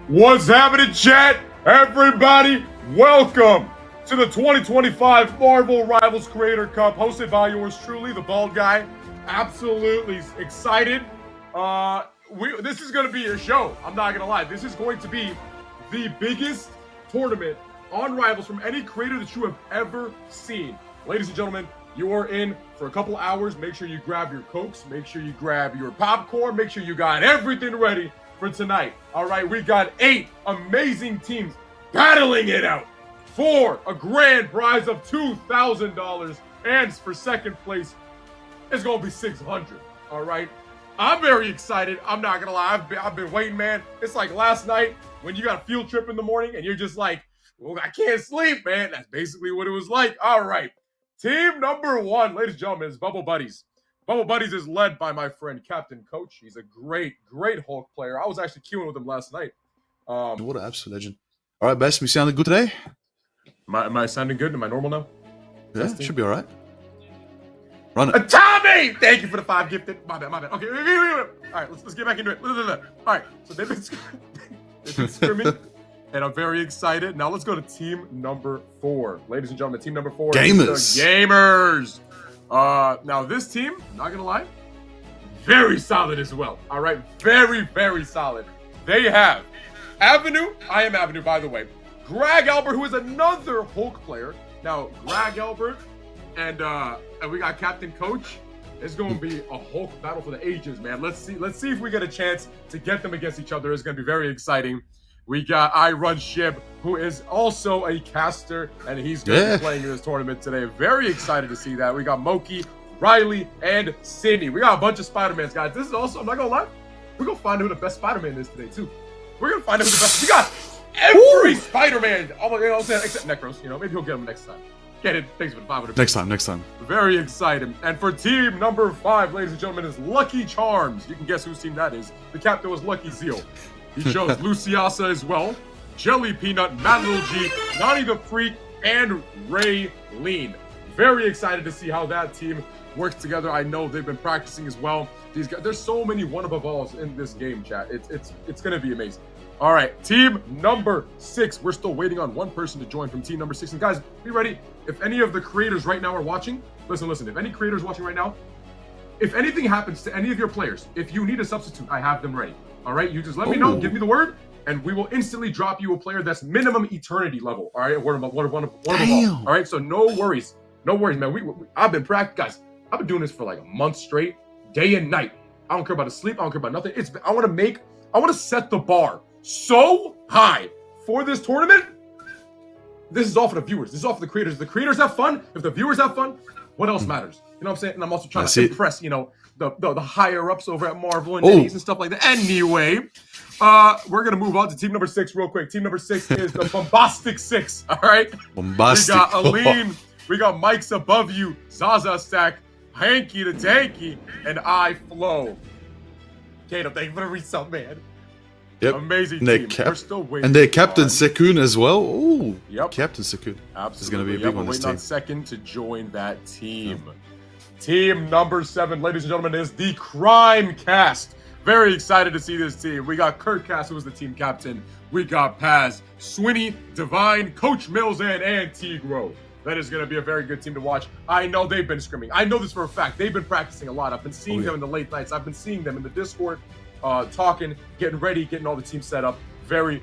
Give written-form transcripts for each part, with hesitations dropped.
What's happening, chat? Everybody, welcome to the 2025 Marvel Rivals Creator Cup, hosted by yours truly, the bald guy. Absolutely excited. This is going to be a show. I'm not going to lie. This is going to be the biggest tournament on Rivals from any creator that you have ever seen. Ladies and gentlemen, you are in for a couple hours. Make sure you grab your Cokes. Make sure you grab your popcorn. Make sure you got everything ready for tonight. All right, we got 8 amazing teams battling it out for a grand prize of $2,000, and for second place, it's gonna be $600. All right, I'm very excited. I'm not gonna lie. I've been waiting, man. It's like last night when you got a field trip in the morning and you're just like, well, I can't sleep, man. That's basically what it was like. All right, team number 1, ladies and gentlemen, is Bubble Buddies. Bubble Buddies is led by my friend Captain Coach. He's a great Hulk player. I was actually queuing with him last night. What an absolute legend. All right, Basim, you sounding good today? Am I sounding good? Am I normal now? Yeah, Testing? should be all right. Run it. Tommy! Thank you for the 5 gifted. My bad. Okay, all right, let's get back into it. All right, so they've been scrimming, and I'm very excited. Now let's go to team number 4. Ladies and gentlemen, team number 4 Gamers. is the Gamers. Now this team, not gonna lie, very solid as well. All right, very solid. They have Avenue. I am Avenue, by the way. Greg Albert, who is another Hulk player. Now Greg Albert and we got Captain Coach. It's gonna be a Hulk battle for the ages, man. Let's see if we get a chance to get them against each other. It's gonna be very exciting. We got I Run Shib, who is also a caster, and he's going to be playing in this tournament today. Very excited to see that. We got Moki, Riley, and Sydney. We got a bunch of Spider-Mans, guys. This is also, I'm not going to lie, we're going to find out who the best Spider-Man is today, too. We're going to find out who the best, we got every Spider-Man, except Necros, maybe he'll get him next time. Get it, thanks for the 500. Next time. Very excited. And for team number 5, ladies and gentlemen, is Lucky Charms. You can guess whose team that is. The captain was Lucky Zeal. He shows Luciasa as well, Jelly Peanut, Mad Little G, Nani the Freak, and Ray Lean. Very excited to see how that team works together. I know they've been practicing as well. These guys, there's so many one above alls in this game, chat. It's gonna be amazing. All right, team number 6. We're still waiting on one person to join from team number 6. And guys, be ready. If any of the creators right now are watching, listen. If any creators watching right now, if anything happens to any of your players, if you need a substitute, I have them ready. All right, you just let me know, give me the word, and we will instantly drop you a player that's minimum eternity level. All right, one of them all. All right, so no worries, man. I've been practicing, guys. I've been doing this for like a month straight, day and night. I don't care about the sleep. I don't care about nothing. I want to set the bar so high for this tournament. This is all for the viewers. This is all for the creators. If the creators have fun. If the viewers have fun, what else matters? You know what I'm saying? And I'm also trying to impress, the higher ups over at Marvel and Netties and stuff like that. Anyway, we're gonna move on to team number 6 real quick. Team number 6 is the Bombastic 6. All right. Bombastic. We got Aline. We got Mike's Above You, Zaza Stack, Hanky the Tanky, and I Flow. Kato, thank you for the resub, man. Yep. Amazing team. We're still waiting. And they're Captain Sekun as well. Oh, yep. Captain Sekun. Absolutely. This is going to be a big one. We're waiting on second to join that team. Team number 7, ladies and gentlemen, is the Crime Cast. Very excited to see this team. We got Kurt Cass, who is the team captain. We got Paz, Swinny, Divine, Coach Mills, and Antigro. That is going to be a very good team to watch. I know they've been scrimming. I know this for a fact. They've been practicing a lot. I've been seeing them in the late nights. I've been seeing them in the Discord, talking, getting ready, getting all the teams set up. Very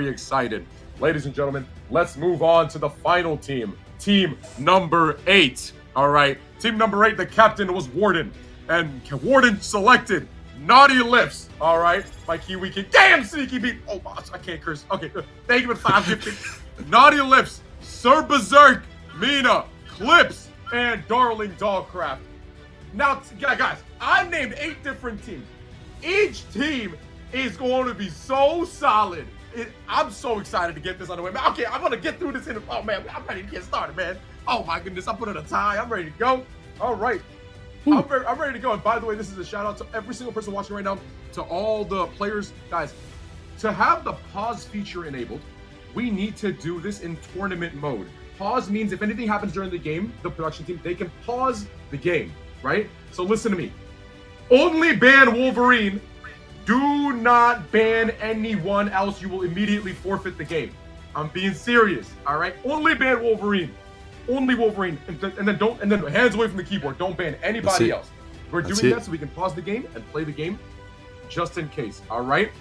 excited. Ladies and gentlemen, let's move on to the final team. Team number 8. All right. Team number 8, the captain was Warden. And Warden selected Naughty Lips. All right. My Kiwi King. Damn, sneaky beat. Oh, I can't curse. Okay, good. Thank you for 5 gifting. Naughty Lips, Sir Berserk, Mina, Clips, and Darling Dogcraft. Now, guys, I named 8 different teams. Each team is going to be so solid. I'm so excited to get this underway. Man, okay, I'm going to get through this. Oh, man, I'm ready to get started, man. Oh, my goodness. I put on a tie. I'm ready to go. All right. I'm ready to go. And by the way, this is a shout out to every single person watching right now, to all the players. Guys, to have the pause feature enabled, we need to do this in tournament mode. Pause means if anything happens during the game, the production team, they can pause the game, right? So listen to me. Only ban Wolverine Do not ban anyone else. You will immediately forfeit the game. I'm being serious. All right. Only ban Wolverine. Only Wolverine. And then hands away from the keyboard. Don't ban anybody else. We're doing that so we can pause the game and play the game just in case. All right.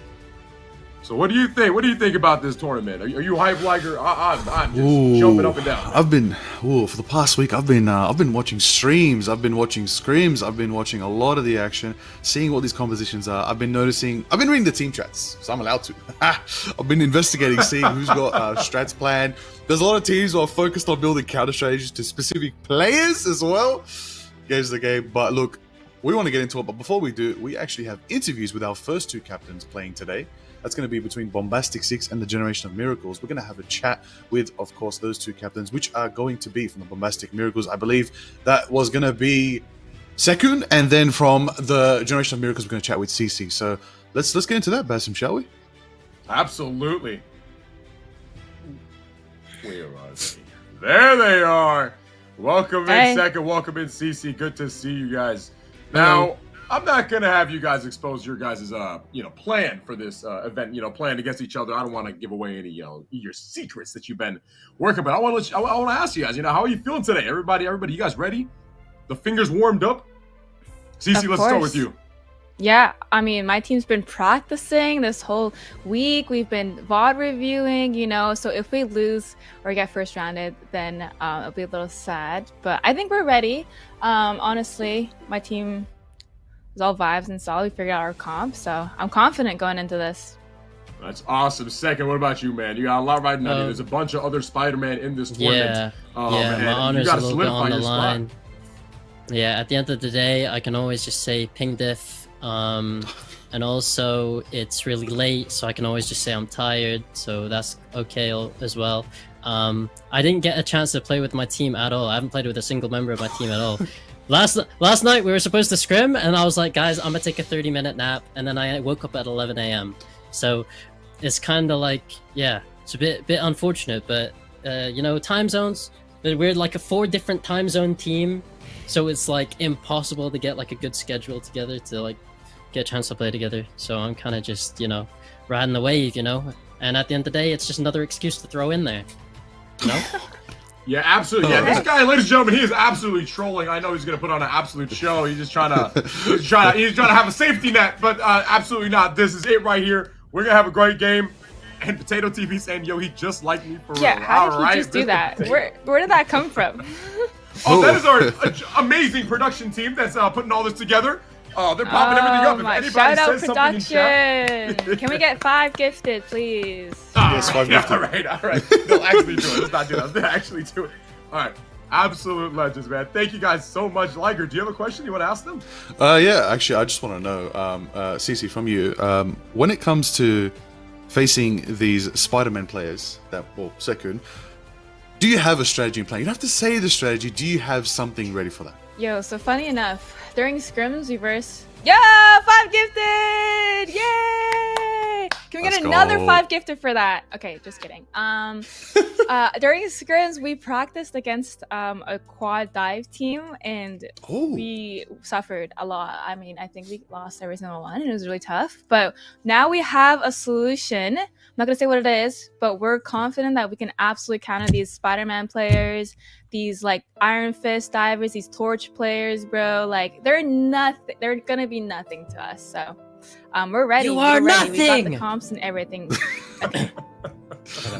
So what do you think? What do you think about this tournament? Are you hyped, Liger? I'm just jumping up and down. I've been for the past week. I've been watching streams. I've been watching scrims. I've been watching a lot of the action, seeing what these compositions are. I've been noticing. I've been reading the team chats, so I'm allowed to. I've been investigating, seeing who's got strats planned. There's a lot of teams who are focused on building counter strategies to specific players as well. Games the game, but look, we want to get into it. But before we do, we actually have interviews with our first two captains playing today. That's going to be between Bombastic 6 and the Generation of Miracles. We're going to have a chat with, of course, those two captains, which are going to be from the Bombastic Miracles. I believe that was going to be Sekun, and then from the Generation of Miracles, we're going to chat with CC. So let's get into that, Basim, shall we? Absolutely. Where are they? There they are. Welcome in, Sekun. Welcome in, CC. Good to see you guys. Now, I'm not gonna have you guys expose your guys' plan for this event. Plan against each other. I don't want to give away any your secrets that you've been working. But I want to ask you guys. How are you feeling today? Everybody, you guys ready? The fingers warmed up. Cece, let's start with you. Yeah, I mean, my team's been practicing this whole week. We've been VOD reviewing. So if we lose or get first rounded, then it'll be a little sad. But I think we're ready. Honestly, my team. It's all vibes and solid. We figured out our comp, so I'm confident going into this. That's awesome. Sekun, what about you, man? You got a lot riding on you. There's a bunch of other Spider-Man in this tournament. My honor's a little bit on the line. Yeah, at the end of the day, I can always just say ping diff. And also, it's really late, so I can always just say I'm tired, so that's okay as well. I didn't get a chance to play with my team at all. I haven't played with a single member of my team at all. Last night we were supposed to scrim, and I was like, guys, I'm gonna take a 30-minute nap, and then I woke up at 11 a.m. So it's kind of like, yeah, it's a bit unfortunate, but time zones. We're like a 4 different time zone team, so it's like impossible to get like a good schedule together to like get a chance to play together. So I'm kind of just riding the wave, and at the end of the day, it's just another excuse to throw in there, Yeah, absolutely. Yeah, this guy, ladies and gentlemen, he is absolutely trolling. I know he's gonna put on an absolute show. He's just trying to have a safety net, but absolutely not. This is it right here. We're gonna have a great game. And Potato TV saying, "Yo, he just like me for real." Yeah, how did he just do that? Where did that come from? That is our amazing production team that's putting all this together. They're popping everything up. If anybody shout out says something in chat, Can we get 5 gifted, please? Yes, 5 gifted. All right. They'll actually do it. Let's not do that. They'll actually do it. All right. Absolute legends, man. Thank you guys so much. Liger, do you have a question you want to ask them? Yeah, actually, I just want to know, Cece, from you, when it comes to facing these Spider-Man players, Sekun, do you have a strategy in plan? You don't have to say the strategy. Do you have something ready for that? Yo, so funny enough, during scrims, we verse. Yeah, 5 gifted! Yay! Can we get another 5 gifted for that? Okay, just kidding. During scrims, we practiced against a quad dive team, and we suffered a lot. I mean, I think we lost every single one, and it was really tough. But now we have a solution. I'm not gonna say what it is, but we're confident that we can absolutely counter these Spider-Man players, these like Iron Fist divers, these Torch players, bro. Like they're nothing. They're gonna be nothing to us. So we're ready. You are nothing. We got the comps and everything.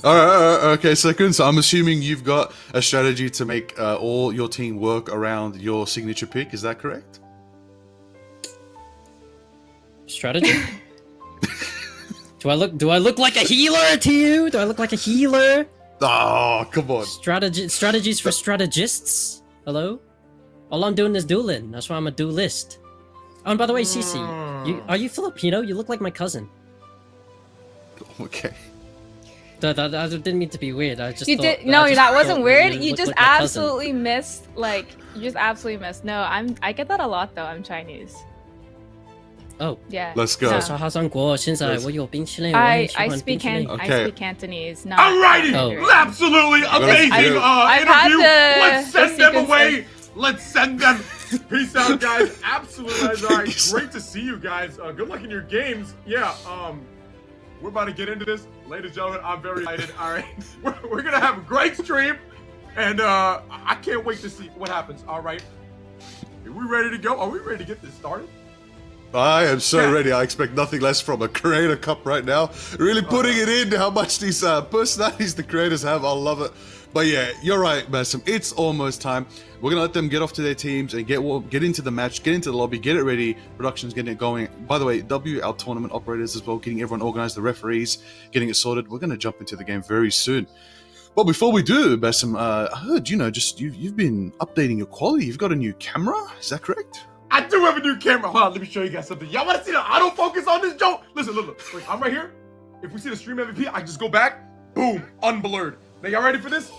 All right, okay, Sekun. So I'm assuming you've got a strategy to make all your team work around your signature pick. Is that correct? Strategy? Do I look like a healer to you? Do I look like a healer? Oh, come on. Strategies for strategists? Hello? All I'm doing is dueling. That's why I'm a duelist. Oh, and by the way, Cici, are you Filipino? You look like my cousin. Okay. That didn't mean to be weird. I just No, that wasn't weird. You just absolutely missed. No, I get that a lot though. I'm Chinese. Oh. Yeah. Let's go. No. I speak Cantonese. Not Alrighty. Absolutely amazing interview. Let's send them away. Let's send them Peace out, guys. Absolutely. All right. Great to see you guys. Good luck in your games. Yeah. We're about to get into this, ladies and gentlemen. I'm very excited. All right. We're gonna have a great stream, and I can't wait to see what happens. All right. Are we ready to go? Are we ready to get this started? I am so ready. I expect nothing less from a Creator Cup right now. Really putting it in how much these personalities the creators have. I love it. But yeah, you're right, Basim. It's almost time. We're going to let them get off to their teams and get into the match, get into the lobby, get it ready. Production's getting it going. By the way, our tournament operators as well, getting everyone organized, the referees, getting it sorted. We're going to jump into the game very soon. But before we do, Basim, I heard, you've been updating your quality. You've got a new camera. Is that correct? I do have a new camera. Hold on, let me show you guys something. Y'all want to see the autofocus on this joke? Listen, look. Wait, I'm right here. If we see the stream MVP, I just go back. Boom, unblurred. Now, y'all ready for this?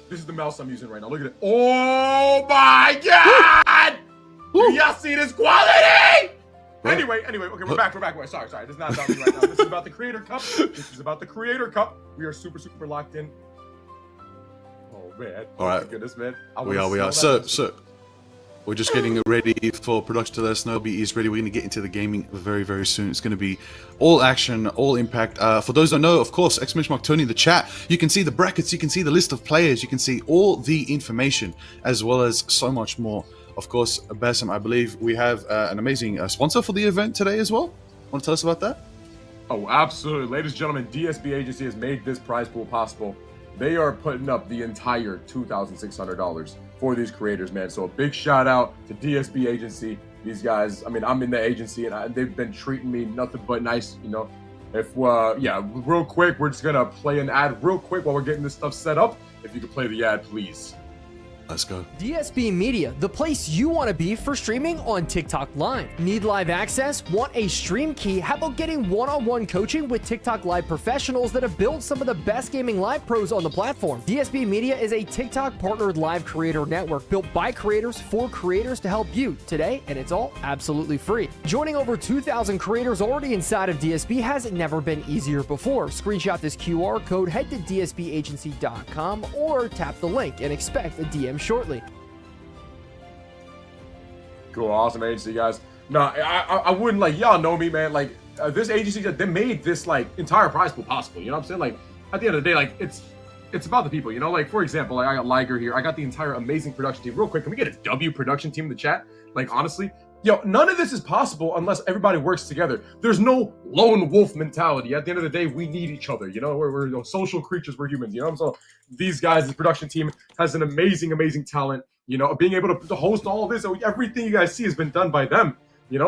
This is the mouse I'm using right now. Look at it. Oh my God! Do y'all see this quality? Anyway, okay, we're back. Wait, sorry. This is not about me right now. This is about the Creator Cup. We are super locked in. Oh man. All right. My goodness, man. We are. So. We're just getting ready for production to let us know is ready. We're going to get into the gaming very, very soon. It's going to be all action, all impact. For those who don't know, of course, !Tony in the chat. You can see the brackets, you can see the list of players, you can see all the information, as well as so much more. Of course, Basim, I believe we have an amazing sponsor for the event today as well. Want to tell us about that? Oh, absolutely. Ladies and gentlemen, DSB Agency has made this prize pool possible. They are putting up the entire $2,600 for these creators, man. So a big shout out to DSB Agency. These guys, I mean, I'm in the agency and they've been treating me nothing but nice, If, real quick, we're just gonna play an ad real quick while we're getting this stuff set up. If you could play the ad, please. Let's go. DSB Media, the place you want to be for streaming on TikTok Live. Need live access? Want a stream key? How about getting one-on-one coaching with TikTok Live professionals that have built some of the best gaming live pros on the platform? DSB Media is a TikTok partnered live creator network built by creators for creators to help you today, and it's all absolutely free. Joining over 2,000 creators already inside of DSB has never been easier before. Screenshot this QR code, head to dsbagency.com, or tap the link and expect a DM shortly. Cool, awesome agency, guys. No, I wouldn't, y'all know me, man. This agency, they made this entire prize pool possible. You know what I'm saying? At the end of the day, it's about the people. For example, I got Liger here. I got the entire amazing production team. Real quick, can we get a W production team in the chat? Honestly, none of this is possible unless everybody works together. There's no lone wolf mentality. At the end of the day, we need each other. We're social creatures. We're humans. So these guys, the production team, has an amazing talent. Being able to host all of this, everything you guys see has been done by them.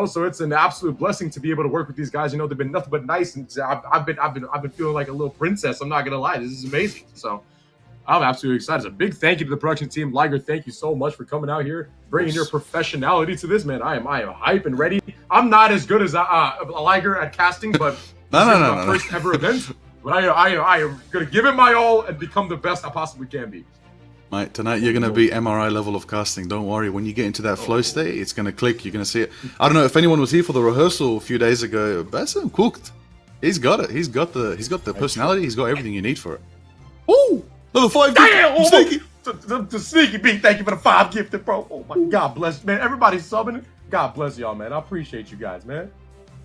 So it's an absolute blessing to be able to work with these guys. They've been nothing but nice, and I've been feeling like a little princess. I'm not gonna lie, this is amazing. So I'm absolutely excited. It's a big thank you to the production team. Liger, thank you so much for coming out here, bringing your professionality to this, man. I am hype and ready. I'm not as good as Liger at casting, but no. First ever event. But I am gonna give it my all and become the best I possibly can be. Mate, tonight you're going to be MRI level of casting. Don't worry. When you get into that flow state, it's going to click. You're going to see it. I don't know if anyone was here for the rehearsal a few days ago. Basim cooked. He's got it. He's got the personality. He's got everything you need for it. Ooh! Another 5 Damn! Sneaky! The sneaky beat. Thank you for the 5 gifted, bro. Oh my God bless, man. Everybody's subbing it. God bless y'all, man. I appreciate you guys, man.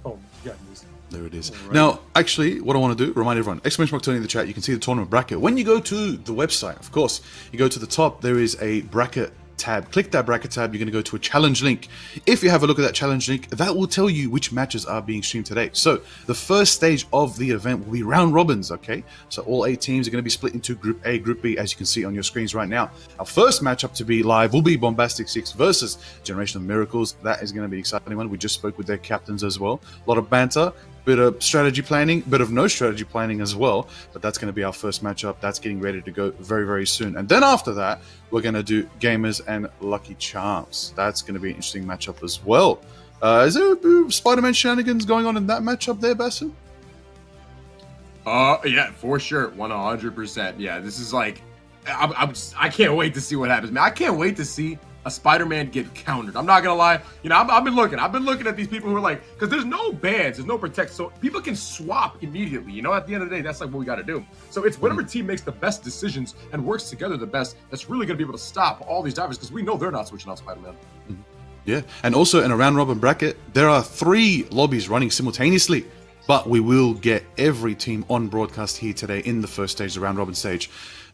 Oh my goodness. There it is. Right. Now, actually, what I want to do, remind everyone, !Tony in the chat, you can see the tournament bracket. When you go to the website, of course, you go to the top, there is a bracket tab. Click that bracket tab, you're going to go to a challenge link. If you have a look at that challenge link, that will tell you which matches are being streamed today. So, the first stage of the event will be round robins, okay? So, all 8 teams are going to be split into Group A, Group B, as you can see on your screens right now. Our first matchup to be live will be Bombastic 6 versus Generation of Miracles. That is going to be an exciting one. We just spoke with their captains as well. A lot of banter. Bit of strategy planning, bit of no strategy planning as well, but that's going to be our first matchup. That's getting ready to go very, very soon. And then after that, we're going to do Gamers and Lucky Charms. That's going to be an interesting matchup as well. Is there Spider-Man shenanigans going on in that matchup there, Basim? Yeah, for sure, 100%. Yeah, this is I can't wait to see what happens, man. I can't wait to see a Spider-Man get countered. I'm not gonna lie. I've been looking at these people who are because there's no bans, there's no protect, so people can swap immediately. At the end of the day, that's what we got to do. So it's whatever team makes the best decisions and works together the best that's really gonna be able to stop all these divers, because we know they're not switching out Spider-Man. Yeah, and also in a round robin bracket, there are 3 lobbies running simultaneously, but we will get every team on broadcast here today in the first stage, the round robin stage.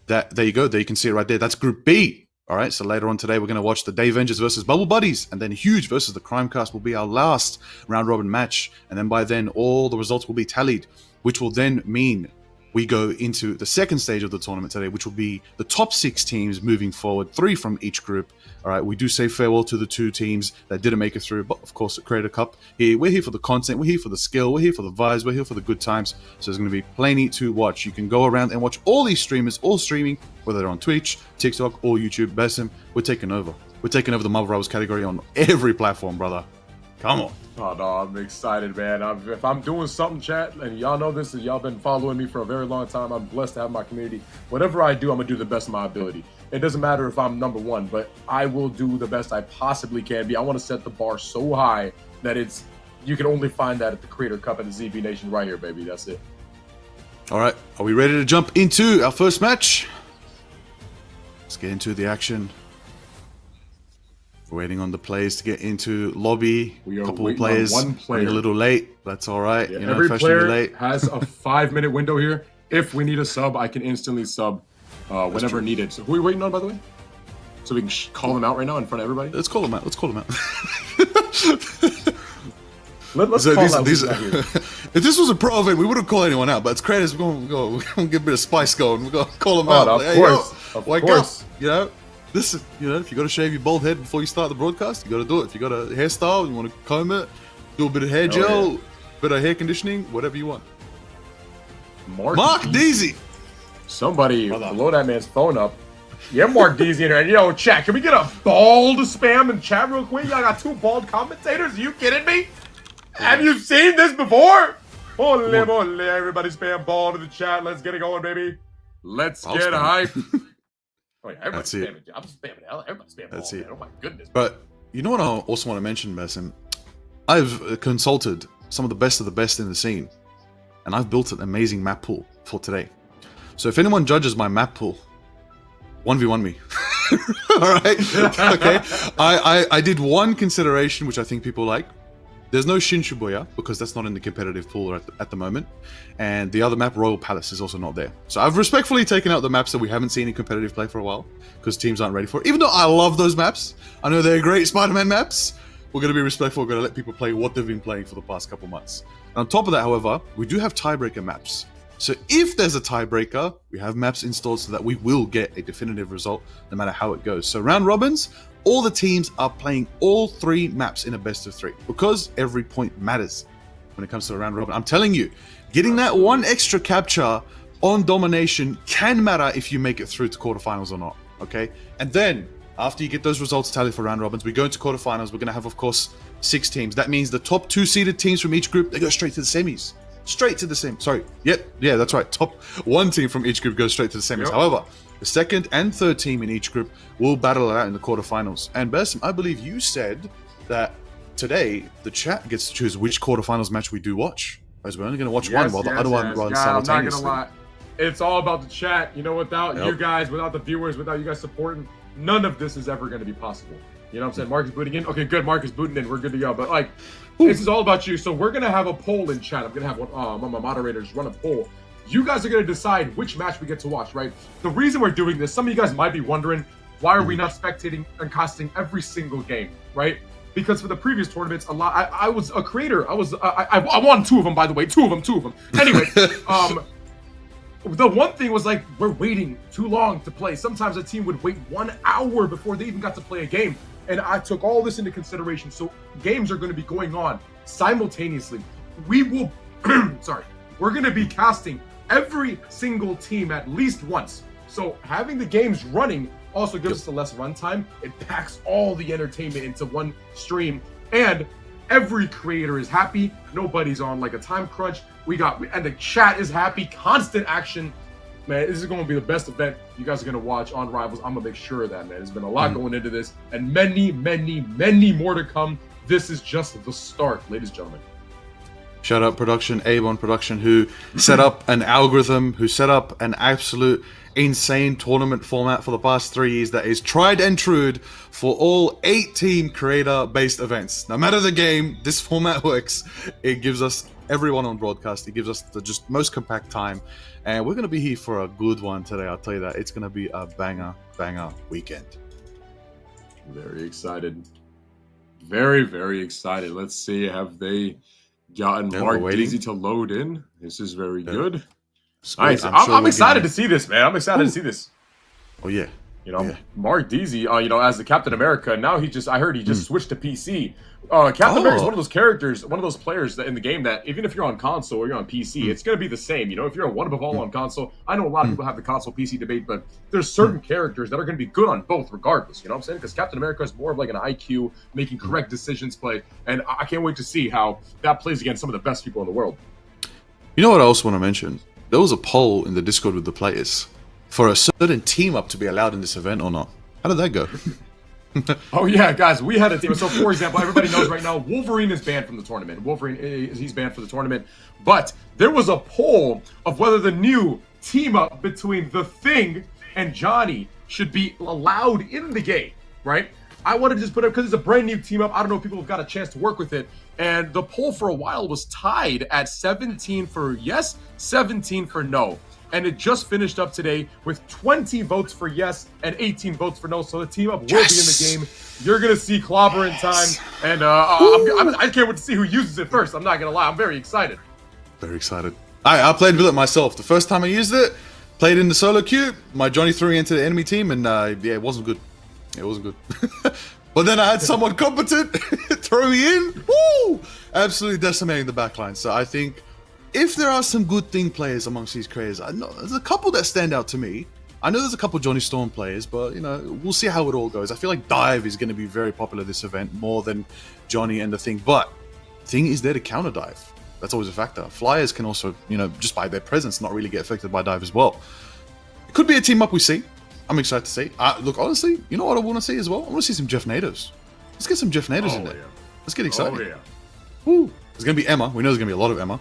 There you go. There you can see it right there. That's Group B. All right, so later on today, we're going to watch the Day Vengers versus Bubble Buddies, and then Huge versus the Crimecast will be our last round robin match. And then by then, all the results will be tallied, which will then mean we go into the second stage of the tournament today, which will be the top 6 teams moving forward, 3 from each group. All right, we do say farewell to the 2 teams that didn't make it through, but of course, the Creator Cup, we're here for the content, we're here for the skill, we're here for the vibes, we're here for the good times. So there's going to be plenty to watch. You can go around and watch all these streamers, all streaming, whether they're on Twitch, TikTok, or YouTube. Basim, we're taking over. We're taking over the Marvel Rivals category on every platform, brother. Come on. Oh, no, I'm excited, man. If I'm doing something, chat, and y'all know this, and y'all been following me for a very long time, I'm blessed to have my community. Whatever I do, I'm going to do the best of my ability. It doesn't matter if I'm number 1, but I will do the best I possibly can be. I want to set the bar so high that you can only find that at the Creator Cup and the ZB Nation right here, baby. That's it. All right, are we ready to jump into our first match? Let's get into the action. We're waiting on the players to get into lobby. We are a couple of waiting players. on one player. Running a little late. That's all right. Yeah, you know, every player late. has a 5-minute window here. If we need a sub, I can instantly sub whenever needed. So who are we waiting on, by the way? So we can call them out right now in front of everybody? Let's call them out. Let's call them out. Let's call out who's out here. If this was a pro event, we wouldn't call anyone out. But it's creators, we're going to get a bit of spice going. We're going to call them out. No, Like, of wake course. up. You know? Listen, you know, if you got to shave your bald head before you start the broadcast, you got to do it. If you got a hairstyle, you want to comb it, do a bit of hair gel, bit of hair conditioning, whatever you want. Mark Deasy. Somebody blow that man's phone up. Yeah, Mark Deasy in here. And yo, chat, can we get a bald spam in chat real quick? Y'all got 2 bald commentators? Are you kidding me? Have you seen this before? Ole, everybody spam bald in the chat. Let's get it going, baby. Let's get hype. Oh, yeah, everybody's spamming. I'm spamming hell. Everybody's spamming. That's it. Oh my goodness. But you know what I also want to mention, Basim? I've consulted some of the best in the scene, and I've built an amazing map pool for today. So if anyone judges my map pool, 1v1 me. All right. Okay. I did one consideration which I think people like. There's no Shin Shibuya because that's not in the competitive pool at the moment. And the other map, Royal Palace, is also not there. So I've respectfully taken out the maps that we haven't seen in competitive play for a while because teams aren't ready for it. Even though I love those maps, I know they're great Spider-Man maps, we're going to be respectful. We're going to let people play what they've been playing for the past couple months. And on top of that, however, we do have tiebreaker maps. So if there's a tiebreaker, we have maps installed so that we will get a definitive result no matter how it goes. So round robins, all the teams are playing all 3 maps in a best of 3 because every point matters when it comes to a round robin. I'm telling you, getting that 1 extra capture on domination can matter if you make it through to quarterfinals or not, okay? And then after you get those results tallied for round robins, we go into quarterfinals. We're going to have, of course, 6 teams. That means the top 2 seeded teams from each group, they go straight to the semis. Straight to the semis. Sorry. Yeah, that's right. Top 1 team from each group goes straight to the semis. Yep. However, the 2nd and 3rd team in each group will battle it out in the quarterfinals. And Basim, I believe you said that today the chat gets to choose which quarterfinals match we do watch. Because we're only going to watch one while the other one runs simultaneously. I'm not going to lie. It's all about the chat. You know, without you guys, without the viewers, without you guys supporting, none of this is ever going to be possible. You know what I'm saying? Mark is booting in. Okay, good. Mark is booting in. We're good to go. But, like, this is all about you. So we're going to have a poll in chat. I'm going to have one of my moderators run a poll. You guys are going to decide which match we get to watch, right? The reason we're doing this, some of you guys might be wondering, why are we not spectating and casting every single game, right? Because for the previous tournaments, I was a creator. I won 2 of them, by the way. 2 of them. Anyway, the one thing was like, we're waiting too long to play. Sometimes a team would wait 1 hour before they even got to play a game. And I took all this into consideration. So games are going to be going on simultaneously. We will, we're going to be casting every single team at least once. So having the games running also gives us a less runtime. It packs all the entertainment into one stream. And every creator is happy. Nobody's on like a time crunch. And the chat is happy. Constant action. Man, this is going to be the best event you guys are going to watch on Rivals. I'm going to make sure of that, man. There's been a lot going into this, and many, many, many more to come. This is just the start, ladies and gentlemen. Shout out production, Avon production, who set up an algorithm, who set up an absolute insane tournament format for the past 3 years that is tried and true for all 8-team creator-based events. No matter the game, this format works. It gives us everyone on broadcast. It gives us the just most compact time. And we're going to be here for a good one today, I'll tell you that. It's going to be a banger weekend. Very excited. Very, very excited. Let's see, have they gotten Mark Deasy to load in? This is very good. Nice. I'm excited to see this, man. I'm excited to see this. Oh, yeah. You know, Mark Deasy, you know, as the Captain America, now I heard he just switched to PC. Captain America is one of those characters, one of those players that in the game that even if you're on console or you're on PC, it's going to be the same. You know, if you're a one above all on console, I know a lot of people have the console PC debate, but there's certain characters that are going to be good on both regardless. You know what I'm saying? Because Captain America is more of like an IQ, making correct decisions play, and I can't wait to see how that plays against some of the best people in the world. You know what I also want to mention? There was a poll in the Discord with the players for a certain team up to be allowed in this event or not. How did that go? Oh yeah, guys, we had a team. So for example, everybody knows right now Wolverine is banned from the tournament. He's banned for the tournament. But there was a poll of whether the new team up between The Thing and Johnny should be allowed in the game, right? I wanted to just put it because it's a brand new team up. I don't know if people have got a chance to work with it. And the poll for a while was tied at 17 for yes, 17 for no. And it just finished up today with 20 votes for yes and 18 votes for no. So the team up will be in the game. You're going to see clobber in time. And I can't wait to see who uses it first. I'm not going to lie. I'm very excited. Very excited. I played with it myself. The first time I used it, played in the solo queue. My Johnny threw me into the enemy team. And yeah, it wasn't good. It wasn't good. But then I had someone competent throw me in. Woo! Absolutely decimating the backline. So I think if there are some good thing players amongst these creators, I know there's a couple that stand out to me. I know there's a couple Johnny Storm players, but you know, we'll see how it all goes. I feel like Dive is going to be very popular this event, more than Johnny and the Thing. But Thing is there to counter Dive. That's always a factor. Flyers can also, you know, just by their presence, not really get affected by Dive as well. It could be a team up we see. I'm excited to see. Look, honestly, you know what I want to see as well? I want to see some Jeff Nados. Let's get some Jeff Nados in there. Yeah. Let's get excited. Oh, yeah. Woo. There's going to be Emma. We know there's going to be a lot of Emma.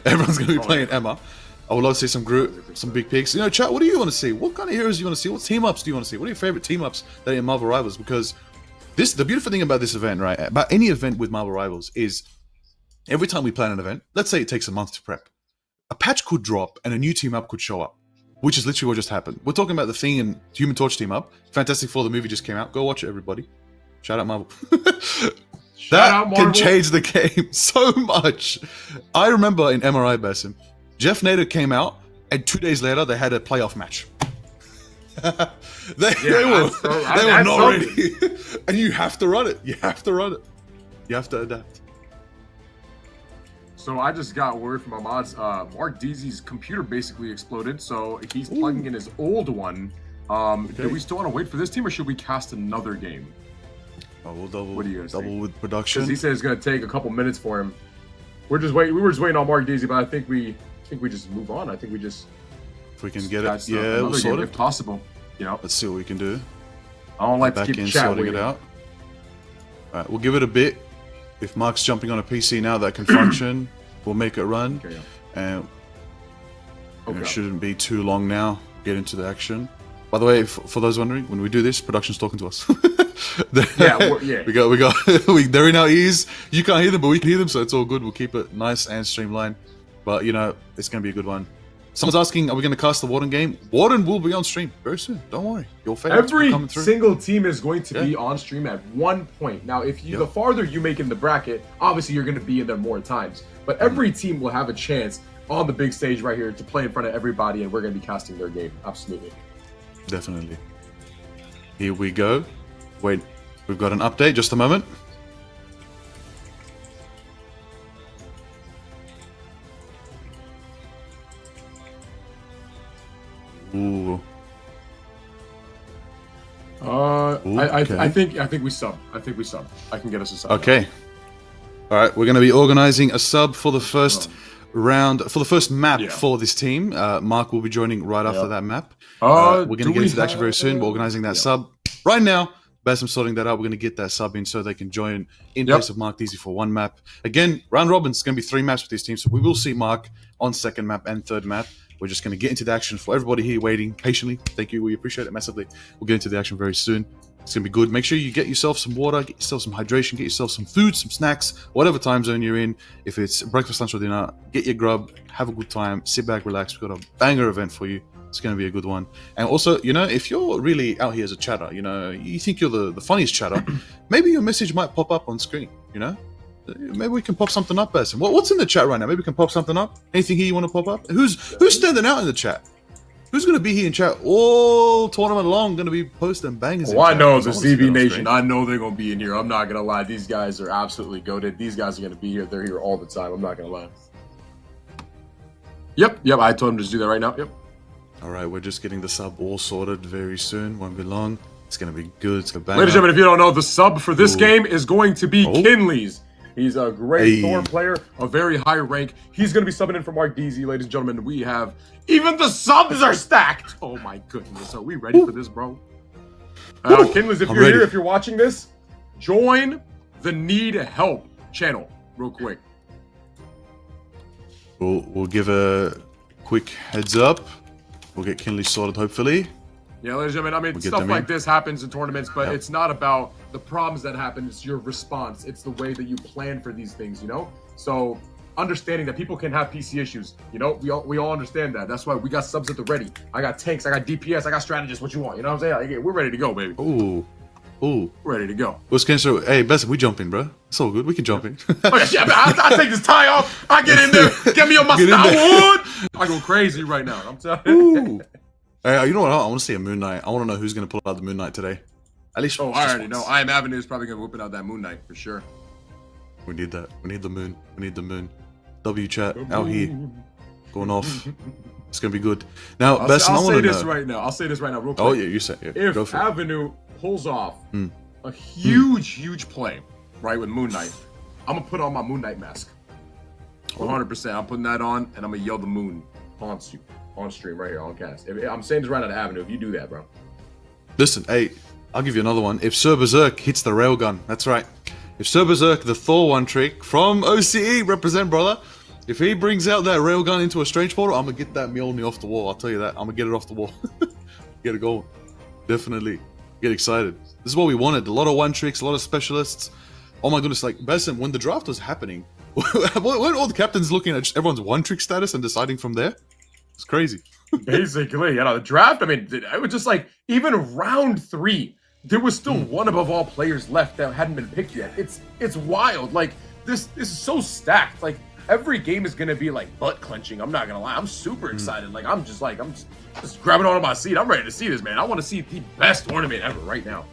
Everyone's going to be playing Emma. I would love to see some Groot, some big picks. You know, chat, what do you want to see? What kind of heroes do you want to see? What team-ups do you want to see? What are your favorite team-ups that are in Marvel Rivals? Because the beautiful thing about this event, right, about any event with Marvel Rivals is every time we plan an event, let's say it takes a month to prep, a patch could drop and a new team-up could show up, which is literally what just happened. We're talking about the Thing and Human Torch team-up. Fantastic Four, the movie just came out. Go watch it, everybody. Shout out Marvel. That can change the game so much. I remember in MRI, Basim, Jeff Nader came out, and 2 days later they had a playoff match. they were not ready, and you have to run it. You have to run it. You have to adapt. So I just got word from my mods. Mark Deasy's computer basically exploded, so he's plugging in his old one. Do we still want to wait for this team, or should we cast another game? Oh, we'll double. What do you guys double think? With production. Because he said it's going to take a couple minutes for him. We were just waiting on Mark Deasy, but I think we just move on. I think we just. If we can get it, yeah, we'll sort it if possible. You know. Let's see what we can do. I don't like back to keep in chat sorting waiting. it out. All right, we'll give it a bit. If Mark's jumping on a PC now that can function, we'll make it run. Okay, And it shouldn't be too long now. Get into the action. By the way, for those wondering, when we do this, production's talking to us. yeah. We got. They're in our ears. You can't hear them, but we can hear them, so it's all good. We'll keep it nice and streamlined. But you know, it's gonna be a good one. Someone's asking, are we gonna cast the Warden game? Warden will be on stream very soon. Don't worry. Your favorites will be coming through. Every single team is going to be on stream at one point. Now, if you the farther you make in the bracket, obviously you're going to be in there more times. But every team will have a chance on the big stage right here to play in front of everybody, and we're going to be casting their game. Absolutely. Definitely. Here we go. Wait, we've got an update. Just a moment. Ooh. I think we sub. I think we sub. I can get us a sub. Okay. All right, we're going to be organizing a sub for the first round, for the first map for this team. Mark will be joining right after that map. We're going to get into the action very soon. We're organizing that sub right now. Basim sorting that out. We're going to get that sub in so they can join in place of Mark Deasy for one map. Again, round robin is going to be 3 maps with these teams, so we will see Mark on second map and third map. We're just going to get into the action for everybody here waiting patiently. Thank you. We appreciate it massively. We'll get into the action very soon. It's going to be good. Make sure you get yourself some water, get yourself some hydration, get yourself some food, some snacks, whatever time zone you're in. If it's breakfast, lunch, or dinner, get your grub, have a good time, sit back, relax. We've got a banger event for you. It's going to be a good one. And also, you know, if you're really out here as a chatter, you know, you think you're the funniest chatter, maybe your message might pop up on screen, you know? Maybe we can pop something up, Basim. What's in the chat right now? Maybe we can pop something up? Anything here you want to pop up? Who's standing out in the chat? Who's going to be here in chat all tournament long, going to be posting bangers? Well, I know the ZB Nation. I know they're going to be in here. I'm not going to lie. These guys are absolutely goated. These guys are going to be here. They're here all the time. I'm not going to lie. Yep. I told them to just do that right now. Yep. All right, we're just getting the sub all sorted very soon. Won't be long. It's going to be good. It's going to bang. Ladies and gentlemen, if you don't know, the sub for this game is going to be Kinley's. He's a great Thor player, a very high rank. He's going to be subbing in for Mark Deasy. Ladies and gentlemen, we have... Even the subs are stacked! Oh my goodness. Are we ready for this, bro? Kinley's, if you're here, if you're watching this, join the Need Help channel real quick. We'll give a quick heads up. We'll get Kinley sorted, hopefully. Yeah, ladies and gentlemen, I mean, stuff like this happens in tournaments, but it's not about the problems that happen. It's your response. It's the way that you plan for these things, you know? So understanding that people can have PC issues, you know? We all understand that. That's why we got subs at the ready. I got tanks, I got DPS, I got strategists. What you want? You know what I'm saying? Like, we're ready to go, baby. Ooh. We're ready to go. What's so? Hey, Basim, we jump in, bro. It's all good. We can jump in. I take this tie off. I get in there. Get me on my Starwood. I go crazy right now. I'm telling you. Hey, you know what? I want to see a Moon Knight. I want to know who's going to pull out the Moon Knight today. At least. Oh, I already know. I Am Avenue is probably going to whip out that Moon Knight for sure. We need that. We need the moon. We need the moon. W chat out here, going off. It's going to be good. Now, Basim, I'll say this right now. I'll say this right now, real quick. Oh yeah, you say it. Yeah. If Avenue pulls off a huge play, right, with Moon Knight, I'm gonna put on my Moon Knight mask. 100%. I'm putting that on, and I'm gonna yell the moon haunts you on stream right here on cast. I'm saying this right out of Avenue. If you do that, bro. Listen, hey, I'll give you another one. If Sir Berserk hits the railgun, that's right. If Sir Berserk, the Thor one trick from OCE, represent, brother. If he brings out that railgun into a strange portal, I'm gonna get that Mjolnir off the wall. I'll tell you that. I'm gonna get it off the wall. Get it going. Definitely. Get excited. This is what we wanted. A lot of one tricks, a lot of specialists. Oh my goodness, like, Basim, when the draft was happening, weren't all the captains looking at everyone's one trick status and deciding from there? It's crazy. Basically, you know, the draft, I mean, it was just like, even round 3, there was still one above all players left that hadn't been picked yet. It's wild. Like, this is so stacked. Like, every game is gonna be like butt clenching. I'm not gonna lie. I'm super excited. Like, I'm just grabbing onto my seat. I'm ready to see this, man. I want to see the best tournament ever right now.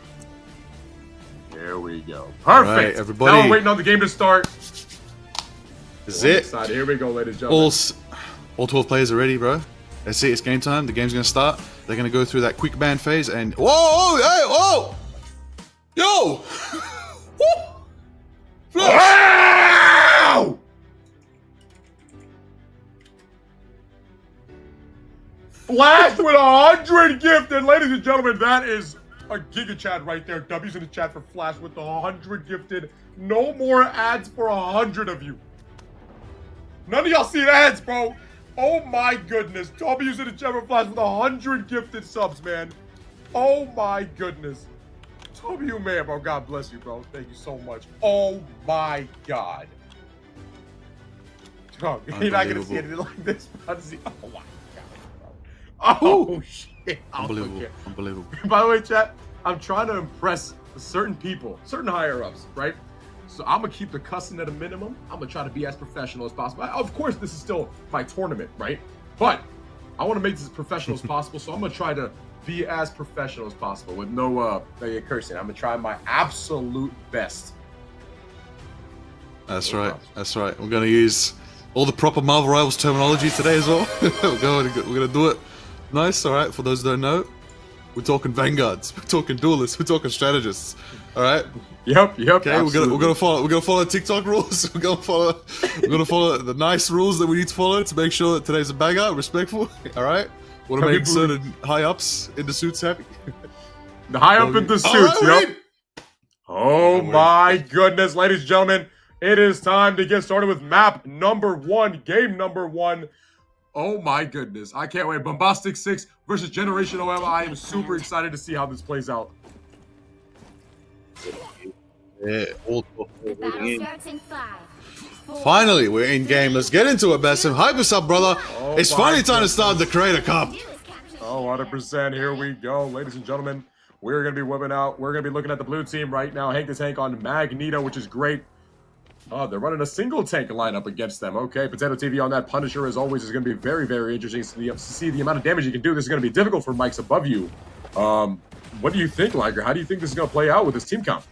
There we go. Perfect. All right, everybody. Now we're waiting on the game to start. Is it? Excited. Here we go, ladies and gentlemen. All 12 players are ready, bro. Let's see. It's game time. The game's gonna start. They're gonna go through that quick ban phase and whoa, hey, whoa, yo, wow! Flash with 100 gifted. Ladies and gentlemen, that is a giga chat right there. W's in the chat for Flash with the 100 gifted. No more ads for 100 of you. None of y'all see ads, bro. Oh my goodness. W's in the chat for Flash with 100 gifted subs, man. Oh my goodness. W, man, bro. God bless you, bro. Thank you so much. Oh my God. Oh, you're not going to see anything like this. Oh my God. Oh, shit. Unbelievable. By the way, chat, I'm trying to impress certain people, certain higher-ups, right? So I'm going to keep the cussing at a minimum. I'm going to try to be as professional as possible. Of course, this is still my tournament, right? But I want to make this as professional as possible, so I'm going to try to be as professional as possible with no cursing. I'm going to try my absolute best. That's right. That's right. We're going to use all the proper Marvel Rivals terminology today as well. We're going to do it. Nice, all right. For those who don't know, we're talking vanguards, we're talking duelists, we're talking strategists. All right. Yep. Okay, we're gonna follow TikTok rules. We're gonna follow the nice rules that we need to follow to make sure that today's a banger, respectful. All right. Want to make certain high ups in the suits happy. High up in the suits, yep. Oh my goodness, ladies and gentlemen. It is time to get started with map number 1, game number 1. Oh my goodness. I can't wait. Bombastic 6 versus Generation OM. I am super excited to see how this plays out. Yeah, finally, we're in game. Let's get into it, Basim. Hype us up, brother. It's finally time to start the Creator Cup. Oh, 100%. Here we go, ladies and gentlemen. We're going to be whipping out. We're going to be looking at the blue team right now. Hank the Tank on Magneto, which is great. Oh, they're running a single tank lineup against them. Okay, Potato TV on that Punisher, as always, is going to be very, very interesting to see the amount of damage you can do. This is going to be difficult for Mike's above you. What do you think, Liger? How do you think this is going to play out with this team count?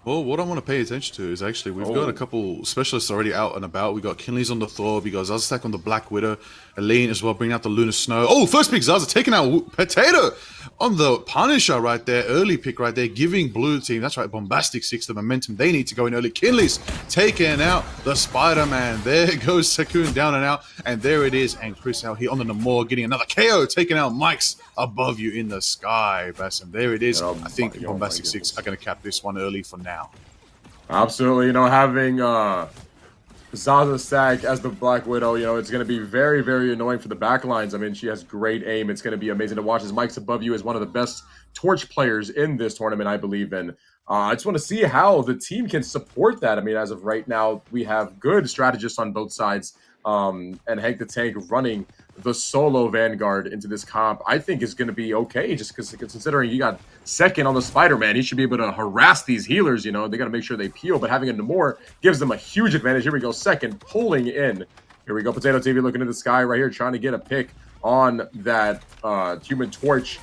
Well, what I want to pay attention to is actually we've got a couple specialists already out and about. We got Kinley's on the Thor, we got Zazastak on the Black Widow, Aline as well, bringing out the Lunar Snow. Oh, first pick Zaza taking out Potato on the Punisher right there, early pick right there, giving blue team, that's right, Bombastic 6 the momentum they need to go in early. Kinley's taking out the Spider-Man. There goes Sakun down and out, and there it is. And Chris out here on the Namor getting another KO, taking out Mike's above you in the sky, Basim. There it is. I think Bombastic 6 are going to cap this one early for now. Absolutely. You know, having Zaza Stack as the Black Widow, you know, it's going to be very, very annoying for the backlines. I mean, she has great aim. It's going to be amazing to watch as Mike's above you is one of the best torch players in this tournament, I believe in. I just want to see how the team can support that. I mean, as of right now, we have good strategists on both sides. And Hank the Tank running the solo Vanguard into this comp, I think is going to be okay, just because considering you got second on the Spider-Man, he should be able to harass these healers, you know, they got to make sure they peel, but having a Namor gives them a huge advantage. Here we go, second, pulling in. Here we go, Potato TV looking at the sky right here, trying to get a pick on that Human Torch.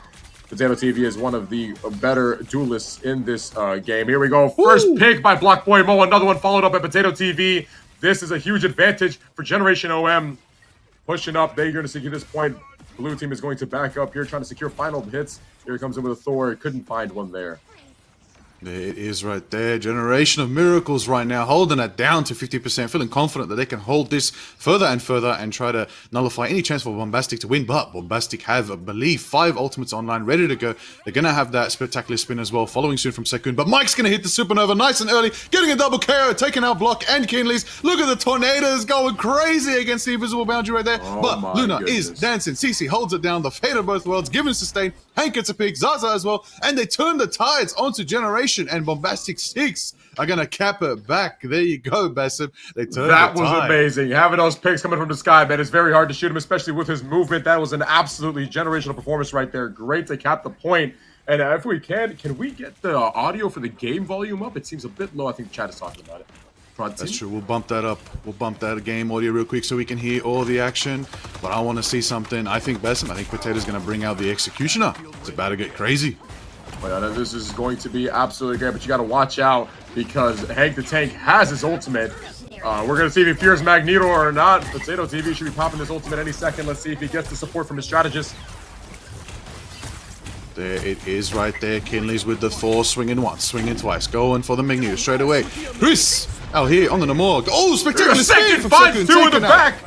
Potato TV is one of the better duelists in this game. Here we go, first pick by Block Boy Mo, another one followed up by Potato TV. This is a huge advantage for Generation OM. Pushing up, they're going to secure this point. Blue team is going to back up here, trying to secure final hits. Here comes in with a Thor. Couldn't find one there. There it is right there. Generation of Miracles right now, holding it down to 50%, feeling confident that they can hold this further and further and try to nullify any chance for Bombastic to win. But Bombastic have, I believe, 5 ultimates online ready to go. They're going to have that spectacular spin as well, following soon from Sekun. But Mike's going to hit the Supernova nice and early, getting a double KO, taking out Block and Kinley's. Look at the Tornadoes going crazy against the invisible boundary right there. But Luna is dancing. Cece holds it down. The fate of both worlds, given sustain. Hank gets a pick, Zaza as well. And they turn the tides onto Generation. And Bombastic 6 are going to cap it back. There you go, Basim. That was amazing. Having those picks coming from the sky, man, it's very hard to shoot him, especially with his movement. That was an absolutely generational performance right there. Great to cap the point. And if we can we get the audio for the game volume up? It seems a bit low. I think Chad is talking about it. That's true. We'll bump that up. We'll bump that game audio real quick so we can hear all the action. But I want to see something. I think Basim, I think Potato's going to bring out the Executioner. It's about to get crazy. But this is going to be absolutely great, but you got to watch out because Hank the Tank has his ultimate. We're going to see if he fears Magneto or not. Potato TV should be popping this ultimate any second. Let's see if he gets the support from his strategist. There it is right there. Kinley's with the Thor, swinging once, swinging twice, going for the Magneto straight away. Chris out here on the Namor. Oh, spectacular spin from Sekun, 2 in the back.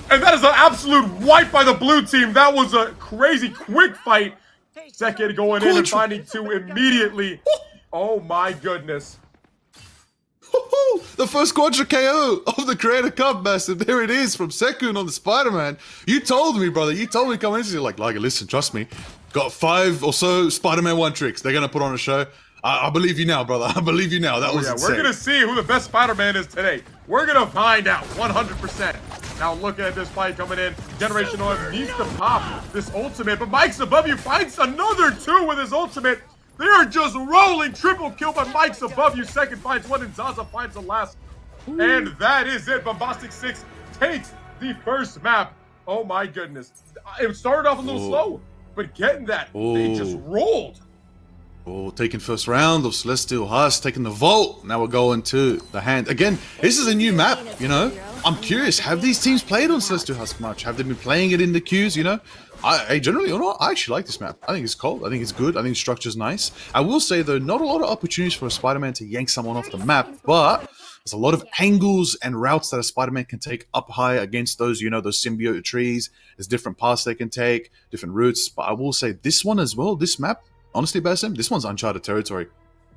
And that is an absolute wipe by the blue team. That was a crazy quick fight. Second going in and finding 2 immediately. Oh my goodness. The first Quadra KO of the Creator Cup, Basim. There it is from Sekun on the Spider-Man. You told me, brother. You told me coming in. You're like, listen, trust me. Got 5 or so Spider-Man 1 tricks. They're going to put on a show. I believe you now, brother. I believe you now. That was insane. We're going to see who the best Spider-Man is today. We're going to find out 100%. Now looking at this fight coming in. Generation OM needs to pop this ultimate. But Mike's above you finds another 2 with his ultimate. They are just rolling. Triple kill by Mike's above you. Second finds 1 and Zaza finds the last. And that is it. Bombastic 6 takes the first map. Oh my goodness. It started off a little slow. But getting that, they just rolled. Oh, taking first round of Celestial Husk, taking the Vault. Now we're going to the Hand. Again, this is a new map, you know. I'm curious, have these teams played on Celestial Husk much? Have they been playing it in the queues, you know? I generally, or not, I actually like this map. I think it's cool. I think it's good. I think the structure's nice. I will say, though, not a lot of opportunities for a Spider-Man to yank someone off the map, but there's a lot of angles and routes that a Spider-Man can take up high against those, you know, those symbiote trees. There's different paths they can take, different routes. But I will say this one as well, this map, honestly, Basim, this one's uncharted territory.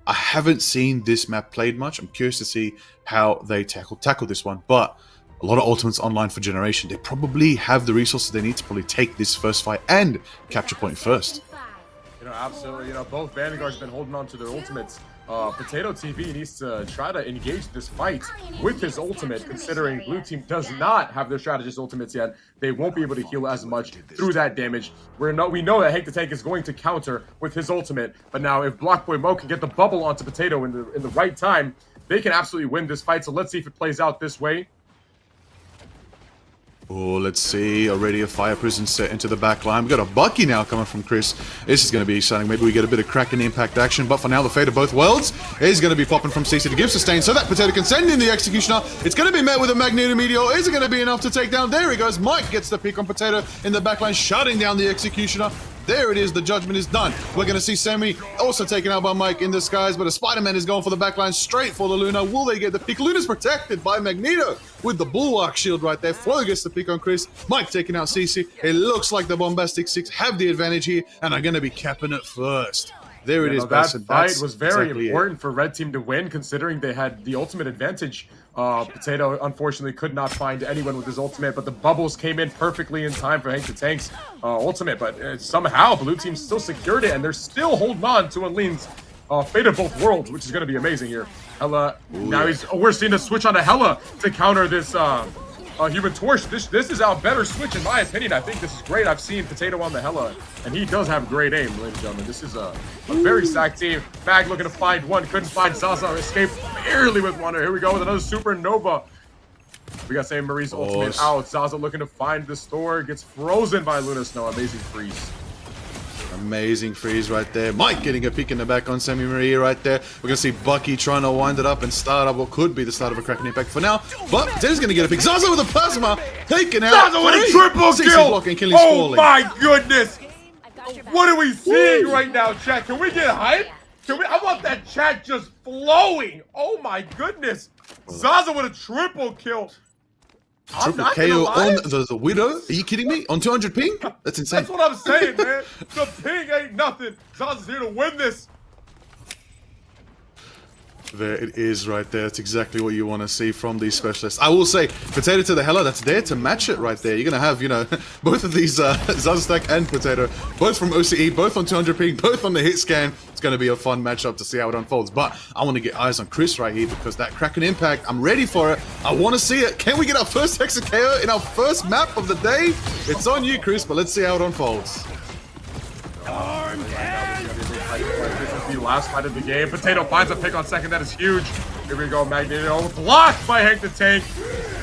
I haven't seen this map played much. I'm curious to see how they tackle this one. But a lot of ultimates online for Generation. They probably have the resources they need to probably take this first fight and capture point first. You know, absolutely. You know, both Vanguard's been holding on to their ultimates. Potato TV needs to try to engage this fight with his ultimate, considering Blue Team does not have their strategist ultimates yet. They won't be able to heal as much through that damage. We know that Hank the Tank is going to counter with his ultimate, but now if Blockboy Mo can get the bubble onto Potato in the right time, they can absolutely win this fight. So let's see if it plays out this way. Oh, let's see. Already a fire prison set into the back line. We've got a Bucky now coming from Chris. This is going to be exciting. Maybe we get a bit of Kraken impact action. But for now, the fate of both worlds is going to be popping from CC to give sustain so that Potato can send in the Executioner. It's going to be met with a Magneto Meteor. Is it going to be enough to take down? There he goes. Mike gets the pick on Potato in the back line, shutting down the Executioner. There it is. The judgment is done. We're going to see Sammy also taken out by Mike in the skies, but a Spider-Man is going for the backline straight for the Luna. Will they get the pick? Luna's protected by Magneto with the Bulwark shield right there. Flo gets the pick on Chris. Mike taking out CC. It looks like the Bombastic Six have the advantage here and are going to be capping it first. There it is, that Basim. fight was very important for Red Team to win, considering they had the ultimate advantage. Potato, unfortunately, could not find anyone with his ultimate, but the bubbles came in perfectly in time for Hank the Tank's ultimate. But somehow, Blue Team still secured it, and they're still holding on to Unlean's Fate of Both Worlds, which is going to be amazing here. Hella, now we're seeing a switch on to Hella to counter this Human Torch. This is our better switch, in my opinion. I think this is great. I've seen Potato on the Hella, and he does have great aim, ladies and gentlemen. This is a very stacked team. Mag looking to find one, couldn't find Zaza, escaped barely with one. Here we go with another Supernova. We got Saint Marie's ultimate out. Zaza looking to find the store, gets frozen by Luna Snow. Amazing freeze. Amazing freeze right there. Mike getting a peek in the back on Sammy Maria right there. We're going to see Bucky trying to wind it up and start up what could be the start of a Kraken impact for now. But Teddy's going to get a pick. Zaza with a plasma. Taken out. Zaza with a triple kill. Oh my goodness. What are we seeing right now, chat? Can we get hype? I want that chat just flowing. Oh my goodness. Zaza with a triple kill. Triple KO on the Widow? Are you kidding me? On 200 ping? That's insane. That's what I'm saying, man. The ping ain't nothing. Zaza's here to win this. There it is right there. That's exactly what you want to see from these specialists. I will say, Potato to the Hella, that's there to match it right there. You're going to have, you know, both of these, Zaza Stack and Potato, both from OCE, both on 200 ping, both on the hit scan. It's going to be a fun matchup to see how it unfolds. But I want to get eyes on Chris right here because that Kraken impact, I'm ready for it. I want to see it. Can we get our first Hexa KO in our first map of the day? It's on you, Chris, but let's see how it unfolds. This is the last fight of the game. Potato finds a pick on second. That is huge. Here we go. Magneto blocked by Hank the Tank.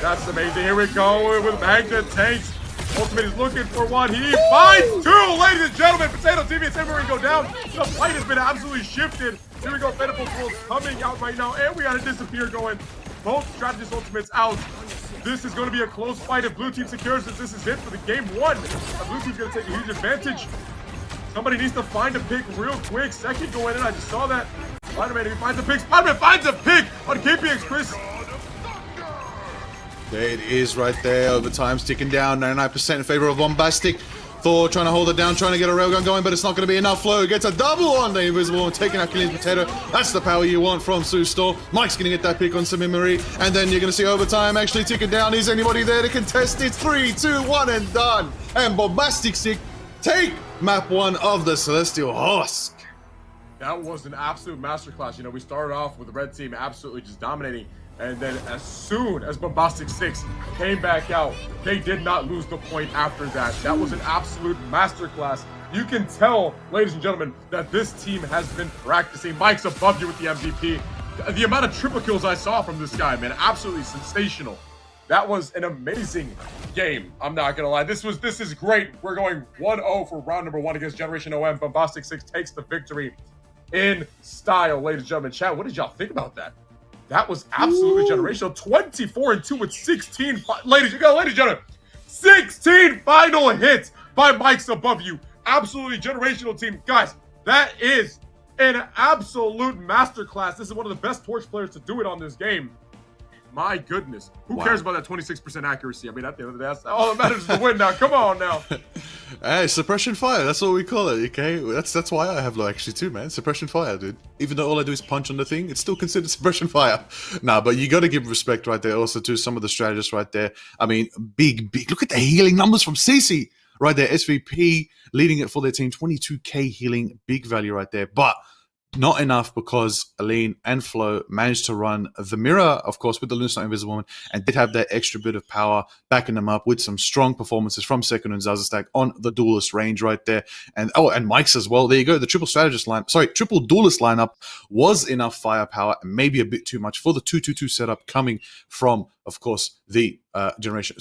That's amazing. Here we go with Hank the Tank's ultimate is looking for one. He finds two, ladies and gentlemen. Potato TV and Samurai go down. The fight has been absolutely shifted. Here we go. Pitiful World coming out right now. And we got a disappear going. Both strategist ultimates out. This is going to be a close fight if Blue Team secures this. This is it for the game one. Blue Team's going to take a huge advantage. Somebody needs to find a pick real quick. Second going in. I just saw that. Spider-Man, he finds a pick. Spider-Man finds a pick on KPX Chris. There it is right there. Overtime's ticking down. 99% in favor of Bombastic. Thor trying to hold it down, trying to get a railgun going, but it's not going to be enough. Flo gets a double on the Invisible and taking out Killian's Potato. That's the power you want from Sue Store. Mike's going to get that pick on Sammy Marie. And then you're going to see Overtime actually ticking down. Is anybody there to contest it? 3, 2, 1, and done. And Bombastic Sick take map 1 of the Celestial Husk. That was an absolute masterclass. You know, we started off with the red team absolutely just dominating. And then as soon as Bombastic 6 came back out, they did not lose the point after that. That was an absolute masterclass. You can tell, ladies and gentlemen, that this team has been practicing. Mike's above you with the MVP. The amount of triple kills I saw from this guy, man, absolutely sensational. That was an amazing game. I'm not gonna lie. This is great. We're going 1-0 for round number 1 against Generation OM. Bombastic 6 takes the victory in style, ladies and gentlemen. Chat, what did y'all think about that? That was absolutely generational. 24-2 with 16. Ladies and gentlemen, 16 final hits by Mike's above you. Absolutely generational team. Guys, that is an absolute masterclass. This is one of the best Torch players to do it on this game. My goodness. Who cares about that 26% accuracy? I mean, at the end of the day, that's all that matters is the win now. Come on now. Hey, suppression fire. That's what we call it, okay? That's why I have low accuracy too, man. Suppression fire, dude. Even though all I do is punch on the thing, it's still considered suppression fire. Nah, but you got to give respect right there also to some of the strategists right there. I mean, big. Look at the healing numbers from CC right there. SVP leading it for their team. 22k healing. Big value right there. But not enough because Aline and Flo managed to run the mirror, of course, with the Lunar Invisible Woman, and did have that extra bit of power backing them up with some strong performances from Second and Zazastack on the duelist range right there. And Mike's as well. There you go. The triple duelist lineup was enough firepower and maybe a bit too much for the 2-2-2 setup coming from, of course, the Generation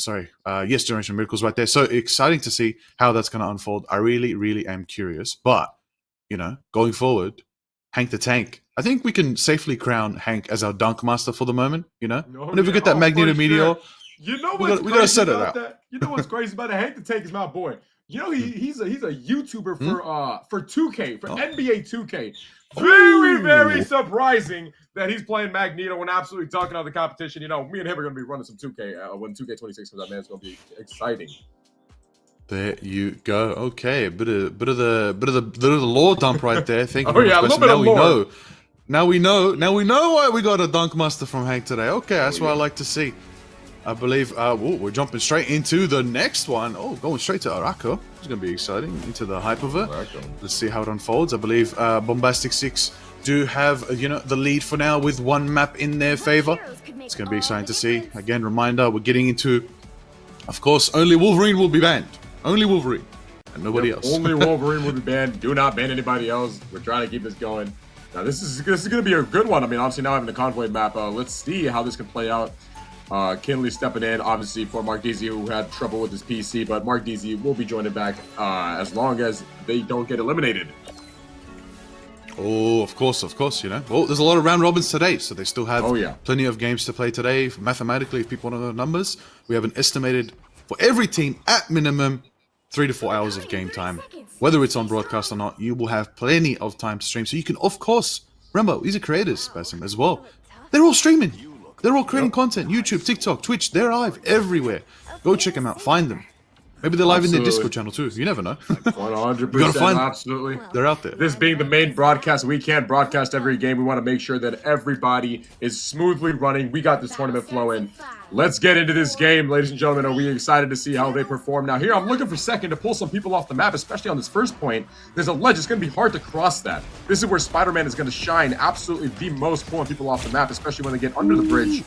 Miracles right there. So exciting to see how that's going to unfold. I really, really am curious. But, going forward, Hank the Tank. I think we can safely crown Hank as our dunk master for the moment. Whenever we get that Magneto Meteor, we gotta set it out. You know what's crazy about it? Hank the Tank is my boy. He's a YouTuber for 2K, for NBA 2K. Very surprising that he's playing Magneto and absolutely dunking on the competition. Me and him are gonna be running some 2K when 2K26 comes out. Man, it's gonna be exciting. There you go. Okay, a bit of the lore dump right there. Thank you. A little bit of lore. Now we know why we got a dunk master from Hank today. Okay, that's what I like to see. I believe we're jumping straight into the next one. Going straight to Arako. It's gonna be exciting. Into the hype of it. Let's see how it unfolds. I believe Bombastic 6 do have the lead for now with one map in their favor. It's gonna be exciting to see. Again, reminder, we're getting into, of course, only Wolverine will be banned. Only Wolverine and nobody else. Only Wolverine will be banned. Do not ban anybody else. We're trying to keep this going. Now, this is going to be a good one. I mean, obviously now having the Convoy map, let's see how this can play out. Kinley stepping in, obviously, for Mark DZ, who had trouble with his PC, but Mark DZ will be joining back as long as they don't get eliminated. Oh, of course, Well, there's a lot of round robins today, so they still have plenty of games to play today. Mathematically, if people want to know numbers, we have an estimated, for every team, at minimum, 3 to 4 hours of game time. Whether it's on broadcast or not, you will have plenty of time to stream. So you can, of course, remember, these are creators, Basim, as well. They're all streaming. They're all creating content. YouTube, TikTok, Twitch, they're live everywhere. Go check them out. Find them. Maybe they're live in their Discord channel too. You never know. 100%. You gotta find them. Absolutely. They're out there. This being the main broadcast, we can't broadcast every game. We want to make sure that everybody is smoothly running. We got this tournament flowing. Let's get into this game, ladies and gentlemen. Are we excited to see how they perform? Now here, I'm looking for Second to pull some people off the map, especially on this first point. There's a ledge. It's going to be hard to cross that. This is where Spider-Man is going to shine absolutely the most, pulling people off the map, especially when they get under the bridge.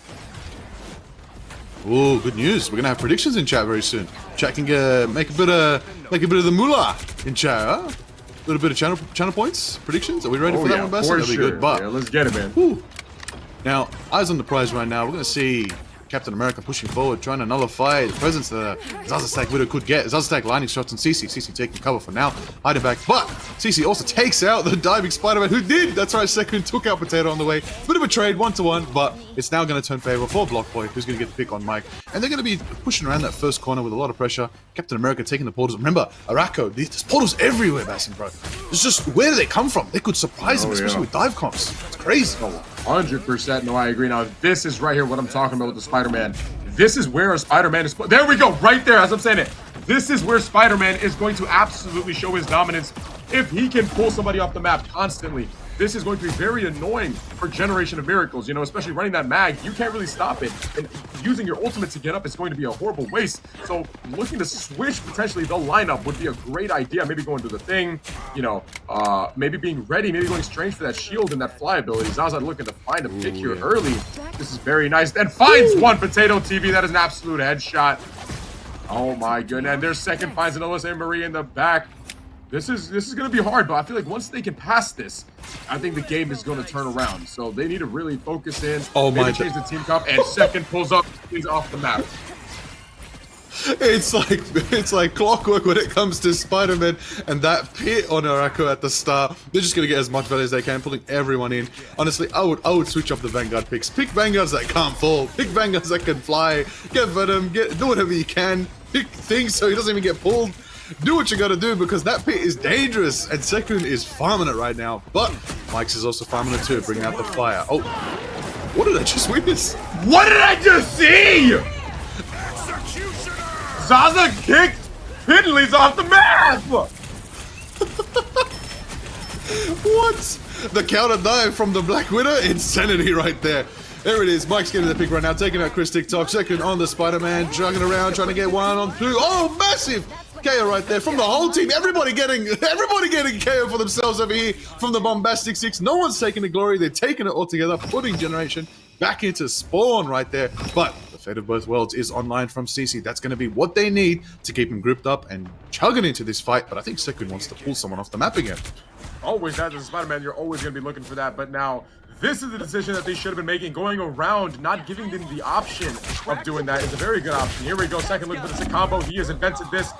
Oh, good news. We're gonna have predictions in chat very soon. Chat can make a bit of the moolah in chat, huh? A little bit of channel points, predictions. Are we ready for that one, Basim? That'll be good. But let's get it, man. Whew. Now, eyes on the prize right now. We're gonna see Captain America pushing forward, trying to nullify the presence that Zazastack Widow could get. Zazastack lining shots on CC. CC taking cover for now, hiding back. But CC also takes out the diving Spider-Man, who did. That's right, Second took out Potato on the way. Bit of a trade, 1-to-1, but it's now going to turn favor for Block Boy, who's going to get the pick on Mike. And they're going to be pushing around that first corner with a lot of pressure. Captain America taking the portals. Remember, Arako, there's portals everywhere, Basim, bro. It's just, where do they come from? They could surprise him, especially with dive comps. It's crazy. 100%. No, I agree. Now, this is right here what I'm talking about with the Spider-Man. This is where Spider-Man is. There we go, right there, as I'm saying it. This is where Spider-Man is going to absolutely show his dominance if he can pull somebody off the map constantly. This is going to be very annoying for Generation of Miracles, especially running that mag. You can't really stop it. And using your ultimate to get up is going to be a horrible waste. So looking to switch potentially the lineup would be a great idea. Maybe going to the thing, maybe being ready, maybe going strange for that shield and that fly ability. Zaza looking to find a pick here early. This is very nice. Then finds one Potato TV. That is an absolute headshot. Oh my goodness. And their Second finds an Alyssa and Marie in the back. This is going to be hard, but I feel like once they can pass this, I think the game is going to turn around. So they need to really focus in. Maybe change the team comp, and Second pulls up, he's off the map. It's like clockwork when it comes to Spider-Man and that pit on Arako at the start. They're just gonna get as much value as they can, pulling everyone in. Honestly, I would switch up the Vanguard picks. Pick Vanguards that can't fall. Pick Vanguards that can fly. Get Venom. Do whatever you can. Pick things so he doesn't even get pulled. Do what you gotta do because that pit is dangerous and Second is farming it right now. But Mike's is also farming it too, bringing out the fire. Oh, What did I just witness? What did I just see? Zaza kicked Finley's off the map! What? The counter dive from the Black Widow? Insanity right there. There it is. Mike's getting the pick right now, taking out Chris TikTok. Second on the Spider-Man, jogging around, trying to get 1 on 2. Oh, massive KO right there from the whole team. Everybody getting KO for themselves over here from the Bombastic Six. No one's taking the glory. They're taking it all together, putting Generation back into spawn right there. But the fate of both worlds is online from CC. That's going to be what they need to keep him grouped up and chugging into this fight. But I think Sekun wants to pull someone off the map again. Always, as a Spider-Man, you're always going to be looking for that. But now, this is the decision that they should have been making. Going around, not giving them the option of doing that is a very good option. Here we go. Second look for the combo. He has invented this.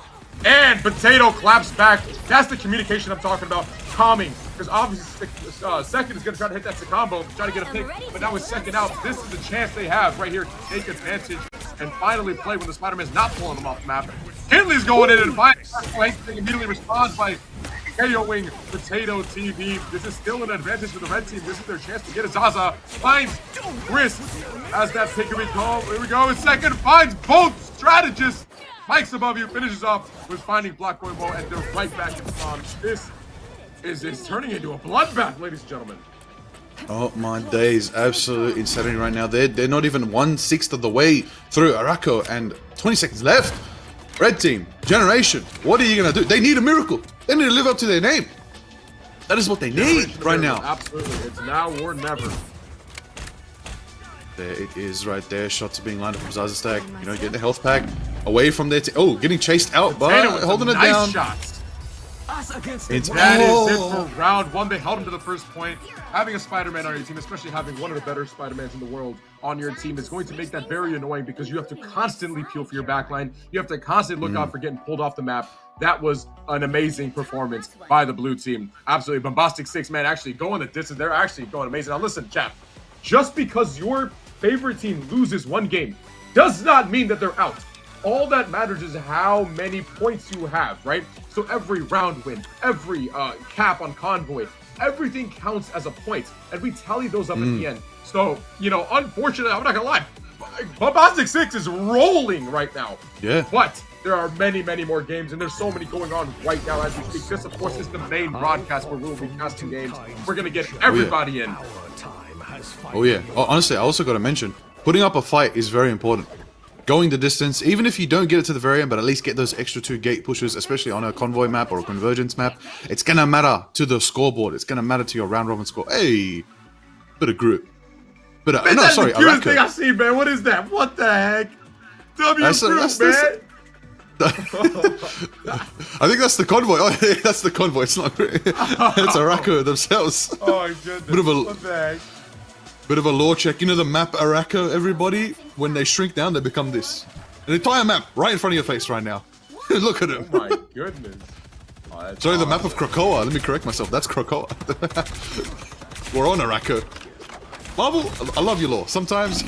And Potato claps back. That's the communication I'm talking about. Calming. Because obviously, Second is going to try to hit that combo, try to get a pick. But now with Second out, this is the chance they have right here to take advantage and finally play when the Spider-Man's not pulling them off the map. Kinley's going in and finally immediately responds by KOing Potato TV. This is still an advantage for the red team. This is their chance to get a Zaza. Finds Chris as that pick we call. Here we go. Second finds both strategists. Mike's above you, finishes off with finding Black Boy Mo, and they're right back in spawn. This is turning into a bloodbath, ladies and gentlemen. Oh my days, absolute insanity right now. They're not even 1/6 of the way through Arako and 20 seconds left. Red team, Generation, what are you gonna do? They need a miracle. They need to live up to their name. That is what they need right now. Absolutely, it's now or never. There it is right there. Shots are being lined up from Zaza Stack. You know, getting the health pack away from their team. Oh, getting chased out, but holding it down. Shots. It's that is it for round one. They held him to the first point. Having a Spider-Man on your team, especially having one of the better Spider-Mans in the world on your team, is going to make that very annoying because you have to constantly peel for your backline. You have to constantly look out for getting pulled off the map. That was an amazing performance by the blue team. Absolutely. Bombastic Six, man, actually going the distance. They're actually going amazing. Now listen, chat. Just because your favorite team loses one game does not mean that they're out. All that matters is how many points you have, right? So every round win, every cap on convoy, everything counts as a point, and we tally those up at the end. So, you know, unfortunately, I'm not gonna lie, Bombastic Six is rolling right now. Yeah. But there are many, many more games, and there's so many going on right now as we speak. This, of course, is the main broadcast where we'll be casting games. We're gonna get everybody in. Oh yeah. Oh, honestly, I also got to mention, putting up a fight is very important. Going the distance, even if you don't get it to the very end, but at least get those extra 2 gate pushes, especially on a convoy map or a convergence map, it's gonna matter to the scoreboard. It's gonna matter to your round robin score. Hey, bit of group. Bit of, no, sorry, Arako. Thing I see, man. What is that? What the heck? W that's group, man. I think that's the convoy. Oh, yeah, that's the convoy. It's not. It's Arako themselves. Oh my goodness. What the heck? Bit of a lore check. You know the map Arako, everybody? When they shrink down, they become this. An entire map right in front of your face right now. Look at it. Oh my goodness. Oh, sorry, the map of Krakoa. Let me correct myself. That's Krakoa. We're on Arako. Marvel, I love your lore. Sometimes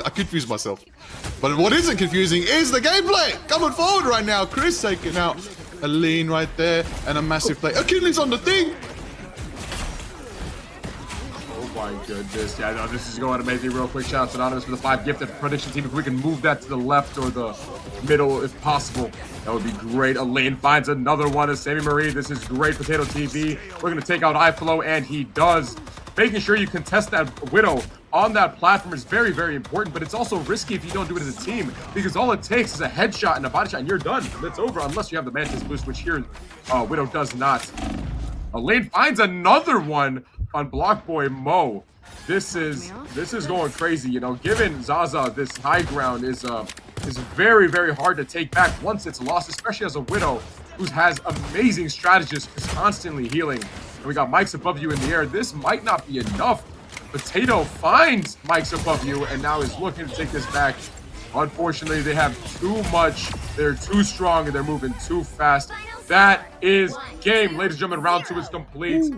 I confuse myself. But what isn't confusing is the gameplay. Coming forward right now. Chris taking out a lean right there and a massive play. Achilles on the thing. Oh my goodness. Yeah, no, this is going amazing. Real quick, shout out to Anonymous for the 5 gifted prediction team. If we can move that to the left or the middle if possible, that would be great. Elaine finds another one as Sammy Marie. This is great. Potato TV. We're going to take out iFlow, and he does. Making sure you contest that Widow on that platform is very, very important, but it's also risky if you don't do it as a team, because all it takes is a headshot and a body shot, and you're done. It's over unless you have the Mantis boost, which here Widow does not. Elaine finds another one on Block Boy Mo. This is going crazy, you know. Given Zaza, this high ground is very, very hard to take back once it's lost, especially as a Widow who has amazing strategists who's constantly healing. And we got Mike's above you in the air. This might not be enough. Potato finds Mike's above you and now is looking to take this back. Unfortunately, they have too much. They're too strong and they're moving too fast. That is game. Ladies and gentlemen, round 2 is complete.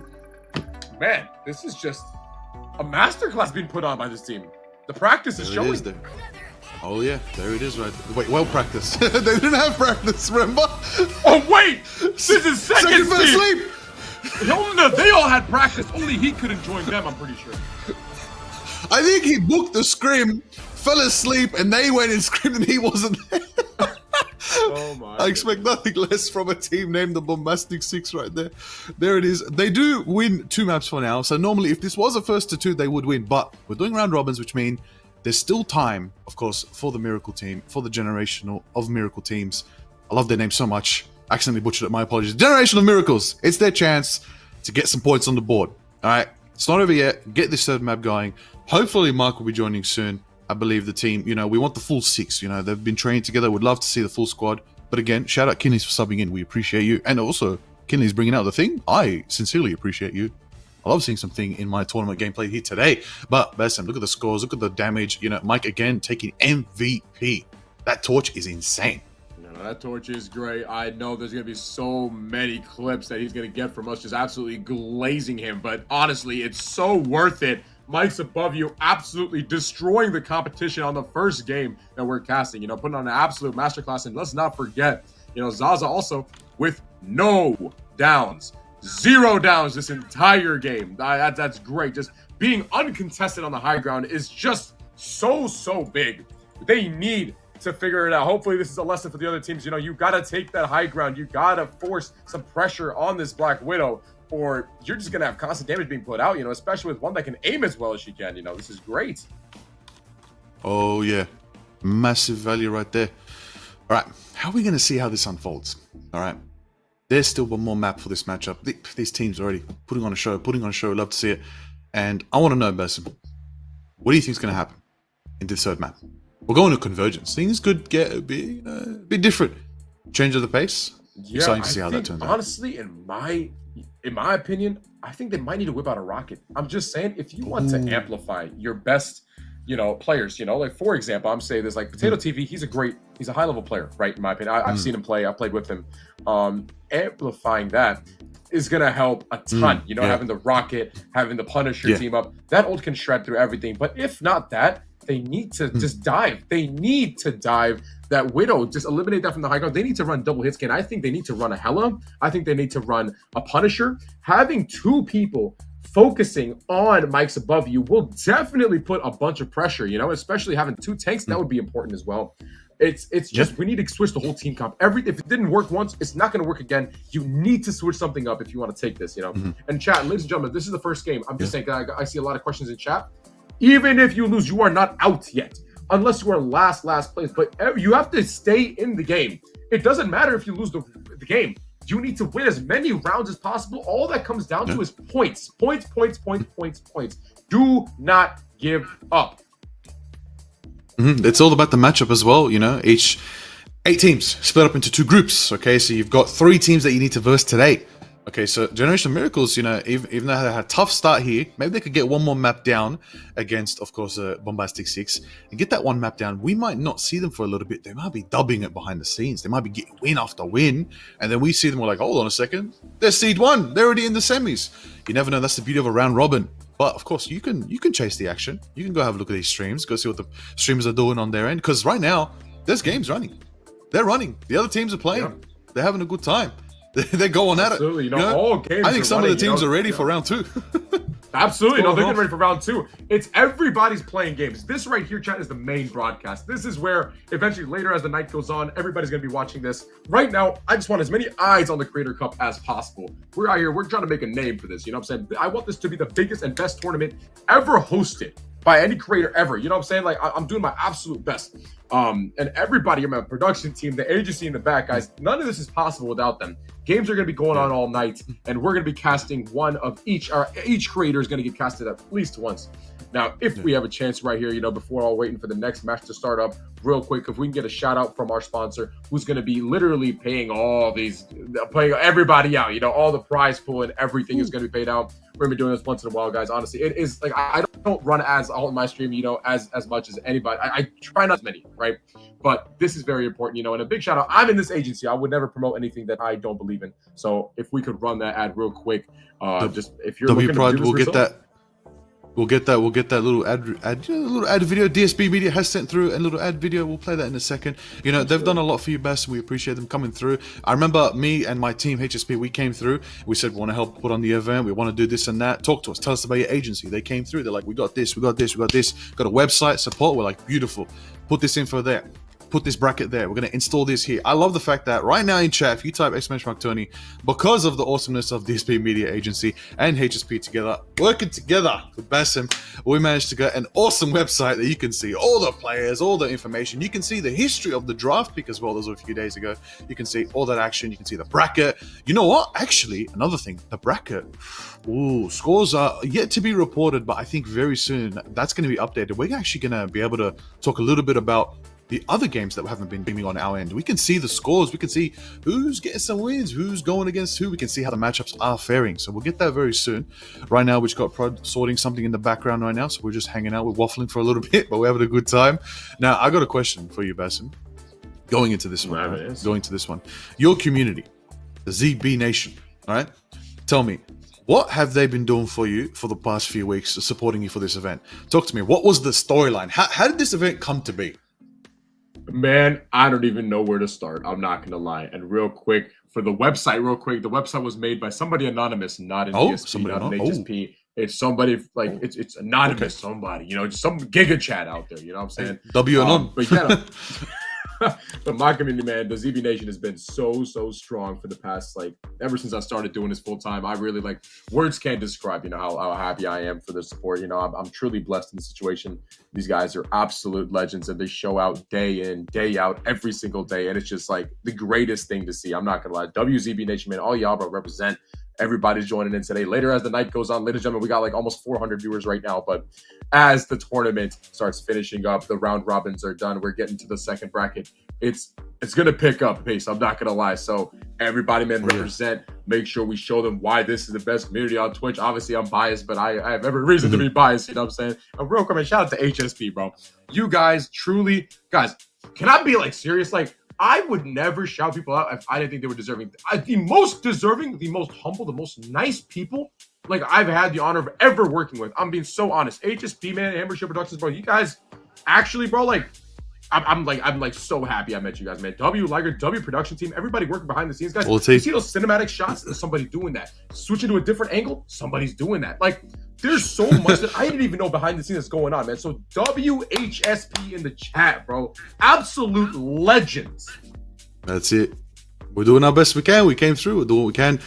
Man, this is just a masterclass being put on by this team. The practice is showing. There. Oh yeah, there it is right there. Wait, well practice. They didn't have practice, remember? Oh wait! This is second first team! sleep! No, they all had practice. Only he couldn't join them, I'm pretty sure. I think he booked the scrim, fell asleep, and they went and scrimmed, and he wasn't there. Oh my! I expect nothing less from a team named the Bombastic Six right there. There it is. They do win 2 maps for now. So normally, if this was a first to 2, they would win. But we're doing round robins, which mean there's still time, of course, for the Miracle team, for the generational of Miracle teams. I love their name so much. I accidentally butchered it. My apologies. Generation of Miracles. It's their chance to get some points on the board. All right. It's not over yet. Get this third map going. Hopefully, Mark will be joining soon. I believe the team, we want the full 6. They've been training together. Would love to see the full squad. But again, shout out Kinley's for subbing in. We appreciate you. And also, Kinley's bringing out the thing. I sincerely appreciate you. I love seeing something in my tournament gameplay here today. But Basim, look at the scores. Look at the damage. Mike again taking MVP. That torch is insane. That torch is great. I know there's going to be so many clips that he's going to get from us just absolutely glazing him. But honestly, it's so worth it. Mike's above you, absolutely destroying the competition on the first game that we're casting. Putting on an absolute masterclass. And let's not forget, Zaza also with no downs. 0 downs this entire game. That's great. Just being uncontested on the high ground is just so big. They need to figure it out. Hopefully this is a lesson for the other teams. You got to take that high ground. You got to force some pressure on this Black Widow, or you're just going to have constant damage being put out, especially with one that can aim as well as she can. This is great. Oh, yeah. Massive value right there. All right. How are we going to see how this unfolds? All right. There's still one more map for this matchup. These teams already putting on a show. Love to see it. And I want to know, Basim, what do you think is going to happen in this third map? We're going to convergence. Things could get a bit different. Change of the pace. Yeah, exciting to see how that turns out. Honestly, in my opinion, I think they might need to whip out a rocket. I'm just saying, if you want to amplify your best, players, like for example, I'm saying this, like Potato TV, he's a high level player, right? In my opinion, I've seen him play. I played with him. Amplifying that is gonna help a ton. Having the rocket, having the Punisher team up, that ult can shred through everything. But if not that, they need to just dive. They need to dive that Widow, just eliminate that from the high ground. They need to run double hit scan. I think they need to run a Hela. I think they need to run a Punisher. Having 2 people focusing on Mike's above you will definitely put a bunch of pressure, especially having 2 tanks. That would be important as well. It's just, we need to switch the whole team comp. If it didn't work once, it's not going to work again. You need to switch something up if you want to take this, And chat, ladies and gentlemen, this is the first game. I'm just saying, I see a lot of questions in chat. Even if you lose, you are not out yet, unless you are last place. But you have to stay in the game. It doesn't matter if you lose the game. You need to win as many rounds as possible. All that comes down to is points. Points. Do not give up. It's all about the matchup as well. Each 8 teams split up into 2 groups. Okay, so you've got 3 teams that you need to verse today. Okay, so Generation of Miracles, even though they had a tough start here, maybe they could get one more map down against, of course, Bombastic Six, and get that one map down. We might not see them for a little bit. They might be dubbing it behind the scenes. They might be getting win after win, and then we see them, we're like, hold on a second, they're seed 1. They're already in the semis. You never know. That's the beauty of a round robin. But of course, you can chase the action. You can go have a look at these streams, go see what the streamers are doing on their end, because right now, there's games running. They're running. The other teams are playing. Yeah. They're having a good time. They're going at it. Absolutely. All games. I think some of the teams are ready for round 2. Absolutely. No, they're getting ready for round 2. It's everybody's playing games. This right here, chat, is the main broadcast. This is where eventually later as the night goes on, everybody's going to be watching this. Right now, I just want as many eyes on the Creator Cup as possible. We're out here. We're trying to make a name for this. You know what I'm saying? I want this to be the biggest and best tournament ever hosted by any creator ever. You know what I'm saying? Like, I'm doing my absolute best. And everybody, my production team, the agency in the back, guys, none of this is possible without them. Games are going to be going on all night, and we're going to be casting one of each. Each creator is going to get casted at least once. Now, if we have a chance right here, before all waiting for the next match to start up, real quick, if we can get a shout out from our sponsor, who's going to be literally paying everybody out, all the prize pool and everything is going to be paid out. We're going to be doing this once in a while, guys. Honestly, it is like, I don't run ads all in my stream, as much as anybody. I try not as many, right? But this is very important, and a big shout out. I'm in this agency. I would never promote anything that I don't believe in. So if we could run that ad real quick, just if you're looking to do this we'll get that. We'll get that little ad video DSB Media has sent through, and a little ad video. We'll play that in a second. You know, they've done a lot for you, Bas, and we appreciate them coming through. I remember me and my team, HSP, we came through. We said we want to help put on the event. We want to do this and that. Talk to us. Tell us about your agency. They came through. They're like, we got this, we got this, we got this. Got a website, support. We're like, beautiful. Put this info there. Put this bracket there. We're going to install this here. I love the fact that right now in chat, if you type !Tony, because of the awesomeness of DSP Media Agency and HSP together, working together with Basim, we managed to get an awesome website that you can see all the players, all the information. You can see the history of the draft pick as well. Those were a few days ago. You can see all that action. You can see the bracket. You know what? Actually, another thing, the bracket. Ooh, scores are yet to be reported, but I think very soon that's going to be updated. We're actually going to be able to talk a little bit about the other games that we haven't been beaming on our end. We can see the scores. We can see who's getting some wins, who's going against who. We can see how the matchups are faring. So we'll get that very soon. Right now, we've got Prod sorting something in the background right now. So we're just hanging out. We're waffling for a little bit, but we're having a good time. Now, I got a question for you, Basim. Going into this one. Right? Going to this one. Your community, the ZB Nation, all right? Tell me, what have they been doing for you for the past few weeks, supporting you for this event? Talk to me. What was the storyline? How did this event come to be? Man, I don't even know where to start. I'm not going to lie. And real quick, for the website, the website was made by somebody anonymous, not an DSP, not an HSP. It's somebody like it's anonymous, somebody, you know, just some giga chat out there. You know what I'm saying? W anon. But yeah. But my community, man, the ZB Nation has been so strong for the past, like, ever since I started doing this full time. I really, like, words can't describe, you know, how happy I am for the support. You know, I'm truly blessed in the situation. These guys are absolute legends, and they show out day in, day out, every single day. And it's just like the greatest thing to see. I'm not gonna lie. WZB Nation, man, all y'all represent. Everybody's joining in today. Later, as the night goes on, ladies and gentlemen, we got like almost 400 viewers right now. But as the tournament starts finishing up, the round robins are done. We're getting to the second bracket. It's gonna pick up pace. I'm not gonna lie. So everybody, man, represent. Make sure we show them why this is the best community on Twitch. Obviously, I'm biased, but I have every reason to be biased. You know what I'm saying? And real quick, man, shout out to HSP, bro. You guys truly, guys, can I be like serious? Like, I would never shout people out if I didn't think they were deserving. The most deserving, the most humble, the most nice people, like, I've had the honor of ever working with. I'm being so honest. HSP, man, Amber Show Productions, bro. You guys actually, bro, like, I'm so happy I met you guys, man. W Liger, W production team, everybody working behind the scenes, guys. You see those cinematic shots? There's somebody doing that. Switching to a different angle, somebody's doing that. Like, there's so much that I didn't even know behind the scenes that's going on, man. So WHSP in the chat, bro. Absolute legends. That's it. We're doing our best we can. We came through. We're doing what we can.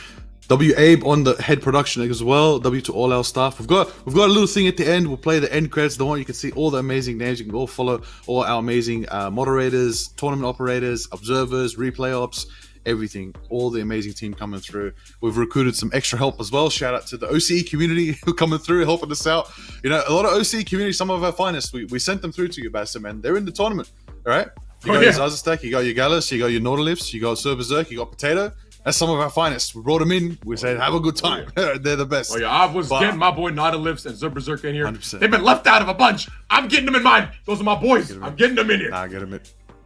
W Abe on the head production as well. W to all our staff. We've got a little thing at the end. We'll play the end credits. The one you can see all the amazing names. You can all follow all our amazing moderators, tournament operators, observers, replay ops, everything. All the amazing team coming through. We've recruited some extra help as well. Shout out to the OCE community who coming through, helping us out. You know, a lot of OCE community, some of our finest. We sent them through to you, Basim, and they're in the tournament. All right. You got your Zazastek, you got your Gallus, you got your Nautilifts, you got Sir Berserk, you got Potato. That's some of our finest. We brought them in. We said, have a good time. They're the best. Oh, yeah. I was getting my boy Nautilifts and Sir Berserk in here. 100%. They've been left out of a bunch. I'm getting them in mine. Those are my boys. I'm getting them in here. Nah, get them in.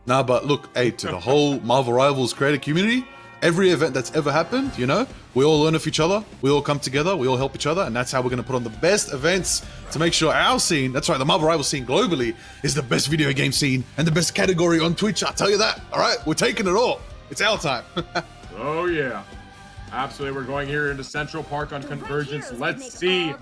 Nah, but look, hey, to the whole Marvel Rivals creator community, every event that's ever happened, you know, we all learn of each other. We all come together. We all help each other. And that's how we're going to put on the best events to make sure our scene, that's right, the Marvel Rivals scene globally is the best video game scene and the best category on Twitch. I'll tell you that. All right. We're taking it all. It's our time. Oh, yeah. Absolutely. We're going here into Central Park on Convergence. Let's see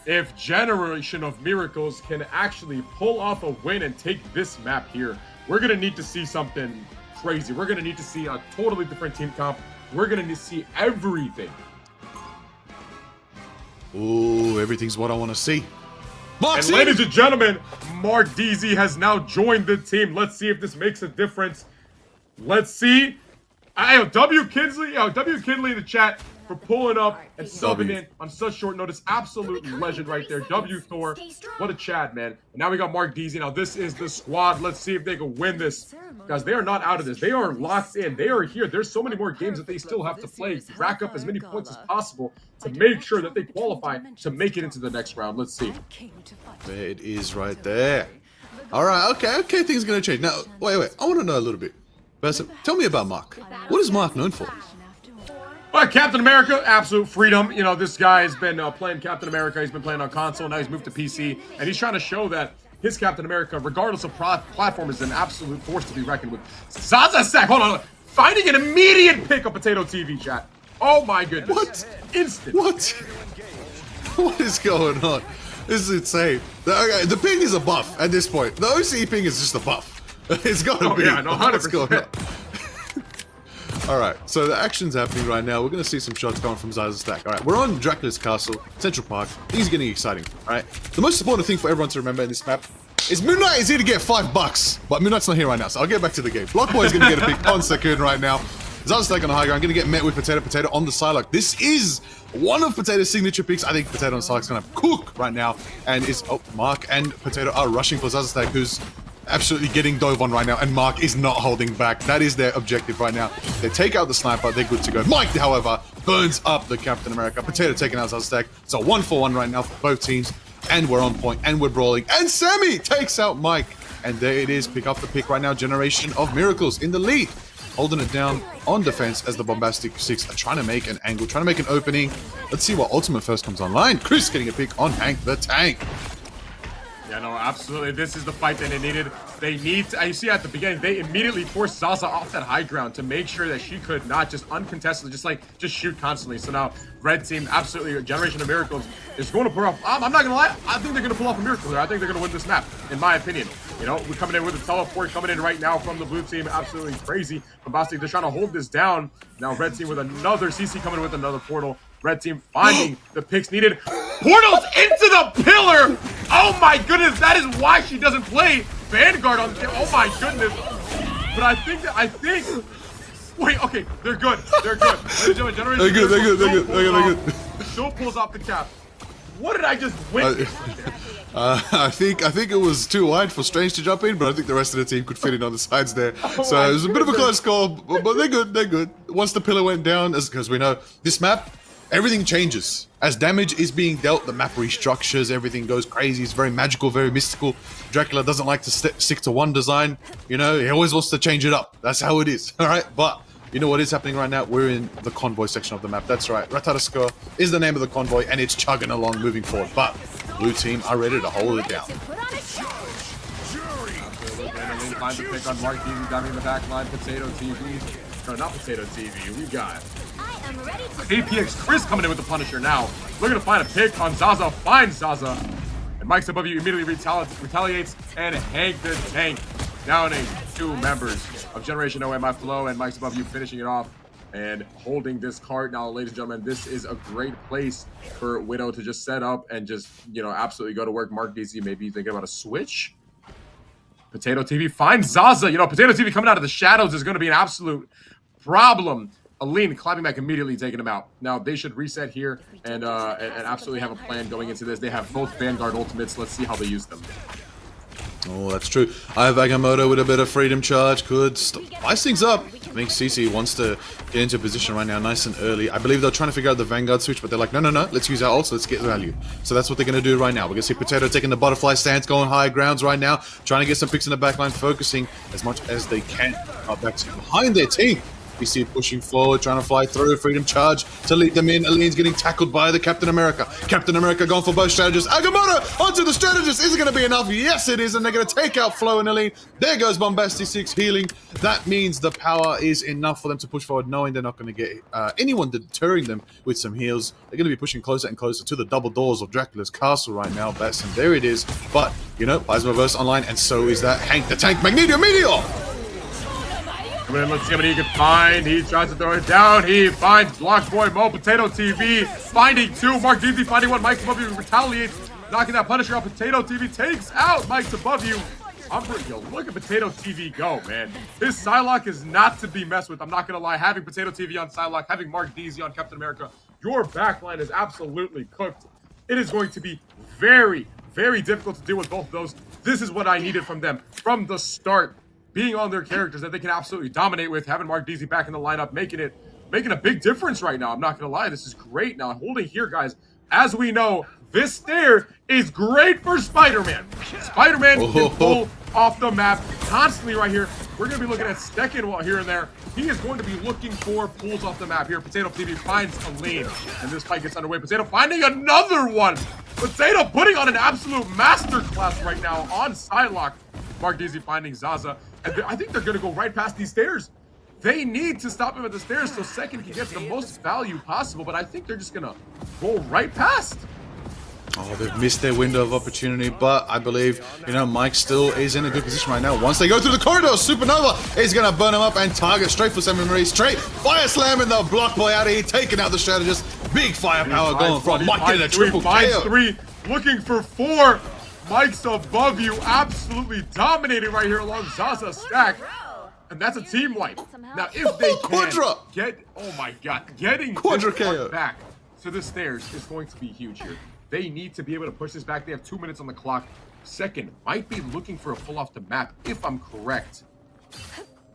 if Generation of Miracles can actually pull off a win and take this map here. We're going to need to see something crazy. We're going to need to see a totally different team comp. We're going to need to see everything. Ooh, everything's what I want to see. And ladies and gentlemen, Mark DZ has now joined the team. Let's see if this makes a difference. Let's see. W Kinsley in the chat for pulling up and subbing in on such short notice. Absolute legend right there. W Thor. What a Chad, man. And now we got Mark DZ. Now this is the squad. Let's see if they can win this. Guys, they are not out of this. They are locked in. They are here. There's so many more games that they still have to play. Rack up as many points as possible to make sure that they qualify to make it into the next round. Let's see. There it is right there. All right. Okay. Things are going to change. Now, wait. I want to know a little bit. Basim, tell me about Mark. What is Mark known for? But Captain America, absolute freedom. You know, this guy has been playing Captain America. He's been playing on console. Now he's moved to PC. And he's trying to show that his Captain America, regardless of platform, is an absolute force to be reckoned with. Zaza Sack, hold on. Finding an immediate pick of Potato TV, chat. Oh my goodness. What? Instant. What? What is going on? This is insane. The ping is a buff at this point. The OCE ping is just a buff. It's gotta be. Yeah, no, 100%. What's going on? Alright, so the action's happening right now. We're gonna see some shots coming from Zaza Stack. Alright, we're on Dracula's Castle, Central Park. Things are getting exciting. Alright. The most important thing for everyone to remember in this map is Moon Knight is here to get $5, but Moon Knight's not here right now, so I'll get back to the game. Block Boy is gonna get a pick on second right now. Zaza Stack on the high ground, gonna get met with Potato on the Psylocke. This is one of Potato's signature picks. I think Potato on the Psylocke's gonna cook right now, and is Mark and Potato are rushing for Zaza Stack, who's absolutely getting dove on right now, and Mark is not holding back. That is their objective right now. They take out the sniper, they're good to go. Mike, however, burns up the Captain America. Potato taking out Zaza Stack. It's a 1-for-1 right now for both teams, and we're on point, and we're brawling. And Sammy takes out Mike, and there it is. Pick up the pick right now. Generation of Miracles in the lead, holding it down on defense as the Bombastic Six are trying to make an angle, trying to make an opening. Let's see what Ultimate first comes online. Chris getting a pick on Hank the Tank. Yeah, no, absolutely. This is the fight that they needed. They need to, you see at the beginning, they immediately forced Zaza off that high ground to make sure that she could not just uncontested, just shoot constantly. So now, red team, absolutely, Generation of Miracles is going to pull off. I'm not going to lie. I think they're going to pull off a miracle here. I think they're going to win this map, in my opinion. You know, we're coming in with a teleport coming in right now from the blue team. Absolutely crazy. Bombastic, they're trying to hold this down. Now, red team with another CC coming in with another portal. Red team finding the picks needed. Portals into the pillar! Oh my goodness, that is why she doesn't play Vanguard on the. Oh my goodness. But I think. Wait, okay, they're good. They're good. Ladies and gentlemen, Generation They're good. Still pulls off the cap. What did I just win? I think it was too wide for Strange to jump in, but I think the rest of the team could fit in on the sides there. So it was a bit of a close call, but they're good. Once the pillar went down, because we know this map, everything changes. As damage is being dealt, the map restructures, everything goes crazy. It's very magical, very mystical. Dracula doesn't like to stick to one design. You know, he always wants to change it up. That's how it is, all right? But you know what is happening right now? We're in the convoy section of the map. That's right. Ratarasko is the name of the convoy, and it's chugging along, moving forward. But blue team are ready to hold it down. Find the pick on Mark TV, down in the back line. Potato TV. No, not Potato TV. We got APX Chris coming in with the Punisher now. Looking to find a pick on Zaza. Finds Zaza. And Mike's above you immediately retaliates. And Hank the Tank downing two members of Generation OMI Flow. And Mike's above you finishing it off and holding this card. Now, ladies and gentlemen, this is a great place for Widow to just set up and just, you know, absolutely go to work. Mark DC maybe thinking about a switch. Potato TV finds Zaza. You know, Potato TV coming out of the shadows is going to be an absolute problem. Aline climbing back immediately, taking him out. Now they should reset here and absolutely have a plan going into this. They have both Vanguard ultimates. Let's see how they use them. Oh, that's true. I have Agamotto with a bit of freedom charge. Could spice things up. I think CC wants to get into position right now, nice and early. I believe they're trying to figure out the Vanguard switch, but they're like, no, let's use our ults, let's get value. So that's what they're going to do right now. We're going to see Potato taking the butterfly stance, going high grounds right now, trying to get some picks in the backline, focusing as much as they can. Back to behind their team. We see it pushing forward, trying to fly through, freedom charge to lead them in. Aline's getting tackled by the Captain America. Captain America going for both strategists. Agamotto onto the strategist. Is it going to be enough? Yes, it is. And they're going to take out Flo and Aline. There goes Bombastic Six healing. That means the power is enough for them to push forward, knowing they're not going to get anyone deterring them with some heals. They're going to be pushing closer and closer to the double doors of Dracula's castle right now. Best, and there it is. But, you know, BasimZB online, and so is that Hank the Tank Magneto Meteor. Let's see what he can find. He tries to throw it down. He finds Block Boy Mo. Potato TV finding two. Mark DZ finding one. Mike's above you retaliates, knocking that Punisher out. Potato TV takes out Mike's above you. Look at Potato TV go, man. His Psylocke is not to be messed with. I'm not going to lie. Having Potato TV on Psylocke, having Mark DZ on Captain America, your backline is absolutely cooked. It is going to be very, very difficult to deal with both of those. This is what I needed from them from the start. Being on their characters that they can absolutely dominate with, having Mark DZ back in the lineup, making a big difference right now. I'm not gonna lie, this is great. Now holding here, guys, as we know, this stair is great for Spider-Man. Spider-Man can pull off the map constantly right here. We're going to be looking at second while here and there. He is going to be looking for pulls off the map here. Potato TV finds a lane, and this fight gets underway. Potato finding another one. Potato putting on an absolute masterclass right now on Psylocke. MarkDZ finding Zaza, and I think they're going to go right past these stairs. They need to stop him at the stairs so second can get the most value possible, but I think they're just going to go right past. Oh, they've missed their window of opportunity, but I believe, you know, Mike still is in a good position right now. Once they go through the corridor, Supernova is going to burn him up and target straight for Sammy Marie. Straight fire slam and the block boy out of here, taking out the strategist. Big firepower going from Mike getting a triple KO. 3, looking for 4. Mike's above you, absolutely dominating right here along Zaza's stack. And that's a team wipe. Now, if they can get, oh my God, getting Quadra KO back to the stairs is going to be huge here. They need to be able to push this back. They have 2 minutes on the clock. Second might be looking for a pull off the map, if I'm correct.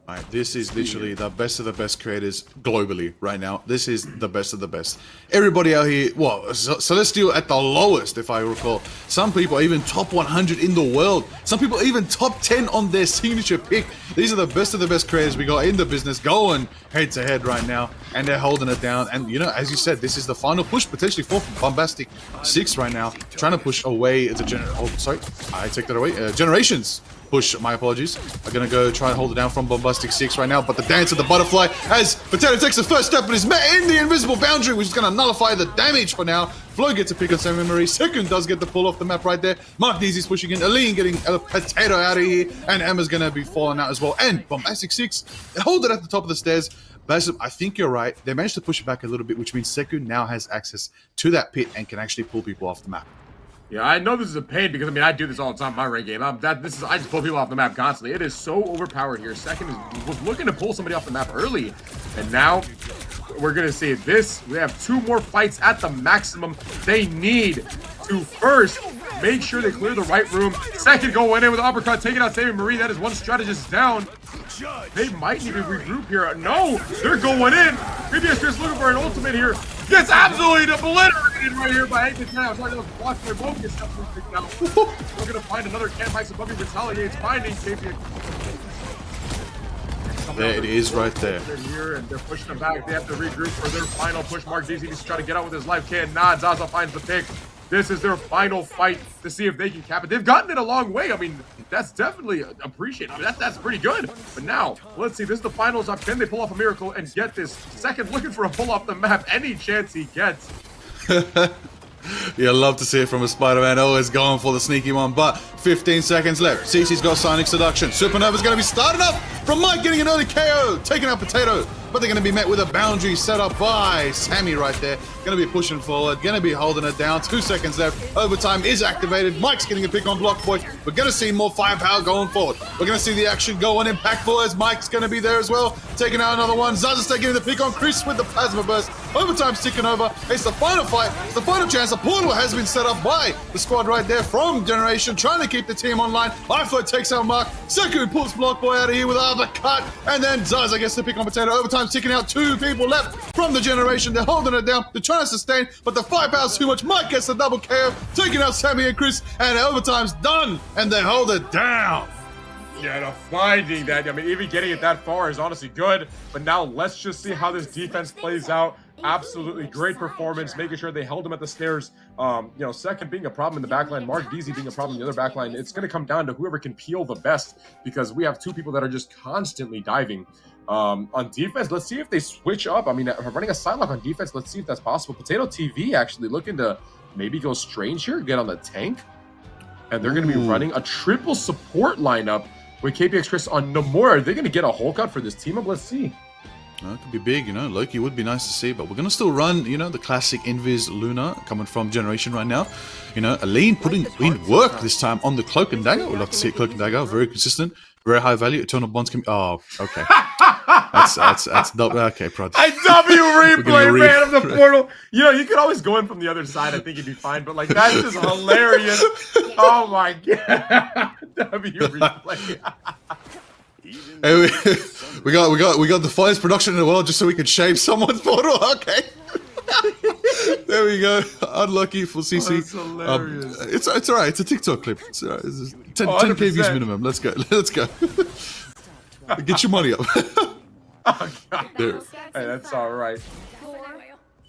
All right, this is literally the best of the best creators globally right now. This is the best of the best. Everybody out here, well, Celestial at the lowest, if I recall. Some people even top 100 in the world. Some people even top 10 on their signature pick. These are the best of the best creators we got in the business going head to head right now, and they're holding it down. And you know, as you said, this is the final push potentially for Bombastic 6 right now, trying to push away the I take that away. Generations. Push, my apologies. I'm gonna go try and hold it down from Bombastic 6 right now, but the dance of the butterfly as Potato takes the first step and is met in the invisible boundary, which is gonna nullify the damage for now. Flo gets a pick on Sammy Marie. Second does get the pull off the map right there. MarkDZ pushing in. Aline getting a Potato out of here, and Emma's gonna be falling out as well. And Bombastic 6 hold it at the top of the stairs. Basim, I think you're right. They managed to push it back a little bit, which means Seku now has access to that pit and can actually pull people off the map. Yeah, I know this is a pain because, I mean, I do this all the time in my rank game. I just pull people off the map constantly. It is so overpowered here. Second was looking to pull somebody off the map early, and now we're going to see this. We have 2 more fights at the maximum. They need to first make sure they clear the right room. Second going in with an uppercut, taking out Sammy Marie. That is one strategist down. They might need to regroup here. No, they're going in. Previous just looking for an ultimate here. Gets absolutely obliterated right here by Hank Potato. I was talking about block, they won't get stuff picked out. We're going to find another camp. Mike's above you, retaliates, finding KP. There it is right there. They're here and they're pushing them back. They have to regroup for their final push. MarkDZ needs to try to get out with his life. Cannot. Zaza finds the pick. This is their final fight to see if they can cap it. They've gotten it a long way. I mean, that's definitely appreciated. I mean, that's pretty good. But now, let's see. This is the finals up. Can they pull off a miracle and get this? Second looking for a pull off the map. Any chance he gets. You love to see it from a Spider-Man, always going for the sneaky one, but 15 seconds left. Cece's got Sonic Seduction. Supernova's going to be starting up from Mike getting an early KO, taking out Potato, but they're going to be met with a boundary set up by Sammy right there. Going to be pushing forward, going to be holding it down. 2 seconds left. Overtime is activated. Mike's getting a pick on Block Boy. We're going to see more firepower going forward. We're going to see the action go on impactful as Mike's going to be there as well, taking out another one. Zaza's taking the pick on Chris with the Plasma Burst. Overtime's ticking over. It's the final fight. It's the final chance. The portal has been set up by the squad right there from Generation, trying to keep the team online. iFlow takes out Mark. Seku pulls Block Boy out of here with another cut. And then Zaza gets the pick on Potato. Overtime's ticking out. 2 people left from the Generation. They're holding it down. They're trying to sustain, but the firepower's too much. Mike gets the double KO, taking out Sammy and Chris, and overtime's done, and they hold it down. Yeah, no, finding that, I mean, even getting it that far is honestly good, but now let's just see how this defense plays out. Absolutely great performance, making sure they held him at the stairs. You know, second being a problem in the backline, MarkDZ being a problem in the other backline. It's going to come down to whoever can peel the best, because we have 2 people that are just constantly diving. On defense, let's see if they switch up. I mean, running a Psylocke on defense, let's see if that's possible. Potato TV actually looking to maybe go strange here, get on the tank. And they're going to be running a triple support lineup with KPX Chris on Nomura. Are they going to get a Hulk out for this team up? Let's see. It could be big, you know. Loki would be nice to see, but we're going to still run, you know, the classic Invis Luna coming from Generation right now. You know, Aline putting in work this time on the Cloak and Dagger. We'd love to see it, Cloak and Dagger. Very consistent, very high value. Eternal Bonds can... Oh, okay. That's okay, Prod. I W replay, man, of the portal. You know, you could always go in from the other side. I think you'd be fine, but like that's just hilarious. Oh my God, W replay. Hey, we got the finest production in the world just so we could shave someone's portal. Okay. There we go. Unlucky for CC. Oh, that's hilarious. It's alright. It's a TikTok clip. It's alright. 10K views minimum. Let's go. Let's go. Get your money up. Oh, God. There. Hey, that's all right. 4,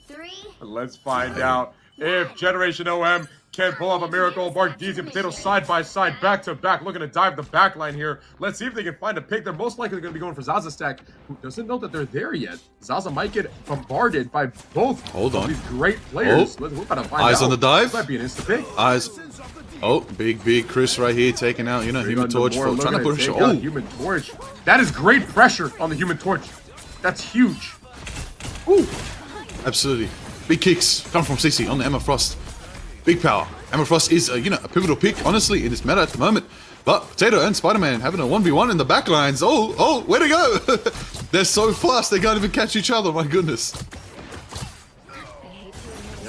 3. Let's find out if Generation OM can pull off a miracle. Mark Deezy and Potato side by side, back to back, looking to dive the back line here. Let's see if they can find a pick. They're most likely going to be going for Zaza Stack, who doesn't know that they're there yet. Zaza might get bombarded by both of these great players. We're about to find Eyes out. on the dive. This might be an insta pick. Eyes. Oh, big Chris right here taking out, Human Torch for trying to push. Oh, Human Torch. That is great pressure on the Human Torch. That's huge. Ooh. Absolutely. Big kicks come from CC on the Emma Frost. Big power. Emma Frost is, a pivotal pick, honestly, in this meta at the moment. But Potato and Spider-Man having a 1v1 in the back lines. Oh, where to go? They're so fast, they can't even catch each other. My goodness.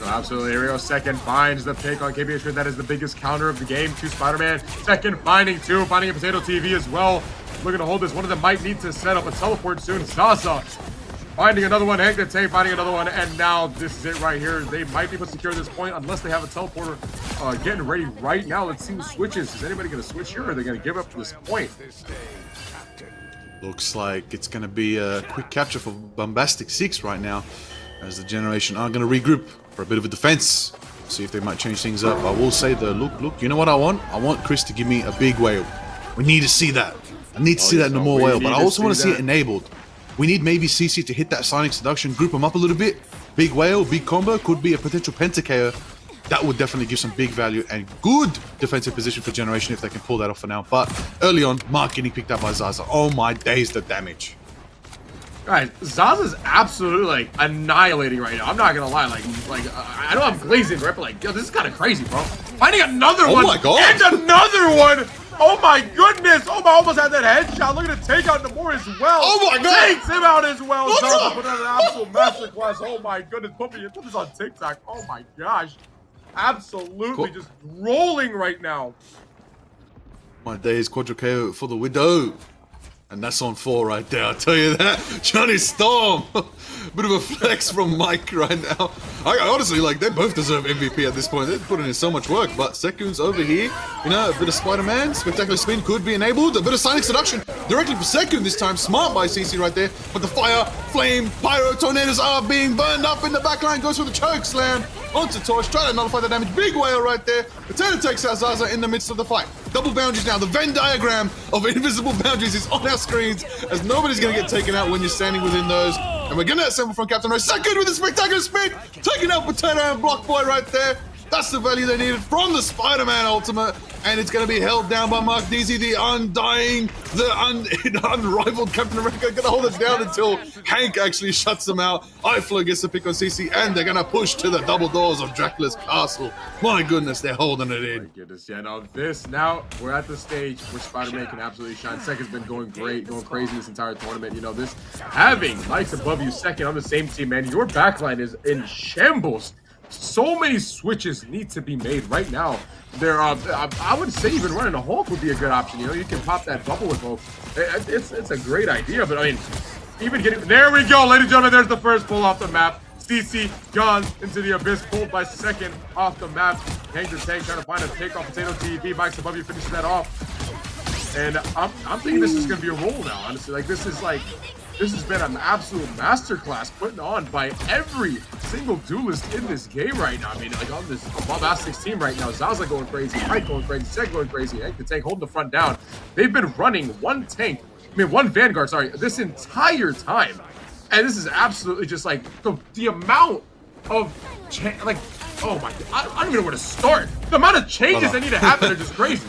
Absolutely. Here we go. Second finds the pick on KBH. That is the biggest counter of the game to Spider-Man. Second finding two. Finding a Potato TV as well. Looking to hold this. One of them might need to set up a teleport soon. Zaza finding another one. Hank the Tank finding another one. And now this is it right here. They might be able to secure this point unless they have a teleporter getting ready right now. Let's see who switches. Is anybody going to switch here or are they going to give up this point? Looks like it's going to be a quick capture for Bombastic 6 right now, as the Generation are going to regroup for a bit of a defense. See if they might change things up. I will say look, you know what I want? I want Chris to give me a big whale. We need to see that. I need to see that in the more whale, but I also want to see it enabled. We need maybe CC to hit that Sonic Seduction, group them up a little bit. Big whale, big combo, could be a potential penta KO. That would definitely give some big value and good defensive position for Generation if they can pull that off for now. But early on, Mark getting picked up by Zaza. Oh my days, the damage. Guys, Zaza's absolutely annihilating right now. I'm not gonna lie, I know I'm glazing, right? But yo, this is kind of crazy, bro. Finding another one my God. and another one. Oh my goodness! Oh my, almost had that headshot. Look at it, take out Namor as well. Oh my God! Takes him out as well. Zaza put on an absolute masterclass. Oh my goodness, put this on TikTok. Oh my gosh, absolutely just rolling right now. My days, Quadra KO for the Widow. And that's on 4 right there, I'll tell you that. Johnny Storm! Bit of a flex from Mike right now. I honestly, they both deserve MVP at this point. They're putting in so much work. But Sekun's over here. A bit of Spider-Man. Spectacular Spin could be enabled. A bit of Sonic Seduction directly for Sekun this time. Smart by CC right there. But the fire, flame, pyro, tornadoes are being burned up in the backline. Goes for the choke slam. Onto Torch. Try to nullify the damage. Big whale right there. Potato takes out Zaza in the midst of the fight. Double boundaries now. The Venn diagram of invisible boundaries is on our screens, as nobody's going to get taken out when you're standing within those. And we're getting that symbol from Captain Rose. Sekun with a spectacular spin. Taking out Potato and Block Boy right there. That's the value they needed from the Spider-Man ultimate. And it's going to be held down by Mark Deezy, the undying, the unrivaled Captain America. Going to hold it down until Hank actually shuts them out. iFlow gets the pick on CC, and they're going to push to the double doors of Dracula's castle. My goodness, they're holding it in. My goodness, yeah, now we're at the stage where Spider-Man can absolutely shine. Second's been going great, going crazy this entire tournament. This having Mike's above you second on the same team, man, your backline is in shambles. So many switches need to be made right now. There, I would say even running a Hulk would be a good option. You can pop that bubble with Hulk. It's a great idea, but I mean, even getting there we go, ladies and gentlemen. There's the first pull off the map. CC gone into the abyss, pulled by Second off the map. Hank the Tank trying to find a take off Potato TV. Mike's above you, finishes that off. And I'm thinking this is gonna be a roll now. Honestly, this has been an absolute masterclass putting on by every single duelist in this game right now. I mean, on this Bombastic team right now, Zaza going crazy, Mike going crazy, Seg going crazy, Hank the Tank holding the front down. They've been running one Vanguard, this entire time. And this is absolutely just the amount of oh my God, I don't even know where to start. The amount of changes that need to happen are just crazy.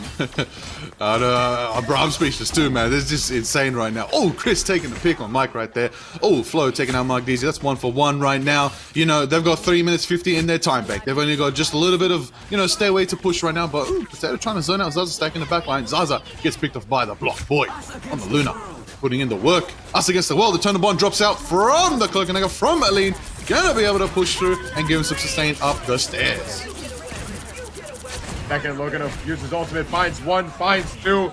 Bro, I'm speechless too, man. This is just insane right now. Oh, Chris taking the pick on Mike right there. Oh, Flo taking out Mark Deezy. That's 1 for 1 right now. They've got 3 minutes 50 in their time bank. They've only got just a little bit of, stay away to push right now. But Potato trying to zone out Zaza stacking the back line. Zaza gets picked off by the Block Boy on the Luna. Putting in the work. Us against the wall. The Turner Bond drops out from the Cloak and Dagger from Aline. Gonna be able to push through and give him some sustain up the stairs. Second looking to use his ultimate, finds 1, finds 2,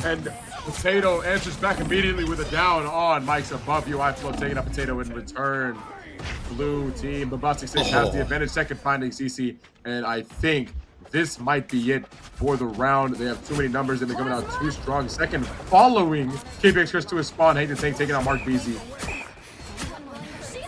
and Potato answers back immediately with a down on Mike's above you. iFlow taking up Potato in return. Blue team, Bombastic 6 has the advantage. Second finding CC, and I think this might be it for the round. They have too many numbers and they're coming out too strong. Second, following KPX Chris to his spawn, Hate the Tank taking out Mark BZ.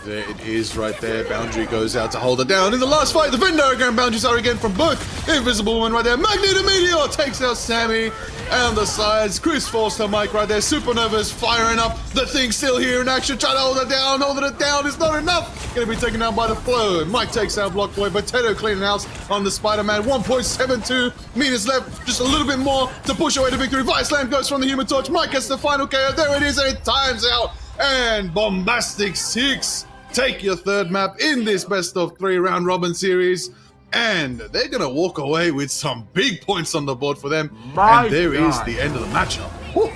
There it is right there. Boundary goes out to hold it down. In the last fight, the Vendor again. Boundaries are again from both. Invisible Woman right there. Magneto Meteor takes out Sammy. And on the sides, Chris falls to Mike right there. Super nervous, firing up. The thing still here in action. Trying to hold it down. Holding it down is not enough. Going to be taken down by the flow. Mike takes out Block Boy. Potato cleaning house on the Spider-Man. 1.72 meters left. Just a little bit more to push away to victory. Vice Slam goes from the Human Torch. Mike gets the final KO. There it is. And it times out. And Bombastic 6 take your third map in this best of 3 round robin series, and they're gonna walk away with some big points on the board for them. And there is the end of the matchup. Whew.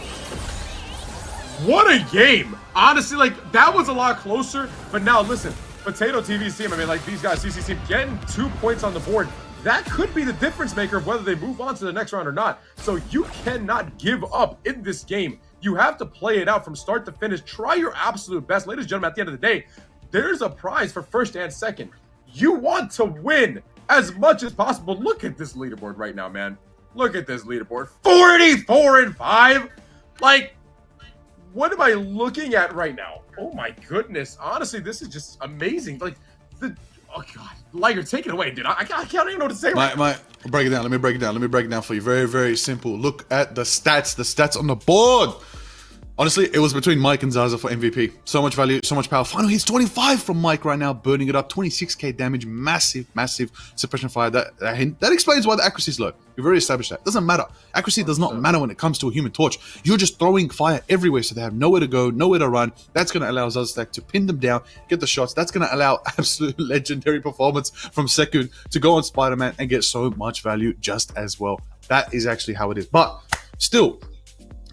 What a game! Honestly, like, that was a lot closer. But now, listen, Potato TV's team, I mean, like, these guys, CC's team, getting 2 points on the board, that could be the difference maker of whether they move on to the next round or not. So you cannot give up in this game. You have to play it out from start to finish. Try your absolute best. Ladies and gentlemen, at the end of the day, there's a prize for first and second. You want to win as much as possible. Look at this leaderboard right now, man. Look at this leaderboard. 44-5. Like, what am I looking at right now? Oh my goodness. Honestly, this is just amazing. Like, oh God. Liger, take it away, dude. I can't even know what to say. Break it down. Let me break it down for you. Very, very simple. Look at the stats on the board. Honestly, it was between Mike and Zaza for MVP. So much value, so much power. Final hits 25 from Mike right now, burning it up. 26k damage, massive suppression fire. That explains why the accuracy is low. We've already established that. Doesn't matter. Accuracy does not matter when it comes to a Human Torch. You're just throwing fire everywhere, so they have nowhere to go, nowhere to run. That's going to allow Zaza to pin them down, get the shots. That's going to allow absolute legendary performance from Sekun to go on Spider-Man and get so much value just as well. That is actually how it is. But still,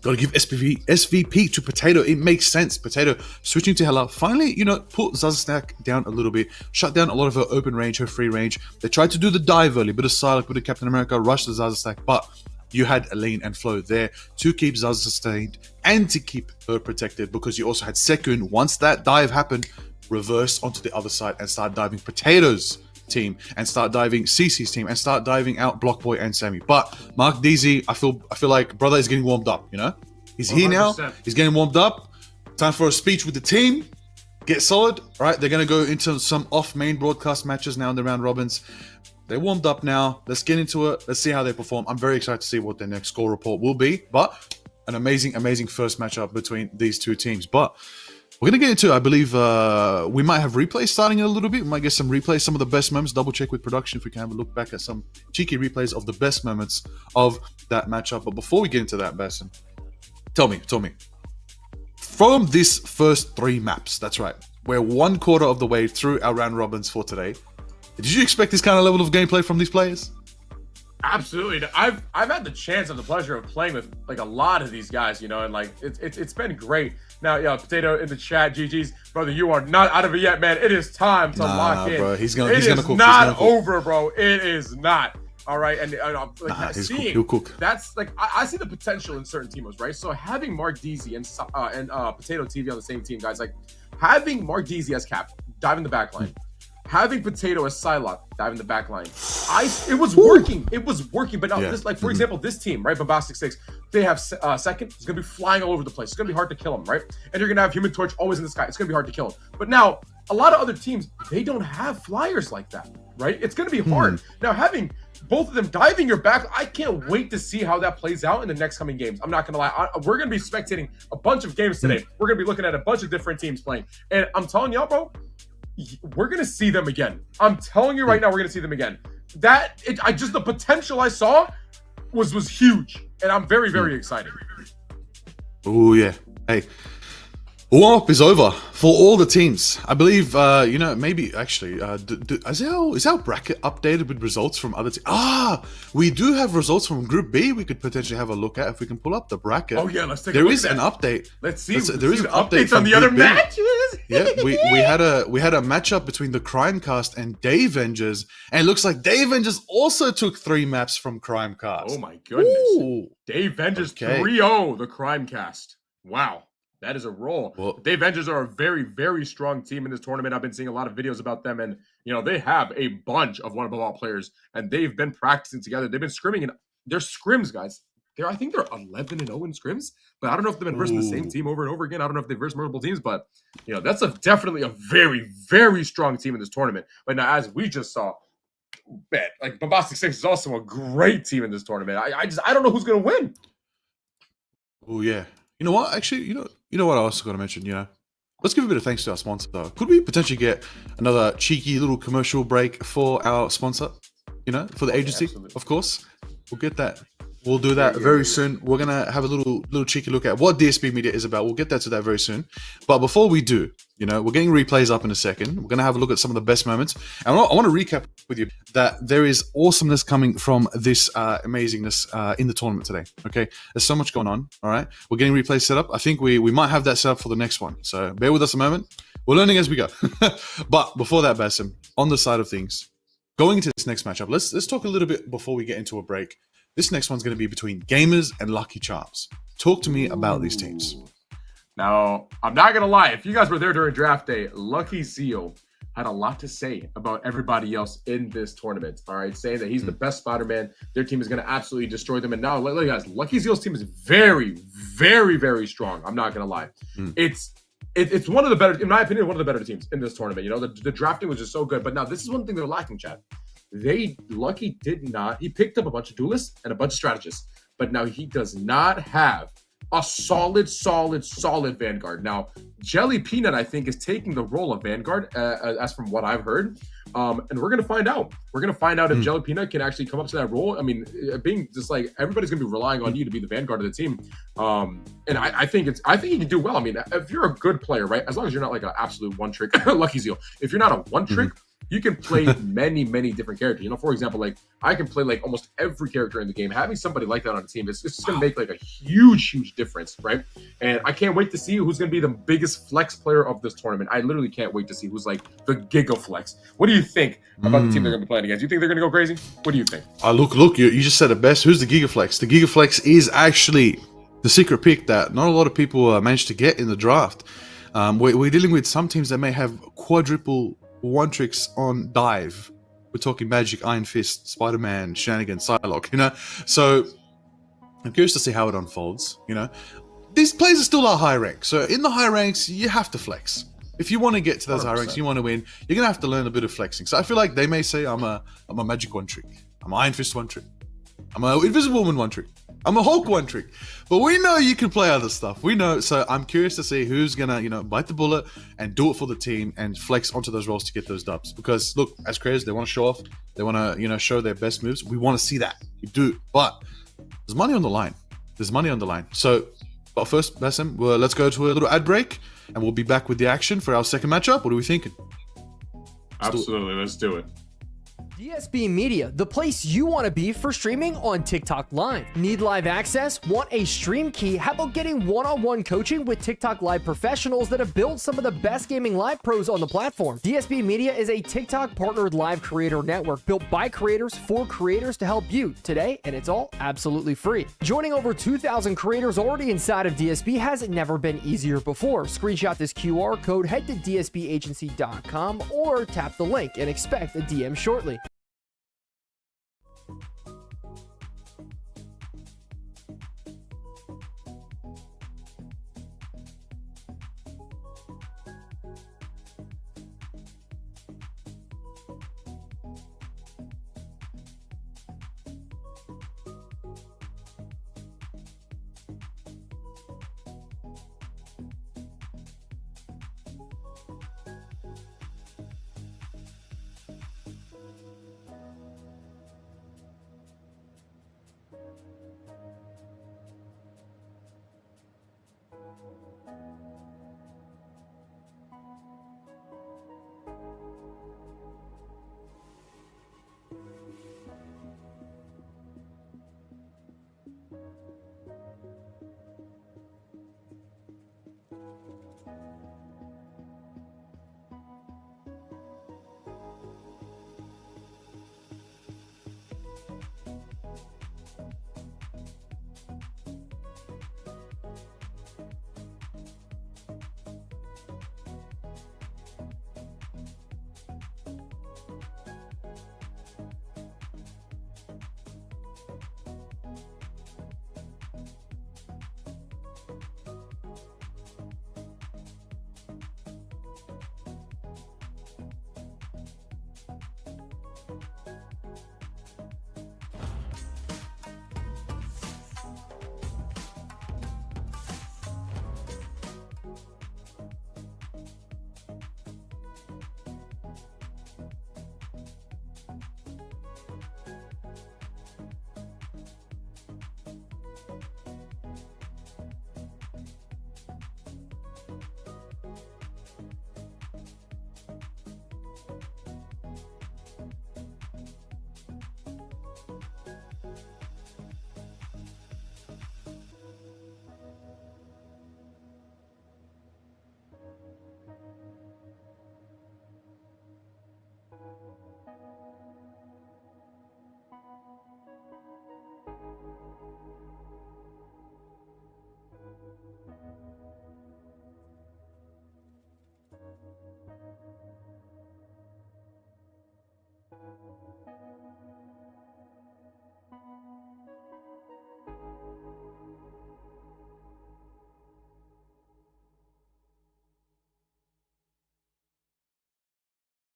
got to give SVP to Potato. It makes sense. Potato switching to Hela. Finally, put Zaza Stack down a little bit. Shut down a lot of her open range, her free range. They tried to do the dive early. Bit of Psylocke, bit of Captain America. Rush the Zaza Stack. But you had Elaine and Flo there to keep Zaza sustained and to keep her protected, because you also had Sekun. Once that dive happened, reverse onto the other side and start diving Potato's team and start diving CC's team and start diving out Block Boy and Sammy. But Mark DZ, I feel like brother is getting warmed up, He's here 100%. Now. He's getting warmed up. Time for a speech with the team. Get solid. All right, they're going to go into some off-main broadcast matches now in the round robins. They're warmed up now. Let's get into it. Let's see how they perform. I'm very excited to see what their next score report will be. But an amazing first matchup between these two teams. But we're going to get into, I believe, we might have replays starting in a little bit. We might get some replays, some of the best moments. Double check with production if we can have a look back at some cheeky replays of the best moments of that matchup. But before we get into that, Basim, tell me, from this first 3 maps, that's right, we're 1/4 of the way through our round robins for today. Did you expect this kind of level of gameplay from these players? Absolutely. I've had the chance and the pleasure of playing with like a lot of these guys, and like it's been great. Now, Potato in the chat, GG's brother, you are not out of it yet, man. It is time to lock in. Bro, he's gonna cook. Not over, bro. It is not. All right, and he'll cook. That's like I see the potential in certain teams, right? So having Mark DZ and Potato TV on the same team, guys, like having Mark DZ as cap, dive in the back line. Having Potato as Psylocke, dive in the back line. It was working. It was working. But now, this, like, for example, this team, right, Bombastic 6, they have second. It's going to be flying all over the place. It's going to be hard to kill him, right? And you're going to have Human Torch always in the sky. It's going to be hard to kill him. But now, a lot of other teams, they don't have flyers like that, right? It's going to be hard. Now, having both of them diving your back, I can't wait to see how that plays out in the next coming games. I'm not going to lie. We're going to be spectating a bunch of games today. We're going to be looking at a bunch of different teams playing. And I'm telling y'all, bro, we're going to see them again. I'm telling you right now, we're going to see them again. The potential I saw was huge. And I'm very, very excited. Oh, yeah. Hey, warm-up is over for all the teams. I believe, maybe actually, is our bracket updated with results from other teams? We do have results from Group B we could potentially have a look at if we can pull up the bracket. Oh, yeah, let's take a look at that. There is an update. Let's see. There is an update on the other matches. Yeah, we had a matchup between the Crimecast and Davengers, and it looks like Davengers also took 3 maps from Crimecast. Oh, my goodness. Ooh. Davengers 3-0, the Crimecast. Wow. That is a roll. Well, The Avengers are a very, very strong team in this tournament. I've been seeing a lot of videos about them, and they have a bunch of one above all players, and they've been practicing together. They've been scrimming, and their scrims, guys. I think they're 11-0 in scrims, but I don't know if they've been versing the same team over and over again. I don't know if they've versed multiple teams, but that's definitely a very, very strong team in this tournament. But now, as we just saw, man, like Bombastic Six is also a great team in this tournament. I don't know who's gonna win. Oh yeah. You know what? Actually, you know what I also got to mention. Let's give a bit of thanks to our sponsor. Could we potentially get another cheeky little commercial break for our sponsor? For the agency, absolutely. of course. We'll get that. We'll do that very soon. We're gonna have a little cheeky look at what DSB Media is about. We'll get that to that very soon. But before we do, we're getting replays up in a second. We're gonna have a look at some of the best moments. And I want to recap with you that there is awesomeness coming from this amazingness in the tournament today. Okay, there's so much going on. All right, we're getting replays set up. I think we might have that set up for the next one. So bear with us a moment. We're learning as we go. But before that, Basim, on the side of things, going into this next matchup, let's talk a little bit before we get into a break. This next one's going to be between Gamers and Lucky Charms. Talk to me about these teams. Now, I'm not going to lie. If you guys were there during draft day, Lucky Zeal had a lot to say about everybody else in this tournament. All right, saying that he's the best Spider-Man. Their team is going to absolutely destroy them. And now, look, guys, Lucky Zeal's team is very, very, very strong. I'm not going to lie. It's one of the better, in my opinion, one of the better teams in this tournament. The drafting was just so good. But now this is one thing they're lacking, Chad. Lucky did not. He picked up a bunch of duelists and a bunch of strategists, but now he does not have a solid Vanguard. Now, Jelly Peanut, I think, is taking the role of Vanguard, as from what I've heard. And we're gonna find out. We're gonna find out if Jelly Peanut can actually come up to that role. I mean, being just like everybody's gonna be relying on you to be the Vanguard of the team. And I think he can do well. I mean, if you're a good player, right? As long as you're not like an absolute one trick Lucky Zeal. If you're not a one trick. You can play many, many different characters. For example, like I can play like almost every character in the game. Having somebody like that on a team, it's just going to make like a huge difference, right? And I can't wait to see who's going to be the biggest flex player of this tournament. I literally can't wait to see who's like the Giga Flex. What do you think about the team they're going to be playing against? Do you think they're going to go crazy? What do you think? Look, you just said it best. Who's the Giga Flex? The Giga Flex is actually the secret pick that not a lot of people managed to get in the draft. We're dealing with some teams that may have quadruple one tricks on dive. We're talking Magic, Iron Fist, Spider-Man, Shenanigans, Psylocke, So I'm curious to see how it unfolds, These players are still our high rank. So in the high ranks, you have to flex. If you want to get to those 100%. High ranks, you want to win, you're going to have to learn a bit of flexing. So I feel like they may say, I'm a Magic one trick. I'm an Iron Fist one trick. I'm an Invisible Woman one trick. I'm a Hulk one trick. But we know you can play other stuff. We know. So I'm curious to see who's going to, bite the bullet and do it for the team and flex onto those roles to get those dubs. Because, look, as creators, they want to show off. They want to, show their best moves. We want to see that. We do. But there's money on the line. So, but first, Basim, let's go to a little ad break. And we'll be back with the action for our second matchup. What are we thinking? Absolutely. Let's do it. DSB Media, the place you want to be for streaming on TikTok Live. Need live access? Want a stream key? How about getting one-on-one coaching with TikTok Live professionals that have built some of the best gaming live pros on the platform? DSB Media is a TikTok partnered live creator network built by creators for creators to help you today, and it's all absolutely free. Joining over 2,000 creators already inside of DSB has never been easier before. Screenshot this QR code, head to dsbagency.com, or tap the link and expect a DM shortly.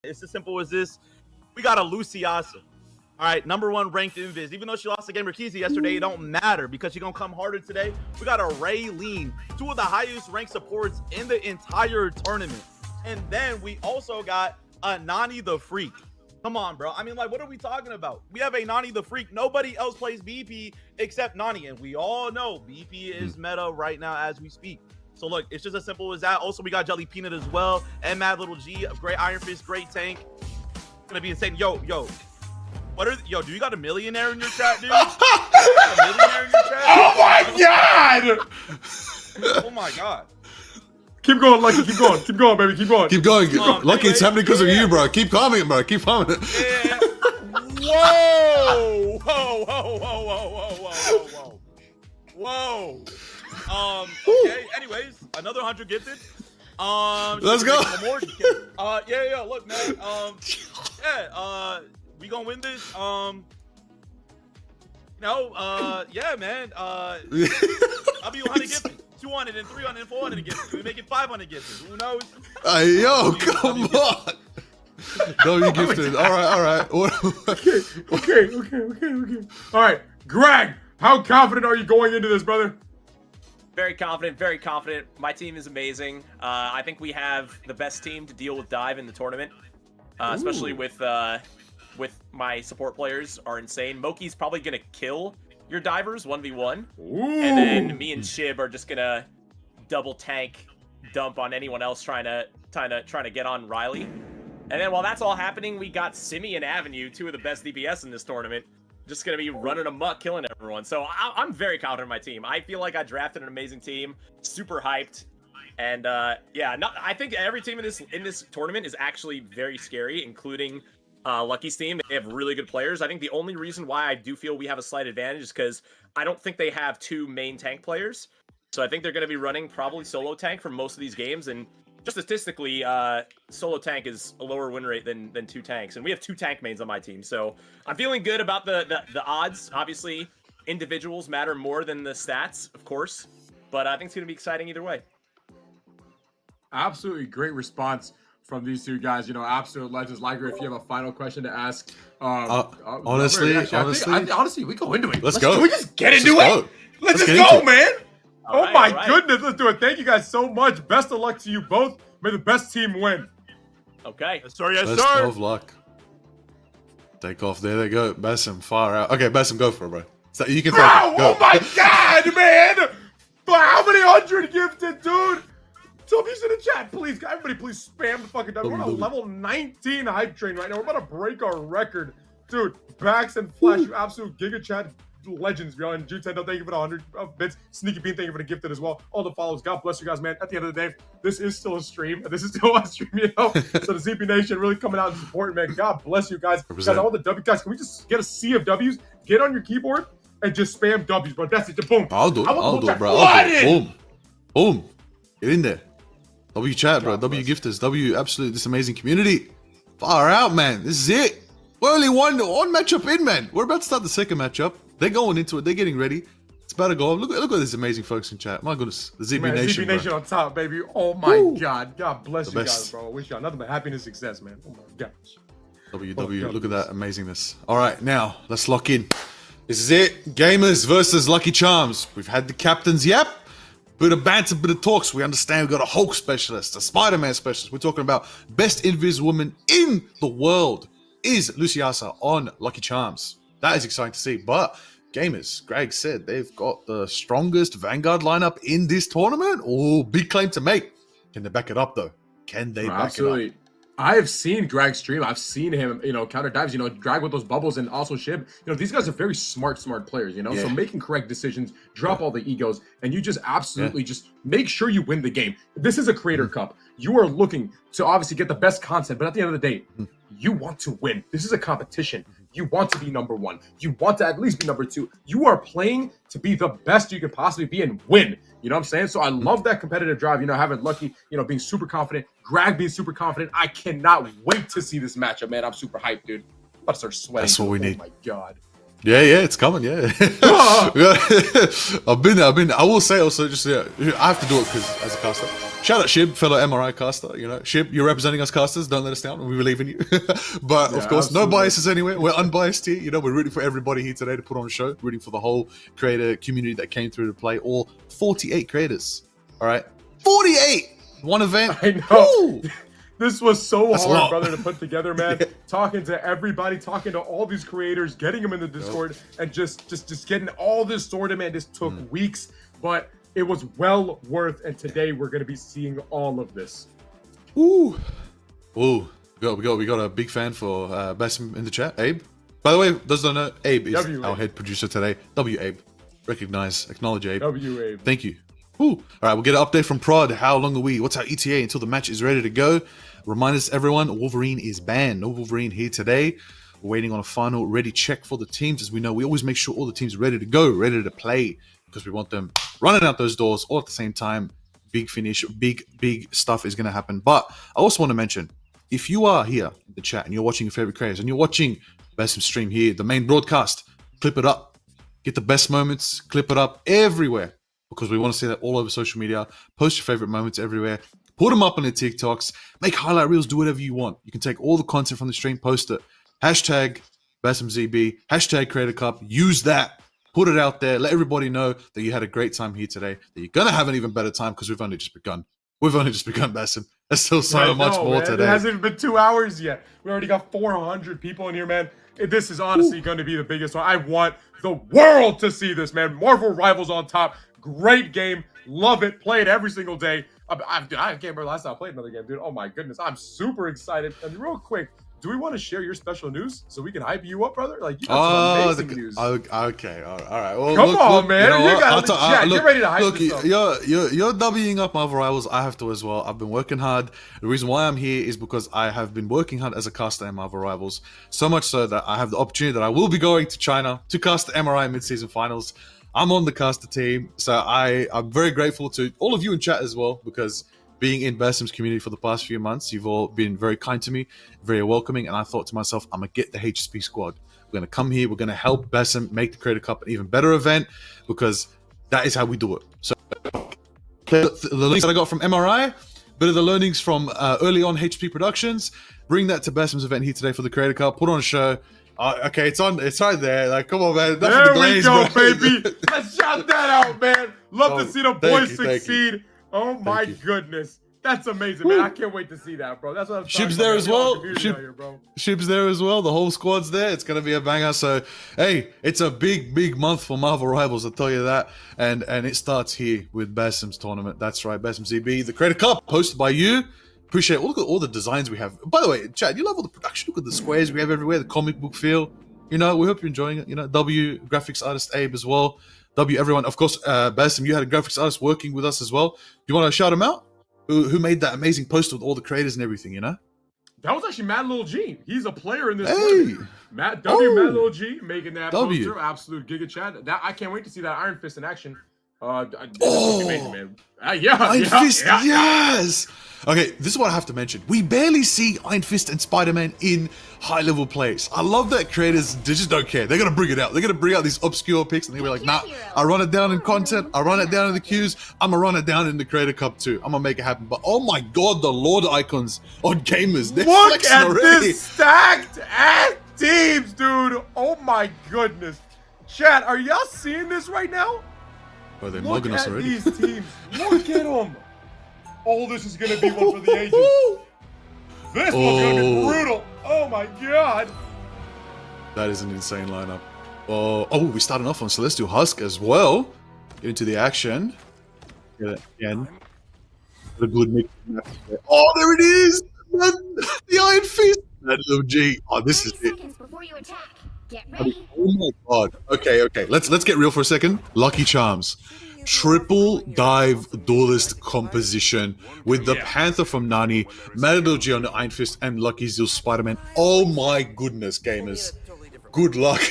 It's as simple as this. We got a Luciasa. All right, #1 ranked Invis. Even though she lost the game Rikizi yesterday, it don't matter because she's going to come harder today. We got a Raylene, 2 of the highest ranked supports in the entire tournament. And then we also got a Nani the Freak. Come on, bro. I mean, like, what are we talking about? We have a Nani the Freak. Nobody else plays BP except Nani. And we all know BP is meta right now as we speak. So, look, it's just as simple as that. Also, we got Jelly Peanut as well. And Mad Little G, great Iron Fist, great tank. It's going to be insane. Yo. Yo, do you got a millionaire in your chat, dude? A millionaire in your chat? Oh my god! Oh my god. Keep going, Lucky. Keep going. Keep going, baby. Keep going. Keep going. Lucky, it's happening because of you, bro. Keep calming, bro. Keep calming. Yeah. Whoa! Whoa! Okay. Anyways, another 100 gifted. Let's go. More gifted. Yeah. Look, man. We gonna win this. Yeah, man. I'll be 100 gifted, 200 and 300 and 400 gifted. We make it 500 gifted. Who knows? Hey, yo, come on. W gifted. All right. Okay. All right, Greg, how confident are you going into this, brother? Very confident. My team is amazing. I think we have the best team to deal with dive in the tournament, especially with my support players are insane. Moki's probably gonna kill your divers 1v1, and then me and Shib are just gonna double tank dump on anyone else trying to get on Riley. And then while that's all happening, we got Simi and Avenue, 2 of the best DPS in this tournament, just going to be running amok, killing everyone. So I'm very confident in my team. I feel like I drafted an amazing team, super hyped. And I think every team in this tournament is actually very scary, including Lucky's team. They have really good players. I think the only reason why I do feel we have a slight advantage is because I don't think they have 2 main tank players. So I think they're going to be running probably solo tank for most of these games. And just statistically, solo tank is a lower win rate than 2 tanks. And we have 2 tank mains on my team. So I'm feeling good about the odds. Obviously, individuals matter more than the stats, of course. But I think it's going to be exciting either way. Absolutely great response from these 2 guys. You know, absolute legends. Liger, if you have a final question to ask. Honestly, we go into it. Let's go. Can we just get into it? Let's just go, man. Oh my goodness, let's do it. Thank you guys so much. Best of luck to you both. May the best team win. Okay. Yes, sir. Yes, Best sir. of luck. Take off. There they go. Basim, far out. Okay, Basim, go for it, bro. So you can take it. Go. Oh my god, man. How many 100 gifted, dude? W's in the chat, please. Everybody, please spam the fucking W. We're on a level 19 hype train right now. We're about to break our record. Dude, Bax and Flash, you absolute Giga Chat legends, bro. And Jude said, no, thank you for the 100 bits. Sneaky Bean, thank you for the gifted as well. All the follows. God bless you guys, man. At the end of the day, this is still a stream. This is still a stream, you know? So the ZP Nation really coming out and supporting, man. God bless you guys. Guys, all the W guys, can we just get a sea of W's? Get on your keyboard and just spam W's, bro. That's it. Boom. I'll do it, bro. I'll do it. Boom. Get in there. W chat, bro. W gifters. W absolute this amazing community. Far out, man. This is it. We're only one matchup in, man. We're about to start the second matchup. They're going into it. They're getting ready. It's about to go. Look at this amazing folks in chat. My goodness. The ZB Nation, ZB Nation on top, baby. Oh my God. God bless you guys, bro. I wish y'all nothing but happiness, success, man. Oh my gosh. W. Look at that amazingness. All right, now let's lock in. This is it. Gamers versus Lucky Charms. We've had the captains. Yep. Bit of banter, bit of talks. We understand we've got a Hulk specialist, a Spider-Man specialist. We're talking about best Invis woman in the world is Luciasa on Lucky Charms. That is exciting to see. But gamers, Greg said they've got the strongest Vanguard lineup in this tournament. Oh, big claim to make. Can they back it up though? Can they back it up? I have seen Greg stream. I've seen him, counter dives, drag with those bubbles and also Shib. These guys are very smart players, So making correct decisions, drop all the egos, and you just absolutely just make sure you win the game. This is a creator cup. You are looking to obviously get the best content, but at the end of the day, you want to win. This is a competition. You want to be number 1. You want to at least be number 2. You are playing to be the best you can possibly be and win. You know what I'm saying? So I love that competitive drive, having Lucky, being super confident, Greg being super confident. I cannot wait to see this matchup, man. I'm super hyped, dude. I'm about to start sweating. That's what we need. Oh my God. Yeah, it's coming. Yeah, I've been there. I will say also, just I have to do it because as a caster. Shout out Shib, fellow MRI caster. Shib, you're representing us casters. Don't let us down. We believe in you. But of course, absolutely. No biases anywhere. We're unbiased here. We're rooting for everybody here today to put on a show. Rooting for the whole creator community that came through to play. All 48 creators. All right, 48. One event. I know. Woo! This was so hard, brother, to put together, man. Yeah. Talking to everybody, talking to all these creators, getting them in the Discord, and just getting all this sorted, man. This took weeks, but it was well worth. And today we're gonna be seeing all of this. Ooh. We got a big fan for Basim in the chat, Abe. By the way, those don't know, Abe is our head producer today. W Abe, acknowledge Abe. W Abe. Thank you. Ooh. All right, we'll get an update from Prod. How long are we? What's our ETA until the match is ready to go? Remind us, everyone, Wolverine is banned. No Wolverine here today. We're waiting on a final ready check for the teams. As we know, we always make sure all the teams are ready to go, ready to play, because we want them running out those doors all at the same time. Big finish, big stuff is going to happen. But I also want to mention, if you are here in the chat and you're watching your favorite creators and you're watching Basim stream here, the main broadcast, clip it up. Get the best moments, clip it up everywhere. Because we want to see that all over social media. Post your favorite moments everywhere. Put them up on the TikToks. Make highlight reels. Do whatever you want. You can take all the content from the stream, post it. Hashtag BasimZB. Hashtag Creator Cup. Use that. Put it out there. Let everybody know that you had a great time here today. That you're going to have an even better time because we've only just begun. Basim. There's still so much more today. It hasn't even been 2 hours yet. We already got 400 people in here, man. This is honestly going to be the biggest one. I want the world to see this, man. Marvel Rivals on top. Great game. Love it. Play it every single day. I can't remember last time I played another game, dude. Oh my goodness. I'm super excited. And real quick, do we want to share your special news so we can hype you up, brother? Like, you got some amazing news. Okay. All right. Well, Come on, man. You got to get ready to hype look, this up. You're Wing up Marvel Rivals. I have to as well. I've been working hard. The reason why I'm here is because I have been working hard as a caster in Marvel Rivals. So much so that I have the opportunity that I will be going to China to cast the MRI mid-season finals. I'm on the caster team, so I'm very grateful to all of you in chat as well, because being in Basim's community for the past few months, you've all been very kind to me, very welcoming, and I thought to myself, I'm going to get the HSP squad. We're going to come here, we're going to help Basim make the Creator Cup an even better event, because that is how we do it. So the links that I got from MRI, bit of the learnings from early on HSP Productions, bring that to Basim's event here today for the Creator Cup, put on a show. Okay, it's right there. Like, come on, man. There we go, baby. Let's shout that out, man. Love to see the boys succeed. Oh my goodness, that's amazing, man. I can't wait to see that, bro. That's what I'm talking Shib's there as well. Bro. Shib's there as well. The whole squad's there. It's gonna be a banger. So, hey, it's a big month for Marvel Rivals. I'll tell you that. And it starts here with Basim's tournament. That's right, BasimZB, the Creator Cup, hosted by you. Appreciate it. Look at all the designs we have. By the way, Chad, you love all the production. Look at the squares we have everywhere, the comic book feel. We hope you're enjoying it. W, graphics artist Abe as well. W, everyone. Of course, Basim, you had a graphics artist working with us as well. Do you want to shout him out? Who made that amazing poster with all the creators and everything, That was actually Mad Little G. He's a player in this tournament. Mad Little G making that poster. Absolute giga chat. I can't wait to see that Iron Fist in action. Amazing, man. Iron Fist, yes! Okay, this is what I have to mention. We barely see Iron Fist and Spider-Man in high-level plays. I love that creators, they just don't care. They're going to bring it out. They're going to bring out these obscure picks, and they're like, nah, I run it down in content. I run it down in the queues. I'm going to run it down in the Creator Cup too. I'm going to make it happen. But oh my God, the Lord icons on gamers. They're Look at already. This stacked ass teams, dude. Oh my goodness. Chat, are y'all seeing this right now? Bro, they're mugging us already. Look at these teams. Look at them. Oh, this is going to be one for the ages. This one's going to be brutal. Oh, my God. That is an insane lineup. Oh, we're starting off on Celestial Husk as well. Get into the action. Get it again. A good mix. Oh, there it is. The Iron Fist. That little G. Oh, this is it. Oh my God. Okay. Let's get real for a second. Lucky Charms. Triple dive duelist composition with the Panther from Nani, Matador G on the Iron Fist, and Lucky Zeus Spider-Man. Oh my goodness, gamers. good luck.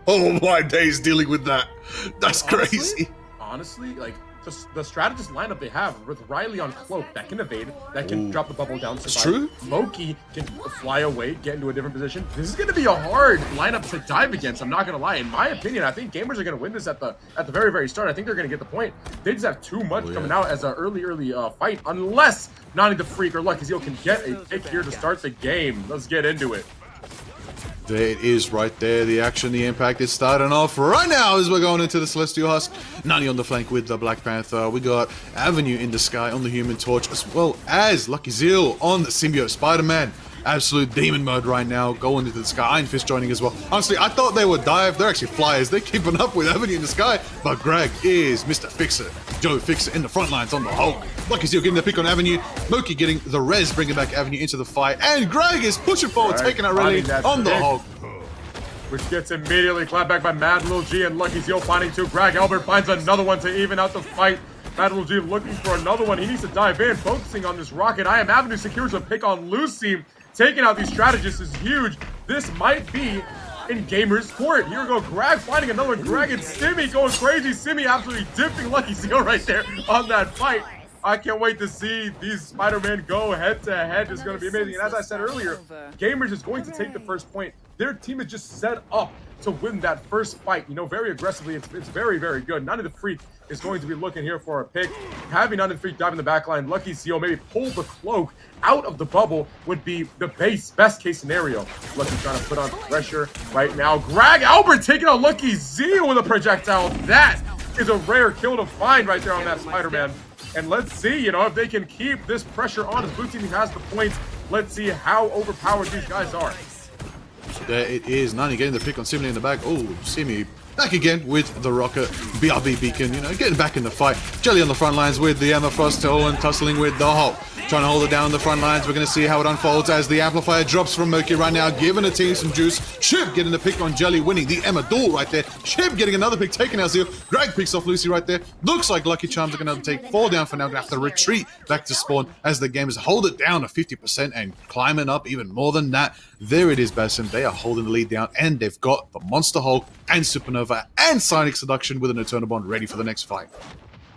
Oh my days dealing with that. That's crazy. Honestly, like the strategist lineup they have with Riley on cloak that can evade, that can drop the bubble down. It's true. Loki can fly away, get into a different position. This is going to be a hard lineup to dive against. I'm not going to lie. In my opinion, I think gamers are going to win this at the very, very start. I think they're going to get the point. They just have too much coming out as an early fight, unless Nani the Freak or LuckyZeo can get a pick here to start the game. Let's get into it. There it is right there. The action, the impact is starting off right now as we're going into the Celestial Husk. Nani on the flank with the Black Panther. We got Avenue in the sky on the Human Torch, as well as LuckyZeo on the Symbiote Spider-Man. Absolute demon mode right now, going into the sky. Iron Fist joining as well. Honestly, I thought they would dive. They're actually flyers. They're keeping up with Avenue in the sky. But Greg is Mr. Fixer. Joe Fixer in the front lines on the Hulk. LuckyZeo getting the pick on Avenue. Moki getting the res, bringing back Avenue into the fight. And Greg is pushing forward, taking out Rayleigh on the Hulk. Which gets immediately clapped back by Mad Lil G, and LuckyZeo finding two. Greg Albert finds another one to even out the fight. Mad Lil G looking for another one. He needs to dive in, focusing on this rocket. I Am Avenue secures a pick on Lucy. Taking out these strategists is huge. This might be in Gamer's court. Here we go. Greg finding another one. Greg and Simi going crazy. Simi absolutely dipping LuckyZeo right there on that fight. I can't wait to see these Spider-Man go head-to-head. It's going to be amazing. And as I said earlier, Gamers is going to take the first point. Their team is just set up to win that first fight, you know, very aggressively. It's very, very good. Nani the Freak is going to be looking here for a pick. Having Nani the Freak dive in the back line, LuckyZeo maybe pull the cloak out of the bubble would be the best case scenario. Lucky trying to put on pressure right now. Greg Albert taking on LuckyZeo with a projectile. That is a rare kill to find right there on that Spider-Man. And let's see, you know, if they can keep this pressure on as blue team has the points. Let's see how overpowered these guys are. There it is. Nani getting the pick on Simi in the back. Oh, Simi back again with the rocket. BRB beacon, you know, getting back in the fight. Jelly on the front lines with the Emma Frost and tussling with the Hulk. Trying to hold it down on the front lines. We're going to see how it unfolds as the amplifier drops from Moki right now, giving the team some juice. Chip getting the pick on Jelly, winning the Emma duel right there. Chip getting another pick, taking out Zeo. Greg picks off Lucy right there. Looks like Lucky Charms are going to take 4 down for now. Going to have to retreat back to spawn as the gamers hold it down to 50% and climbing up even more than that. There it is, Basim. They are holding the lead down, and they've got the Monster Hulk and Supernova and Sonic Seduction with an Eternal Bond ready for the next fight.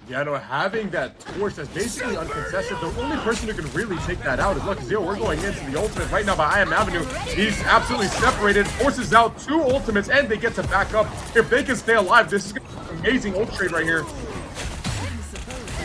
Yeah, no, having that torch that's basically uncontested, the only person who can really take that out is LuckyZeo. We're going into the ultimate right now by I Am Avenue. He's absolutely separated, forces out 2 ultimates, and they get to back up. If they can stay alive, this is going to be an amazing ult trade right here.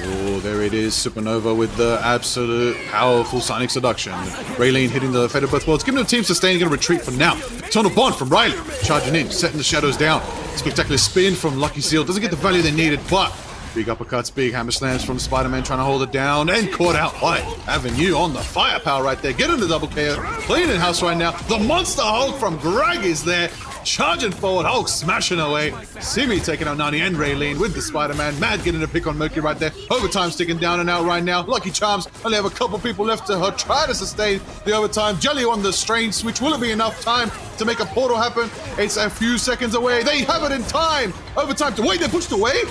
Oh, there it is, Supernova with the absolute powerful Sonic Seduction. Raylene hitting the Fate of Both Worlds, giving the team sustain, going to retreat for now. Eternal Bond from Riley, charging in, setting the shadows down. Spectacular spin from LuckyZeo, doesn't get the value they needed, but big uppercuts, big hammer slams from Spider-Man trying to hold it down, and caught out by Avenue on the firepower right there. Getting the double KO, cleaning house right now. The Monster Hulk from Greg is there. Charging forward, Hulk smashing away. Simi taking out Nani and Raylene with the Spider-Man. Mad getting a pick on Moki right there. Overtime sticking down and out right now. Lucky Charms only have a couple people left to try to sustain the overtime. Jelly on the strange switch. Will it be enough time to make a portal happen? It's a few seconds away. They have it in time. Overtime to wait. They're pushed away.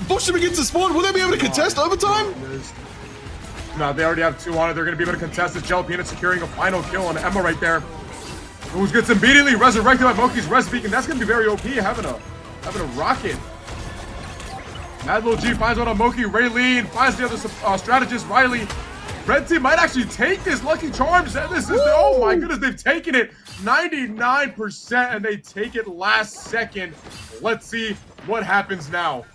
Bush begins to spawn. Will they be able to contest overtime? No, they already have 2 on it. They're going to be able to contest it. Jalapeno securing a final kill on Emma right there. Who gets immediately resurrected by Moki's Res Beacon. That's going to be very OP, having a rocket. Mad Lil G finds one on Moki. Raylene finds the other strategist, Riley. Red team might actually take this. Lucky Charms. And this is oh my goodness, they've taken it 99%, and they take it last second. Let's see what happens now.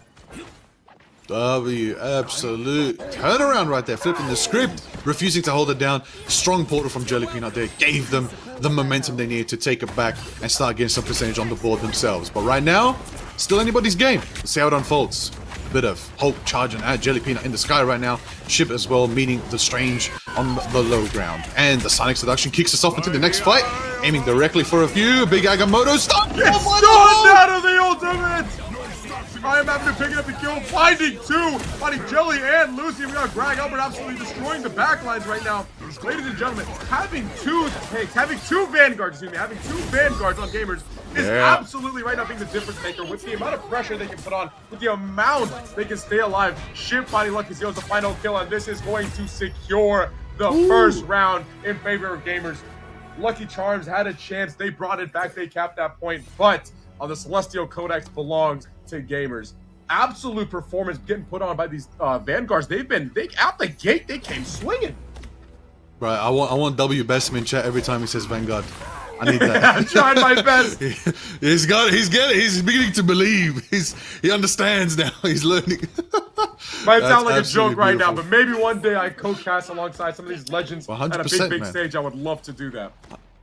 Absolute turnaround right there, flipping the script, refusing to hold it down. Strong portal from Jelly Peanut there gave them the momentum they needed to take it back and start getting some percentage on the board themselves. But right now, still anybody's game. Let's see how it unfolds. Bit of Hulk charging at Jelly Peanut in the sky right now. Ship as well, meeting the Strange on the low ground. And the Sonic Seduction kicks us off into the next fight, aiming directly for a few. Big Agamotto stunned out of the ultimate! I Am Avenue picking up the kill, finding Jelly and Lucy. We got Greg Albert absolutely destroying the backlines right now. Ladies and gentlemen, having 2 tanks, having 2 vanguards on gamers is absolutely right now being the difference maker with the amount of pressure they can put on, with the amount they can stay alive. Ship finding LuckyZeo is the final kill, and this is going to secure the first round in favor of gamers. Lucky Charms had a chance. They brought it back. They capped that point. But on the Celestial Codex belongs to Gamers. Absolute performance getting put on by these Vanguards. They out the gate, they came swinging. Right, I want W Basim in chat every time he says Vanguard. I need that. I'm trying my best. He's beginning to believe. He understands now. He's learning. Might sound like a joke right now, but maybe one day I co-cast alongside some of these legends at a big stage. I would love to do that.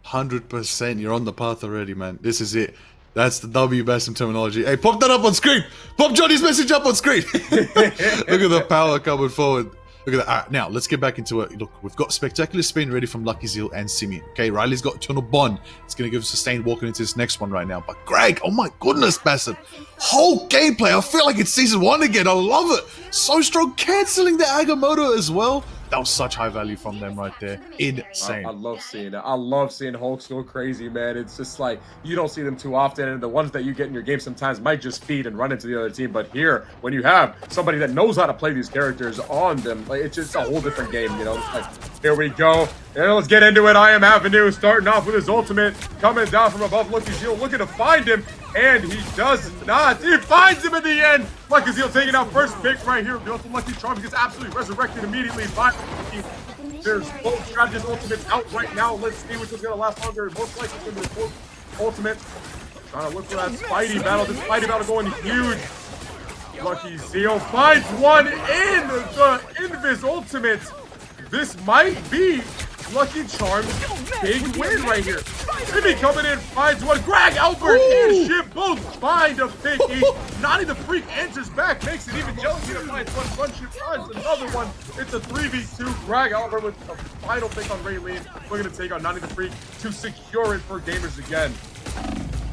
100%. You're on the path already, man. This is it. That's the W Basim terminology. Hey, pop that up on screen. Pop Johnny's message up on screen. Look at the power coming forward. Look at that. All right, now let's get back into it. Look, we've got Spectacular Spin ready from Lucky Zeal and Simeon. Okay, Riley's got Eternal Bond. It's going to give us sustained walking into this next one right now. But Greg, oh my goodness, Basim. Whole gameplay. I feel like it's season 1 again. I love it. So strong. Canceling the Agamotto as well. That was such high value from them right there. Insane. I love seeing it. I love seeing Hulks go crazy, man. It's just like, you don't see them too often, and the ones that you get in your game sometimes might just feed and run into the other team. But here, when you have somebody that knows how to play these characters on them, like, it's just a whole different game, you know? Like, here we go. And let's get into it. I Am Avenue starting off with his ultimate, coming down from above. Lucky Zeal looking to find him, and he does not. He finds him in the end. Lucky Zeal taking out first pick right here. Goes to Lucky Charms, gets absolutely resurrected immediately by Lucky. There's both strategist ultimates out right now. Let's see which one's going to last longer. Most likely it's going to be the ultimate. Trying to look for that Spidey battle. This Spidey battle going huge. Lucky Zeal finds one in the Invis ultimate. This might be Lucky Charms' big win right here. Jimmy coming in, finds one. Greg, Albert, and Ship both find a pick each. Nani the Freak answers back, makes it even. Jealousy to find one. Ship finds another one. It's a 3v2. Greg, Albert with the final pick on Raylene. We're going to take on Nani the Freak to secure it for Gamers again.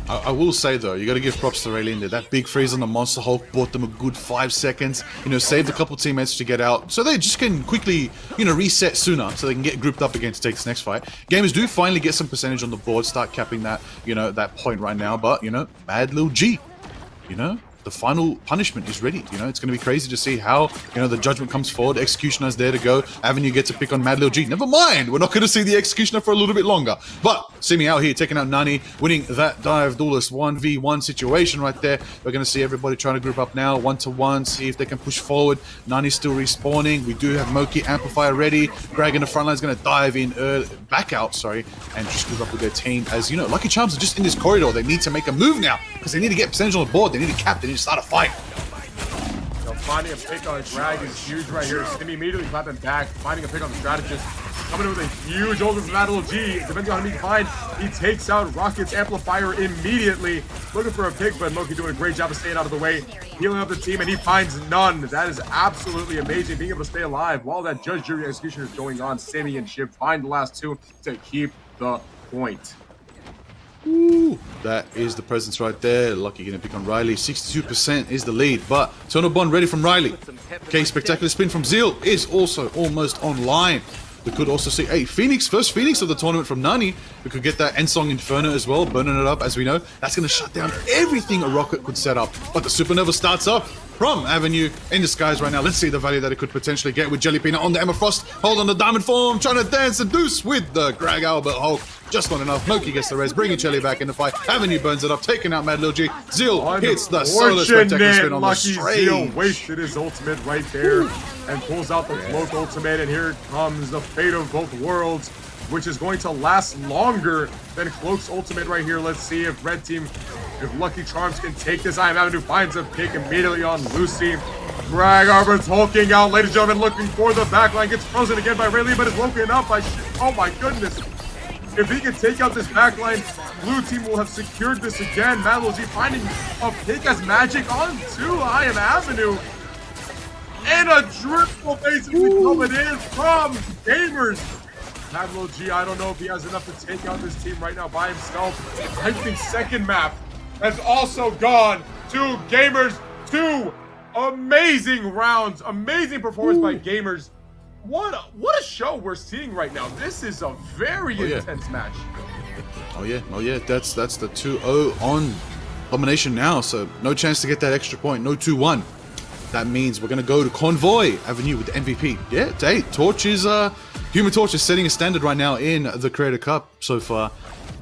I will say though, you got to give props to Raylene there. That big freeze on the Monster Hulk bought them a good 5 seconds. You know, saved a couple teammates to get out, so they just can quickly, you know, reset sooner, so they can get grouped up again to take this next fight. Gamers do finally get some percentage on the board, start capping that, you know, that point right now. But you know, Mad Lil G, you know, the final punishment is ready. You know, it's going to be crazy to see how, you know, the judgment comes forward. Executioner's there to go. Avenue gets a pick on Mad Lil G. Never mind, we're not going to see the Executioner for a little bit longer. But Simi out here taking out Nani, winning that Dive Duelist 1v1 situation right there. We're going to see everybody trying to group up now, 1-to-1, see if they can push forward. Nani's still respawning. We do have Moki Amplifier ready. Greg in the front line is going to dive in, back out, sorry, and just group up with their team. As you know, Lucky Charms are just in this corridor. They need to make a move now because they need to get percentage on the board. They need to cap. They need to start a fight. So finding a pick on Greg is huge right here. Simi immediately clapping back, finding a pick on the strategist. Coming in with a huge ultimate from Battle G. Depending on how he can find, he takes out Rocket's Amplifier immediately. Looking for a pick, but Moki doing a great job of staying out of the way. Healing up the team, and he finds none. That is absolutely amazing, being able to stay alive while that Judge, Jury, Execution is going on. Simi and Ship find the last two to keep the point. Ooh, that is the presence right there. Lucky gonna pick on Riley. 62% is the lead, but Eternal Bond ready from Riley. Okay, Spectacular Spin from Zeal is also almost online. We could also see, hey, Phoenix, first Phoenix of the tournament from Nani. We could get that Ensong Inferno as well, burning it up, as we know. That's going to shut down everything a Rocket could set up. But the Supernova starts up from Avenue in the skies right now. Let's see the value that it could potentially get with Jelly Peanut on the Emma Frost. Hold on the Diamond Form, trying to dance and deuce with the Greg Albert Hulk. Just not enough. Moki gets the res, bringing Jelly back in the fight. Avenue burns it up, taking out Mad Lil G. Zeal hits the solo Spectacular Spin on the straight. Zeal wasted his ultimate right there and pulls out the Cloak ultimate, and here comes the fate of both worlds, which is going to last longer than Cloak's ultimate right here. Let's see if Red Team, if Lucky Charms can take this. I Am Avenue finds a pick immediately on Lucy. Greg Albert's hulking out, ladies and gentlemen, looking for the backline. Gets frozen again by Raylene, but is woken up by oh my goodness. If he can take out this backline, blue team will have secured this again. Mad Lil G finding a pick as magic onto I Am Avenue. And a triple basically coming in from Gamers. Mad Lil G, I don't know if he has enough to take out this team right now by himself. I think second map has also gone to Gamers. 2 amazing rounds, amazing performance by Gamers. What a show we're seeing right now. This is a very intense match. Oh yeah, that's the 2-0 on domination now, so no chance to get that extra point, no 2-1. that means we're going to go to Convoy Avenue with the MVP. Yeah, hey, Torch is, Human Torch is setting a standard right now in the Creator Cup so far.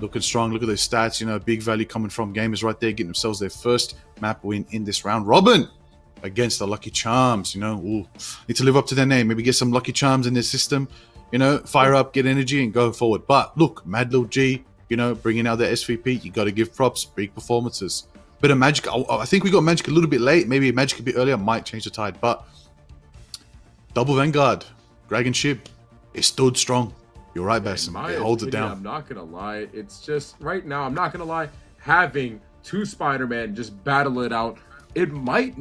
Looking strong. Look at those stats. You know, big value coming from gamers right there, getting themselves their first map win in this round. Robin against the Lucky Charms. You know, ooh, need to live up to their name. Maybe get some Lucky Charms in their system. You know, fire up, get energy, and go forward. But look, Mad Lil G, you know, bringing out their SVP. You got to give props. Big performances. Bit of Magic. I think we got Magic a little bit late. Maybe Magic a bit earlier might change the tide. But double Vanguard, Dragon Ship, it stood strong. You're right, Basim. It holds it down. I'm not gonna lie. It's just right now. I'm not gonna lie. Having two Spider-Man just battle it out, it might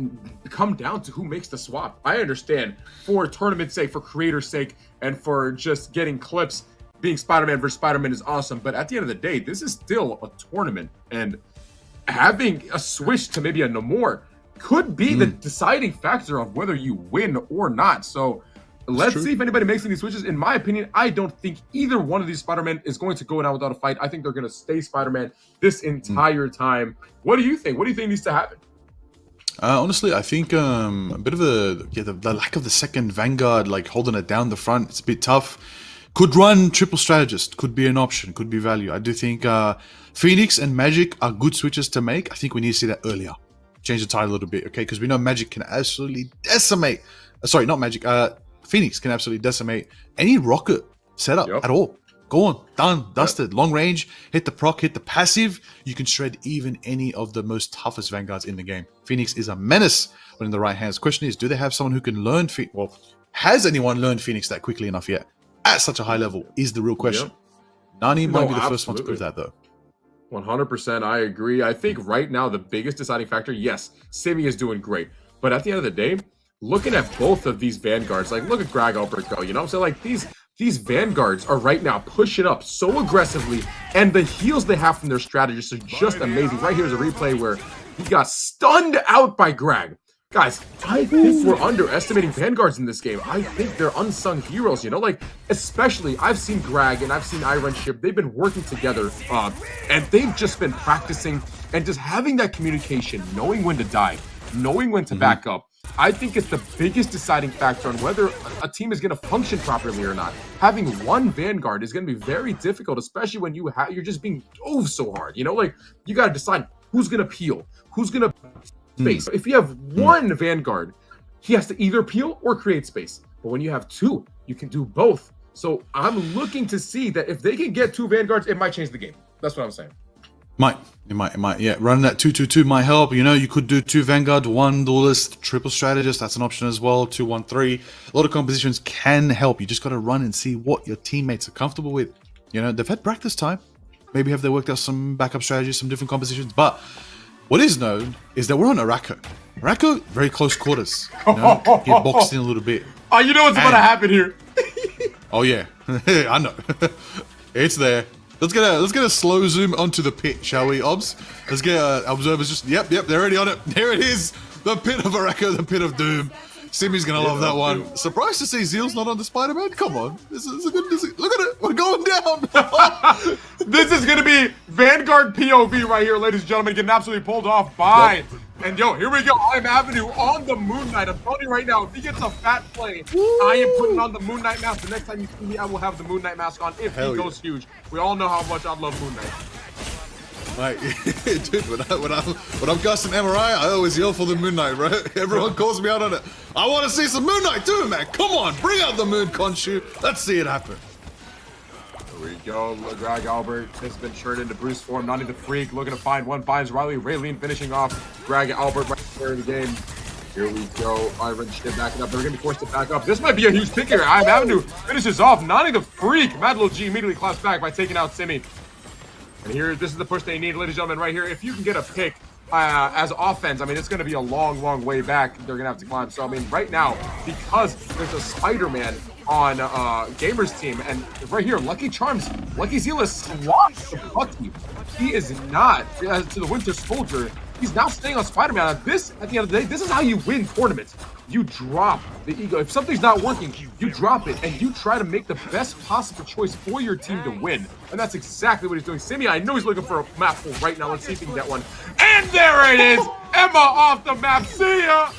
come down to who makes the swap. I understand for tournament's sake, for creator's sake, and for just getting clips. Being Spider-Man versus Spider-Man is awesome, but at the end of the day, this is still a tournament, and having a switch to maybe a Namor could be the deciding factor of whether you win or not. So let's see if anybody makes any switches. In my opinion, I don't think either one of these Spider-Man is going to go down without a fight. I think they're going to stay Spider-Man this entire time. What do you think? What do you think needs to happen? Honestly, I think a bit of the lack of the second Vanguard, like holding it down the front, it's a bit tough. Could run triple strategist, could be an option, could be value. I do think Phoenix and Magic are good switches to make. I think we need to see that earlier. Change the tide a little bit, okay? Because we know Magic can absolutely decimate. Sorry, not Magic. Phoenix can absolutely decimate any rocket setup at all. Go on, done, dusted. Long range, hit the proc, hit the passive. You can shred even any of the most toughest Vanguards in the game. Phoenix is a menace when in the right hands. Question is, do they have someone who can learn Phoenix? Well, has anyone learned Phoenix that quickly enough yet? At such a high level is the real question. Nani might be the first one to prove that, though. 100%, I agree. I think right now the biggest deciding factor, yes, Simi is doing great. But at the end of the day, looking at both of these Vanguards, like look at Greg Albert go, you know what I'm saying? Like these Vanguards are right now pushing up so aggressively, and the heals they have from their strategists are just amazing. Right here's a replay where he got stunned out by Greg. Guys, I think we're underestimating Vanguards in this game. I think they're unsung heroes, you know? Like, especially, I've seen Greg and I've seen Iron Ship. They've been working together, and they've just been practicing and just having that communication, knowing when to die, knowing when to back up. I think it's the biggest deciding factor on whether a team is going to function properly or not. Having one Vanguard is going to be very difficult, especially when you're just being dove so hard, you know? Like, you got to decide who's going to peel, who's going to space. If you have one Vanguard, he has to either peel or create space. But when you have two, you can do both. So I'm looking to see that if they can get two Vanguards, it might change the game. That's what I'm saying. It might. Yeah, running that 2-2-2 might help. You know, you could do two Vanguard, one Duelist, triple strategist. That's an option as well. 2-1-3. A lot of compositions can help. You just got to run and see what your teammates are comfortable with. You know, they've had practice time. Maybe have they worked out some backup strategies, some different compositions. But what is known is that we're on Arako. Arako, very close quarters. You know, get boxed in a little bit. Oh, you know what's about to happen here. Oh yeah, I know. It's there. Let's get a slow zoom onto the pit, shall we, Obs? Let's get observers just yep, they're already on it. Here it is, the pit of Arako, the pit of doom. Simi's gonna love that one. Surprised to see Zeal's not on the Spider-Man. Come on, this is a good. Look at it, we're going down. This is gonna be Vanguard POV right here, ladies and gentlemen, getting absolutely pulled off by. And yo, here we go. I'm Avenue on the Moon Knight. I'm telling you right now, if he gets a fat play, I am putting on the Moon Knight mask. The next time you see me, I will have the Moon Knight mask on if he goes huge. We all know how much I love Moon Knight. Right, dude, when I'm casting MRI, I always yell for the Moon Knight, right? Everyone calls me out on it. I want to see some Moon Knight too, man. Come on, bring out the Moon Khonshu. Let's see it happen. Here we go. Greg Albert has been turned into Bruce form. Nani the Freak looking to find one. Finds Riley. Raylene finishing off Greg Albert right there in the game. Here we go. Iron Ship backing up. They're going to be forced to back up. This might be a huge pick here. I'm Avenue finishes off. Nani the Freak. Mad Lil G immediately claps back by taking out Simi. And here, this is the push they need, ladies and gentlemen, right here. If you can get a pick as offense, I mean, it's going to be a long, long way back. They're going to have to climb. So, I mean, right now, because there's a Spider-Man on Gamer's team, and right here, Lucky Charms, Lucky Zeal is swapped to Lucky. He is not, to the Winter Soldier, he's now staying on Spider-Man. At the end of the day, this is how you win tournaments. You drop the ego. If something's not working, you drop it, and you try to make the best possible choice for your team to win. And that's exactly what he's doing. Simi, I know he's looking for a map pull right now. Let's see if he can get one. And there it is! Emma off the map. See ya!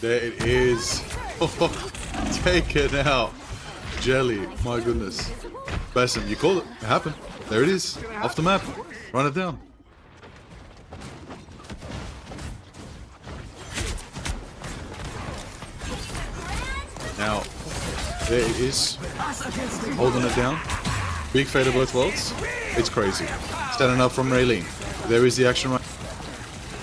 There it is. Taken out. Jelly. My goodness. Basim, you called it. It happened. There it is. Off the map. Run it down. Now, there it is. Holding it down. Big fade of both worlds. It's crazy. Standing up from Raylene. There is the action right.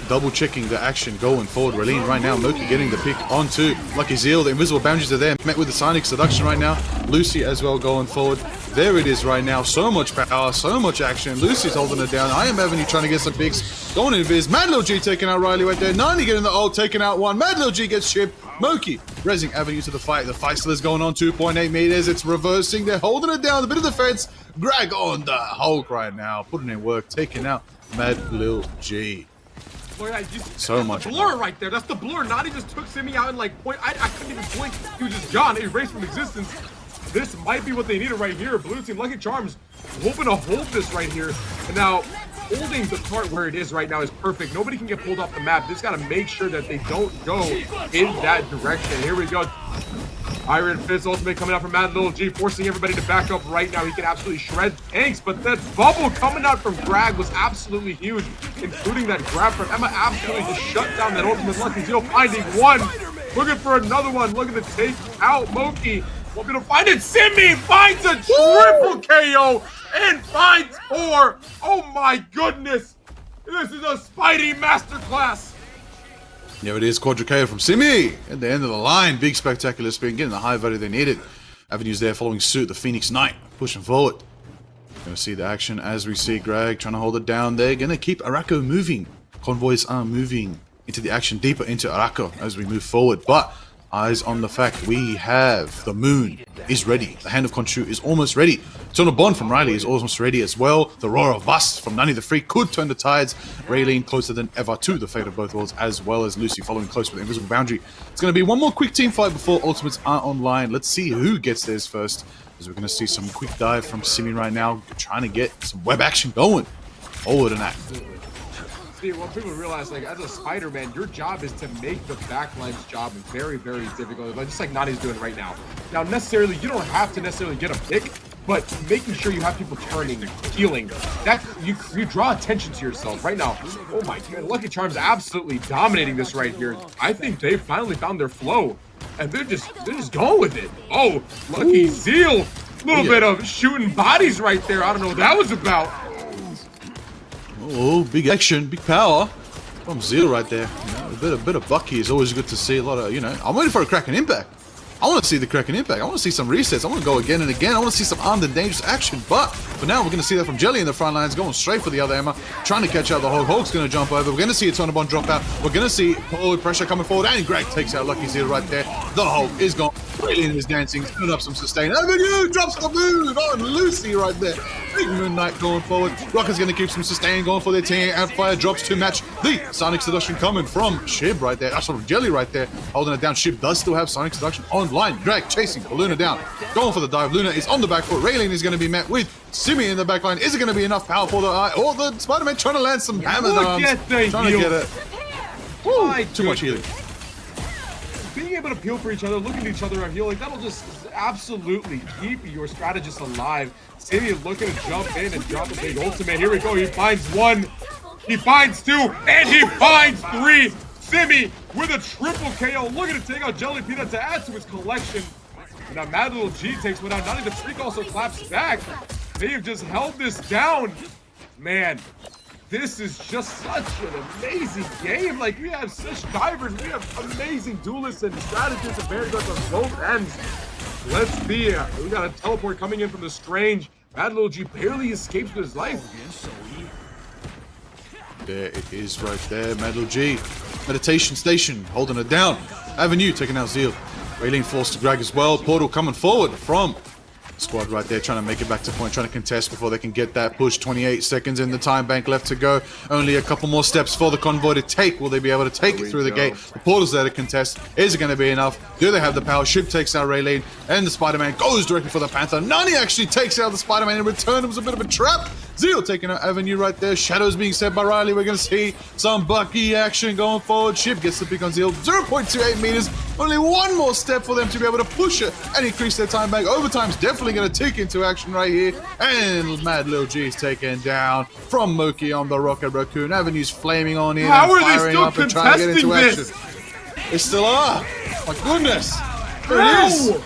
Double checking the action going forward. Raylene right now. Moki getting the pick onto Lucky Zeal. The invisible boundaries are there. Met with the Sonic seduction right now. Lucy as well going forward. There it is right now. So much power, so much action. Lucy's holding it down. I Am Avenue trying to get some picks. Going in Viz. Mad Lil G taking out Riley right there. Nani getting the ult, taking out one. Mad Lil G gets shipped. Moki resing Avenue to the fight. The fight still is going on 2.8 meters. It's reversing. They're holding it down. A bit of defense. Greg on the Hulk right now. Putting in work. Taking out Mad Lil G. So much blur right there. That's the blur. Nani just took Simi out and like point. I couldn't even blink. He was just gone. Erased from existence. This might be what they needed right here. Blue team, Lucky Charms, hoping to hold this right here. And now, holding the cart where it is right now is perfect. Nobody can get pulled off the map. They just got to make sure that they don't go in that direction. Here we go. Iron Fist ultimate coming out from Mad Lil G, forcing everybody to back up right now. He can absolutely shred tanks, but that bubble coming out from Greg was absolutely huge, including that grab from Emma. Absolutely just shut down that ultimate. Lucky Zeal finding one, looking for another one, looking to take out Moki. Looking to find it. Simi finds a triple KO and finds 4. Oh my goodness. This is a Spidey masterclass. Yeah, it is Quadra KO from Simi at the end of the line. Big spectacular spin, getting the high value they needed. Avenue's there following suit. The Phoenix Knight pushing forward. Gonna see the action as we see Greg trying to hold it down there. Gonna keep Arako moving. Convoys are moving into the action deeper into Arako as we move forward. But eyes on the fact we have the moon is ready. The hand of Khonshu is almost ready. Eternal Bond from Riley is almost ready as well. The Roar of Bust from Nani the Freak could turn the tides. Raylene closer than ever to the fate of both worlds, as well as Lucy following close with the invisible boundary. It's going to be one more quick team fight before ultimates are online. Let's see who gets theirs first, as we're going to see some quick dive from Simi right now, trying to get some web action going. Forward and act. See, what people realize, like, as a Spider-Man, your job is to make the backline's job very, very difficult, like, just like Nani's doing right now. Now, necessarily, you don't have to necessarily get a pick, but making sure you have people turning, healing, that you draw attention to yourself right now. Oh my God, Lucky Charms absolutely dominating this right here. I think they finally found their flow, and they're just going with it. Oh, Lucky Zeal, a little bit of shooting bodies right there. I don't know what that was about. Oh, big action, big power from Zeal right there. You know, a bit of Bucky is always good to see. A lot of, you know, I'm waiting for a Kraken impact. I want to see the Kraken impact. I want to see some resets. I want to go again and again. I want to see some armed and dangerous action. But for now, we're going to see that from Jelly in the front lines, going straight for the other Emma, trying to catch out the Hulk. Hulk's going to jump over. We're going to see a Eternal drop out. We're going to see forward pressure coming forward, and Greg takes out Lucky Zeal right there. The Hulk is gone. Brilliant is dancing, putting up some sustain. Avenue drops the moon on Lucy right there. Big Moon Knight going forward. Rocker's going to keep some sustain going for their team. Amplifier drops to match the Sonic Seduction coming from Shib right there. That's from Jelly right there, holding it down. Shib does still have Sonic Seduction online. Greg chasing Luna down, going for the dive. Luna is on the back foot. Raylene is going to be met with Simi in the back line. Is it going to be enough power for the eye? Or the Spider-Man trying to land some hammer arms. Trying to get it. Woo, too much healing. Being able to peel for each other, looking at each other and healing, that'll just absolutely keep your strategist alive. Simi looking to jump in and drop a big ultimate. Here we go. He finds one, he finds two, and he finds three. Simi with a triple KO, looking to take out Jelly Peanut to add to his collection. And now Mad Lil G takes one out. Nani the Freak also claps back. They have just held this down. Man, this is just such an amazing game. Like, we have such divers, we have amazing duelists and strategists and varieties on both ends. Let's see, we got a teleport coming in from the Strange. Mad Lil G barely escapes with his life. There it is right there, Mad Lil G. Meditation Station, holding it down. Avenue taking out Zeal. Raylene forced to Greg as well. Portal coming forward from squad right there, trying to make it back to point, trying to contest before they can get that push. 28 seconds in the time bank left to go. Only a couple more steps for the convoy to take. Will they be able to take it through the gate? The portal's there to contest. Is it going to be enough? Do they have the power? Ship takes out Raylene, and the Spider-Man goes directly for the Panther. Nani actually takes out the Spider-Man in return. It was a bit of a trap. Zeal taking out Avenue right there. Shadows being set by Riley. We're going to see some Bucky action going forward. Shib gets the pick on Zeal. 0.28 meters. Only one more step for them to be able to push it and increase their time back. Overtime's definitely going to tick into action right here. And Mad Lil G is taken down from Moki on the Rocket Raccoon. Avenue's flaming on in. How and are they firing still up and trying to get into contesting action. They still are. My goodness. There it is.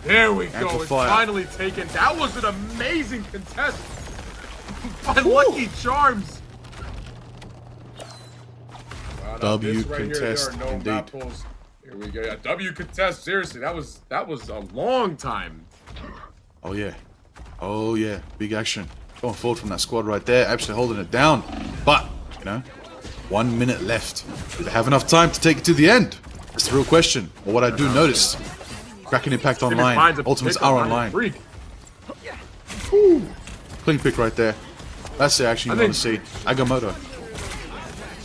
There we go. It's Amplifier. finally taken. That was an amazing contest by Lucky Charms. Wow, now W this right here, contest, there are no indeed. map pulls. Here we go. Yeah, W contest. Seriously, that was a long time. Oh yeah. Oh yeah. Big action. Going forward from that squad right there. Absolutely holding it down. But, you know, 1 minute left. Do they have enough time to take it to the end? That's the real question. But what I do notice, Kraken Impact online. Ultimates are online. Clean pick right there. That's the action you want to see. Agamotto.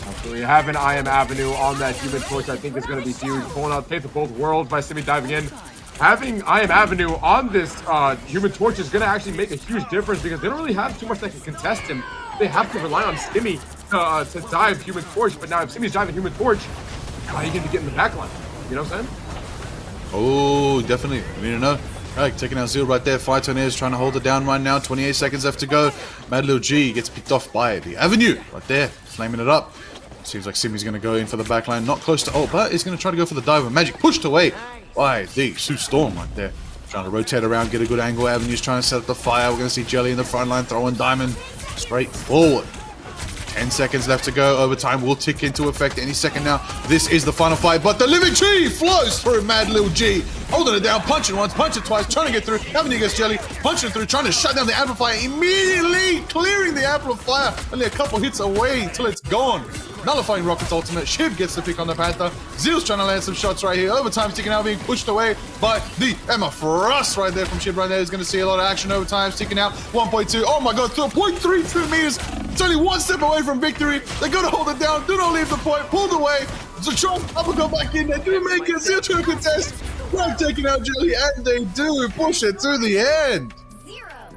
Absolutely. Having I Am Avenue on that Human Torch, I think, is going to be huge. Pulling out Faith of Both Worlds by Simi diving in. Having I Am Avenue on this Human Torch is going to actually make a huge difference because they don't really have too much that can contest him. They have to rely on Simi to dive Human Torch, but now if Simi's diving Human Torch, how are you going to get in the backline? You know what I'm saying? Oh, definitely. I need to know. Right, taking out Zeal right there. Phytoneers trying to hold it down right now. 28 seconds left to go. Mad Lil G gets picked off by the Avenue right there. Flaming it up. Seems like Simi's going to go in for the backline. Not close to ult, but he's going to try to go for the dive. Magic pushed away by the Sue Storm right there. Trying to rotate around, get a good angle. Avenue's trying to set up the fire. We're going to see Jelly in the front line throwing Diamond straight forward. 10 seconds left to go. Overtime will tick into effect any second now. This is the final fight, but the Living Tree flows through Mad Lil G. Holding it down, punching once, punching twice, trying to get through. Avenue gets Jelly, punching through, trying to shut down the amplifier. Immediately clearing the amplifier. Only a couple hits away until it's gone. Nullifying Rocket's ultimate. Shiv gets the pick on the Panther. Zeal's trying to land some shots right here. Overtime's ticking out, being pushed away by the Emma Frost right there from Shiv right there. He's going to see a lot of action. Overtime's ticking out. 1.2. Oh my god, 0.32 meters. It's only one step away from victory. They're going to hold it down. Do not leave the point. Pulled away. Zatron up and go back in. They do make it. Zeal to contest. Grab taking out Jelly, and they do push it to the end.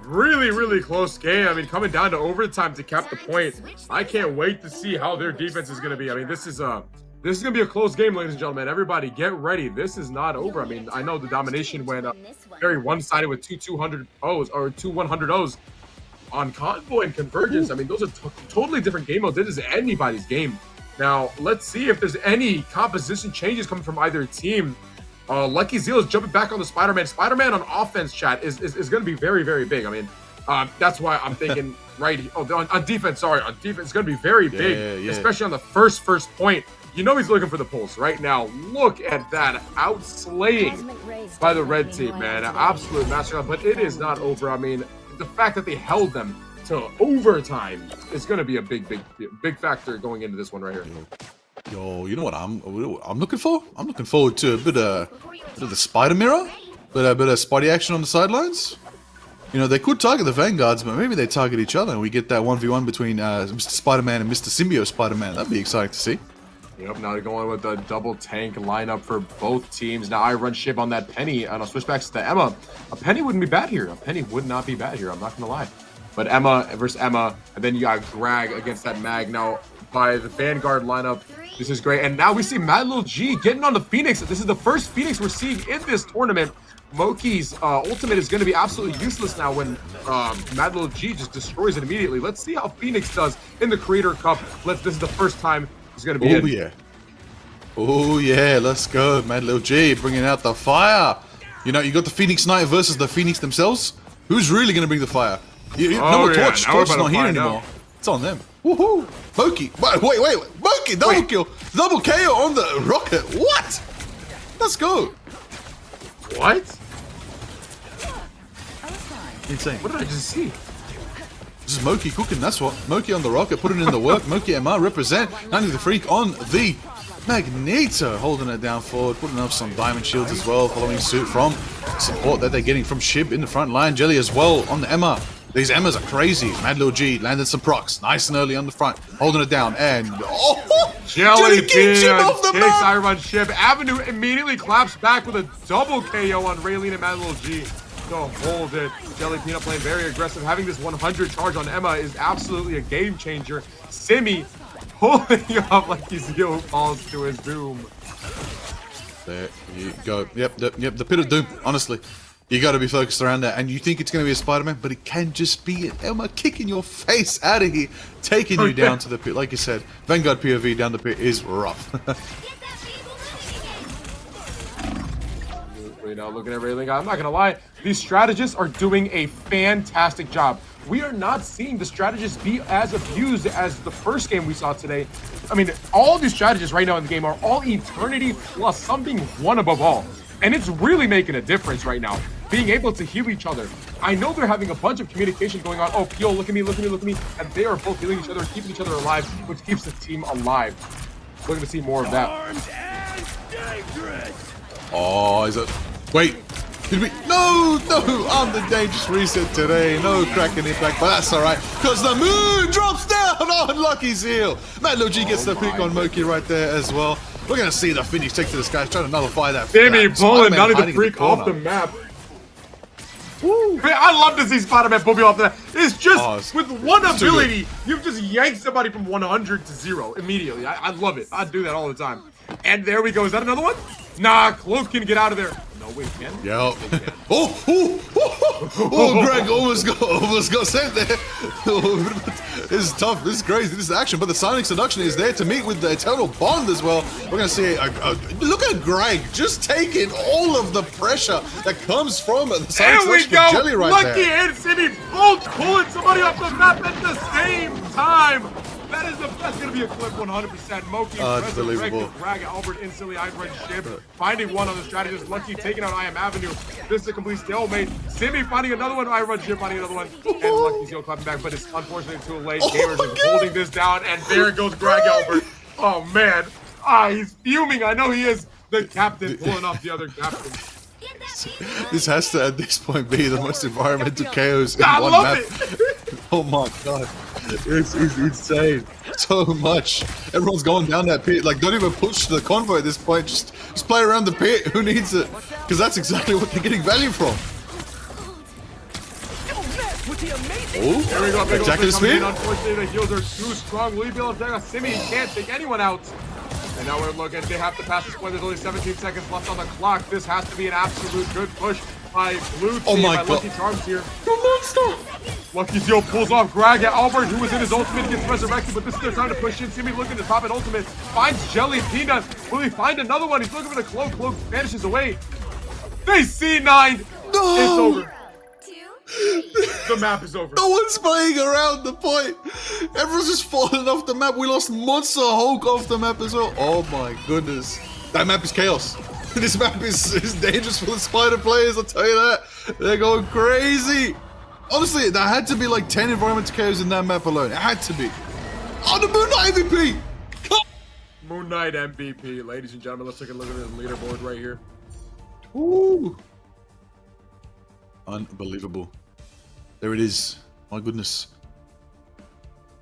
Really, really close game. I mean, coming down to overtime to cap the point. I can't wait to see how their defense is going to be. I mean, this is going to be a close game, ladies and gentlemen. Everybody get ready. This is not over. I mean, I know the domination went very one-sided with two 200 O's or two 100 O's on Convoy and Convergence. I mean, those are totally different game modes. This is anybody's game. Now, let's see if there's any composition changes coming from either team. Lucky Zeal is jumping back on the Spider-Man. Spider-Man on offense, chat, is going to be very, very big. I mean, that's why I'm thinking on defense, sorry. On defense, it's going to be very big, especially on the first point. You know he's looking for the pulse right now. Look at that outslaying by the red team, man. Absolute masterclass, but it is not over. I mean, the fact that they held them to overtime is going to be a big factor going into this one right here. Yo, you know what I'm looking for? I'm looking forward to a bit of the spider mirror, but a bit of Spidey action on the sidelines. You know, they could target the Vanguards, but maybe they target each other and we get that 1v1 between Mr. Spider-Man and Mr. Symbiote Spider-Man. That'd be exciting to see. Yep, now they're going with a double tank lineup for both teams. Now I run Shiv on that Penny, and I'll switch back to Emma. A Penny wouldn't be bad here. A Penny would not be bad here, I'm not gonna lie. But Emma versus Emma, and then you got Greg against that Mag. Now, by the Vanguard lineup, this is great. And now we see Mad Lil G getting on the Phoenix. This is the first Phoenix we're seeing in this tournament. Moki's ultimate is going to be absolutely useless now when Mad Lil G just destroys it immediately. Let's see how Phoenix does in the Creator Cup. This is the first time he's going to be in. Yeah. Oh, yeah. Let's go. Mad Lil G bringing out the fire. You know, you got the Phoenix Knight versus the Phoenix themselves. Who's really going to bring the fire? Torch. Torch's not here anymore. It's on them. Woohoo! Moki. Wait. Moki, double kill. Double KO on the rocket. What? Let's go. What? Insane. What did I just see? This is Moki cooking, that's what. Moki on the rocket, putting in the work. Moki MR represent. 90 the Freak on the Magneto, holding it down forward, putting up some diamond shields as well, following suit from support that they're getting from Shib in the front line. Jelly as well on the Emma. These Emmas are crazy. Mad Lil G landed some procs, nice and early on the front, holding it down, and Jelly kicks him off the map. Iron Ship. Avenue immediately claps back with a double KO on Raylene and Mad Lil G. to hold it. Jelly Peanut playing very aggressive. Having this 100 charge on Emma is absolutely a game changer. Simi holding up like he's falls to his doom. There you go. Yep. The pit of doom, honestly. You got to be focused around that, and you think it's going to be a Spider-Man, but it can just be an Emma kicking your face out of here, taking you down to the pit. Like you said, Vanguard POV down the pit is rough. You know, looking at everything, I'm not going to lie, these strategists are doing a fantastic job. We are not seeing the strategists be as abused as the first game we saw today. I mean, all these strategists right now in the game are all Eternity plus something one above all. And it's really making a difference right now, being able to heal each other. I know they're having a bunch of communication going on. Oh, Pio, look at me, look at me, look at me. And they are both healing each other, keeping each other alive, which keeps the team alive. Looking to see more of that. Oh, is it? Wait. Did we? No, I'm the dangerous reset today. No cracking impact, but that's all right. Because the moon drops down on Lucky Zeal. Matt Low G gets the pick on Moki right there as well. We're going to see the finish take to the sky. Trying to nullify that. Simi pulling Nani the Freak off the map. Woo. Man, I love to see Spider-Man pull me off the map. It's just, with one ability, you've just yanked somebody from 100 to 0 immediately. I love it. I do that all the time. And there we go. Is that another one? Nah, Cloak can get out of there. No, wait, man. Yep. Oh, Greg almost got sent there. This is tough. This is crazy. This is action. But the Sonic Seduction is there to meet with the Eternal Bond as well. We're going to see look at Greg just taking all of the pressure that comes from the Sonic Seduction from Jelly right there. Lucky and Simi both pulling somebody off the map at the same time. That's gonna be a clip 100%. Moki unbelievable. Greg Albert instantly eyes red ship. Finding one on the strategist. Lucky taking out I Am Avenue. This is a complete stalemate. Simi finding another one. I Red Ship finding another one. And Lucky's Yo clapping back, but it's unfortunately too late. Gamers is holding this down, and there goes Greg Albert. Oh man. He's fuming. I know he is. The captain pulling off the other captain. This has to, at this point, be the most environmental chaos in one map. Oh my god. It's insane. So much. Everyone's going down that pit. Like, don't even push the convoy at this point. Just play around the pit. Who needs it? Because that's exactly what they're getting value from. Oh, there we go. Big jacket spin. Unfortunately, the heals are too strong. Louis Bill Simi can't take anyone out. And now we're looking. They have to pass this point. There's only 17 seconds left on the clock. This has to be an absolute good push by Blue Team. My by god. Lucky Charms here. Lucky Zeal pulls off Greg Albert, who was in his ultimate, gets resurrected, but this is their time to push in. Simi looking to top an ultimate. Finds Jelly Peanut. Will he find another one? He's looking for the Cloak. Cloak vanishes away. They C9. No. It's over. The map is over. No one's playing around the point. Everyone's just falling off the map. We lost Monster Hulk off the map as well. Oh my goodness. That map is chaos. This map is dangerous for the Spider players, I'll tell you that. They're going crazy. Honestly, there had to be like 10 environmental chaos in that map alone. It had to be. Oh, the Moon Knight MVP. Moon Knight MVP. Ladies and gentlemen, let's take a look at the leaderboard right here. Ooh. Unbelievable. There it is. My goodness.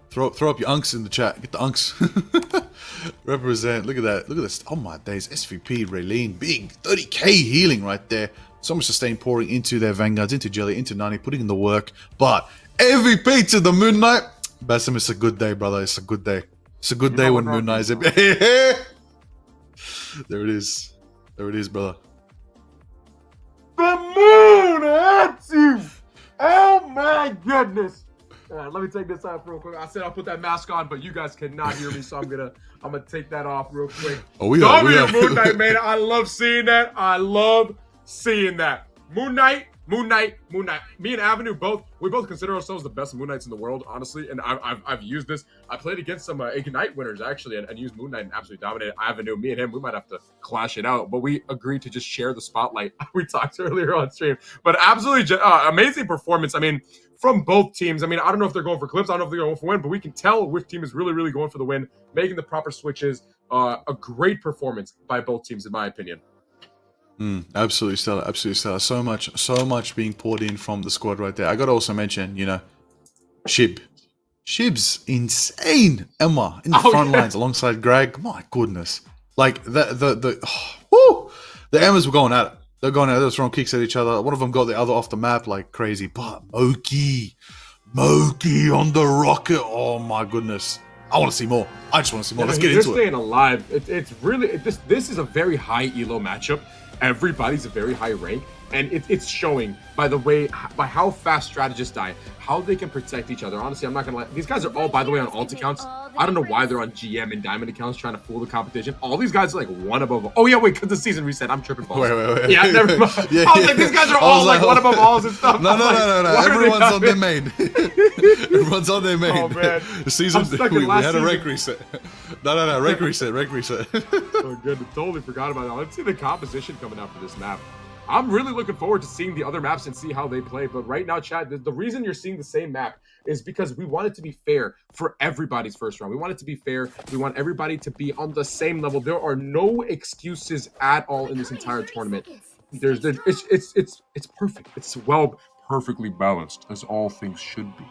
Throw up your unks in the chat. Get the unks. Represent. Look at that. Look at this. Oh my days. SVP, Raylene. Big 30k healing right there. So much sustain pouring into their Vanguards, into Jelly, into Nani, putting in the work. But MVP to the Moon Knight. Basim, it's a good day, brother. It's a good day. It's a good day when Moon Knight is there it is. There it is, brother. The moon hits you! Oh my goodness! Alright, let me take this off real quick. I said I'll put that mask on, but you guys cannot hear me, so I'm gonna take that off real quick. Oh, we are. Moon Knight, man. I love seeing that. I love seeing that. Moon Knight. Me and Avenue we both consider ourselves the best Moon Knights in the world, honestly. And I've used this. I played against some Ignite winners actually, and used Moon Knight and absolutely dominated Avenue. Me and him, we might have to clash it out, but we agreed to just share the spotlight. We talked earlier on stream, but absolutely amazing performance. I mean, from both teams. I mean, I don't know if they're going for clips, I don't know if they're going for win, but we can tell which team is really going for the win, making the proper switches. A great performance by both teams, in my opinion. Absolutely stellar, absolutely stellar. So much being poured in from the squad right there. I got to also mention, you know, Shib's insane. Emma in the front lines alongside Greg. My goodness, like the Emmas were going at it. They're going out there throwing kicks at each other. One of them got the other off the map like crazy. But Moki on the rocket. Oh my goodness. I want to see more. I just want to see more. Let's get into it. They're staying alive. It's really this is a very high elo matchup. Everybody's a very high rank, and it's showing by the way by how fast strategists die, how they can protect each other. Honestly, I'm not gonna lie. These guys are all, by the way, on alt accounts. I don't know why they're on GM and Diamond accounts trying to fool the competition. All these guys are like one above. Oh yeah, wait, because the season reset. I'm tripping balls. Wait. Yeah, never mind. I was like, these guys are all like one above alls and stuff. No. Everyone's on their main. Everyone's on their main. Oh man, the season we had a rank reset. No, rank reset. Oh good, totally forgot about that. Let's see the composition coming out for this map. I'm really looking forward to seeing the other maps and see how they play. But right now, Chad, the reason you're seeing the same map is because we want it to be fair for everybody's first round. We want it to be fair. We want everybody to be on the same level. There are no excuses at all in this entire tournament. It's perfect. It's perfectly balanced, as all things should be.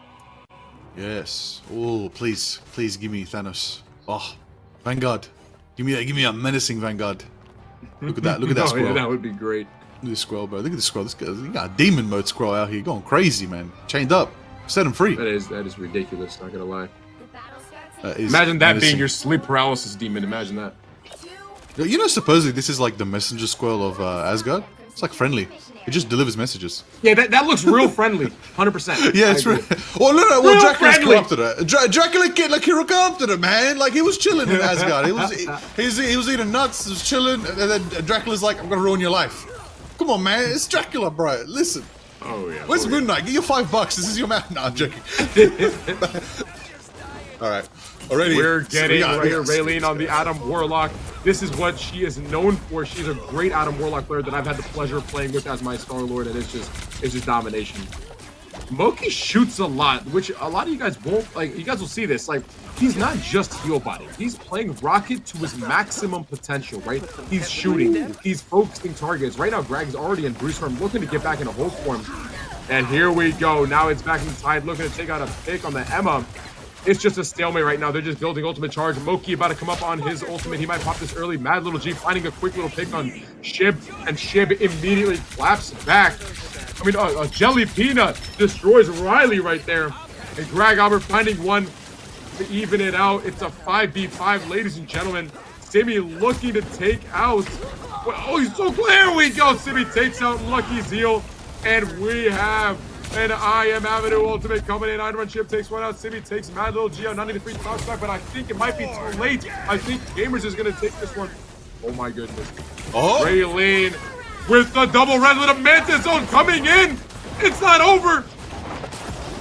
Yes. Oh, please give me Thanos. Oh, Vanguard. Give me a menacing Vanguard. Look at that. Look at that squirrel. Yeah, that would be great. Look at this squirrel, bro. Look at this squirrel. This guy, you got a demon mode squirrel out here going crazy, man. Chained up. Set him free. That is ridiculous. Not gonna lie. Imagine that being your sleep paralysis demon. Imagine that. You know, supposedly this is like the messenger squirrel of Asgard. It's like friendly. It just delivers messages. Yeah, that looks real friendly. 100%. Yeah, it's real. Well, no. Well, Dracula's corrupted it. Dracula like he corrupted it, man. Like he was chilling in Asgard. He was eating nuts. He was chilling, and then Dracula's like, "I'm gonna ruin your life." Come on, man. It's Dracula, bro. Listen. Oh yeah. Where's Moon Knight? Get your $5. This is your map. No, I'm joking. All right. Already. We're getting right here Raylene on the Adam Warlock. This is what she is known for. She's a great Adam Warlock player that I've had the pleasure of playing with as my Star Lord, and it's just domination. Moki shoots a lot, which a lot of you guys won't like. You guys will see this. Like, he's not just heal body. He's playing Rocket to his maximum potential, right? He's shooting. He's focusing targets. Right now, Greg's already in Bruce form, looking to get back into Hulk form. And here we go. Now it's back in the tide, looking to take out a pick on the Emma. It's just a stalemate right now. They're just building ultimate charge. Moki about to come up on his ultimate. He might pop this early. Mad Little G finding a quick little pick on Shib, and Shib immediately claps back. I mean, a Jelly Peanut destroys Riley right there. And Greg Albert finding one to even it out. It's a 5v5, ladies and gentlemen. Simi looking to take out. Oh, he's so clear. Here we go. Simi takes out Lucky Zeal. And we have an I Am Avenue ultimate coming in. Iron Chip takes one out. Simi takes Mad Little G out. Not even 3 talks back, but I think it might be too late. I think Gamers is going to take this one. Oh my goodness. Oh. Raylene with the double red little Mantis Zone coming in. It's not over.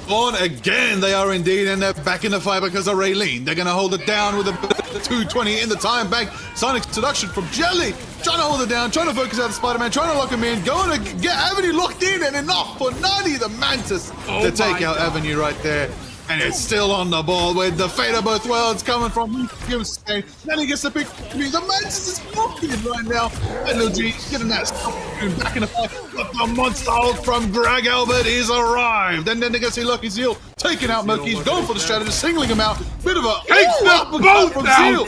On again, they are indeed, and they're back in the fight because of Raylene. They're going to hold it down with a 220 in the time bank. Sonic seduction from Jelly. Trying to hold it down, trying to focus out the Spider-Man, trying to lock him in, going to get Avenue locked in, and enough for Nani the Mantis to take out Avenue right there. And it's still on the ball with the fate of both worlds coming from him. Then he gets the pick. The Mantis is blocking right now. And LG getting that stuff back in the fight. But the monster ult from Greg Albert is arrived. And then they get to see Lucky Zeal taking out Moki. He's going for the strategist, singling him out. Bit of a takes the boat from Zeal.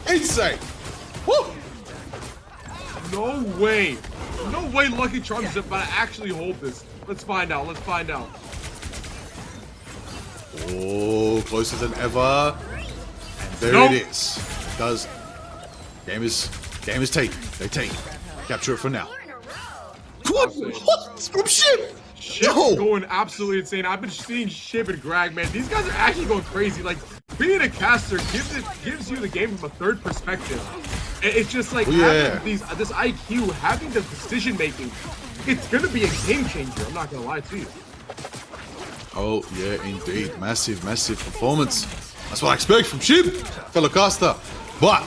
Insane. Woo. No way. No way Lucky Charms is about to actually hold this. Let's find out. Let's find out. Oh, closer than ever. And there it is. Does game is taken. They take. Capture it for now. What? From Shib? Shib's going absolutely insane. I've been seeing Shib and Greg, man. These guys are actually going crazy. Like, being a caster gives you the game from a third perspective. It's just like having this IQ, having the decision making. It's gonna be a game changer. I'm not gonna lie to you. Oh, yeah, indeed. Massive performance. That's what I expect from Shib, fellow caster. But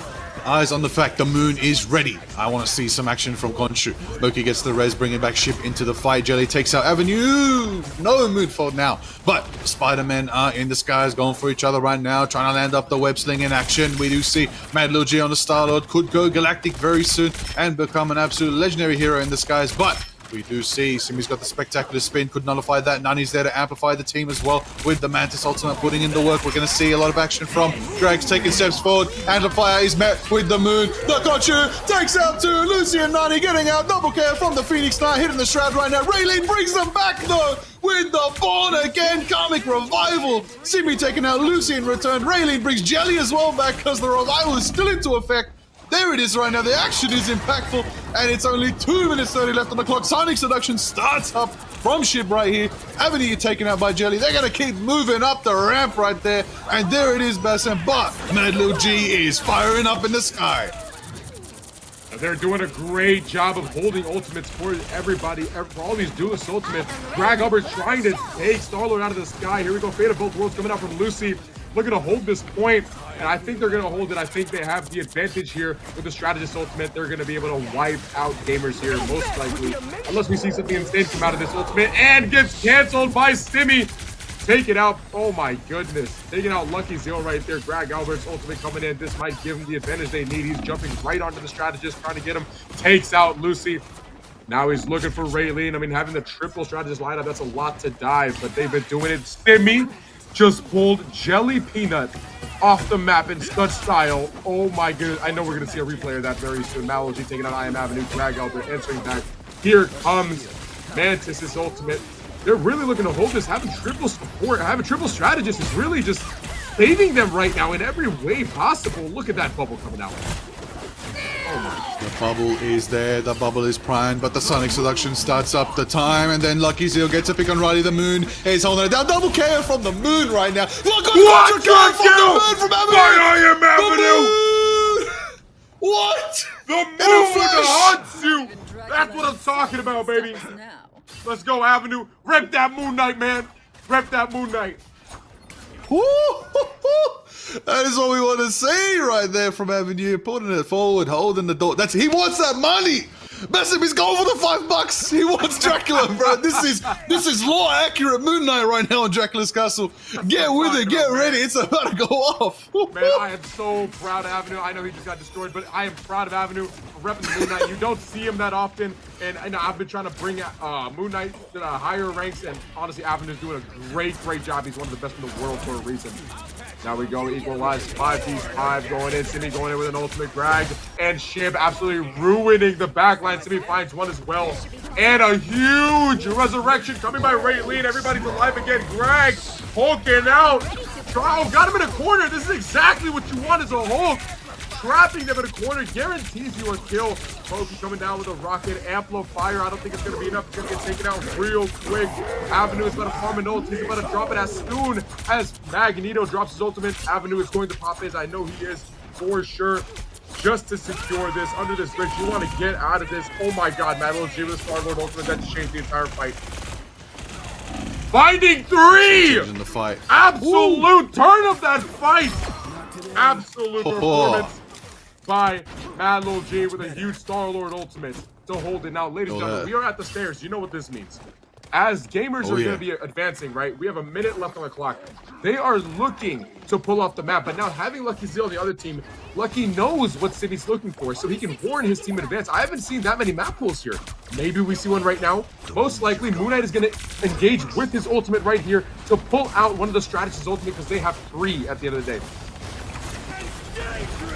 eyes on the fact the moon is ready. I want to see some action from Khonshu. Loki gets the res, bringing back Shib into the fight. Jelly takes out Avenue. No Moonfold now. But Spider-Man are in the skies, going for each other right now, trying to land up the web sling in action. We do see Mad Lil G on the Star-Lord. Could go galactic very soon and become an absolute legendary hero in the skies. But We do see Simi's got the spectacular spin, could nullify that. Nani's there to amplify the team as well with the Mantis ultimate putting in the work. We're going to see a lot of action from Greg's taking steps forward. Amplifier is met with the moon. The Kochu takes out to Lucy and Nani, getting out. Double care from the Phoenix Knight, hitting the shroud right now. Raylene brings them back though with the Born Again Comic Revival. Simi taking out Lucy in return. Raylene brings Jelly as well back because the revival is still into effect. There it is right now. The action is impactful, and it's only 2 minutes 30 left on the clock. Sonic Seduction starts up from ship right here. Avenue taken out by Jelly. They're going to keep moving up the ramp right there, and there it is, Basim. But Mad Lil G is firing up in the sky. They're doing a great job of holding ultimates for everybody, for all these duelist ultimates. Greg Albert's trying to take Starlord out of the sky. Here we go. Fate of Both Worlds coming out from Lucy. Looking to hold this point, and I think they're going to hold it. I think they have the advantage here with the Strategist Ultimate. They're going to be able to wipe out Gamers here, most likely. Unless we see something insane come out of this Ultimate, and gets canceled by Simi. Take it out. Oh my goodness. Taking out Lucky Zeal right there. Greg Albert's Ultimate coming in. This might give him the advantage they need. He's jumping right onto the Strategist, trying to get him. Takes out Lucy. Now he's looking for Raylene. I mean, having the triple Strategist lineup, that's a lot to dive, but they've been doing it. Simi just pulled Jelly Peanut off the map in such style. Oh my goodness. I know we're going to see a replay of that very soon. Malology taking out I Am Avenue. Greg Albert answering back. Here comes Mantis' ultimate. They're really looking to hold this. Having triple support, having triple strategist is really just saving them right now in every way possible. Look at that bubble coming out. Oh my. The bubble is there, the bubble is primed, but the Sonic Seduction starts up the time, and then Lucky Zeal gets a pick on Riley. The moon is holding it down. Double KO from the moon right now. Look at what? from the moon from Avenue. I Am Avenue. What? The moon haunts you. That's what I'm talking about, baby. Let's go, Avenue. Rep that Moon Knight, man. Rep that Moon Knight. That is what we want to see right there from Avenue. Putting it forward, holding the door. He wants that money. Basim, he's going for the $5. He wants Dracula, bro. This is law accurate Moon Knight right now on Dracula's Castle. Get with it, get ready. It's about to go off. Man, I am so proud of Avenue. I know he just got destroyed, but I am proud of Avenue for repping the Moon Knight. You don't see him that often, and I've been trying to bring Moon Knight to the higher ranks, and honestly, Avenue's doing a great job. He's one of the best in the world for a reason. Now we go, equalize 5v5 going in. Simi going in with an ultimate Greg. And Shib absolutely ruining the backline. Simi finds one as well. And a huge resurrection coming by Raylene. Everybody's alive again. Greg hulking out. Oh, got him in a corner. This is exactly what you want as a Hulk. Trapping them in a corner guarantees you a kill. Pokey coming down with a rocket amplifier. I don't think it's going to be enough. It's going to get taken out real quick. Avenue is about to farm an ult. He's about to drop it as soon as Magneto drops his ultimate. Avenue is going to pop his. I know he is for sure. Just to secure this under this bridge. You want to get out of this. Oh my god, Madeline G with Star-Lord ultimate. That just changed the entire fight. Finding three! In the fight. Absolute turn of that fight! Absolute performance by Mad Lil G with a huge Star-Lord ultimate to hold it. Now, ladies and gentlemen, we are at the stairs. You know what this means. As gamers are going to be advancing, right? We have a minute left on the clock. They are looking to pull off the map, but now having Lucky Zeal on the other team, Lucky knows what Simi's looking for, so he can warn his team in advance. I haven't seen that many map pulls here. Maybe we see one right now. Most likely, Moon Knight is going to engage with his ultimate right here to pull out one of the strategists' ultimate because they have 3 at the end of the day.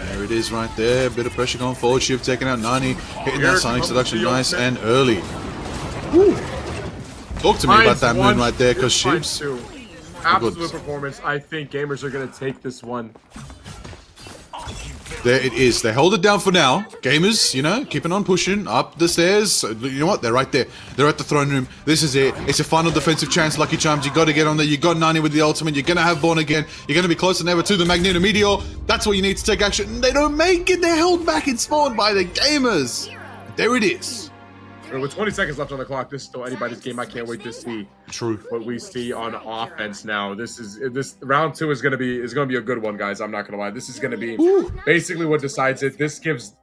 There it is right there. Bit of pressure going forward. Ship taking out 90. Hitting that Sonic Seduction nice and early. Woo. Talk to me about that moon right there, because Shib's absolute performance. I think gamers are going to take this one. There it is. They hold it down for now. Gamers, you know, keeping on pushing up the stairs. You know what? They're right there. They're at the throne room. This is it. It's a final defensive chance, Lucky Charms. You got to get on there. You got 90 with the ultimate. You're going to have Born Again. You're going to be closer than ever to the Magneto Meteor. That's what you need to take action. They don't make it. They're held back and spawned by the gamers. There it is. With 20 seconds left on the clock, this is still anybody's game. I can't wait to see what we see on offense now. This round 2 is gonna be a good one, guys. I'm not gonna lie. This is gonna be basically what decides it. This gives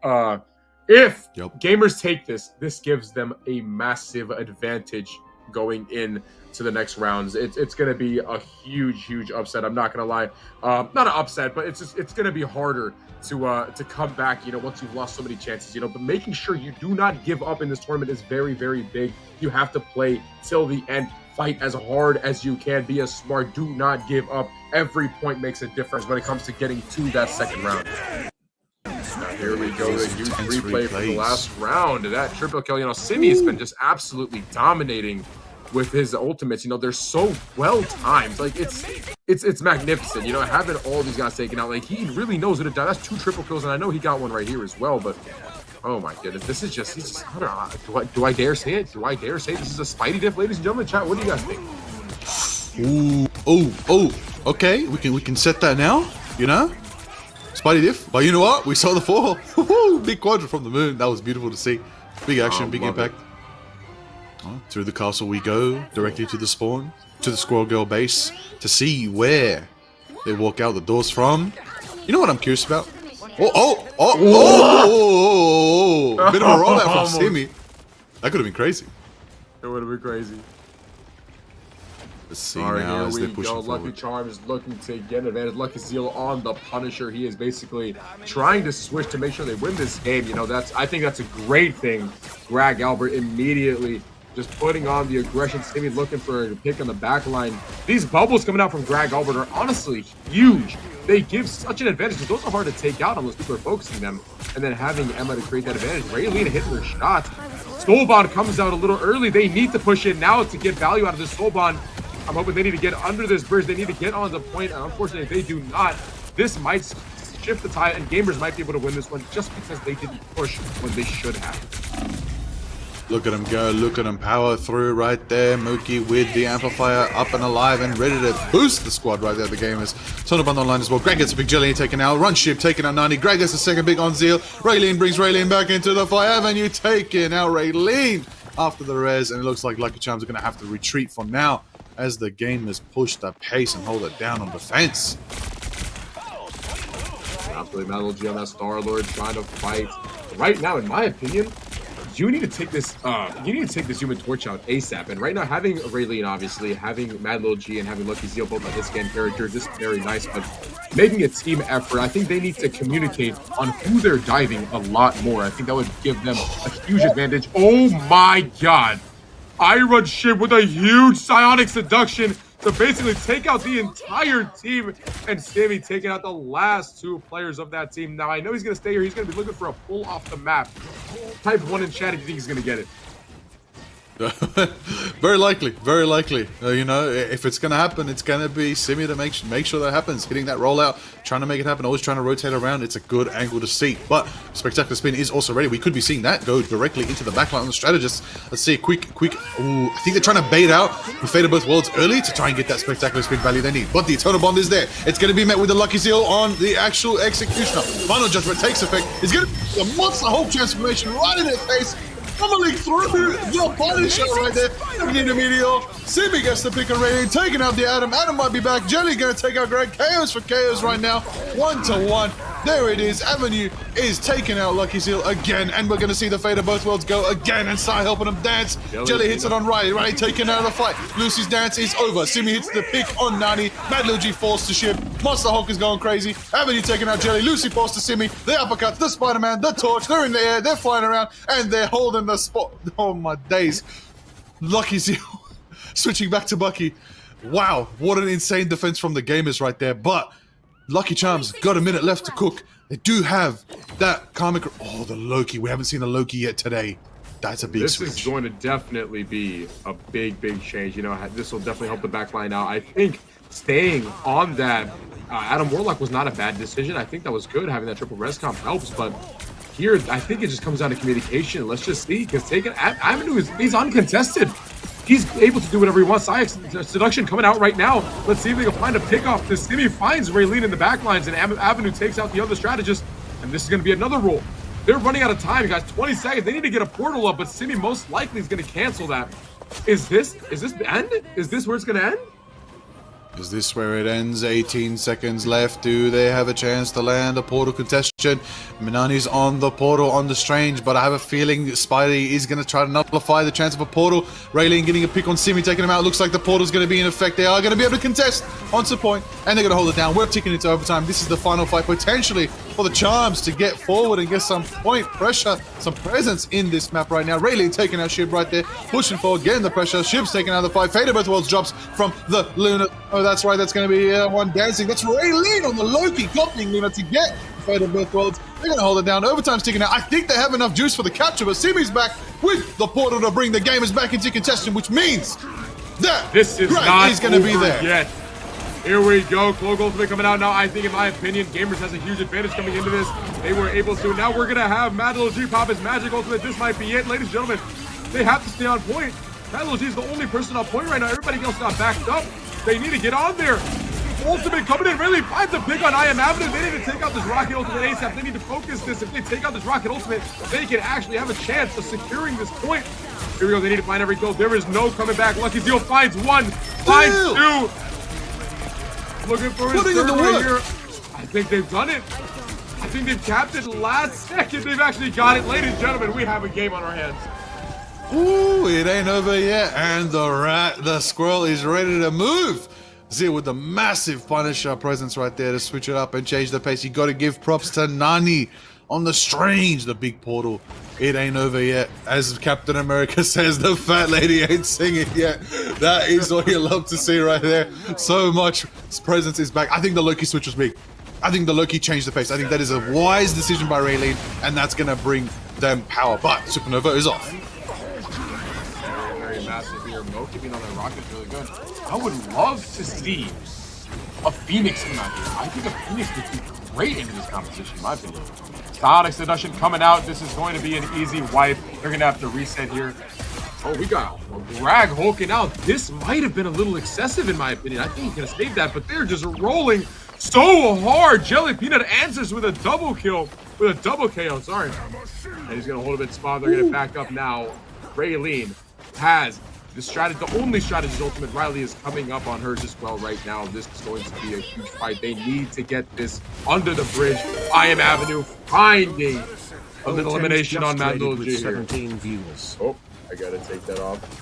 if gamers take this gives them a massive advantage going in to the next rounds. It's going to be a huge upset. I'm not going to lie. Not an upset, but it's going to be harder to come back, you know, once you've lost so many chances, you know. But making sure you do not give up in this tournament is very big. You have to play till the end. Fight as hard as you can. Be as smart. Do not give up. Every point makes a difference when it comes to getting to that second round. Now here we go, the huge replay for the last round. That triple kill, you know, Simi's been just absolutely dominating with his ultimates. You know, they're so well timed. Like it's magnificent. You know, having all these guys taken out, like he really knows what to do. That's 2 triple kills, and I know he got one right here as well. But oh my goodness, this is just, he's just, I don't know. Do I dare say it? Do I dare say this is a Spidey diff, ladies and gentlemen? Chat, what do you guys think? Ooh, okay, we can set that now, you know? Spidey diff, but you know what? We saw the fall. Big quadrant from the moon. That was beautiful to see. Big action, big impact. Oh, through the castle we go, directly to the spawn, to the Squirrel Girl base, to see where they walk out the doors from. You know what I'm curious about? Bit of a rollout from Simi. That could have been crazy. It would have been crazy. Let's see now as they push Lucky forward. Charm is looking to get an advantage. Lucky Zeal on the Punisher. He is basically trying to switch to make sure they win this game. You know, I think that's a great thing. Greg Albert immediately just putting on the aggression. Simi looking for a pick on the back line. These bubbles coming out from Greg Albert are honestly huge. They give such an advantage because those are hard to take out unless people are focusing them. And then having Emma to create that advantage. Raylene hitting her shots. Soulbond comes out a little early. They need to push in now to get value out of this Soulbond. I'm hoping they need to get under this bridge. They need to get on the point. And unfortunately, if they do not, this might shift the tide. And gamers might be able to win this one just because they didn't push when they should have. Look at him go, look at him power through right there. Mookie with the amplifier up and alive and ready to boost the squad right there, the gamers. Tonaband online as well. Greg gets a big jelly taken out. Run ship taken out 90. Greg gets a second big on Zeal. Raylene brings Raylene back into the Fire Avenue. Taking out Raylene after the res. And it looks like Lucky Charms are going to have to retreat for now as the gamers push the pace and hold it down on defense. Absolutely, Melody on that Star-Lord trying to fight. Right now, in my opinion, you need to take this. Human Torch out ASAP. And right now, having Raylene, obviously, having Mad Lil G and having Lucky Zeal both on his scan characters, this is very nice. But making a team effort, I think they need to communicate on who they're diving a lot more. I think that would give them a huge advantage. Oh my God! Iron Ship with a huge psionic seduction to basically take out the entire team, and Sammy taking out the last 2 players of that team. Now, I know he's going to stay here. He's going to be looking for a pull off the map. Type 1 in chat if you think he's going to get it. Very likely. You know, if it's going to happen, it's going to be Simi to make sure that happens. Hitting that rollout, trying to make it happen, always trying to rotate around. It's a good angle to see. But Spectacular Spin is also ready. We could be seeing that go directly into the backline on the strategist. Let's see a quick. Ooh, I think they're trying to bait out the Fate of Both Worlds early to try and get that Spectacular Spin value they need. But the Eternal Bond is there. It's going to be met with the Lucky Seal on the actual Executioner. Final Judgment takes effect. It's going to be a Monster Hulk transformation right in their face. Pummeling through the Punisher right there. We need a Meteor. Simi gets the pick and rating, taking out the Adam. Adam might be back. Jelly gonna take out Greg. Chaos for Chaos right now. 1-1. There it is. Avenue is taking out Lucky Seal again. And we're gonna see the Fate of Both Worlds go again and start helping him dance. Jelly hits it on Riley. Riley taking out of the fight. Lucy's dance is over. Simi hits the pick on Nani. Mad Lil G forced to ship. Monster Hulk is going crazy. Avenue taking out Jelly. Lucy forced to Simi. The uppercut, the Spider-Man, the torch. They're in the air. They're flying around. And they're holding the spot. Oh my days. Lucky Seal switching back to Bucky. Wow, what an insane defense from the gamers right there. But Lucky Charms got a minute left to cook. They do have that karmic. Oh, the Loki. We haven't seen a Loki yet today. That's a big switch. This is going to definitely be a big change. You know, this will definitely help the backline out. I think staying on that Adam Warlock was not a bad decision. I think that was good. Having that triple res comp helps, but here, I think it just comes down to communication. Let's just see, because taking Avenue he's uncontested. He's able to do whatever he wants. Seduction coming out right now. Let's see if they can find a pickoff. This Simi finds Raylene in the backlines, and Avenue takes out the other strategist. And this is going to be another roll. They're running out of time, guys. 20 seconds. They need to get a portal up, but Simi most likely is going to cancel that. Is this the end? Is this where it's going to end? Is this where it ends? 18 seconds left. Do they have a chance to land a portal contestation? question. Minani's on the portal on the Strange, but I have a feeling Spidey is going to try to nullify the chance of a portal. Raylene getting a pick on Simi, taking him out. Looks like the portal's going to be in effect. They are going to be able to contest onto point, and they're going to hold it down. We're ticking into overtime. This is the final fight, potentially, for the Charms to get forward and get some point pressure, some presence in this map right now. Raylene taking out Shib right there, pushing forward, getting the pressure. Shib's taking out the fight. Fate of Both Worlds drops from the Luna. Oh, that's right. That's going to be one dancing. That's Raylene on the Loki, copying Luna to get Fate of Both Worlds. They're going to hold it down. Overtime's ticking out. I think they have enough juice for the capture, but Simi's back with the portal to bring the gamers back into contention, which means that this is Greg not is going to be there. Yet. Here we go. Cloak Ultimate coming out now. I think, in my opinion, Gamers has a huge advantage coming into this. They were able to. Now we're going to have Mad Little G pop his Magic Ultimate. This might be it. Ladies and gentlemen, they have to stay on point. Mad Little G is the only person on point right now. Everybody else got backed up. They need to get on there. Ultimate coming in, really finds a pick on IM Avenue. They need to take out this Rocket Ultimate ASAP. They need to focus this. If they take out this Rocket Ultimate, they can actually have a chance of securing this point. Here we go. They need to find every goal. There is no coming back. Lucky Zeal finds one, finds two. Looking for his third right here. I think they've done it. I think they've capped it last second. They've actually got it. Ladies and gentlemen, we have a game on our hands. Ooh, it ain't over yet. And the squirrel is ready to move. Zeal with the massive Punisher presence right there to switch it up and change the pace. You got to give props to Nani on the Strange, the big portal. It ain't over yet. As Captain America says, the fat lady ain't singing yet. That is what you love to see right there. So much presence is back. I think the Loki switch was big. I think the Loki changed the pace. I think that is a wise decision by Raylene, and that's going to bring them power. But Supernova is off. Very massive here. Moki being on that rocket is really good. I would love to see a Phoenix come out here. I think a Phoenix would be great into this competition, in my opinion. Chaotic Seduction coming out. This is going to be an easy wipe. They're going to have to reset here. Oh, we got Greg hulking out. This might have been a little excessive, in my opinion. I think he's going to save that, but they're just rolling so hard. Jelly Peanut answers with a double kill, with a double KO, sorry. And he's going to hold a bit spot. They're going to back up now. Raylene has the strategy, the only strategy ultimate. Riley is coming up on hers as well right now. This is going to be a huge fight. They need to get this under the bridge. IM Avenue finding a little elimination on Mad Little G here. 17 viewers. Oh, I gotta take that off.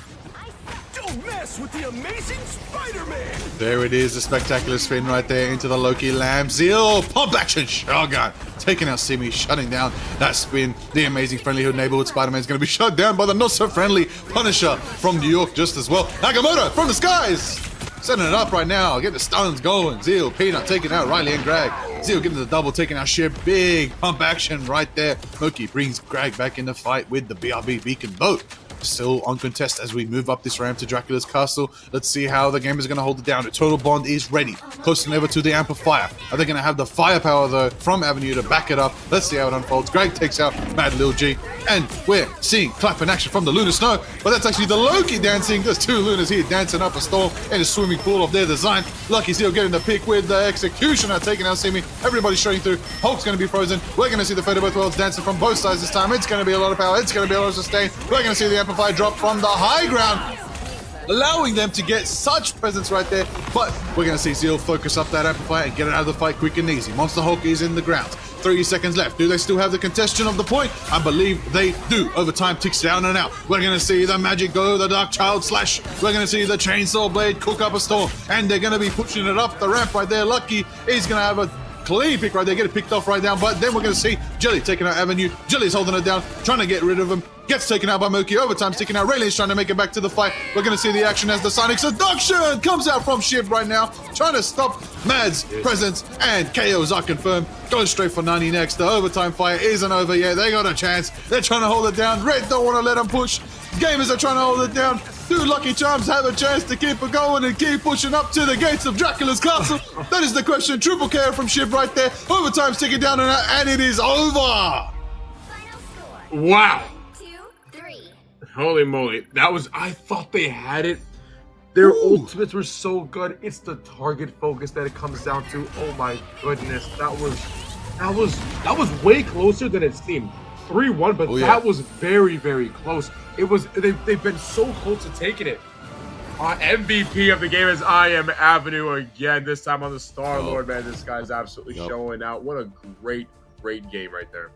Don't mess with the amazing Spider-Man! There it is, the spectacular spin right there into the Loki Lamb. Zeal, pump action shotgun. Taking out Simi, shutting down that spin. The amazing friendly hood neighborhood Spider-Man is going to be shut down by the not so friendly Punisher from New York just as well. Nagamoto from the skies. Setting it up right now, getting the stuns going. Zeal, Peanut taking out Riley and Greg. Zeal getting the double, taking out Shib. Big pump action right there. Loki brings Greg back in the fight with the BRB beacon boat. Still uncontested as we move up this ramp to Dracula's castle. Let's see how the game is going to hold it down. The Total Bond is ready. Close than ever to the amplifier. Are they going to have the firepower, though, from Avenue to back it up? Let's see how it unfolds. Greg takes out Mad Lil G. And we're seeing clap in action from the Lunar Snow. But that's actually the Loki dancing. There's two Lunas here dancing up a storm in a swimming pool of their design. Lucky Zeal getting the pick with the Executioner taking out Simi. Everybody showing through. Hulk's going to be frozen. We're going to see the Fate of Both Worlds dancing from both sides this time. It's going to be a lot of power. It's going to be a lot of sustain. We're going to see the amplifier drop from the high ground, allowing them to get such presence right there. But we're going to see Zeal focus up that amplifier and get it out of the fight quick and easy. Monster Hulk is in the ground. 30 seconds left. Do they still have the contestation of the point? I believe they do. Overtime ticks down and out. We're going to see the magic go, the Dark Child slash. We're going to see the Chainsaw Blade cook up a storm. And they're going to be pushing it up the ramp right there. Lucky is going to have a clean pick right there, get it picked off right down, but then we're going to see Jelly taking out Avenue. Jelly's holding it down, trying to get rid of him. Gets taken out by Moki. Overtime's taken out. Rayleigh's trying to make it back to the fight. We're going to see the action as the Sonic Seduction comes out from Shiv right now, trying to stop Mad's presence, and KOs are confirmed. Goes straight for Nani next. The overtime fight isn't over yet. They got a chance. They're trying to hold it down. Red don't want to let them push. Gamers are trying to hold it down. Do Lucky Charms have a chance to keep it going and keep pushing up to the gates of Dracula's castle? That is the question. Triple KO from Shiv right there. Overtime's ticking down and it is over. Wow. 2-3. Holy moly. That was, I thought they had it. Their ultimates were so good. It's the target focus that it comes down to. Oh my goodness. That was way closer than it seemed. 3-1, but that was very, very close. It was, they've been so close to taking it. MVP of the game is IM Avenue again, this time on the Star Lord, man. This guy's absolutely showing out. What a great great game right there.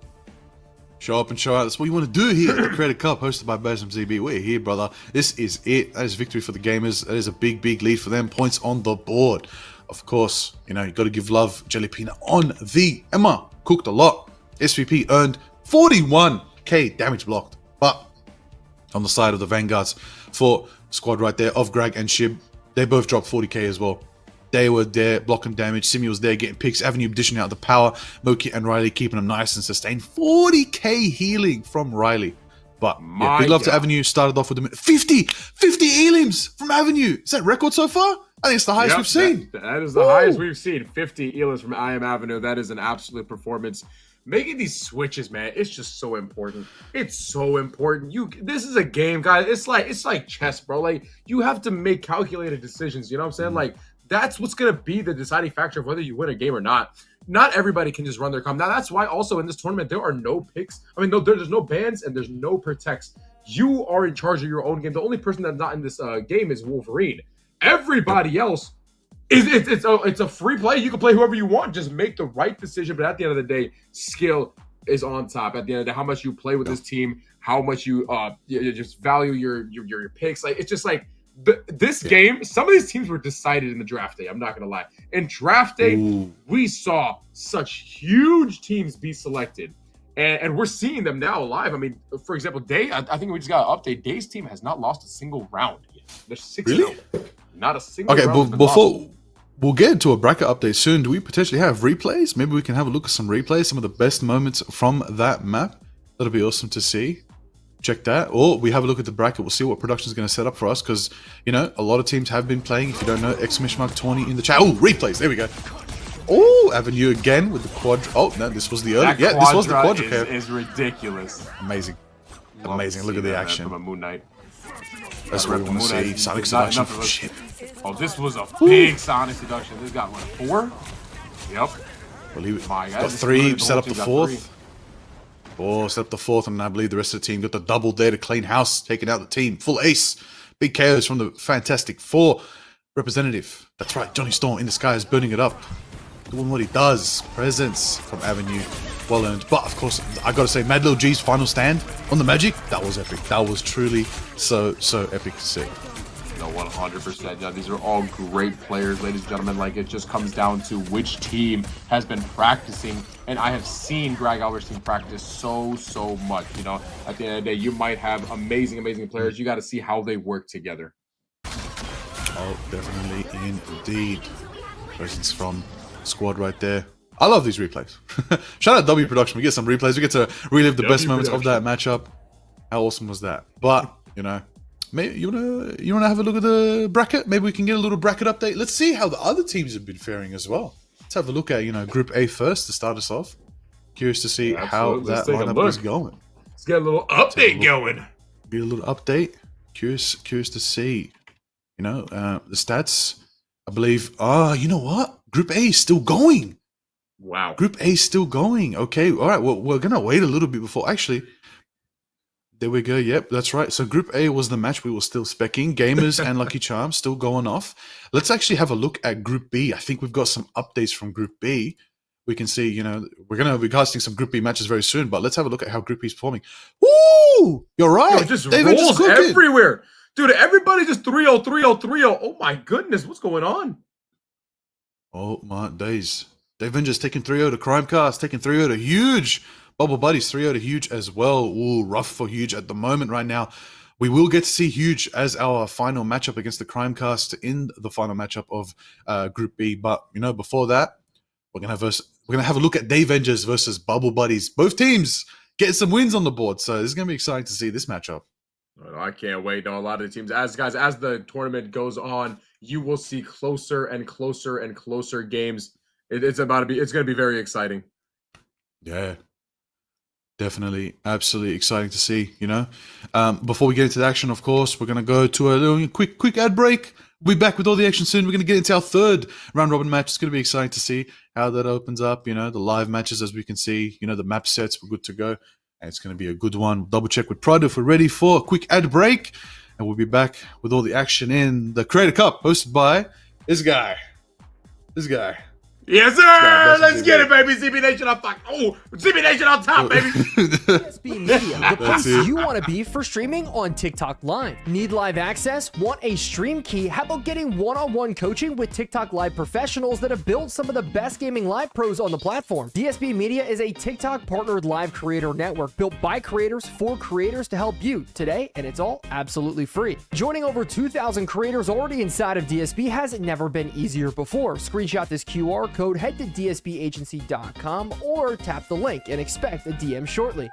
Show up and show out. That's what you want to do here at the Creator Cup, hosted by BasimZB. We're here, brother. This is it. That is victory for the gamers. That is a big, big lead for them. Points on the board. Of course, you got to give love. Jellypina on the Emma. Cooked a lot. SVP earned 41k damage blocked. But on the side of the Vanguards for squad right there of Greg and Shib, they both dropped 40k as well. They were there blocking damage. Simi was there getting picks. Avenue dishing out the power. Moki and Riley keeping them nice and sustained. 40k healing from Riley. But yeah, big love to Avenue. Started off with a 50 elims from Avenue. Is that record so far? I think it's the highest we've seen. That is the highest we've seen. 50 elims from I Am Avenue. That is an absolute performance. Making these switches, man, it's just so important. It's so important. This is a game, guys. It's like chess, bro. Like, you have to make calculated decisions. You know what I'm saying? Like, that's what's going to be the deciding factor of whether you win a game or not. Not everybody can just run their comp. Now, that's why also in this tournament, there are no picks. I mean, there's no bans and there's no protects. You are in charge of your own game. The only person that's not in this game is Wolverine. Everybody else, it's a free play. You can play whoever you want. Just make the right decision. But at the end of the day, skill is on top. At the end of the day, how much you play with this team, how much you just value your picks. Like, it's just like, this game, some of these teams were decided in the draft day. I'm not gonna lie. In draft day, we saw such huge teams be selected, and we're seeing them now live. I mean, for example, Day. I think we just got an update. Day's team has not lost a single round yet. They're 6-0. Not a single. Okay, but before we'll get into a bracket update soon, do we potentially have replays? Maybe we can have a look at some replays, some of the best moments from that map. That'll be awesome to see. Check that, or we have a look at the bracket. We'll see what production is going to set up for us, because a lot of teams have been playing. If you don't know, !20 in the chat. Oh, replays, there we go. Oh, Avenue again with the quadra. Oh no, this was the early. Yeah, this was the quadra. Is ridiculous. Amazing. Look at the action from a Moon Knight. That's what we want to see. Sonic seduction. Shit. Oh, this was a big Sonic seduction. This got what, 4? Yep. Believe it. Got 3. Set up the 4th. Oh, set up the 4th, and I believe the rest of the team got the double there to clean house, taking out the team. Full ace. Big KOs from the Fantastic Four representative. That's right, Johnny Storm in the sky is burning it up. Doing what he does. Presence from Avenue. Well earned. But, of course, I got to say, Mad Lil G's final stand on the Magic, that was epic. That was truly so epic to see. No, 100%. Yeah, these are all great players, ladies and gentlemen. Like, it just comes down to which team has been practicing. And I have seen Greg Albert's team practice so much. At the end of the day, you might have amazing players. You got to see how they work together. Oh, definitely indeed. Presence from squad right there. I love these replays. Shout out W Production. We get some replays. We get to relive the best moments of that matchup. How awesome was that? But, maybe you wanna have a look at the bracket? Maybe we can get a little bracket update. Let's see how the other teams have been faring as well. Let's have a look at Group A first to start us off. Curious to see how that lineup is going. Let's get a little update going. Get a little update. Curious to see. The stats. I believe. You know what? Group A is still going. Wow. Group A is still going. Okay. All right. Well, we're gonna wait a little bit before actually. There we go. Yep, that's right. So Group A was the match we were still specking. Gamers and Lucky Charms still going off. Let's actually have a look at Group B. I think we've got some updates from Group B. We can see, we're going to be casting some Group B matches very soon, but let's have a look at how Group B is performing. Woo! You're right. It just rolls everywhere. Dude, everybody just 3-0, 3-0, 3-0. Oh my goodness, what's going on? Oh my days. The Avengers taking 3-0 to Crimecast, taking 3-0 to Huge. Bubble Buddies 3-0 to Huge as well. Ooh, rough for Huge at the moment right now. We will get to see Huge as our final matchup against the Crimecast in the final matchup of Group B. But, before that, we're gonna have a look at Day Avengers versus Bubble Buddies. Both teams getting some wins on the board. So this is going to be exciting to see this matchup. I can't wait. No, a lot of the teams, as the tournament goes on, you will see closer and closer games. It's going to be very exciting. Yeah. Definitely, absolutely exciting to see, Before we get into the action, of course, we're going to go to a little quick ad break. We'll be back with all the action soon. We're going to get into our third round-robin match. It's going to be exciting to see how that opens up, the live matches, as we can see, the map sets, we're good to go. And it's going to be a good one. Double check with Pride if we're ready for a quick ad break. And we'll be back with all the action in the Creator Cup, hosted by this guy. Yes, sir. Yeah, Let's get it, baby. ZB Nation on top. Oh, ZB Nation on top, baby. DSB Media, the place it. you want to be for streaming on TikTok Live. Need live access? Want a stream key? How about getting one-on-one coaching with TikTok Live professionals that have built some of the best gaming live pros on the platform? DSB Media is a TikTok partnered live creator network built by creators for creators to help you today, and it's all absolutely free. Joining over 2,000 creators already inside of DSB has never been easier before. Screenshot this QR code, head to dsbagency.com, or tap the link and expect a DM shortly.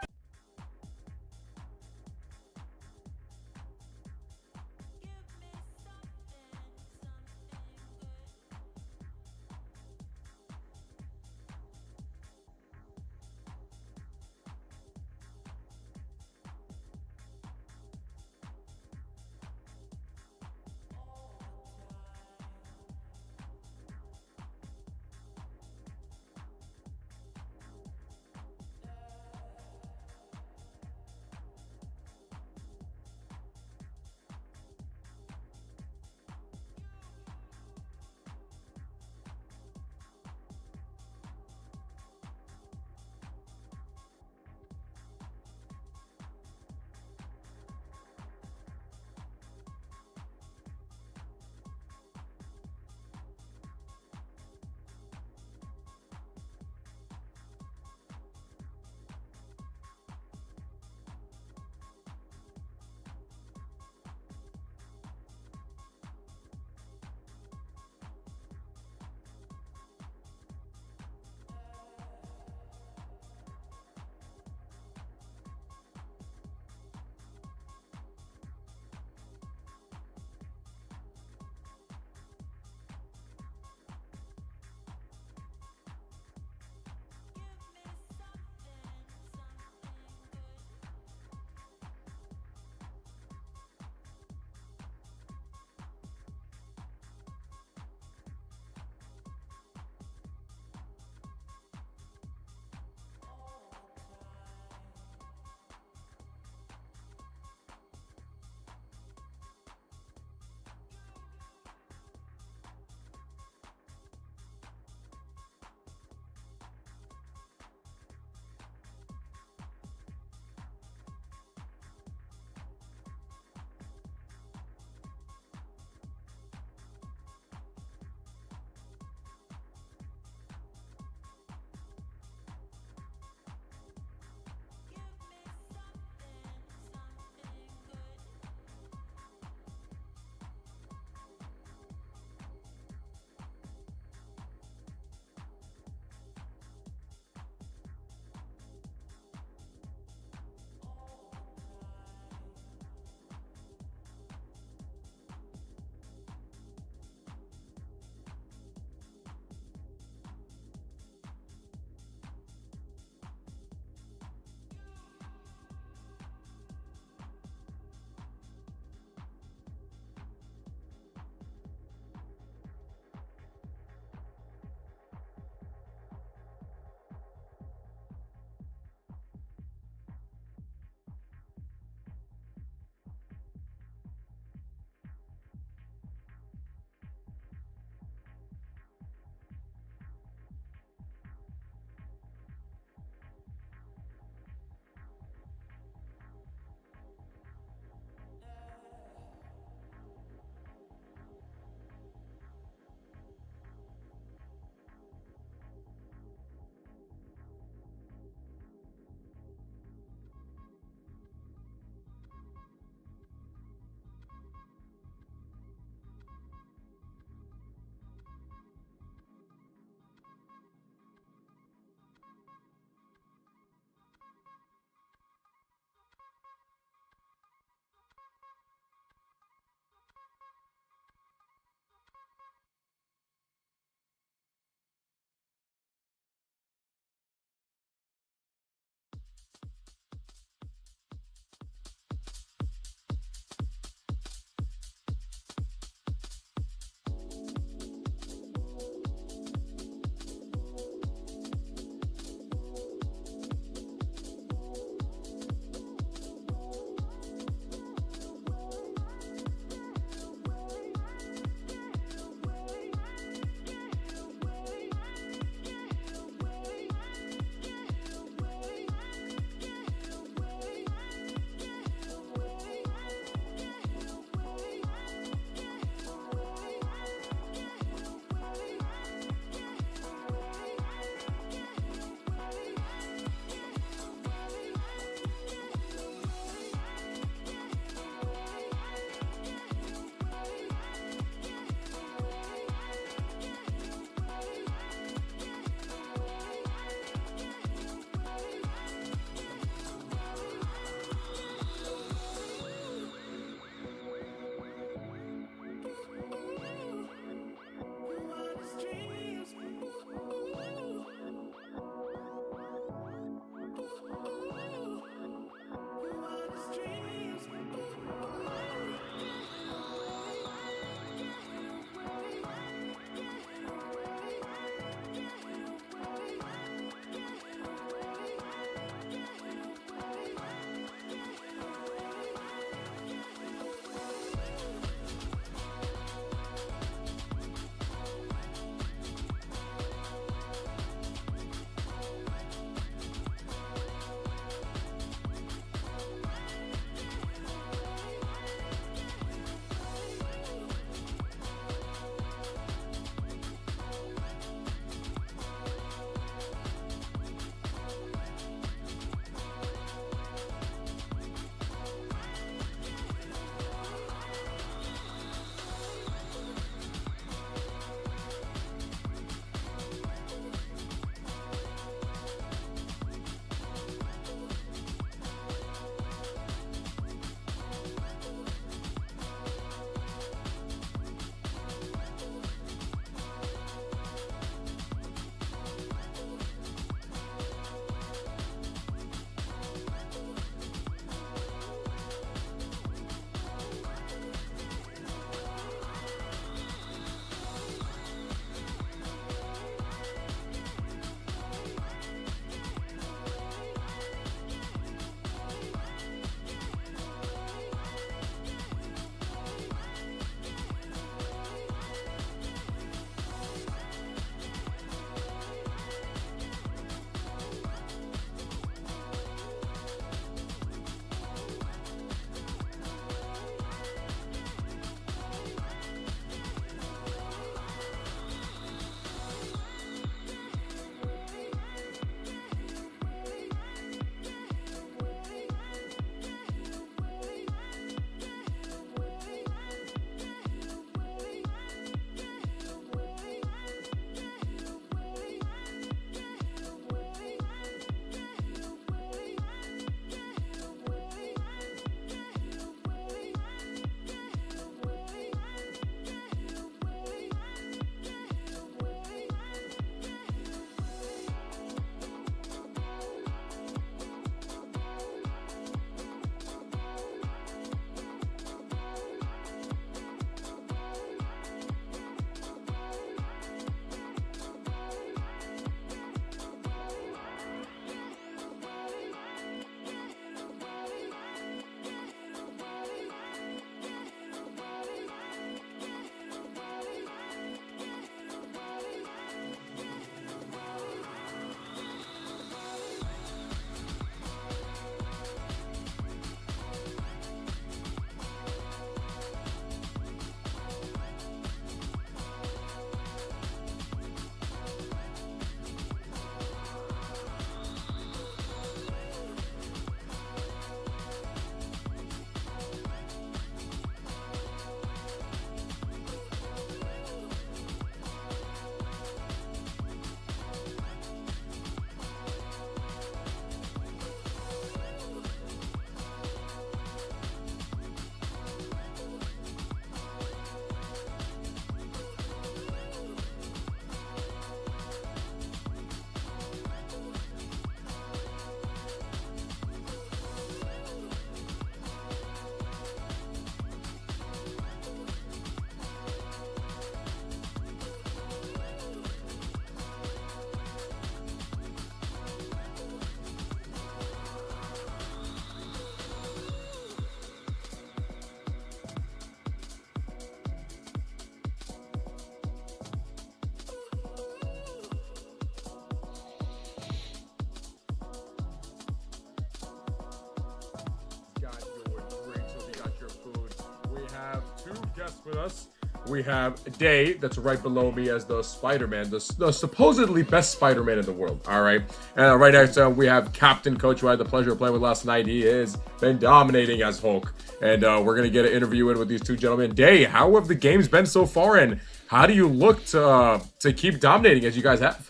guests with us. We have Day, that's right below me as the Spider-Man, the supposedly best Spider-Man in the world. All right. And right next to him, we have Captain Coach, who I had the pleasure of playing with last night. He has been dominating as Hulk. And we're going to get an interview in with these two gentlemen. Day, how have the games been so far? And how do you look to keep dominating as you guys have?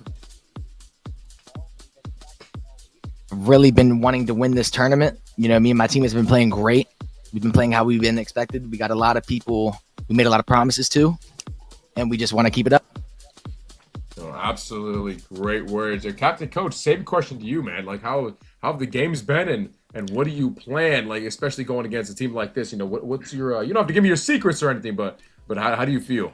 Really been wanting to win this tournament. You know, me and my team has been playing great. We've been playing how we've been expected. We got a lot of people we made a lot of promises to, and we just want to keep it up. Oh, absolutely great words. Captain Coach, same question to you, man. Like, how have the games been, and what do you plan, like, especially going against a team like this? You know, what's your you don't have to give me your secrets or anything, but how do you feel?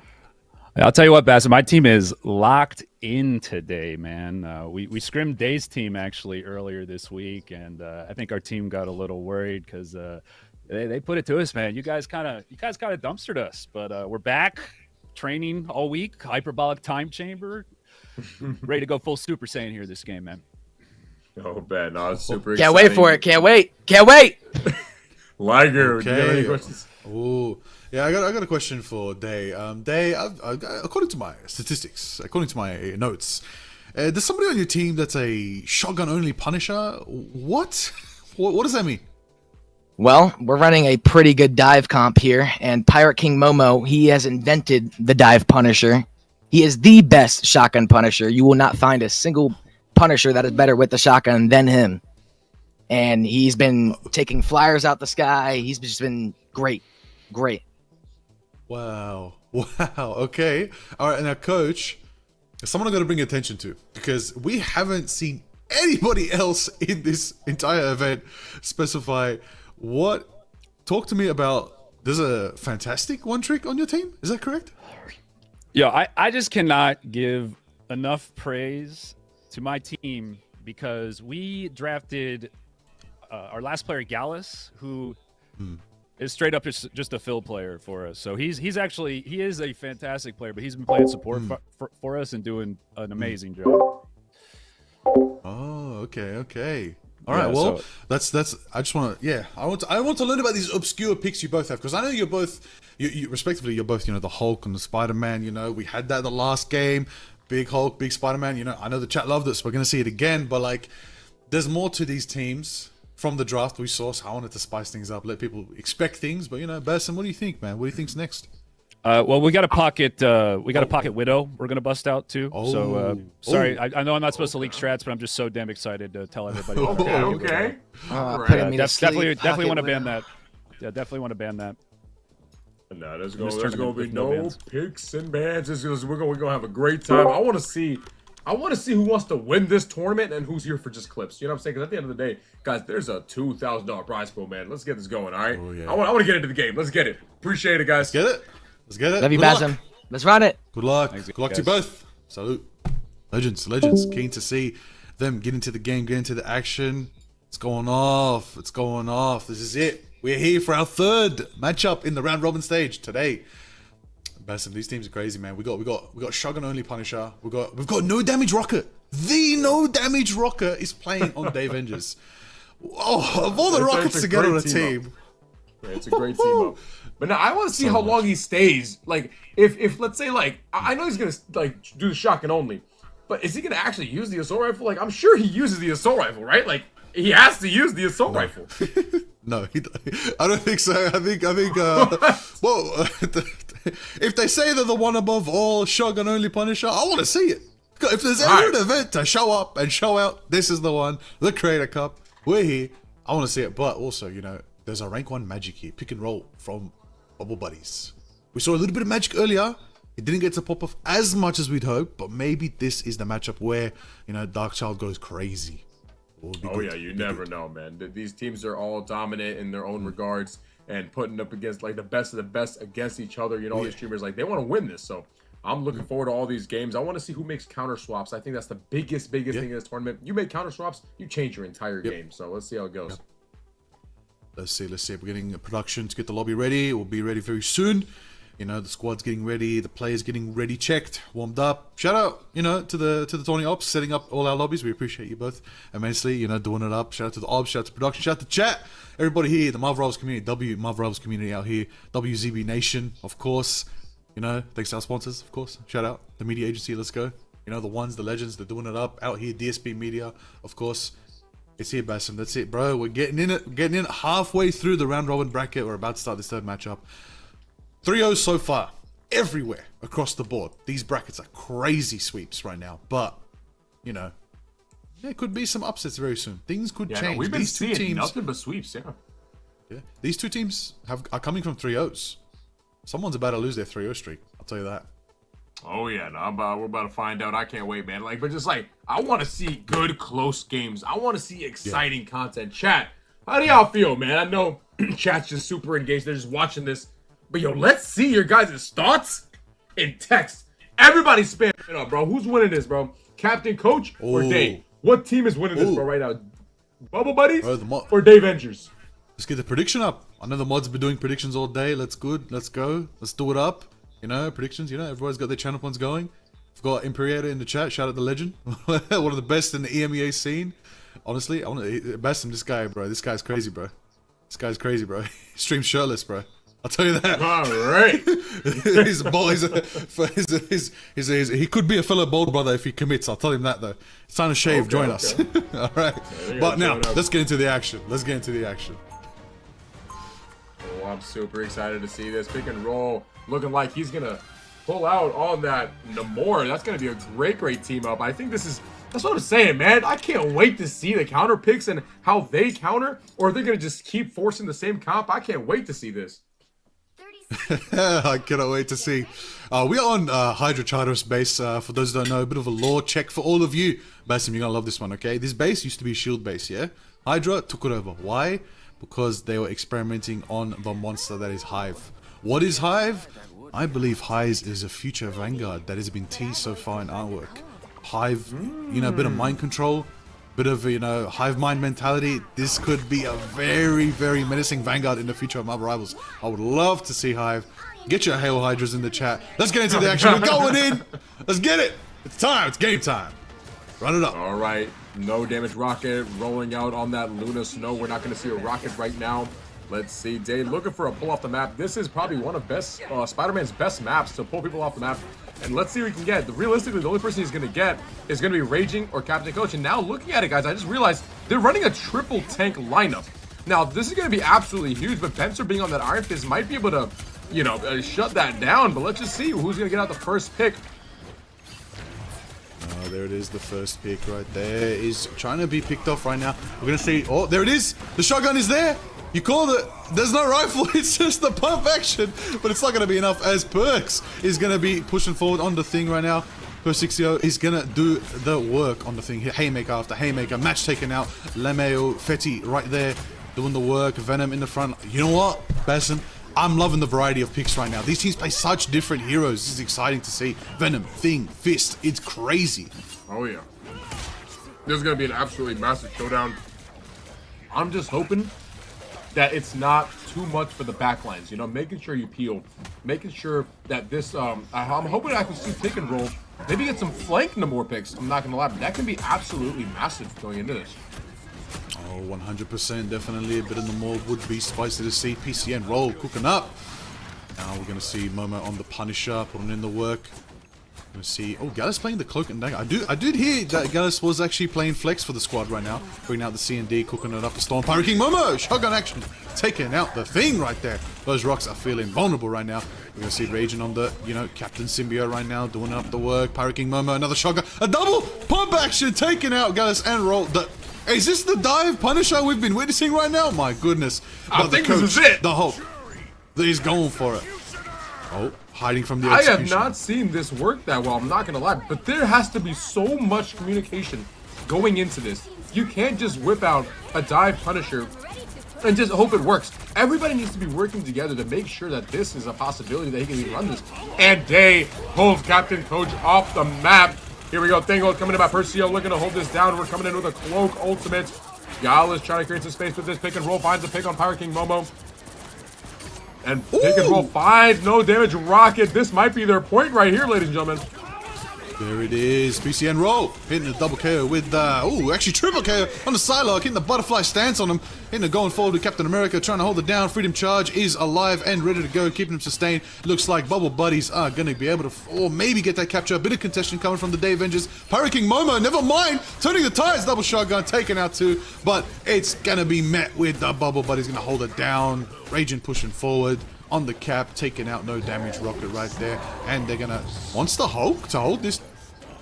I'll tell you what, Basim, my team is locked in today, man. We scrimmed Day's team actually earlier this week, and I think our team got a little worried because they put it to us, man. You guys kind of dumpstered us, but we're back training all week. Hyperbolic time chamber, ready to go full Super Saiyan here this game, man. Oh, man, no, it's super Can't exciting. wait for it. Can't wait. Liger, Okay. do you have any questions? Ooh, yeah, I got a question for Day. Day, according to my statistics, according to my notes, there's somebody on your team that's a shotgun-only Punisher. What does that mean? Well, we're running a pretty good dive comp here, and Pirate King Momo, he has invented the dive Punisher. He is the best shotgun Punisher. You will not find a single Punisher that is better with the shotgun than him. And he's been taking flyers out the sky. He's just been great. Wow. Okay. All right. Now, Coach, someone I'm going to bring attention to, because we haven't seen anybody else in this entire event specify what. Talk to me about. There's a fantastic one trick on your team. Is that correct? Yeah, I just cannot give enough praise to my team because we drafted our last player, Gallus, who is straight up just a fill player for us. So he is a fantastic player, but he's been playing support for us and doing an amazing job. Oh, okay. All right. Well, so, that's. I just want to. Yeah, I want to learn about these obscure picks you both have, because I know you're both. You respectively, you're both. You know, the Hulk and the Spider-Man. You know, we had that the last game. Big Hulk, big Spider-Man. You know, I know the chat loved it, so we're gonna see it again. But like, there's more to these teams from the draft we saw. So I wanted to spice things up, let people expect things. But you know, Basim, what do you think, man? What do you think's next? Well, we got a pocket. Pocket Widow. We're gonna bust out too. So sorry, I know I'm not supposed to leak strats, but I'm just so damn excited to tell everybody. Okay. Definitely want to ban that. Yeah, definitely want to ban that. No, there's gonna be no picks and bans. We're gonna have a great time. I want to see who wants to win this tournament and who's here for just clips. You know what I'm saying? Because at the end of the day, guys, there's a $2,000 prize pool, man. Let's get this going. All right. Oh, yeah. I want to get into the game. Let's get it. Appreciate it, guys. Let's get it. Love you, Good luck. Basim. Let's run it. Good luck. Thanks, Good luck to you guys. both. Salute. Legends. Keen to see them get into the game, get into the action. It's going off. This is it. We're here for our third matchup in the round robin stage today. Basim, these teams are crazy, man. We got shotgun only Punisher. We've got No Damage Rocket. The No Damage Rocket is playing on Day Avengers. Oh, of all the rockets to get on a team. Yeah, it's a great team up. But now I want to see how long he stays. Like, if let's say, like, I know he's gonna like do the shotgun only, but is he gonna actually use the assault rifle? Like, I'm sure he uses the assault rifle, right? Like, he has to use the assault rifle. No, I don't think so. I think. Well, if they say they're the one above all shotgun only Punisher, I want to see it. If there's ever an event to show up and show out, this is the one. The Creator Cup. We're here. I want to see it. But also, you know, there's a rank 1 magic here. Pick and roll from Bubble Buddies. We saw a little bit of magic earlier. It didn't get to pop off as much as we'd hoped, but maybe this is the matchup where, you know, Darkchild goes crazy. Oh yeah, you never know, man. These teams are all dominant in their own regards and putting up against like the best of the best against each other. You know, all these streamers, like, they want to win this. So I'm looking forward to all these games. I want to see who makes counter swaps. I think that's the biggest thing in this tournament. You make counter swaps, you change your entire game. So let's see how it goes. Let's see. We're getting production to get the lobby ready. We'll be ready very soon. You know, the squad's getting ready, the players getting ready, checked, warmed up. Shout out, you know, to the Tony Ops setting up all our lobbies. We appreciate you both immensely, you know, doing it up. Shout out to the Ops, shout out to production, shout out to chat. Everybody here, the Marvel Rivals community, Marvel Rivals community out here, WZB Nation, of course. You know, thanks to our sponsors, of course. Shout out the media agency, let's go. You know, the ones, the legends, they're doing it up out here. DSP Media, of course. It's here, Basim. That's it, bro. We're getting in it. Getting in halfway through the round robin bracket. We're about to start this third matchup. 3-0 so far, everywhere across the board. These brackets are crazy sweeps right now, but you know, there could be some upsets very soon. Things could change. No, we've been these two seeing teams, nothing but sweeps. Yeah, these two teams are coming from 3-0s. Someone's about to lose their 3-0 streak. I'll tell you that. Oh yeah, no, we're about to find out. I can't wait, man. Like, but just like, I want to see good, close games. I want to see exciting content. Chat, how do y'all feel, man? I know chat's just super engaged. They're just watching this. But yo, let's see your guys' thoughts in text. Everybody spam it up, bro. Who's winning this, bro? Captain, Coach, or Dave? What team is winning this, bro, right now? Bubble Buddies or Dave Vengers? Let's get the prediction up. I know the mods have been doing predictions all day. Let's go. Let's do it up. You know, predictions. You know, everybody's got their channel points going. I've got Imperiator in the chat. Shout out the legend. One of the best in the EMEA scene. Honestly, I want to best him. This guy, bro. This guy's crazy, bro. This guy's crazy, bro. He streams shirtless, bro. I'll tell you that. All right. He could be a fellow bold brother if he commits. I'll tell him that, though. It's time to shave. Okay, join us. All right. But now, let's get into the action. Oh, I'm super excited to see this pick and roll. Looking like he's going to pull out on that Namor. That's going to be a great team up. I think that's what I'm saying, man. I can't wait to see the counter picks and how they counter, or if they're going to just keep forcing the same comp. I can't wait to see this. I cannot wait to see. We are on Hydra Charter's base. For those who don't know, a bit of a lore check for all of you. Basim, you're going to love this one, okay? This base used to be a shield base, yeah? Hydra took it over. Why? Because they were experimenting on the monster that is Hive. What is Hive? I believe Hive is a future Vanguard that has been teased so far in artwork. Hive, you know, a bit of mind control, bit of, you know, hive mind mentality. This could be a very menacing Vanguard in the future of Marvel Rivals. I would love to see Hive. Get your Hail Hydras in the chat. Let's get into the action. We're going in. Let's get it. It's time. It's game time. Run it up. All right. No damage rocket rolling out on that Luna Snow. We're not going to see a rocket right now. Let's see. Day looking for a pull off the map. This is probably one of Spider-Man's best maps to pull people off the map. And let's see what we can get. Realistically, the only person he's going to get is going to be Raging or Captain Coach. And now looking at it, guys, I just realized they're running a triple tank lineup. Now, this is going to be absolutely huge, but Benzer being on that Iron Fist might be able to, you know, shut that down. But let's just see who's going to get out the first pick. Oh, there it is, the first pick right there is trying to be picked off right now. We're going to see, oh, there it is. The shotgun is there. You called it. There's no rifle. It's just the pump action. But it's not going to be enough as Perks is going to be pushing forward on the thing right now. Per60 is going to do the work on the thing. Haymaker after Haymaker. Match taken out. Lemeo, Fetty right there doing the work. Venom in the front. You know what, Basim? I'm loving the variety of picks right now. These teams play such different heroes. This is exciting to see. Venom, Thing, Fist. It's crazy. Oh, yeah. This is going to be an absolutely massive showdown. I'm just hoping that it's not too much for the backlines, you know, making sure you peel, making sure that this, I'm hoping I can see pick and roll, maybe get some flank Namor picks. I'm not going to lie, but that can be absolutely massive going into this. Oh, 100%, definitely a bit of Namor would be spicy to see. PCN roll, cooking up. Now we're going to see Momo on the Punisher, putting in the work. Going to see, oh, Gallus playing the Cloak and Dagger. I did hear that Gallus was actually playing flex for the squad right now. Bringing out the C&D, cooking it up the Storm. Pirate King Momo, shotgun action. Taking out the thing right there. Those rocks are feeling vulnerable right now. We're going to see Raging on the, you know, Captain Symbiote right now, doing up the work. Pirate King Momo, another shotgun. A double pump action, taking out Gallus and roll. Is this the dive Punisher we've been witnessing right now? My goodness. I think this is it. The hope. He's going for it. Oh, hiding from the execution. I have not seen this work that well, I'm not going to lie. But there has to be so much communication going into this. You can't just whip out a dive Punisher and just hope it works. Everybody needs to be working together to make sure that this is a possibility that he can even run this. And Day pulls Captain Coach off the map. Here we go. Thingo coming in by Percio, looking to hold this down. We're coming in with a Cloak ultimate. Gal is trying to create some space with this pick and roll. Finds a pick on Pirate King Momo. And pick and roll finds no damage. Rocket. This might be their point right here, ladies and gentlemen. There it is. PCN roll. Hitting the double KO with, actually triple KO on the Psylocke. Hitting the butterfly stance on him. Hitting the going forward with Captain America. Trying to hold it down. Freedom Charge is alive and ready to go. Keeping him sustained. Looks like Bubble Buddies are going to be able to, or maybe get that capture. A bit of contention coming from the Day Avengers. Pirate King Momo, never mind. Turning the tides. Double shotgun taken out too. But it's going to be met with the Bubble Buddies. Going to hold it down. Raging pushing forward. On the cap, taking out no damage rocket right there, and they're gonna Monster Hulk to hold this.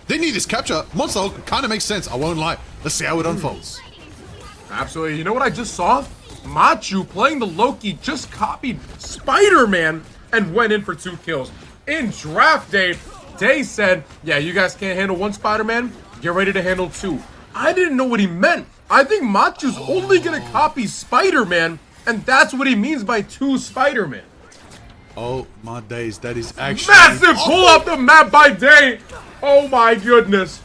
They need this capture. Monster Hulk kind of makes sense. I won't lie. Let's see how it unfolds. Absolutely. You know what I just saw? Machu playing the Loki just copied Spider-Man and went in for 2 kills. In draft day, Day said, "Yeah, you guys can't handle 1 Spider-Man. Get ready to handle 2." I didn't know what he meant. I think Machu's only gonna copy Spider-Man, and that's what he means by 2 Spider-Man. Oh my days, that is actually massive pull off the map by Day. Oh my goodness.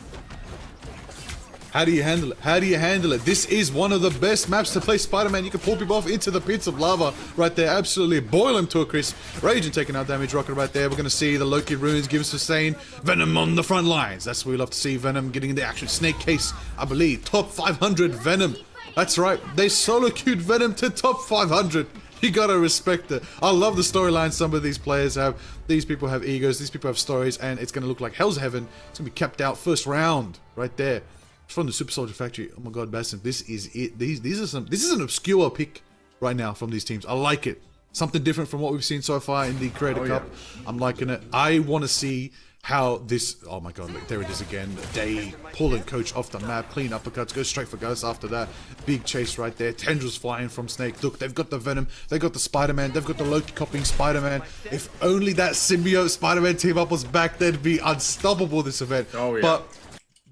How do you handle it? How do you handle it? This is one of the best maps to play Spider-Man. You can pull people off into the pits of lava right there. Absolutely boil them to a crisp. Raging taking out damage rocket right there. We're going to see the Loki runes give sustain. Venom on the front lines. That's what we love to see. Venom getting into action. Snake Case, I believe. Top 500 Venom. That's right. They solo queued Venom to top 500. You gotta respect it. I love the storyline some of these players have. These people have egos, these people have stories, and it's gonna look like hell's heaven. It's gonna be capped out first round right there. It's from the Super Soldier Factory. Oh my god, Basim, this is it. These are some. This is an obscure pick right now from these teams. I like it. Something different from what we've seen so far in the Creator Cup. I'm liking it. I want to see how this. Oh my god, look, there it is again. Day pulling Coach off the map, clean uppercuts, go straight for Ghost after that. Big chase right there. Tendrils flying from Snake. Look, they've got the Venom, they've got the Spider-Man, they've got the Loki copying Spider-Man. If only that symbiote Spider-Man team up was back, they'd be unstoppable this event. But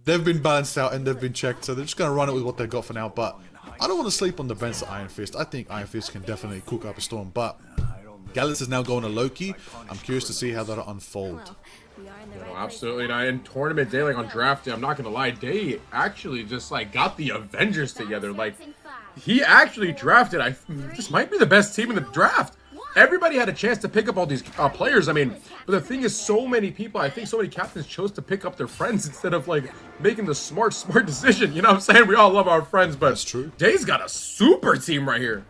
they've been balanced out and they've been checked, so they're just gonna run it with what they've got for now. But I don't want to sleep on the bench of Iron Fist. I think Iron Fist can definitely cook up a storm, but Gallus is now going to Loki. I'm curious to see how that'll unfold. No, absolutely not. In tournament day, like on draft day, I'm not gonna lie, Day actually just like got the Avengers together. Like he actually drafted. This might be the best team in the draft. Everybody had a chance to pick up all these players. I mean, but the thing is, so many people, I think so many captains chose to pick up their friends instead of like making the smart decision. You know what I'm saying? We all love our friends, but that's true. Day's got a super team right here.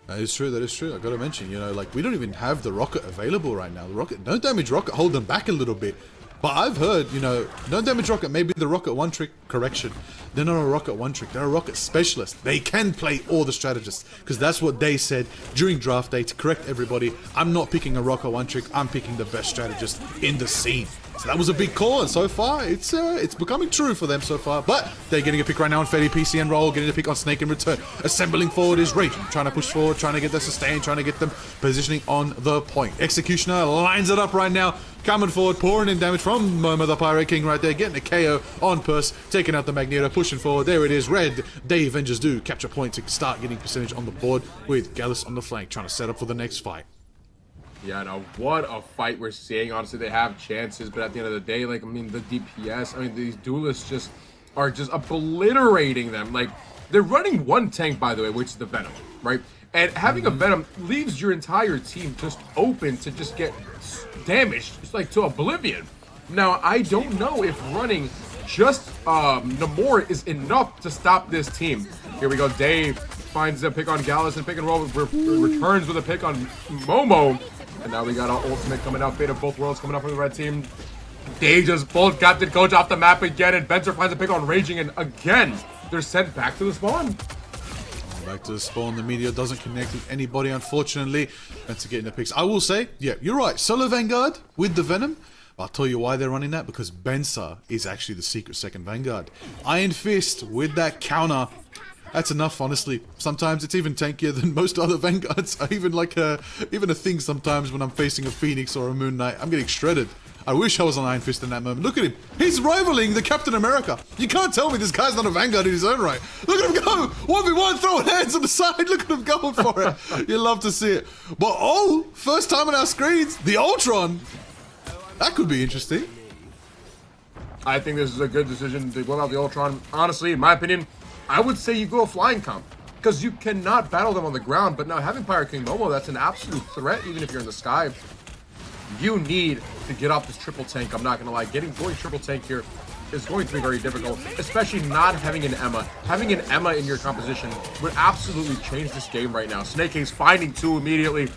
That is true, that is true. I gotta mention, you know, like we don't even have the rocket available right now. The rocket, no damage rocket, hold them back a little bit. But I've heard, you know, no damage rocket may be the rocket one trick correction. They're not a rocket one trick, they're a rocket specialist. They can play all the strategists, because that's what they said during draft day to correct everybody. I'm not picking a rocket one trick, I'm picking the best strategist in the scene. So that was a big call, and so far, it's becoming true for them so far. But they're getting a pick right now on Fetty, PCN roll, getting a pick on Snake in return. Assembling forward is Raging, trying to push forward, trying to get the sustain, trying to get them positioning on the point. Executioner lines it up right now, coming forward, pouring in damage from Momo the Pirate King right there, getting a KO on Purse, taking out the Magneto, pushing forward. There it is, red. Day Avengers do capture point to start getting percentage on the board with Gallus on the flank, trying to set up for the next fight. Yeah, no, what a fight we're seeing. Honestly, they have chances, but at the end of the day, like, I mean, the DPS, I mean, these duelists just are just obliterating them. Like, they're running one tank, by the way, which is the Venom, right? And having a Venom leaves your entire team just open to just get damaged, just like to oblivion. Now, I don't know if running just Namor is enough to stop this team. Here we go, Dave finds a pick on Gallus and pick and roll, returns with a pick on Momo. And now we got our ultimate coming out, Fate of Both Worlds coming up from the red team. They just both Captain Coach off the map again, and Benzer finds a pick on Raging, and again, they're sent back to the spawn. Back to the spawn, the meteor doesn't connect with anybody, unfortunately. Benzer getting the picks. I will say, yeah, you're right, solo Vanguard with the Venom. I'll tell you why they're running that, because Benzer is actually the secret second Vanguard. Iron Fist with that counter. That's enough, honestly. Sometimes it's even tankier than most other Vanguards. Even like even a thing sometimes when I'm facing a Phoenix or a Moon Knight, I'm getting shredded. I wish I was on Iron Fist in that moment. Look at him. He's rivaling the Captain America. You can't tell me this guy's not a Vanguard in his own right. Look at him go. 1v1, throwing hands on the side. Look at him going for it. You love to see it. But oh, first time on our screens, the Ultron. That could be interesting. I think this is a good decision to go out the Ultron. Honestly, in my opinion, I would say you go a flying comp. because you cannot battle them on the ground. But now having Pirate King Momo, that's an absolute threat, even if you're in the sky. You need to get off this triple tank. I'm not going to lie. Going triple tank here is going to be very difficult, especially not having an Emma. Having an Emma in your composition would absolutely change this game right now. Snake Ace finding 2 immediately.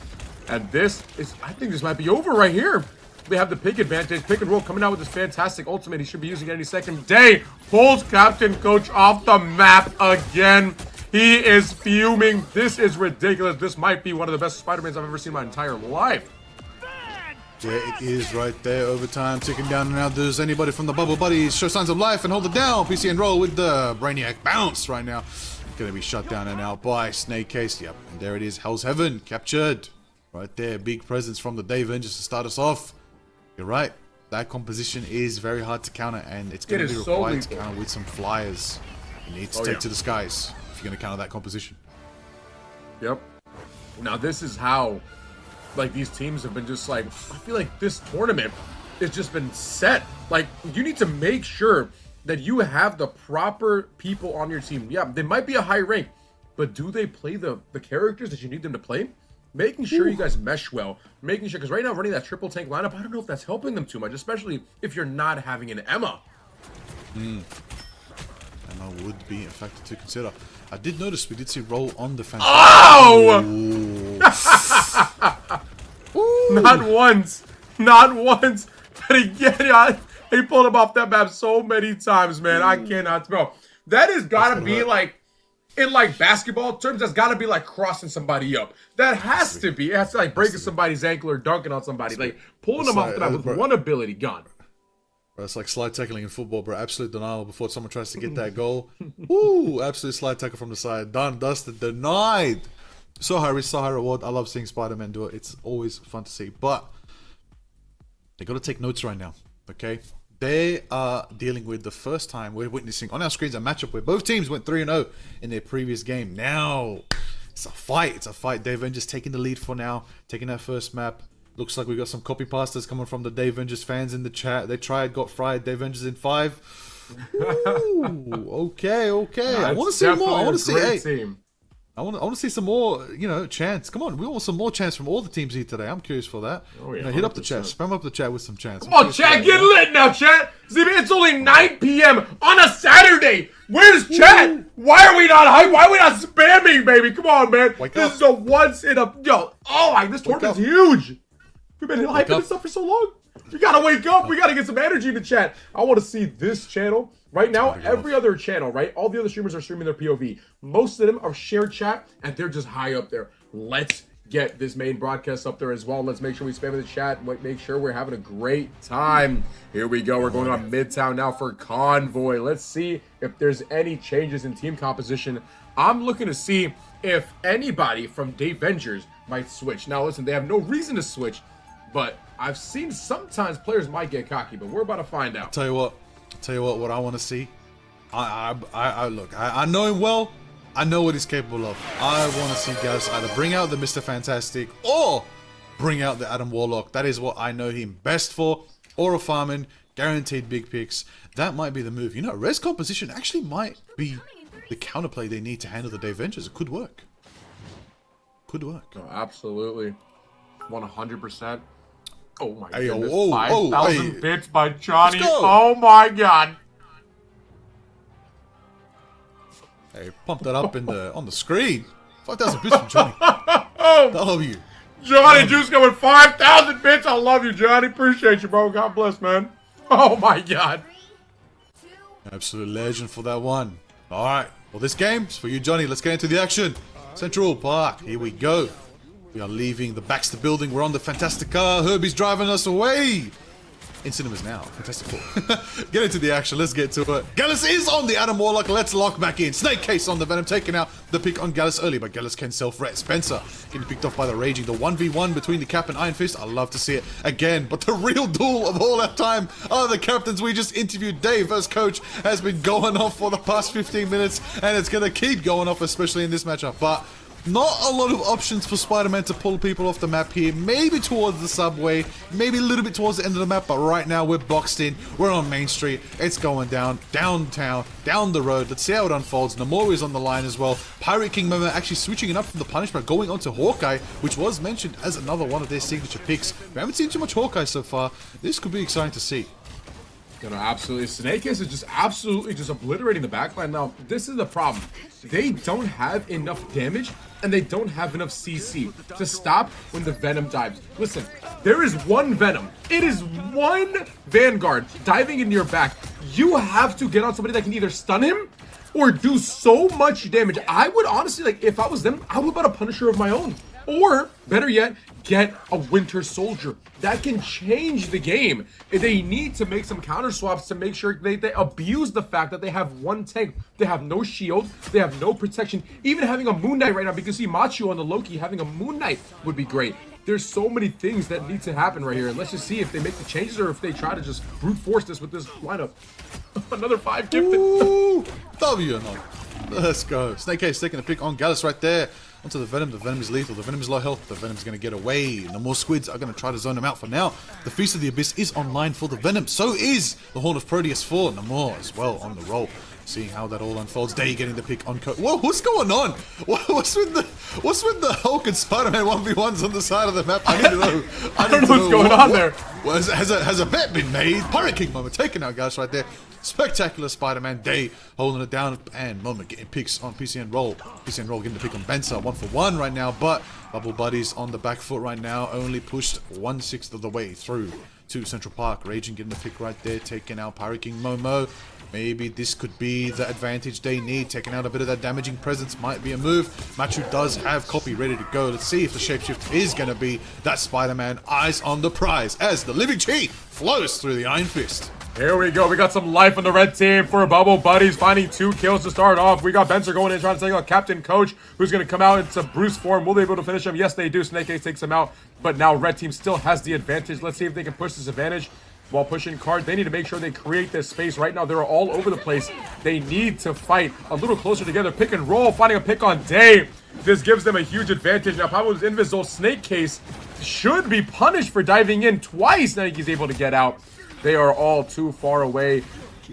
And this is, I think this might be over right here. They have the pick advantage. Pick and roll coming out with this fantastic ultimate. He should be using it any second. Day pulls Captain Coach off the map again. He is fuming. This is ridiculous. This might be one of the best Spider-Mans I've ever seen in my entire life. Yeah, it is right there. Overtime ticking down. And now does anybody from the Bubble Buddies show signs of life and hold it down? PC and roll with the Brainiac bounce right now. Gonna be shut down and out by Snake Case. Yep, and there it is. Hell's Heaven captured. Right there. Big presence from the Daven just to start us off. You're right. That composition is very hard to counter, and it's going to be required to counter with some flyers. You need to take to the skies if you're going to counter that composition. Yep. Now this is how, like, these teams have been just like, I feel like this tournament has just been set. Like, you need to make sure that you have the proper people on your team. Yeah, they might be a high rank, but do they play the characters that you need them to play? Making sure you guys mesh well, making sure, because right now running that triple tank lineup, I don't know if that's helping them too much, especially if you're not having an Emma. Emma would be a factor to consider. I did notice we did see roll on the fantastic. Oh! Not once. But again, he pulled him off that map so many times, man. I cannot spell. That has got to be like, in like basketball terms, that's got to be like crossing somebody up. That has to be. It has to like breaking somebody's ankle or dunking on somebody. Like pulling them off the map with one ability gone. Bro, it's like slide tackling in football, bro. Absolute denial before someone tries to get that goal. Woo! Absolute slide tackle from the side. Done, dusted, denied. So high risk, so high reward. I love seeing Spider-Man do it. It's always fun to see. But they got to take notes right now, okay? They are dealing with the first time we're witnessing on our screens a matchup where both teams went 3-0 in their previous game. Now, it's a fight. It's a fight. Dave Avengers taking the lead for now, taking that first map. Looks like we got some copy pastors coming from the Dave Avengers fans in the chat. They tried, got fried. Dave Avengers in 5. Ooh, okay. I want to see more. I want to see. I want to see some more, chance. Come on, we want some more chance from all the teams here today. I'm curious for that. Oh, yeah, hit up the chat. Spam up the chat with some chance. Come on, chat, get lit now, chat. ZB, it's only 9 p.m. on a Saturday. Where's chat? Why are we not hype? Why are we not spamming, baby? Come on, man. This is a once in a... Yo, this tournament's huge. We've been hyping this up for so long. We got to wake up. We got to get some energy in the chat. I want to see this channel. Right now, every other channel, right? All the other streamers are streaming their POV. Most of them are shared chat, and they're just high up there. Let's get this main broadcast up there as well. Let's make sure we spam in the chat and make sure we're having a great time. Here we go. We're going on Midtown now for Convoy. Let's see if there's any changes in team composition. I'm looking to see if anybody from Dave Vengers might switch. Now, listen, they have no reason to switch, but I've seen sometimes players might get cocky, but we're about to find out. Tell you what I want to see. I know him well. I know what he's capable of. I want to see Gallus either bring out the Mr. Fantastic or bring out the Adam Warlock. That is what I know him best for. Aura farming, guaranteed big picks. That might be the move. Res composition actually might be the counterplay they need to handle the Dave Vengers. It could work. Oh, absolutely. 100%. Oh my hey, goodness. Whoa, 5,000 bits by Johnny. Oh my god. Hey, pump that up on the screen. 5,000 bits from Johnny. W. Johnny Juice going 5,000 bits. I love you, Johnny. Appreciate you, bro. God bless, man. Oh my god. Absolute legend for that one. All right. Well, this game's for you, Johnny. Let's get into the action. Central Park. Here we go. We are leaving the Baxter building. We're on the fantastic car. Herbie's driving us away. In cinemas now. Fantastic Four. Get into the action. Let's get to it. Gallus is on the Adam Warlock. Let's lock back in. Snake Case on the Venom. Taking out the pick on Gallus early, but Gallus can self-ret. Spencer getting picked off by the Raging. The 1v1 between the Cap and Iron Fist. I love to see it again. But the real duel of all that time are the captains we just interviewed. Dave as coach has been going off for the past 15 minutes, and it's going to keep going off, especially in this matchup. But Not a lot of options for Spider-Man to pull people off the map here. Maybe towards the subway, maybe a little bit towards the end of the map, but right now we're boxed in. We're on Main Street. It's going down, downtown, down the road. Let's see how it unfolds. Namori is on the line as well. Pirate King Momo actually switching it up from the punishment, going on to Hawkeye, which was mentioned as another one of their signature picks. We haven't seen too much Hawkeye so far. This could be exciting to see. You know, absolutely. Snake is just absolutely just obliterating the backline. Now, this is the problem. They don't have enough damage, and they don't have enough CC to stop when the Venom dives. Listen, there is one Venom. It is one Vanguard diving into your back. You have to get on somebody that can either stun him or do so much damage. I would honestly, like, if I was them, I would put a Punisher of my own. Or, better yet, get a Winter Soldier. That can change the game. They need to make some counter swaps to make sure they abuse the fact that they have one tank. They have no shield. They have no protection. Even having a Moon Knight right now, because you see Machu on the Loki, having a Moon Knight would be great. There's so many things that need to happen right here. Let's just see if they make the changes or if they try to just brute force this with this lineup. Another 5 gifted. Ooh, W or not. Let's go. Snake Case taking a pick on Gallus right there. Onto the Venom. The Venom is lethal. The Venom is low health. The Venom's going to get away. No more squids are going to try to zone him out for now. The Feast of the Abyss is online for the Venom. So is the Horn of Proteus for Namor as well on the roll. Seeing how that all unfolds. Day getting the pick on Whoa, what's going on? What's with the Hulk and Spider-Man 1v1s on the side of the map? I need to know. I don't know what's going on there. Well, has a bet been made? Pirate King Moment taking out guys right there. Spectacular Spider-Man. Day holding it down, and Moment getting picks on PCN Roll. PCN Roll getting the pick on Benza. 1-for-1 right now, but Bubble Buddies on the back foot right now. Only pushed 1/6 of the way through to Central Park. Raging getting the pick right there, taking out Pirate King Momo. Maybe this could be the advantage they need. Taking out a bit of that damaging presence might be a move. Machu does have copy ready to go. Let's see if the shapeshift is going to be that Spider-Man. Eyes on the prize as the Living Chi flows through the Iron Fist. Here we go. We got some life on the red team for Bubble Buddies, finding 2 kills to start off. We got Benzer going in, trying to take out Captain Coach, who's going to come out into Bruce form. Will they be able to finish him? Yes, they do. Snake Ace takes him out, but now red team still has the advantage. Let's see if they can push this advantage. While pushing card, they need to make sure they create this space. Right now, they're all over the place. They need to fight a little closer together. Pick and roll, finding a pick on Day. This gives them a huge advantage. Now, Pablo's Invisible Snake Case should be punished for diving in twice. Now he's able to get out. They are all too far away.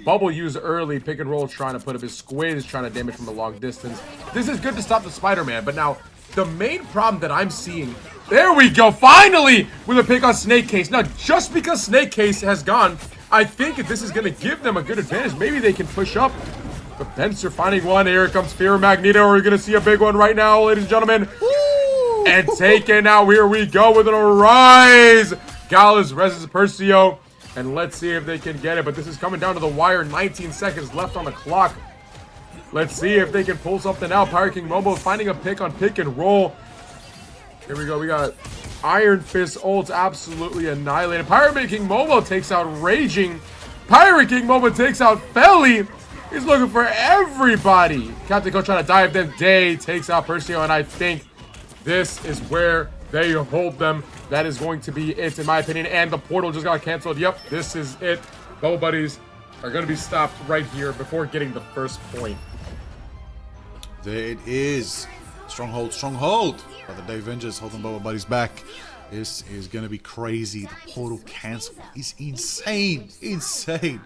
Bubble used early. Pick and roll trying to put up his squids, trying to damage from a long distance. This is good to stop the Spider-Man, but now the main problem that I'm seeing, there we go, finally, with a pick on Snake Case. Now, just because Snake Case has gone, I think if this is going to give them a good advantage, maybe they can push up. But Benzer finding one. Here comes Fear Magneto. We're going to see a big one right now, ladies and gentlemen. Woo! And taken out. Here we go with an Arise. Gallus versus Percio. And let's see if they can get it. But this is coming down to the wire. 19 seconds left on the clock. Let's see if they can pull something out. Pirate King Momo finding a pick on pick and roll. Here we go. We got Iron Fist ults absolutely annihilated. Pirate King Momo takes out Raging. Pirate King Momo takes out Felly. He's looking for everybody. Captain Coach trying to dive. Then Day takes out Percio. And I think this is where they hold them. That is going to be it, in my opinion. And the portal just got canceled. Yep, this is it. Bubble Buddies are going to be stopped right here before getting the first point. There it is. Stronghold, stronghold. By the Day Avengers holding Bubble Buddies back. This is going to be crazy. The portal cancel is insane. Insane.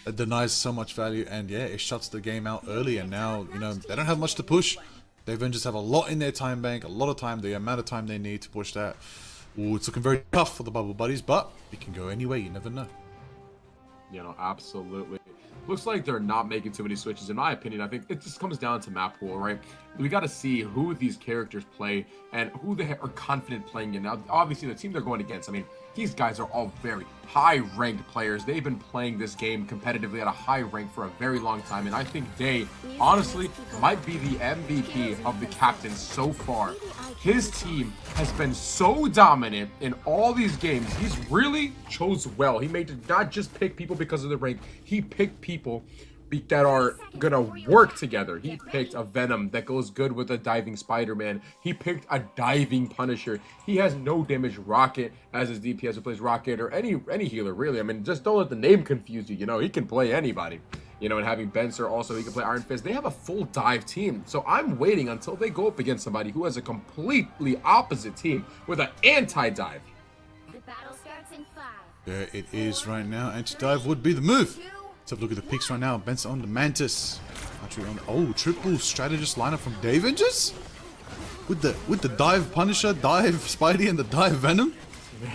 It denies so much value, and yeah, it shuts the game out early. And now, you know, they don't have much to push. The Avengers have a lot in their time bank, a lot of time, the amount of time they need to push that. Ooh, it's looking very tough for the Bubble Buddies, but it can go any way, you never know. You know, absolutely. Looks like they're not making too many switches. In my opinion, I think it just comes down to map pool, right? We got to see who these characters play and who they are confident playing in. Now, obviously, the team they're going against, I mean, these guys are all very high-ranked players. They've been playing this game competitively at a high rank for a very long time, and I think Day, honestly, might be the MVP of the captains so far. His team has been so dominant in all these games. He's really chose well. He made not just pick people because of the rank. He picked people that are gonna work together. He picked a Venom that goes good with a diving Spider-Man. He picked a diving Punisher. He has no damage Rocket as his DPS who plays Rocket, or any healer really. I mean, just don't let the name confuse you. You know, he can play anybody. You know, and having Benser also, he can play Iron Fist. They have a full dive team. So I'm waiting until they go up against somebody who has a completely opposite team with an anti-dive. The battle starts in 5. There it is right now. Anti-dive would be the move. Let's have a look at the picks right now. Benson on the Mantis. Actually on triple strategist lineup from Davengers? With the dive Punisher, dive Spidey, and the dive Venom?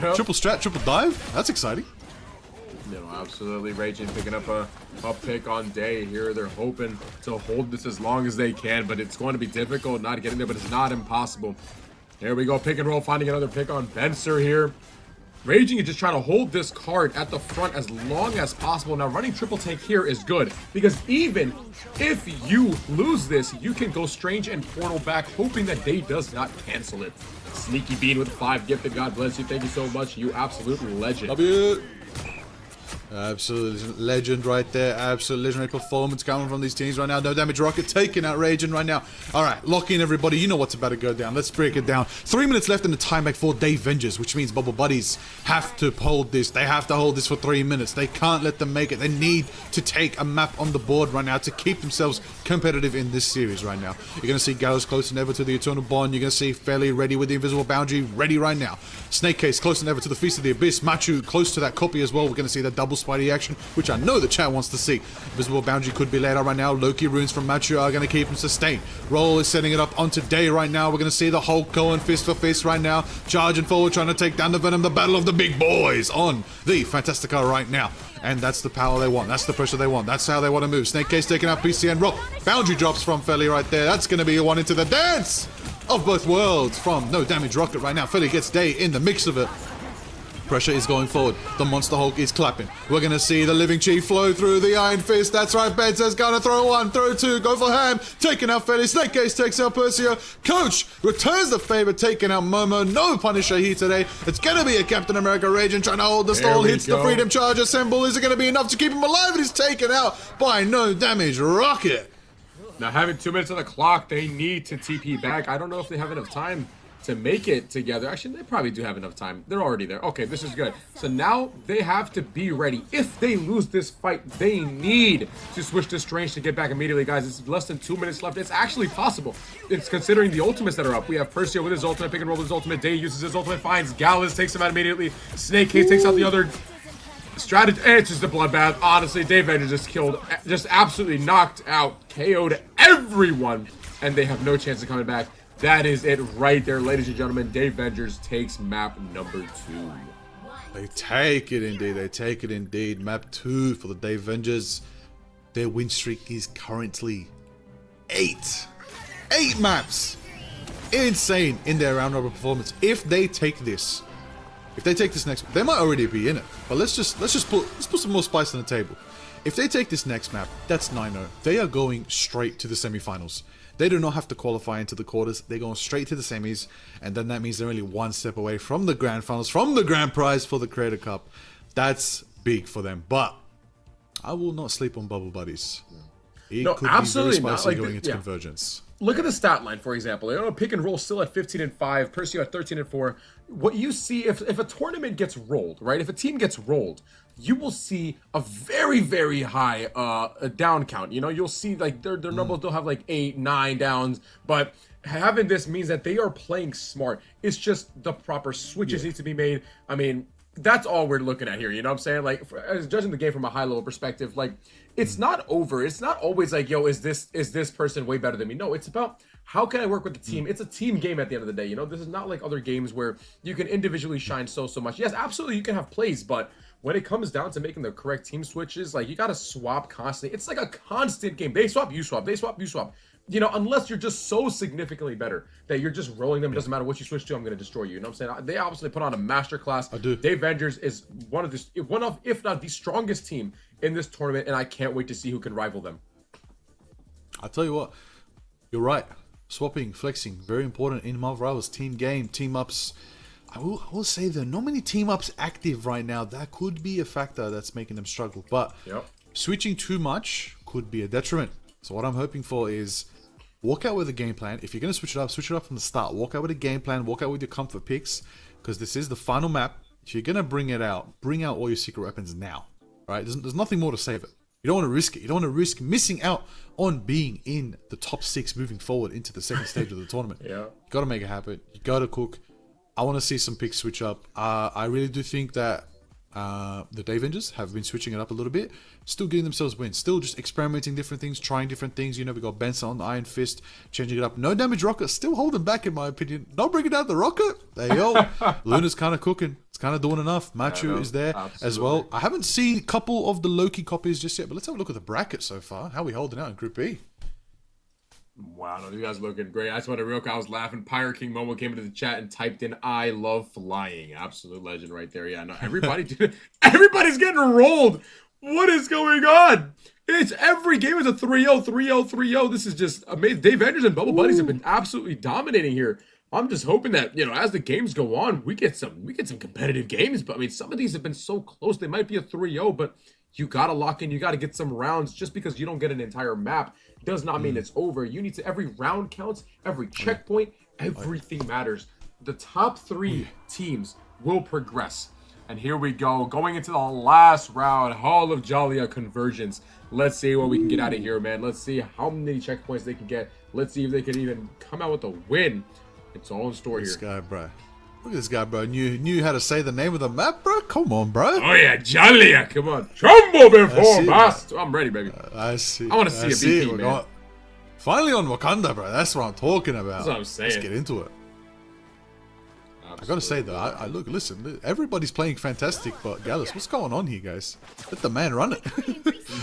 Yep. Triple strat, triple dive? That's exciting. You know, absolutely. Raging picking up a pick on Day here. They're hoping to hold this as long as they can, but it's going to be difficult not getting there, but it's not impossible. Here we go, pick and roll, finding another pick on Benser here. Raging is just trying to hold this card at the front as long as possible. Now, running triple tank here is good, because even if you lose this, you can go Strange and Portal back, hoping that Day does not cancel it. Sneaky Bean with 5 gifted. God bless you. Thank you so much. You absolute legend. Love you. Absolute legend right there. Absolute legendary performance coming from these teams right now. No damage Rocket taking out Raging right now. All right, lock in everybody. You know what's about to go down. Let's break it down. 3 minutes left in the timeback for Davengers, which means Bubble Buddies have to hold this. They have to hold this for 3 minutes. They can't let them make it. They need to take a map on the board right now to keep themselves competitive in this series right now. You're going to see Gallows close than ever to the Eternal Bond. You're going to see Fairly ready with the Invisible Boundary, ready right now. Snake Case close than ever to the Feast of the Abyss. Machu close to that copy as well. We're going to see that double Spidey action, which I know the chat wants to see. Invisible Boundary could be laid out right now. Loki runes from Machu are going to keep him sustained. Roll is setting it up onto Day right now. We're going to see the Hulk going fist for fist right now. Charging forward, trying to take down the Venom. The battle of the big boys on the Fantastica right now. And that's the power they want. That's the pressure they want. That's how they want to move. Snake Case taking out PCN. Roll. Boundary drops from Felly right there. That's going to be a one into the dance of both worlds from No Damage Rocket right now. Felly gets Day in the mix of it. Pressure is going forward. The Monster Hulk is clapping. We're going to see the Living Chi flow through the Iron Fist. That's right, Benzer's going to throw 1, throw 2, go for Ham. Taking out Fetty. Snake Case takes out Persia. Coach returns the favor, taking out Momo. No Punisher here today. It's going to be a Captain America Raging trying to hold the stall. Hits the Freedom Charge Assemble. Is it going to be enough to keep him alive? It is taken out by No Damage Rocket. Now, having 2 minutes on the clock, they need to TP back. I don't know if they have enough time to make it together. Actually, they probably do have enough time. They're already there. Okay, this is good. So now they have to be ready. If they lose this fight, they need to switch to Strange to get back immediately, guys. It's less than 2 minutes left. It's actually possible. It's considering the ultimates that are up. We have Persia with his ultimate, pick and roll with his ultimate. Day uses his ultimate, finds Gallus, takes him out immediately. Snake Case takes out the other strategy. It's just a bloodbath. Honestly, Davengers just killed, just absolutely knocked out, KO'd everyone, and they have no chance of coming back. That is it right there, ladies and gentlemen. Davengers takes map number 2. They take it indeed. They take it indeed. Map 2 for the Davengers. Their win streak is currently 8. 8 maps. Insane in their round robin performance. If they take this next, they might already be in it. But let's put some more spice on the table. If they take this next map, that's 9-0. They are going straight to the semifinals. They do not have to qualify into the quarters. They're going straight to the semis, and then that means they're only 1 step away from the grand finals, from the grand prize for the Creator Cup. That's big for them. But I will not sleep on Bubble Buddies. It could absolutely be very spicy not. going into Convergence. Look at the stat line, for example. You know, pick and roll still at 15-5, Percy at 13-4. What you see if a tournament gets rolled, right? If a team gets rolled, you will see a very, very high down count. You know, you'll see like their numbers don't have like 8, 9 downs, but having this means that they are playing smart. It's just the proper switches need to be made. I mean, that's all we're looking at here. You know what I'm saying? Like, as judging the game from a high level perspective, like it's not over. It's not always like, yo, is this person way better than me? No, it's about how can I work with the team? It's a team game at the end of the day. You know, this is not like other games where you can individually shine so much. Yes, absolutely, you can have plays, but when it comes down to making the correct team switches, like you got to swap constantly. It's like a constant game. They swap, you swap. They swap, you swap. You know, unless you're just so significantly better that you're just rolling them. It doesn't matter what you switch to, I'm going to destroy you. You know what I'm saying? They obviously put on a masterclass. I do. Davengers is one of, if not the strongest team in this tournament, and I can't wait to see who can rival them. I'll tell you what, you're right. Swapping, flexing, very important in Marvel Rivals. Team game, team ups. I will say there are not many team ups active right now. That could be a factor that's making them struggle. But switching too much could be a detriment. So what I'm hoping for is walk out with a game plan. If you're going to switch it up from the start. Walk out with a game plan. Walk out with your comfort picks, because this is the final map. If you're going to bring it out, bring out all your secret weapons now. Right? There's nothing more to save it. You don't want to risk it. You don't want to risk missing out on being in the top 6 moving forward into the second stage of the tournament. Yeah. You got to make it happen. You got to cook. I want to see some picks switch up. I really do think that the Day Avengers have been switching it up a little bit, still getting themselves wins, still just experimenting different things, trying different things. You know, we got Benson on the Iron Fist, changing it up. No damage rocket, still holding back in my opinion. Not bringing out the rocket. There you go. Luna's kind of cooking. It's kind of doing enough. Machu is there as well. I haven't seen a couple of the Loki copies just yet, but let's have a look at the bracket so far. How are we holding out in Group B? Wow, no, you guys are looking great. I just want to real quick, I was laughing. Pirate King Momo came into the chat and typed in "I love flying." Absolute legend right there. Yeah, no, everybody's getting rolled. What is going on? It's every game is a 3-0, 3-0, 3-0. This is just amazing. Dave Andrews and Bubble Buddies have been absolutely dominating here. I'm just hoping that, you know, as the games go on, we get some competitive games. But I mean, some of these have been so close. They might be a 3-0, but you gotta lock in. You gotta get some rounds. Just because you don't get an entire map does not mean it's over. You need to, every round counts, every checkpoint, everything matters. The top 3 teams will progress. And here we go, going into the last round, Hall of Jalia conversions. Let's see what we can get out of here, man. Let's see how many checkpoints they can get. Let's see if they can even come out with a win. It's all in store here. This guy, bro. Look at this guy, bro. Knew how to say the name of the map, bro. Come on, bro. Oh yeah, Jalia. Come on, Trumbo before Bast. I'm ready, baby. I see. I want to see a BP, man. Finally on Wakanda, bro. That's what I'm talking about. That's what I'm saying. Let's get into it. Absolutely. I gotta say though, listen. Everybody's playing fantastic, but Gallus, what's going on here, guys? Let the man run it.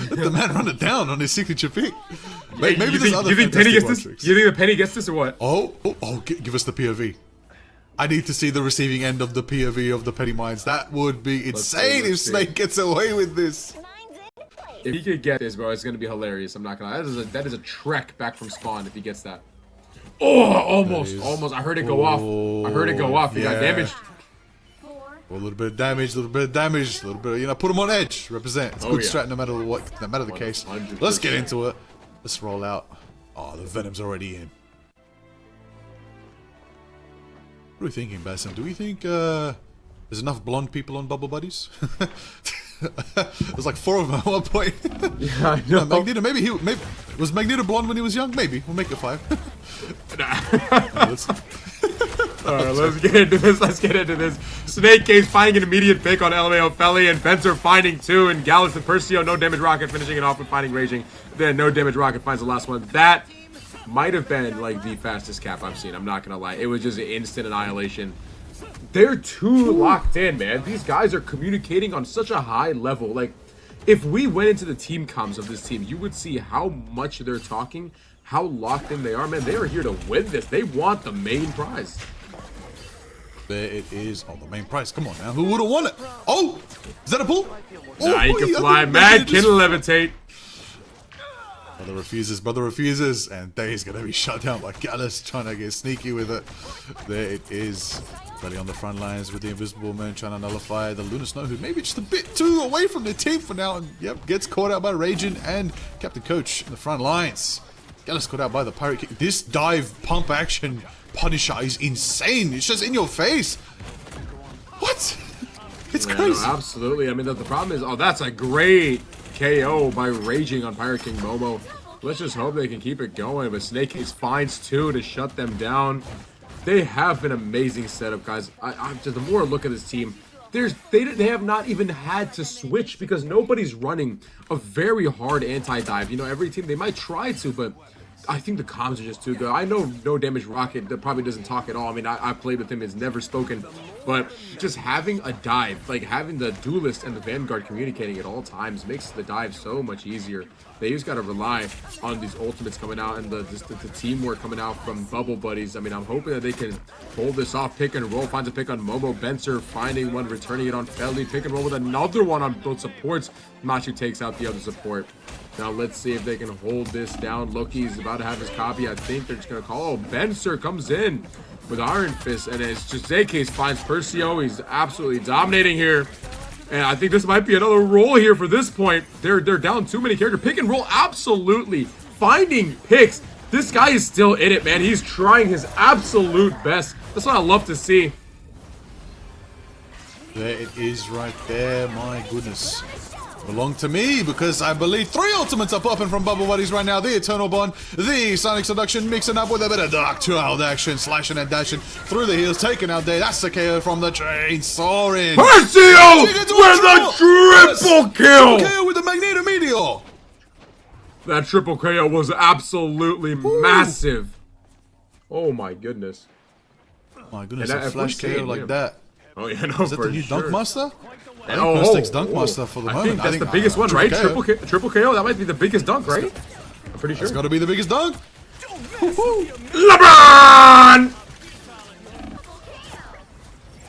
Let the man run it down on his signature pick. Maybe there's other. You think Penny gets this? You think the Penny gets this or what? Give us the POV. I need to see the receiving end of the POV of the Petty Minds. That would be insane if Snake gets away with this. If he could get this, bro, it's gonna be hilarious. I'm not gonna lie. That is a trek back from spawn if he gets that. Oh, almost. I heard it go off. He got damaged. Well, a little bit of damage, a little bit, you know, put him on edge. Represent. It's a good strat no matter what, no matter the case. 100%. Let's get into it. Let's roll out. Oh, the Venom's already in. What are we thinking, Basim? Do we think there's enough blonde people on Bubble Buddies? There's like 4 of them at one point. Yeah, I know. Magneto, maybe was Magneto blonde when he was young? Maybe. We'll make it 5. Alright, let's get into this. Snake Case finding an immediate pick on LMAO Felly, and Fencer finding 2, and Gallus and Percio, no damage rocket, finishing it off with finding Raging. Then no damage rocket finds the last one. That might have been like the fastest cap I've seen. I'm not gonna lie. It was just an instant annihilation. They're too locked in, man. These guys are communicating on such a high level. Like, if we went into the team comms of this team, you would see how much they're talking, how locked in they are, man. They are here to win this. They want the main prize. There it is. Oh, the main prize. Come on now. Who would have won it? Oh, is that a pull? Nah, he can fly. Mad can levitate. Brother refuses, and Day's gonna be shut down by Gallus trying to get sneaky with it. There it is. Ready on the front lines with the Invisible Man trying to nullify the Lunar Snow, who maybe just a bit too away from the team for now, and yep, gets caught out by Raging and Captain Coach in the front lines. Gallus caught out by the Pirate King. This dive pump action Punisher is insane. It's just in your face. What? It's crazy. No, absolutely. I mean, the problem is, that's a great KO by Raging on Pirate King Momo. Let's just hope they can keep it going, but Snake Ace finds 2 to shut them down. They have been amazing setup, guys. The more I look at this team, they have not even had to switch because nobody's running a very hard anti-dive. You know, every team, they might try to, but I think the comms are just too good. I know No Damage Rocket that probably doesn't talk at all. I mean, I've played with him, he's never spoken. But just having a dive, like having the Duelist and the Vanguard communicating at all times makes the dive so much easier. They just got to rely on these ultimates coming out and the teamwork coming out from Bubble Buddies. I mean, I'm hoping that they can hold this off. Pick and roll, finds a pick on Momo. Benser finding one, returning it on Felly. Pick and roll with another one on both supports. Machu takes out the other support. Now let's see if they can hold this down. Loki's about to have his copy. I think they're just going to call. Oh, Benser comes in with Iron Fist, and it's just Case finds Percio. He's absolutely dominating here. And I think this might be another roll here for this point. They're down too many characters. Pick and roll, absolutely finding picks. This guy is still in it, man. He's trying his absolute best. That's what I love to see. There it is right there. My goodness. Belong to me because I believe 3 ultimates are popping from Bubble Buddies right now. The Eternal Bond, the Sonic Seduction, mixing up with a bit of Dark Child action, slashing and dashing through the heels, taking out there. That's the KO from the train, soaring. Percio with the triple kill! Triple KO with the Magneto Meteor. That triple KO was absolutely massive. Oh my goodness. My goodness, a flash KO like that. Oh yeah, no, is that the new Dunk Master? Dunk Master for the moment. I think that's the biggest one, right? Triple KO. That might be the biggest dunk, right? I'm pretty sure. It's got to be the biggest dunk. LeBron!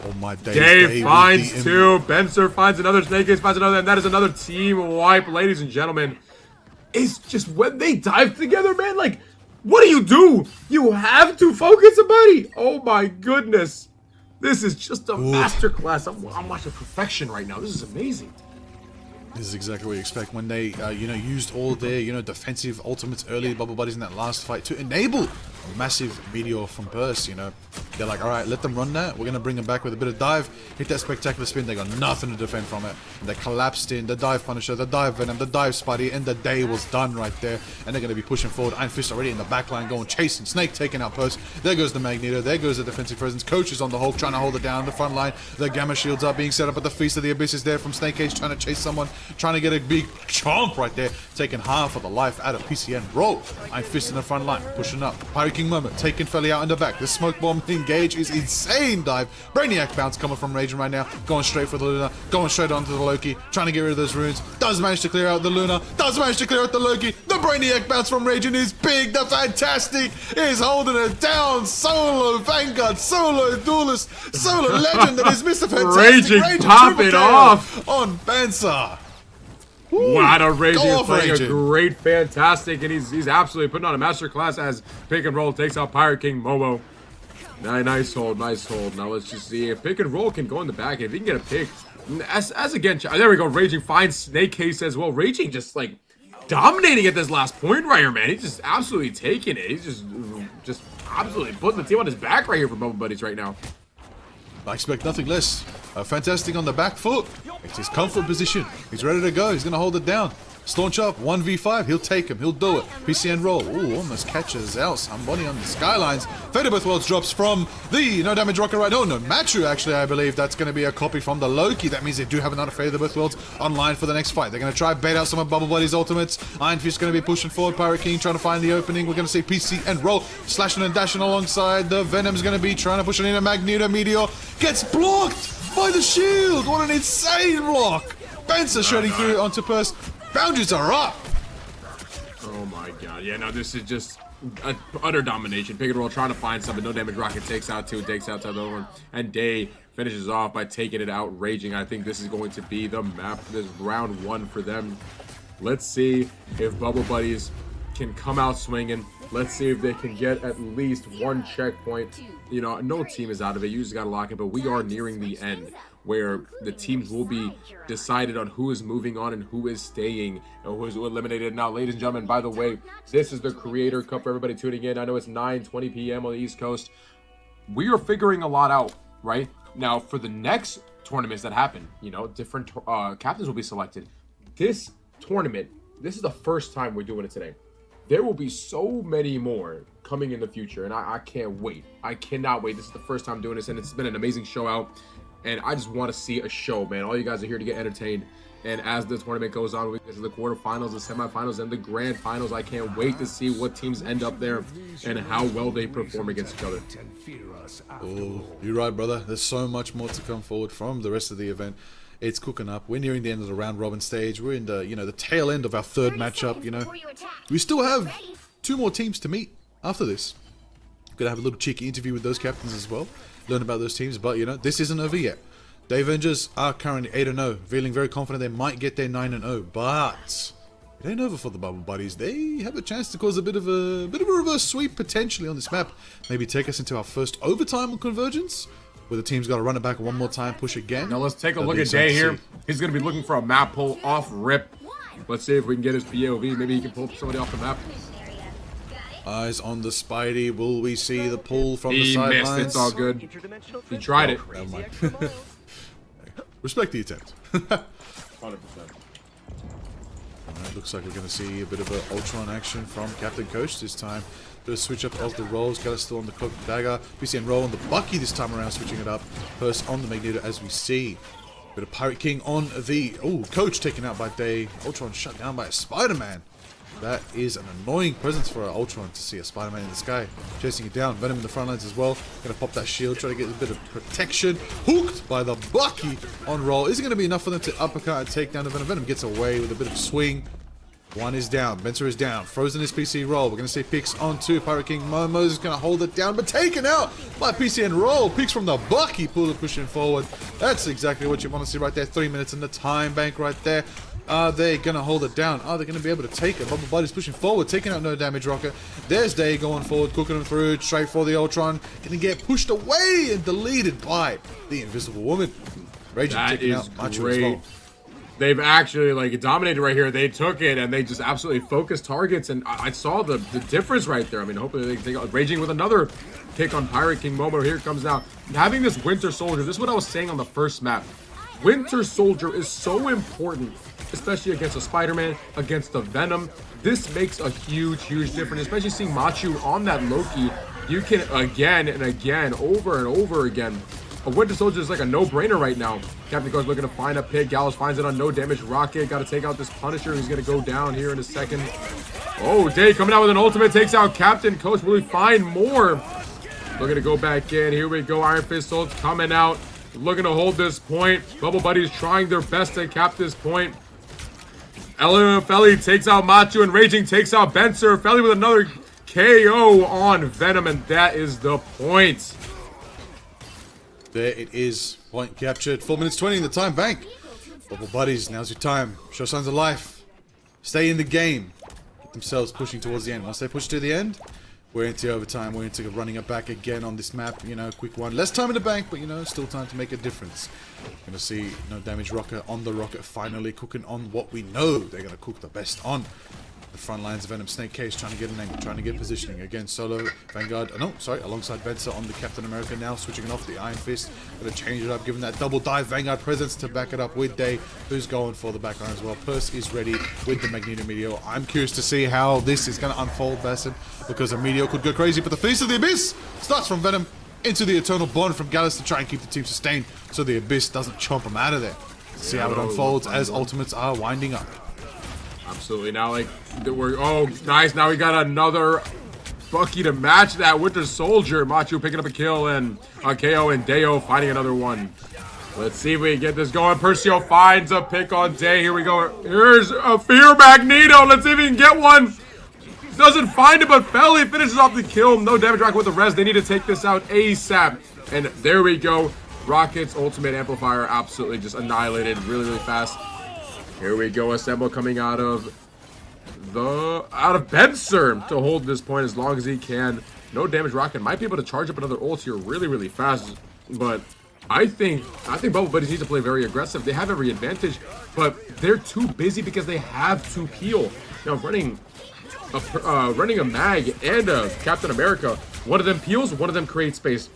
Oh my days. Dave finds 2. Benzer finds another. Snake Ace finds another. And that is another team wipe, ladies and gentlemen. It's just when they dive together, man. Like, what do? You have to focus, buddy. Oh my goodness. This is just a masterclass. I'm watching perfection right now. This is amazing. This is exactly what you expect when they, used all their, defensive ultimates early, Bubble Buddies in that last fight to enable a massive meteor from Burst, They're like, all right, let them run that. We're going to bring them back with a bit of dive. Hit that spectacular spin. They got nothing to defend from it. And they collapsed in the dive Punisher, the dive Venom, the dive Spidey, and the day was done right there. And they're going to be pushing forward. Iron Fist already in the back line going, chasing Snake, taking out Post. There goes the Magneto. There goes the defensive presence. Coach is on the Hulk, trying to hold it down. The front line, the Gamma Shields are being set up at the Feast of the Abyss is there from Snake Cage, trying to chase someone, trying to get a big chomp right there, taking half of the life out of PCN. Roll. Iron Fist in the front line, pushing up. Pirate King moment, taking Felly out in the back. The smoke bomb engage is insane dive. Brainiac bounce coming from Raging right now, going straight for the Luna, going straight onto the Loki, trying to get rid of those runes. Does manage to clear out the Luna, does manage to clear out the Loki. The Brainiac bounce from Raging is big. The Fantastic is holding it down. Solo Vanguard, solo Duelist, solo Legend that is Mr. Fantastic. Raging pop it off on Benza. Wow, Raging is playing a great Fantastic, and he's absolutely putting on a masterclass as Pick and Roll takes out Pirate King Momo. Nice hold, nice hold. Now let's just see if Pick and Roll can go in the back. If he can get a pick, as again, there we go. Raging finds Snake Case as well. Raging just like dominating at this last point right here, man. He's just absolutely taking it. He's just absolutely putting the team on his back right here for Bubble Buddies right now. I expect nothing less. Fantastic on the back foot. It's his comfort position. He's ready to go. He's going to hold it down. Staunch up, 1v5. He'll take him. He'll do it. PCN roll. Ooh, almost catches out somebody on the skylines. Fate of Both Worlds drops from the No Damage Rocket right. Oh, no, Matru, actually, I believe that's going to be a copy from the Loki. That means they do have another Fate of Both Worlds online for the next fight. They're going to try bait out some of Bubble Buddy's ultimates. Iron Fist going to be pushing forward. Pirate King trying to find the opening. We're going to see PCN roll. Slashing and dashing alongside. The Venom's going to be trying to push it in. A Magneto Meteor gets blocked by the shield. What an insane block. Benza shredding through onto Purse. Boundaries are up. Oh my god. Yeah, no, this is just utter domination. Pick and Roll trying to find something. No Damage Rocket takes out 2, takes out the other one. And Day finishes off by taking it out. Raging. I think this is going to be the map. This round 1 for them. Let's see if Bubble Buddies can come out swinging. Let's see if they can get at least 1 checkpoint. No team is out of it. You just got to lock it. But we are nearing the end, where the teams will be decided on who is moving on and who is staying and who is eliminated. Now, ladies and gentlemen, by the way, this is the Creator Cup for everybody tuning in. I know it's 9:20 p.m. on the East Coast. We are figuring a lot out, right? Now, for the next tournaments that happen, different captains will be selected. This tournament, this is the first time we're doing it today. There will be so many more coming in the future, and I can't wait. I cannot wait. This is the first time doing this, and it's been an amazing show out. And I just want to see a show, man. All you guys are here to get entertained. And as the tournament goes on, we get to the quarterfinals, the semifinals, and the grand finals. I can't wait to see what teams end up there and how well they perform against each other. Oh, you're right, brother. There's so much more to come forward from the rest of the event. It's cooking up. We're nearing the end of the round robin stage. We're in the, the tail end of our third matchup, We still have 2 more teams to meet after this. Gonna have a little cheeky interview with those captains as well. Learn about those teams, but this isn't over yet. The Avengers are currently 8-0, feeling very confident they might get their 9-0, but it ain't over for the Bubble Buddies. They have a chance to cause a bit of a reverse sweep potentially on this map. Maybe take us into our first overtime on Convergence. where the team's got to run it back one more time, push again. Now let's take a look at Day here. He's going to be looking for a map pull off rip. Let's see if we can get his POV. Maybe he can pull somebody off the map. Eyes on the Spidey. Will we see the pull from the sidelines? He missed. It's all good. He tried it. Never mind. Respect the attempt. 100%. Looks like we're going to see a bit of an Ultron action from Captain Coach this time. Bit of switch up of the rolls. Gala still on the Cloak Dagger. PCN roll on the Bucky this time around, switching it up. First on the Magneto as we see. Bit of Pirate King on the... Oh, Coach taken out by Day. Ultron shut down by a Spider-Man. That is an annoying presence for Ultron to see a Spider-Man in the sky. Chasing it down. Venom in the front lines as well. Gonna pop that shield. Try to get a bit of protection. Hooked by the Bucky on roll. Is it going to be enough for them to uppercut and take down the Venom? Venom gets away with a bit of swing. One is down. Benser is down. Frozen his PC roll. We're going to see Pix on two. Pirate King Momo is going to hold it down, but taken out by PCN roll. Pix from the Bucky. Pull it, pushing forward. That's exactly what you want to see right there. 3 minutes in the time bank right there. Are they going to hold it down? Are they going to be able to take it? Bubble Buddy's pushing forward, taking out No Damage Rocket. There's Day going forward, cooking him through, straight for the Ultron. Going to get pushed away and deleted by the Invisible Woman. Raging taking out Macho as well. They've actually like dominated right here. They took it and they just absolutely focused targets, and I saw the difference right there. I mean, hopefully they take out Raging with another pick on Pirate King Momo. Here it comes now. Having this Winter Soldier, this is what I was saying on the first map. Winter Soldier is so important, especially against a Spider-Man, against the Venom. This makes a huge difference, especially seeing Machu on that Loki. You can again and again, over and over again. A Winter Soldier is like a no-brainer right now. Captain Coach looking to find a pick. Gallows finds it on No Damage Rocket. Got to take out this Punisher. He's going to go down here in a second. Oh, Day coming out with an ultimate. Takes out Captain Coach. Will he find more? Looking to go back in. Here we go. Iron Fist Soldiers coming out. Looking to hold this point. Bubble Buddies trying their best to cap this point. Felly takes out Machu, and Raging takes out Benser. Felly with another KO on Venom, and that is the point. There it is. Point captured. 4 minutes 20 in the time bank. Bubble Buddies, now's your time. Show signs of life. Stay in the game. Get themselves pushing towards the end. Once they push to the end, we're into overtime. We're into running it back again on this map. You know, quick one. Less time in the bank, but you know, still time to make a difference. Gonna see No Damage Rocket on the Rocket, finally cooking on what we know they're gonna cook the best on. The front lines of Venom, Snake Case trying to get an angle, trying to get positioning. Again, Solo, Vanguard, alongside Benser on the Captain America now, switching it off the Iron Fist. Gonna change it up, giving that double dive Vanguard presence to back it up with Day, who's going for the backline as well. Purse is ready with the Magneto Meteor. I'm curious to see how this is gonna unfold, Basim, because a Meteor could go crazy, but the Feast of the Abyss starts from Venom into the Eternal Bond from Gallus to try and keep the team sustained so the Abyss doesn't chomp them out of there. See how it unfolds as Ultimates are winding up. Absolutely. Now, like, oh, nice. Now we got another Bucky to match that Winter Soldier. Machu picking up a kill, and KO and Deo finding another one. Let's see if we can get this going. Percio finds a pick on Day. Here we go. Here's a Fear Magneto. Let's see if he can get one. Doesn't find it, but Felly finishes off the kill. No Damage Rocket with the res. They need to take this out ASAP. And there we go. Rocket's ultimate amplifier absolutely just annihilated really fast. Here we go, Assemble coming out of Benser to hold this point as long as he can. No Damage Rocket might be able to charge up another ult here really fast, but I think Bubble Buddies need to play very aggressive. They have every advantage, but they're too busy because they have to peel. Now running a Mag and a Captain America, one of them peels, one of them creates space.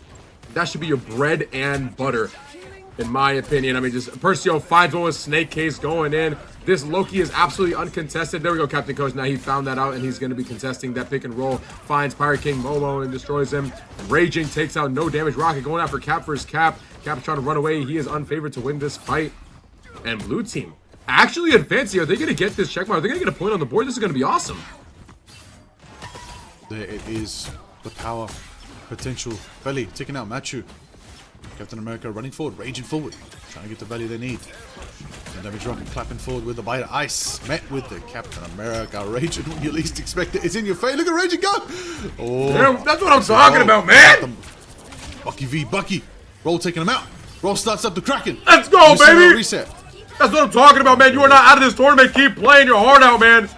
That should be your bread and butter, in my opinion. I mean, just Percio finds one with Snake Case going in. This Loki is absolutely uncontested. There we go, Captain Coach. Now he found that out, and he's going to be contesting that pick and roll. Finds Pirate King Momo and destroys him. Raging takes out No Damage Rocket, going after Cap for his Cap. Cap's trying to run away. He is unfavored to win this fight. And blue team actually advancing. Are they going to get this checkmark? Are they going to get a point on the board? This is going to be awesome. There it is. The power, potential. Belly taking out Machu. Captain America running forward, raging forward, trying to get the value they need. No Damage Rocket clapping forward with the bite of ice, met with the Captain America raging when you least expect it. It's in your face. Look at Raging go! Oh, damn, that's what I'm talking about, man! Bucky v Bucky. Roll taking him out. Roll starts up the Kraken. Let's go, baby! Reset. That's what I'm talking about, man. You are not out of this tournament. Keep playing your heart out, man.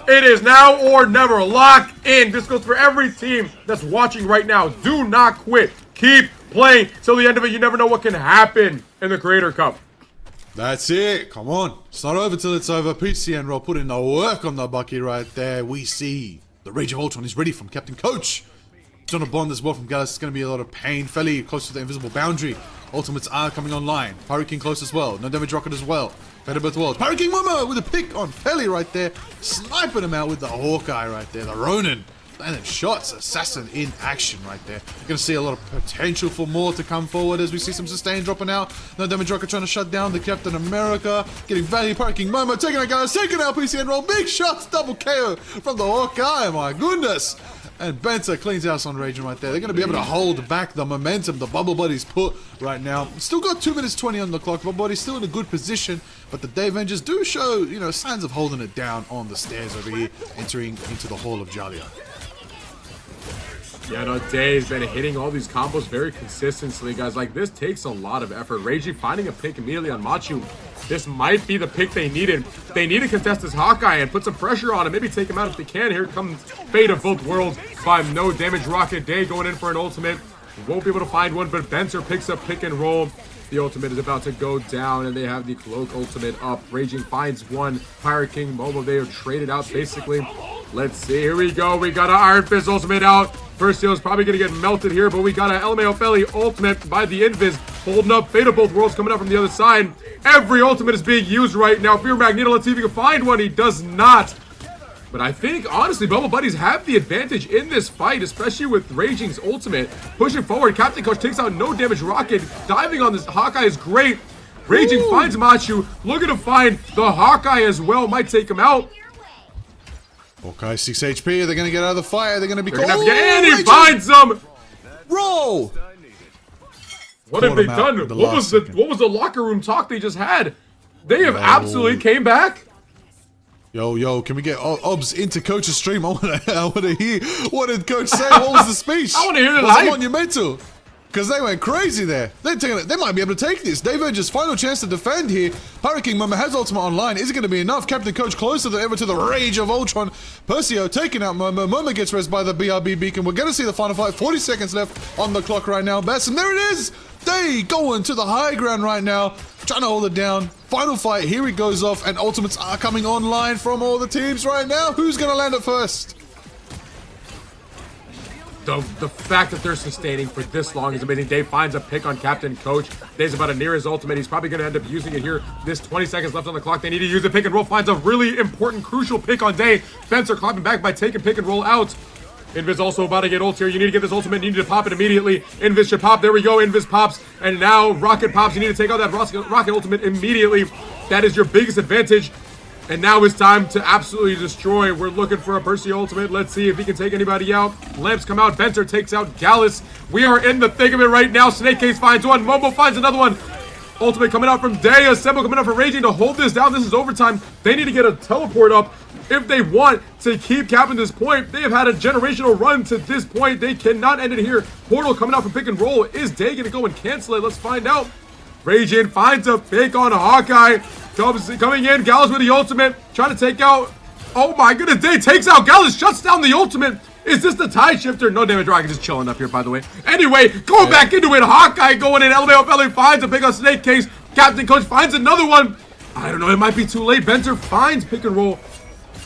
It is now or never. Lock in. This goes for every team that's watching right now. Do not quit. Keep playing till the end of it. You never know what can happen in the Creator Cup. That's it. Come on. It's not over till it's over. PCN put in the work on the bucket right there. We see the Rage of Ultron is ready from Captain Coach. John Bond as well from Gallus. It's going to be a lot of pain. Fairly close to the invisible boundary. Ultimates are coming online. Pirate King close as well. No damage rocket as well. Better both worlds. Pirate King Momo with a pick on Felly right there. Sniping him out with the Hawkeye right there. The Ronin. Landing shots. Assassin in action right there. You're going to see a lot of potential for more to come forward as we see some sustain dropping out. No damage rocket trying to shut down the Captain America. Getting value. Pirate King Momo taking out guys. Taking out PCN roll. Big shots. Double KO from the Hawkeye. My goodness. And Benter cleans house on Raging right there. They're going to be able to hold back the momentum the Bubble Buddies put right now. Still got 2 minutes 20 on the clock. Bubble Buddies still in a good position. But the Day Avengers do show, signs of holding it down on the stairs over here, entering into the Hall of Jalia. Yeah, no, Day's been hitting all these combos very consistently, guys. Like, this takes a lot of effort. Raging finding a pick immediately on Machu. This might be the pick they needed. They need to contest this Hawkeye and put some pressure on him. Maybe take him out if they can. Here comes Fate of Both Worlds by No Damage Rocket. Day going in for an ultimate. Won't be able to find one, but Benzer picks up pick and roll. The ultimate is about to go down, and they have the Cloak ultimate up. Raging finds one. Pirate King Momo, they are traded out, basically. Let's see. Here we go. We got an Iron Fist ultimate out. First Steel is probably going to get melted here, but we got an LMAO Felly ultimate by the Invis. Holding up. Fate of Both Worlds coming up from the other side. Every ultimate is being used right now. Fear Magneto, let's see if he can find one. He does not. But I think, honestly, Bubble Buddies have the advantage in this fight, especially with Raging's ultimate. Pushing forward, Captain Coach takes out No Damage Rocket. Diving on this Hawkeye is great. Raging finds Machu. Looking to find the Hawkeye as well. Might take him out. Hawkeye 6 HP. They're going to get out of the fire. They're going to be called. And he finds them. Roll. What have they done? What was the locker room talk they just had? They have absolutely came back. Yo, can we get Obs into Coach's stream? I want to hear what did Coach say. What was the speech? I want to hear it live. Was it monumental? Because they went crazy there. They might be able to take this. Dave Edge's final chance to defend here. Pirate King Momo has ultimate online. Is it going to be enough? Captain Coach closer than ever to the Rage of Ultron. Percio taking out Momo. Momo gets res by the BRB beacon. We're going to see the final fight. 40 seconds left on the clock right now. Basim, there it is. They going to the high ground right now. Trying to hold it down. Final fight. Here it goes off. And ultimates are coming online from all the teams right now. Who's going to land it first? The fact that they're sustaining for this long is amazing. Dave finds a pick on Captain Coach. Dave's about to near his ultimate. He's probably going to end up using it here. This 20 seconds left on the clock. They need to use the pick and roll. Finds a really important, crucial pick on Dave. Spencer clapping back by taking pick and roll out. Invis also about to get ult here. You need to get this ultimate. You need to pop it immediately. Invis should pop. There we go. Invis pops. And now Rocket pops. You need to take out that Rocket ultimate immediately. That is your biggest advantage. And now it's time to absolutely destroy. We're looking for a Percy ultimate. Let's see if he can take anybody out. Lamps come out. Benter takes out Gallus. We are in the thick of it right now. Snake Case finds one. Momo finds another one. Ultimate coming out from Day. Assemble coming out from Raging to hold this down. This is overtime. They need to get a teleport up if they want to keep capping this point. They have had a generational run to this point. They cannot end it here. Portal coming out from pick and roll. Is Day going to go and cancel it? Let's find out. Raging finds a pick on Hawkeye. Coming in, Gallus with the ultimate, trying to take out, oh my goodness, Day takes out Gallus, shuts down the ultimate. Is this the tide shifter? No Damage Rocket just chilling up here, by the way. Anyway, going back into it, Hawkeye going in, LMAO Belly finds a pick on Snake Case, Captain Coach finds another one. I don't know, it might be too late. Benter finds pick and roll.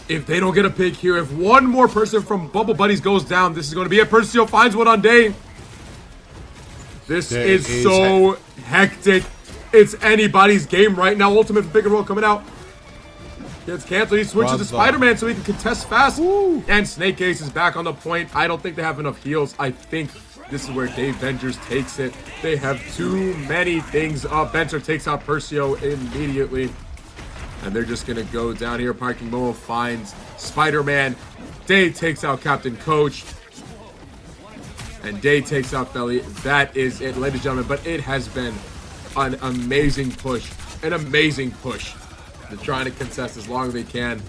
If they don't get a pick here, if one more person from Bubble Buddies goes down, this is going to be it. Percio finds one on Day. This is so hectic. It's anybody's game right now. Ultimate pick and roll coming out. Gets canceled. He switches to Spider-Man so he can contest fast. Woo. And Snake Ace is back on the point. I don't think they have enough heals. I think this is where Dave Vengers takes it. They have too many things up. Benter takes out Percio immediately. And they're just going to go down here. Parking Momo finds Spider-Man. Day takes out Captain Coach. And Day takes out Felly. That is it, ladies and gentlemen. But it has been an amazing push. They're trying to contest as long as they can.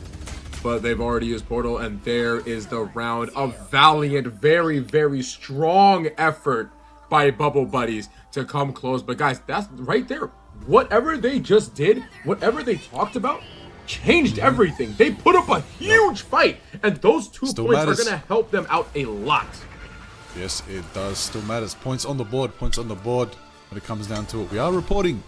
But they've already used Portal. And there is the round. A valiant, very, very strong effort by Bubble Buddies to come close. But guys, that's right there. Whatever they just did, whatever they talked about, changed everything. They put up a huge fight. And those 2 points are going to help them out a lot. Yes, it does. Still matters. Points on the board. Points on the board when it comes down to it. We are reporting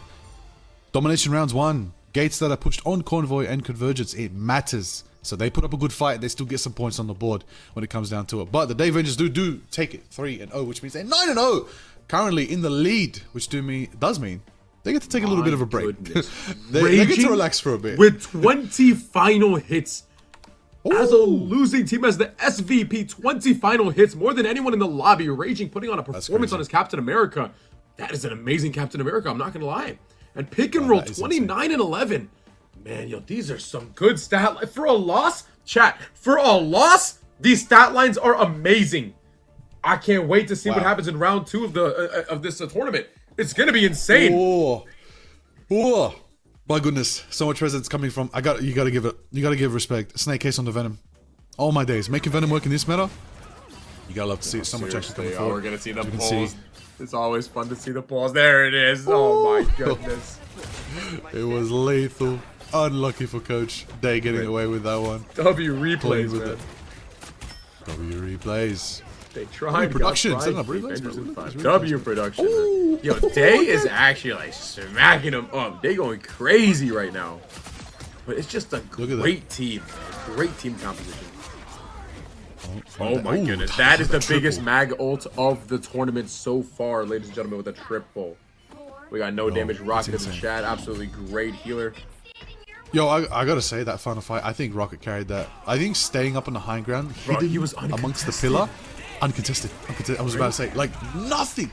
domination rounds 1. Gates that are pushed on Convoy and Convergence. It matters. So they put up a good fight. They still get some points on the board when it comes down to it. But the Day Rangers do take it 3-0, which means they're 9-0. Currently in the lead, which does mean they get to take a little bit of a break. they get to relax for a bit. With 20 final hits. As a losing team, as the SVP, 20 final hits, more than anyone in the lobby. Raging putting on a performance on his Captain America. That is an amazing Captain America, I'm not going to lie. And pick and roll, 29-11. Man, yo, these are some good stat lines. For a loss, chat, for a loss, these stat lines are amazing. I can't wait to see what happens in round 2 of this tournament. It's going to be insane. Oh. My goodness, so much presence coming from. You gotta give respect. Snake case on the Venom. All my days, making Venom work in this meta. You gotta love to see it. So much action coming forward. We're gonna see the pulls. It's always fun to see the pulls. There it is. Oh my goodness. It was lethal. Unlucky for Coach Day getting away with that one. W replays with it. W replays. They tried. Production. W production. Ooh. Yo, Day is actually like smacking them up. They going crazy right now. But it's just a great team. Great team composition. Oh my goodness. That is the biggest mag ult of the tournament so far, ladies and gentlemen, with a triple. We got no damage. Rocket in the chat. Absolutely great healer. Yo, I gotta say, that final fight, I think Rocket carried that. I think staying up on the high ground, he was amongst the pillar. Uncontested. I was about to say, like, nothing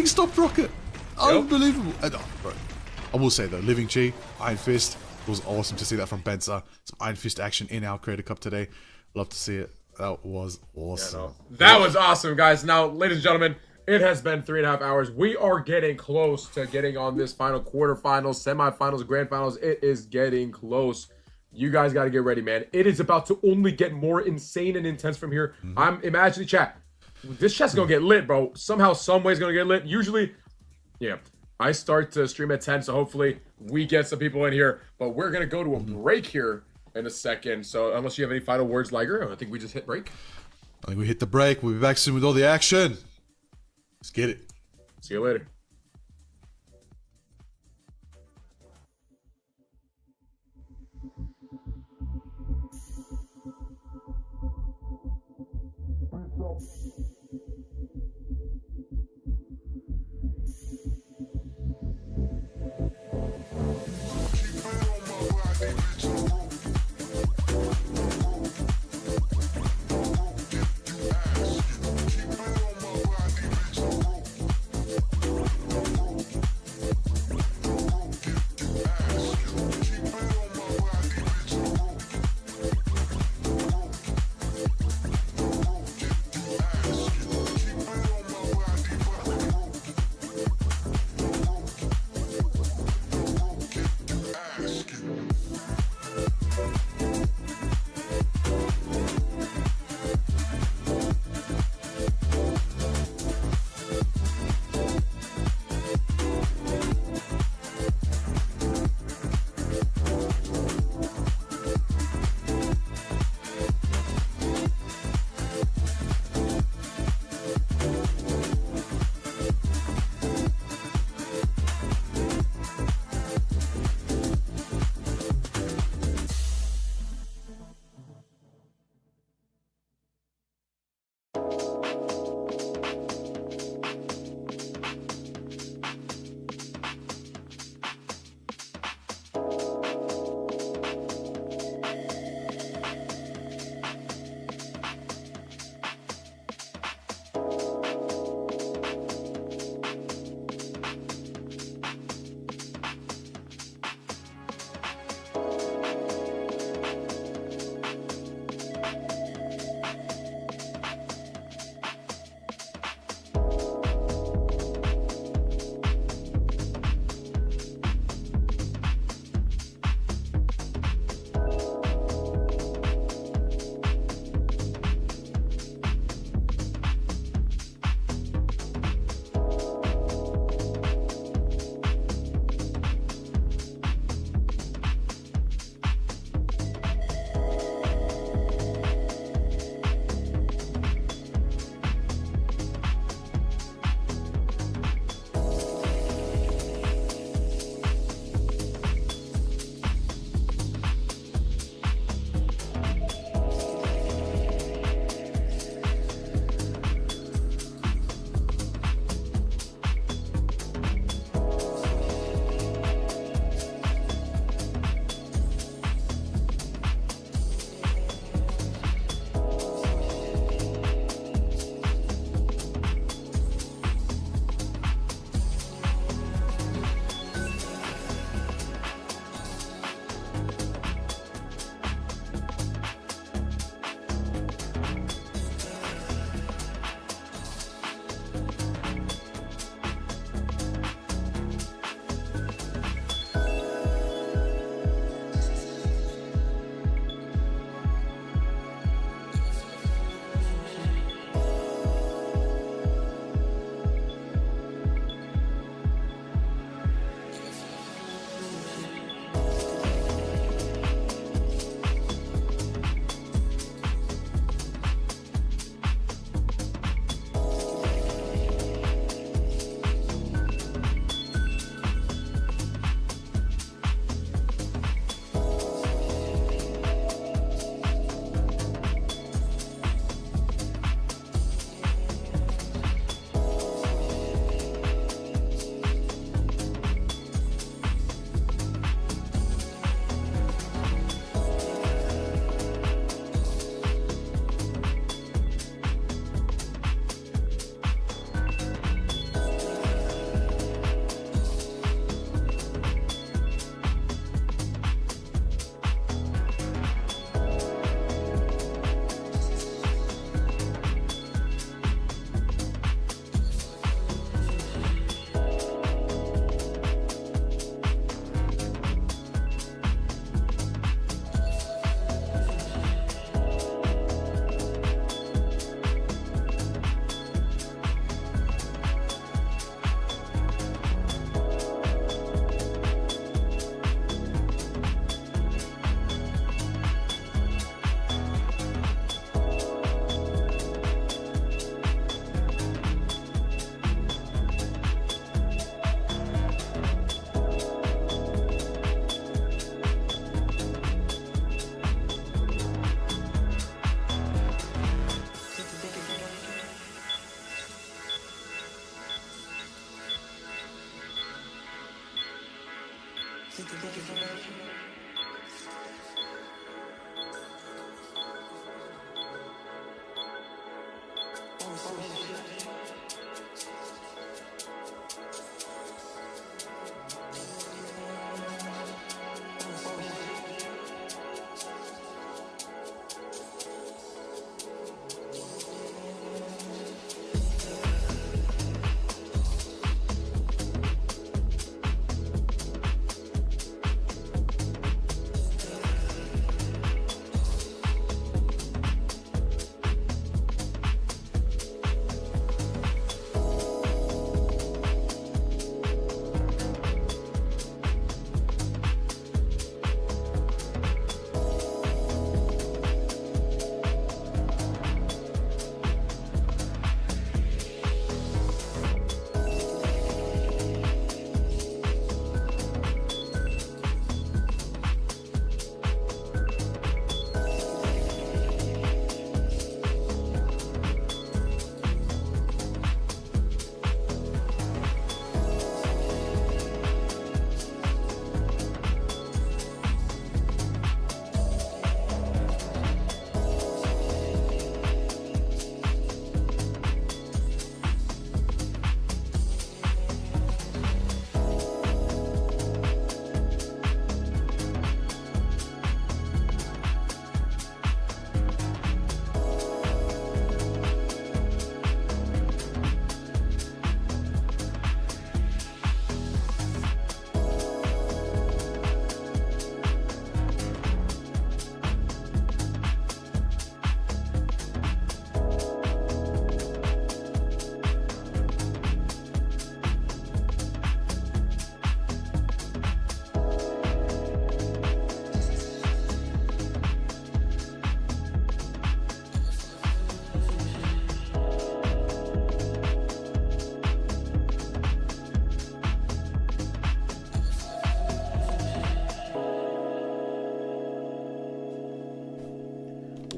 stopped Rocket. Unbelievable. I will say though, Living Chi, Iron Fist, it was awesome to see that from Benza. Some Iron Fist action in our Creator Cup today. Love to see it. That was awesome. Yeah, no. That was awesome, guys. Now, ladies and gentlemen, it has been 3.5 hours. We are getting close to getting on this final quarterfinals, semifinals, grand finals. It is getting close. You guys got to get ready, man. It is about to only get more insane and intense from here. I'm imagining, chat. This chat's going to get lit, bro. Somehow, some way it's going to get lit. Usually, yeah, I start to stream at 10, so hopefully we get some people in here. But we're going to go to a break here in a second. So unless you have any final words, Liger, I think we just hit break. I think we hit the break. We'll be back soon with all the action. Let's get it. See you later.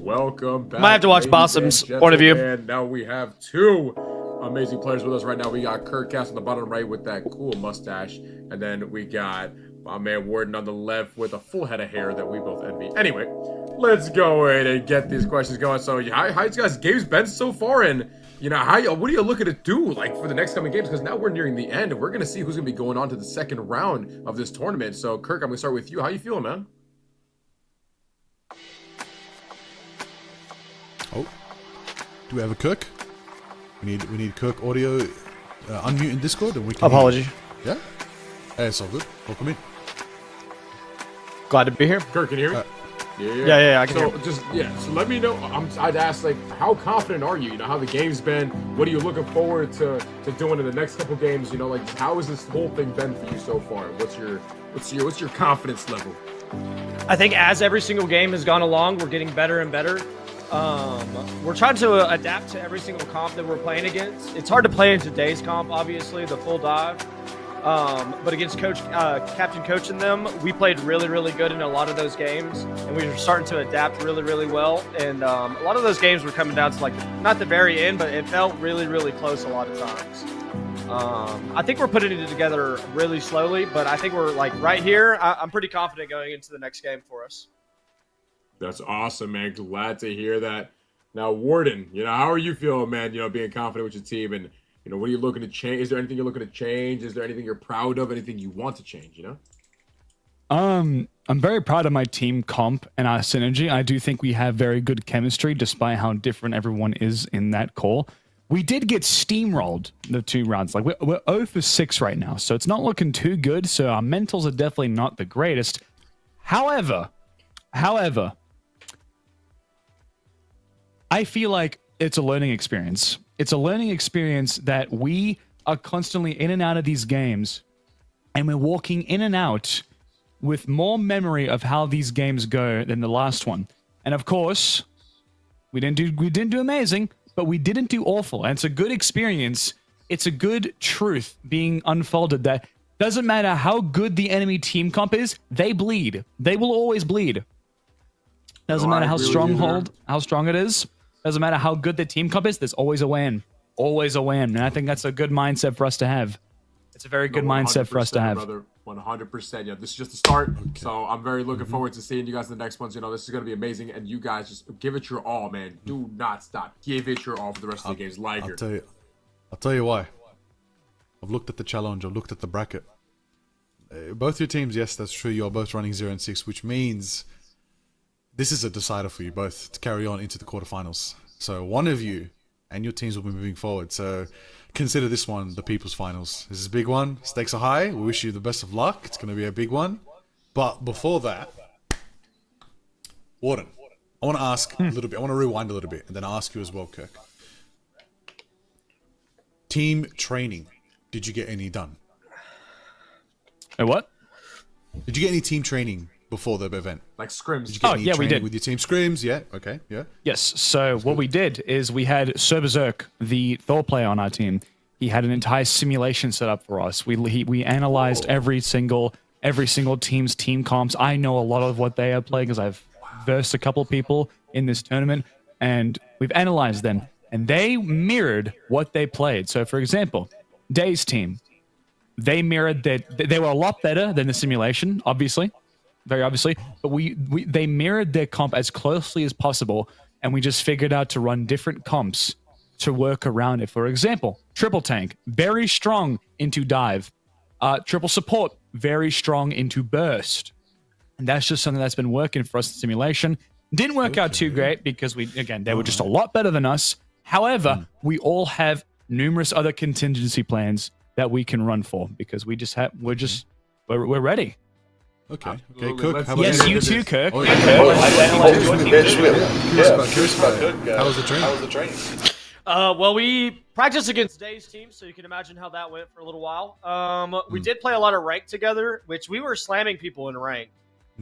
Welcome back. Might have to watch Basim's point of view. And now we have two amazing players with us right now. We got Kurtcast on the bottom right with that cool mustache. And then we got my man Warden on the left with a full head of hair that we both envy. Anyway, let's go in and get these questions going. So how you guys games been so far? And you know, what are you looking to do like for the next coming games? Because now we're nearing the end and we're going to see who's going to be going on to the second round of this tournament. So Kirk, I'm going to start with you. How you feeling, man? Oh, do we have a Cook? We need Cook audio unmute in Discord, and we can. Apology. Yeah, hey, it's all good. Welcome in. Glad to be here. Kirk, can you hear me? Yeah, I can hear. So let me know. I'd ask, like, how confident are you? You know, how the game's been. What are you looking forward to doing in the next couple games? You know, like, how has this whole thing been for you so far? What's your confidence level? I think as every single game has gone along, we're getting better and better. We're trying to adapt to every single comp that we're playing against. It's hard to play in today's comp, obviously, the full dive. But against Captain Coach and them, we played really, really good in a lot of those games, and we were starting to adapt really, really well. And a lot of those games were coming down to, like, not the very end, but it felt really, really close a lot of times. I think we're putting it together really slowly, but I think we're, like, right here. I'm pretty confident going into the next game for us. That's awesome, man. Glad to hear that. Now, Warden, you know, how are you feeling, man? You know, being confident with your team, and you know, what are you looking to change? Is there anything you're looking to change? Is there anything you're proud of? Anything you want to change? You know. I'm very proud of my team comp and our synergy. I do think we have very good chemistry, despite how different everyone is in that call. We did get steamrolled the 2 rounds. Like we're 0 for 6 right now, so it's not looking too good. So our mentals are definitely not the greatest. However, I feel like it's a learning experience. It's a learning experience that we are constantly in and out of these games, and we're walking in and out with more memory of how these games go than the last one. And of course, we didn't do amazing, but we didn't do awful. And it's a good experience. It's a good truth being unfolded that doesn't matter how good the enemy team comp is, they bleed. They will always bleed. Doesn't matter how strong it is. Doesn't matter how good the team comp is, there's always a win. Always a win. And I think that's a good mindset for us to have. It's a very good mindset for us to have. Brother. 100%. Yeah, this is just the start. Okay. So I'm very looking forward to seeing you guys in the next ones. You know, this is going to be amazing. And you guys just give it your all, man. Do not stop. Give it your all for the rest of the games. Liger. I'll tell you why. I've looked at the challenge. I've looked at the bracket. Both your teams, yes, that's true. You're both running 0-6, which means this is a decider for you both to carry on into the quarterfinals. So one of you and your teams will be moving forward. So consider this one the People's Finals. This is a big one. Stakes are high. We wish you the best of luck. It's going to be a big one. But before that, Warden, I want to ask a little bit. I want to rewind a little bit and then ask you as well, Kirk. Team training. Did you get any done? What? Did you get any team training before the event? Like scrims? Did you get any we did. with your team scrims? Yeah. Okay. Yeah. Yes. So what we did is we had Sir Berserk, the Thor player on our team. He had an entire simulation set up for us. We analyzed every single team's team comps. I know a lot of what they are playing because I've versed a couple of people in this tournament, and we've analyzed them, and they mirrored what they played. So, for example, Day's team, they mirrored that. They were a lot better than the simulation, obviously, very obviously, but they mirrored their comp as closely as possible, and we just figured out to run different comps to work around it. For example, triple tank, very strong into dive. Triple support, very strong into burst. And that's just something that's been working for us in simulation. Didn't work out too great because they were just a lot better than us. However, we all have numerous other contingency plans that we can run for because we're ready. Okay. Cook. Yes, you too, Kirk. Curious about Kirk. How was the training? Well, we practiced against Day's team, so you can imagine how that went for a little while. We did play a lot of rank together, which we were slamming people in rank.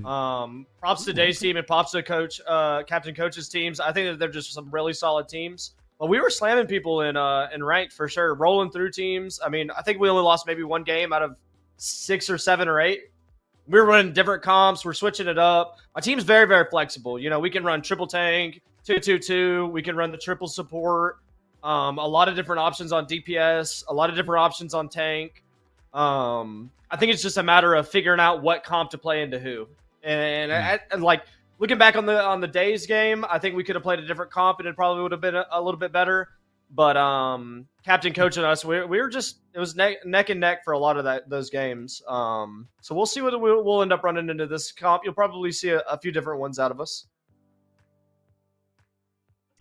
Props to Day's team and props to Captain Coach's teams. I think that they're just some really solid teams. But we were slamming people in ranked for sure, rolling through teams. I mean, I think we only lost maybe one game out of 6 or 7 or 8. We were running different comps. We're switching it up. My team's very, very flexible. You know, we can run triple tank, 2-2-2. We can run the triple support. A lot of different options on DPS. A lot of different options on tank. I think it's just a matter of figuring out what comp to play into who. And like looking back on the Days game, I think we could have played a different comp and it probably would have been a little bit better. But Captain Coach and us, we were just it was neck and neck for a lot of those games. So we'll see what we'll end up running into this comp. You'll probably see a few different ones out of us.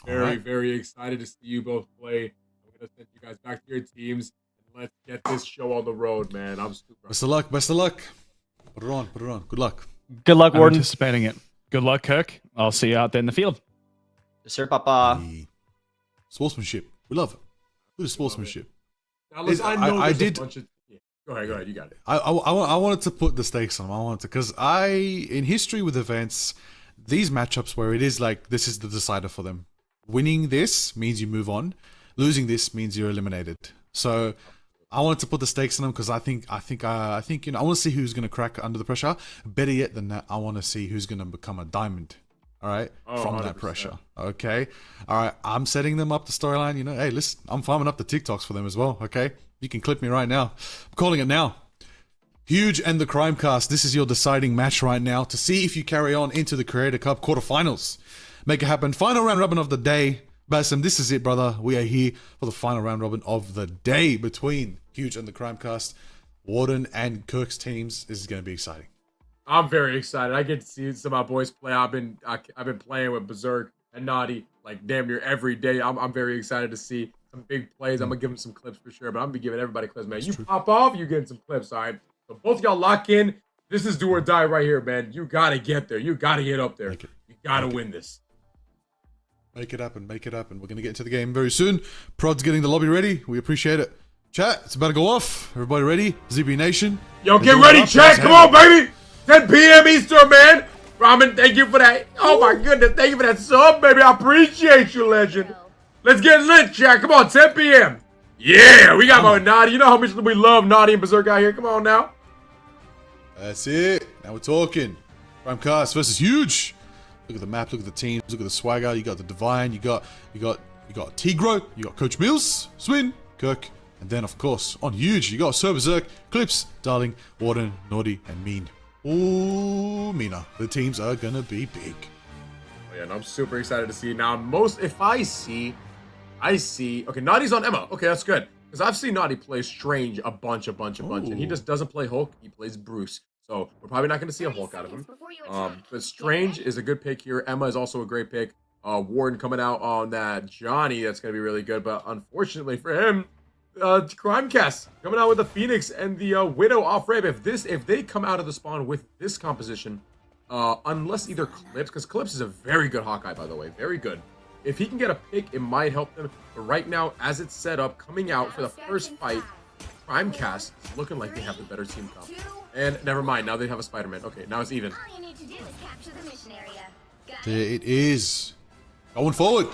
Very, very excited to see you both play. I'm gonna send you guys back to your teams and let's get this show on the road, man. I'm super. Best of luck. Put it on. Good luck. Good luck, Warden. Anticipating it. Good luck, Kirk. I'll see you out there in the field. Yes, sir, Papa. Sportsmanship. We love it. Good sportsmanship. Now, listen, I did. Go ahead. You got it. I wanted to put the stakes on. Because in history with events, these matchups where it is like this is the decider for them. Winning this means you move on. Losing this means you're eliminated. So I wanted to put the stakes on them because I think I want to see who's going to crack under the pressure. Better yet than that, I want to see who's going to become a diamond. All right, from 100%. That pressure. Okay, all right. I'm setting them up the storyline. You know, hey, listen, I'm farming up the TikToks for them as well. Okay, you can clip me right now. I'm calling it now. Huge and the Crime Cast. This is your deciding match right now to see if you carry on into the Creator Cup quarterfinals. Make it happen. Final round robin of the day. Basim, this is it, brother. We are here for the final round robin of the day between Huge and the Crime Cast. Warden and Kirk's teams. This is going to be exciting. I'm very excited. I get to see some of my boys play. I've been playing with Berserk and Naughty like damn near every day. I'm very excited to see some big plays. I'm gonna give them some clips for sure, but I'm gonna be giving everybody clips, man. That's true. Pop off, you getting some clips, all right? So both of y'all lock in. This is do or die right here, man. You gotta get there. You gotta get up there. You gotta win this. Make it happen. We're going to get into the game very soon. Prod's getting the lobby ready. We appreciate it. Chat, it's about to go off. Everybody ready? ZB Nation. Yo, get ready, chat. Come on, baby. 10 p.m. Eastern, man. Ramen, thank you for that. Oh, my goodness. Thank you for that sub, baby. I appreciate you, legend. Let's get lit, chat. Come on, 10 p.m. Yeah, we got my Naughty. You know how much we love Naughty and Berserk out here. Come on now. That's it. Now we're talking. Primecast versus Huge. Look at the map, look at the teams, look at the swagger. You got the Divine, you got Tigro, you got Coach Mills, Swin, Kirk, And then, of course, on huge, you got Berserk, Clips, Darling, Warden, Naughty, and Mean. Ooh, Mina. The teams are gonna be big. Oh, yeah, and I'm super excited to see. Now, I see, okay, Naughty's on Emma. Okay, that's good. Because I've seen Naughty play Strange a bunch. And he just doesn't play Hulk, he plays Bruce. So, we're probably not going to see a Hulk out of him. But Strange is a good pick here. Emma is also a great pick. Warden coming out on that Johnny, that's going to be really good. But unfortunately for him, Crimecast coming out with the Phoenix and the Widow off ramp. If they come out of the spawn with this composition, unless either Clips, because Clips is a very good Hawkeye, by the way, very good. If he can get a pick, it might help them. But right now, as it's set up, coming out for the first fight, Crimecast is looking like they have the better team comp. And never mind, now they have a Spider-Man. Okay, now it's even. There it is. Going forward.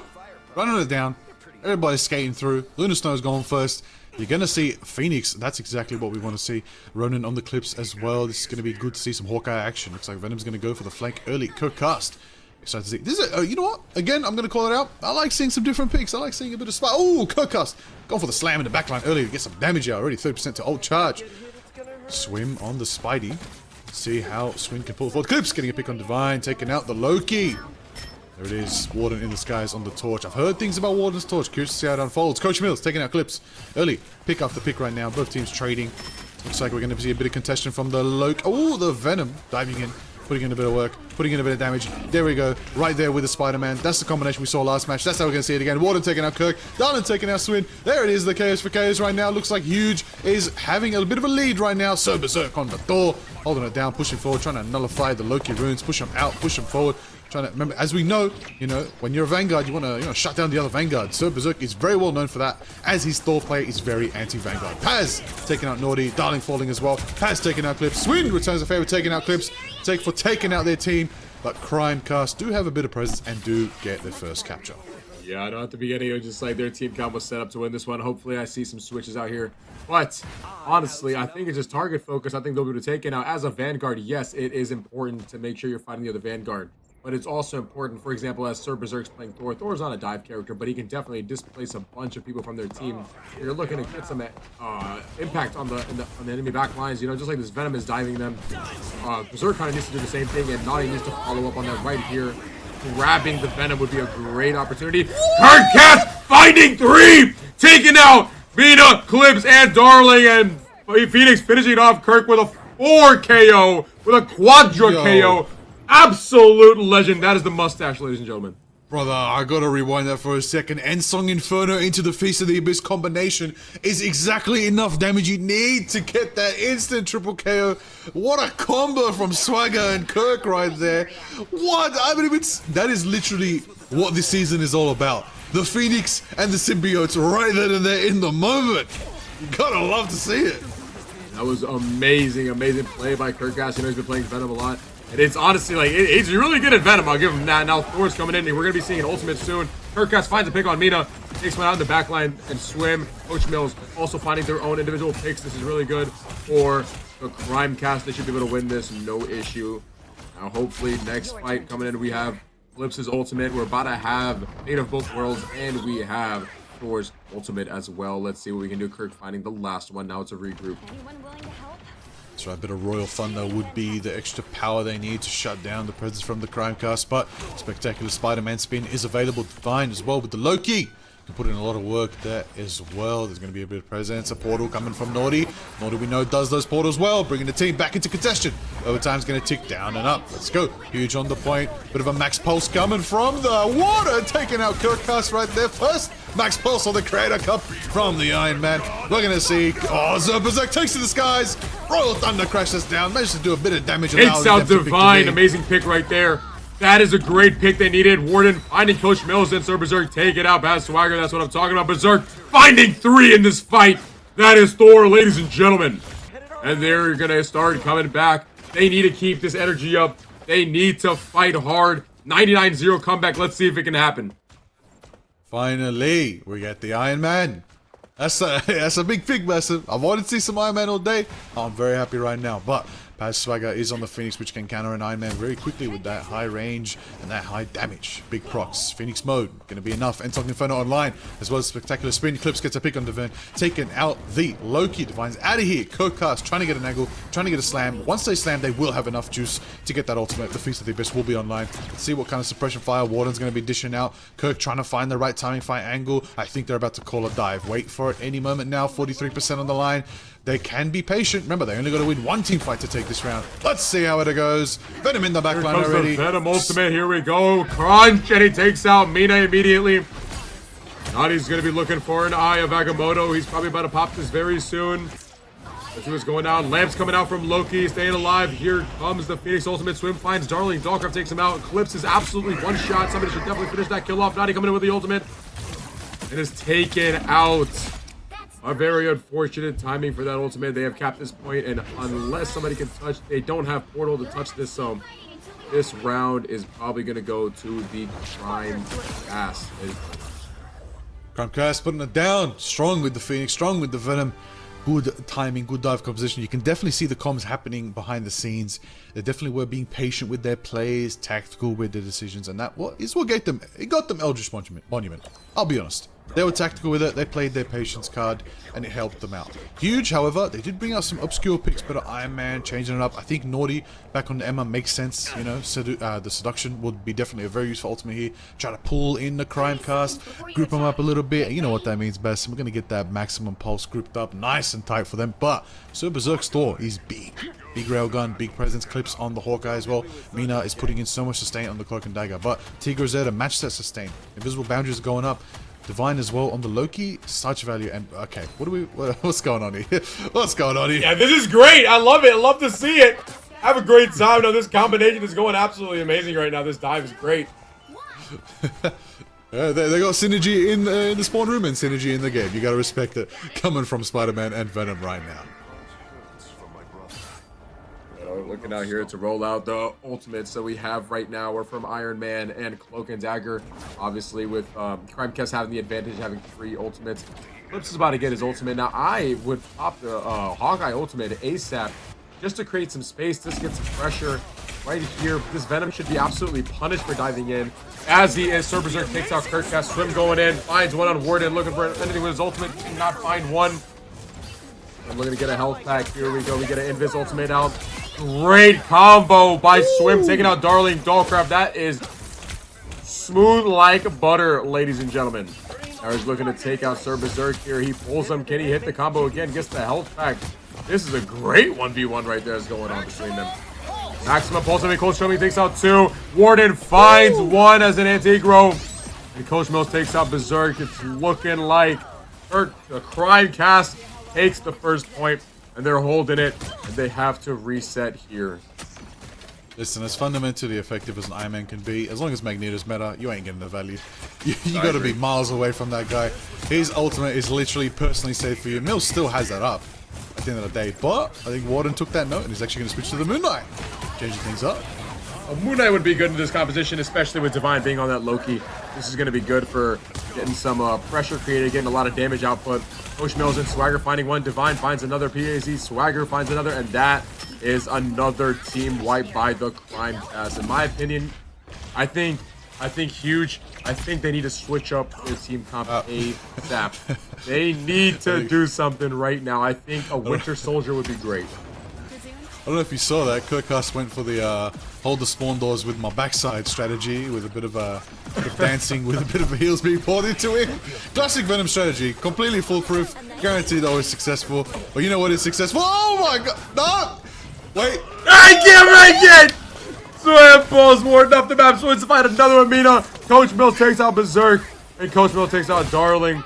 Running it down. Everybody's skating through. Lunar Snow's going first. You're going to see Phoenix. That's exactly what we want to see. Ronin on the clips as well. This is going to be good to see some Hawkeye action. Looks like Venom's going to go for the flank early. Kirkcast. Excited to see. This is you know what? Again, I'm going to call it out. I like seeing some different picks. I like seeing a bit of spot. Oh, Kirkcast. Going for the slam in the backline early to get some damage out. Already 30% to ult charge. Swim on the Spidey. See how Swin can pull forward. Clips getting a pick on Divine. Taking out the Loki. There it is. Warden in the skies on the torch. I've heard things about Warden's torch. Curious to see how it unfolds. Coach Mills taking out Clips. Early. Pick after pick right now. Both teams trading. Looks like we're going to see a bit of contention from the Loki. Oh, the Venom diving in. Putting in a bit of work, putting in a bit of damage. There we go, right there with the Spider-Man. That's the combination we saw last match. That's how we're going to see it again. Warden taking out Kirk, Darlin taking out Swin. There it is, the Chaos for Chaos right now. Looks like Huge is having a bit of a lead right now. So Berserk on the door, holding it down, pushing forward, trying to nullify the Loki runes, push them out, push them forward. Trying to remember, as we know, when you're a Vanguard, you want to, shut down the other Vanguard. So Berserk is very well known for that, as his Thor play is very anti-Vanguard. Paz taking out Naughty, Darling falling as well. Paz taking out Clips. Swin returns a favor, taking out Clips. Taking out their team, but Crimecast do have a bit of presence and do get their first capture. Yeah, I know at the beginning it was just like their team comp was set up to win this one. Hopefully I see some switches out here. But honestly, I think it's just target focus. I think they'll be able to take it. Now, as a Vanguard, yes, it is important to make sure you're fighting the other Vanguard. But it's also important, for example, as Sir Berserk's playing Thor. Thor's not a dive character, but he can definitely displace a bunch of people from their team. You're looking to get some impact on the enemy back lines. Just like this Venom is diving them. Berserk kind of needs to do the same thing, and Naughty needs to follow up on that right here. Grabbing the Venom would be a great opportunity. Cast finding 3, taking out Mina, Clips, and Darling, and Phoenix finishing off Kirk with a 4 KO, with a quadra KO. Absolute legend. That is the mustache, ladies and gentlemen. Brother, I gotta rewind that for a second. Endsong Inferno into the Feast of the Abyss combination is exactly enough damage you need to get that instant triple KO. What a combo from Swagger and Kirk right there. What? I mean, that is literally what this season is all about. The Phoenix and the symbiotes right then and there in the moment. You gotta love to see it. That was amazing play by Kirkcast. He's been playing Venom a lot. And it's honestly like, he's really good at Venom. I'll give him that. Now Thor's coming in, and we're going to be seeing an ultimate soon. Kirkcast finds a pick on Mina, takes one out in the back line, and Swim. Coach Mills also finding their own individual picks. This is really good for the Crimecast. They should be able to win this, no issue. Now, hopefully, next fight coming in, we have Flip's ultimate. We're about to have Fate of Both Worlds, and we have Thor's ultimate as well. Let's see what we can do. Kirk finding the last one. Now it's a regroup. Anyone willing to help? So a bit of Royal Thunder would be the extra power they need to shut down the presence from the Crimecast, but Spectacular Spider-Man spin is available. Divine as well with the Loki. Can put in a lot of work there as well. There's going to be a bit of presence. A portal coming from Naughty. Naughty, we know, does those portals well, bringing the team back into contention. Overtime's going to tick down and up. Let's go. Huge on the point. Bit of a max pulse coming from the water. Taking out Kirkcast right there first. Max pulse on the Creator Cup from the Iron Man. We're going to see... Oh, Berserk takes to the skies. Royal Thunder crashes down. Manages to do a bit of damage. Takes out Divine. Amazing pick right there. That is a great pick they needed. Warden finding Coach Mills and Sir Berserk take it out. Bad Swagger, that's what I'm talking about. Berserk finding 3 in this fight. That is Thor, ladies and gentlemen. And they're going to start coming back. They need to keep this energy up. They need to fight hard. 99-0 comeback. Let's see if it can happen. Finally, we get the Iron Man. That's a big pick, Massive. I've wanted to see some Iron Man all day. I'm very happy right now. But Baz Swagger is on the Phoenix, which can counter an Iron Man very quickly with that high range and that high damage. Big procs. Phoenix mode, going to be enough. Entok Inferno online, as well as spectacular spin. Clips gets a pick on Divine, taking out the Loki. Divine's out of here. Kirkcast trying to get an angle, trying to get a slam. Once they slam, they will have enough juice to get that ultimate. The Feast of the Abyss will be online. Let's see what kind of suppression fire Warden's going to be dishing out. Kirk trying to find the right timing fight angle. I think they're about to call a dive. Wait for it any moment now. 43% on the line. They can be patient. Remember, they only got to win one team fight to take this round. Let's see how it goes. Venom in the back line already. The Venom ultimate. Here we go. Crunch, and he takes out Mina immediately. Nadi's going to be looking for an eye of Agamotto. He's probably about to pop this very soon. Let's see what's going on. Lamps coming out from Loki, staying alive. Here comes the Phoenix ultimate. Swim finds Darling. Dogcraft takes him out. Clips is absolutely one shot. Somebody should definitely finish that kill off. Nadi coming in with the ultimate. And is taken out. A very unfortunate timing for that ultimate. They have capped this point, and unless somebody can touch, they don't have portal to touch this. So this round is probably going to go to the Crime Cast. Cast putting it down. Strong with the Phoenix, strong with the Venom. Good timing, good dive composition. You can definitely see the comms happening behind the scenes. They definitely were being patient with their plays, tactical with their decisions, and that is what got them Eldritch Monument. I'll be honest. They were tactical with it, they played their patience card, and it helped them out. Huge, however, they did bring out some obscure picks, but Iron Man, changing it up. I think Naughty back on the Emma makes sense, you know, the Seduction would be definitely a very useful ultimate here. Try to pull in the Crime Cast, group them up a little bit, you know what that means, Best. We're going to get that maximum pulse grouped up nice and tight for them, but Sir Berserk's store is big. Big railgun, big presence, clips on the Hawkeye as well. Mina is putting in so much sustain on the Cloak and Dagger, but Tigra Zeta match that sustain. Invisible boundaries are going up. Divine as well on the Loki, such value. And okay, what's going on here? What's going on here? Yeah, this is great. I love it. I love to see it. Have a great time. Now this combination is going absolutely amazing right now. This dive is great. They got synergy in the spawn room and synergy in the game. You gotta respect it. Coming from Spider-Man and Venom right now. Looking out here to roll out the ultimates that we have right now. We're from Iron Man and Cloak and Dagger. Obviously, with Crimecast having the advantage, having 3 ultimates. Clips is about to get his ultimate. Now, I would pop the Hawkeye ultimate ASAP just to create some space, just get some pressure right here. This Venom should be absolutely punished for diving in. As he is, Sir Berserk takes out Kirkcast. Swim going in, finds one on Warden, looking for anything with his ultimate. Cannot find one. And we're going to get a health pack. Here we go. We get an Invis ultimate out. Great combo by Swim, taking out Darling Dollcraft. That is smooth like butter, ladies and gentlemen. Now he's looking to take out Sir Berserk here. He pulls him. Can he hit the combo again? Gets the health pack. This is a great 1v1 right there that's going on between them. Maximum pulse and Coach Shomi takes out 2. Warden finds 1 as an Antigro. And Coach Mills takes out Berserk. It's looking like the Crime Cast takes the first point. And they're holding it, and they have to reset here. Listen, as fundamentally effective as an Iron Man can be, as long as Magneto's meta, you ain't getting the value. You got to be miles away from that guy. His ultimate is literally personally safe for you. Mills still has that up at the end of the day, but I think Warden took that note, and he's actually going to switch to the Moon Knight, changing things up. Moon Knight would be good in this composition, especially with Divine being on that Loki. This is going to be good for getting some pressure created, getting a lot of damage output. Coach Mills and Swagger finding one. Divine finds another PAZ. Swagger finds another, and that is another team wiped by the Crime Cast. In my opinion, I think huge. I think they need to switch up their team comp ASAP. They need to do something right now. I think a Winter Soldier would be great. I don't know if you saw that. Kirkcast went for the hold the spawn doors with my backside strategy, with a bit of dancing, with a bit of heals being poured into it. Classic Venom strategy, completely foolproof, guaranteed always successful. But you know what is successful? Oh my god! No! Wait! I can't make it! Swim pulls Warden up the map. Swim to fight another Amina. Coach Mills takes out Berserk, and Coach Mills takes out Darling.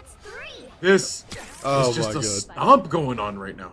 This is just a stomp going on right now.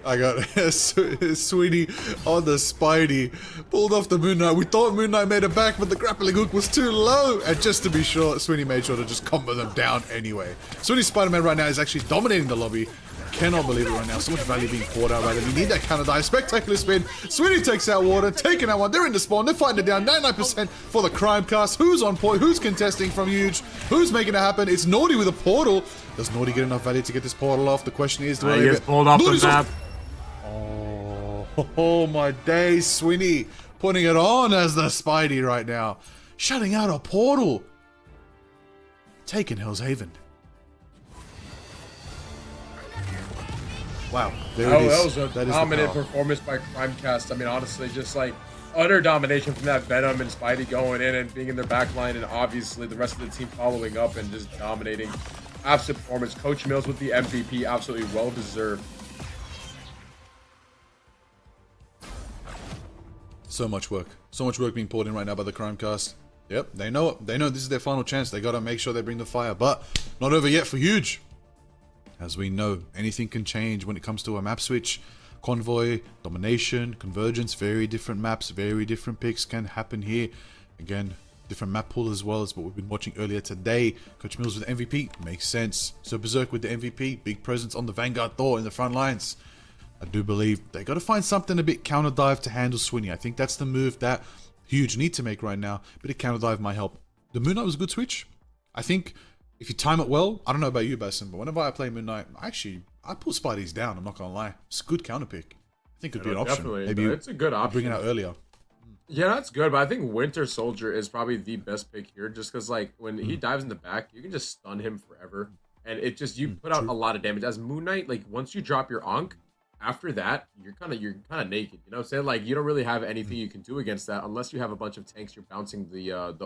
I got Sweeney on the Spidey. Pulled off the Moon Knight. We thought Moon Knight made it back, but the grappling hook was too low. And just to be sure, Sweeney made sure to just combo them down anyway. Sweeney Spider-Man right now is actually dominating the lobby. Cannot believe it right now. So much value being poured out right there. We need that counter dive. Spectacular spin. Sweeney takes out Water, taking out one. They're in the spawn. They're fighting it down. 99% for the Crime Cast. Who's on point? Who's contesting from Huge? Who's making it happen? It's Naughty with a portal. Does Naughty get enough value to get this portal off? The question is, do I leave it? Pulled off the map. Oh my days, Swinny. Putting it on as the Spidey right now. Shutting out a portal. Taking Hell's Haven. Wow. There it is. That was a That is the dominant power. performance by Crimecast. I mean, honestly, just like utter domination from that Venom and Spidey going in and being in their backline, and obviously the rest of the team following up and just dominating. Absolute performance. Coach Mills with the MVP. Absolutely well deserved. So much work. So much work being poured in right now by the Crimecast. Yep, they know it. They know this is their final chance. They got to make sure they bring the fire. But not over yet for Huge. As we know, anything can change when it comes to a map switch. Convoy, Domination, Convergence, very different maps, very different picks can happen here. Again, different map pool as well as what we've been watching earlier today. Coach Mills with MVP, makes sense. So Berserk with the MVP, big presence on the Vanguard Thor in the front lines. I do believe they got to find something a bit counter dive to handle Swinny. I think that's the move that Huge need to make right now. A bit of counter dive might help. The Moon Knight was a good switch. I think if you time it well, I don't know about you, Basim, but whenever I play Moon Knight, I put Spidey's down. I'm not gonna lie. It's a good counter pick. I think it could be an option. Definitely. Maybe It's a good option. Bring it out earlier. Yeah, that's good, but I think Winter Soldier is probably the best pick here, just because like when he dives in the back, you can just stun him forever, and it just you put out a lot of damage. As Moon Knight, like once you drop your Ankh, after that you're kind of naked. You know what I'm saying? Like you don't really have anything you can do against that unless you have a bunch of tanks you're bouncing the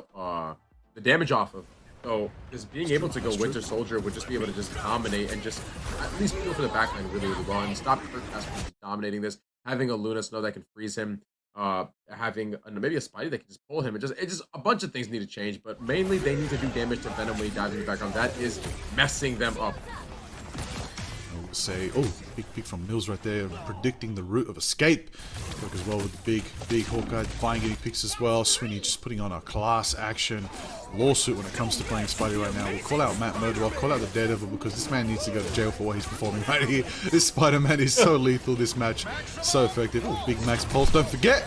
damage off of. So just being able to go Winter Soldier would just be able to just dominate and just at least feel for the backline really, really well and stop Kirkcast from just dominating this. Having a Luna Snow that can freeze him, having maybe a Spidey that can just pull him. It's just a bunch of things need to change, but mainly they need to do damage to Venom when he dives in the background. That is messing them up. I would say, oh, big pick from Mills right there, predicting the route of escape. Work as well with the big Hawkeye, Define getting picks as well. Swinny just putting on a class action lawsuit when it comes to playing Spidey right now. We'll call out Matt Murdoch, call out the Daredevil because this man needs to go to jail for what he's performing right here. This Spider-Man is so lethal this match, so effective. Oh, big Max Pulse, don't forget!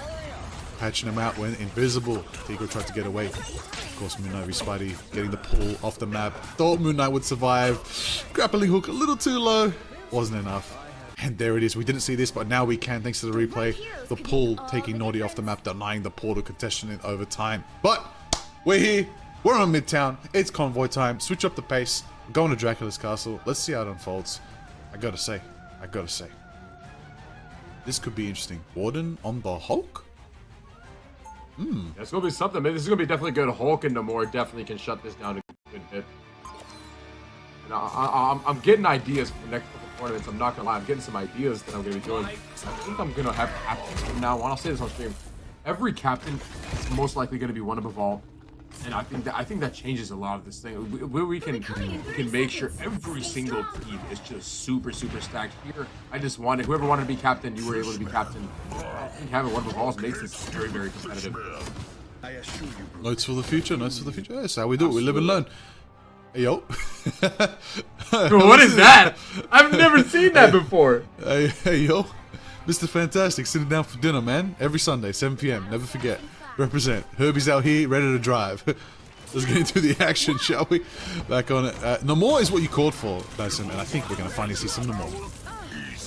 Patching him out when invisible. Tigro tried to get away. Of course, Moon Knight v Spidey getting the pull off the map. Thought Moon Knight would survive. Grappling hook a little too low. Wasn't enough. And there it is. We didn't see this, but now we can thanks to the replay. The pull taking Naughty off the map, denying the portal contesting it over time. But we're here. We're on Midtown. It's convoy time. Switch up the pace. We're going to Dracula's castle. Let's see how it unfolds. I gotta say. This could be interesting. Warden on the Hulk? That's gonna be something. Maybe this is gonna be definitely good. Hulk and Namor definitely can shut this down a good bit. And I'm getting ideas for the next couple tournaments. I'm not gonna lie. I'm getting some ideas that I'm gonna be doing. I think I'm gonna have captains from now on. I'll say this on stream. Every captain is most likely gonna be one above all. And I think that changes a lot of this thing. We can make sure every single team is just super stacked. Here, I just wanted whoever wanted to be captain, you were able to be captain. I think having one of the balls makes this very competitive. Notes for the future. That's how we do it. We live and learn. Hey, yo. What is that? I've never seen that before. Hey, yo. Mr. Fantastic sitting down for dinner, man. Every Sunday, 7 p.m. Never forget. Represent. Herbie's out here, ready to drive. Let's get into the action, shall we? Back on it. Namor is what you called for, Basim, and I think we're going to finally see some Namor.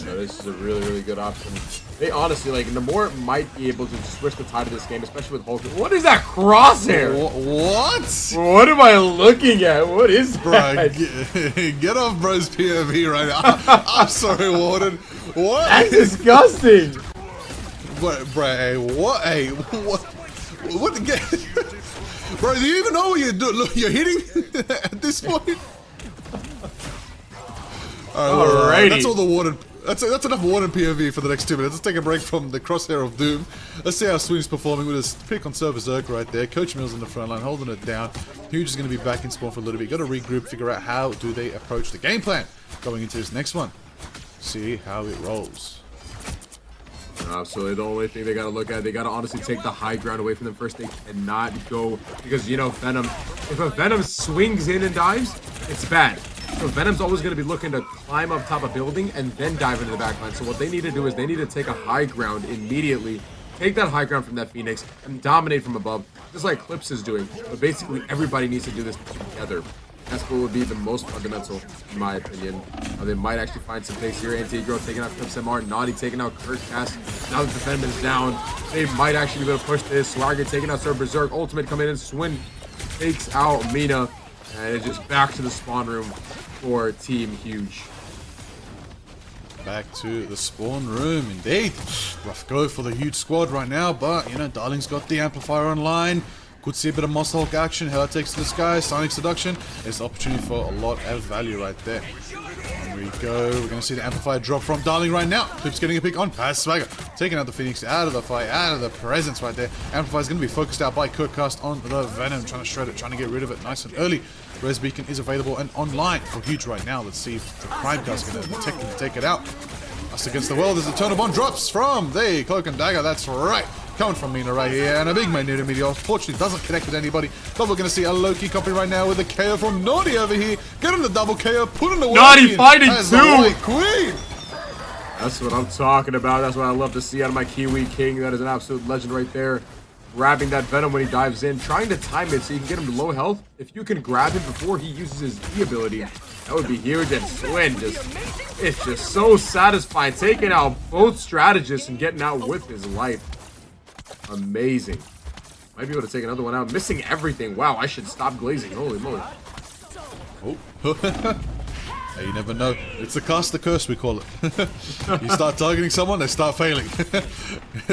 No, this is a really good option. They honestly, like, Namor might be able to switch the tide of this game, especially with Hulk. What is that crosshair? What? What am I looking at? What is that? Bro, get off bro's POV right now. I'm sorry, Warden. What? That's disgusting. Bro, hey, what? Hey, what? What the game? Bro, do you even know what you're doing? Look, you're hitting at this point. Alrighty. That's all the Warden. That's enough Warden POV for the next 2 minutes. Let's take a break from the crosshair of doom. Let's see how Sweeney's performing with his pretty conservative Zerk right there. Coach Mills in the front line, holding it down. Huge is going to be back in spawn for a little bit. Got to regroup, figure out how do they approach the game plan going into this next one. See how it rolls. Absolutely. The only thing they got to look at, they got to honestly take the high ground away from them first. They cannot go, because, you know, Venom, if a Venom swings in and dives, it's bad. So Venom's always going to be looking to climb up top of a building and then dive into the backline. So what they need to do is they need to take a high ground immediately, take that high ground from that Phoenix, and dominate from above, just like Clips is doing. But basically, everybody needs to do this together. That's what would be the most fundamental, in my opinion. They might actually find some things here. Anti-Aggro taking out Clips MR, Naughty taking out Kurtcast. Now that the Venom is down, they might actually be able to push this. Swagger taking out Sir Berserk. Ultimate coming in. Swin takes out Mina. And it's just back to the spawn room for Team Huge. Back to the spawn room, indeed. Rough go for the Huge squad right now, but, you know, Darling's got the amplifier online. Could see a bit of Monster Hulk action. Hella takes to the sky. Sonic Seduction. There's the opportunity for a lot of value right there. Here we go. We're going to see the amplifier drop from Darling right now. Clip's getting a pick on past Swagger. Taking out the Phoenix out of the fight, out of the presence right there. Amplifier's going to be focused out by Kurtcast on the Venom. Trying to shred it, trying to get rid of it nice and early. Res Beacon is available and online for Huge right now. Let's see if the Crimecast is going to technically take it out. Us against the world as the Turn Bomb drops from the Cloak and Dagger. That's right. Coming from Mina right here, and a big Magneto Meteor. Fortunately, doesn't connect with anybody. But we're going to see a Loki copy right now with a KO from Naughty over here. Get him the double KO, put him the Naughty fighting too! Queen! That's what I'm talking about. That's what I love to see out of my Kiwi King. That is an absolute legend right there. Grabbing that Venom when he dives in, trying to time it so you can get him to low health. If you can grab him before he uses his E ability, that would be huge. And Swin it's just so satisfying. Taking out both strategists and getting out with his life. Amazing. Might be able to take another one out. Missing everything. Wow, I should stop glazing. Holy moly. Oh. Hey, you never know. It's the cast the curse, we call it. You start targeting someone, they start failing.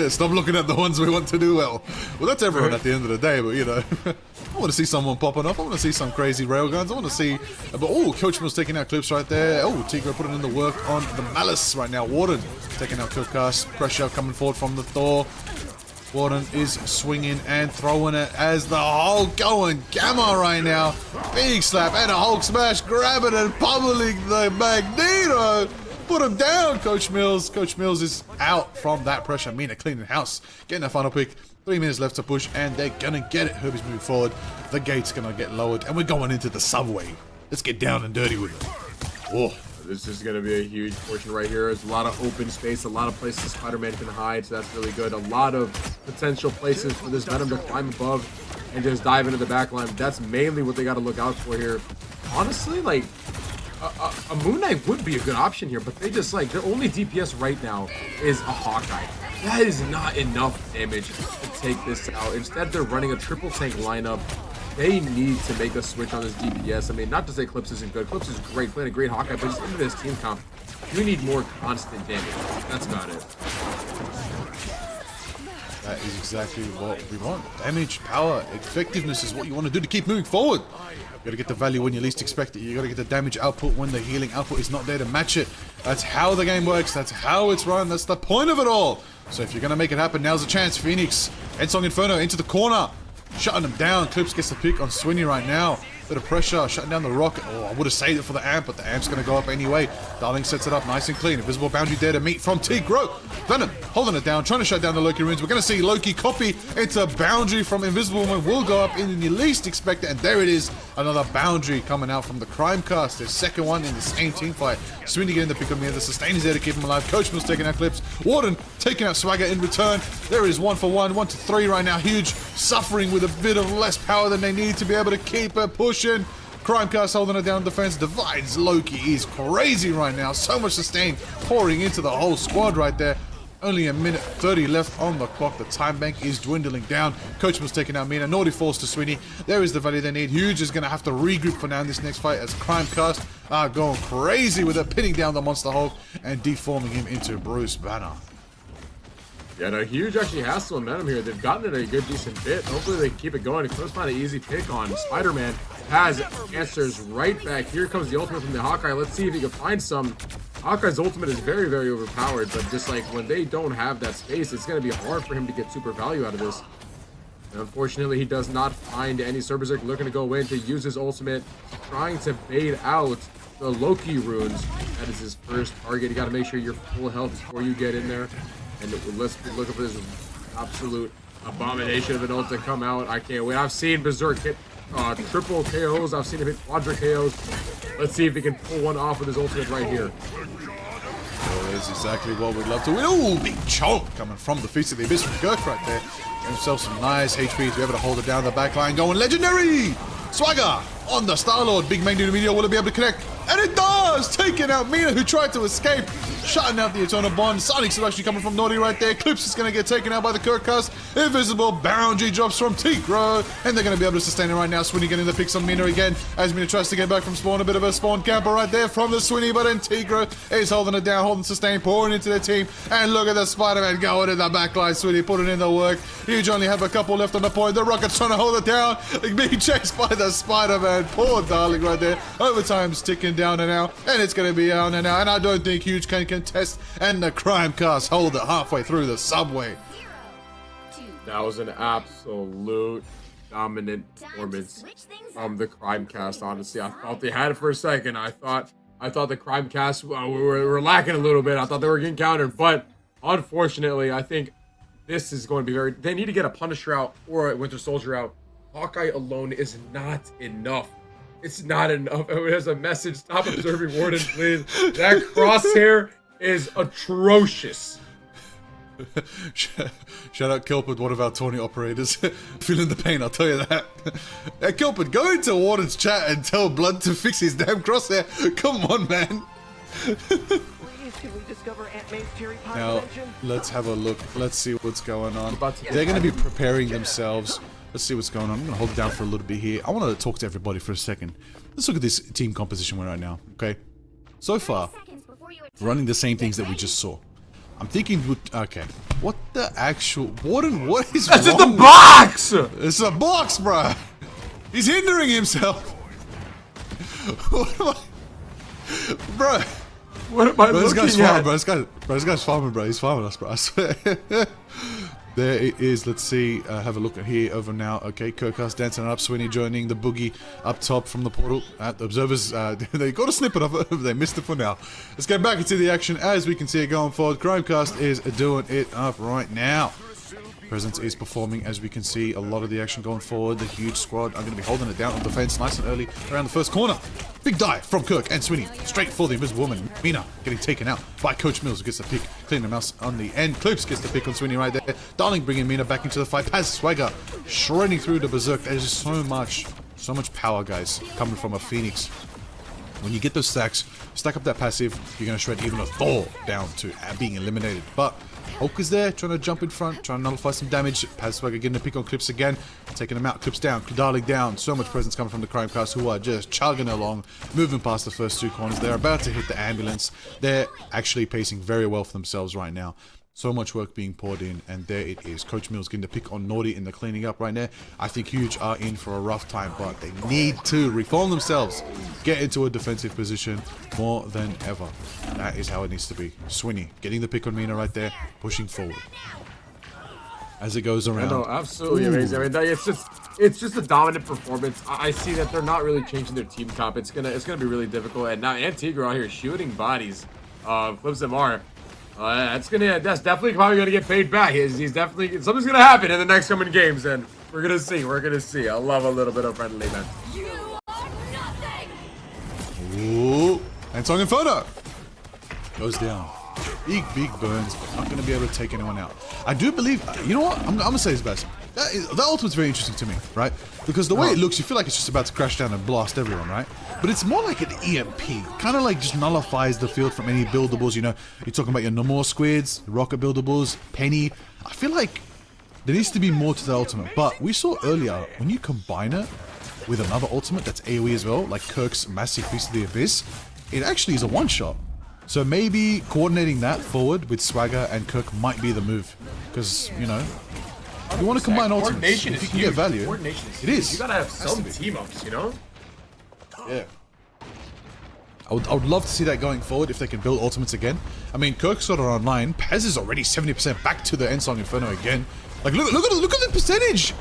Stop looking at the ones we want to do well. Well, that's everyone at the end of the day, but you know. I want to see someone popping up. I want to see some crazy railguns. I want to see... But, oh, Coach Mill's taking out Clips right there. Oh, Tigro putting in the work on the Malice right now. Warden taking out Killcast. Pressure coming forward from the Thor. Warden is swinging and throwing it as the Hulk going Gamma right now. Big slap and a Hulk smash, grabbing and pummeling the Magneto. Put him down, Coach Mills. Coach Mills is out from that pressure. Mina cleaning house, getting a final pick. 3 minutes left to push, and they're gonna get it. Herbie's moving forward. The gate's gonna get lowered, and we're going into the subway. Let's get down and dirty with it. Oh. This is going to be a huge portion right here. There's a lot of open space, a lot of places Spider-Man can hide, so that's really good. A lot of potential places for this Venom to climb above and just dive into the back line. That's mainly what they got to look out for here. Honestly, like, a Moon Knight would be a good option here, but they just, like, their only DPS right now is a Hawkeye. That is not enough damage to take this out. Instead, they're running a triple tank lineup. They need to make a switch on this DPS. I mean, not to say Clips isn't good. Clips is great, playing a great Hawkeye, but just into this team comp, you need more constant damage. That's about it. That is exactly what we want. Damage, power, effectiveness is what you want to do to keep moving forward. You gotta get the value when you least expect it. You gotta get the damage output when the healing output is not there to match it. That's how the game works. That's how it's run. That's the point of it all. So if you're gonna make it happen, now's the chance. Phoenix, Ensong Inferno into the corner. Shutting him down. Clips gets the pick on Swinny right now. Bit of pressure. Shutting down the rocket. Oh, I would have saved it for the amp, but the amp's going to go up anyway. Darling sets it up nice and clean. Invisible boundary there to meet from Tigro. Venom holding it down. Trying to shut down the Loki runes. We're going to see Loki copy. It's a boundary from Invisible Woman. Will go up in the least expect it. And there it is. Another boundary coming out from the Crimecast. Their second one in the same team fight. Swinny getting the pick on me. The sustain is there to keep him alive. Coach Mill's taking out Clips. Warden taking out Swagger in return. There is 1 for 1. 1 to 3 right now. Huge suffering with a bit of less power than they need to be able to keep it pushing. Crimecast holding it down defense. Divides Loki is crazy right now. So much sustain pouring into the whole squad right there. Only a minute 30 left on the clock. The time bank is dwindling down. Coach was taking out Mina. Naughty falls to Sweeney. There is the value they need. Huge is going to have to regroup for now in this next fight as Crimecast are going crazy with it, pinning down the Monster Hulk and deforming him into Bruce Banner. Yeah, no, Huge actually has some momentum here. They've gotten it a good, decent bit. Hopefully they keep it going. Close find an easy pick on Spider-Man. Has answers right back. Here comes the ultimate from the Hawkeye. Let's see if he can find some. Hawkeye's ultimate is very, very overpowered, but just like when they don't have that space, it's going to be hard for him to get super value out of this. And unfortunately, he does not find any Berserk looking to go in to use his ultimate, trying to bait out the Loki runes. That is his first target. You got to make sure you're full health before you get in there. And let's be looking for this absolute abomination of an ult to come out. I can't wait. I've seen Berserk hit triple KOs. I've seen him hit quadra KOs. Let's see if he can pull one off with his ultimate right here. Oh, that's exactly what we'd love to win. Oh, big chunk coming from the Feast of the Abyss from Girk right there. Get himself some nice HP to be able to hold it down the back line. Going legendary! Swagger on the Star-Lord. Big main dude meteor, will it be able to connect? And it does! Taking out Mina, who tried to escape. Shutting out the Eternal Bond. Sonic's actually coming from Naughty right there. Clips is going to get taken out by the Kirkus. Invisible boundary drops from Tigro. And they're going to be able to sustain it right now. Swinny getting the picks on Mina again. As Mina tries to get back from spawn. A bit of a spawn camper right there from the Swinny. But then Tigro is holding it down, holding sustain, pouring into the team. And look at the Spider-Man going in the backline. Swinny putting in the work. Huge only have a couple left on the point. The Rocket's trying to hold it down. Being chased by the Spider-Man. Poor darling right there. Overtime's ticking down and out. And it's going to be down and out. And I don't think Huge can contest. And the Crime Cast hold it halfway through the subway. That was an absolute dominant performance from the Crime Cast. Honestly, I thought they had it for a second. I thought the Crime Cast were lacking a little bit. I thought they were getting countered, but unfortunately, I think this is going to be very. They need to get a Punisher out or a Winter Soldier out. Hawkeye alone is not enough. It's not enough. There's a message. Stop observing Warden, please. That crosshair is atrocious. Shout out Kilpert, one of our tourney operators. Feeling the pain, I'll tell you that. Hey, Kilpert, go into Warden's chat and tell Blood to fix his damn crosshair. Come on, man. Now, let's have a look. Let's see what's going on. They're going to be preparing themselves. Let's see what's going on. I'm going to hold it down for a little bit here. I want to talk to everybody for a second. Let's look at this team composition right now, okay? So far, running the same things that we just saw. I'm thinking, okay, what the actual, Warden, what is wrong? That's just a box! It's a box, bruh. He's hindering himself. What am I, bruh? What am I looking guy's at? farming, bro. This guy's farming, bro. He's farming us, bro. I swear. There it is. Let's see. Have a look at here over now. Okay, Kirkus dancing up. Swinny joining the boogie up top from the portal. The observers, they got a snippet of it. They missed it for now. Let's get back into the action as we can see it going forward. Crimecast is doing it up right now. Presence is performing as we can see a lot of the action going forward. The huge squad are going to be holding it down on defense nice and early around the first corner. Big dive from Kirk and Swinny straight for the Invisible Woman. Mina getting taken out by Coach Mills, who gets the pick. Cleaning the mouse on the end. Clips gets the pick on Swinny right there. Darling bringing Mina back into the fight. Paz Swagger shredding through the Berserk. There's just so much power, guys, coming from a Phoenix. When you get those stacks, stack up that passive, you're going to shred even a Thor down to being eliminated. But Hulk is there, trying to jump in front, trying to nullify some damage. Paz Swagger getting a pick on Clips again, taking him out. Clips down, Darling down. So much presence coming from the Crimecast, who are just chugging along, moving past the first two corners. They're about to hit the ambulance. They're actually pacing very well for themselves right now. So much work being poured in, and there it is. Coach Mills getting the pick on Naughty in the cleaning up right there. I think Huge are in for a rough time, but they need to reform themselves, get into a defensive position more than ever. That is how it needs to be. Swinny getting the pick on Mina right there, pushing forward as it goes around. No, absolutely amazing. I mean, it's just a dominant performance. I see that they're not really changing their team comp. It's gonna be really difficult. And now Antigua out here shooting bodies. Flips MR. That's definitely probably gonna get paid back. He's definitely, something's gonna happen in the next coming games, and we're gonna see. I love a little bit of friendly, man. Ooh, and Song Inferno goes down. Big burns, but not gonna be able to take anyone out. I do believe, you know what? I'm gonna say this, Bas. That ultimate's very interesting to me, right? Because the way it looks, you feel like it's just about to crash down and blast everyone, right? But it's more like an EMP. Kind of like just nullifies the field from any buildables, you know? You're talking about your Namor Squids, Rocket buildables, Penny. I feel like there needs to be more to the ultimate. But we saw earlier, when you combine it with another ultimate that's AoE as well, like Kirk's Massive Feast of the Abyss, it actually is a one-shot. So maybe coordinating that forward with Swagger and Kirk might be the move. Because, you know, you want to combine ultimates. If you can get value, it is. You gotta have some team-ups, you know? Yeah. I would love to see that going forward if they can build ultimates again. I mean, Kirk's got it online. Paz is already 70% back to the Ensong Inferno again. Like, look at the percentage.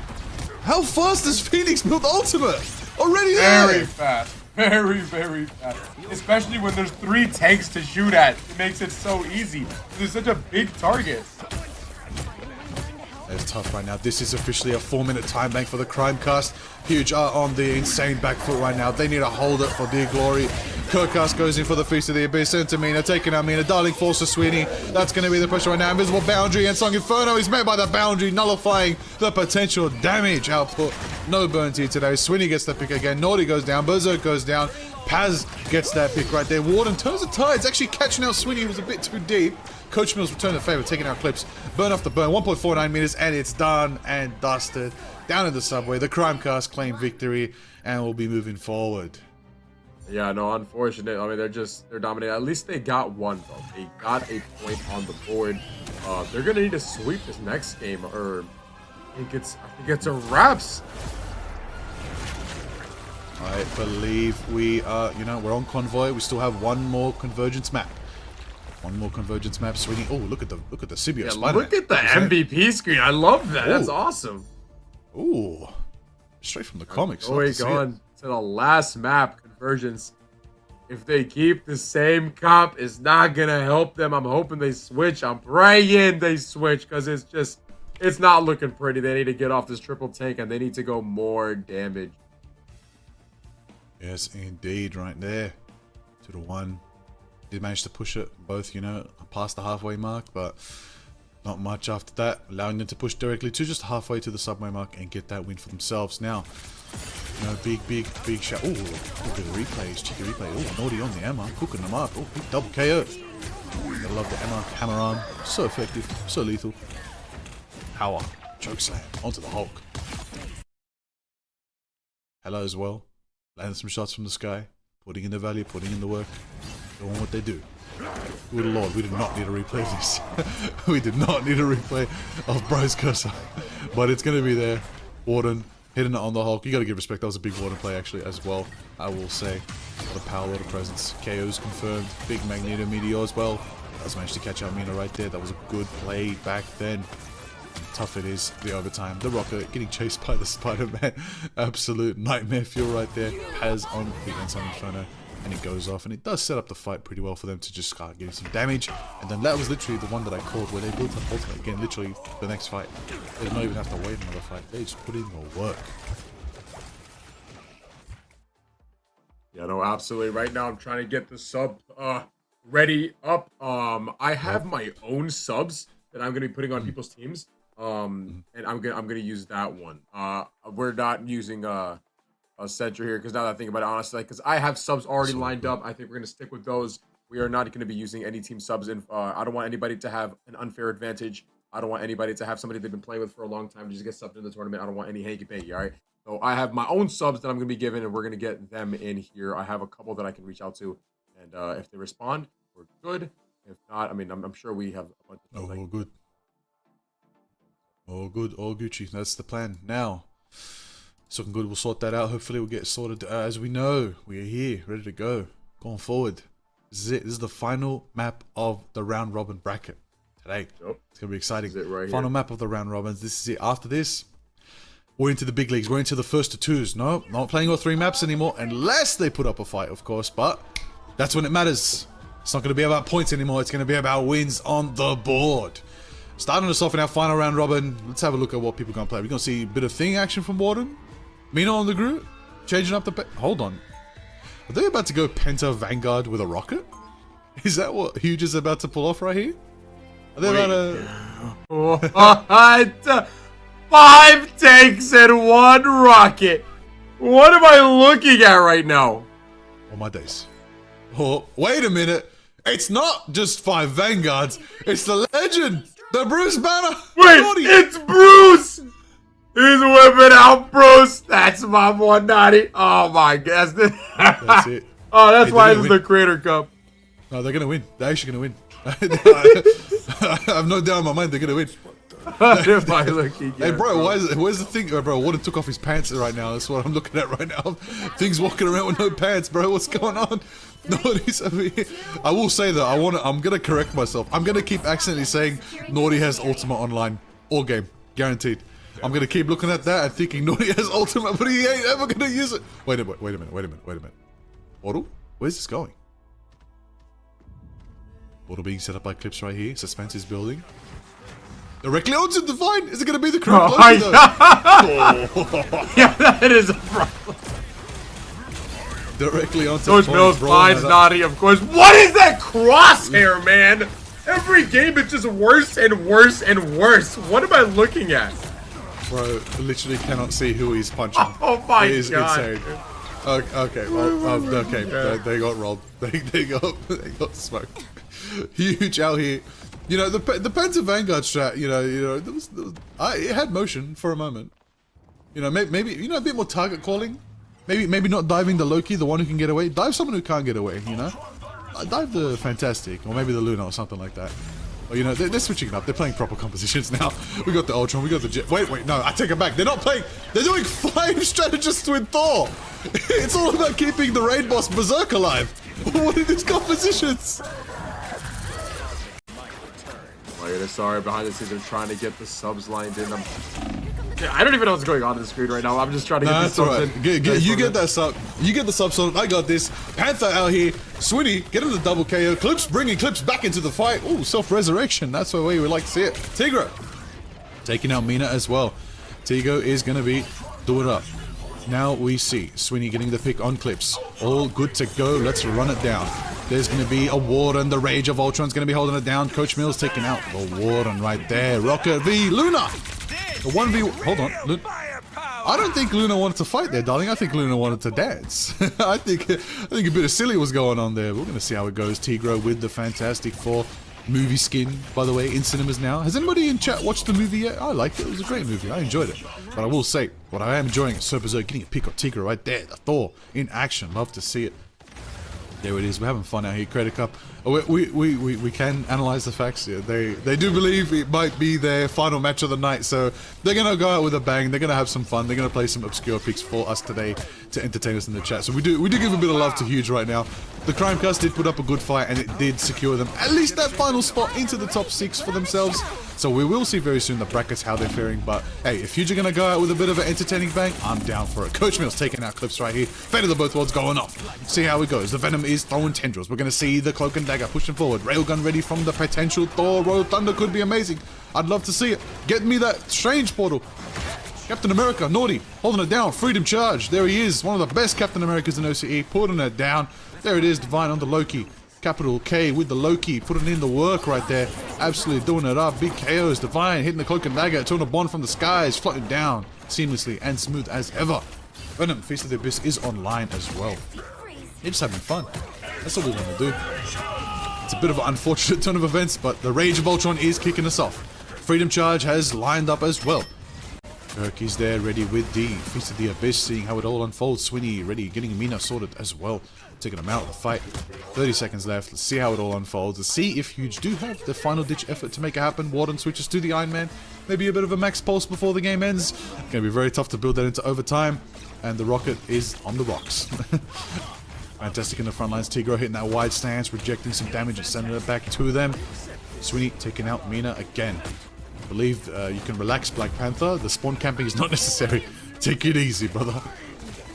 How fast does Phoenix build ultimate? Already there. Very fast. Very fast. Especially when there's 3 tanks to shoot at. It makes it so easy. There's such a big target. It's tough right now. This is officially a 4-minute time bank for the Crimecast. Huge are on the insane back foot right now. They need to hold it for dear glory. Kirkus goes in for the Feast of the Abyss. Into Mina, taking out Mina. Darling falls to Sweeney. That's going to be the pressure right now. Invisible boundary and Song Inferno is met by the boundary, nullifying the potential damage output No burns here today. Swinny gets that pick again. Naughty goes down. Berserk goes down. Paz gets that pick right there. Warden turns the tides, actually catching out Swinny, who was a bit too deep. Coach Mills returned the favor, taking out clips. Burn off the burn. 1.49 meters, and it's done and dusted. Down in the subway. The Crimecast claim victory, and we'll be moving forward. Yeah, no, unfortunate. I mean, they're dominating. At least they got one, though. They got a point on the board. They're gonna need to sweep this next game, or I think it's a wraps. I believe we are, we're on convoy. We still have one more convergence map. One more convergence map. Sweeney. Oh, look at the symbiote. Yeah, Spider-Man. look at the MVP screen. I love that. That's awesome. Ooh, straight from the comics. Going to the last map, convergence. If they keep the same comp, it's not gonna help them. I'm hoping they switch. I'm praying they switch, because it's not looking pretty. They need to get off this triple tank, and they need to go more damage. Yes, indeed, right there. 2-1. Did manage to push it both, past the halfway mark, but not much after that, allowing them to push directly to just halfway to the subway mark and get that win for themselves. Now, big shot. Ooh, look at the replays, cheeky replay. Oh, Naughty on the Emma, cooking them up. Oh, big double KO. I love the Emma hammer arm. So effective, so lethal. Power, choke slam onto the Hulk. Hello as well. Landing some shots from the sky, putting in the value, putting in the work, doing what they do. Good lord, we did not need a replay of this. We did not need a replay of Bro's cursor. But it's going to be there. Warden hitting it on the Hulk. You got to give respect. That was a big Warden play actually as well, I will say. A lot of power, a lot of presence. KO's confirmed. Big Magneto Meteor as well. That's managed to catch out Mina right there. That was a good play back then. Tough it is, the overtime. The Rocket getting chased by the Spider-Man. Absolute nightmare fuel right there. Paz on the Ensign Inferno, and it goes off, and it does set up the fight pretty well for them to just start getting some damage. And then that was literally the one that I called where they built up ultimate again, literally the next fight. They did not even have to wait another fight. They just put in the work. Yeah, no, absolutely. Right now I'm trying to get the sub ready up. I have my own subs that I'm gonna be putting on people's teams. And I'm gonna use that one. We're not using a Centra here, because now that I think about it, honestly, because I have subs already lined up. I think we're gonna stick with those. We are not gonna be using any team subs. I don't want anybody to have an unfair advantage. I don't want anybody to have somebody they've been playing with for a long time to just get subbed in the tournament. I don't want any hanky-panky. All right. So I have my own subs that I'm gonna be given, and we're gonna get them in here. I have a couple that I can reach out to, and if they respond, we're good. If not, I mean, I'm sure we have a bunch of all good. All good, all Gucci. That's the plan. Now, it's looking good. We'll sort that out. Hopefully, we'll get sorted. As we know, we are here, ready to go. Going forward. This is it. This is the final map of the round robin bracket today. Yep. It's gonna be exciting. This is it right final map of the round robins. This is it. After this, we're into the big leagues. We're into the first to twos. No, not playing all three maps anymore, unless they put up a fight, of course. But that's when it matters. It's not going to be about points anymore. It's going to be about wins on the board. Starting us off in our final round robin, let's have a look at what people are going to play. We're going to see a bit of thing action from Warden. Mina on the group, changing up the... Hold on. Are they about to go Penta Vanguard with a rocket? Is that what Huge is about to pull off right here? Are they about to... 5 tanks and 1 rocket. What am I looking at right now? Oh my days. Oh, wait a minute. It's not just 5 Vanguards. It's the legend. The Bruce Banner. Wait, it's Bruce. He's whipping out Bruce. That's my 190. Oh my gosh. That's it. Oh, that's why it's the Creator Cup. No, they're going to win. They're actually going to win. I have no doubt in my mind they're going to win. Hey bro, where's the thing? Bro, Warden took off his pants right now. That's what I'm looking at right now. Things walking around with no pants, bro. What's going on? Naughty's over here. I will say that I'm gonna correct myself. I'm gonna keep accidentally saying Naughty has Ultimate online all game, guaranteed. I'm gonna keep looking at that and thinking Naughty has Ultimate, but he ain't ever gonna use it. Wait a minute. Waddle, where's this going? Waddle being set up by clips right here. Suspense is building. Directly onto Divine. Is it going to be the correct though? Yeah, that is a problem. Directly onto Coach Mills finds Naughty, of course. What is that crosshair, man? Every game it's just worse and worse and worse. What am I looking at? Bro, literally cannot see who he's punching. Oh my it is god. insane. Okay, well, they got robbed. They got smoked. Huge out here. You know, the Penta Vanguard strat, it had motion for a moment. You know, maybe a bit more target calling. Maybe not diving the Loki, the one who can get away. Dive someone who can't get away, you know? Dive the Fantastic, or maybe the Luna or something like that. Or, you know, they're switching it up. They're playing proper compositions now. We got the Ultron, we got the Jet. Wait, no, I take it back. They're not playing. They're doing Flame Strategists with Thor. It's all about keeping the raid boss Berserk alive. What are these compositions? Sorry, behind the scenes, they're trying to get the subs lined in. I don't even know what's going on the screen right now. I'm just trying to get these subs in. You get that sub. You get the sub sorted. I got this. Panther out here. Swinny, get him the double KO. Clips, bringing Clips back into the fight. Ooh, self-resurrection. That's the way we like to see it. Tigro taking out Mina as well. Tigo is going to be doing it up. Now we see Swinny getting the pick on Clips. All good to go. Let's run it down. There's going to be a Warden. The Rage of Ultron's going to be holding it down. Coach Mills taking out the Warden right there. Rocket v Luna. The 1v... Hold on. I don't think Luna wanted to fight there, darling. I think Luna wanted to dance. I think a bit of silly was going on there. We're going to see how it goes. Tigro with the Fantastic Four movie skin, by the way, in cinemas now. Has anybody in chat watched the movie yet? I liked it. It was a great movie. I enjoyed it. But I will say, what I am enjoying is Super Berserk getting a pick on Tigro right there. The Thor in action. Love to see it. There it is. We're having fun out here. Credit Cup. We can analyze the facts here. They do believe it might be their final match of the night, so they're gonna go out with a bang. They're gonna have some fun. They're gonna play some obscure picks for us today to entertain us in the chat. So we do give a bit of love to Huge right now. The Crimecast did put up a good fight, and it did secure them at least that final spot into the top 6 for themselves. So we will see very soon the brackets, how they're faring. But hey, if Huge are going to go out with a bit of an entertaining bang, I'm down for it. Coach Mills taking out Clips right here. Fate of the Both Worlds going off. See how it goes. The Venom is throwing tendrils. We're going to see the Cloak and Dagger pushing forward. Railgun ready from the potential Thor. Royal Thunder could be amazing. I'd love to see it. Get me that Strange portal. Captain America, Naughty, holding it down. Freedom Charge. There he is. One of the best Captain Americas in OCE. Putting it down. There it is. Divine on the Loki. Capital K with the Loki, putting in the work right there. Absolutely doing it up. Big KOs. Divine hitting the Cloak and Dagger. Turning a bond from the skies. Floating down seamlessly and smooth as ever. Venom, Feast of the Abyss is online as well. They're just having fun. That's all we want to do. It's a bit of an unfortunate turn of events, but the Rage of Ultron is kicking us off. Freedom Charge has lined up as well. Kirk is there, ready with the Feast of the Abyss, seeing how it all unfolds. Swinny ready, getting Mina sorted as well. Taking him out of the fight. 30 seconds left. Let's see how it all unfolds. Let's see if Huge do have the final ditch effort to make it happen. Warden switches to the Iron Man. Maybe a bit of a max pulse before the game ends. It's going to be very tough to build that into overtime. And the Rocket is on the rocks. Fantastic in the front lines. Tigro hitting that wide stance, rejecting some damage and sending it back to them. Swinny taking out Mina again. I believe you can relax, Black Panther. The spawn camping is not necessary. Take it easy, brother.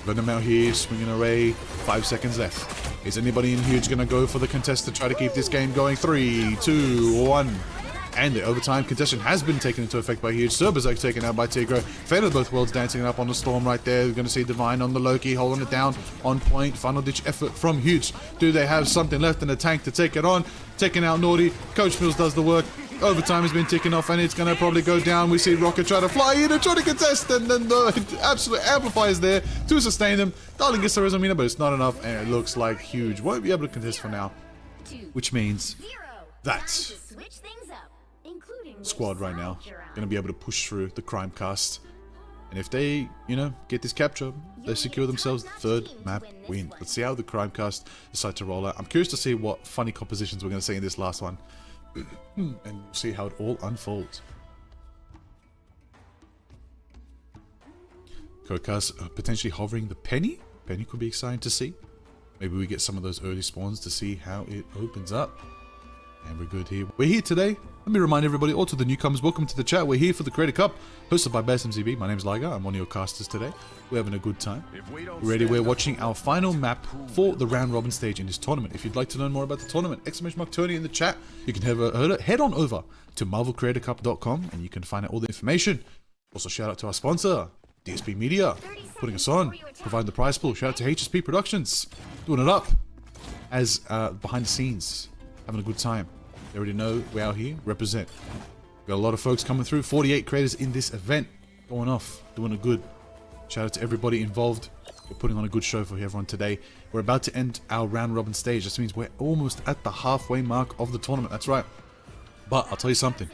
Venom out here, swinging array. 5 seconds left. Is anybody in Huge going to go for the contest to try to keep this game going? 3, 2, 1. And the overtime contestation has been taken into effect by Huge. Berserk taken out by Tigro. Fate of Both Worlds dancing it up on the Storm right there. We're going to see Divine on the Loki, holding it down on point. Final ditch effort from Huge. Do they have something left in the tank to take it on? Taking out Naughty. Coach Mills does the work. Overtime has been ticking off, and it's going to probably go down. We see Rocket try to fly in and try to contest, and then the absolute amplifiers there to sustain them. Darling gets the Resumina, but it's not enough, and it looks like Huge won't be able to contest for now. Which means that squad right now going to be able to push through the Crimecast. And if they, get this capture, they secure themselves the 3rd map win. Let's see how the Crimecast decide to roll out. I'm curious to see what funny compositions we're going to see in this last one. And see how it all unfolds. Codecast potentially hovering the Penny. Penny could be exciting to see. Maybe we get some of those early spawns to see how it opens up. And we're good here. We're here today. Let me remind everybody, all to the newcomers, welcome to the chat. We're here for the Creator Cup, hosted by BasimZB. My name's Liger. I'm one of your casters today. We're having a good time. We're ready. We're watching our final map for the round robin stage in this tournament. If you'd like to learn more about the tournament, !Tony in the chat. You can head on over to marvelcreatorcup.com and you can find out all the information. Also, shout out to our sponsor, DSP Media, putting us on, providing the prize pool. Shout out to HSP Productions, doing it up as behind the scenes, having a good time. They already know we're out here, represent. Got a lot of folks coming through, 48 creators in this event. going off, doing a good. Shout out to everybody involved. We're putting on a good show for everyone today. We're about to end our round robin stage. This means we're almost at the halfway mark of the tournament. That's right. But I'll tell you something.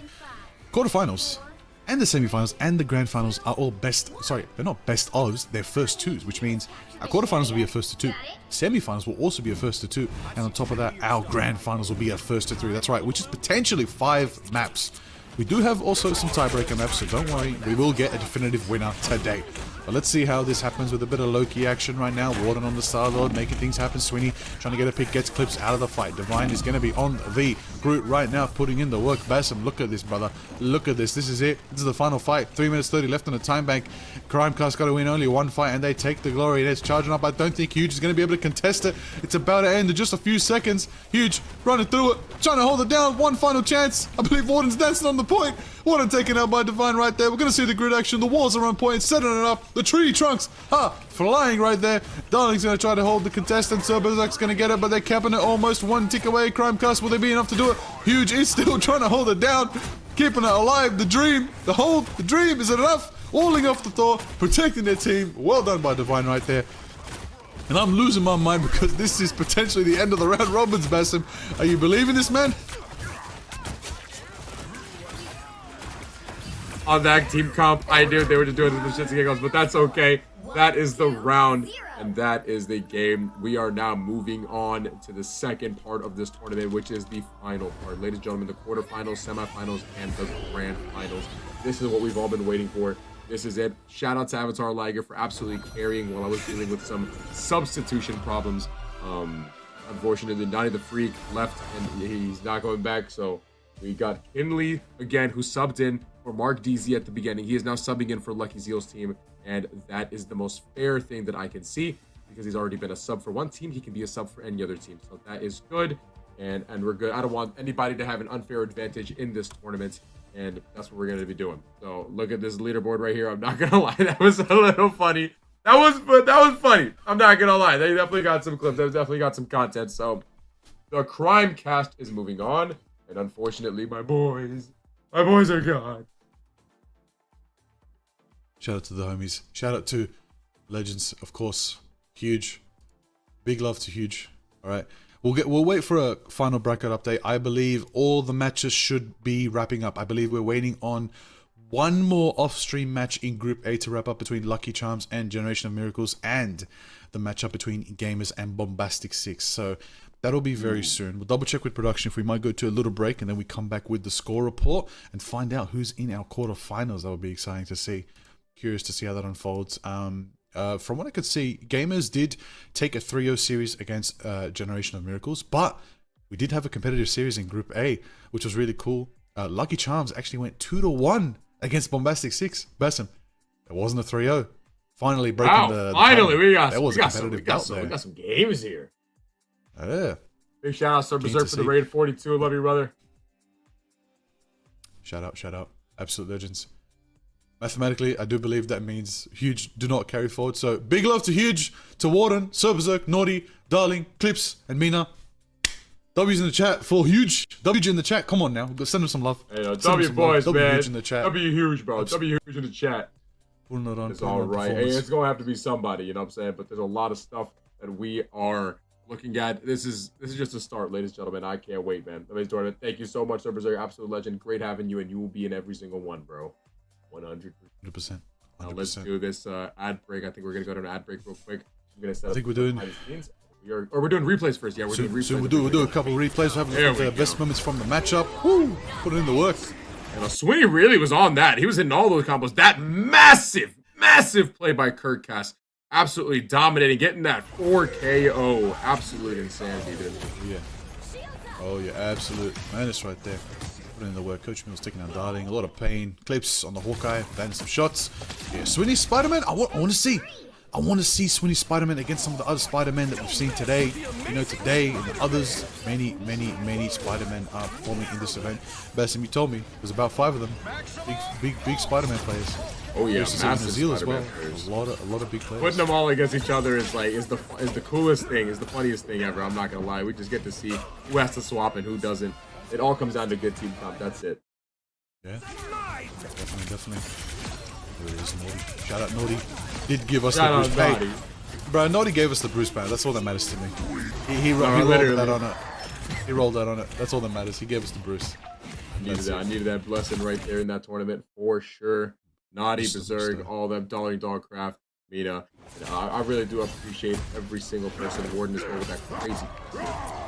Quarterfinals and the semifinals and the grand finals are all they're not best ofs, they're first twos, which means our quarterfinals will be a first to two. Semifinals will also be a first to two. And on top of that, our grand finals will be a first to three. That's right, which is potentially 5 maps. We do have also some tiebreaker maps, so don't worry, we will get a definitive winner today. But let's see how this happens with a bit of low-key action right now. Warden on the Star-Lord, making things happen. Sweeney trying to get a pick, gets Clips out of the fight. Divine is going to be on the Groot right now, putting in the work. Basim, look at this, brother. Look at this. This is it. This is the final fight. 3 minutes 30 left on the time bank. Crimecast got to win only 1 fight, and they take the glory. And it's charging up. I don't think Huge is going to be able to contest it. It's about to end in just a few seconds. Huge running through it, trying to hold it down. One final chance. I believe Warden's dancing on the point. Warden taken out by Divine right there. We're going to see the grid action. The walls are on point, setting it up. The tree trunks, flying right there. Darling's going to try to hold the contestant. Cerbazak's going to get it, but they're capping it almost 1 tick away. Crimecast, will they be enough to do it? Huge is still trying to hold it down, keeping it alive. The dream, the hold, the dream, is it enough? Walling off the Thor, protecting their team. Well done by Divine right there. And I'm losing my mind because this is potentially the end of the round robins, Basim. Are you believing this, man? On that team comp, I knew they were just doing the shits and giggles, but that's okay. That is the round, and that is the game. We are now moving on to the second part of this tournament, which is the final part. Ladies and gentlemen, the quarterfinals, semifinals, and the grand finals. This is what we've all been waiting for. This is it. Shout out to Avatar Liger for absolutely carrying while I was dealing with some substitution problems. Unfortunately, Nani the Freak left, and he's not going back, so we got Kinley again, who subbed in for Mark DZ at the beginning. He is now subbing in for Lucky Zeal's team, and that is the most fair thing that I can see because he's already been a sub for one team. He can be a sub for any other team, so that is good, and we're good. I don't want anybody to have an unfair advantage in this tournament, and that's what we're going to be doing. So look at this leaderboard right here. I'm not going to lie, that was a little funny. That was funny. I'm not going to lie. They definitely got some clips. They definitely got some content. So the crime cast is moving on, and unfortunately, my boys are gone. Shout out to the homies. Shout out to legends, of course. Huge. Big love to Huge. All right. We'll wait for a final bracket update. I believe all the matches should be wrapping up. I believe we're waiting on one more off-stream match in Group A to wrap up between Lucky Charms and Generation of Miracles, and the matchup between Gamers and Bombastic 6. So that'll be very soon. We'll double check with production if we might go to a little break, and then we come back with the score report and find out who's in our quarterfinals. That would be exciting to see. Curious to see how that unfolds. From what I could see, Gamers did take a 3-0 series against Generation of Miracles, but we did have a competitive series in Group A, which was really cool. Lucky Charms actually went 2-1 against Bombastic 6. Basim, it wasn't a 3-0. Finally breaking the finally, we got some games here. Yeah. Big shout out to Berserk for the raid 42. Love you, brother. Shout out. Absolute legends. Mathematically, I do believe that means Huge do not carry forward. So big love to Huge, to Warden, Sir Berserk, Naughty, Darling, Clips, and Mina. W's in the chat for Huge. W in the chat. Come on now. Send them some love. Hey, W boys, man. W Huge in the chat. W Huge, bro. W Huge in the chat. It's all right. Hey, it's going to have to be somebody, you know what I'm saying? But there's a lot of stuff that we are looking at. This is just a start, ladies and gentlemen. I can't wait, man. Tournament. Thank you so much, Sir Berserk. Absolute legend. Great having you, and you will be in every single one, bro. 100%. Now let's do this ad break. I think we're gonna go to an ad break real quick. I'm gonna set up we're doing we're doing replays first. Yeah, we're doing replays. So we'll do a couple of replays. We'll have the best moments from the matchup. Woo! Put it in the work. And Sweeney really was on that. He was hitting all those combos. That massive play by Kirkcast. Absolutely dominating, getting that 4KO. Absolute insanity, dude. Oh yeah, absolute madness right there. In the work. Coach Mills taking down Darling. A lot of pain. Clips on the Hawkeye. Landing some shots. Yeah, Sweeney Spider-Man. I want to see Sweeney Spider-Man against some of the other Spider-Men that we've seen today. You know, today and the others. Many Spider-Men are performing in this event. Basim, you told me there's about 5 of them. Big Spider-Man players. Oh yeah, massive Zeal as well. A lot of big players. Putting them all against each other is the coolest thing. Is the funniest thing ever. I'm not gonna lie. We just get to see who has to swap and who doesn't. It all comes down to good team comp. That's it. Yeah. Definitely. There it is, Naughty. Shout out Naughty. Did give us Shout the out boost. Naughty. Hey, bro, Naughty gave us the boost, man. That's all that matters to me. He rolled that on it. He rolled that on it. That's all that matters. He gave us the boost. I needed that blessing right there in that tournament for sure. Naughty, Berserk, all them, Dollar Dog Craft, Mina. I really do appreciate every single person awarding this with that crazy.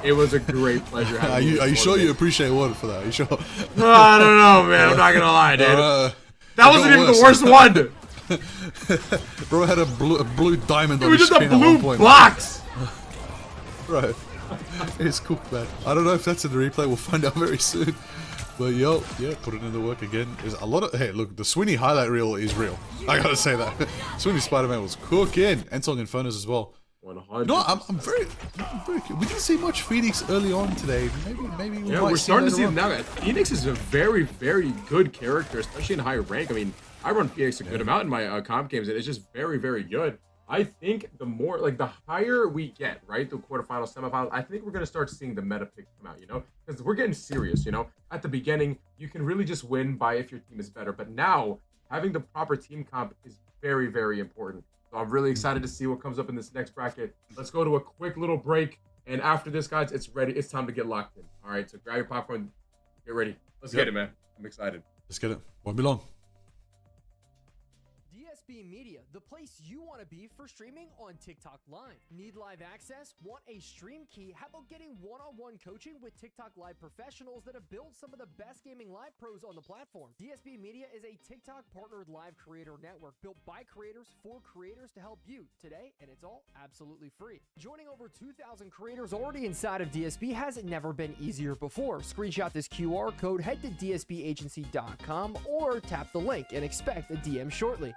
It was a great pleasure. Are you sure you appreciate Warden for that? Are you sure? I don't know, man. I'm not gonna lie, dude. That wasn't even the worst one. Bro had a blue diamond it on was his just a screen blue at one point. box. Bro, it's cooked, man. I don't know if that's in the replay. We'll find out very soon. But yo, yeah, put it in the work again. There's a lot of look, the Sweeney highlight reel is real. I gotta say that. Sweeney Spider-Man was cooking, and Song Infernos as well. 100. No, I'm very we didn't see much Phoenix early on today. Maybe we might we're starting to see later them on. now. Phoenix is a very, very good character, especially in higher rank. I mean, I run Phoenix a good amount in my comp games, and it's just very, very good. I think the more, like, the higher we get, right, the quarterfinals, semifinals, I think we're going to start seeing the meta picks come out, you know? Because we're getting serious, you know? At the beginning, you can really just win by if your team is better. But now, having the proper team comp is very, very important. So I'm really excited to see what comes up in this next bracket. Let's go to a quick little break. And after this, guys, it's ready. It's time to get locked in. All right, so grab your popcorn. Get ready. Let's get it, man. I'm excited. Let's get it. Won't be long. DSB Media, the place you want to be for streaming on TikTok Live. Need live access? Want a stream key? How about getting one-on-one coaching with TikTok Live professionals that have built some of the best gaming live pros on the platform? DSB Media is a TikTok partnered live creator network built by creators for creators to help you today, and it's all absolutely free. Joining over 2,000 creators already inside of DSB has never been easier before. Screenshot this QR code, head to dsbagency.com, or tap the link and expect a DM shortly.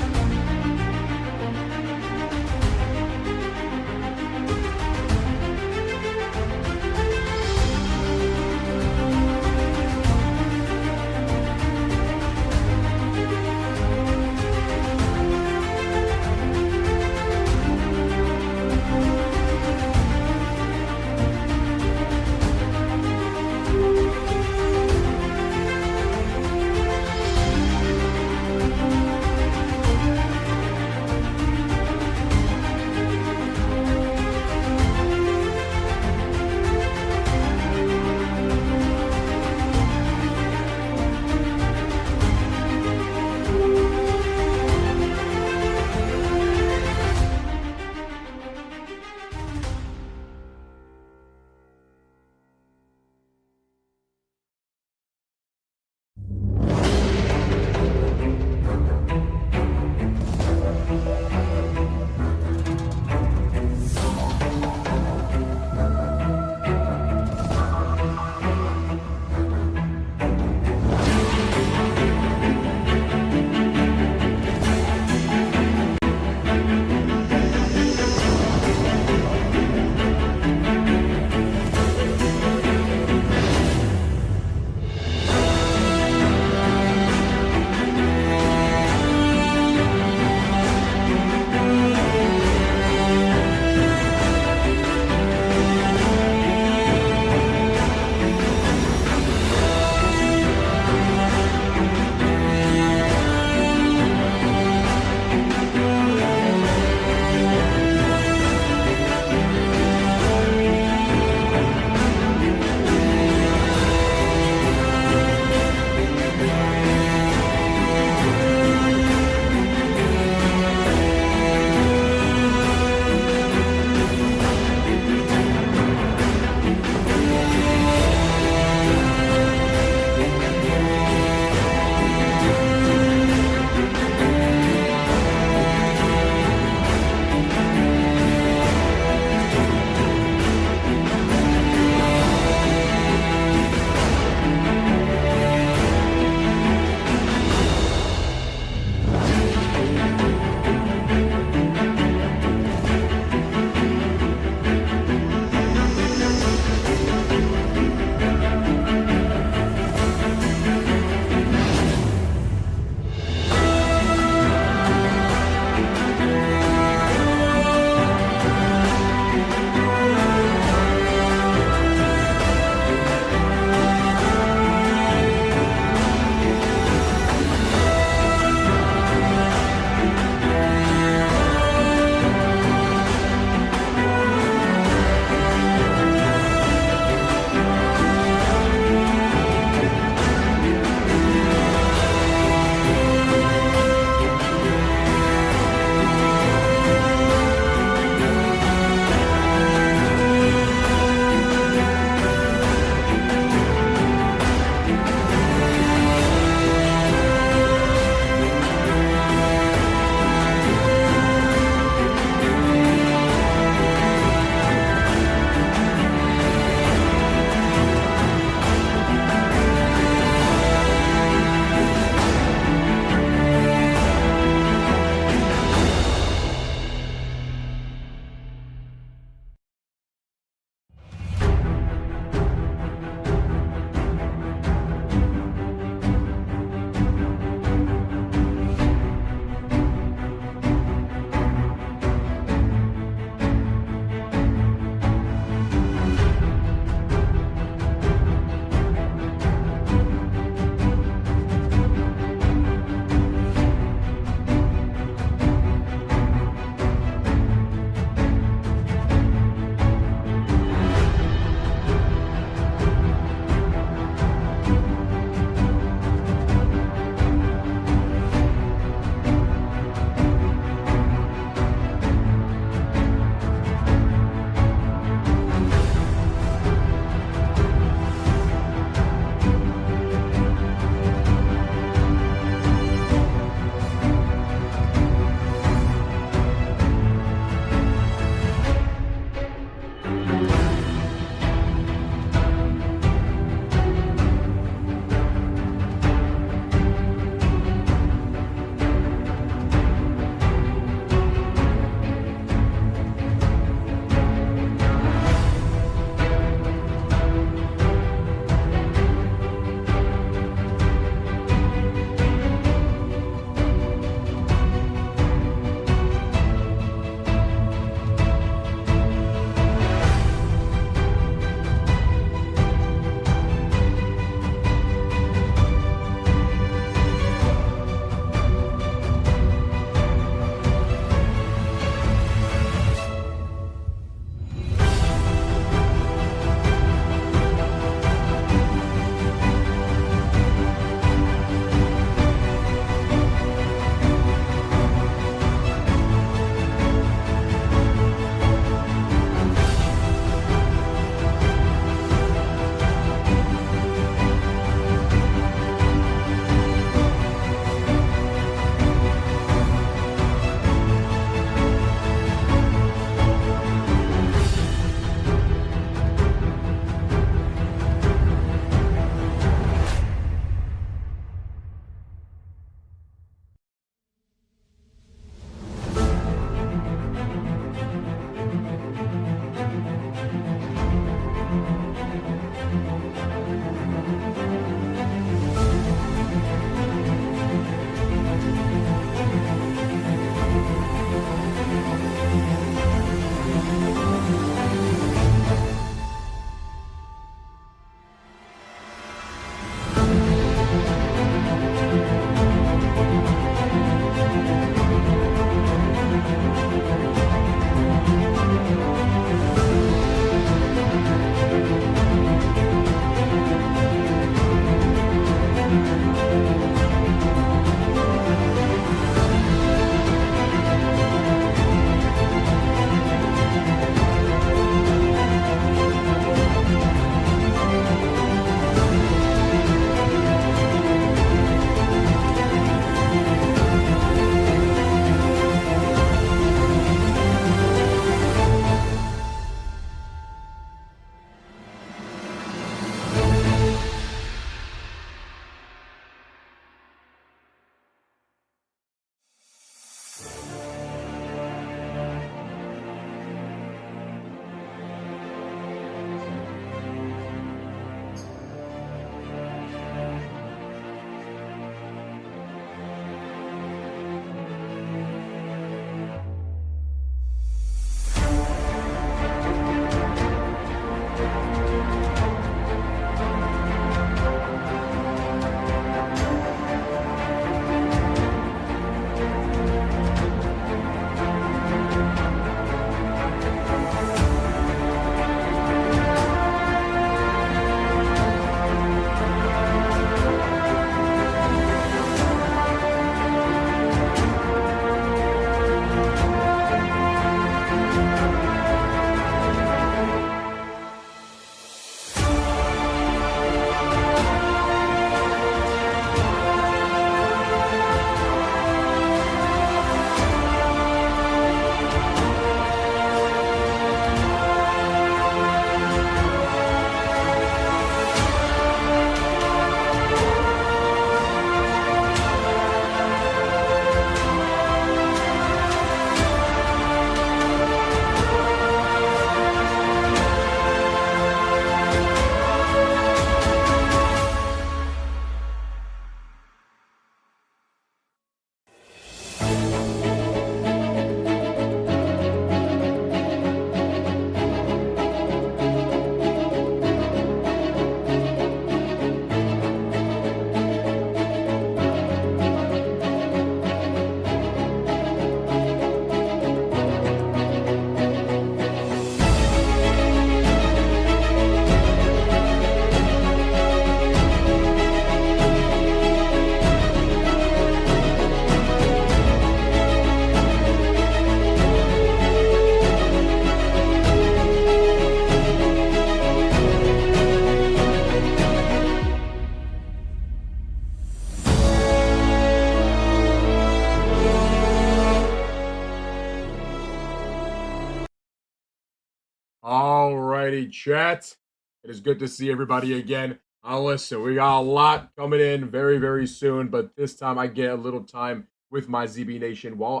Alrighty, chat. It is good to see everybody again. Listen, we got a lot coming in very, very soon, but this time I get a little time with my ZB Nation. While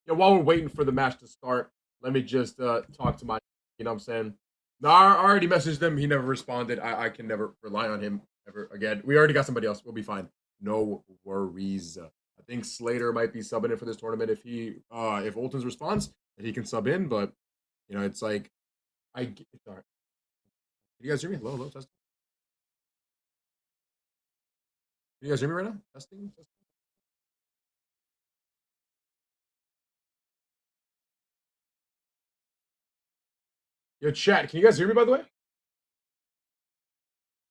we're waiting for the match to start, let me just talk to my, you know what I'm saying? No, I already messaged him. He never responded. I can never rely on him ever again. We already got somebody else. We'll be fine. No worries. I think Slater might be subbing in for this tournament if Olton's responds, that he can sub in, but you know, it's like it's all right. Can you guys hear me? Hello, testing. Can you guys hear me right now? Testing. Yo, chat. Can you guys hear me, by the way?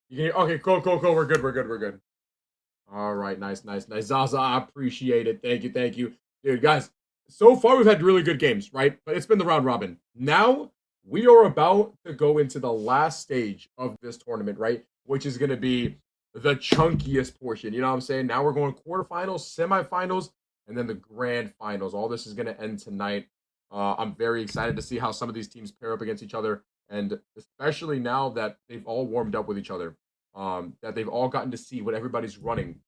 You can hear? Okay, cool. We're good. All right, nice. Zaza, I appreciate it. Thank you. Dude, guys, so far we've had really good games, right? But it's been the round robin. Now we are about to go into the last stage of this tournament, right? Which is going to be the chunkiest portion. You know what I'm saying? Now we're going quarterfinals, semifinals, and then the grand finals. All this is going to end tonight. I'm very excited to see how some of these teams pair up against each other, and especially now that they've all warmed up with each other, that they've all gotten to see what everybody's running.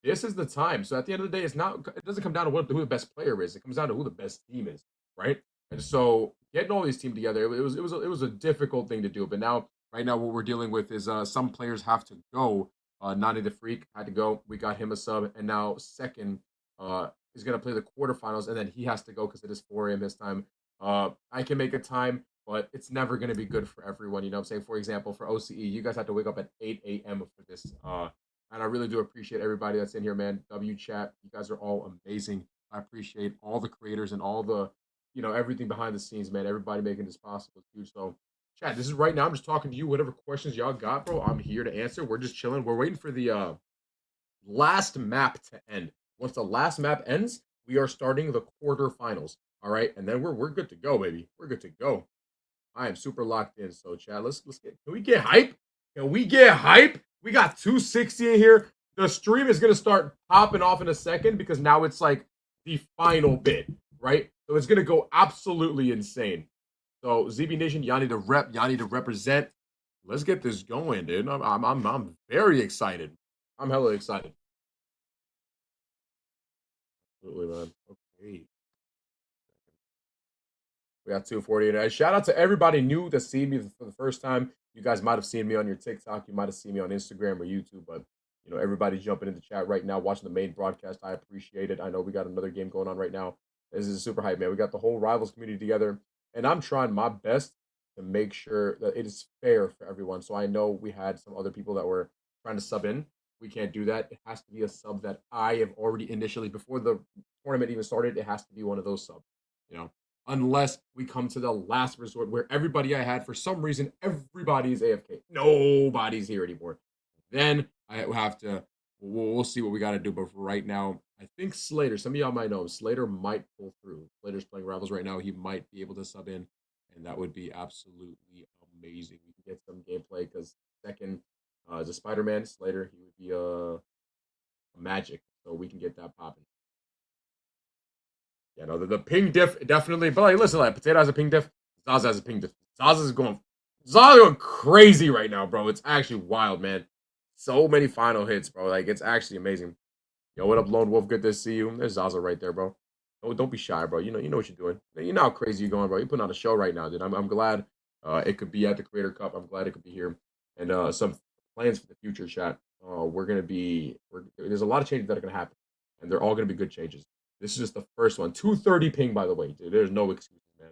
This is the time. So at the end of the day, it doesn't come down to who the best player is. It comes down to who the best team is, right? And so getting all these teams together, it was a difficult thing to do. But now, right now, what we're dealing with is some players have to go. Nani the Freak had to go. We got him a sub, and now second is going to play the quarterfinals, and then he has to go because it is 4 a.m. his time. I can make a time, but it's never going to be good for everyone. You know what I'm saying? For example, for OCE, you guys have to wake up at 8 a.m. for this. And I really do appreciate everybody that's in here, man. W chat, you guys are all amazing. I appreciate all the creators and all the, everything behind the scenes, man. Everybody making this possible. It's huge. So, chat, this is right now. I'm just talking to you. Whatever questions y'all got, bro, I'm here to answer. We're just chilling. We're waiting for the last map to end. Once the last map ends, we are starting the quarterfinals. All right, and then we're good to go, baby. We're good to go. I am super locked in. So, chat, let's get. Can we get hype? We got 260 in here. The stream is gonna start popping off in a second because now it's like the final bit, right? So it's gonna go absolutely insane. So ZB Nation, y'all need to represent. Let's get this going, dude. I'm very excited. I'm hella excited. Absolutely, man. Okay. We got 248. Shout out to everybody new that's seeing me for the first time. You guys might have seen me on your TikTok. You might have seen me on Instagram or YouTube. But, everybody jumping in the chat right now, watching the main broadcast. I appreciate it. I know we got another game going on right now. This is super hype, man. We got the whole Rivals community together. And I'm trying my best to make sure that it is fair for everyone. So I know we had some other people that were trying to sub in. We can't do that. It has to be a sub that I have already initially, before the tournament even started, it has to be one of those subs, unless we come to the last resort where everybody I had, for some reason, everybody is AFK. Nobody's here anymore. Then I have to, we'll see what we got to do. But for right now, I think Slater, some of y'all might know him, Slater might pull through. Slater's playing Rivals right now. He might be able to sub in, and that would be absolutely amazing. We can get some gameplay because second is a Spider-Man. Slater, he would be a Magic, so we can get that popping. Yeah, no, the ping diff definitely. But listen, Potato has a ping diff. Zaza has a ping diff. Zaza's going crazy right now, bro. It's actually wild, man. So many final hits, bro. Like, it's actually amazing. Yo, what up, Lone Wolf? Good to see you. There's Zaza right there, bro. Oh, don't be shy, bro. You know what you're doing. You know how crazy you're going, bro. You're putting on a show right now, dude. I'm glad it could be at the Creator Cup. I'm glad it could be here. And some plans for the future, chat. There's a lot of changes that are going to happen. And they're all going to be good changes. This is just the first one. 230 ping, by the way, dude. There's no excuses, man.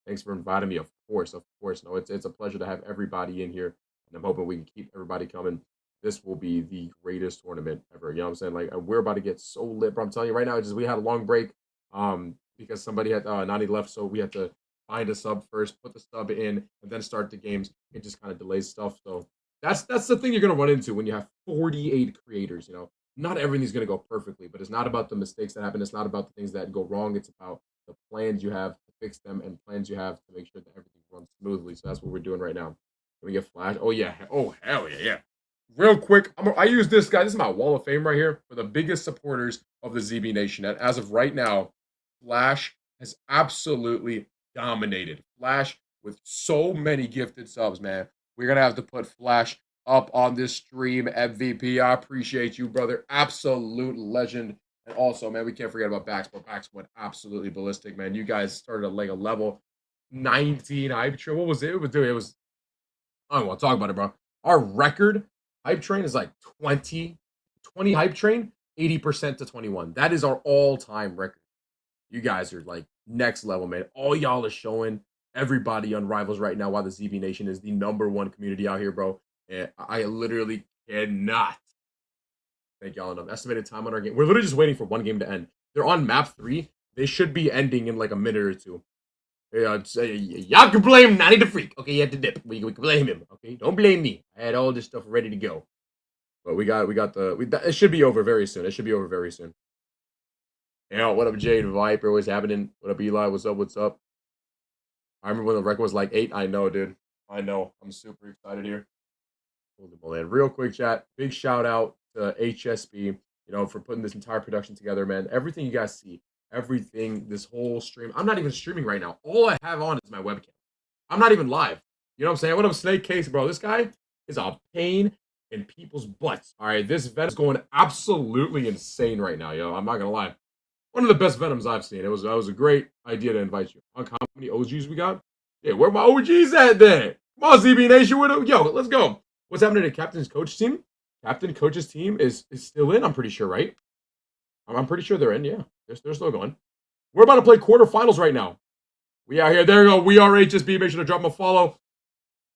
Thanks for inviting me. Of course. No, it's a pleasure to have everybody in here, and I'm hoping we can keep everybody coming. This will be the greatest tournament ever. You know what I'm saying? Like, we're about to get so lit, bro. I'm telling you right now, we had a long break because somebody had Nani left, so we had to find a sub first, put the sub in, and then start the games. It just kind of delays stuff. So that's the thing you're gonna run into when you have 48 creators. Not everything's going to go perfectly, but it's not about the mistakes that happen. It's not about the things that go wrong. It's about the plans you have to fix them and plans you have to make sure that everything runs smoothly. So that's what we're doing right now. Can we get Flash? Oh, yeah. Oh, hell yeah. Real quick, I use this guy. This is my wall of fame right here for the biggest supporters of the ZB Nation. And as of right now, Flash has absolutely dominated. Flash with so many gifted subs, man. We're going to have to put Flash up on this stream. MVP, I appreciate you, brother. Absolute legend. And also, man, we can't forget about Bax, but Bax went absolutely ballistic, man. You guys started at like a level 19 hype train. What was it? It was, I don't want to talk about it, bro. Our record hype train is like 20 hype train, 80% to 21. That is our all-time record. You guys are like next level, man. All y'all is showing everybody on Rivals right now why the ZB Nation is the #1 community out here, bro. And I literally cannot thank y'all enough. Estimated time on our game. We're literally just waiting for one game to end. They're on map 3. They should be ending in like a minute or two. Y'all can blame Nani the Freak. Okay, he had to dip. We can blame him. Okay, don't blame me. I had all this stuff ready to go. But it should be over very soon. It should be over very soon. Yeah, what up, Jade Viper? What's happening? What up, Eli? What's up? What's up? I remember when the record was like 8. I know, dude. I know. I'm super excited here. Real quick chat. Big shout out to HSB, for putting this entire production together, man. Everything you guys see, everything, this whole stream. I'm not even streaming right now. All I have on is my webcam. I'm not even live. You know what I'm saying? What up, Snake Case, bro? This guy is a pain in people's butts. All right, this Venom is going absolutely insane right now, yo. I'm not gonna lie. One of the best Venoms I've seen. That was a great idea to invite you. How many OGs we got? Yeah, where my OGs at then? Come on, ZB Nation with them. Yo, let's go. What's happening to Captain's coach team? Captain coach's team is still in, I'm pretty sure, right? I'm pretty sure they're in, yeah. They're still going. We're about to play quarterfinals right now. We out here. There you go. We are HSB. Make sure to drop them a follow.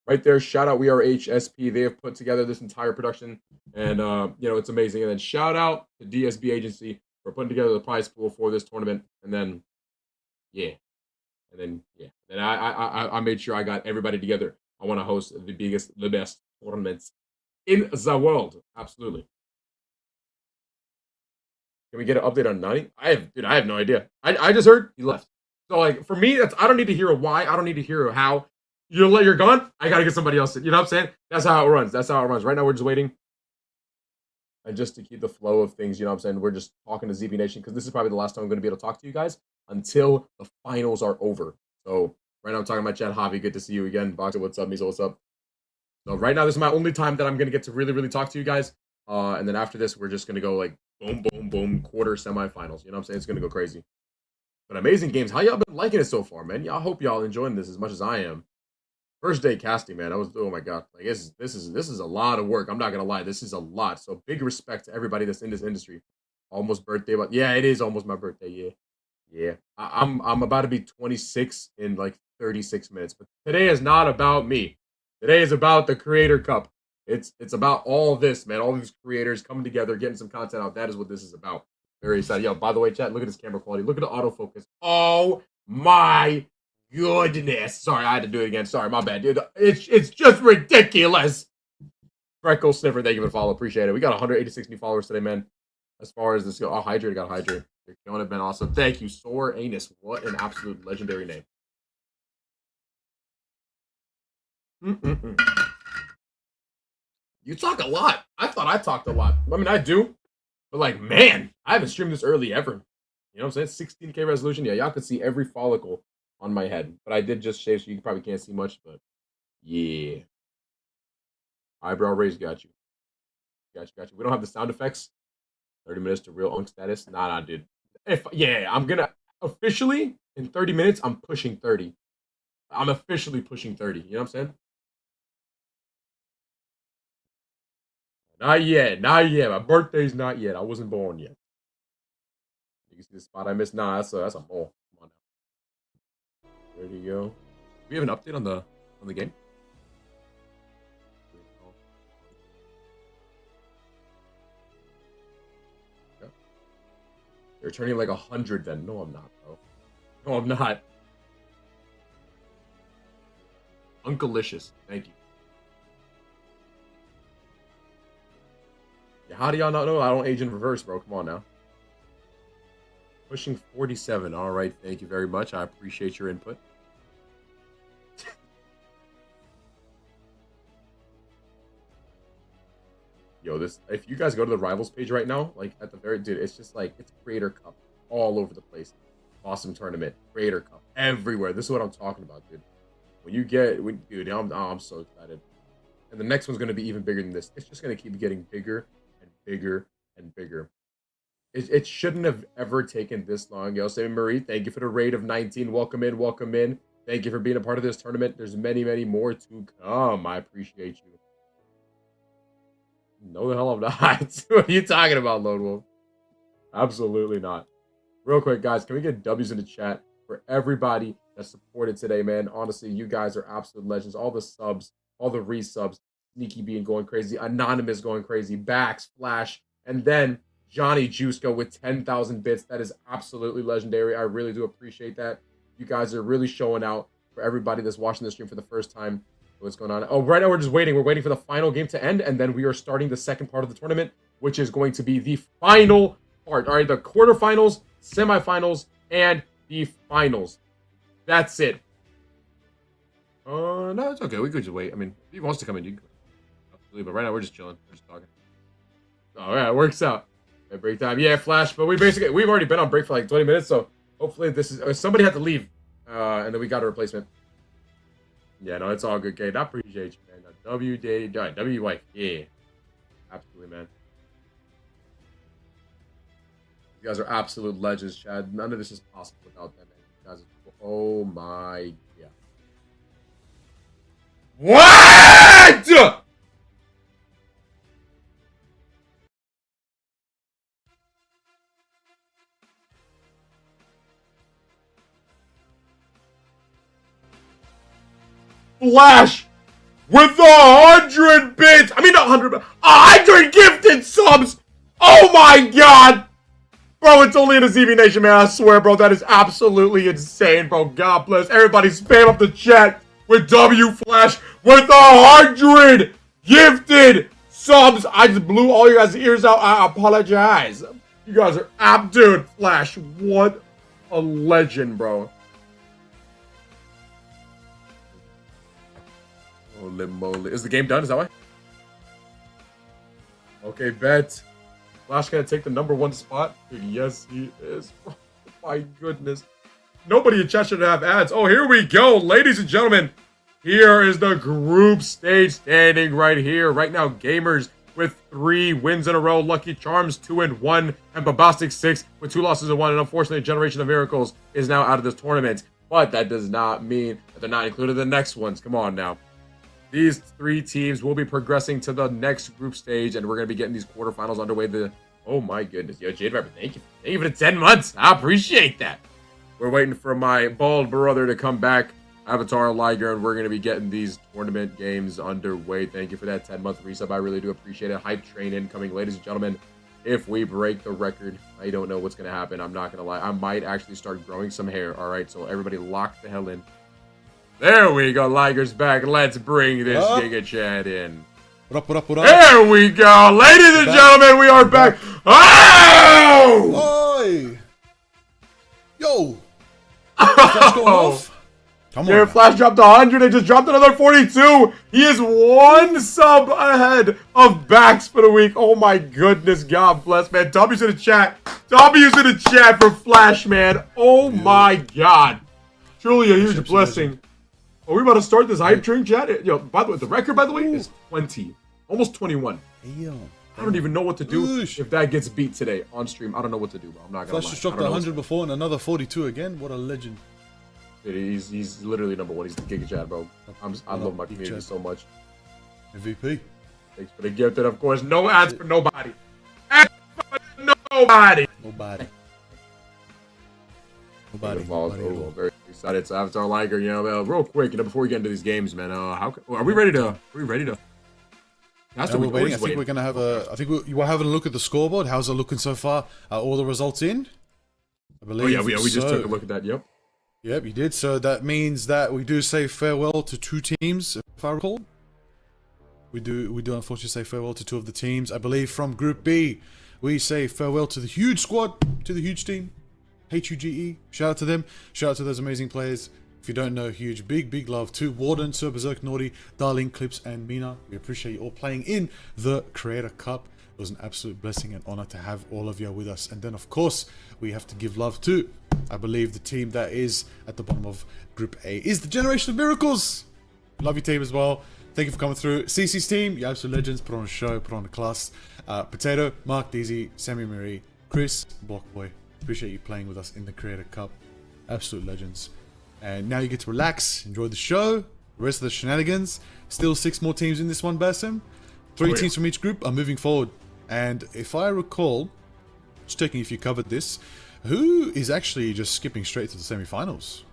Right there. Shout out We Are HSP. They have put together this entire production. And, it's amazing. And then shout out to DSB Agency for putting together the prize pool for this tournament. And then, yeah. Then I made sure I got everybody together. I want to host the best tournaments in the world. Absolutely. Can we get an update on Nani? I have no idea. I just heard he left. So like for me, I don't need to hear a why. I don't need to hear a how. You're gone. I gotta get somebody else in. You know what I'm saying? That's how it runs. Right now we're just waiting. And just to keep the flow of things, you know what I'm saying? We're just talking to ZB Nation because this is probably the last time I'm going to be able to talk to you guys until the finals are over. So right now I'm talking to my chat. Javi, good to see you again. Boxer, what's up? Miso, what's up? So right now this is my only time that I'm going to get to really, really talk to you guys. And then after this, we're just going to go like boom, boom, boom, quarter semifinals. You know what I'm saying? It's going to go crazy. But amazing games. How y'all been liking it so far, man? I hope y'all enjoying this as much as I am. First day casting, man. Oh my god, like this is a lot of work. I'm not gonna lie, this is a lot. So big respect to everybody that's in this industry. Almost birthday, but yeah, it is almost my birthday. Yeah. I'm about to be 26 in like 36 minutes. But today is not about me. Today is about the Creator Cup. It's about all this, man. All these creators coming together, getting some content out. That is what this is about. Very excited. Yo, by the way, chat, look at this camera quality. Look at the autofocus. Oh my goodness. Sorry, I had to do it again. Sorry, my bad, dude. It's just ridiculous. Freckle Sniffer, thank you for the follow. Appreciate it. We got 186 new followers today, man. As far as this goes, Hydrate, got Hydrate. You're killing it, been awesome. Thank you, Sore Anus. What an absolute legendary name. You talk a lot. I thought I talked a lot. I mean, I do. But like, man, I haven't streamed this early ever. You know what I'm saying? 16K resolution. Yeah, y'all could see every follicle on my head. But I did just shave, so you probably can't see much. But yeah. Eyebrow raise, got you. Got you. We don't have the sound effects. 30 minutes to real unk status. Nah, dude. I'm gonna officially in 30 minutes. I'm pushing 30. I'm officially pushing 30. You know what I'm saying? Not yet. My birthday's not yet. I wasn't born yet. You can see the spot I missed. Nah, that's a mole. Come on now. There you go. Do we have an update on the game? Yeah. They're turning like 100 then. No, I'm not, bro. No, I'm not. Unkalicious. Thank you. Yeah, how do y'all not know I don't age in reverse, bro? Come on now. Pushing 47. All right. Thank you very much. I appreciate your input. Yo, if you guys go to the Rivals page right now, like at the very, dude, it's just like, it's Creator Cup all over the place. Awesome tournament. Creator Cup everywhere. This is what I'm talking about, dude. dude, I'm so excited. And the next one's going to be even bigger than this. It's just going to keep getting bigger and bigger and bigger. It shouldn't have ever taken this long. Yo, Sammy Marie, thank you for the raid of 19. Welcome in, welcome in. Thank you for being a part of this tournament. There's many, many more to come. I appreciate you. No, the hell I'm not. What are you talking about, Lone Wolf? Absolutely not. Real quick, guys, can we get W's in the chat for everybody that supported today, man? Honestly, you guys are absolute legends. All the subs, all the resubs, Sneaky being going crazy, Anonymous going crazy, Bax, Flash, and then Johnny Juiceco with 10,000 bits. That is absolutely legendary. I really do appreciate that. You guys are really showing out for everybody that's watching the stream for the first time. What's going on? Oh, right now we're just waiting. We're waiting for the final game to end, and then we are starting the second part of the tournament, which is going to be the final part. All right, the quarterfinals, semifinals, and the finals. That's it. No, it's okay. We could just wait. I mean, if he wants to come in, you can come in. Absolutely, but right now we're just chilling. We're just talking. All right, it works out. Okay, break time. Yeah, Flash, but we've already been on break for like 20 minutes, so hopefully this is... somebody had to leave, and then we got a replacement. Yeah, no, it's all good, Kate. I appreciate you, man. W White. Yeah. Absolutely, man. You guys are absolute legends, Chad. None of this is possible without them, man. You guys are... oh my god. What? Flash with 100 bits. I mean, not 100, but 100 gifted subs. Oh my god. Bro, it's only in the ZB Nation, man. I swear, bro. That is absolutely insane, bro. God bless. Everybody spam up the chat with W Flash with 100 gifted subs. I just blew all you guys' ears out. I apologize. You guys are dude, Flash. What a legend, bro. Holy moly. Is the game done? Is that why? Okay, bet. Flash gonna take the #1 spot? Dude, yes, he is. Oh my goodness. Nobody in chat should have ads. Oh, here we go. Ladies and gentlemen, here is the group stage standing right here. Right now, Gamers with 3 wins in a row. Lucky Charms 2-1. And Babastic 6 with 2 losses and 1. And unfortunately, Generation of Miracles is now out of this tournament. But that does not mean that they're not included in the next ones. Come on now. These 3 teams will be progressing to the next group stage, and we're going to be getting these quarterfinals underway. Oh my goodness. Yo, Jade Viper, thank you. Thank you for the 10 months. I appreciate that. We're waiting for my bald brother to come back, Avatar Liger, and we're going to be getting these tournament games underway. Thank you for that 10-month resub. I really do appreciate it. Hype train incoming. Ladies and gentlemen, if we break the record, I don't know what's going to happen. I'm not going to lie. I might actually start growing some hair. All right, so everybody lock the hell in. There we go. Liger's back. Let's bring this Giga Chat in. What up, what up, what up? There we go. Ladies and gentlemen, we are back. Oh! Oi! Yo! Flash going off? Come on. Flash dropped 100 and just dropped another 42. He is 1 sub ahead of Bax for the week. Oh my goodness. God bless, man. W's in the chat. W's in the chat for Flash, man. Oh my god. Truly a huge blessing. Are we about to start this hype train chat? Yo, by the way, the record, by the way, is 20. Almost 21. I don't even know what to do if that gets beat today on stream. I don't know what to do, bro. I'm not gonna lie. Flash just dropped 100 before and another 42 again. What a legend. Dude, he's literally #1. He's the Giga Chat, bro. I love my community so much. MVP. Thanks for the gift, and of course, no ads for nobody. Ads for nobody. Nobody. Oh, very excited. So Avatar Liger, you know, real quick, before we get into these games, man, are we ready to? We're waiting. I think we're gonna have a. I think you were having a look at the scoreboard. How's it looking so far? Are all the results in? I believe. Oh yeah, we just took a look at that. Yep. Yep, you did. So that means that we do say farewell to 2 teams, if I recall. We do unfortunately say farewell to 2 of the teams. I believe from Group B, we say farewell to the huge squad, to the huge team. HUGE. Shout out to them. Shout out to those amazing players. If you don't know, huge, big love to Warden, Sir Berserk, Naughty, Darling, Clips, and Mina. We appreciate you all playing in the Creator Cup. It was an absolute blessing and honor to have all of you with us. And then, of course, we have to give love to I believe the team that is at the bottom of Group A is the Generation of Miracles. Love your team as well. Thank you for coming through. CC's team, you absolute legends. Put on a show, put on a class. Potato, Mark, Deezy, Sammy Marie, Chris, Blockboy. Appreciate you playing with us in the Creator Cup. Absolute legends. And now you get to relax, enjoy the show, the rest of the shenanigans. Still 6 more teams in this one, Basim. 3 teams from each group are moving forward. And if I recall, just checking if you covered this, who is actually just skipping straight to the semifinals?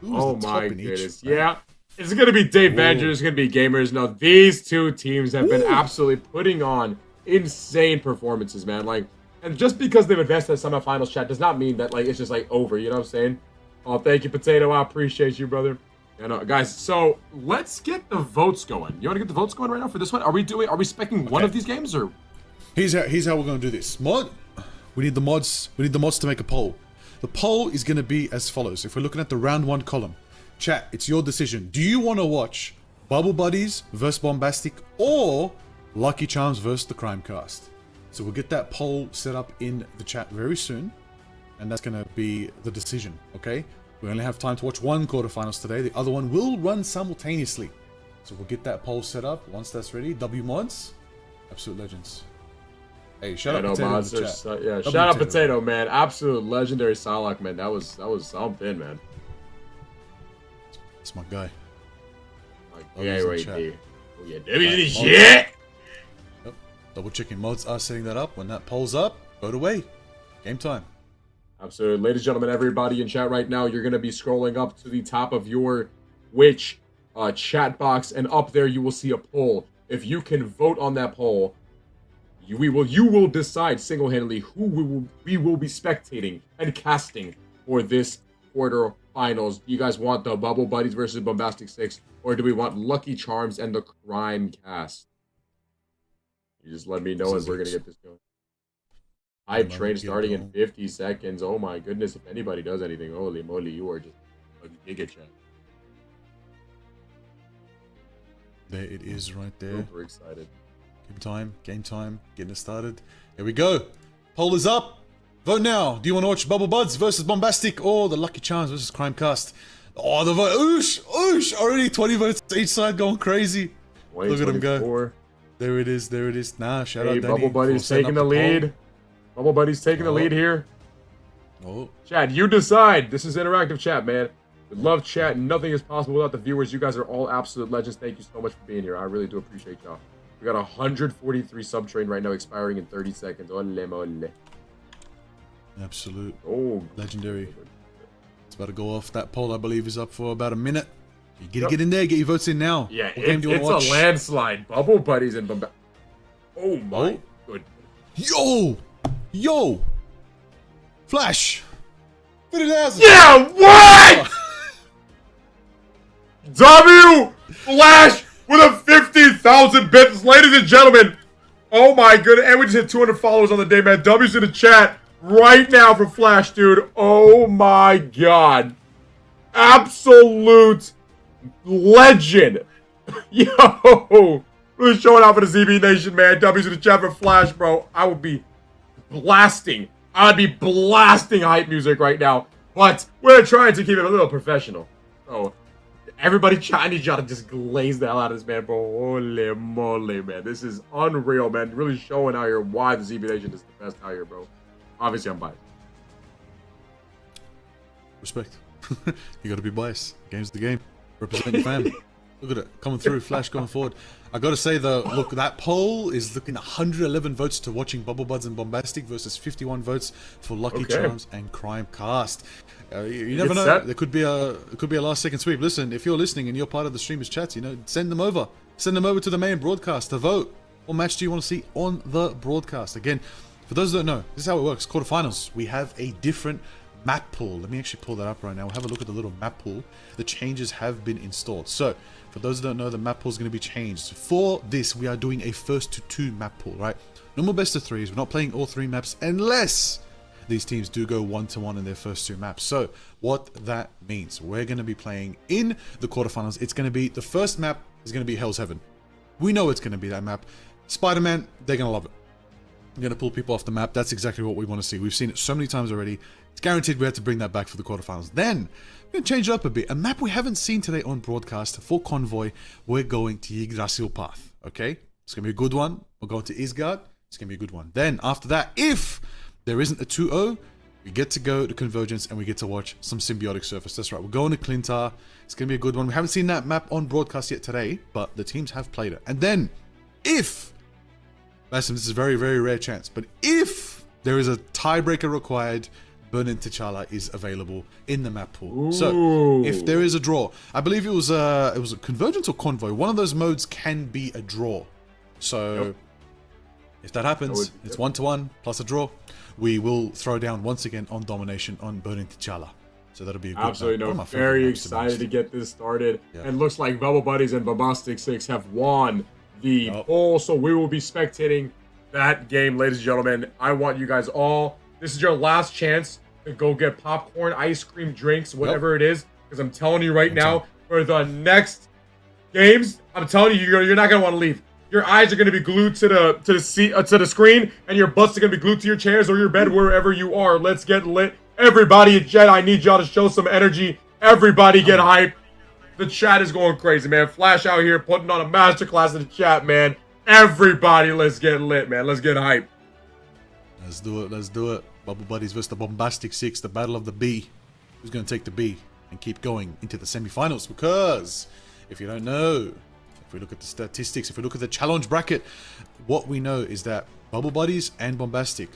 Oh my goodness. Yeah. It's going to be Dave Vanger. It's going to be Gamers. No, these 2 teams have been absolutely putting on insane performances, man. Like, and just because they've advanced to the semifinals, chat, does not mean that, like, it's just, like, over. You know what I'm saying? Oh, thank you, Potato. I appreciate you, brother. Yeah, no, guys, so let's get the votes going. You want to get the votes going right now for this one? Are we specking one of these games, or? Here's how we're going to do this. We need the mods. We need the mods to make a poll. The poll is going to be as follows. If we're looking at the round 1 column, chat, it's your decision. Do you want to watch Bubble Buddies versus Bombastic or Lucky Charms versus the Crime Cast? So we'll get that poll set up in the chat very soon, and that's going to be the decision, okay? We only have time to watch 1 quarterfinals today. The other one will run simultaneously. So we'll get that poll set up once that's ready. W mods, absolute legends. Hey, shout out Potato in the chat. Shout out Potato, man. Absolute legendary Salak, man. That was something, man. It's my guy. Yeah, right there. Oh yeah, W shit. Yep. Double checking mods are setting that up. When that poll's up, vote away. Game time. Absolutely. Ladies and gentlemen, everybody in chat right now, you're going to be scrolling up to the top of your Twitch chat box, and up there you will see a poll. If you can vote on that poll, you will decide single-handedly who we will be spectating and casting for this quarterfinals. Do you guys want the Bubble Buddies versus Bombastic 6, or do we want Lucky Charms and the Crime Cast? You just let me know, and we're going to get this going. Hype train starting in 50 seconds. Oh my goodness, if anybody does anything, holy moly, you are just a giga chat. There it is right there. Super excited. Game time, getting it started. Here we go. Poll is up. Vote now. Do you want to watch Bubble Buds versus Bombastic or the Lucky Charms versus Crime Cast? Oh, the vote. Oosh. Already 20 votes each side going crazy. Look at them go. There it is. Nah, shout out Danny. Bubble Buddies taking the lead. Bubble Buddies taking the lead here. Oh. Chat, you decide. This is interactive chat, man. We love chat. Nothing is possible without the viewers. You guys are all absolute legends. Thank you so much for being here. I really do appreciate y'all. We got 143 sub-train right now expiring in 30 seconds. Ole mole. Absolute. Oh. Legendary. It's about to go off. That poll, I believe, is up for about a minute. You gotta get in there. Get your votes in now. Yeah, it's a landslide. Bubble Buddies and Bombastic. Oh my goodness. Yo! Flash! 50,000! Yeah, what?! W! Flash with a 50,000 bits, ladies and gentlemen! Oh my goodness, and we just hit 200 followers on the day, man. W's in the chat right now for Flash, dude. Oh my god. Absolute legend. Yo! Really showing out for the ZB Nation, man. W's in the chat for Flash, bro. I would be blasting hype music right now, but we're trying to keep it a little professional. So everybody, I need y'all to just glaze the hell out of this, man, bro. Holy moly, man, this is unreal, man. Really showing out here why the ZB Nation is the best out here, bro. Obviously, I'm biased. Respect. You gotta be biased. Game's the game. Represent your fam. Look at it coming through. Flash going forward. I gotta say though, look, that poll is looking 111 votes to watching Bubble Buds and Bombastic versus 51 votes for Lucky Charms and Crime Cast. You never know. There could be a last second sweep. Listen, if you're listening and you're part of the streamers chats, you know, send them over. Send them over to the main broadcast to vote. What match do you want to see on the broadcast? Again, for those that don't know, this is how it works. Quarterfinals, we have a different map pool. Let me actually pull that up right now. We'll have a look at the little map pool. The changes have been installed. So, for those that don't know, the map pool is going to be changed. For this, we are doing a first to 2 map pool, right? No more best of 3s. We're not playing all 3 maps unless these teams do go 1-1 in their first 2 maps. So, what that means, we're going to be playing in the quarterfinals. It's going to be, the first map is going to be Hell's Heaven. We know it's going to be that map. Spider-Man, they're going to love it. going to pull people off the map. That's exactly what we want to see. We've seen it so many times already. It's guaranteed we have to bring that back for the quarterfinals. Then, we're going to change it up a bit. A map we haven't seen today on broadcast for Convoy. We're going to Yggdrasil Path, okay? It's going to be a good one. We're going to Isgard. It's going to be a good one. Then, after that, if there isn't a 2-0, we get to go to Convergence and we get to watch some Symbiotic Surface. That's right. We're going to Clintar. It's going to be a good one. We haven't seen that map on broadcast yet today, but the teams have played it. And then, if... Basim, this is a very, very rare chance, but if there is a tiebreaker required, Burning T'Challa is available in the map pool. Ooh. So, if there is a draw, I believe it was a Convergence or Convoy. One of those modes can be a draw. So, if that happens, it's 1-1 plus a draw. We will throw down once again on Domination on Burning T'Challa. So that'll be a good absolutely no. Very excited to get this started. Yeah. And looks like Bubble Buddies and Bombastic 6 have won the poll, so we will be spectating that game, ladies and gentlemen. I want you guys all. This is your last chance to go get popcorn, ice cream, drinks, whatever it is, because I'm telling you right now, for the next games, I'm telling you, you're not gonna want to leave. Your eyes are going to be glued to the screen, and your butts are going to be glued to your chairs or your bed, wherever you are. Let's get lit. Everybody in chat, I need y'all to show some energy. Everybody get hype. The chat is going crazy, man. Flash out here putting on a masterclass in the chat, man. Everybody, let's get lit, man. Let's get hype. Let's do it. Let's do it. Bubble Buddies versus the Bombastic 6, the battle of the B. Who's going to take the B and keep going into the semifinals? Because, if you don't know... If we look at the statistics, if we look at the challenge bracket, what we know is that Bubble Buddies and Bombastic,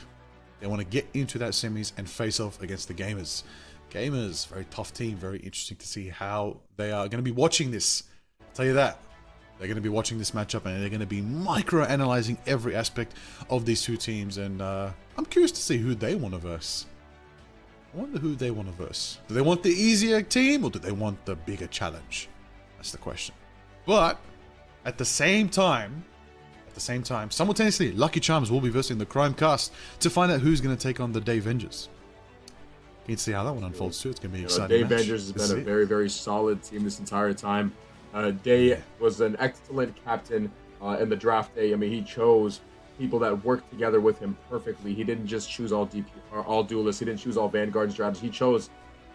they want to get into that semis and face off against the Gamers. Gamers, very tough team, very interesting to see how they are going to be watching this. I'll tell you that. They're going to be watching this matchup and they're going to be micro-analyzing every aspect of these two teams. And I'm curious to see who they want to verse. I wonder who they want to verse. Do they want the easier team or do they want the bigger challenge? That's the question. But... At the same time, simultaneously, Lucky Charms will be versing the Crime Cast to find out who's going to take on the Day Vengers. You can see how that one unfolds too. It's going to be exciting. Day Vengers has been a very, very solid team this entire time. Day was an excellent captain in the draft day. I mean, he chose people that worked together with him perfectly. He didn't just choose all DP or all duelists. He didn't choose all Vanguard strategies. He chose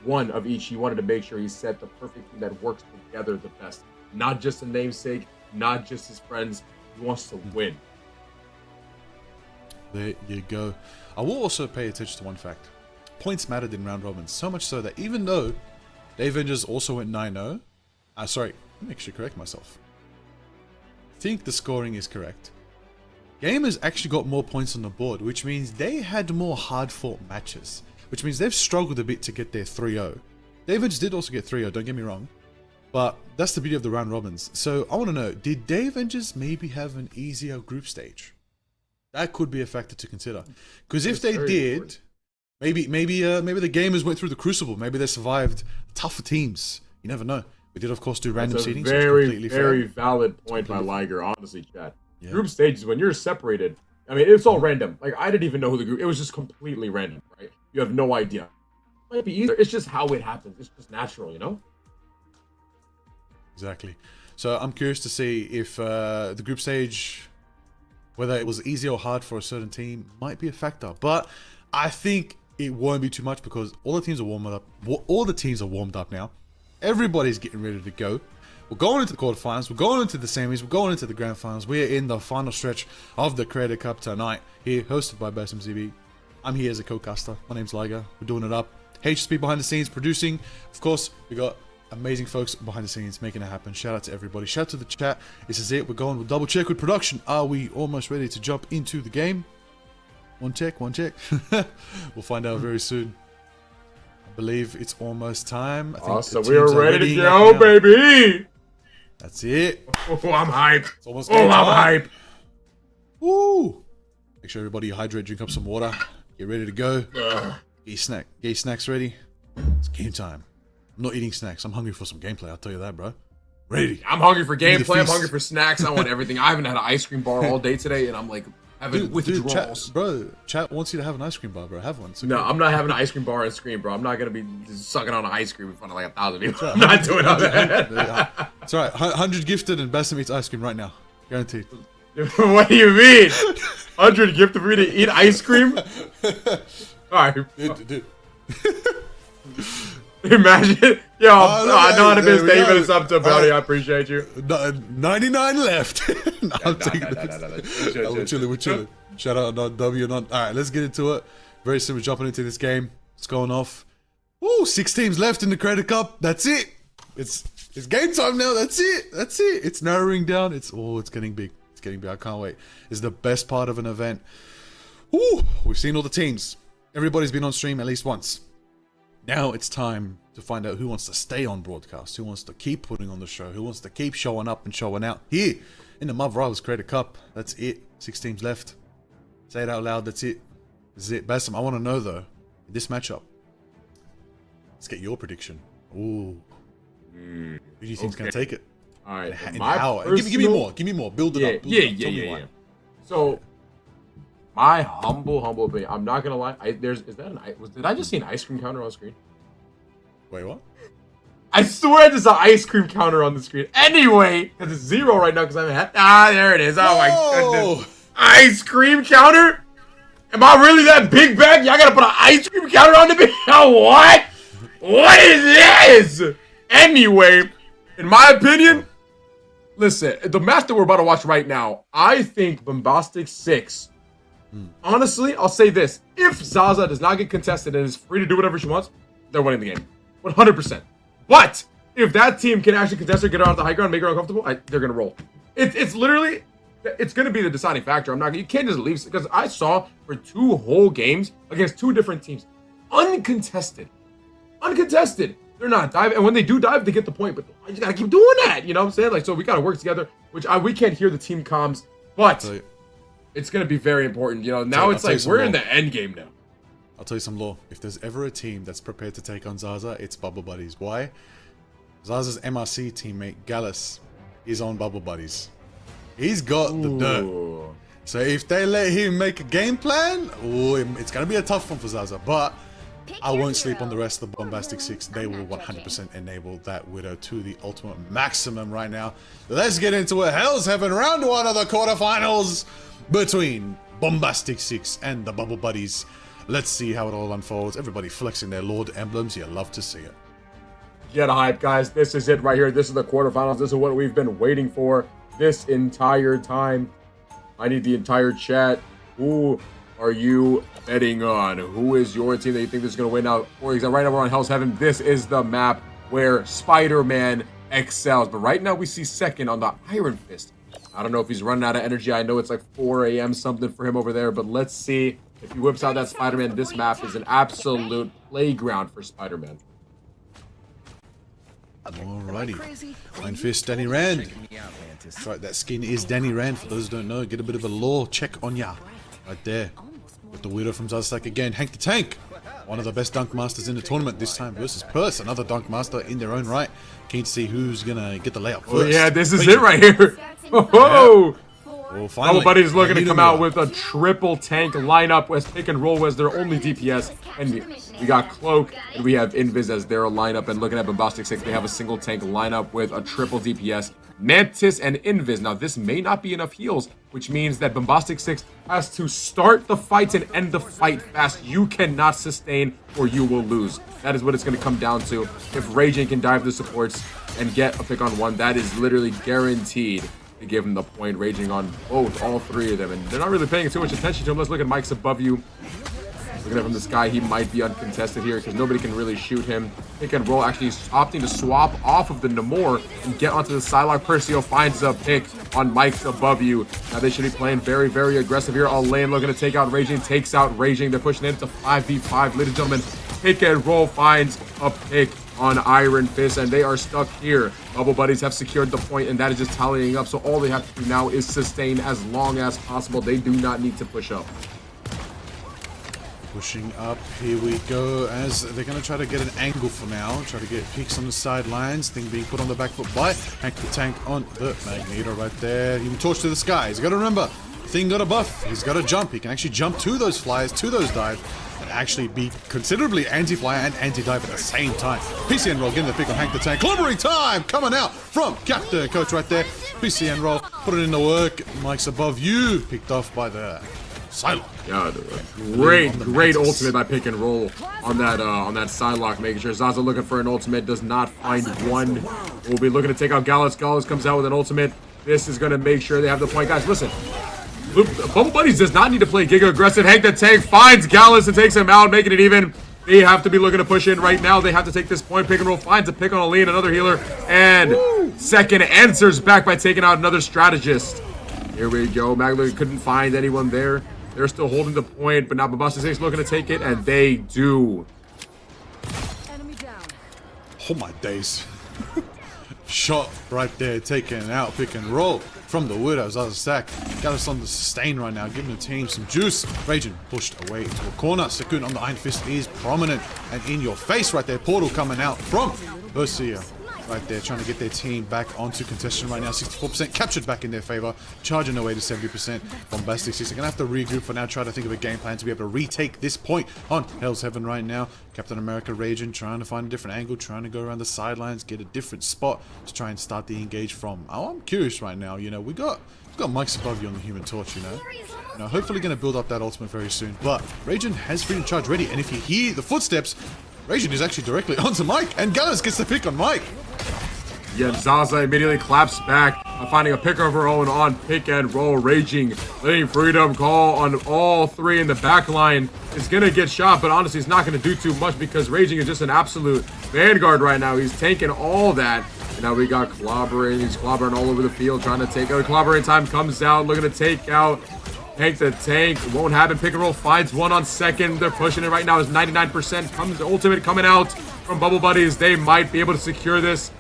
one of each. He wanted to make sure he set the perfect team that works together the best. Not just a namesake. Not just his friends. He wants to win. There you go. I will also pay attention to one fact. Points mattered in round robin, so much so that even though Day Vengers also went 9-0, sorry, let me actually correct myself. I think the scoring is correct. Gamers actually got more points on the board, which means they had more hard-fought matches, which means they've struggled a bit to get their 3-0. Day Vengers did also get 3-0, don't get me wrong. But that's the beauty of the round robins. So I want to know, did Day Vengers maybe have an easier group stage? That could be a factor to consider. Because if they did, maybe the gamers went through the crucible. Maybe they survived tougher teams. You never know. We did, of course, do random seedings. Very, very valid point by Liger, honestly, chat. Yeah. Group stages, when you're separated, I mean, it's all random. Like, I didn't even know who the group... It was just completely random, right? You have no idea. It might be easier. It's just how it happens. It's just natural, you know? Exactly. So I'm curious to see if the group stage, whether it was easy or hard for a certain team, might be a factor. But I think it won't be too much because all the teams are warmed up. All the teams are warmed up now. Everybody's getting ready to go. We're going into the quarterfinals. We're going into the semis. We're going into the grand finals. We are in the final stretch of the Creator Cup tonight. Here, hosted by BasimZB. I'm here as a co-caster. My name's Liger. We're doing it up. HSP behind the scenes, producing. Of course, we got amazing folks behind the scenes making it happen. Shout out to everybody. Shout out to the chat. This is it. We're going. We'll double check with production. Are we almost ready to jump into the game? One check. We'll find out very soon. I believe it's almost time. I think so we're ready to go, baby. That's it. Oh, I'm hyped. It's almost I'm hyped. Woo! Make sure everybody hydrate, drink up some water. Get ready to go. Get your snacks ready. It's game time. I'm not eating snacks. I'm hungry for some gameplay. I'll tell you that, bro. Ready. I'm hungry for gameplay. I'm hungry for snacks. I want everything. I haven't had an ice cream bar all day today, and I'm like having withdrawals. Chat wants you to have an ice cream bar, bro. Have one. No, I'm not having an ice cream bar and scream, bro. I'm not gonna be sucking on an ice cream in front of like 1,000 people. I'm not doing that. It's alright. 100 gifted and Basim eats ice cream right now. Guaranteed. What do you mean? 100 gift for me to eat ice cream? Alright. Dude. Imagine. Yo, anonymous David is up to buddy. Right. I appreciate you. 99 left. No, I'm taking it. We're chilling. Shout out on W. Alright, let's get into it. Very simple, jumping into this game. It's going off. Woo, 6 teams left in the Credit Cup. That's it. It's game time now. That's it. It's narrowing down. It's getting big. It's getting big. I can't wait. It's the best part of an event. Woo, we've seen all the teams. Everybody's been on stream at least once. Now it's time to find out who wants to stay on broadcast, who wants to keep putting on the show, who wants to keep showing up and showing out here in the Mother Rivals Credit Cup. That's it. 6 teams left. Say it out loud. That's it. This is it. Basim, I want to know though, this matchup. Let's get your prediction. Ooh. Who do you think's gonna take it? All right. And how? Give me more. Give me more. Build it up. Yeah. So, my humble opinion. I'm not gonna lie. Did I just see an ice cream counter on screen? Wait, what? I swear there's an ice cream counter on the screen. Anyway, because it's 0 right now because I haven't had. There it is. Oh my goodness. Ice cream counter? Am I really that big bag? Y'all gotta put an ice cream counter on the big. Oh, what? What is this? Anyway, in my opinion, listen, the match that we're about to watch right now, I think Bombastic 6. Honestly, I'll say this. If Zaza does not get contested and is free to do whatever she wants, they're winning the game. 100%. But if that team can actually contest her, get her off the high ground, make her uncomfortable, they're going to roll. It's literally, it's going to be the deciding factor. You can't just leave, because I saw for 2 whole games against 2 different teams, uncontested. They're not diving, and when they do dive, they get the point, but you got to keep doing that, you know what I'm saying? Like, so we got to work together, which we can't hear the team comms, but it's going to be very important, you know? Now it's like, we're in the end game now. I'll tell you some lore. If there's ever a team that's prepared to take on Zaza, it's Bubble Buddies. Why? Zaza's MRC teammate, Gallus, is on Bubble Buddies. He's got the dirt. So if they let him make a game plan, it's going to be a tough one for Zaza. But I won't sleep on the rest of the Bombastic 6. They will 100% enable that Widow to the ultimate maximum right now. Let's get into it. Hell's Heaven, round 1 of the quarterfinals between Bombastic 6 and the Bubble Buddies. Let's see how it all unfolds. Everybody flexing their Lord emblems. You love to see it. Get hype, guys. This is it right here. This is the quarterfinals. This is what we've been waiting for this entire time. I need the entire chat. Who are you betting on? Who is your team that you think is going to win out? For example, right now we're on Hell's Heaven. This is the map where Spider-Man excels. But right now we see second on the Iron Fist. I don't know if he's running out of energy. I know it's like 4 a.m. something for him over there. But let's see if he whips out that Spider-Man. This map is an absolute playground for Spider-Man. Alrighty. Iron Fist, Danny Rand. That's right, that skin is Danny Rand. For those who don't know, get a bit of a lore check on ya. Right there. With the Weirdo from Zazastak again. Hank the Tank. One of the best dunk masters in the tournament this time versus Purse. Another dunk master in their own right. Keen to see who's going to get the layup first. Oh yeah, this is it right here. Oh! Well, Bubble Buddies looking to come out with a triple tank lineup with pick and roll as their only DPS. And we got Cloak and we have Invis as their lineup. And looking at Bombastic 6, they have a single tank lineup with a triple DPS. Mantis and Invis. Now, this may not be enough heals, which means that Bombastic 6 has to start the fights and end the fight fast. You cannot sustain or you will lose. That is what it's going to come down to. If Raging can dive the supports and get a pick on 1, that is literally guaranteed to give him the point. Raging on all 3 of them. And they're not really paying too much attention to him. Let's look at Mike's above you. Looking at from the sky, he might be uncontested here because nobody can really shoot him. Pick and roll actually opting to swap off of the Namor and get onto the Psylocke. Percio finds a pick on Mike's above you. Now they should be playing very, very aggressive here. Alain looking to take out Raging, takes out Raging. They're pushing into 5v5. Ladies and gentlemen, pick and roll finds a pick on Iron Fist, and they are stuck here. Bubble Buddies have secured the point, and that is just tallying up. So all they have to do now is sustain as long as possible. They do not need to push up. Pushing up, here we go, as they're going to try to get an angle for now, try to get picks on the sidelines, thing being put on the back foot by Hank the Tank on the Magneto right there. Even torch to the sky. He's got to remember, Thing got a buff, he's got to jump, he can actually jump to those flyers, to those dives, and actually be considerably anti-flyer and anti-dive at the same time. PCN roll, getting the pick on Hank the Tank, clobbering time, coming out from Captain Coach right there. PCN roll, put it in the work, Mike's above you, picked off by the Psylocke. Yeah, great ultimate by pick and roll on that Psylocke, making sure Zaza looking for an ultimate, does not find one. We'll be looking to take out Gallus. Gallus comes out with an ultimate. This is going to make sure they have the point. Guys, listen. Bubble Buddies does not need to play Giga aggressive. Hank the Tank finds Gallus and takes him out, making it even. They have to be looking to push in right now. They have to take this point. Pick and roll finds a pick on a lean, another healer, and second answers back by taking out another strategist. Here we go. Magler couldn't find anyone there. They're still holding the point, but now BasimZB looking to take it, and they do. Oh my days. Shot right there, taking out pick and roll from the Widows. Other stack. Got us on the sustain right now, giving the team some juice. Raging pushed away into a corner. Sekun on the Iron Fist is prominent and in your face right there. Portal coming out from Bercia. Right there, trying to get their team back onto contention right now. 64% captured back in their favor, charging away to 70%. Bombastic Six are gonna have to regroup for now, try to think of a game plan to be able to retake this point on Hell's Heaven right now. Captain America raging, trying to find a different angle, trying to go around the sidelines, get a different spot to try and start the engage from. Oh, I'm curious right now, you know, we got Mike's above you on the Human Torch, you know. Hopefully gonna build up that ultimate very soon. But Raging has freedom charge ready, and if you hear the footsteps, Raging is actually directly onto Mike, and Gallus gets the pick on Mike. Yeah, Zaza immediately claps back, finding a pick of her own on pick and roll. Raging, letting freedom call on all three in the back line. Is going to get shot, but honestly, he's not going to do too much because Raging is just an absolute vanguard right now. He's tanking all that. And now we got clobbering. He's clobbering all over the field, trying to take out. Clobbering time comes out, looking to take out Hank the Tank. Won't happen. Pick and roll finds one on second. They're pushing it right now. It's 99%. Comes the ultimate coming out from Bubble Buddies. They might be able to secure this.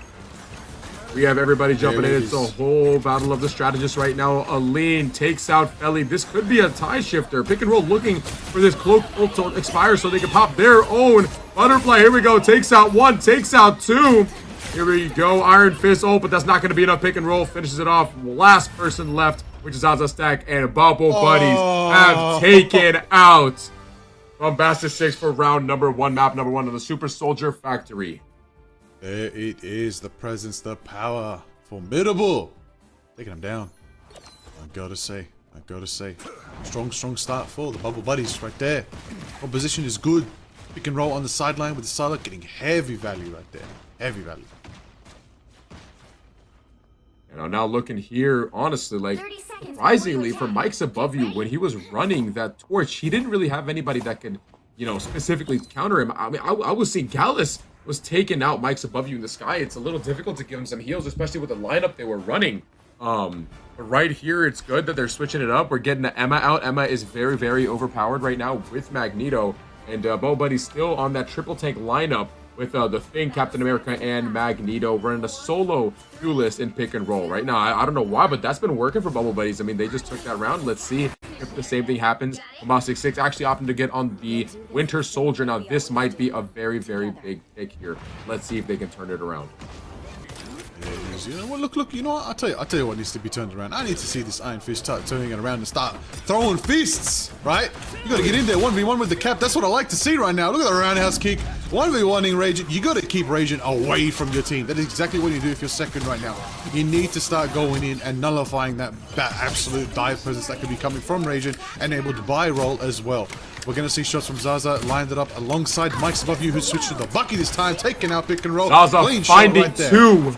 We have everybody jumping in. It's a whole battle of the strategists right now. Aline takes out Felly. This could be a tie shifter. Pick and roll looking for this cloak ult to expire so they can pop their own butterfly. Here we go. Takes out one. Takes out two. Here we go. Iron Fist ult, but that's not going to be enough. Pick and roll finishes it off. Last person left, which is Zaza Stack, and Bubble Buddies have taken out Bombastic 6 for round number 1, map number 1 of the Super Soldier Factory. There it is, the presence, the power, formidable. Taking him down. I gotta say. Strong start for the Bubble Buddies right there. Opposition is good. Pick and roll on the sideline with the Psylocke getting heavy value right there. Heavy value. And I'm now looking here, honestly, like, surprisingly, for Mike's above you, when he was running that torch, he didn't really have anybody that could, you know, specifically counter him. I mean, I was seeing Gallus was taking out Mike's above you in the sky. It's a little difficult to give him some heals, especially with the lineup they were running. But right here, it's good that they're switching it up. We're getting the Emma out. Emma is very, very overpowered right now with Magneto. And Bo Buddy's still on that triple tank lineup with the Thing, Captain America, and Magneto running a solo duelist in pick and roll. Right now, I don't know why, but that's been working for Bubble Buddies. I mean, they just took that round. Let's see if the same thing happens. Bombastic 6 actually opting to get on the Winter Soldier. Now, this might be a very, very big pick here. Let's see if they can turn it around. You know what? Look. You know what? I'll tell you what needs to be turned around. I need to see this Iron Fist start turning it around and start throwing fists. Right? You got to get in there 1v1 with the cap. That's what I like to see right now. Look at the roundhouse kick. 1v1ing Raging. You got to keep Raging away from your team. That is exactly what you do if you're second right now. You need to start going in and nullifying that absolute dive presence that could be coming from Raging and able to buy roll as well. We're going to see shots from Zaza, lined it up alongside Mike's above you, who switched to the Bucky this time, taking out pick and roll. Zaza finding right two.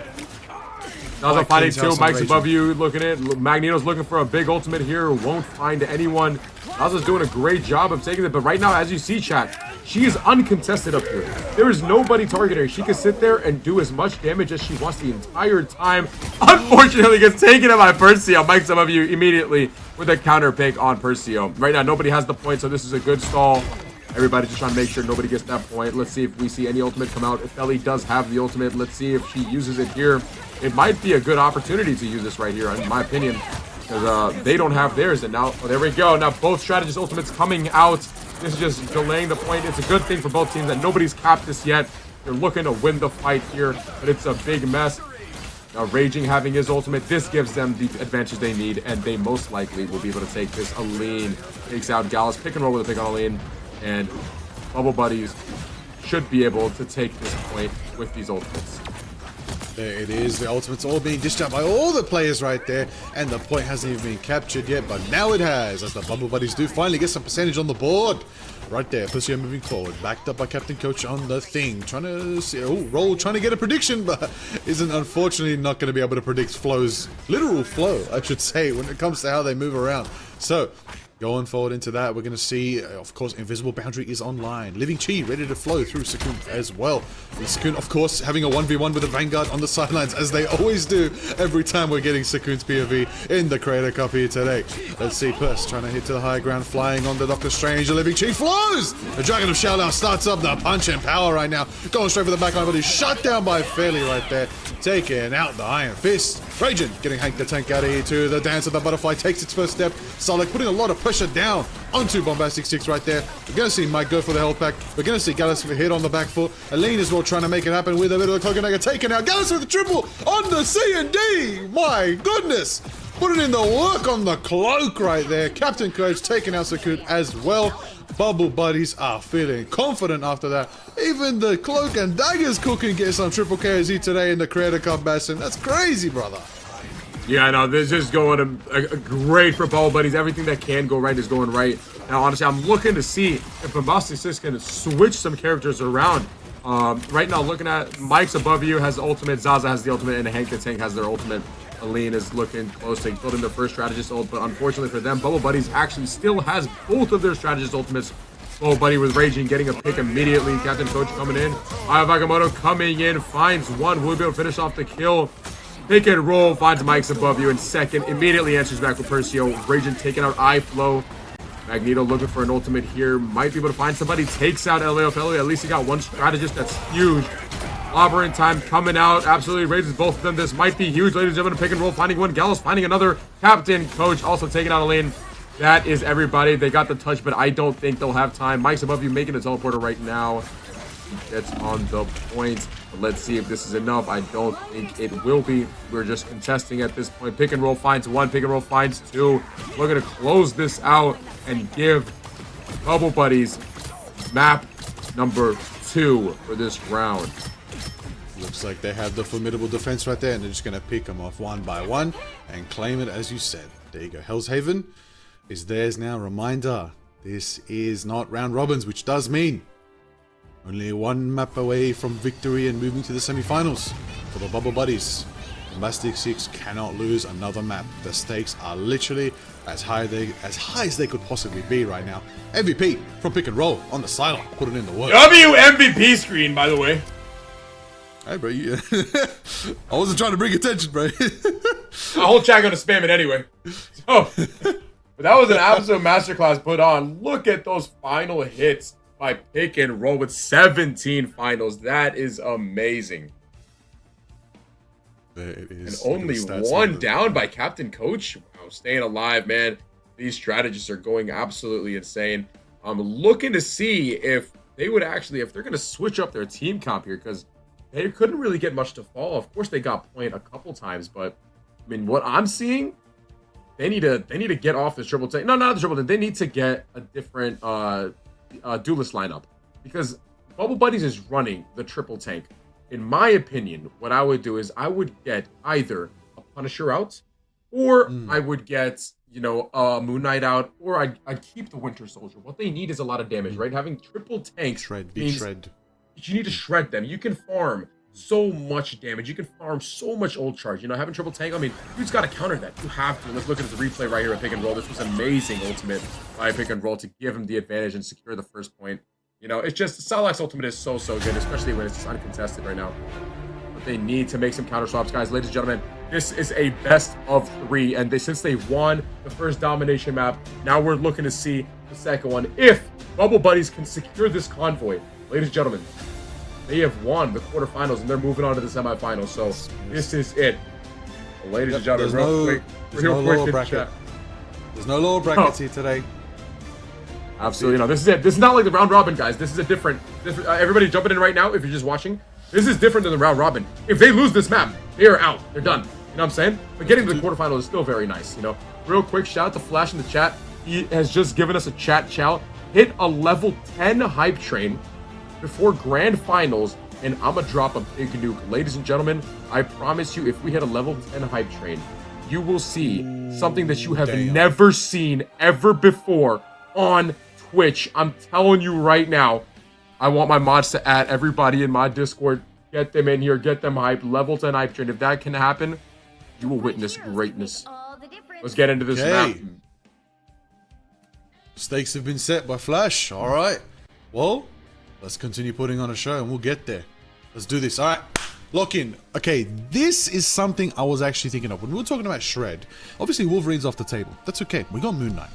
Zaza finding two. Mike's Raging. above you, looking at it. Magneto's looking for a big ultimate here. Won't find anyone. Zaza's doing a great job of taking it, but right now, as you see, chat, she is uncontested up here. There is nobody targeting her. She can sit there and do as much damage as she wants the entire time. Unfortunately, gets taken out by Perseo. Mike's above you immediately with a counter pick on Perseo. Right now, nobody has the point, so this is a good stall. Everybody's just trying to make sure nobody gets that point. Let's see if we see any ultimate come out. If Ellie does have the ultimate, let's see if she uses it here. It might be a good opportunity to use this right here, in my opinion, because they don't have theirs. And now, oh, there we go. Now both strategist ultimates coming out. This is just delaying the point. It's a good thing for both teams that nobody's capped this yet. They're looking to win the fight here, but it's a big mess. Now Raging having his ultimate, this gives them the advantage they need, and they most likely will be able to take this. Aline takes out Gallus, pick and roll with a pick on Aline, and Bubble Buddies should be able to take this point with these ultimates. There it is. The ultimate's all being dished out by all the players right there. And the point hasn't even been captured yet, but now it has. As the Bubble Buddies do finally get some percentage on the board. Right there, Pussy moving forward. Backed up by Captain Coach on the thing. Trying to see, Roll trying to get a prediction, but isn't unfortunately not going to be able to predict Flow's literal flow, I should say, when it comes to how they move around. So, going forward into that, we're going to see, of course, Invisible Boundary is online. Living Chi ready to flow through Sakun as well. And Sakun, of course, having a 1v1 with a Vanguard on the sidelines, as they always do every time we're getting Sakun's POV in the Creator Cup here today. Let's see, Purse trying to hit to the high ground, flying on the Doctor Strange. The Living Chi flows! The Dragon of Shell now starts up the punch and power right now. Going straight for the backline, but he's shut down by Fairly right there. Taking out the Iron Fist. Raging getting Hank the Tank out of here too. The Dance of the Butterfly takes its first step. Solid putting a lot of pressure down onto Bombastic Six right there. We're going to see Mike go for the health pack. We're going to see Gallus hit on the back foot. Aline as well trying to make it happen with a bit of the Cloakinaga taken out. Gallus with the triple on the C&D. My goodness. Putting in the work on the cloak right there. Captain Coach taking out Sakut as well. Bubble Buddies are feeling confident after that. Even the Cloak and Daggers cooking get some triple KZ today in the Creator Cup, Basim. That's crazy, brother. Yeah, no, this is going great for Bubble Buddies. Everything that can go right is going right. Now, honestly, I'm looking to see if Bombastic Six can switch some characters around. Right now, looking at Mike's above you has the ultimate, Zaza has the ultimate, and Hank the Tank has their ultimate. Aline is looking close to building their first strategist ult, but unfortunately for them, Bubble Buddies actually still has both of their strategist ultimates. Bubble Buddy with Raging, getting a pick immediately. Captain Coach coming in. Ayavagamoto coming in, finds one. Will be able to finish off the kill. Pick and roll, finds Mike's above you in second. Immediately answers back with Percio. Raging taking out iFlow. Magneto looking for an ultimate here. Might be able to find somebody. Takes out LAFLA. At least he got one strategist. That's huge. Labyrinth time coming out. Absolutely raises both of them. This might be huge, ladies and gentlemen. Pick and roll, finding one. Gallus finding another. Captain Coach also taking out a lane. That is everybody. They got the touch, but I don't think they'll have time. Mike's above you, making a teleporter right now. He gets on the point. But let's see if this is enough. I don't think it will be. We're just contesting at this point. Pick and roll finds one. Pick and roll finds two. We're going to close this out and give Bubble Buddies map number 2 for this round. Looks like they have the formidable defense right there, and they're just going to pick them off one by one and claim it as you said. There you go. Hell's Haven is theirs now. Reminder, this is not round robins, which does mean only one map away from victory and moving to the semi-finals for the Bubble Buddies. Bombastic Six cannot lose another map. The stakes are literally as high as they could possibly be right now. MVP from Pick and Roll on the sideline, putting in the work. MVP screen, by the way. Hey, bro, I wasn't trying to bring attention, bro. The whole chat gonna spam it anyway. So, but that was an absolute masterclass put on. Look at those final hits by Pick and Roll with 17 finals. That is amazing. There it is. And only one down by Captain Coach. Wow, staying alive, man. These strategists are going absolutely insane. I'm looking to see if they would actually, if they're gonna switch up their team comp here, because they couldn't really get much to fall. Of course, they got point a couple times, but I mean, what I'm seeing, they need to get off this triple tank. No, not the triple tank. They need to get a different duelist lineup, because Bubble Buddies is running the triple tank. In my opinion, what I would do is I would get either a Punisher out, or I would get, you know, a Moon Knight out, or I'd keep the Winter Soldier. What they need is a lot of damage, right? Having triple tanks means shred. You need to shred them. You can farm so much damage. You can farm so much ult charge. You know, having triple tank, I mean, you just got to counter that. You have to. Let's look at the replay right here at Pick and Roll. This was amazing ultimate by Pick and Roll to give him the advantage and secure the first point. You know, it's just, Salak's ultimate is so good, especially when it's uncontested right now. But they need to make some counter swaps, guys. Ladies and gentlemen, this is a best of 3. And since they won the first domination map, now we're looking to see the second one. If Bubble Buddies can secure this convoy, ladies and gentlemen, they have won the quarterfinals and they're moving on to the semifinals. So this is it. Well, ladies and gentlemen, there's no lower bracket. There's no lower brackets here today. Absolutely. No, this is it. This is not like the round robin, guys. This is a different everybody jumping in right now, if you're just watching. This is different than the round robin. If they lose this map, they are out. They're done. You know what I'm saying? But getting to the quarterfinals is still very nice, you know. Real quick, shout out to Flash in the chat. He has just given us a chat shout. Hit a level 10 hype train before grand finals and I'm gonna drop a big nuke. Ladies and gentlemen, I promise you, if we hit a level 10 hype train, you will see something that you have never seen ever before on Twitch. I'm telling you right now, I want my mods to add everybody in my Discord. Get them in here, get them hyped. Level 10 hype train. If that can happen, you will witness greatness. Let's get into this map. Stakes have been set by Flash. All right. Well, let's continue putting on a show and we'll get there. Let's do this. All right. Lock in. Okay, this is something I was actually thinking of. When we were talking about Shred, obviously Wolverine's off the table. That's okay. We got Moon Knight.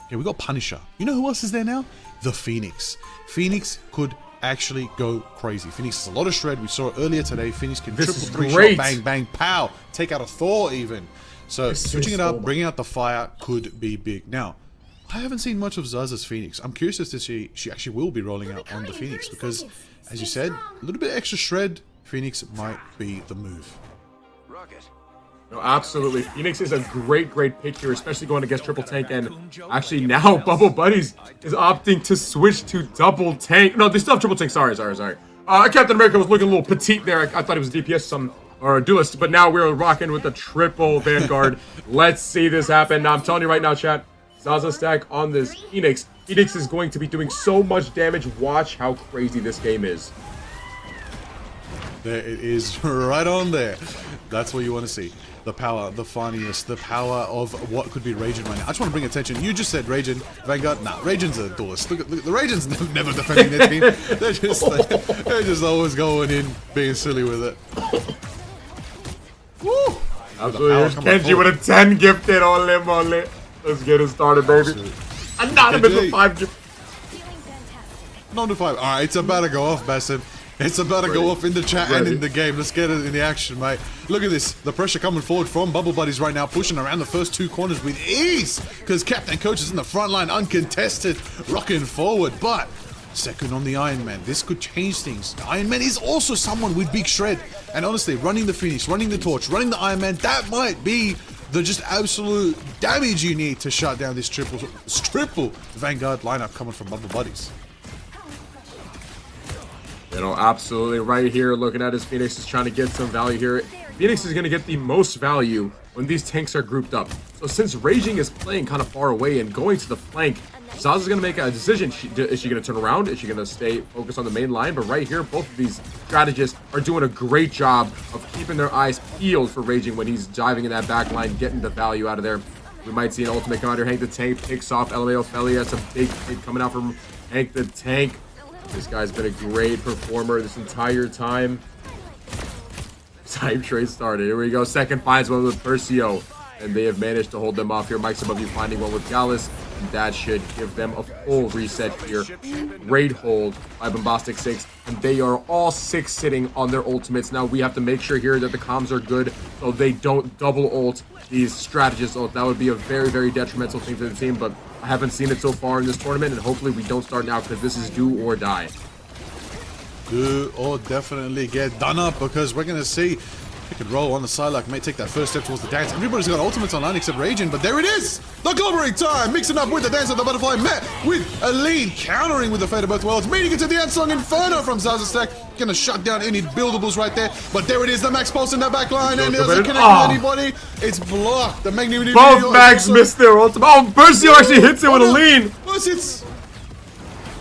Okay, we got Punisher. You know who else is there now? The Phoenix. Phoenix could actually go crazy. Phoenix has a lot of Shred. We saw it earlier today. Phoenix can triple three shot, bang, bang, pow. Take out a Thor even. So switching it up, bringing out the fire could be big. Now, I haven't seen much of Zaza's Phoenix. I'm curious as to see she actually will be rolling out on the Phoenix because, as you said, a little bit extra Shred, Phoenix might be the move. No, absolutely. Phoenix is a great pick here, especially going against Triple Tank. And actually now Bubble Buddies is opting to switch to Double Tank. No, they still have Triple Tank. Sorry. Captain America was looking a little petite there. I thought it was DPS or a duelist, but now we're rocking with the triple Vanguard. Let's see this happen. Now, I'm telling you right now, chat, Zaza stack on this Phoenix. Phoenix is going to be doing so much damage. Watch how crazy this game is. There it is, right on there. That's what you want to see. The power, the funniness, the power of what could be Raging right now. I just want to bring attention. You just said Raging, Vanguard. Nah, Raging's a duelist. Look, the Raging's never defending their team. They're just always going in, being silly with it. Woo! Absolutely. Here's Kenji with a 10 gifted. Ole mole. Let's get it started, baby. Anonymous with 5 gifted. Not to 5. All right, it's about to go off, Basim. It's about to go off in the chat and in the game. Let's get it in the action, mate. Look at this. The pressure coming forward from Bubble Buddies right now, pushing around the first 2 corners with ease because Captain Coach is in the front line, uncontested, rocking forward. But second on the Iron Man, this could change things. The Iron Man is also someone with big Shred. And honestly, running the Phoenix, running the Torch, running the Iron Man, that might be the just absolute damage you need to shut down this triple Vanguard lineup coming from Bubble Buddies. You know, absolutely right here, looking at his Phoenix is trying to get some value here. Phoenix is going to get the most value when these tanks are grouped up. So since Raging is playing kind of far away and going to the flank, Zaza's going to make a decision. Is she going to turn around? Is she going to stay focused on the main line? But right here, both of these strategists are doing a great job of keeping their eyes peeled for Raging when he's diving in that back line, getting the value out of there. We might see an ultimate come out here. Hank the Tank picks off LMAO Felly. That's a big hit coming out from Hank the Tank. This guy's been a great performer this entire time. Time trade started. Here we go. Second finds one with Percio. And they have managed to hold them off here. Mike's above you finding one with Gallus. And that should give them a full reset here. Great hold by Bombastic 6. And they are all 6 sitting on their ultimates. Now we have to make sure here that the comms are good so they don't double ult these strategists. That would be a very detrimental thing to the team. But I haven't seen it so far in this tournament. And hopefully we don't start now because this is do or die. Do or definitely get done up because we're going to see pick and roll on the side like may take that first step towards the dance. Everybody's got ultimates online except Raging, but there it is! The Glory time! Mixing up with the dance of the butterfly, met with a lead, countering with the Fate of Both Worlds, meeting into the Ansong Inferno from Zaza Stack. Gonna shut down any buildables right there, but there it is, the Max Pulse in the back line, and it doesn't connect with anybody. It's blocked. The Magnanimity. Both Max missed their ultimate. Oh, Percio actually hits it with a lean.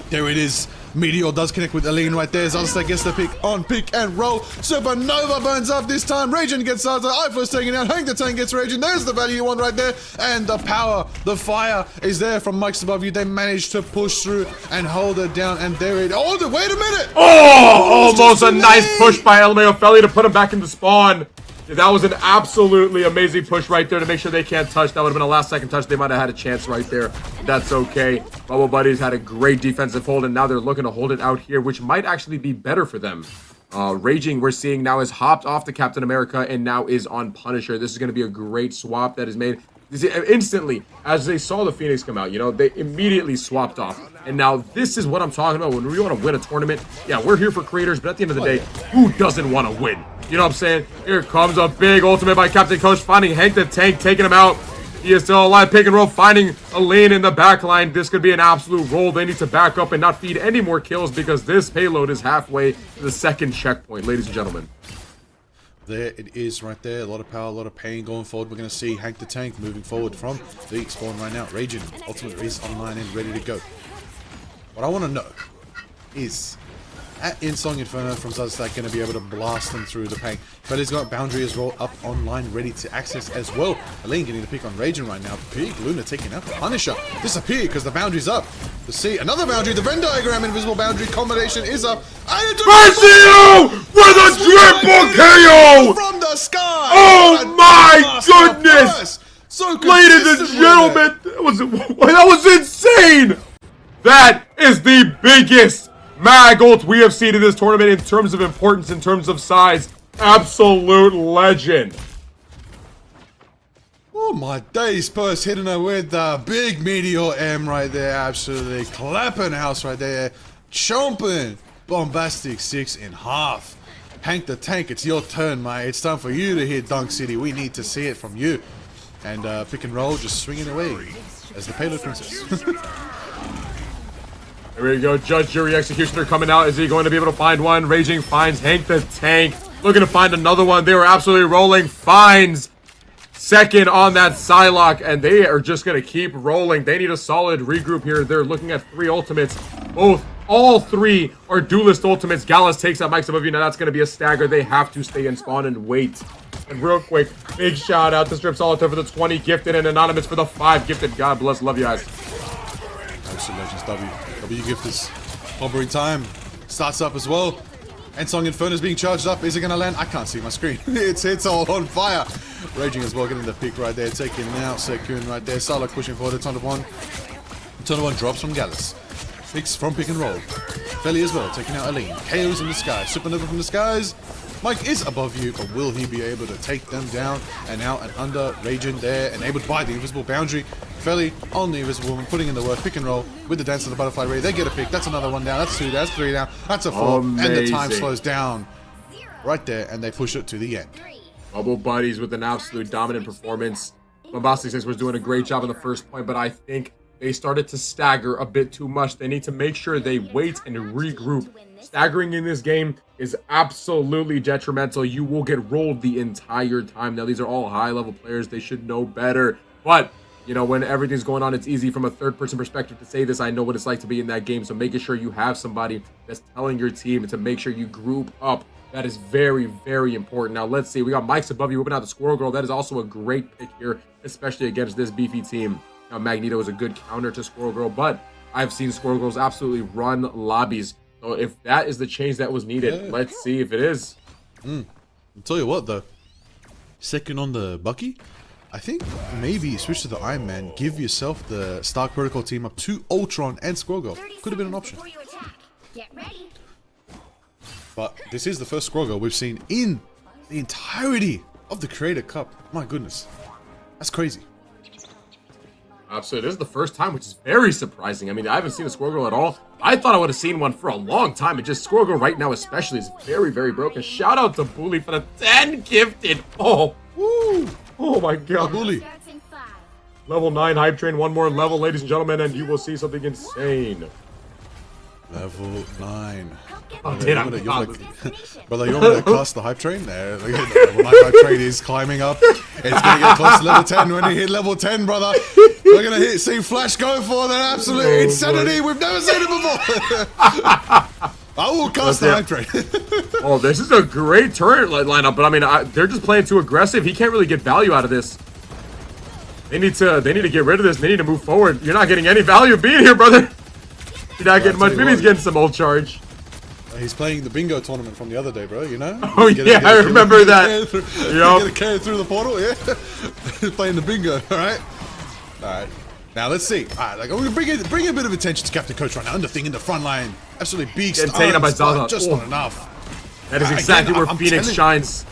There it is. Meteor does connect with Aline right there. Zaza gets the pick on pick and roll. Supernova burns up this time. Raging gets Zaza. iFirst taking out. Hank the Tank gets Raging. There's the value you want right there. And the power, the fire is there from Mike's above you. They managed to push through and hold it down. And there it is. Oh, wait a minute. Oh, almost a nice push by LMAO Felly to put him back into spawn. That was an absolutely amazing push right there to make sure they can't touch. That would have been a last-second touch. They might have had a chance right there. That's okay. Bubble Buddies had a great defensive hold, and now they're looking to hold it out here, which might actually be better for them. Raging, we're seeing now, is hopped off the Captain America and now is on Punisher. This is going to be a great swap that is made. Instantly, as they saw the Phoenix come out, you know, they immediately swapped off. And now this is what I'm talking about. When we want to win a tournament, yeah, we're here for creators, but at the end of the day, who doesn't want to win? You know what I'm saying? Here comes a big ultimate by Captain Coach, finding Hank the Tank, taking him out. He is still alive. Pick and roll, finding a lane in the back line. This could be an absolute roll. They need to back up and not feed any more kills because this payload is halfway to the second checkpoint, ladies and gentlemen. There it is right there. A lot of power, a lot of pain going forward. We're going to see Hank the Tank moving forward from the spawn right now. Raging ultimate is online and ready to go. What I want to know is, at Insong Inferno from Zazstak going to be able to blast them through the paint. But he's got Boundary as well up online, ready to access as well. Aline getting the pick on Raging right now. Big Luna taking out the Punisher. Disappear because the Boundary's up. To see another Boundary, the Venn diagram invisible Boundary combination is up. And Mercio with a triple KO from the sky. Oh my goodness! So ladies and gentlemen, that was insane. That is the biggest mag ult we have seen in this tournament in terms of importance, in terms of size. Absolute legend. Oh my days, Purse hitting her with the big Meteor M right there. Absolutely clapping house right there. Chomping Bombastic 6 in half. Hank the Tank, it's your turn, mate. It's time for you to hit Dunk City. We need to see it from you. And pick and roll just swinging away as the payload princess. Here we go. Judge, Jury, Executioner coming out. Is he going to be able to find one? Raging finds Hank the Tank. Looking to find another one. They were absolutely rolling. Finds second on that Psylocke, and they are just going to keep rolling. They need a solid regroup here. They're looking at 3 ultimates. All 3 are duelist ultimates. Gallus takes out Mike's above you. Now that's going to be a stagger. They have to stay in spawn and wait. And real quick, big shout out to Strip Solitaire for the 20 gifted and Anonymous for the 5 gifted. God bless. Love you guys. Absolute legends. W gifters. Hovering time starts up as well. And Song Inferno is being charged up. Is it going to land? I can't see my screen. It's all on fire. Raging as well, getting the pick right there. Taking out Sekun right there. Psylocke pushing forward. A ton of one drops from Gallus. Picks from pick and roll. Felly as well, taking out Aline. KOs in the sky. Supernova from the skies. Mike is above you, but will he be able to take them down and out and under? Raging there, enabled by the invisible Boundary. Felly on the invisible one, putting in the work. Pick and roll with the Dance of the Butterfly Ray. They get a pick. That's another one down. That's 2. That's 3 down. That's a 4. Amazing. And the time slows down right there, and they push it to the end. Bubble Buddies with an absolute dominant performance. Bombastic 6 was doing a great job on the first point, but I think they started to stagger a bit too much. They need to make sure they wait and regroup. Staggering in this game is absolutely detrimental. You will get rolled the entire time. Now, these are all high-level players. They should know better. But, you know, when everything's going on, it's easy from a third-person perspective to say this. I know what it's like to be in that game. So making sure you have somebody that's telling your team to make sure you group up, that is very, very important. Now, let's see. We got Mike's above you, whipping out the Squirrel Girl. That is also a great pick here, especially against this beefy team. Now, Magneto is a good counter to Squirrel Girl, but I've seen Squirrel Girls absolutely run lobbies. So if that is the change that was needed, let's see if it is. I'll tell you what, though. Second on the Bucky, I think maybe switch to the Iron Man. Give yourself the Stark Protocol team up to Ultron and Squirrel Girl. Could have been an option. But this is the first Squirrel Girl we've seen in the entirety of the Creator Cup. My goodness. That's crazy. Absolutely. This is the first time, which is very surprising. I mean, I haven't seen a Squirrel Girl at all. I thought I would have seen one for a long time. It just, Squirrel Girl right now especially is very, very broken. Shout out to Bully for the 10 gifted. Oh, woo. Oh my God. Bully. Level 9 hype train. One more level, ladies and gentlemen, and you will see something insane. Level 9. Oh, brother, you want me to class the hype train? There, level 9 hype train is climbing up. It's going to get close to level 10. When you hit level 10, brother, we're going to see Flash go for that absolute insanity. We've never seen it before. I will cast the hype train. Oh, this is a great turret lineup, but I mean, they're just playing too aggressive. He can't really get value out of this. They need to get rid of this. They need to move forward. You're not getting any value being here, brother. You're not getting much. Maybe he's getting some old charge. He's playing the bingo tournament from the other day, bro, you know? Oh, yeah, I remember that. Get a carry through the portal, yeah? He's playing the bingo, alright? Alright. Now, let's see. Alright, like, I'm going to bring a bit of attention to Captain Coach right now. Underthing in the front line. Absolutely beast. Getting taken up by Zaza. Just not enough. That is exactly where Phoenix shines.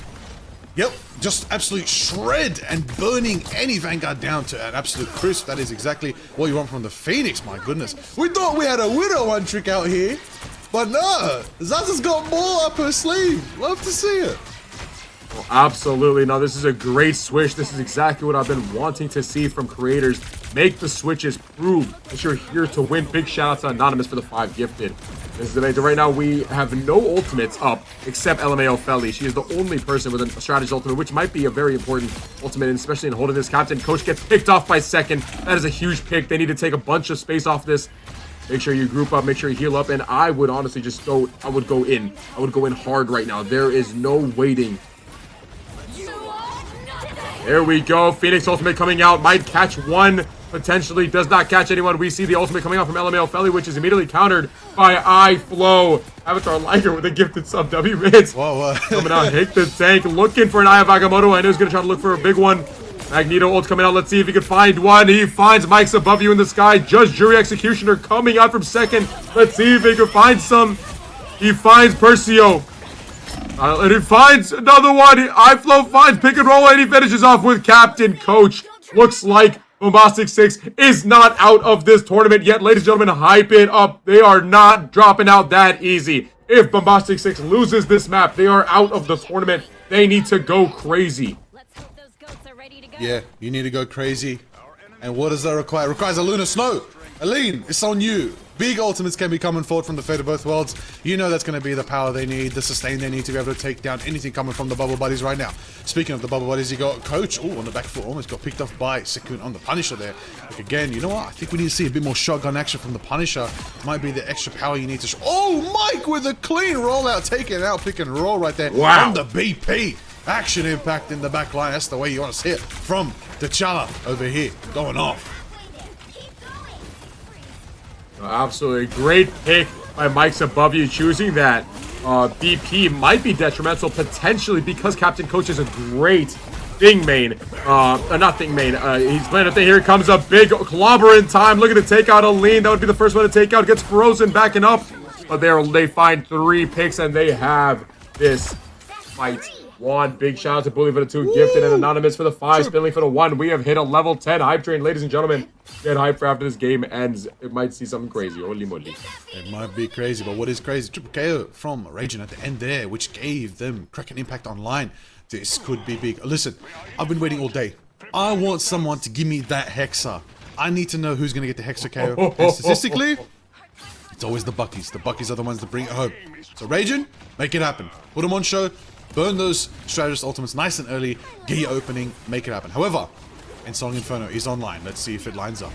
Yep. Just absolute shred and burning any Vanguard down to an absolute crisp. That is exactly what you want from the Phoenix, my goodness. We thought we had a Widow one trick out here. But no, Zaza's got more up her sleeve. Love to see it. Oh, absolutely. No, this is a great switch. This is exactly what I've been wanting to see from creators. Make the switches, prove that you're here to win. Big shout out to Anonymous for the 5 gifted. This is amazing. Right now, we have no ultimates up except LMAO Felly. She is the only person with a strategist ultimate, which might be a very important ultimate, especially in holding this captain. Coach gets picked off by second. That is a huge pick. They need to take a bunch of space off this. Make sure you group up, make sure you heal up, and I would honestly just go, I would go in hard right now. There is no waiting. There we go. Phoenix ultimate coming out. Might catch one. Potentially does not catch anyone. We see the ultimate coming out from LMAO Felly, which is immediately countered by iFlow. Avatar Liger with a gifted sub. W mids. Whoa. Coming out. Hit the tank. Looking for an Eye of Agamotto. I know he's going to try to look for a big one. Magneto ult coming out. Let's see if he can find one. He finds Mike's above you in the sky. Judge, Jury, Executioner coming out from second. Let's see if he can find some. He finds Percio. And he finds another one. iFlow finds pick and roll, and he finishes off with Captain Coach. Looks like Bombastic 6 is not out of this tournament yet. Ladies and gentlemen, hype it up. They are not dropping out that easy. If Bombastic 6 loses this map, they are out of the tournament. They need to go crazy. Yeah, you need to go crazy. And what does that require? It requires a Lunar Snow. Aline, it's on you. Big ultimates can be coming forward from the Fate of Both Worlds. You know that's going to be the power they need, the sustain they need to be able to take down anything coming from the Bubble Buddies right now. Speaking of the Bubble Buddies, you got Coach. Oh, on the back foot, almost got picked off by Sekun on the Punisher there. Like again, you know what? I think we need to see a bit more shotgun action from the Punisher. Might be the extra power you need to show. Oh, Mike with a clean rollout, taking out pick and roll right there. Wow. On the BP. Action impact in the back line. That's the way you want to see it from T'Challa over here, going off. Absolutely great pick by Mike's above you, choosing that. BP might be detrimental potentially because Captain Coach is a great thing main. Not thing main. He's playing a thing. Here comes a big clobber in time. Looking to take out Aline. That would be the first one to take out. Gets frozen, backing up. But they find 3 picks and they have this fight. One big shout out to Bully for the 2 gifted and Anonymous for the 5, Spilling for the 1. We have hit a level 10 hype train, ladies and gentlemen. Get hype for after this game ends. It might see something crazy. Holy moly. It might be crazy, but what is crazy? Triple KO from Raging at the end there, which gave them Kraken impact online. This could be big. Listen, I've been waiting all day. I want someone to give me that Hexa. I need to know who's going to get the Hexa KO. And statistically, it's always the Buckies. The Buckies are the ones that bring it home. So Raging, make it happen. Put them on show. Burn those strategist ultimates nice and early. Get your opening. Make it happen. However, Song Inferno is online. Let's see if it lines up.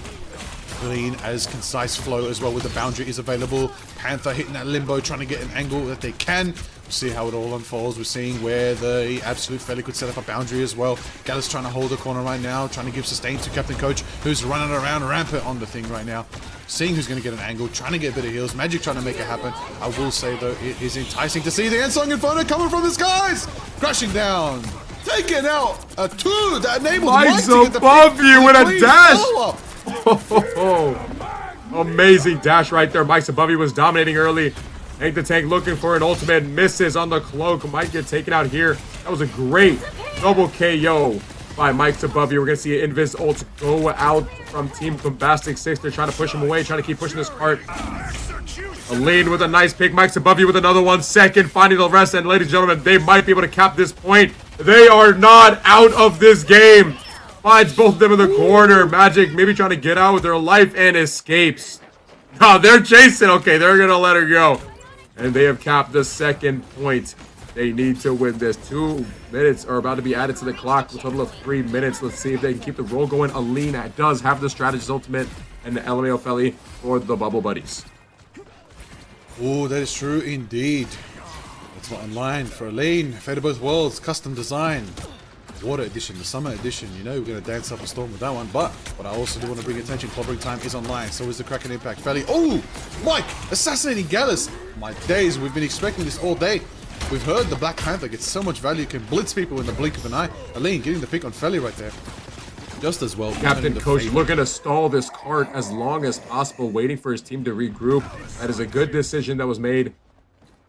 Clean as concise flow as well with the boundary is available. Panther hitting that limbo, trying to get an angle that they can. We'll see how it all unfolds. We're seeing where the absolute Felly could set up a boundary as well. Gallus trying to hold the corner right now, trying to give sustain to Captain Coach, who's running around rampant on the thing right now. Seeing who's going to get an angle, trying to get a bit of heals. Magic trying to make it happen. I will say, though, it is enticing to see the Song Inferno coming from the skies. Crashing down. Taking out a 2 that enables Mike to get the above you with a dash. Amazing dash right there. Mike's above you was dominating early. Hank the Tank looking for an ultimate. Misses on the cloak. Might get taken out here. That was a great double KO by Mike's above you. We're going to see an Invis ult go out from Team Bombastic 6. They're trying to push him away, trying to keep pushing this cart. Aline with a nice pick. Mike's above you with another one. Second, finding the rest. And ladies and gentlemen, they might be able to cap this point. They are not out of this game. Finds both of them in the corner. Magic maybe trying to get out with their life and escapes. No, they're chasing. Okay, they're going to let her go. And they have capped the second point. They need to win this. 2 minutes are about to be added to the clock. A total of 3 minutes. Let's see if they can keep the roll going. Aline does have the strategist ultimate and the LMAO Felly for the Bubble Buddies. Oh, that is true indeed. That's not online for Aline. Fate of Both Worlds, custom design. Water edition, the summer edition. You know we're going to dance up a storm with that one. But what I also do want to bring attention, clobbering time is online. So is the Kraken impact. Felly. Oh, Mike assassinating Gallus. My days, we've been expecting this all day. We've heard the Black Panther gets so much value, can blitz people in the blink of an eye. Aline getting the pick on Felly right there. Just as well. Captain Coach looking to stall this cart as long as possible, waiting for his team to regroup. That is a good decision that was made.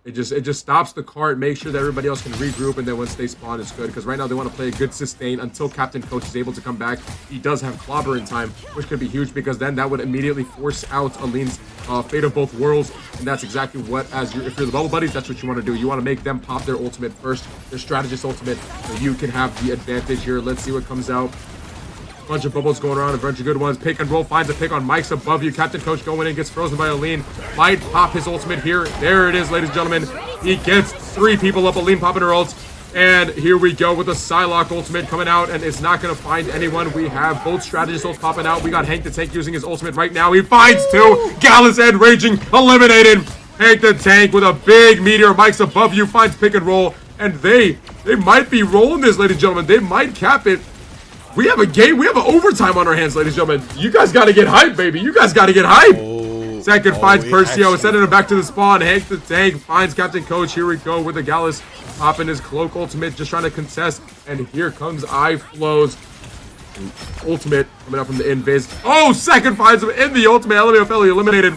It just stops the cart, make sure that everybody else can regroup, and then once they spawn, it's good. Because right now they want to play a good sustain until Captain Coach is able to come back. He does have clobber in time, which could be huge because then that would immediately force out Aline's fate of both worlds, and that's exactly what, if you're the Bubble Buddies, that's what you want to do. You want to make them pop their ultimate first, their strategist ultimate, so you can have the advantage here. Let's see what comes out. Bunch of bubbles going around, a bunch of good ones. Pick and roll finds a pick on Mike's above you. Captain Coach going in, gets frozen by Aline. Might pop his ultimate here. There it is, ladies and gentlemen. He gets 3 people up. Aline popping her ult. And here we go with the Psylocke ultimate coming out, and it's not going to find anyone. We have both strategist ults popping out. We got Hank the Tank using his ultimate right now. He finds 2. Gallus and Raging eliminated. Hank the Tank with a big meteor. Mike's above you, finds pick and roll. And they might be rolling this, ladies and gentlemen. They might cap it. We have a game. We have an overtime on our hands, ladies and gentlemen. You guys got to get hype, baby. You guys got to get hype. Second finds Percio, sending him back to the spawn. Hank the Tank finds Captain Coach. Here we go with the Gallus popping his cloak ultimate, just trying to contest. And here comes iFlow's ultimate coming up from the invis. Oh, second finds him in the ultimate. LMFL eliminated.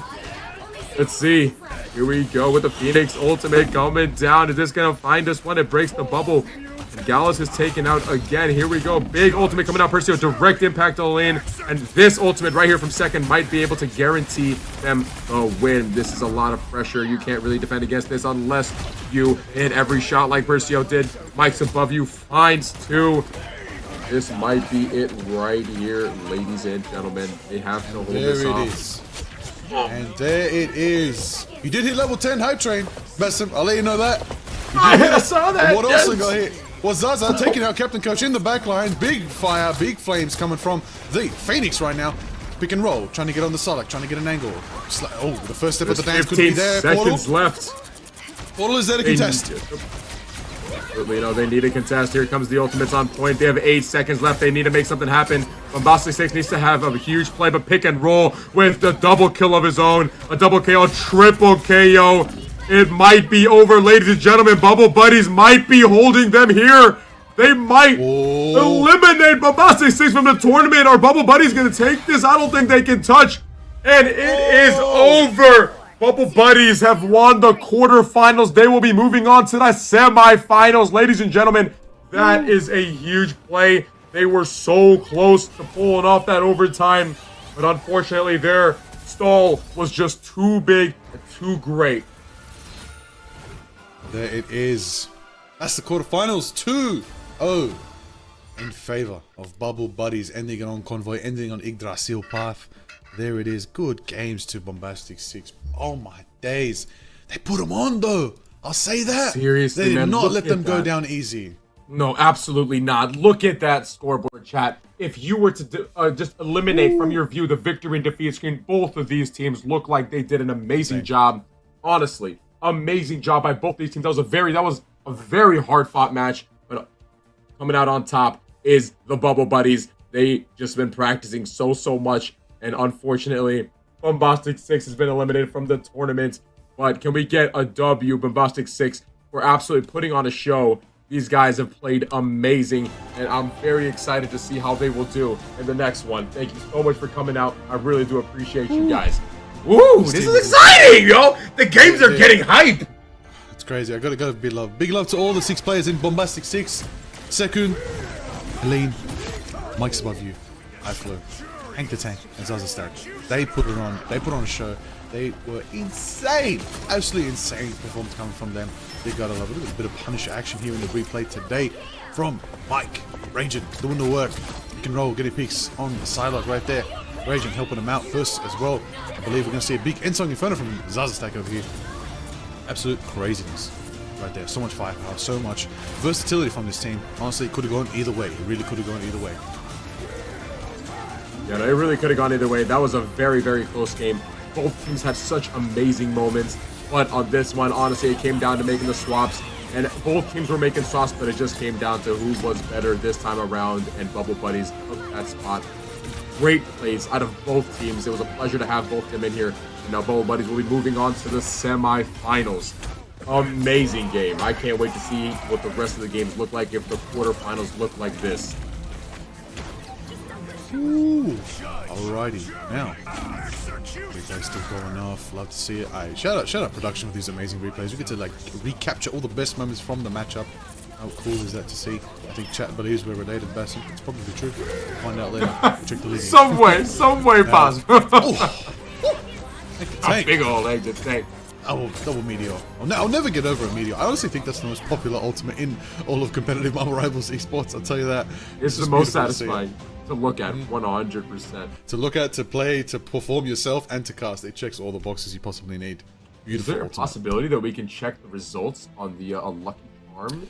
Let's see. Here we go with the Phoenix ultimate coming down. Is this going to find us one? It breaks the bubble. And Gallus is taken out again. Here we go. Big ultimate coming out. Percio, direct impact on the lane. And this ultimate right here from second might be able to guarantee them a win. This is a lot of pressure. You can't really defend against this unless you hit every shot like Percio did. Mike's above you. Finds 2. This might be it right here, ladies and gentlemen. They have to hold this off. And there it is. You did hit level 10 hype train, Basim. I'll let you know that. I saw that. And what also got hit was Zaza taking out Captain Coach in the backline. Big fire, big flames coming from the Phoenix right now. Pick and roll, trying to get on the Psylocke, trying to get an angle. Oh, the first step of the dance could be there. 15 seconds left. Portal is there to contest. You know, they need a contest. Here comes the ultimates on point. They have 8 seconds left. They need to make something happen. Bombastic 6 needs to have a huge play, but pick and roll with the double kill of his own. A double KO, triple KO. It might be over, ladies and gentlemen. Bubble Buddies might be holding them here. They might eliminate Bombastic 6 from the tournament. Are Bubble Buddies going to take this? I don't think they can touch. And it is over. Bubble Buddies have won the quarterfinals. They will be moving on to the semifinals. Ladies and gentlemen, that is a huge play. They were so close to pulling off that overtime, but unfortunately their stall was just too big and too great. There it is. That's the quarterfinals. 2-0 in favor of Bubble Buddies, ending on Convoy, ending on Yggdrasil path. There it is. Good games to Bombastic 6. Oh my days. They put them on though. I'll say that. Seriously, they did man, not look let at them go that. down easy. No, absolutely not. Look at that scoreboard, chat. If you were to just eliminate from your view the victory and defeat screen, both of these teams look like they did an amazing job. Honestly, amazing job by both these teams. That was a very hard fought match, but coming out on top is the Bubble Buddies. They just been practicing so much, and unfortunately, Bombastic 6 has been eliminated from the tournament. But can we get a W? Bombastic 6, we're absolutely putting on a show. These guys have played amazing, and I'm very excited to see how they will do in the next one. Thank you so much for coming out. I really do appreciate you guys. Woo! This is exciting, yo! The games are getting hype! It's crazy. I gotta big love. Big love to all the 6 players in Bombastic 6. Sekun, Helene, Mike's above you, iFlow, Hank the Tank, and Zaza Stark. They put it on. They put on a show. They were insane. Absolutely insane performance coming from them. They got a little bit of Punisher action here in the replay today from Mike. Raging doing the work. You can roll, getting peeks on the Psylocke right there. Raging helping him out first as well. I believe we're going to see a big end song inferno from Zaza Stack over here. Absolute craziness right there. So much firepower, so much versatility from this team. Honestly, it could have gone either way. It really could have gone either way. Yeah, it really could have gone either way. That was a very close game. Both teams had such amazing moments. But on this one, honestly, it came down to making the swaps. And both teams were making swaps, but it just came down to who was better this time around. And Bubble Buddies took that spot. Great plays out of both teams. It was a pleasure to have both of them in here. And now Bubble Buddies will be moving on to the semifinals. Amazing game. I can't wait to see what the rest of the games look like if the quarterfinals look like this. Ooh. Alrighty, now replays still going off. Love to see it. Shout out production with these amazing replays. We get to like recapture all the best moments from the matchup. How cool is that to see? I think chat believes we're related, Basim. It's probably true. We'll find out later. We'll check the lead. some way possible. A big old exit tank. Oh, double meteor. I'll never get over a meteor. I honestly think that's the most popular ultimate in all of competitive Marvel Rivals esports. I'll tell you that. It's the most satisfying to look at, 100%. To look at, to play, to perform yourself, and to cast. It checks all the boxes you possibly need. Beautiful. Is there a possibility that we can check the results on the Unlucky Charm?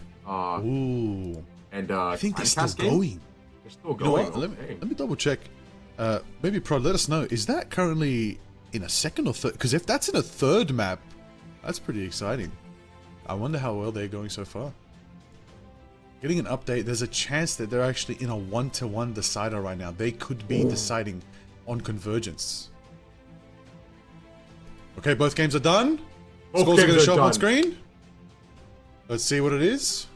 Ooh. And I think they're still game? going. They're still going. You know what? Let me double check. Maybe Prod, let us know. Is that currently in a second or third? Because if that's in a third map, that's pretty exciting. I wonder how well they're going so far. Getting an update, there's a chance that they're actually in a 1-to-1 decider right now. They could be deciding on convergence. Okay, both games are done. Scores are going to show up on screen. Let's see what it is.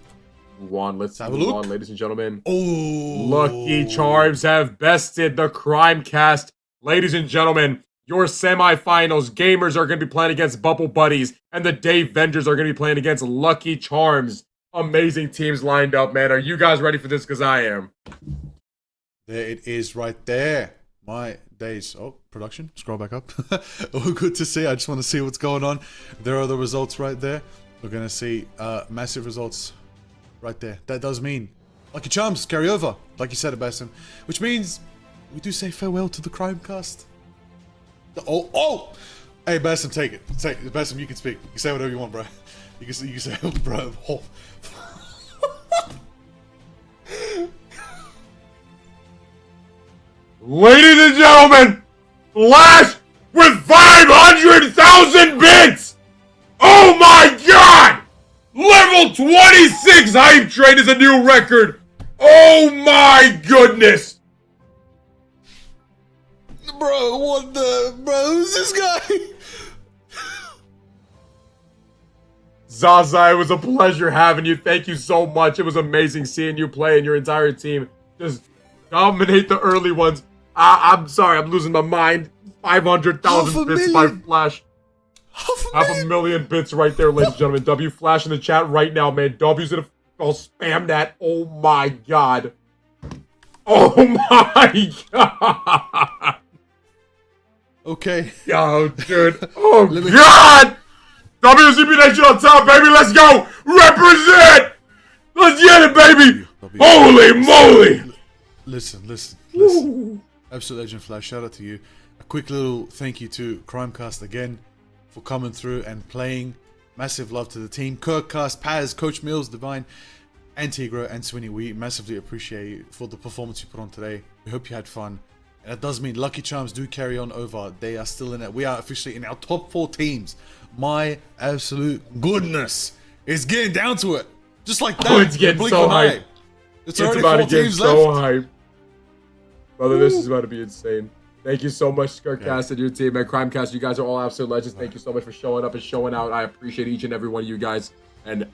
Let's have a look, ladies and gentlemen. Oh, Lucky Charms have bested the Crime Cast. Ladies and gentlemen, your semifinals gamers are going to be playing against Bubble Buddies, and the Dave Vengers are going to be playing against Lucky Charms. Amazing teams lined up, man. Are you guys ready for this? Because I am. There it is right there. My days. Oh, production. Scroll back up. Oh, good to see. I just want to see what's going on. There are the results right there. We're going to see massive results right there. That does mean Lucky Charms carry over, like you said, Basim. Which means we do say farewell to the Crime Cast. Oh! Hey, Basim, take it. Basim, you can speak. You can say whatever you want, bro. You can say, bro. Oh. Ladies and gentlemen, Flash with 500,000 bits! Oh my god! Level 26 hype train is a new record! Oh my goodness! Bro, what the... Bro, who's this guy? Zaza, it was a pleasure having you. Thank you so much. It was amazing seeing you play and your entire team just dominate the early ones. I'm sorry, I'm losing my mind. 500,000 bits by Flash. Half a million bits right there, ladies and gentlemen. W Flash in the chat right now, man. W's gonna spam that. Oh my god. Oh my god. Okay. Yo, dude. Oh god. WCB Nation on top, baby. Let's go. Represent. Let's get it, baby. Holy moly. Listen. Absolute legend Flash, shout out to you. A quick little thank you to Crimecast again for coming through and playing. Massive love to the team. Kirkcast, Paz, Coach Mills, Divine, Antigro, and Swinny. We massively appreciate you for the performance you put on today. We hope you had fun. And that does mean Lucky Charms do carry on over. They are still in it. We are officially in our top 4 teams. My absolute goodness. It's getting down to it. Just like that. Oh, it's getting so hype. It's already about 4 to get teams so left. hype. Brother, this is about to be insane. Thank you so much, Skirtcast and your team, man. Crimecast, you guys are all absolute legends. Thank you so much for showing up and showing out. I appreciate each and every one of you guys. And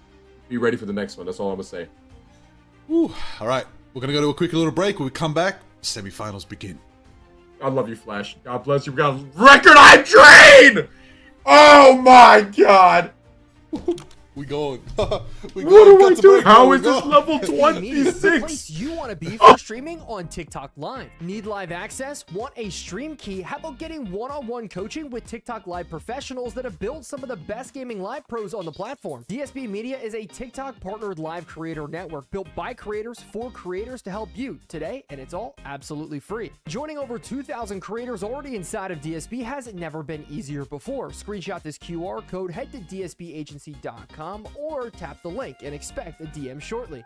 be ready for the next one. That's all I'm going to say. Woo. All right. We're going to go to a quick little break. When we come back, semifinals begin. I love you, Flash. God bless you. We got record hype train! Oh my god! We going. What do I do? How is this level The 26? place you want to be for streaming on TikTok Live. Need live access? Want a stream key? How about getting one-on-one coaching with TikTok Live professionals that have built some of the best gaming live pros on the platform? DSB Media is a TikTok partnered live creator network built by creators for creators to help you today, and it's all absolutely free. Joining over 2,000 creators already inside of DSB has never been easier before. Screenshot this QR code, head to dsbagency.com or tap the link and expect a DM shortly.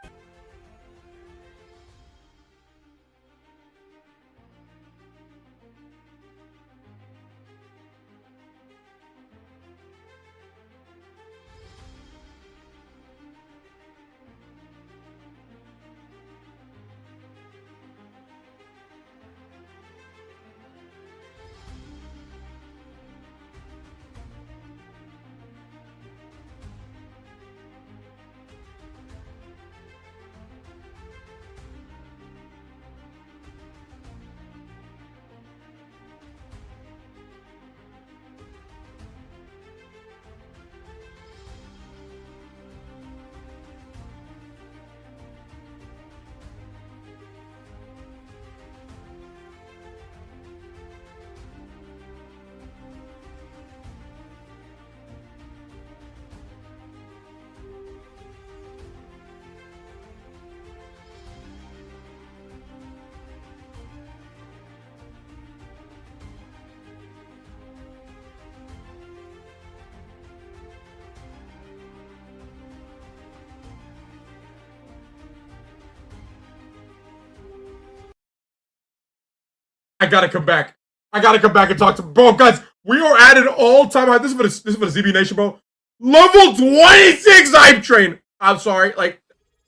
I gotta come back. I gotta come back and talk to bro, guys. We are at an all-time high. This is for the ZB Nation, bro. Level 26 hype train. I'm sorry, like,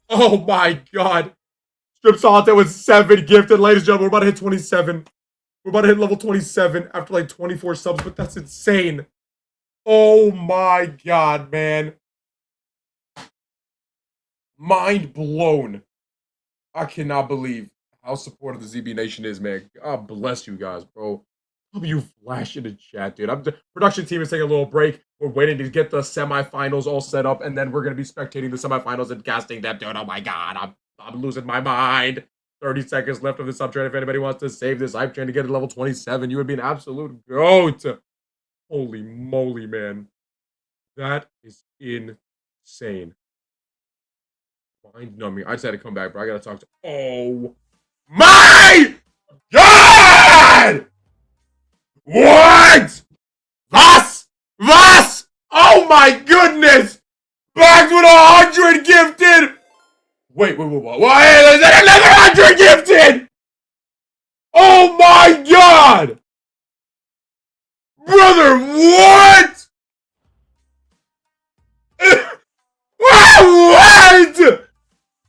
oh my god. Strip Solitaire with 7 gifted, ladies and gentlemen. We're about to hit 27. We're about to hit level 27 after like 24 subs, but that's insane. Oh my god, man. Mind blown. I cannot believe how supportive the ZB Nation is, man. God bless you guys, bro. W Flash in the chat, dude. The production team is taking a little break. We're waiting to get the semifinals all set up, and then we're gonna be spectating the semifinals and casting them, dude. Oh my god, I'm losing my mind. 30 seconds left of the sub train. If anybody wants to save this hype train to get to level 27, you would be an absolute goat. Holy moly, man. That is insane. Mind numbing. I just had to come back, bro. I gotta talk to. Oh my god! What? Was? Oh my goodness! Back with 100 gifted! Wait, is that another 100 gifted? Oh my god! Brother, what? What?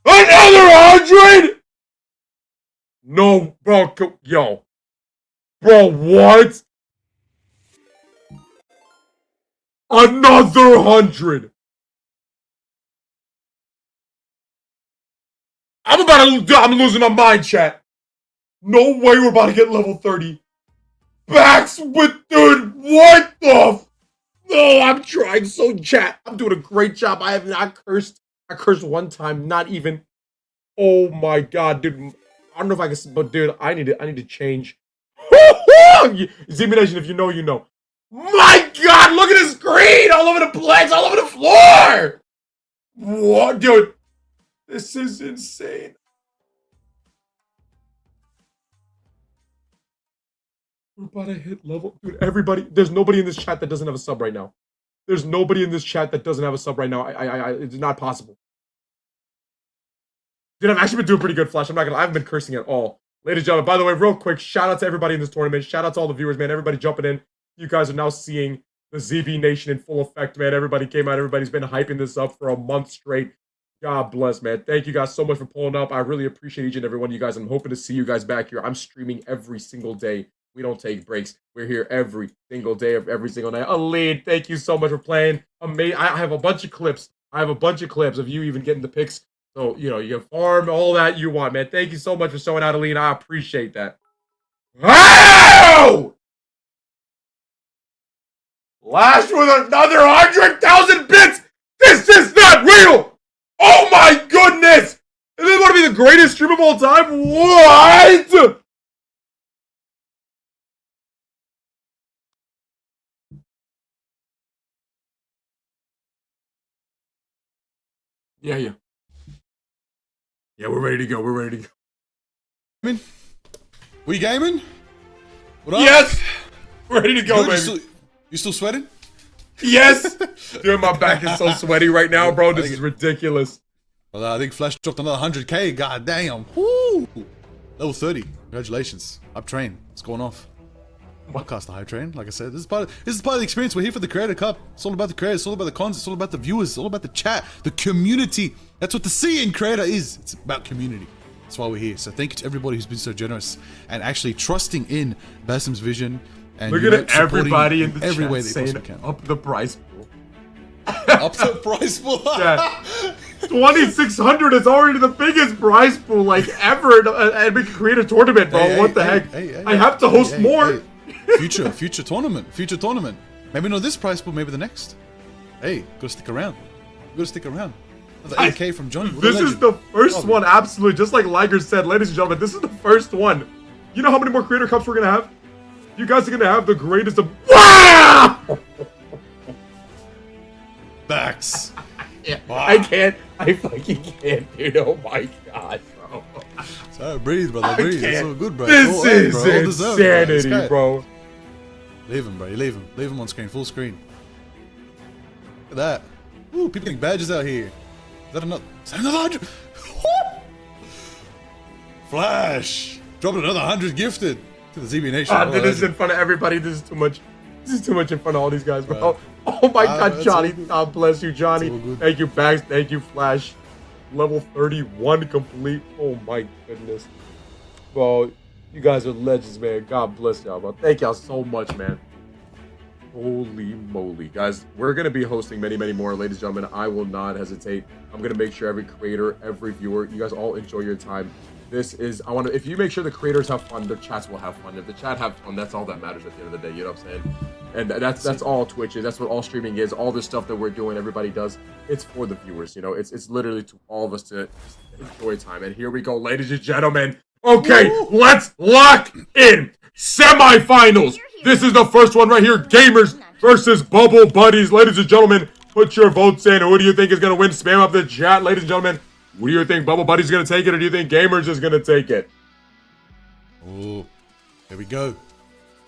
Another 100? No, bro, yo. Bro, what? Another 100. I'm losing my mind, chat. No way we're about to get level 30. Backs with, dude, what the? No, I'm trying so, chat. I'm doing a great job. I have not cursed. I cursed one time, not even. Oh my god, dude. I don't know if I can, but dude, I need to change. ZB Nation, if you know, you know. My god, look at the screen! All over the place, all over the floor! What, dude? This is insane. We're about to hit level. Dude, everybody, there's nobody in this chat that doesn't have a sub right now. There's nobody in this chat that doesn't have a sub right now. It's not possible. Dude, I've actually been doing pretty good, Flash. I haven't been cursing at all. Ladies and gentlemen, by the way, real quick, shout out to everybody in this tournament. Shout out to all the viewers, man. Everybody jumping in. You guys are now seeing the ZB Nation in full effect, man. Everybody came out. Everybody's been hyping this up for a month straight. God bless, man. Thank you guys so much for pulling up. I really appreciate each and every one of you guys. I'm hoping to see you guys back here. I'm streaming every single day. We don't take breaks. We're here every single day of every single night. Aline, thank you so much for playing. Amazing. I have a bunch of clips. Of you even getting the picks. So, you know, you can farm all that you want, man. Thank you so much for showing out, Aline. I appreciate that. Wow! Lash with another 100,000 bits! This is not real! Oh my goodness! Is this going to be the greatest stream of all time? What? Yeah. Yeah, we're ready to go. We gaming? What up? Yes! We're ready to go, Good. baby. You still sweating? Yes! Dude, my back is so sweaty right now, bro. This is ridiculous. Well, I think Flash dropped another 100k. God damn. Woo! Level 30. Congratulations. Up train. It's going off. Podcast the hype train. Like I said, this is part of the experience. We're here for the Creator Cup. It's all about the creators. It's all about the content. It's all about the viewers. It's all about the chat, the community. That's what the C in Creator is. It's about community. That's why we're here. So thank you to everybody who's been so generous and actually trusting in Basim's vision. And look at everybody in the every chat way they saying possibly can. up the price pool. Up the price pool. Yeah. 2,600 is already the biggest prize pool like ever, and we can create a tournament, bro. What the heck? I have to host more. Future tournament. Maybe not this prize pool, maybe the next. Hey, gotta stick around. The 8K from Johnny. This is the first one, absolutely. Just like Liger said, ladies and gentlemen, this is the first one. You know how many more Creator Cups we're gonna have? You guys are gonna have the greatest of. Wow! Backs. Yeah, wow. I fucking can't, dude. Oh my god, bro. Sorry, breathe, brother. Breathe. It's so good, bro. This is insanity, bro. Leave him, bro. You leave him. Leave him on screen. Full screen. Look at that. Ooh, people getting badges out here. Is that another 100? Flash. Dropped another 100 gifted. To the ZB Nation. Dude, this is in front of everybody. This is too much. This is too much in front of all these guys, bro. Oh my God, Johnny. God bless you, Johnny. Thank you, Bags. Thank you, Flash. Level 31 complete. Oh my goodness. Bro, you guys are legends, man. God bless y'all, bro. Thank y'all so much, man. Holy moly. Guys, we're going to be hosting many, many more. Ladies and gentlemen, I will not hesitate. I'm going to make sure every creator, every viewer, you guys all enjoy your time. This is, if you make sure the creators have fun, their chats will have fun. If the chat have fun, that's all that matters at the end of the day, you know what I'm saying? And that's all Twitch is. That's what all streaming is. All this stuff that we're doing, everybody does, it's for the viewers, you know? It's literally to all of us to enjoy time. And here we go, ladies and gentlemen. Okay, let's lock in semifinals. This is the first one right here. Gamers versus Bubble Buddies. Ladies and gentlemen, put your votes in. Who do you think is going to win? Spam up the chat, ladies and gentlemen. What do you think? Bubble Buddy's going to take it, or do you think Gamers is going to take it? Oh, here we go.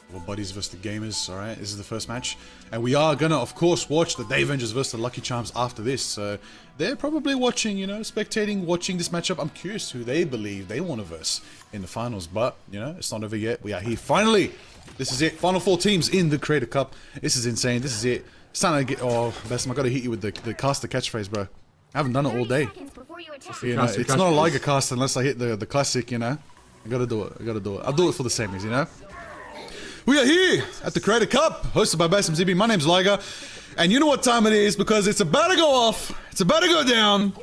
Bubble Buddies versus the Gamers. All right, this is the first match. And we are going to, of course, watch the Day Avengers versus the Lucky Charms after this. So they're probably watching, you know, spectating, watching this matchup. I'm curious who they believe they want to verse in the finals. But, you know, it's not over yet. We are here. Finally, this is it. Final 4 teams in the Creator Cup. This is insane. This is it. It's time to get... Oh, Basim, I got to hit you with the caster catchphrase, bro. I haven't done it all day. You know, it's not a Liger cast unless I hit the classic, you know. I gotta do it. I gotta do it. I'll do it for the semis, you know. We are here at the Creator Cup, hosted by BasimZB. My name's Liger, and you know what time it is because it's about to go off. It's about to go down.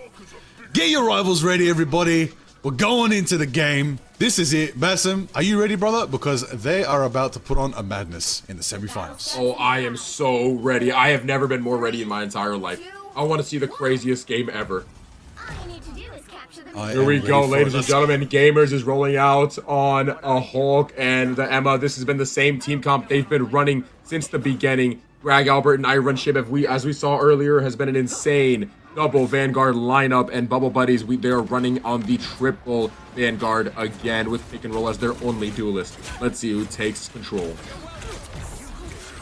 Get your rivals ready, everybody. We're going into the game. This is it. Basim, are you ready, brother? Because they are about to put on a madness in the semifinals. Oh, I am so ready. I have never been more ready in my entire life. I want to see the craziest game ever. Here we go, ladies and gentlemen. Gamers is rolling out on a Hulk and the Emma. This has been the same team comp they've been running since the beginning. Greg, Albert, and Iron Ship, as we saw earlier, has been an insane double Vanguard lineup. And Bubble Buddies, they're running on the triple Vanguard again with pick and roll as their only duelist. Let's see who takes control.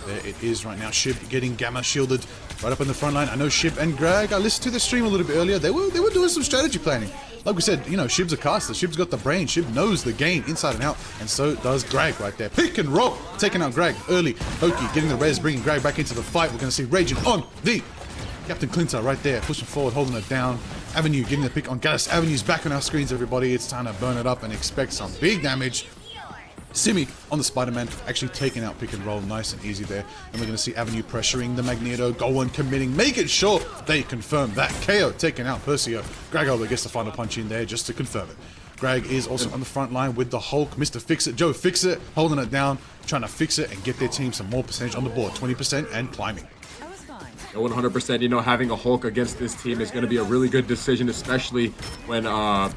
There it is right now. Shib getting Gamma shielded right up in the front line. I know Shib and Greg, I listened to the stream a little bit earlier. They were doing some strategy planning. Like we said, you know, Shib's a caster. Shib's got the brain. Shib knows the game inside and out. And so does Greg right there. Pick and roll. Taking out Greg early. Loki getting the res, bringing Greg back into the fight. We're going to see Raging on the Captain Clinter right there. Pushing forward, holding it down. Avenue getting the pick on Gallus. Avenue's back on our screens, everybody. It's time to burn it up and expect some big damage. Simi on the Spider-Man, actually taking out pick and roll nice and easy there. And we're going to see Avenue pressuring the Magneto, Gohan committing, making sure they confirm that. KO taking out Percio. Greg Albert gets the final punch in there just to confirm it. Greg is also on the front line with the Hulk, Mr. Fix-It, Joe Fix-It, holding it down, trying to fix it and get their team some more percentage on the board, 20% and climbing. 100%, you know, having a Hulk against this team is going to be a really good decision, especially when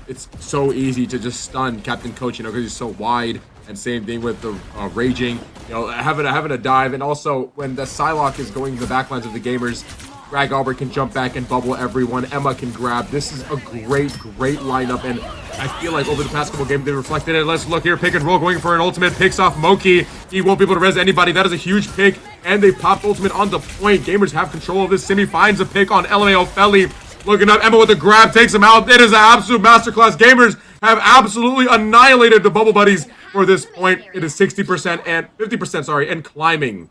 it's so easy to just stun Captain Coach, you know, because he's so wide. And same thing with the Raging, you know, having a dive. And also, when the Psylocke is going to the backlines of the Gamers, Greg Albert can jump back and bubble everyone. Emma can grab. This is a great lineup. And I feel like over the past couple games, they reflected it. Let's look here. Pick and roll going for an ultimate. Picks off Moki. He won't be able to res anybody. That is a huge pick. And they popped ultimate on the point. Gamers have control of this. Simi finds a pick on LMAO Felly. Looking up, Emma with a grab, takes him out. It is an absolute masterclass. Gamers have absolutely annihilated the Bubble Buddies for this point. It is 60% and 50%, sorry, and climbing.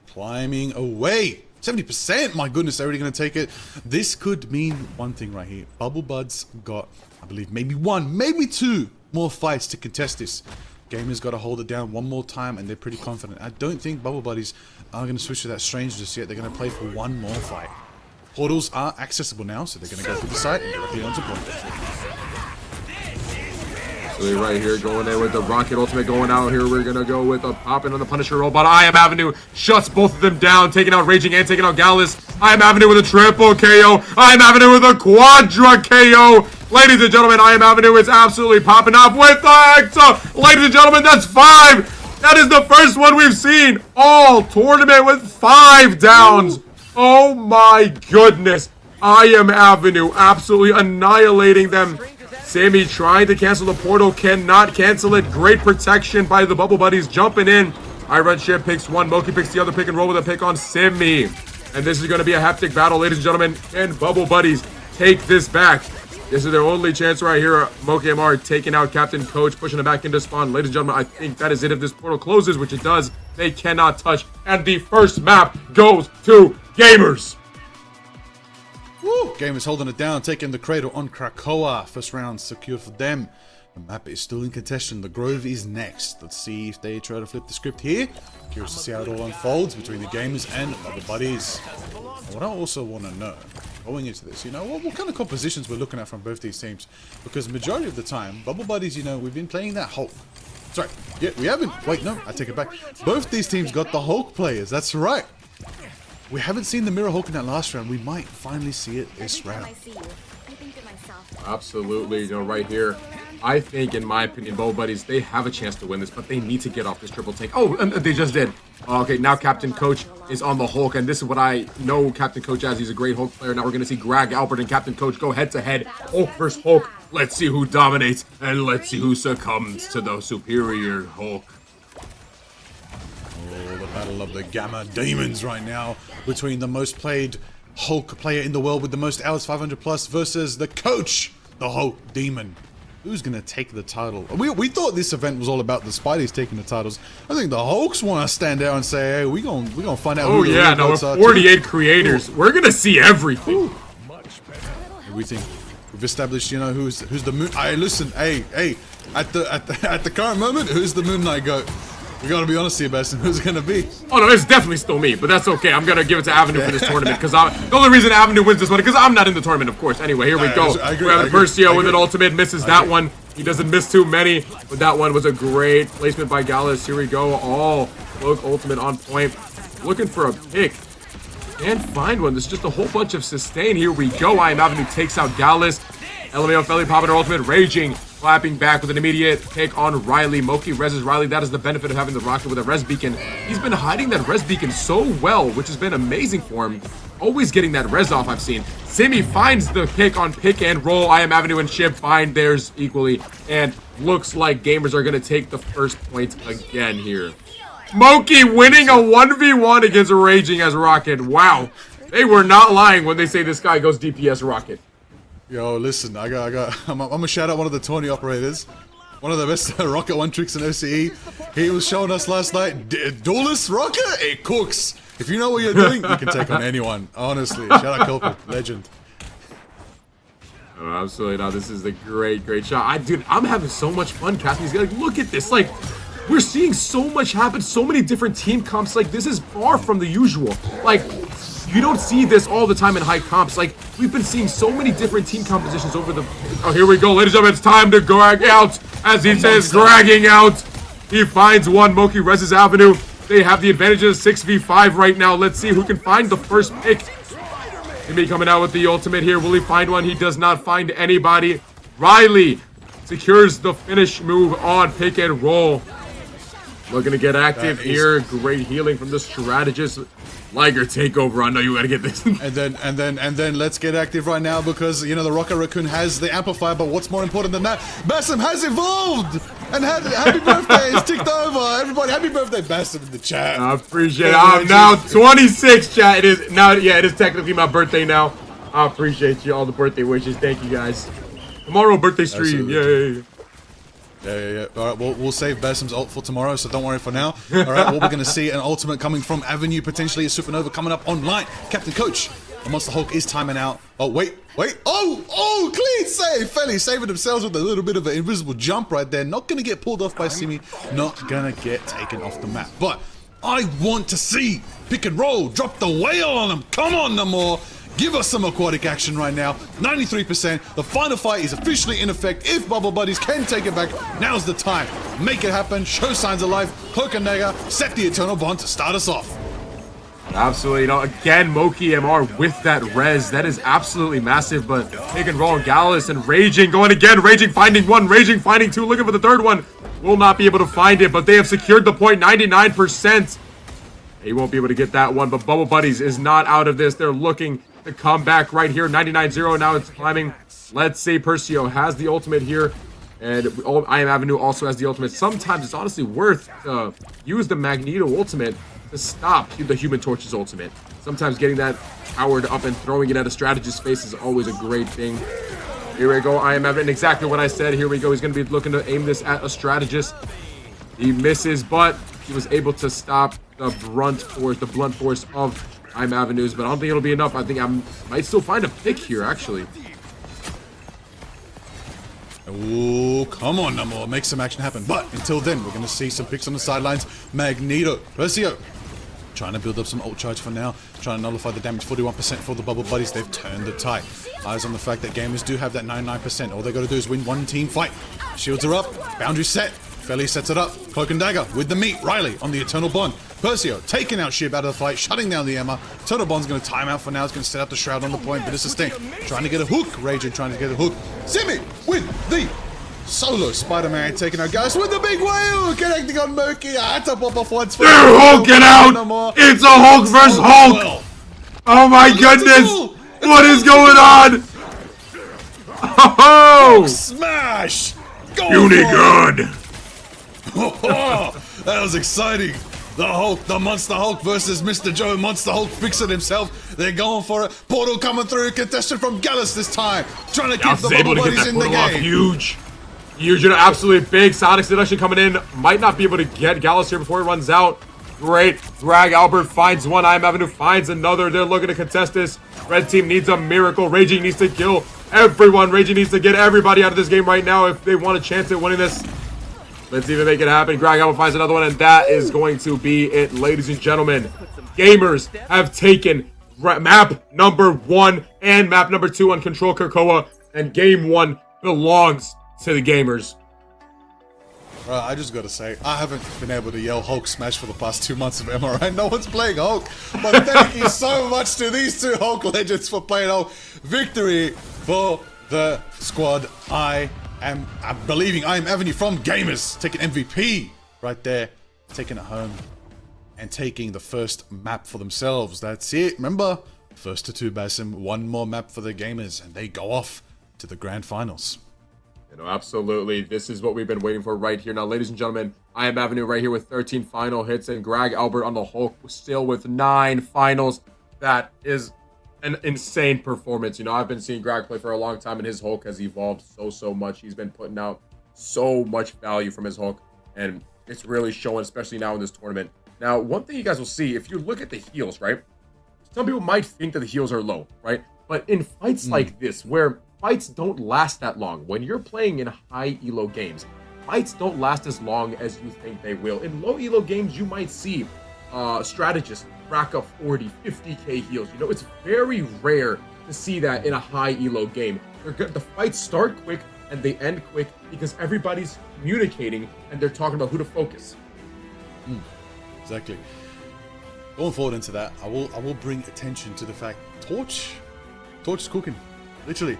Climbing away. 70%. My goodness, they're already going to take it. This could mean one thing right here. Bubble Buds got, I believe, maybe one, maybe two more fights to contest this. Gamers got to hold it down one more time, and they're pretty confident. I don't think Bubble Buddies are going to switch to that Strange just yet. They're going to play for one more fight. Portals are accessible now, so they're going to go through the site and directly onto point. So they're right here going in with the Rocket Ultimate going out here. We're going to go with a popping on the Punisher roll, but I Am Avenue shuts both of them down, taking out Raging and taking out Gallus. I Am Avenue with a triple KO. I Am Avenue with a quadra KO. Ladies and gentlemen, I Am Avenue is absolutely popping off with the Hexa. Ladies and gentlemen, that's 5. That is the first one we've seen all tournament with 5 downs. Oh my goodness. I Am Avenue absolutely annihilating them. Sammy trying to cancel the portal, cannot cancel it. Great protection by the Bubble Buddies jumping in. Iron Ship picks one, Moki picks the other pick and roll with a pick on Simmy. And this is going to be a hectic battle, ladies and gentlemen. Can Bubble Buddies take this back? This is their only chance right here. MokeMR taking out Captain Coach, pushing it back into spawn. Ladies and gentlemen, I think that is it. If this portal closes, which it does, they cannot touch. And the first map goes to Gamers. Woo! Gamers holding it down, taking the cradle on Krakoa. First round secured for them. The map is still in contention. The Grove is next. Let's see if they try to flip the script here. Curious to see how it all unfolds between the Gamers and other buddies. And what I also want to know, going into this, you know, what kind of compositions we're looking at from both these teams. Because majority of the time, Bubble Buddies, you know, we've been playing that Hulk. Sorry, yeah, we haven't. Wait, no, I take it back. Both these teams got the Hulk players. That's right. We haven't seen the Mirror Hulk in that last round. We might finally see it this round. Absolutely, you know, right here. I think, in my opinion, Bubble Buddies, they have a chance to win this, but they need to get off this triple tank. Oh, and they just did. Okay, now Captain Coach is on the Hulk, and this is what I know Captain Coach as. He's a great Hulk player. Now we're going to see Greg, Albert, and Captain Coach go head-to-head. Hulk versus Hulk. Let's see who dominates, and let's see who succumbs to the superior Hulk. Oh, the battle of the Gamma Demons right now between the most played Hulk player in the world with the most hours, 500 plus, versus the Coach, the Hulk Demon. Who's going to take the title? We thought this event was all about the Spideys taking the titles. I think the Hulks want to stand out and say, hey, we're gonna find out who the yeah, no, we're 48 creators. We're going to see everything. We think we've established, you know, who's the moon. Hey, listen, hey, at the current moment, who's the Moon Knight goat? We gotta be honest here, Basim. Who's it gonna be? Oh no, it's definitely still me, but that's okay. I'm gonna give it to Avenue for this tournament because the only reason Avenue wins this one because I'm not in the tournament, of course. Anyway, here we go. We have Persio with an ultimate, misses that one. He doesn't miss too many, but that one was a great placement by Gallus. Here we go. All look ultimate on point. Looking for a pick. Can't find one. There's just a whole bunch of sustain. Here we go. I Am Avenue takes out Gallus. LMAO Felly popping her ultimate, raging. Clapping back with an immediate pick on Riley. Moki reses Riley. That is the benefit of having the rocket with a res beacon. He's been hiding that res beacon so well, which has been amazing for him. Always getting that res off, I've seen. Simi finds the pick on pick and roll. I Am Avenue and Ship find theirs equally. And looks like Gamers are going to take the first point again here. Moki winning a 1v1 against Raging as Rocket. Wow. They were not lying when they say this guy goes DPS Rocket. Yo, listen, I'm gonna shout out one of the Tony operators. One of the best Rocket one tricks in OCE. He was showing us last night, Duelist Rocket, it cooks. If you know what you're doing, you can take on anyone. Honestly, shout out Kelpie, legend. Oh, absolutely not. This is a great shot. Dude, I'm having so much fun casting these guys. Like, look at this. Like, we're seeing so much happen. So many different team comps. Like, this is far from the usual. Like, you don't see this all the time in high comps. Like, we've been seeing so many different team compositions over the... Oh, here we go, ladies and gentlemen. It's time to drag out. As he says, dragging out. He finds one. Moki reses Avenue. They have the advantage of 6v5 right now. Let's see who can find the first pick. Jimmy coming out with the ultimate here. Will he find one? He does not find anybody. Riley secures the finish move on pick and roll. Looking to get active here. Great healing from the strategist. Liger takeover. I know you gotta get this. and then let's get active right now because you know the Rocket Raccoon has the amplifier, but what's more important than that? Basim has evolved! And happy birthday is ticked over. Everybody, happy birthday, Basim in the chat. I appreciate it. I'm now 26, chat. It is now, yeah, it is technically my birthday now. I appreciate you, all the birthday wishes. Thank you guys. Tomorrow birthday stream. Yay. Yeah. All right, we'll save Basim's ult for tomorrow, so don't worry for now. All right, what we're going to see an ultimate coming from Avenue, potentially a Supernova coming up online. Captain Coach, the Monster Hulk is timing out. Oh, wait. Oh, clean save. Felly saving themselves with a little bit of an invisible jump right there. Not going to get pulled off by Simi. Not going to get taken off the map. But I want to see pick and roll. Drop the whale on them. Come on, Namor. Give us some aquatic action right now. 93%. The final fight is officially in effect. If Bubble Buddies can take it back, now's the time. Make it happen. Show signs of life. Cloak and Dagger. Set the Eternal Bond to start us off. Absolutely. You know, again, MokeMR with that res. That is absolutely massive. But pick and roll, Gallus and Raging going again. Raging finding one. Raging finding two. Looking for the third one. Will not be able to find it. But they have secured the point. 99%. He won't be able to get that one. But Bubble Buddies is not out of this. They're looking to come back right here. 99-0. Now it's climbing. Let's say Persio has the ultimate here. And I Am Avenue also has the ultimate. Sometimes it's honestly worth to use the Magneto ultimate to stop the Human Torch's ultimate. Sometimes getting that powered up and throwing it at a strategist's face is always a great thing. Here we go. I am Evan. Exactly what I said. Here we go. He's going to be looking to aim this at a strategist. He misses, but he was able to stop the blunt force of I'm Avenues. But I don't think it'll be enough. I think I might still find a pick here, actually. Oh, come on, Namor. Make some action happen. But until then, we're going to see some picks on the sidelines. Magneto, Perseo, trying to build up some ult charge for now. Trying to nullify the damage. 41% for the bubble buddies. They've turned the tide. Eyes on the fact that gamers do have that 99%. All they got to do is win one team fight. Shields are up. Boundary set. Felly sets it up. Cloak and Dagger with the meat. Riley on the Eternal Bond. Perseo taking out Shib out of the fight, shutting down the Emma. Eternal Bond's going to time out for now. It's going to set up the Shroud on the point, but this is Sting trying to get a hook. Raging trying to get a hook. Simi with the solo Spider-Man taking out guys with the big whale. Connecting on Murky. I had to pop off once. They're hulking out. It's a Hulk versus Hulk. Oh my goodness. What is going on? Oh! Smash! Good. That was exciting. The Hulk, the Monster Hulk versus Mr. Joe Monster Hulk fixing himself. They're going for it. Portal coming through. Contestant from Gallus this time. Trying to keep the bubble buddies in the game. Huge, you know, absolutely big. Sonic Seduction coming in. Might not be able to get Gallus here before he runs out. Great. Greg Albert finds one. I'm Avenue finds another. They're looking to contest this. Red team needs a miracle. Raging needs to kill everyone. Raging needs to get everybody out of this game right now if they want a chance at winning this. Let's see if they make it happen. Greg Albert finds another one, and that is going to be it, ladies and gentlemen. Gamers have taken map number 1 and map number 2 on Control Krakoa, and game 1 belongs to the gamers. I just gotta say, I haven't been able to yell Hulk smash for the past 2 months of MRI. No one's playing Hulk. But thank you so much to these two Hulk legends for playing Hulk. Victory for the squad. I'm believing I am Avenue from Gamers. Taking MVP right there. Taking it home. And taking the first map for themselves. That's it. Remember, first to 2 Basim. 1 more map for the Gamers. And they go off to the grand finals. You know, absolutely. This is what we've been waiting for right here. Now, ladies and gentlemen, I am Avenue right here with 13 final hits, and Greg Albert on the Hulk still with 9 finals. That is an insane performance. You know, I've been seeing Greg play for a long time, and his Hulk has evolved so much. He's been putting out so much value from his Hulk, and it's really showing, especially now in this tournament. Now, one thing you guys will see, if you look at the heals, right? Some people might think that the heals are low, right? But in fights like this, where fights don't last that long. When you're playing in high elo games, fights don't last as long as you think they will. In low elo games, you might see strategists rack up 40, 50k heals. You know, it's very rare to see that in a high elo game. The fights start quick and they end quick because everybody's communicating and they're talking about who to focus. Exactly. Going forward into that, I will bring attention to the fact Torch is cooking. Literally.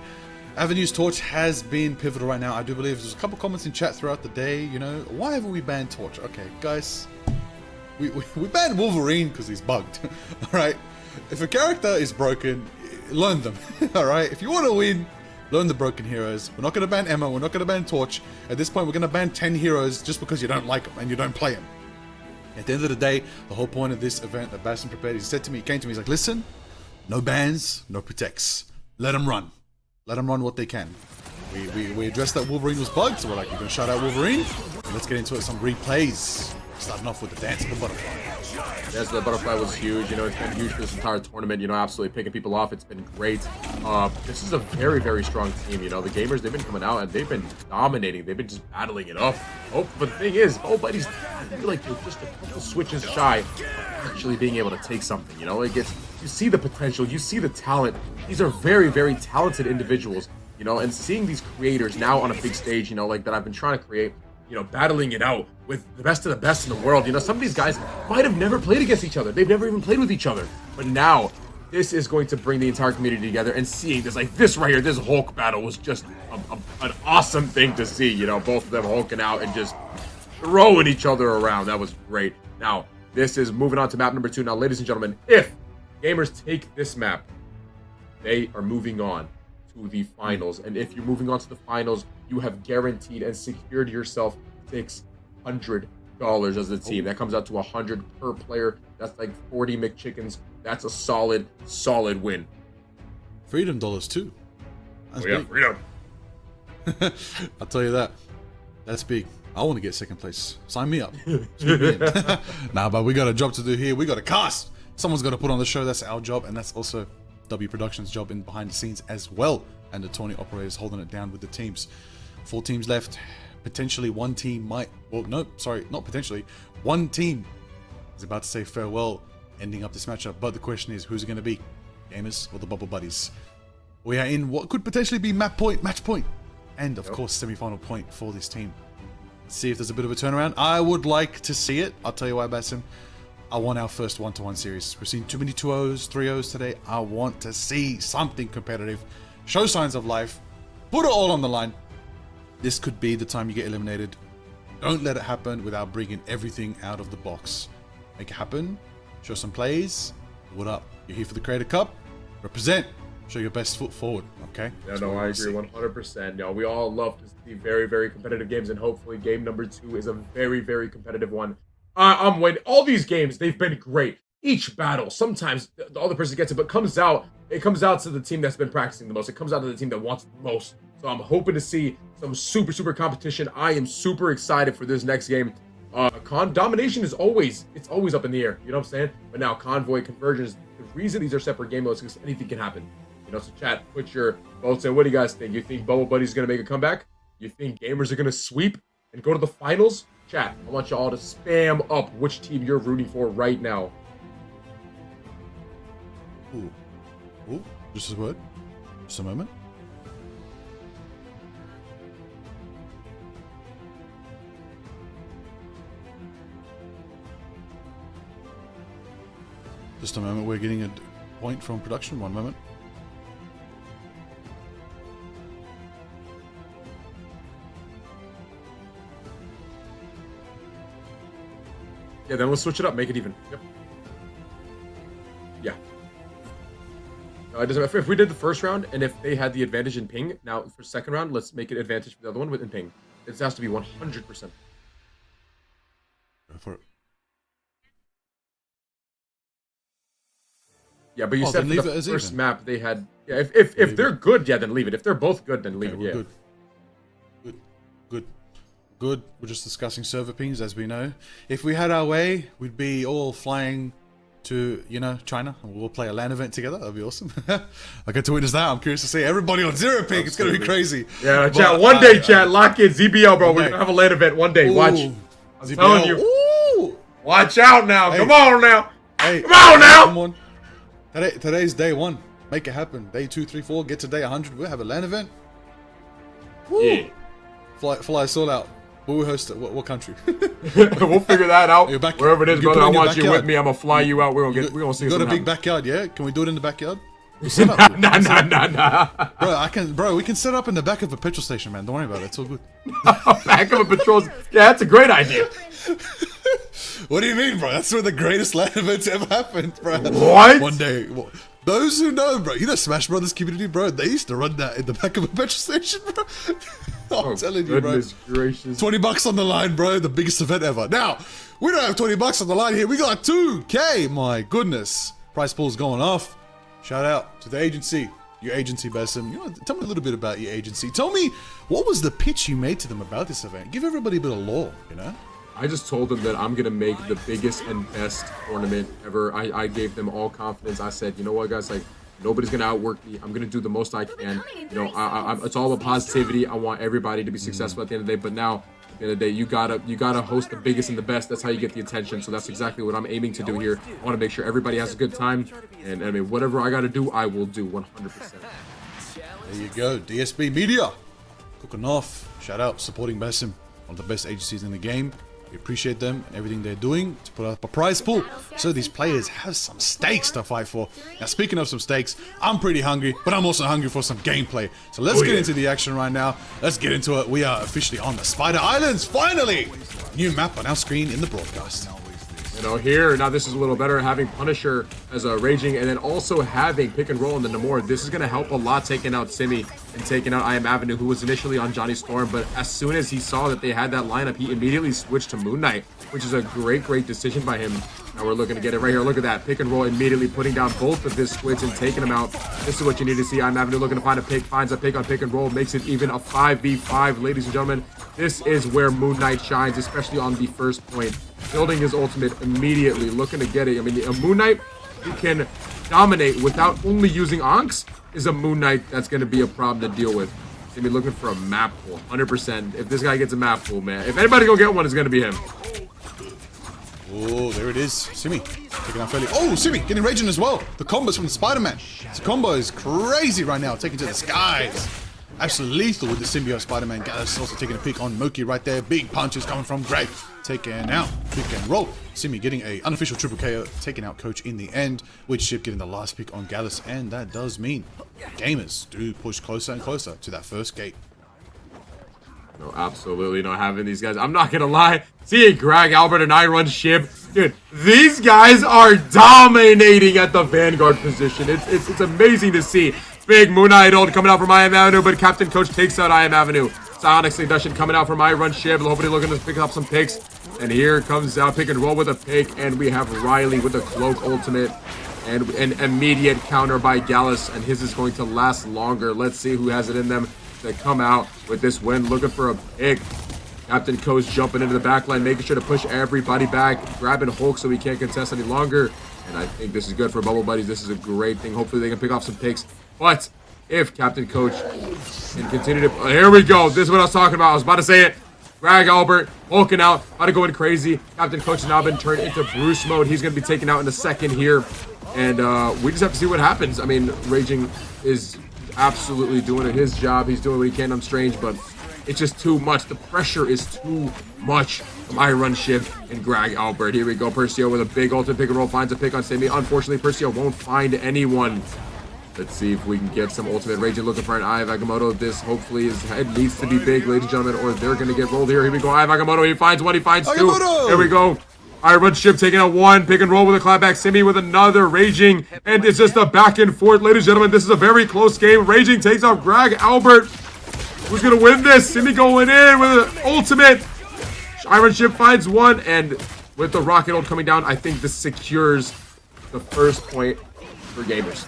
Avenue's Torch has been pivotal right now. I do believe there's a couple comments in chat throughout the day, you know, why haven't we banned Torch? Okay, guys, we banned Wolverine because he's bugged. Alright? If a character is broken, learn them. Alright? If you want to win, learn the broken heroes. We're not going to ban Emma, we're not going to ban Torch. At this point, we're going to ban 10 heroes just because you don't like them and you don't play them. At the end of the day, the whole point of this event that Basim prepared, he came to me, he's like, listen, no bans, no protects. Let them run. Let them run what they can. We addressed that Wolverine was bugged, so we're like, we're going to shout out Wolverine. Let's get into it, some replays. Starting off with the dance of the butterfly. Yes, the butterfly was huge. You know, it's been huge for this entire tournament. You know, absolutely picking people off. It's been great. This is a very strong team. You know, the gamers, they've been coming out and they've been dominating. They've been just battling it up. Oh, but the thing is, nobody's, I feel like they're just a couple switches shy of actually being able to take something. You know, it gets, you see the potential, you see the talent. These are very talented individuals. You know, and seeing these creators now on a big stage, you know, like that I've been trying to create, you know, battling it out with the best of the best in the world. You know, some of these guys might have never played against each other. They've never even played with each other. But now, this is going to bring the entire community together, and seeing this, like this right here, this Hulk battle was just an awesome thing to see. You know, both of them hulking out and just throwing each other around. That was great. Now, this is moving on to map number 2. Now, ladies and gentlemen, if gamers take this map, they are moving on to the finals. And if you're moving on to the finals, you have guaranteed and secured yourself $600 as a team. That comes out to 100 per player. That's like 40 McChickens. That's a solid win. Freedom dollars too. That's freedom. I'll tell you that. That's big. I want to get second place. Sign me up. Nah, but we got a job to do here. We got a cast. Someone's got to put on the show. That's our job, and that's also W Productions' job in behind the scenes as well. And the tourney operators holding it down with the teams. 4 teams left. Potentially one team might. Well, no, sorry, not potentially. One team is about to say farewell, ending up this matchup. But the question is, who's it going to be? Gamers or the Bubble Buddies? We are in what could potentially be match point, and of course semi-final point for this team. Let's see if there's a bit of a turnaround. I would like to see it. I'll tell you why, Basim. I want our first 1-to-1 series. We've seen too many 2-0s, 3-0s today. I want to see something competitive. Show signs of life. Put it all on the line. This could be the time you get eliminated. Don't let it happen without bringing everything out of the box. Make it happen. Show some plays. What up? You're here for the Creator Cup. Represent. Show your best foot forward, okay? Yeah, no, I agree 100%. You know, we all love to see very, very competitive games, and hopefully game number 2 is a very, very competitive one. I'm waiting. All these games, they've been great. Each battle, sometimes the other person gets it, but it comes out to the team that's been practicing the most. It comes out to the team that wants it the most. So I'm hoping to see some super, super competition. I am super excited for this next game. Domination is always up in the air. You know what I'm saying? But now Convoy, Convergence, the reason these are separate game modes is because anything can happen. You know, so chat, put your votes in. What do you guys think? You think Bubble Buddy's going to make a comeback? You think Gamers are going to sweep and go to the finals? Chat, I want you all to spam up which team you're rooting for right now. Ooh, just a word. Just a moment. Just a moment. We're getting a point from production. One moment. Yeah, then let's switch it up. Make it even. Yep. Yeah. No, it doesn't matter. If we did the first round, and if they had the advantage in ping, now for second round, let's make it advantage for the other one in ping. It has to be 100%. Go for it. Yeah, but you said for the first map they had. Yeah, if they're good, yeah, then leave it. If they're both good, then leave it. Yeah. Good. We're just discussing server pings, as we know. If we had our way, we'd be all flying to, you know, China, and we'll play a LAN event together. That'd be awesome. I get to witness that. I'm curious to see everybody on zero ping. It's gonna be crazy. Yeah, chat. One day, chat. Lock in ZBL, bro. We're gonna have a LAN event one day. Watch. I'm ZBL. telling you. Ooh. Watch out now. Hey. Come on now. Hey, come on now. Come on. Today's day 1. Make it happen. Day 2, 3, 4. Get to day 100. We'll have a LAN event. Woo. Yeah. Fly us all out. Where we host it? What country? We'll figure that out. Wherever it is, brother. I want you with me. I'm gonna fly you out. We're gonna see. You got a big backyard, yeah? Can we do it in the backyard? Nah. Bro, we can set up in the back of a petrol station, man. Don't worry about it. It's all good. Back of a petrol. Yeah, that's a great idea. What do you mean, bro? That's where the greatest LAN events ever happened, bro. What? One day. Those who know, bro, you know Smash Brothers community, bro, they used to run that in the back of a petrol station, bro. I'm telling you, bro. Gracious. $20 on the line, bro. The biggest event ever. Now, we don't have $20 on the line here. We got 2K. My goodness. Price pool's going off. Shout out to the agency. Your agency, Basim. You know, tell me a little bit about your agency. Tell me, what was the pitch you made to them about this event? Give everybody a bit of lore, you know? I just told them that I'm going to make the biggest and best tournament ever. I gave them all confidence. I said, you know what, guys, like, nobody's going to outwork me. I'm going to do the most I can. You know, it's all about positivity. I want everybody to be successful at the end of the day. But now, at the end of the day, you gotta host the biggest and the best. That's how you get the attention. So that's exactly what I'm aiming to do here. I want to make sure everybody has a good time. And I mean, whatever I got to do, I will do 100%. There you go. DSB Media. Cooking off. Shout out. Supporting Basim. One of the best agencies in the game. We appreciate them and everything they're doing to put up a prize pool so these players have some stakes to fight for. Now, speaking of some stakes, I'm pretty hungry, but I'm also hungry for some gameplay. So let's get into the action right now. Let's get into it. We are officially on the Spider Islands, finally! New map on our screen in the broadcast. You know, here, now this is a little better, having Punisher as a Raging, and then also having Pick and Roll in the Namor. This is going to help a lot taking out Simi and taking out I Am Avenue, who was initially on Johnny Storm, but as soon as he saw that they had that lineup, he immediately switched to Moon Knight, which is a great decision by him. Now we're looking to get it right here. Look at that. Pick and roll immediately, putting down both of his squids and taking them out. This is what you need to see. IMAvenue looking to find a pick, finds a pick on pick and roll, makes it even a 5v5. Ladies and gentlemen, this is where Moon Knight shines, especially on the first point. Building his ultimate immediately, looking to get it. I mean, a Moon Knight who can dominate without only using Onks is a Moon Knight that's going to be a problem to deal with. He's going to be looking for a map pool, 100%. If this guy gets a map pool, man. If anybody gonna get one, it's going to be him. Oh, there it is. Simi taking out fairly. Oh, Simi getting raging as well. The combos from the Spider-Man. This combo is crazy right now, taking to the skies. Absolutely lethal with the symbiote Spider-Man. Gallus also taking a peek on Moki right there. Big punches coming from Greg. Taking out. Pick and roll. Simi getting a unofficial triple KO, taking out Coach in the end. With Ship getting the last pick on Gallus. And that does mean gamers do push closer and closer to that first gate. No, absolutely not having these guys. I'm not gonna lie. Seeing Greg, Albert, and I run Ship, dude, these guys are dominating at the Vanguard position. It's amazing to see. Big Moon Knight ult coming out from IMAvenue, but Captain Coach takes out IMAvenue. Psionic Seduction coming out from I Run Ship. Hopefully looking to pick up some picks. And here comes out pick and roll with a pick, and we have Riley with a cloak ultimate. And an immediate counter by Gallus, and his is going to last longer. Let's see who has it in them to come out with this win. Looking for a pick. Captain Coach jumping into the backline, making sure to push everybody back, grabbing Hulk so he can't contest any longer. And I think this is good for Bubble Buddies. This is a great thing. Hopefully they can pick off some picks. But if Captain Coach can continue to... here we go. This is what I was talking about. I was about to say it. Greg Albert, hulking out, about to go in crazy. Captain Coach has now been turned into Bruce mode. He's going to be taken out in a second here. And we just have to see what happens. I mean, Raging is absolutely doing his job. He's doing what he can on Strange, but it's just too much. The pressure is too much from I Run Ship and Greg Albert. Here we go. Percio with a big ultimate pick and roll, finds a pick on Sammy. Unfortunately, Percio won't find anyone. Let's see if we can get some ultimate Raging. Looking for an Eye of Agamotto. This hopefully is, it needs to be big, ladies and gentlemen, or they're going to get rolled here. Here we go. Eye of Agamotto. He finds one. He finds two. Agamotto! Here we go. I Run Ship taking out one. Pick and roll with a clapback. Simi with another. Raging. And it's just a back and forth, ladies and gentlemen. This is a very close game. Raging takes out Greg Albert. Who's going to win this? Simi going in with an ultimate. I Run Ship finds one. And with the rocket ult coming down, I think this secures the first point for gamers.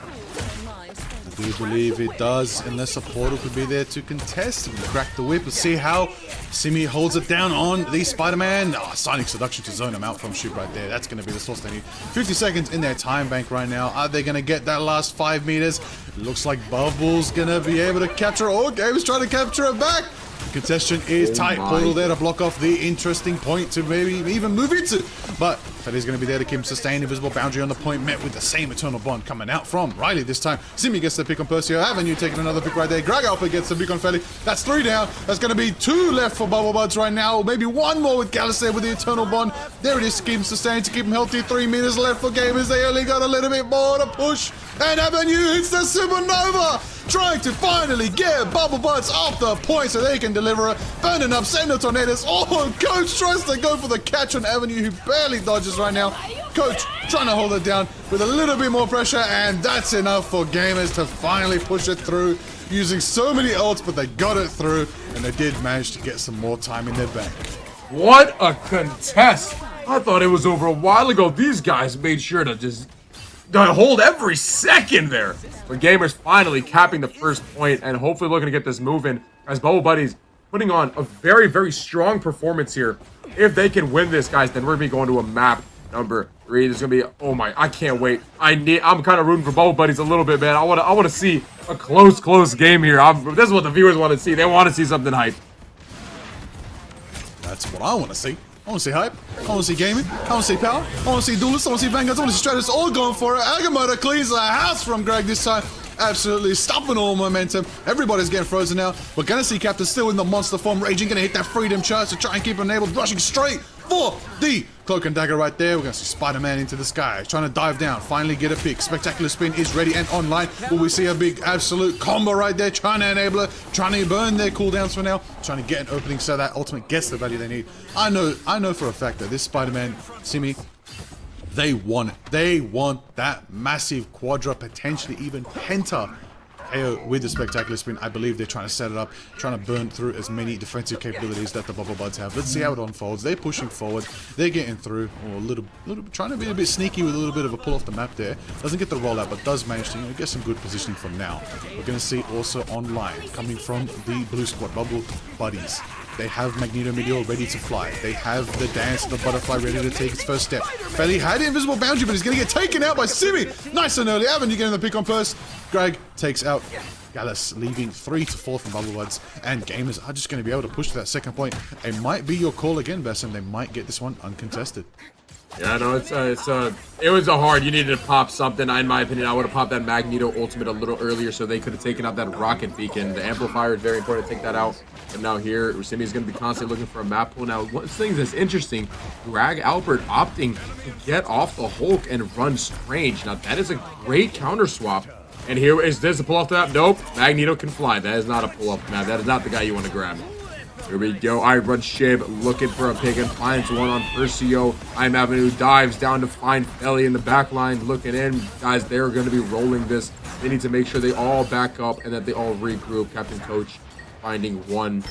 I do believe it does, unless a portal could be there to contest and crack the whip. Let's see how Simi holds it down on the Spider-Man. Sonic Seduction to zone him out from Ship right there. That's going to be the source they need. 50 seconds in their time bank right now. Are they going to get that last 5 meters? Looks like Bubble's going to be able to capture it. Oh, Gabe's trying to capture it back. The contestation is tight. Portal there to block off the interesting point to maybe even move into. But Feli's going to be there to keep him sustained. Invisible boundary on the point, met with the same Eternal Bond coming out from Riley this time. Simi gets the pick on Percio. Avenue taking another pick right there. Greg Alpha gets the pick on Feli. That's 3 down. That's going to be 2 left for Bubble Buds right now. Maybe 1 more with Gallus there with the Eternal Bond. There it is to keep him sustained, to keep him healthy. 3 meters left for gamers. They only got a little bit more to push. And Avenue hits the Supernova. Trying to finally get Bubble Buds off the point so they can deliver it. Burning up Sender Tornadoes. Oh, Coach tries to go for the catch on Avenue, who barely dodges right now. Coach trying to hold it down with a little bit more pressure, and that's enough for gamers to finally push it through. Using so many ults, but they got it through, and they did manage to get some more time in their bank. What a contest! I thought it was over a while ago. These guys made sure to just hold every second there. But gamers finally capping the first point and hopefully looking to get this moving as Bubble Buddies putting on a very, very strong performance here. If they can win this, guys, then we're going to be going to a map number 3. There's going to be, oh my, I can't wait. I'm kind of rooting for Bubble Buddies a little bit, man. I want to see a close game here. This is what the viewers want to see. They want to see something hype. That's what I want to see. I want to see hype. I want to see gaming. I want to see power. I want to see duelists. I want to see vanguards. I want to see strategists all going for it. Agamotto cleans the house from Greg this time. Absolutely stopping all momentum. Everybody's getting frozen now. We're going to see Captain still in the monster form. Raging going to hit that freedom charge to try and keep him enabled. Rushing straight for the cloak and dagger right there. We're going to see Spider-Man into the sky. Trying to dive down. Finally get a pick. Spectacular Spin is ready and online. Will we see a big absolute combo right there? Trying to enable it. Trying to burn their cooldowns for now. Trying to get an opening so that ultimate gets the value they need. I know for a fact that this Spider-Man, Simi, they want it. They want that massive quadra, potentially even penta KO with the spectacular spin. I believe they're trying to set it up, trying to burn through as many defensive capabilities that the Bubble Buds have. Let's see how it unfolds. They're pushing forward. They're getting through. Or a little trying to be a bit sneaky with a little bit of a pull off the map there. Doesn't get the rollout, but does manage to get some good positioning for now. We're going to see also online, coming from the blue squad, Bubble Buddies. They have Magneto Meteor ready to fly. They have the dance of the butterfly ready to take its first step. Felly had the invisible boundary, but he's going to get taken out by Simi. Nice and early. Avenue getting the pick on first. Greg takes out Gallus, leaving 3 to 4 from Bubble Buds. And gamers are just going to be able to push to that second point. It might be your call again, Basim. They might get this one uncontested. Yeah, no, it was a hard. You needed to pop something. In my opinion, I would have popped that Magneto ultimate a little earlier so they could have taken out that rocket beacon. The amplifier is very important to take that out. But now here, Simi is going to be constantly looking for a map pull. Now, one thing that's interesting, Greg Albert opting to get off the Hulk and run Strange. Now, that is a great counter swap. And here, is this a pull off the map? Nope. Magneto can fly. That is not a pull off the map. That is not the guy you want to grab. Here we go. I run Shib looking for a pick and finds one on Percio. I'm Avenue dives down to find Felly in the back line looking in. Guys, they're going to be rolling this. They need to make sure they all back up and that they all regroup. Captain Coach finding one.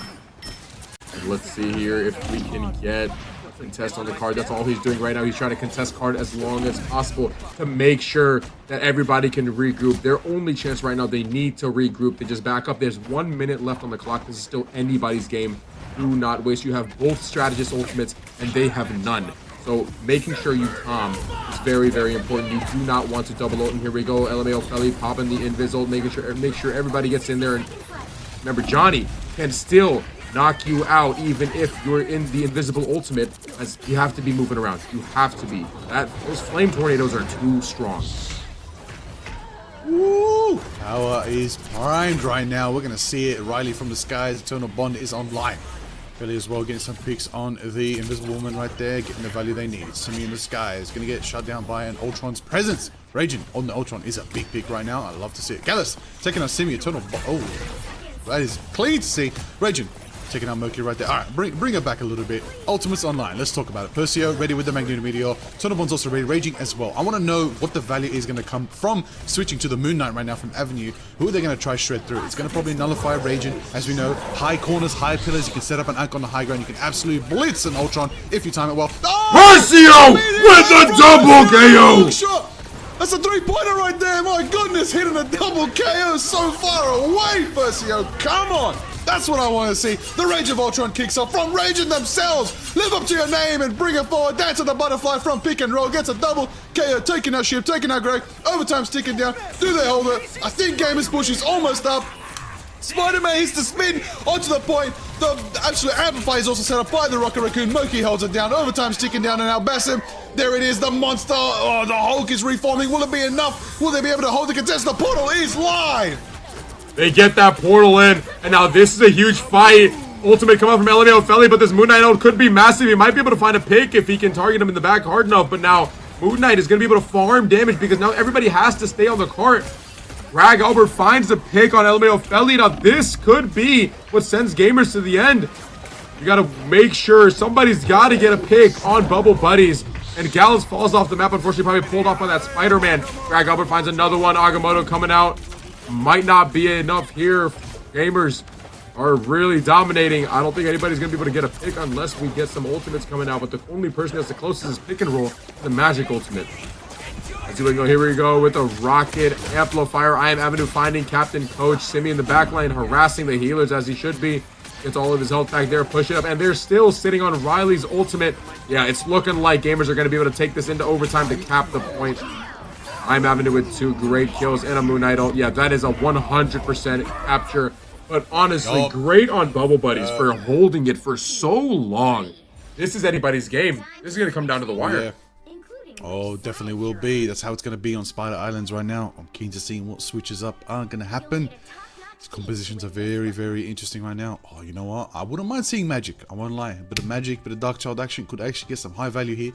And let's see here if we can get a contest on the card. That's all he's doing right now. He's trying to contest card as long as possible to make sure that everybody can regroup. Their only chance right now, they need to regroup. They just back up. There's 1 minute left on the clock. This is still anybody's game. Do not waste. You have both strategist ultimates and they have none. So making sure you calm is very, very important. You do not want to double ult. And here we go. LMAO Felly popping the invis ult, make sure everybody gets in there. And remember, Johnny can still knock you out even if you're in the invisible ultimate, as you have to be moving around. You have to be. Those flame tornadoes are too strong. Woo! Power is primed right now. We're going to see it. Riley from the skies. Eternal Bond is online. Felly as well, getting some picks on the invisible woman right there, getting the value they need. Simi in the sky is going to get shut down by an Ultron's presence. Raging on the Ultron is a big pick right now. I love to see it. Gallus taking out Simi. Eternal Bond. Oh, that is clean to see. Raging taking out Mercury right there. All right, bring her back a little bit. Ultimates online. Let's talk about it. Percio ready with the Magneto Meteor. Eternal Bond's also ready. Raging as well. I want to know what the value is going to come from switching to the Moon Knight right now from Avenue. Who are they going to try shred through? It's going to probably nullify Raging. As we know, high corners, high pillars. You can set up an Ank on the high ground. You can absolutely blitz an Ultron if you time it well. Percio with the double KO! Shot. That's a 3-pointer right there. My goodness, hitting a double KO so far away, Percio. Come on. That's what I want to see. The Rage of Ultron kicks off from Raging themselves. Live up to your name and bring it forward. Dance of the butterfly from pick and roll. Gets a double KO, taking out Ship, taking out Greg. Overtime's ticking down. Do they hold it? I think Gamers Push is almost up. Spider-Man hits the spin onto the point. The absolute amplifier is also set up by the Rocket Raccoon. Moki holds it down. Overtime's ticking down, and now Basim. There it is, the monster. Oh, the Hulk is reforming. Will it be enough? Will they be able to hold the contest? The portal is live. They get that portal in, and now this is a huge fight. Ultimate come out from LMAO Felly, but this Moon Knight ult could be massive. He might be able to find a pick if he can target him in the back hard enough, but now Moon Knight is going to be able to farm damage because now everybody has to stay on the cart. Greg Albert finds the pick on LMAO Felly. Now this could be what sends gamers to the end. You got to make sure somebody's got to get a pick on Bubble Buddies. And Gallus falls off the map, unfortunately, probably pulled off by that Spider-Man. Greg Albert finds another one. Agamotto coming out. Might not be enough here. Gamers are really dominating. I don't think anybody's going to be able to get a pick unless we get some ultimates coming out. But the only person that's the closest is pick and roll, the Magic Ultimate. Let's see what we go. Here we go with the Rocket Amplifier. I am Avenue finding Captain Coach. Simi in the backline harassing the healers as he should be. Gets all of his health back there. Push it up. And they're still sitting on Riley's ultimate. Yeah, it's looking like gamers are going to be able to take this into overtime to cap the point. I'm Avenue with 2 great kills and a Moon Knight ult. Yeah, that is a 100% capture. But honestly, great on Bubble Buddies for holding it for so long. This is anybody's game. This is going to come down to the wire. Oh, definitely will be. That's how it's going to be on Spider Islands right now. I'm keen to see what switches up are going to happen. These compositions are very, very interesting right now. Oh, you know what? I wouldn't mind seeing Magic. I won't lie. A bit of Magic, bit of Dark Child action could actually get some high value here.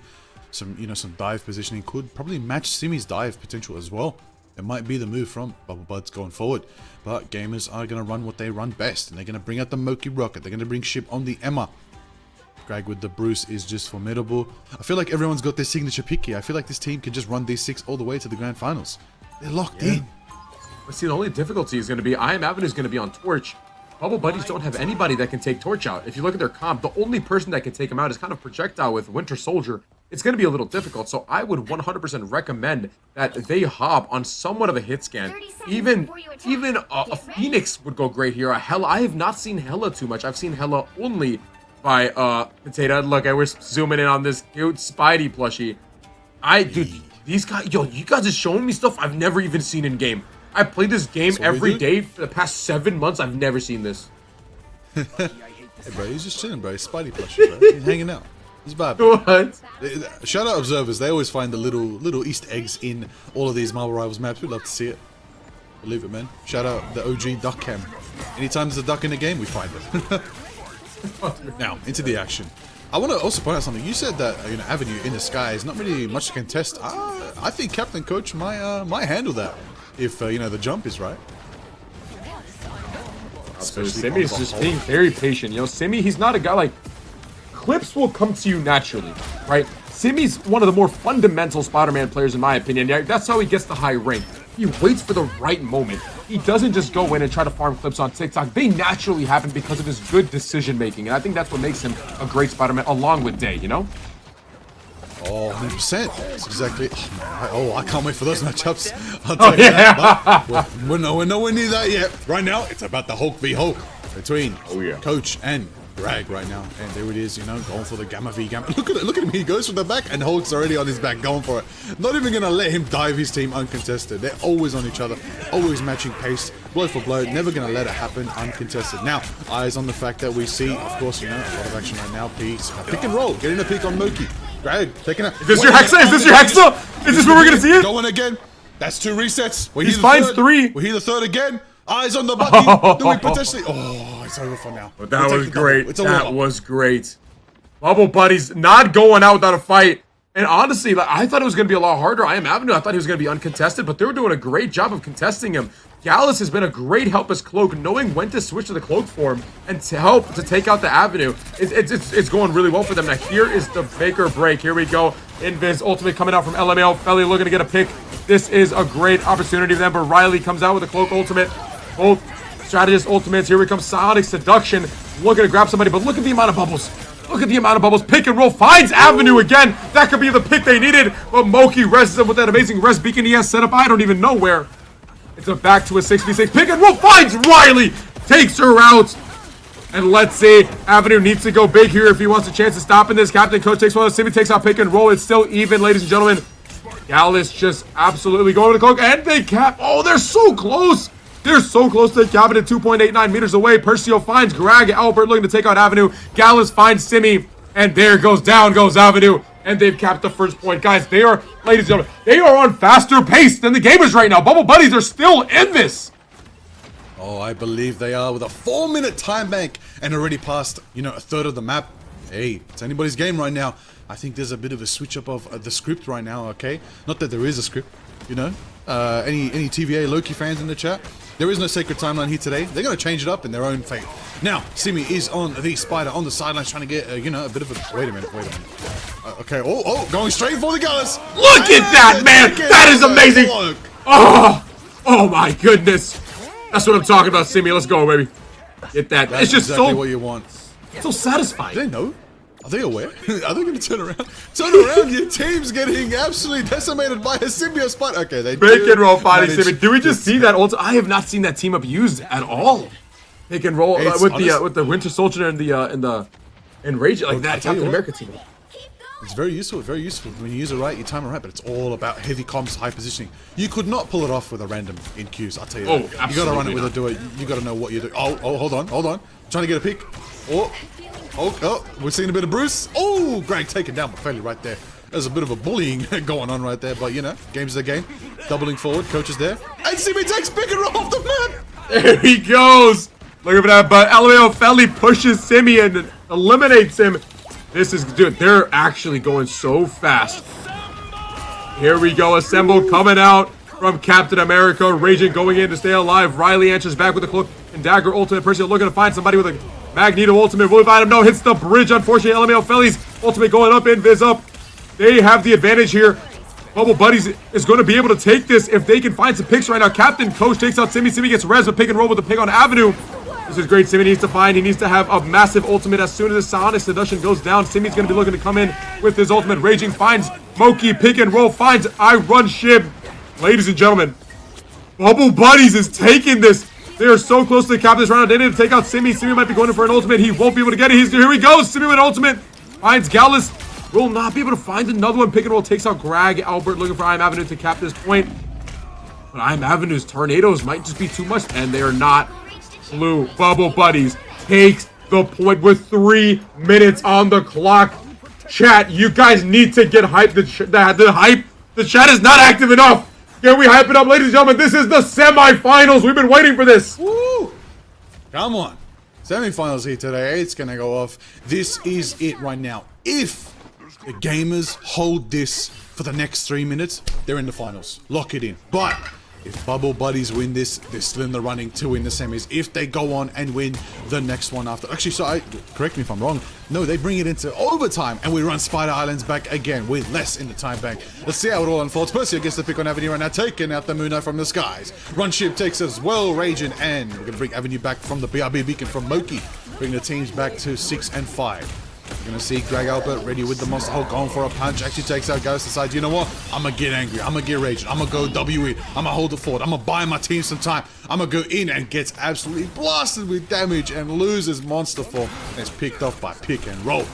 Some, some dive positioning could probably match Simi's dive potential as well. It might be the move from Bubble Buds going forward. But gamers are going to run what they run best. And they're going to bring out the Moki Rocket. They're going to bring Ship on the Emma. Greg with the Bruce is just formidable. I feel like everyone's got their signature pick here. I feel like this team can just run these 6 all the way to the grand finals. They're locked in. But see, the only difficulty is going to be IM Avenue is going to be on Torch. Bubble Buddies don't have anybody that can take Torch out. If you look at their comp, the only person that can take him out is kind of Projectile with Winter Soldier. It's going to be a little difficult, so I would 100% recommend that they hop on somewhat of a hit scan. Even a Phoenix would go great here. A Hella, I have not seen Hella too much. I've seen Hella only by Potato. Look, we're zooming in on this cute Spidey plushie. Dude, these guys, yo, you guys are showing me stuff I've never even seen in game. I played this game every day for the past 7 months. I've never seen this. Hey, bro, he's just chilling, bro. He's Spidey plushie, bro. He's hanging out. He's bad. What? Shout out observers. They always find the little Easter eggs in all of these Marvel Rivals maps. We'd love to see it. Believe it, man. Shout out the OG duck cam. Anytime there's a duck in the game, we find it. Now, into the action. I want to also point out something. You said that Avenue in the sky is not really much to contest. I think Captain Coach might handle that if the jump is right. So Simi is just being very patient. Simi, he's not a guy like... Clips will come to you naturally, right? Simi's one of the more fundamental Spider-Man players in my opinion. That's how he gets the high rank. He waits for the right moment. He doesn't just go in and try to farm clips on TikTok. They naturally happen because of his good decision making. And I think that's what makes him a great Spider-Man along with Day, Oh, 100%. That's exactly. Oh, I can't wait for those matchups. I'll tell you that. But we're nowhere near that yet. Right now, it's about the Hulk v Hulk between Coach and Greg right now. And there it is, going for the Gamma v Gamma. Look at him. He goes for the back, and Hulk's already on his back, going for it. Not even gonna let him dive his team uncontested. They're always on each other, always matching pace, blow for blow. Never gonna let it happen uncontested. Now, eyes on the fact that we see, of course, a lot of action right now. Pick and roll, getting a pick on Moki. Greg, taking a. Is this your Hexa? Is this your Hexa? Is this where we're gonna see it? Going again. That's 2 resets. He finds 3. We hear the third again. Eyes on the button. Do we potentially? Oh, it's over for now. But that was great. That was great. Bubble Buddies not going out without a fight. And honestly, I thought it was going to be a lot harder. IM Avenue, I thought he was going to be uncontested, but they were doing a great job of contesting him. Gallus has been a great help as Cloak, knowing when to switch to the Cloak form and to help to take out the Avenue. It's going really well for them. Now, here is the make or break. Here we go. Invis ultimate coming out from LMAO. Felly looking to get a pick. This is a great opportunity for them, but Riley comes out with a Cloak ultimate. Both strategist ultimates. Here we come. Sonic Seduction. Looking to grab somebody, but look at the amount of bubbles. Look at the amount of bubbles. Pick and roll finds Avenue again. That could be the pick they needed, but Moki rests him with that amazing res beacon he has set up. I don't even know where. It's a back to a 6v6. Pick and roll finds Riley. Takes her out. And let's see. Avenue needs to go big here if he wants a chance of stopping this. Captain Coach takes one. Simi takes out pick and roll. It's still even, ladies and gentlemen. Gallus just absolutely going to the Cloak, and they cap. Oh, they're so close. They're so close to the cabinet, 2.89 meters away. Percio finds Greg. Albert looking to take out Avenue. Gallus finds Simi. And there goes down goes Avenue. And they've capped the first point. Guys, they are, ladies and gentlemen, they are on faster pace than the gamers right now. Bubble Buddies are still in this. Oh, I believe they are with a 4-minute time bank and already past, a third of the map. Hey, it's anybody's game right now. I think there's a bit of a switch up of the script right now, okay? Not that there is a script, Any TVA Loki fans in the chat? There is no sacred timeline here today. They're going to change it up in their own fate. Now, Simi is on the Spider on the sidelines trying to get, a bit of a... Wait a minute. Okay, going straight for the Gallus. Look at that, man. That is amazing. Oh my goodness. That's what I'm talking about, Simi. Let's go, baby. Get that. That's it's just exactly so... what you want. So satisfying. Do they know? Are they aware? Are they going to turn around? Turn around, your team's getting absolutely decimated by a symbiote spot. Okay, they Pick and roll fighting Simi. Do we just see that also? I have not seen that team up used at all. Pick and roll with the Winter Soldier and the Rage like that Captain America team. It's very useful, When you use it right, you time it right, but it's all about heavy comms, high positioning. You could not pull it off with a random in queues, I'll tell you that. You gotta run it with a do it. You gotta know what you're doing. Oh, hold on. Trying to get a pick. Oh, we're seeing a bit of Bruce. Oh, Greg taken down by Felly right there. There's a bit of a bullying going on right there, but game's the game. Doubling forward, coach is there. And Simi takes pick and roll off the map. There he goes. Look at that, but LMAO Felly pushes Simi and eliminates him. This is, dude, they're actually going so fast. Here we go, Assemble coming out from Captain America. Raging going in to stay alive. Riley answers back with the Cloak and Dagger ultimate. Percy looking to find somebody with a Magneto ultimate. Will he find him? No, hits the bridge. Unfortunately, LMAO Felly's ultimate going up, Invis up. They have the advantage here. Bubble Buddies is going to be able to take this if they can find some picks right now. Captain Coach takes out Simi. Simi gets res, but pick and roll with the pick on Avenue. This is great. Simi needs to find. He needs to have a massive ultimate as soon as the Sonic Seduction goes down. Simi's going to be looking to come in with his ultimate. Raging finds Moki. Pick and roll finds I Run Shib. Ladies and gentlemen, Bubble Buddies is taking this. They are so close to the cap this round. They need to take out Simi. Simi might be going in for an ultimate. He won't be able to get it. Here he goes. Simi with an ultimate. Finds Gallus. Will not be able to find another one. Pick and roll takes out Greg. Albert looking for IM Avenue to cap this point. But IM Avenue's tornadoes might just be too much. And they are not. Blue Bubble Buddies takes the point with 3 minutes on the clock. Chat, you guys need to get hyped. The chat is not active enough. Can we hype it up, ladies and gentlemen? This is the semifinals. We've been waiting for this. Woo! Come on. Semifinals here today. It's going to go off. This is it right now. If the gamers hold this for the next 3 minutes, they're in the finals. Lock it in. But if Bubble Buddies win this, they're still in the running to win the semis. If they go on and win the next one after. Actually, correct me if I'm wrong. No, they bring it into overtime and we run Spider Islands back again with less in the time bank. Let's see how it all unfolds. Percy gets the pick on Avenue right now, taking out the Moon Knight from the skies. Run Ship takes as well, Raging, and we're going to bring Avenue back from the BRB beacon from Moki. Bring the teams back to 6 and 5. We're going to see Greg Albert ready with the Monster Hulk going for a punch. Actually takes out Ghost, decides, you know what? I'm going to get angry. I'm going to get raging. I'm going to go WE. I'm going to hold it forward. I'm going to buy my team some time. I'm going to go in and gets absolutely blasted with damage and loses Monster Form. And it's picked off by Pick and Roll.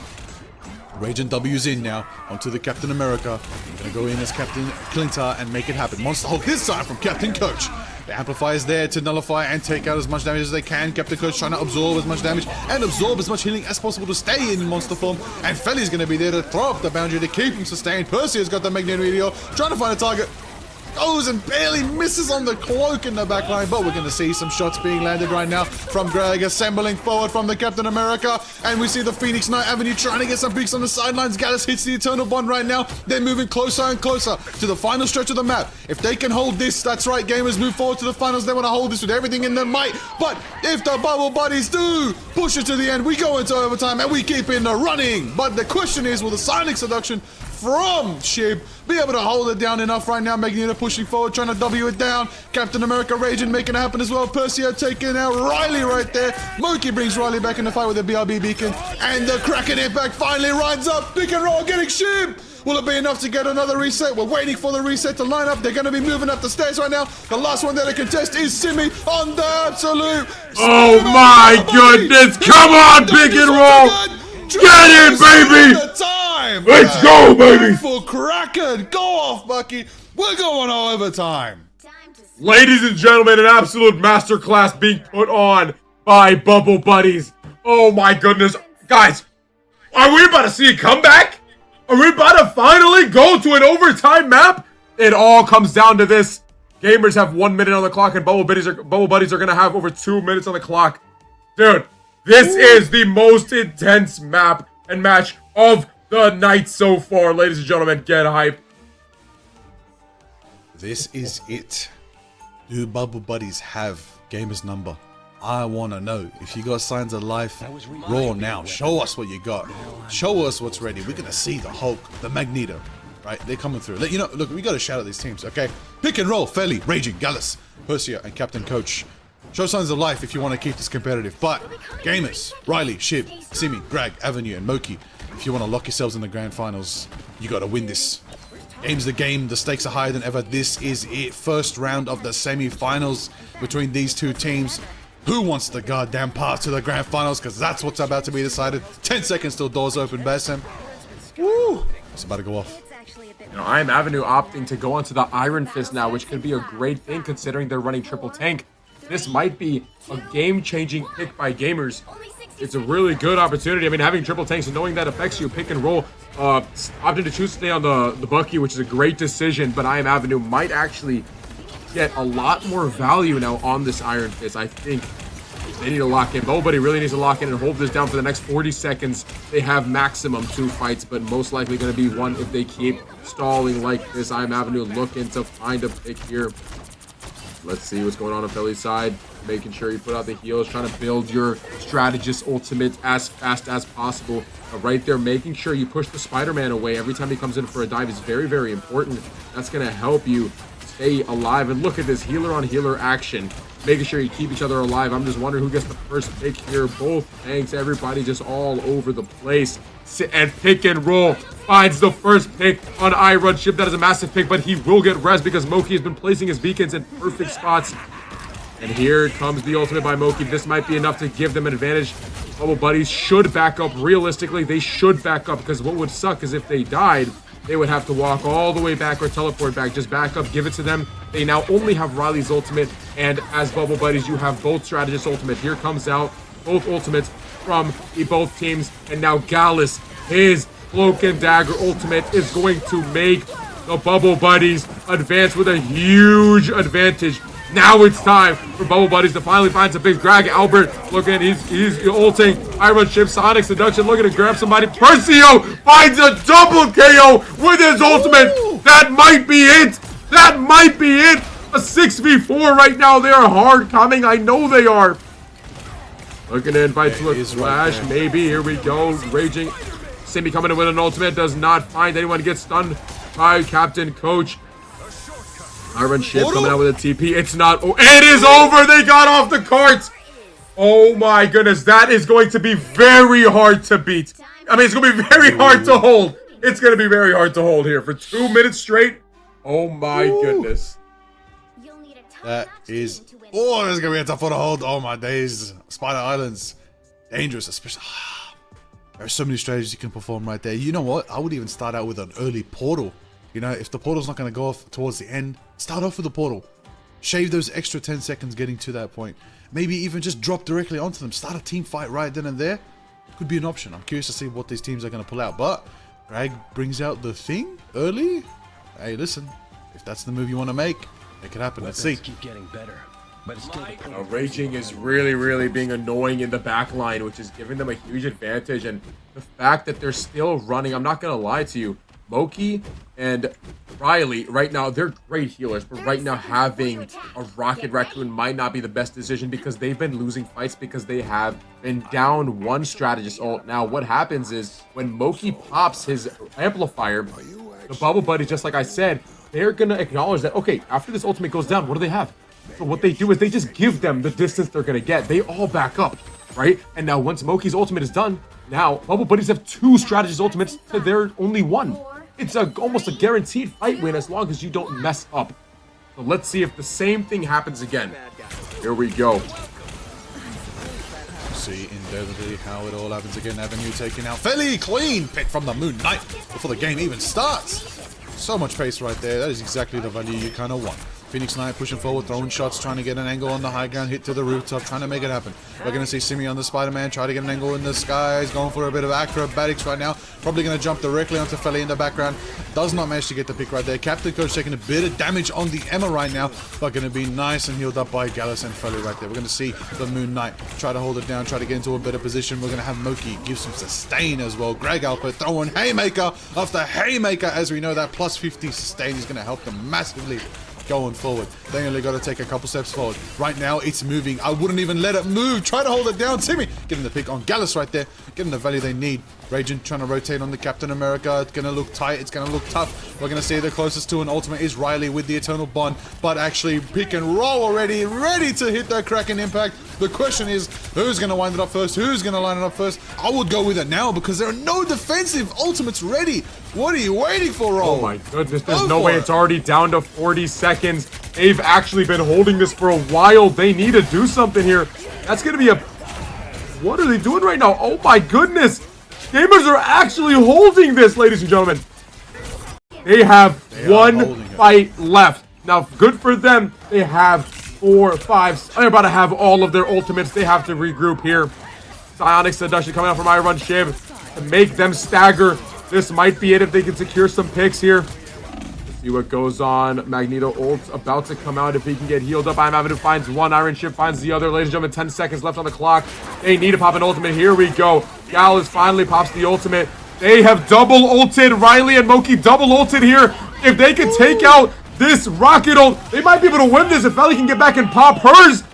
Raging W's in now onto the Captain America. Going to go in as Captain Clintar and make it happen. Monster Hulk this time from Captain Coach. The Amplifier is there to nullify and take out as much damage as they can. Captain Coach trying to absorb as much damage and absorb as much healing as possible to stay in monster form. And Felly's going to be there to throw up the boundary to keep him sustained. Percy has got the Magneto Meteor, trying to find a target. Goes and barely misses on the cloak in the back line, but we're going to see some shots being landed right now from Greg, assembling forward from the Captain America, and we see the Phoenix Knight Avenue trying to get some peaks on the sidelines. Gallus hits the Eternal Bond right now. They're moving closer and closer to the final stretch of the map. If they can hold this, that's right, gamers, move forward to the finals. They want to hold this with everything in their might, but if the Bubble Buddies do push it to the end, we go into overtime and we keep in the running. But the question is, will the Sonic Seduction from Shib be able to hold it down enough right now? Magneto pushing forward, trying to W it down. Captain America Raging making it happen as well. Percio taking out Riley right there. Moki brings Riley back in the fight with the BRB beacon. And the Kraken impact finally rides up. Pick and roll getting Shib. Will it be enough to get another reset? We're waiting for the reset to line up. They're going to be moving up the stairs right now. The last one that they contest is Simi on the absolute. Oh my goodness. Come on, Pick and roll. Get it, baby! Let's go, baby! For Kraken! Go off, Bucky! We're going on overtime! Ladies and gentlemen, an absolute masterclass being put on by Bubble Buddies. Oh my goodness. Guys, are we about to see a comeback? Are we about to finally go to an overtime map? It all comes down to this. Gamers have 1 minute on the clock, and Bubble Buddies are going to have over 2 minutes on the clock. Dude. This is the most intense map and match of the night so far. Ladies and gentlemen, get hype. This is it. Do Bubble Buddies have Gamer's number? I want to know. If you got signs of life, roar now. Show us what you got. Show us what's ready. We're going to see the Hulk, the Magneto. Right? They're coming through. You know, look, we got to shout at these teams, okay? Pick and roll. Felly, Raging, Gallus, Persia, and Captain Coach. Show signs of life if you want to keep this competitive. But gamers, Riley, Shib, Simi, Greg, Avenue, and Moki, if you want to lock yourselves in the grand finals, you got to win this. Game's the game. The stakes are higher than ever. This is it. First round of the semi-finals between these two teams. Who wants the goddamn pass to the grand finals? Because that's what's about to be decided. 10 seconds till doors open, Basim. Woo! It's about to go off. You know, IM Avenue opting to go onto the Iron Fist now, which could be a great thing considering they're running triple tank. This might be a game-changing pick by gamers. It's a really good opportunity. I mean, having triple tanks and knowing that affects you, pick and roll. Opting to choose to stay on the Bucky, which is a great decision, but IM Avenue might actually get a lot more value now on this Iron Fist. I think they need to lock in. Nobody really needs to lock in and hold this down for the next 40 seconds. They have maximum 2 fights, but most likely going to be 1 if they keep stalling like this. IM Avenue looking to find a pick here. Let's see what's going on Philly's side. making sure you put out the heals, trying to build your strategist ultimate as fast as possible. But right there, making sure you push the Spider-Man away every time he comes in for a dive is very, very important. That's going to help you stay alive. And look at this healer on healer action, making sure you keep each other alive. I'm just wondering who gets the first pick here. Both tanks, everybody just all over the place. And pick and roll finds the first pick on iRun Ship. That is a massive pick, but he will get res because Moki has been placing his beacons in perfect spots. And here comes the ultimate by Moki. This might be enough to give them an advantage. Bubble Buddies should back up. Realistically, they should back up, because what would suck is if they died, they would have to walk all the way back or teleport back. Just back up, give it to them. They now only have Riley's ultimate, and as Bubble Buddies, you have both strategist ultimate. Here comes out both ultimates from both teams, and now Gallus, his Cloak and Dagger ultimate is going to make the Bubble Buddies advance with a huge advantage. Now it's time for Bubble Buddies to finally find some big drag. Albert, look at he's ulting. iRun Ship, Sonic Seduction, looking to grab somebody. Percio finds a double KO with his ultimate. That might be it. That might be it. A 6v4 right now. They are hard coming. I know they are. Looking to invite to a flash. Maybe. Here we go. Raging. Simmy coming in with an ultimate. Does not find anyone. Gets stunned by Captain Coach. iRun Ship coming out with a TP. It's not. Oh, it is over. They got off the carts. Oh my goodness. That is going to be very hard to beat. I mean, it's going to be very hard to hold. It's going to be very hard to hold here for 2 minutes straight. Oh my goodness. That is. Oh, that's going to be a tough one to hold. Oh my days. Spider Islands. Dangerous, especially. There's so many strategies you can perform right there. You know what? I would even start out with an early portal. You know, if the portal's not going to go off towards the end, start off with the portal. Shave those extra 10 seconds getting to that point. Maybe even just drop directly onto them. Start a team fight right then and there. Could be an option. I'm curious to see what these teams are going to pull out. But Greg brings out the thing early. Hey, listen. If that's the move you want to make, it could happen. Let's see. Keep getting better. But it's still Raging is really being annoying in the back line, which is giving them a huge advantage. And the fact that they're still running, I'm not going to lie to you, Moki and Riley, right now, they're great healers, but right now having a Rocket Raccoon might not be the best decision because they've been losing fights because they have been down one strategist ult. Now, what happens is when Moki pops his amplifier, the Bubble Buddies, just like I said, they're going to acknowledge that, okay, after this ultimate goes down, what do they have? So what they do is they just give them the distance they're going to get. They all back up, right? And now once Moki's ultimate is done, now Bubble Buddies have 2 strategist ultimates to their only 1. It's almost a guaranteed fight win as long as you don't mess up. So let's see if the same thing happens again. Here we go. See inevitably how it all happens again. Avenue taking out fairly clean pick from the Moon Knight before the game even starts. So much pace right there. That is exactly the value you kind of want. Phoenix Knight pushing forward, throwing shots, trying to get an angle on the high ground, hit to the rooftop, trying to make it happen. We're going to see Simi on the Spider-Man, try to get an angle in the skies, going for a bit of acrobatics right now. Probably going to jump directly onto Feli in the background. Does not manage to get the pick right there. Captain Coach taking a bit of damage on the Emma right now, but going to be nice and healed up by Gallus and Feli right there. We're going to see the Moon Knight try to hold it down, try to get into a better position. We're going to have Moki give some sustain as well. Greg Alpert throwing Haymaker after Haymaker, as we know that plus 50 sustain is going to help them massively going forward. They only got to take a couple steps forward. Right now, it's moving. I wouldn't even let it move. Try to hold it down. Timmy getting the pick on Gallus right there. Getting the value they need. Raging trying to rotate on the Captain America. It's going to look tight. It's going to look tough. We're going to see the closest to an ultimate is Riley with the Eternal Bond. But actually, pick and roll already. Ready to hit that Kraken impact. The question is, who's going to wind it up first? Who's going to line it up first? I would go with it now because there are no defensive ultimates ready. What are you waiting for, Roll? Oh my goodness, there's no way. It's already down to 40 seconds. They've actually been holding this for a while. They need to do something here. That's going to be a... What are they doing right now? Oh my goodness. Gamers are actually holding this, ladies and gentlemen. They have one fight left. Now, good for them. They have 4 or 5. They're about to have all of their ultimates. They have to regroup here. Psionic Seduction coming out from iRun Ship to make them stagger. This might be it if they can secure some picks here. Let's see what goes on. Magneto ult's about to come out if he can get healed up. Avenue finds one. iRun Ship finds the other. Ladies and gentlemen, 10 seconds left on the clock. They need to pop an ultimate. Here we go. Gallus finally pops the ultimate. They have double ulted. Riley and Moki double ulted here. If they can take out this rocket ult, they might be able to win this if Ellie can get back and pop hers.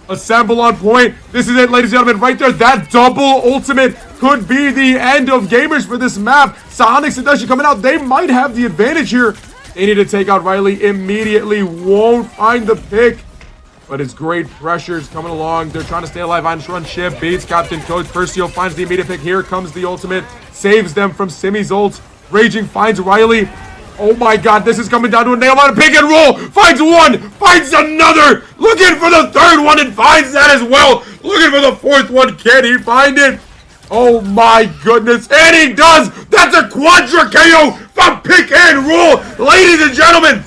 Assemble on point. This is it, ladies and gentlemen, right there. That double ultimate could be the end of gamers for this map. Sonic Seduction coming out. They might have the advantage here. They need to take out Riley immediately. Won't find the pick. But it's great pressures coming along. They're trying to stay alive. On run ship. Beats Captain Coach. Percio finds the immediate pick. Here comes the ultimate. Saves them from Simi's ult. Raging finds Riley. Oh my god, this is coming down to a nail on a pick and roll. Finds one, finds another. Looking for the third one and finds that as well. Looking for the fourth one. Can he find it? Oh my goodness. And he does. That's a quadra KO from pick and roll. Ladies and gentlemen,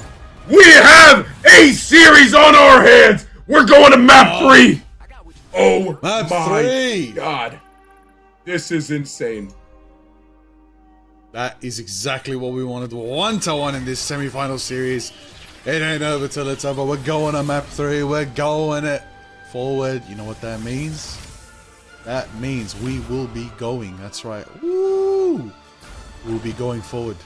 we have a series on our hands. We're going to map 3. Oh Map my 3. god. This is insane. That is exactly what we wanted. 1-1 in this semi-final series. It ain't over till it's over. We're going to map 3. We're going it forward. You know what that means? That means we will be going. That's right. Woo! We'll be going forward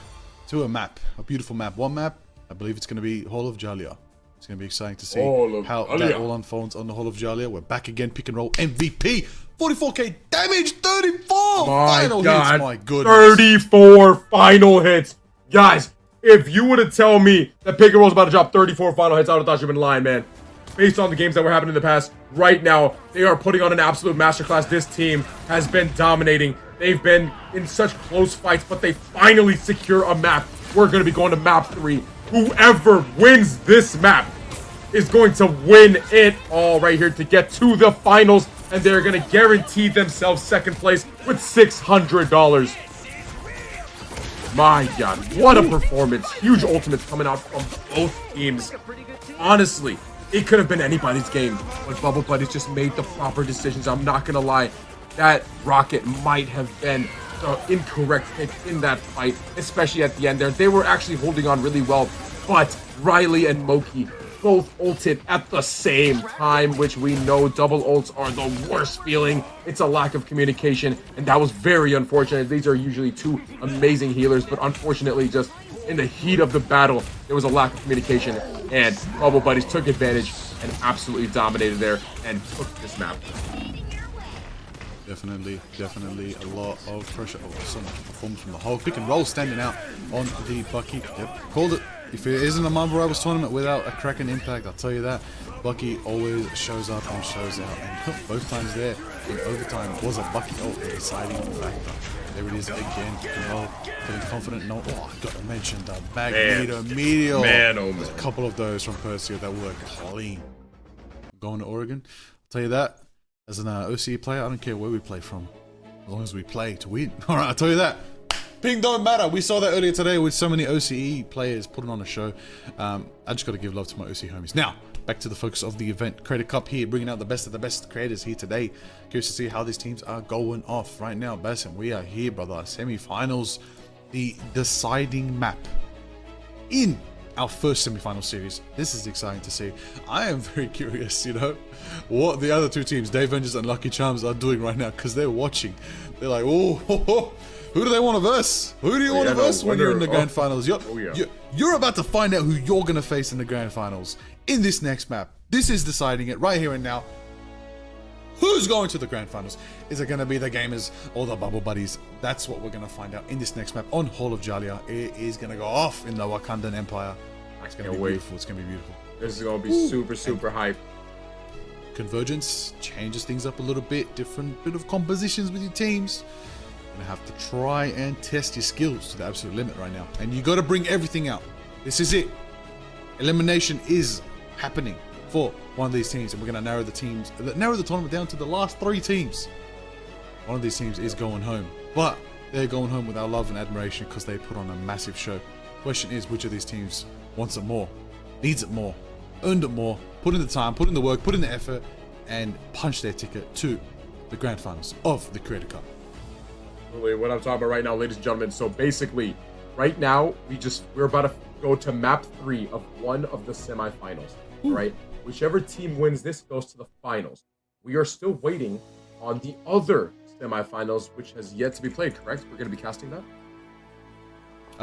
to a map. A beautiful map. One map. I believe it's going to be Hall of Jalia. It's going to be exciting to see how that all unfolds on the Hall of Jalia. We're back again. Pick and roll MVP. 44k damage. 34 final hits. My goodness. 34 final hits. Guys, if you would have told me that pick and roll was about to drop 34 final hits, I would have thought you've been lying, man. Based on the games that were happening in the past, right now, they are putting on an absolute masterclass. This team has been dominating. They've been in such close fights, but they finally secure a map. We're going to be going to map 3. Whoever wins this map is going to win it all right here to get to the finals, and they're going to guarantee themselves second place with $600. My god, what a performance. Huge ultimates coming out from both teams. Honestly, it could have been anybody's game, but Bubble Buddies just made the proper decisions. I'm not going to lie. That rocket might have been the incorrect pick in that fight, especially at the end there. They were actually holding on really well, but Riley and Moki both ulted at the same time, which we know double ults are the worst feeling. It's a lack of communication, and that was very unfortunate. These are usually two amazing healers, but unfortunately, just in the heat of the battle, there was a lack of communication, and Bubble Buddies took advantage and absolutely dominated there and took this map. Definitely a lot of pressure. Oh, so much performance from the whole pick and roll standing out on the Bucky. Yep, called it. If it isn't a Marvel Rivals tournament without a Kraken impact, I'll tell you that. Bucky always shows up and shows out, and both times there in overtime was a Bucky ult, the deciding factor. There it is again. Pick and roll, feeling confident. No, oh, I got to mention the Magneto Meteor. Man, oh man. There's a couple of those from Persia that were clean. Going to Oregon, I'll tell you that. As an OCE player, I don't care where we play from, as long as we play to win. All right, I'll tell you that. Ping don't matter. We saw that earlier today with so many OCE players putting on a show. I just got to give love to my OCE homies. Now, back to the focus of the event. Creator Cup here, bringing out the best of the best creators here today. Curious to see how these teams are going off right now. Basim, we are here, brother. Semi-finals, the deciding map in our first semi-final series. This is exciting to see. I am very curious, you know, what the other two teams, Dave Vengers and Lucky Charms, are doing right now, because they're watching. They're like, oh, who do they want to verse? Who do you want to verse when you're in the grand finals? You're about to find out who you're going to face in the grand finals in this next map. This is deciding it right here and now. Who's going to the grand finals? Is it going to be the gamers or the Bubble Buddies? That's what we're going to find out in this next map on Hall of Jalia. It is going to go off in the Wakandan Empire. It's going to be beautiful. It's going to be beautiful. This is going to be super hype. Convergence changes things up a little bit. Different bit of compositions with your teams. You're going to have to try and test your skills to the absolute limit right now. And you got to bring everything out. This is it. Elimination is happening for one of these teams, and we're going to narrow the tournament down to the last 3 teams. One of these teams is going home, but they're going home with our love and admiration because they put on a massive show. Question is, which of these teams wants it more, needs it more, earned it more, put in the time, put in the work, put in the effort, and punch their ticket to the grand finals of the Creator Cup. Really, what I'm talking about right now, ladies and gentlemen. So basically, right now we're about to go to map 3 of one of the semifinals. Right? Whichever team wins this goes to the finals. We are still waiting on the other semifinals, which has yet to be played, correct? We're going to be casting that?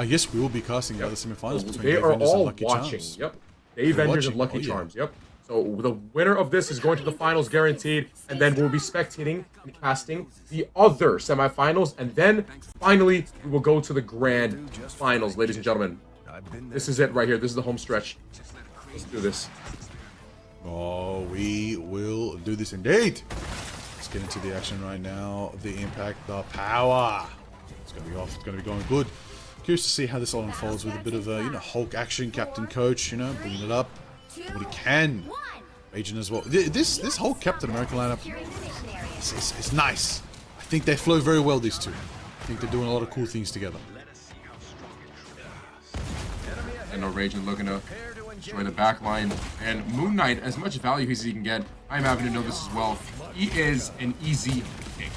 Yes, we will be casting the other semifinals between They Dave are Vengers all and Lucky watching. Charms. Yep. Dave Vengers and Lucky Charms. Yep. So the winner of this is going to the finals guaranteed, and then we'll be spectating and casting the other semifinals, and then finally we will go to the grand finals, ladies and gentlemen. This is it right here. This is the home stretch. Let's do this. Oh, we will do this indeed. Let's get into the action right now. The impact, the power. It's going to be off. It's going to be going good. Curious to see how this all unfolds with a bit of a, Hulk action, Captain Coach, bringing it up what he can. Agent as well. This whole Captain America lineup is nice. I think they flow very well, these two. I think they're doing a lot of cool things together. And no Raging looking to destroy the back line. And Moon Knight, as much value as he can get, I'm having to know this as well. He is an easy pick.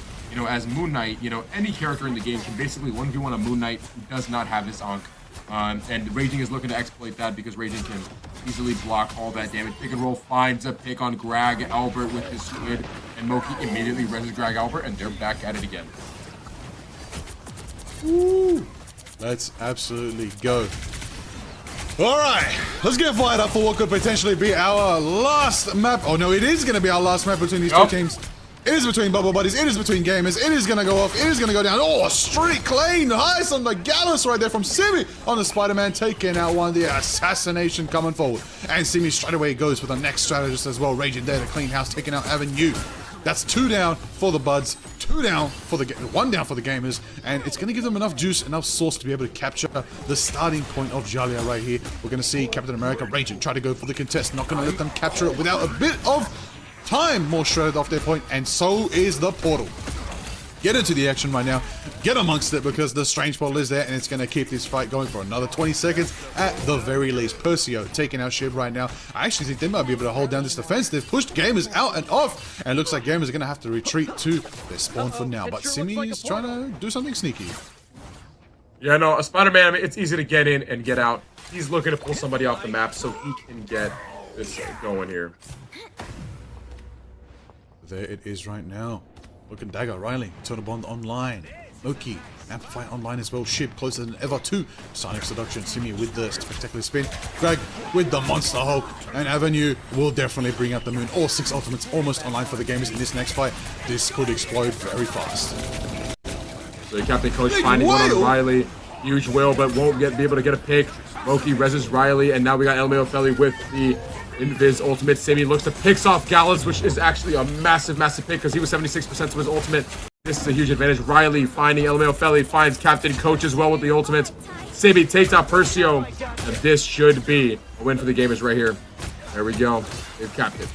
As Moon Knight, any character in the game can basically 1v1 a Moon Knight who does not have his Ankh. And Raging is looking to exploit that because Raging can easily block all that damage. Pick and roll finds a pick on Greg Albert with his squid, and Moki immediately reses Greg Albert, and they're back at it again. Woo. Let's absolutely go. All right, let's get fired up for what could potentially be our last map. Oh no, it is going to be our last map between these two teams. It is between Bubble Buddies. It is between gamers. It is going to go off. It is going to go down. Oh, a streak clean. Heist on the Gallus right there from Simi on the Spider-Man, taking out one. The assassination coming forward. And Simi straight away goes for the next strategist as well. Raging there to clean house, taking out Avenue. That's 2 down for the Buds, 1 down for the gamers, and it's going to give them enough juice, enough sauce to be able to capture the starting point of Jalia right here. We're going to see Captain America Raging try to go for the contest, not going to let them capture it without a bit of time more shredded off their point, and so is the portal. Get into the action right now. Get amongst it because the strange portal is there and it's going to keep this fight going for another 20 seconds at the very least. Percio taking out Shib right now. I actually think they might be able to hold down this defense. They've pushed gamers out and off, and it looks like gamers are going to have to retreat to their spawn for now. But Simi is trying to do something sneaky. Yeah, no, a Spider-Man, it's easy to get in and get out. He's looking to pull somebody off the map so he can get this going here. There it is right now. Look at Dagger, Riley, Bond online. Loki, Amplify online as well. Shib closer than ever to Sonic Seduction. Simi with the spectacular spin. Greg with the Monster Hulk. And Avenue will definitely bring out the moon. All 6 ultimates almost online for the gamers in this next fight. This could explode very fast. So the Captain Coach finding one on Riley. Huge will, but won't be able to get a pick. Loki reses Riley, and now we got LMAO Felly with the Invis ultimate. Simi looks to picks off Gallus, which is actually a massive pick because he was 76% to his ultimate. This is a huge advantage. Riley finding LMAO Felly, finds Captain Coach as well with the ultimate. Simi takes out Percio, and this should be a win for the gamers right here. There we go. They've capped it.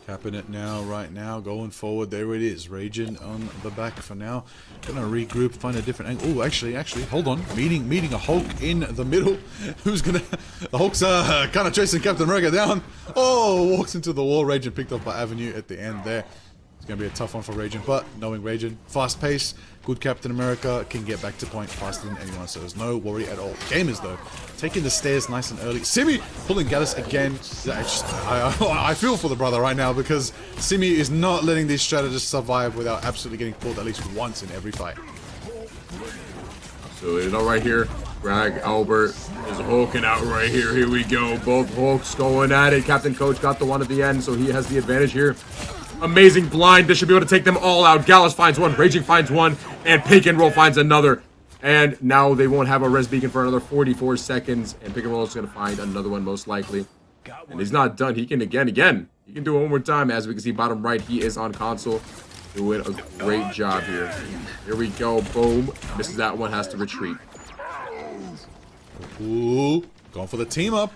Capping it now, right now, going forward. There it is. Raging on the back for now. Gonna regroup, find a different angle. Oh, actually, hold on. Meeting a Hulk in the middle. Who's gonna... The Hulk's kind of chasing Captain America down. Oh, walks into the wall. Raging picked up by Avenue at the end there. It's gonna be a tough one for Raging, but knowing Raging, fast pace, good Captain America, can get back to point faster than anyone, so there's no worry at all. Gamers, though, taking the stairs nice and early. Simi pulling Gallus again. I feel for the brother right now because Simi is not letting these strategists survive without absolutely getting pulled at least once in every fight. Absolutely. No, right here, Greg Albert is hulking out right here. Here we go. Both Hulks going at it. Captain Coach got the one at the end, so he has the advantage here. Amazing blind. This should be able to take them all out. Gallus finds one. Raging finds one. And Pick and Roll finds another. And now they won't have a res beacon for another 44 seconds. And Pick and Roll is going to find another one most likely. And he's not done. He can again. He can do it one more time. As we can see bottom right, he is on console. Doing a great job here. Here we go. Boom. Misses that one. Has to retreat. Ooh. Going for the team up.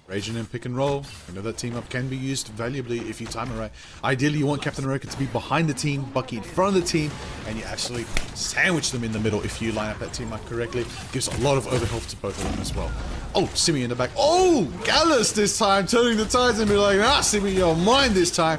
Raging and Pick and Roll. We know that team up can be used valuably if you time it right. Ideally, you want Captain America to be behind the team, Bucky in front of the team, and you actually sandwich them in the middle if you line up that team up correctly. Gives a lot of overhealth to both of them as well. Oh, Simi in the back. Oh, Gallus this time, turning the tides and be like, Simi, you're mine this time.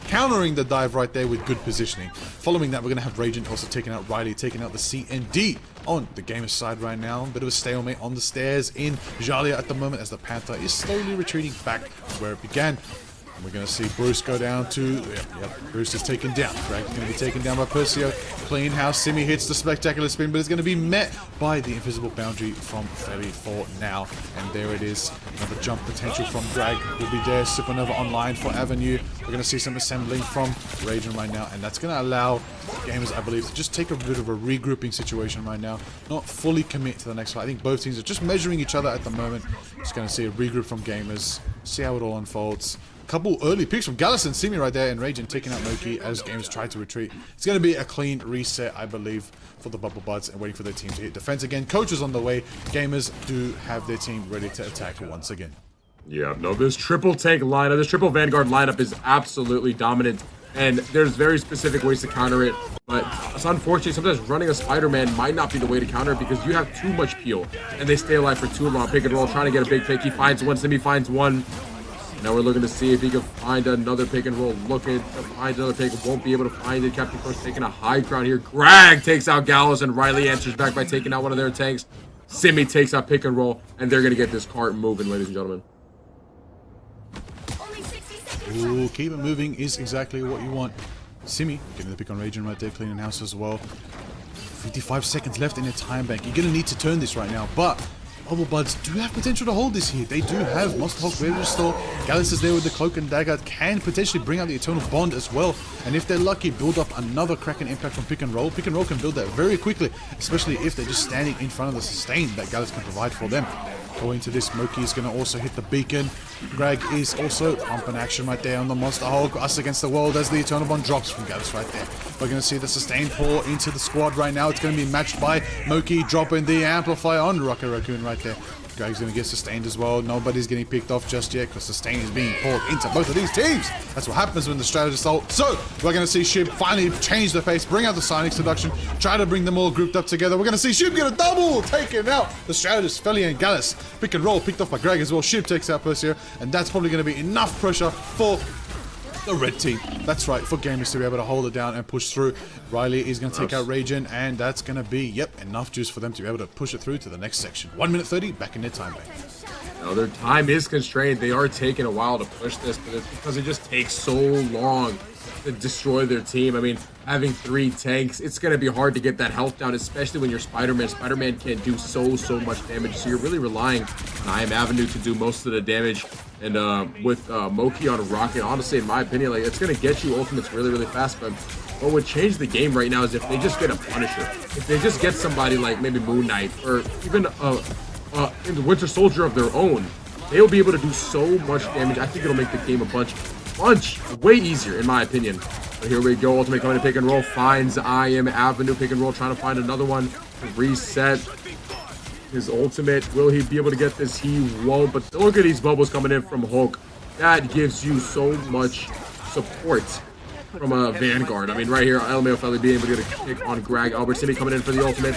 Countering the dive right there with good positioning. Following that, we're going to have Raging also taking out Riley, taking out the C and D on the gamer's side right now. A bit of a stalemate on the stairs in Jalia at the moment as the Panther is slowly retreating back to where it began. And we're going to see Bruce go down to... Yep, Bruce is taken down. Greg is going to be taken down by Percio. Clean house. Simi hits the spectacular spin, but it's going to be met by the invisible boundary from Ferry for now. And there it is. Another jump potential from Greg will be there. Supernova online for Avenue. We're going to see some assembling from Ragen right now, and that's going to allow gamers, I believe, to just take a bit of a regrouping situation right now. Not fully commit to the next fight. I think both teams are just measuring each other at the moment. Just going to see a regroup from gamers. See how it all unfolds. Couple early picks from Gallus and Simi right there, and Ragen taking out Moki as gamers try to retreat. It's going to be a clean reset, I believe, for the Bubble Buds, and waiting for their team to hit defense again. Coaches on the way. Gamers do have their team ready to attack once again. Yeah, no, this triple tank lineup, this triple Vanguard lineup is absolutely dominant, and there's very specific ways to counter it, but it's unfortunate sometimes running a Spider-Man might not be the way to counter it because you have too much peel, and they stay alive for too long. Pick and roll, trying to get a big pick. He finds one, Simi finds one. Now we're looking to see if he can find another pick and roll. Looking to find another pick. Won't be able to find it. Captain Crush taking a high ground here. Greg takes out Gallus, and Riley answers back by taking out one of their tanks. Simi takes out pick and roll, and they're going to get this cart moving, ladies and gentlemen. Ooh, keep it moving is exactly what you want. Simi getting the pick on Ragen right there, cleaning house as well. 55 seconds left in the time bank. You're going to need to turn this right now, but Bubble Buds do have potential to hold this here. They do have Monster Hulk ready to restore. Gallus is there with the Cloak and Dagger, can potentially bring out the Eternal Bond as well. And if they're lucky, build up another Kraken impact from Pick and Roll. Pick and Roll can build that very quickly, especially if they're just standing in front of the sustain that Gallus can provide for them. Going to this, Moki is going to also hit the beacon. Greg is also pumping action right there on the Monster Hulk. Us against the world as the Eternal Bond drops from Gallus right there. We're going to see the sustain pour into the squad right now. It's going to be matched by Moki dropping the amplifier on Rocket Raccoon right there. Greg's going to get sustained as well. Nobody's getting picked off just yet because sustain is being poured into both of these teams. That's what happens when the strategists ult. So we're going to see Shib finally change the pace, bring out the Sonic Seduction, try to bring them all grouped up together. We're going to see Shib get a double, taking out the strategist, Feli and Gallus. Pick and roll picked off by Greg as well. Shib takes out Persia, and that's probably going to be enough pressure for the red team. That's right, for gamers to be able to hold it down and push through. Riley is going to take out Ragen, and that's going to be, yep, enough juice for them to be able to push it through to the next section. 1 minute 30, back in their time bank. Now their time is constrained. They are taking a while to push this, but it's because it just takes so long to destroy their team. I mean, having 3 tanks, it's going to be hard to get that health down, especially when you're Spider-Man. Spider-Man can't do so much damage, so you're really relying on I Am Avenue to do most of the damage. And with Moki on Rocket, honestly, in my opinion, like, it's going to get you ultimates really fast, but what would change the game right now is if they just get a Punisher. If they just get somebody like maybe Moon Knight, or even the Winter Soldier of their own, they'll be able to do so much damage. I think it'll make the game a bunch way easier, in my opinion. But here we go, Ultimate coming to pick and roll, finds I Am Avenue, pick and roll, trying to find another one to reset his ultimate. Will he be able to get this? He won't, but look at these bubbles coming in from Hulk. That gives you so much support from a Vanguard. I mean, right here, LMAO Feli being able to get a kick on Greg. Albert City coming in for the ultimate.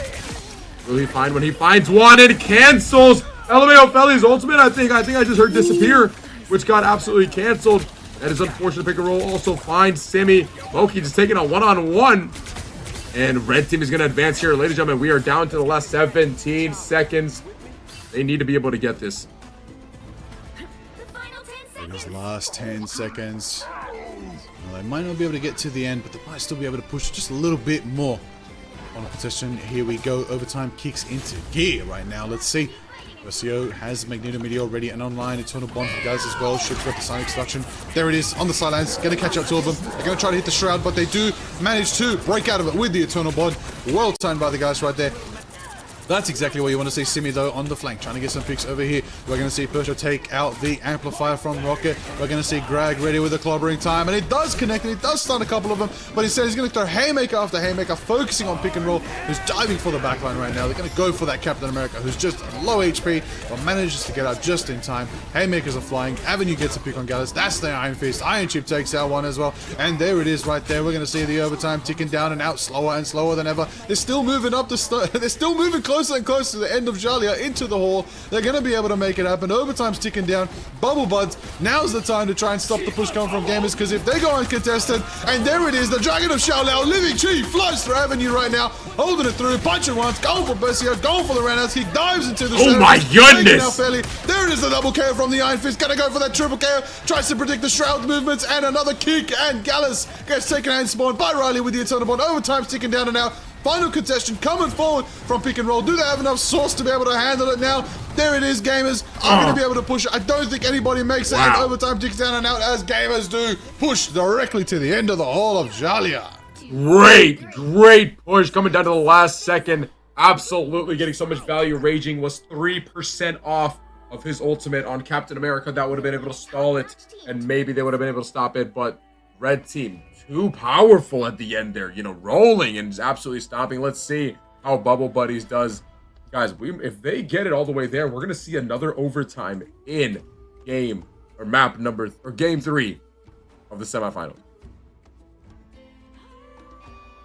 Will he find one? He finds one and cancels LMAO Feli's ultimate. I think I just heard disappear, which got absolutely canceled. That is unfortunate. Pick and roll also finds Simi. Moki just taking a one-on-one. And red team is going to advance here. Ladies and gentlemen, we are down to the last 17 seconds. They need to be able to get this. In his last 10 seconds. Well, they might not be able to get to the end, but they might still be able to push just a little bit more on a position. Here we go. Overtime kicks into gear right now. Let's see. Versio has Magneto Meteor ready and online. Eternal Bond for guys as well. Ship's got the Sonic Seduction. There it is on the sidelines. Going to catch up to them. They're going to try to hit the Shroud, but they do manage to break out of it with the Eternal Bond. Well timed by the guys right there. That's exactly what you want to see. Simi, though, on the flank, trying to get some picks over here. We're going to see Persia take out the amplifier from Rocket. We're going to see Greg ready with the clobbering time, and it does connect, and it does stun a couple of them, but instead he's going to throw Haymaker after Haymaker, focusing on pick and roll, who's diving for the backline right now. They're going to go for that Captain America, who's just low HP, but manages to get out just in time. Haymakers are flying. Avenue gets a pick on Gallus. That's the Iron Fist. Iron Chip takes out one as well, and there it is right there. We're going to see the overtime ticking down and out slower and slower than ever. They're still moving up they're still moving close closer and closer to the end of Jalia into the hall. They're going to be able to make it happen. Overtime's ticking down. Bubble Buds, now's the time to try and stop the push coming from Gamers, because if they go uncontested, and there it is, the Dragon of Xiaolao, Living Chi, flies through Avenue right now, holding it through, punching once, going for Bercio, going for the roundhouse. He dives into the center. My goodness! There it is, the double KO from the Iron Fist. Gonna go for that triple KO. Tries to predict the Shroud movements, and another kick, and Gallus gets taken out and spawned by Riley with the Eternal Bond. Overtime's ticking down and out. Final contestant coming forward from pick and roll. Do they have enough sauce to be able to handle it now? There it is, Gamers. I'm going to be able to push it. I don't think anybody makes it. And overtime ticks down and out as Gamers do. Push directly to the end of the hall of Jalia. Great push coming down to the last second. Absolutely getting so much value. Raging was 3% off of his ultimate on Captain America. That would have been able to stall it, and maybe they would have been able to stop it, but red team too powerful at the end there, you know, rolling and absolutely stomping. Let's see how Bubble Buddies does. Guys, if they get it all the way there, we're going to see another overtime in game 3 of the semifinals.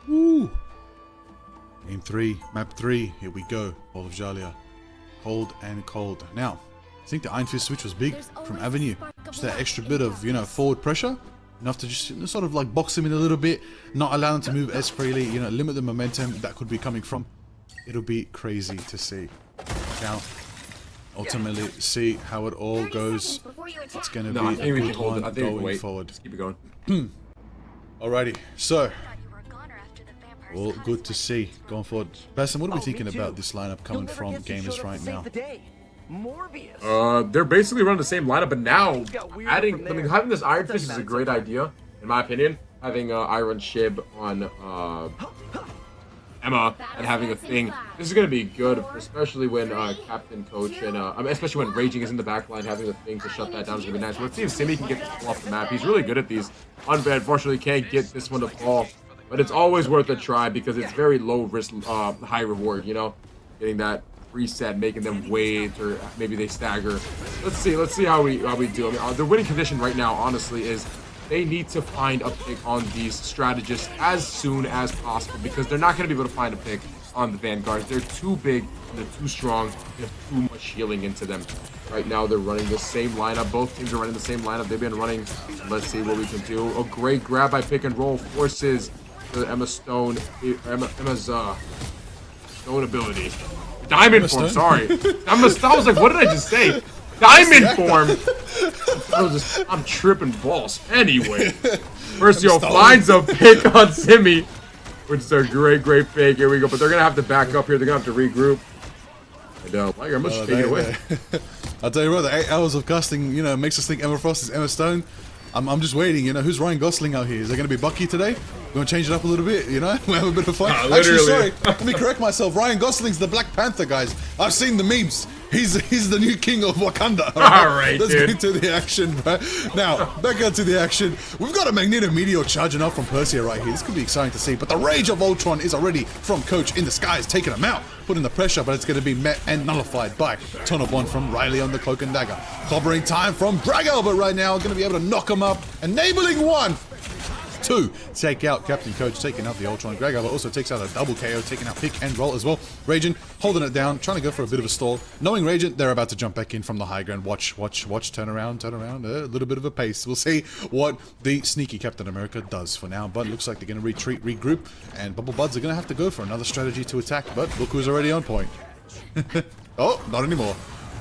Woo. Game 3, map 3, here we go. All of Jalia. Cold and cold. Now, I think the Iron Fist switch was big from Avenue. Just that extra bit of, you know, forward pressure. Enough to just sort of like box him in a little bit, not allow him to move as freely, you know, limit the momentum that could be coming from. It'll be crazy to see. Now, ultimately, see how it all goes. It's going to be a good one going forward. Just keep it going. Alrighty, so all good to see going forward. Basim, what are we thinking about this lineup coming from Gamers right now? They're basically running the same lineup, but now having this Iron Fist is a great idea, in my opinion. Having Iron Shib on Emma and having a thing. This is going to be good, especially when Captain Coach and especially when Raging is in the back line, having a thing to shut that down is going to be nice. Let's see if Simi can get this off the map. He's really good at these. Unfortunately, can't get this one to fall, but it's always worth a try because it's very low risk, high reward. You know, getting that reset, making them wait, or maybe they stagger. Let's see how we do. I mean, the winning condition right now, honestly, is they need to find a pick on these strategists as soon as possible because they're not going to be able to find a pick on the Vanguards. They're too big, and they're too strong, they have too much healing into them. Right now, they're running the same lineup. Both teams are running the same lineup. They've been running. Let's see what we can do. A great grab by pick and roll forces the Emma's Stone ability. Diamond form, sorry. I was like, what did I just say? Diamond form. I'm tripping balls. Anyway, Mercio finds a pick on Simi, which is a great pick. Here we go. But they're gonna have to back up here. They're gonna have to regroup. And I'm gonna take it away. I'll tell you what, the 8 hours of casting, you know, makes us think Emma Frost is Emma Stone. I'm just waiting, you know, who's Ryan Gosling out here? Is there going to be Bucky today? We're going to change it up a little bit, you know? We have a bit of fun. Actually, sorry, let me correct myself. Ryan Gosling's the Black Panther, guys. I've seen the memes. He's the new king of Wakanda. Alright, Let's get into the action, bro. Now, back into the action. We've got a Magneto Meteor charging up from Persia right here. This could be exciting to see, but the Rage of Ultron is already from Coach in the skies, taking him out, putting the pressure, but it's going to be met and nullified by Tunnel Bond from Riley on the Cloak and Dagger. Clobbering time from Bragg Albert right now, going to be able to knock him up, enabling 1. 2, take out Captain Coach, taking out the Ultron. Greg Albert also takes out a double KO, taking out pick and roll as well. Raging, holding it down, trying to go for a bit of a stall. Knowing Raging, they're about to jump back in from the high ground. Watch, turn around, a little bit of a pace. We'll see what the sneaky Captain America does for now, but it looks like they're going to retreat, regroup, and Bubble Buds are going to have to go for another strategy to attack, but look who's already on point. Oh, not anymore.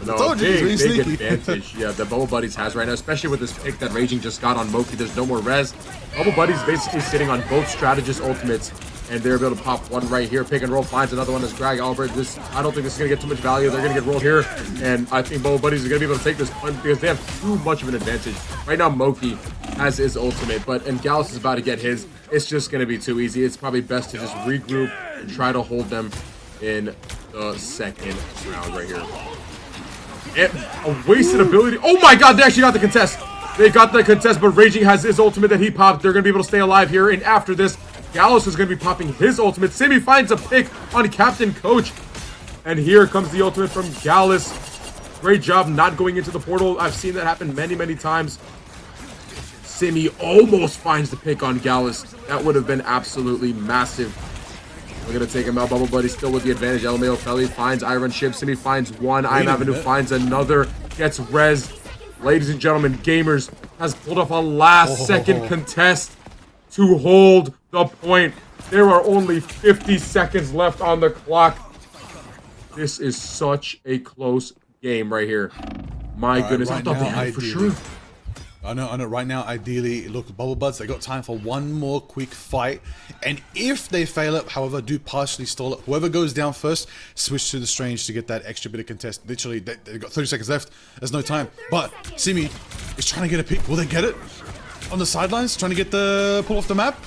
No, big advantage, yeah, that Bubble Buddies has right now, especially with this pick that Raging just got on Moki. There's no more res. Bubble Buddies basically sitting on both strategist ultimates, and they're able to pop one right here. Pick and roll finds another one as Greg Albert. I don't think this is going to get too much value. They're going to get rolled here, and I think Bubble Buddies are going to be able to take this punt because they have too much of an advantage. Right now, Moki has his ultimate, and Gallus is about to get his. It's just going to be too easy. It's probably best to just regroup and try to hold them in the second round right here. A wasted ability. Oh my god, they actually got the contest. They got the contest, but Raging has his ultimate that he popped. They're going to be able to stay alive here. And after this, Gallus is going to be popping his ultimate. Simi finds a pick on Captain Coach. And here comes the ultimate from Gallus. Great job not going into the portal. I've seen that happen many times. Simi almost finds the pick on Gallus. That would have been absolutely massive. We're going to take him out. Bubble Buddy still with the advantage. LMAO Felly finds Iron Ship. Simi finds one. Iron Avenue finds another. Gets res. Ladies and gentlemen, Gamers has pulled off a last-second contest to hold the point. There are only 50 seconds left on the clock. This is such a close game right here. My goodness, I thought they had it for sure. I know. Right now, ideally, look, Bubble Buds, they got time for one more quick fight. And if they fail it, however, do partially stall it. Whoever goes down first, switch to the Strange to get that extra bit of contest. Literally, they've got 30 seconds left. There's no time. But Simi is trying to get a pick. Will they get it? On the sidelines, trying to get the pull off the map.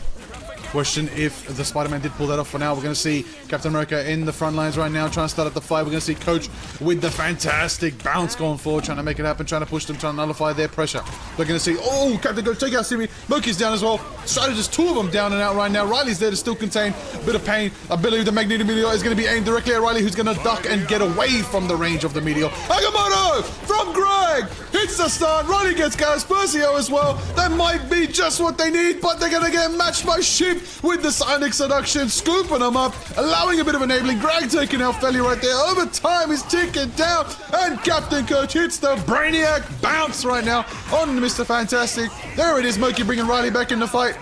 Question if the Spider-Man did pull that off. For now, we're going to see Captain America in the front lines right now, trying to start up the fight. We're going to see Coach with the fantastic bounce going forward, trying to make it happen, trying to push them, trying to nullify their pressure. We're going to see, oh, Captain Coach, take out Simi. Moki's down as well. Strategist, two of them down and out right now. Riley's there to still contain a bit of pain. I believe the Magneto Meteor is going to be aimed directly at Riley, who's going to duck and get away from the range of the Meteor. Agamotto from Greg hits the start. Riley gets gas. Percio as well. That might be just what they need, but they're going to get matched by Ship with the Sonic Seduction, scooping them up, allowing a bit of enabling. Greg taking out Felly right there. Overtime is ticking down, and Captain Coach hits the Brainiac bounce right now on Mr. Fantastic. There it is, Moki bringing Riley back in the fight.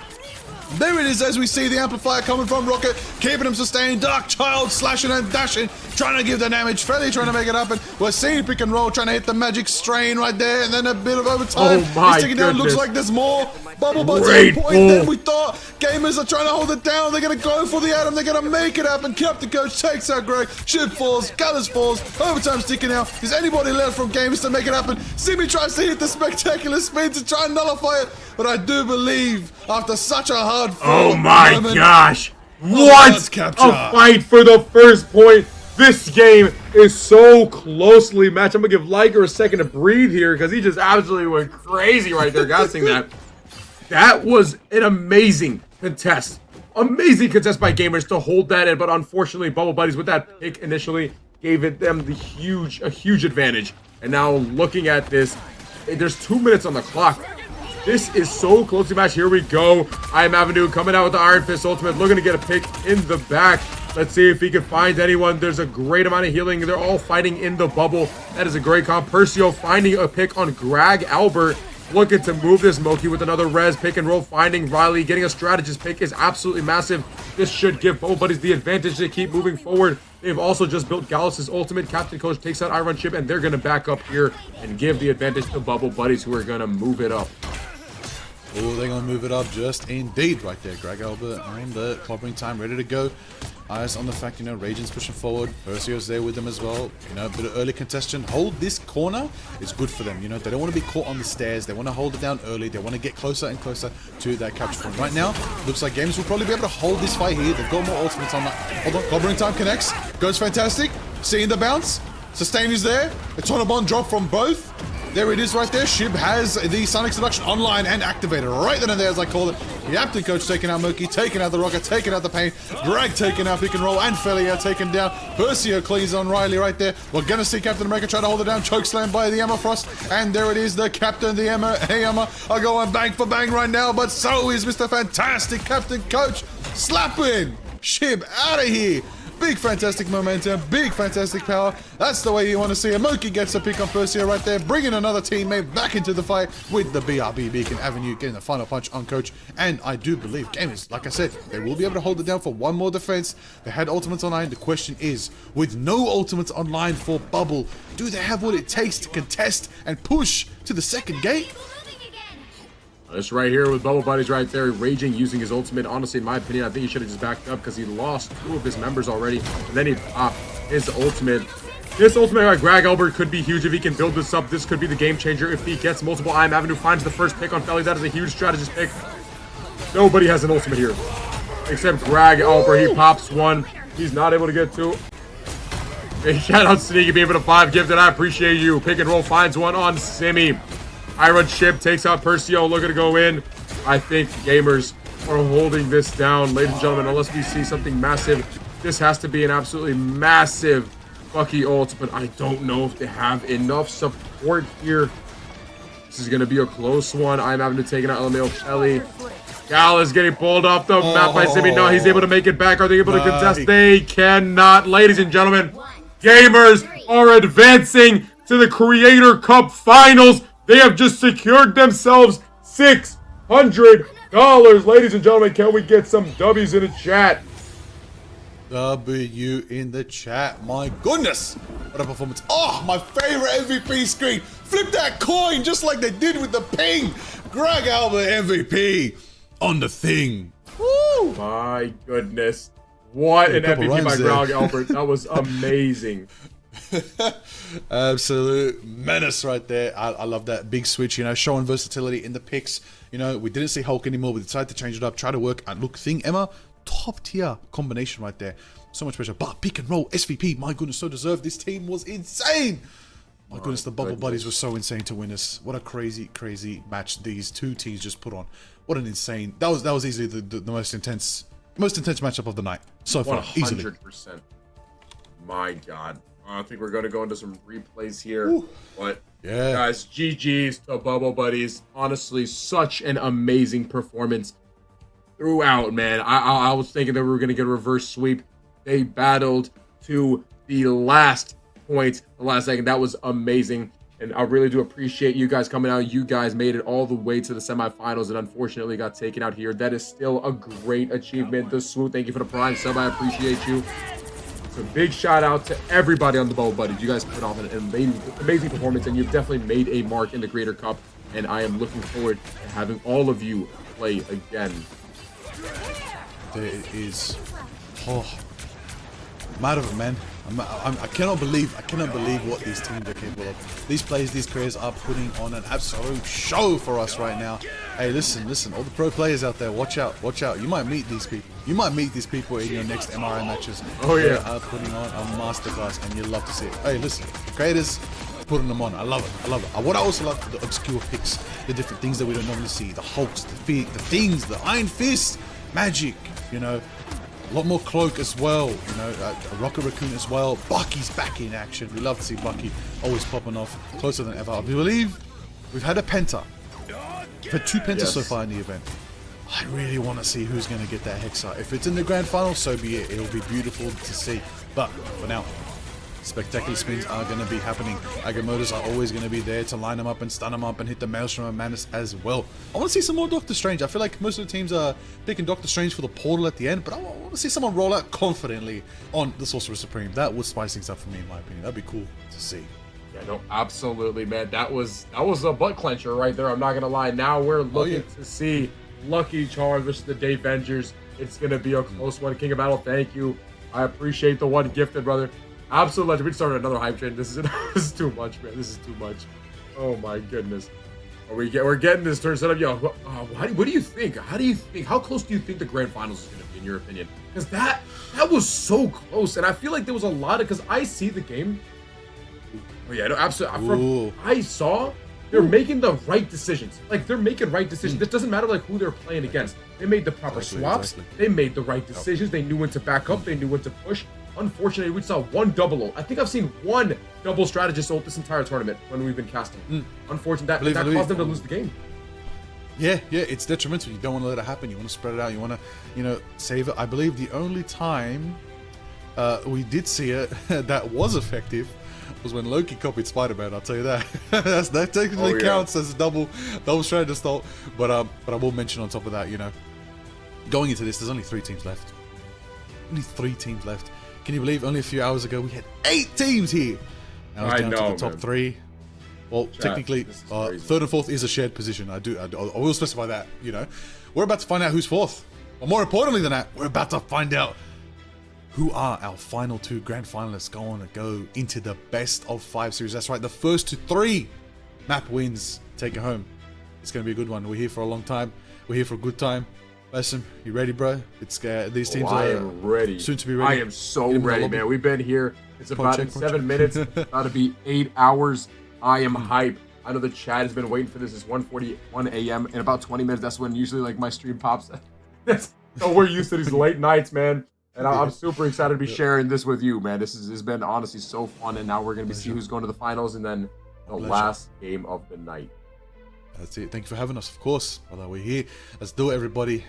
There it is as we see the amplifier coming from Rocket, keeping him sustained. Dark Child slashing and dashing, trying to give the damage. Felly trying to make it happen. We're seeing pick and roll, trying to hit the magic strain right there, and then a bit of overtime. He's taking down. Looks like there's more. Bubble Buds at a point than we thought. Gamers are trying to hold it down. They're going to go for the Atom. They're going to make it happen. Captain Coach takes out Greg. Ship falls. Gallus falls. Overtime's ticking out. Is anybody left from Gamers to make it happen? Simi tries to hit the spectacular spin to try and nullify it. But I do believe after such a hard fall. Oh my gosh. What a fight for the first point. This game is so closely matched. I'm going to give Liker a second to breathe here because he just absolutely went crazy right there guessing that. That was an amazing contest. Amazing contest by Gamers to hold that in, but unfortunately, Bubble Buddies with that pick initially gave them a huge advantage. And now looking at this, there's 2 minutes on the clock. This is so closely matched. Here we go. I Am Avenue coming out with the Iron Fist Ultimate, looking to get a pick in the back. Let's see if he can find anyone. There's a great amount of healing. They're all fighting in the bubble. That is a great comp. Percio finding a pick on Greg Albert. Looking to move this Moki with another res. Pick and roll, finding Riley. Getting a strategist pick is absolutely massive. This should give Bubble Buddies the advantage to keep moving forward. They've also just built Gallus' ultimate. Captain Coach takes out Iron Ship, and they're going to back up here and give the advantage to Bubble Buddies, who are going to move it up. Oh, they're going to move it up just indeed right there. Greg Albert in the clobbering time, ready to go. Eyes on the fact, Raging's pushing forward. Percio's there with them as well. A bit of early contestation. Hold this corner is good for them. They don't want to be caught on the stairs. They want to hold it down early. They want to get closer and closer to that capture point. Right now, looks like Games will probably be able to hold this fight here. They've got more ultimates on that. Hold on, clobbering time connects. Goes fantastic. Seeing the bounce. Sustain is there. A Tonabon drop from both. There it is right there. Shib has the Sonic Seduction online and activated right then and there, as I call it. Captain Coach taking out Moki, taking out the Rocket, taking out the Pain. Greg taking out Pick and Roll, and Felly taken down. Percio cleans on Riley right there. We're going to see Captain America try to hold it down. Chokeslam by the Emma Frost. And there it is. The Captain, the Emma, are going bang for bang right now. But so is Mr. Fantastic Captain Coach. Slapping Shib out of here. Big fantastic momentum, big fantastic power. That's the way you want to see it. Moki gets a pick on Percio right there, bringing another teammate back into the fight with the BRB Beacon Avenue, getting the final punch on Coach. And I do believe Gamers, like I said, they will be able to hold it down for one more defense. They had ultimates online. The question is, with no ultimates online for Bubble, do they have what it takes to contest and push to the second gate? This right here with Bubble Buddies right there, Raging using his ultimate. Honestly, in my opinion, I think he should have just backed up because he lost 2 of his members already. And then he popped his ultimate. This ultimate by Greg Albert could be huge if he can build this up. This could be the game changer if he gets multiple. I Am Avenue finds the first pick on Felly. That is a huge strategist pick. Nobody has an ultimate here except Greg Albert. He pops one. He's not able to get 2. Hey, shout out Sneaky being for the 5 gifted. I appreciate you. Pick and roll finds one on Simi. Iron Ship takes out Percio, looking to go in. I think Gamers are holding this down, ladies and gentlemen, unless we see something massive. This has to be an absolutely massive Bucky ult, but I don't know if they have enough support here. This is going to be a close one. I'm having to take it out LMAO Kelly. Gal is getting pulled off the map by Simi. No, he's able to make it back. Are they able to contest? They cannot. Ladies and gentlemen, gamers are advancing to the Creator Cup Finals. They have just secured themselves $600. Ladies and gentlemen, can we get some W's in the chat? W in the chat. My goodness. What a performance. Oh, my favorite MVP screen. Flip that coin just like they did with the ping. Greg Albert MVP on the thing. Woo! My goodness. What an MVP by Greg Albert. That was amazing. Absolute menace right there. I love that big switch, you know, showing versatility in the picks. You know, we didn't see Hulk anymore. We decided to change it up, try to work. And look, Thing Emma, top tier combination right there. So much pressure. But pick and roll, SVP, my goodness, so deserved. This team was insane. My goodness, the bubble buddies were so insane to win us. What a crazy, crazy match these two teams just put on. What an insane. That was easily the most intense matchup of the night so far. 100%. Easily. My God. I think we're going to go into some replays here. Ooh. But, yeah, guys, GG's to Bubble Buddies. Honestly, such an amazing performance throughout, man. I was thinking that we were going to get a reverse sweep. They battled to the last point, the last second. That was amazing. And I really do appreciate you guys coming out. You guys made it all the way to the semifinals and unfortunately got taken out here. That is still a great achievement. The Swoop, thank you for the prime sub. I appreciate you. So big shout out to everybody on the Bubble Buddies. You guys put off an amazing performance and you've definitely made a mark in the Creator Cup. And I am looking forward to having all of you play again. There it is. Oh, I'm out of it, man. I cannot believe what these teams are capable of. These players, these careers are putting on an absolute show for us right now. Hey, listen, all the pro players out there, watch out. You might meet these people. You might meet these people in your next MRI matches. Oh yeah, they are putting on a masterclass, and you love to see it. Hey, listen, creators putting them on. I love it. What I also love, the obscure picks, the different things that we don't normally see, the Hulks, the things, the Iron Fist, magic. You know. A lot more Cloak as well, you know, Rocket Raccoon as well. Bucky's back in action. We love to see Bucky always popping off closer than ever. I believe we've had a Penta. We've had 2 Pentas so far in the event. I really want to see who's going to get that Hexa. If it's in the grand final, so be it. It'll be beautiful to see. But for now, spectacular spins are going to be happening. Agamotors are always going to be there to line them up and stun them up and hit the Maelstrom of Madness as well. I want to see some more Doctor Strange. I feel like most of the teams are picking Doctor Strange for the portal at the end, but I want to see someone roll out confidently on the Sorcerer Supreme. That would spice things up for me, in my opinion. That'd be cool to see. Yeah, no, absolutely, man. That was a butt clencher right there. I'm not going to lie. Now we're looking to see Lucky Charms versus the Day Vengers. It's going to be a close one. King of Battle, thank you. I appreciate the one gifted, brother. Absolute legend. We started another hype train. This is too much, man. This is too much. Oh my goodness. We're getting this turn set up. Yo, what do you think? How close do you think the grand finals is going to be in your opinion? Because that was so close, and I feel like there was a lot of, because I see the game. Oh yeah, no, absolutely. I saw they're making the right decisions. Like they're making right decisions. It doesn't matter like who they're playing against. They made the proper swaps. They made the right decisions. They knew when to back up. They knew when to push. Unfortunately, we saw one double ult. I think I've seen one double strategist ult this entire tournament when we've been casting. Unfortunately, that caused them to lose the game. Yeah, it's detrimental. You don't want to let it happen. You want to spread it out. You want to, save it. I believe the only time we did see it that was effective was when Loki copied Spider-Man. I'll tell you that. That technically counts as a double strategist ult. But I will mention on top of that, going into this, there's only 3 teams left. Only 3 teams left. Can you believe only a few hours ago we had 8 teams here? Now it's down to the top 3. Well, technically, 3rd and 4th is a shared position. I will specify that. We're about to find out who's 4th. But more importantly than that, we're about to find out who are our final 2 grand finalists going to go into the best of 5 series. That's right, the first to 3 map wins take it home. It's going to be a good one. We're here for a long time. We're here for a good time. Basim, you ready, bro? These teams I am ready. Soon to be ready. I am so ready, man. We've been here. It's about 7 minutes. About to be 8 hours. I am hype. I know the chat has been waiting for this. It's 1:41 a.m. In about 20 minutes, that's when usually like my stream pops. So we're used to these late nights, man. And I'm super excited to be sharing this with you, man. This has been honestly so fun. And now we're going to see who's going to the finals and then the last game of the night. That's it. Thank you for having us, of course. Well, we're here. Let's do it, everybody.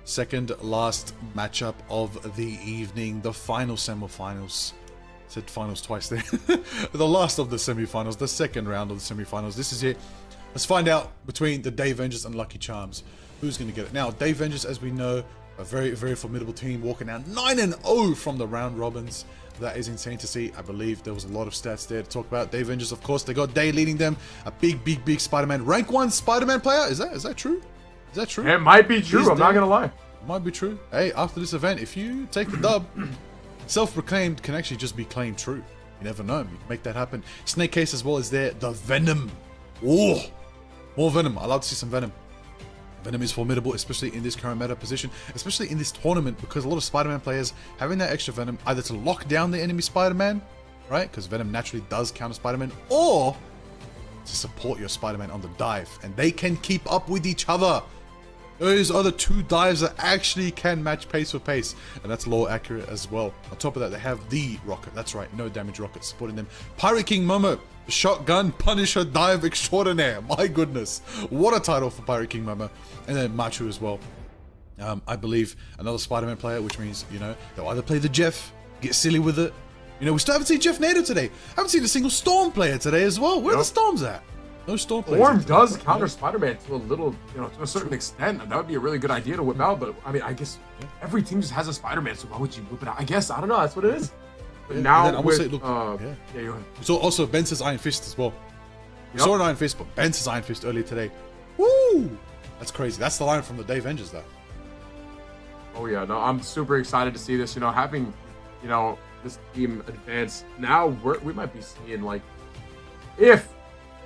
Second last matchup of the evening. The final semifinals. Said finals twice there. The last of the semifinals. The second round of the semifinals. This is it. Let's find out between the Day Vengers and Lucky Charms who's going to get it. Now, Day Vengers, as we know, a very, very formidable team, walking out 9-0 from the round robins. That is insane to see. I believe there was a lot of stats there to talk about. Day Vengers, of course, they got Day leading them. A big Spider-Man. Rank 1 Spider-Man player. Is that true? Is that true? It might be true. I'm not going to lie. It might be true. Hey, after this event, if you take the dub, self-proclaimed can actually just be claimed true. You never know. You can make that happen. Snake Case as well is there. The Venom. Oh, more Venom. I love to see some Venom. Venom is formidable, especially in this current meta position, especially in this tournament, because a lot of Spider-Man players having that extra Venom, either to lock down the enemy Spider-Man, right? Because Venom naturally does counter Spider-Man, or to support your Spider-Man on the dive. And they can keep up with each other. Those are the two dives that actually can match pace for pace, and that's low accurate as well. On top of that, they have the Rocket. That's right, no damage Rocket supporting them. Pirate King Momo, the shotgun Punisher dive extraordinaire. My goodness, what a title for Pirate King Momo. And then Machu as well. I believe another Spider-Man player, which means, you know, they'll either play the Jeff, get silly with it. You know, we still haven't seen Jeff Nader today. I haven't seen a single Storm player today as well. Where are the Storms at? No Storm players. Storm does counter Spider-Man to a little, you know, to a certain extent. And that would be a really good idea to whip out. But I mean, I guess every team just has a Spider-Man, so why would you whip it out? I guess, I don't know, that's what it is. But now with, say, look, yeah, go ahead. So also Ben says Iron Fist as well. We saw an Iron Fist, but Ben says Iron Fist earlier today. Woo! That's crazy. That's the line from the Day Vengers, though. Oh yeah, no, I'm super excited to see this. You know, having, you know, this team advance. Now we might be seeing, like, if,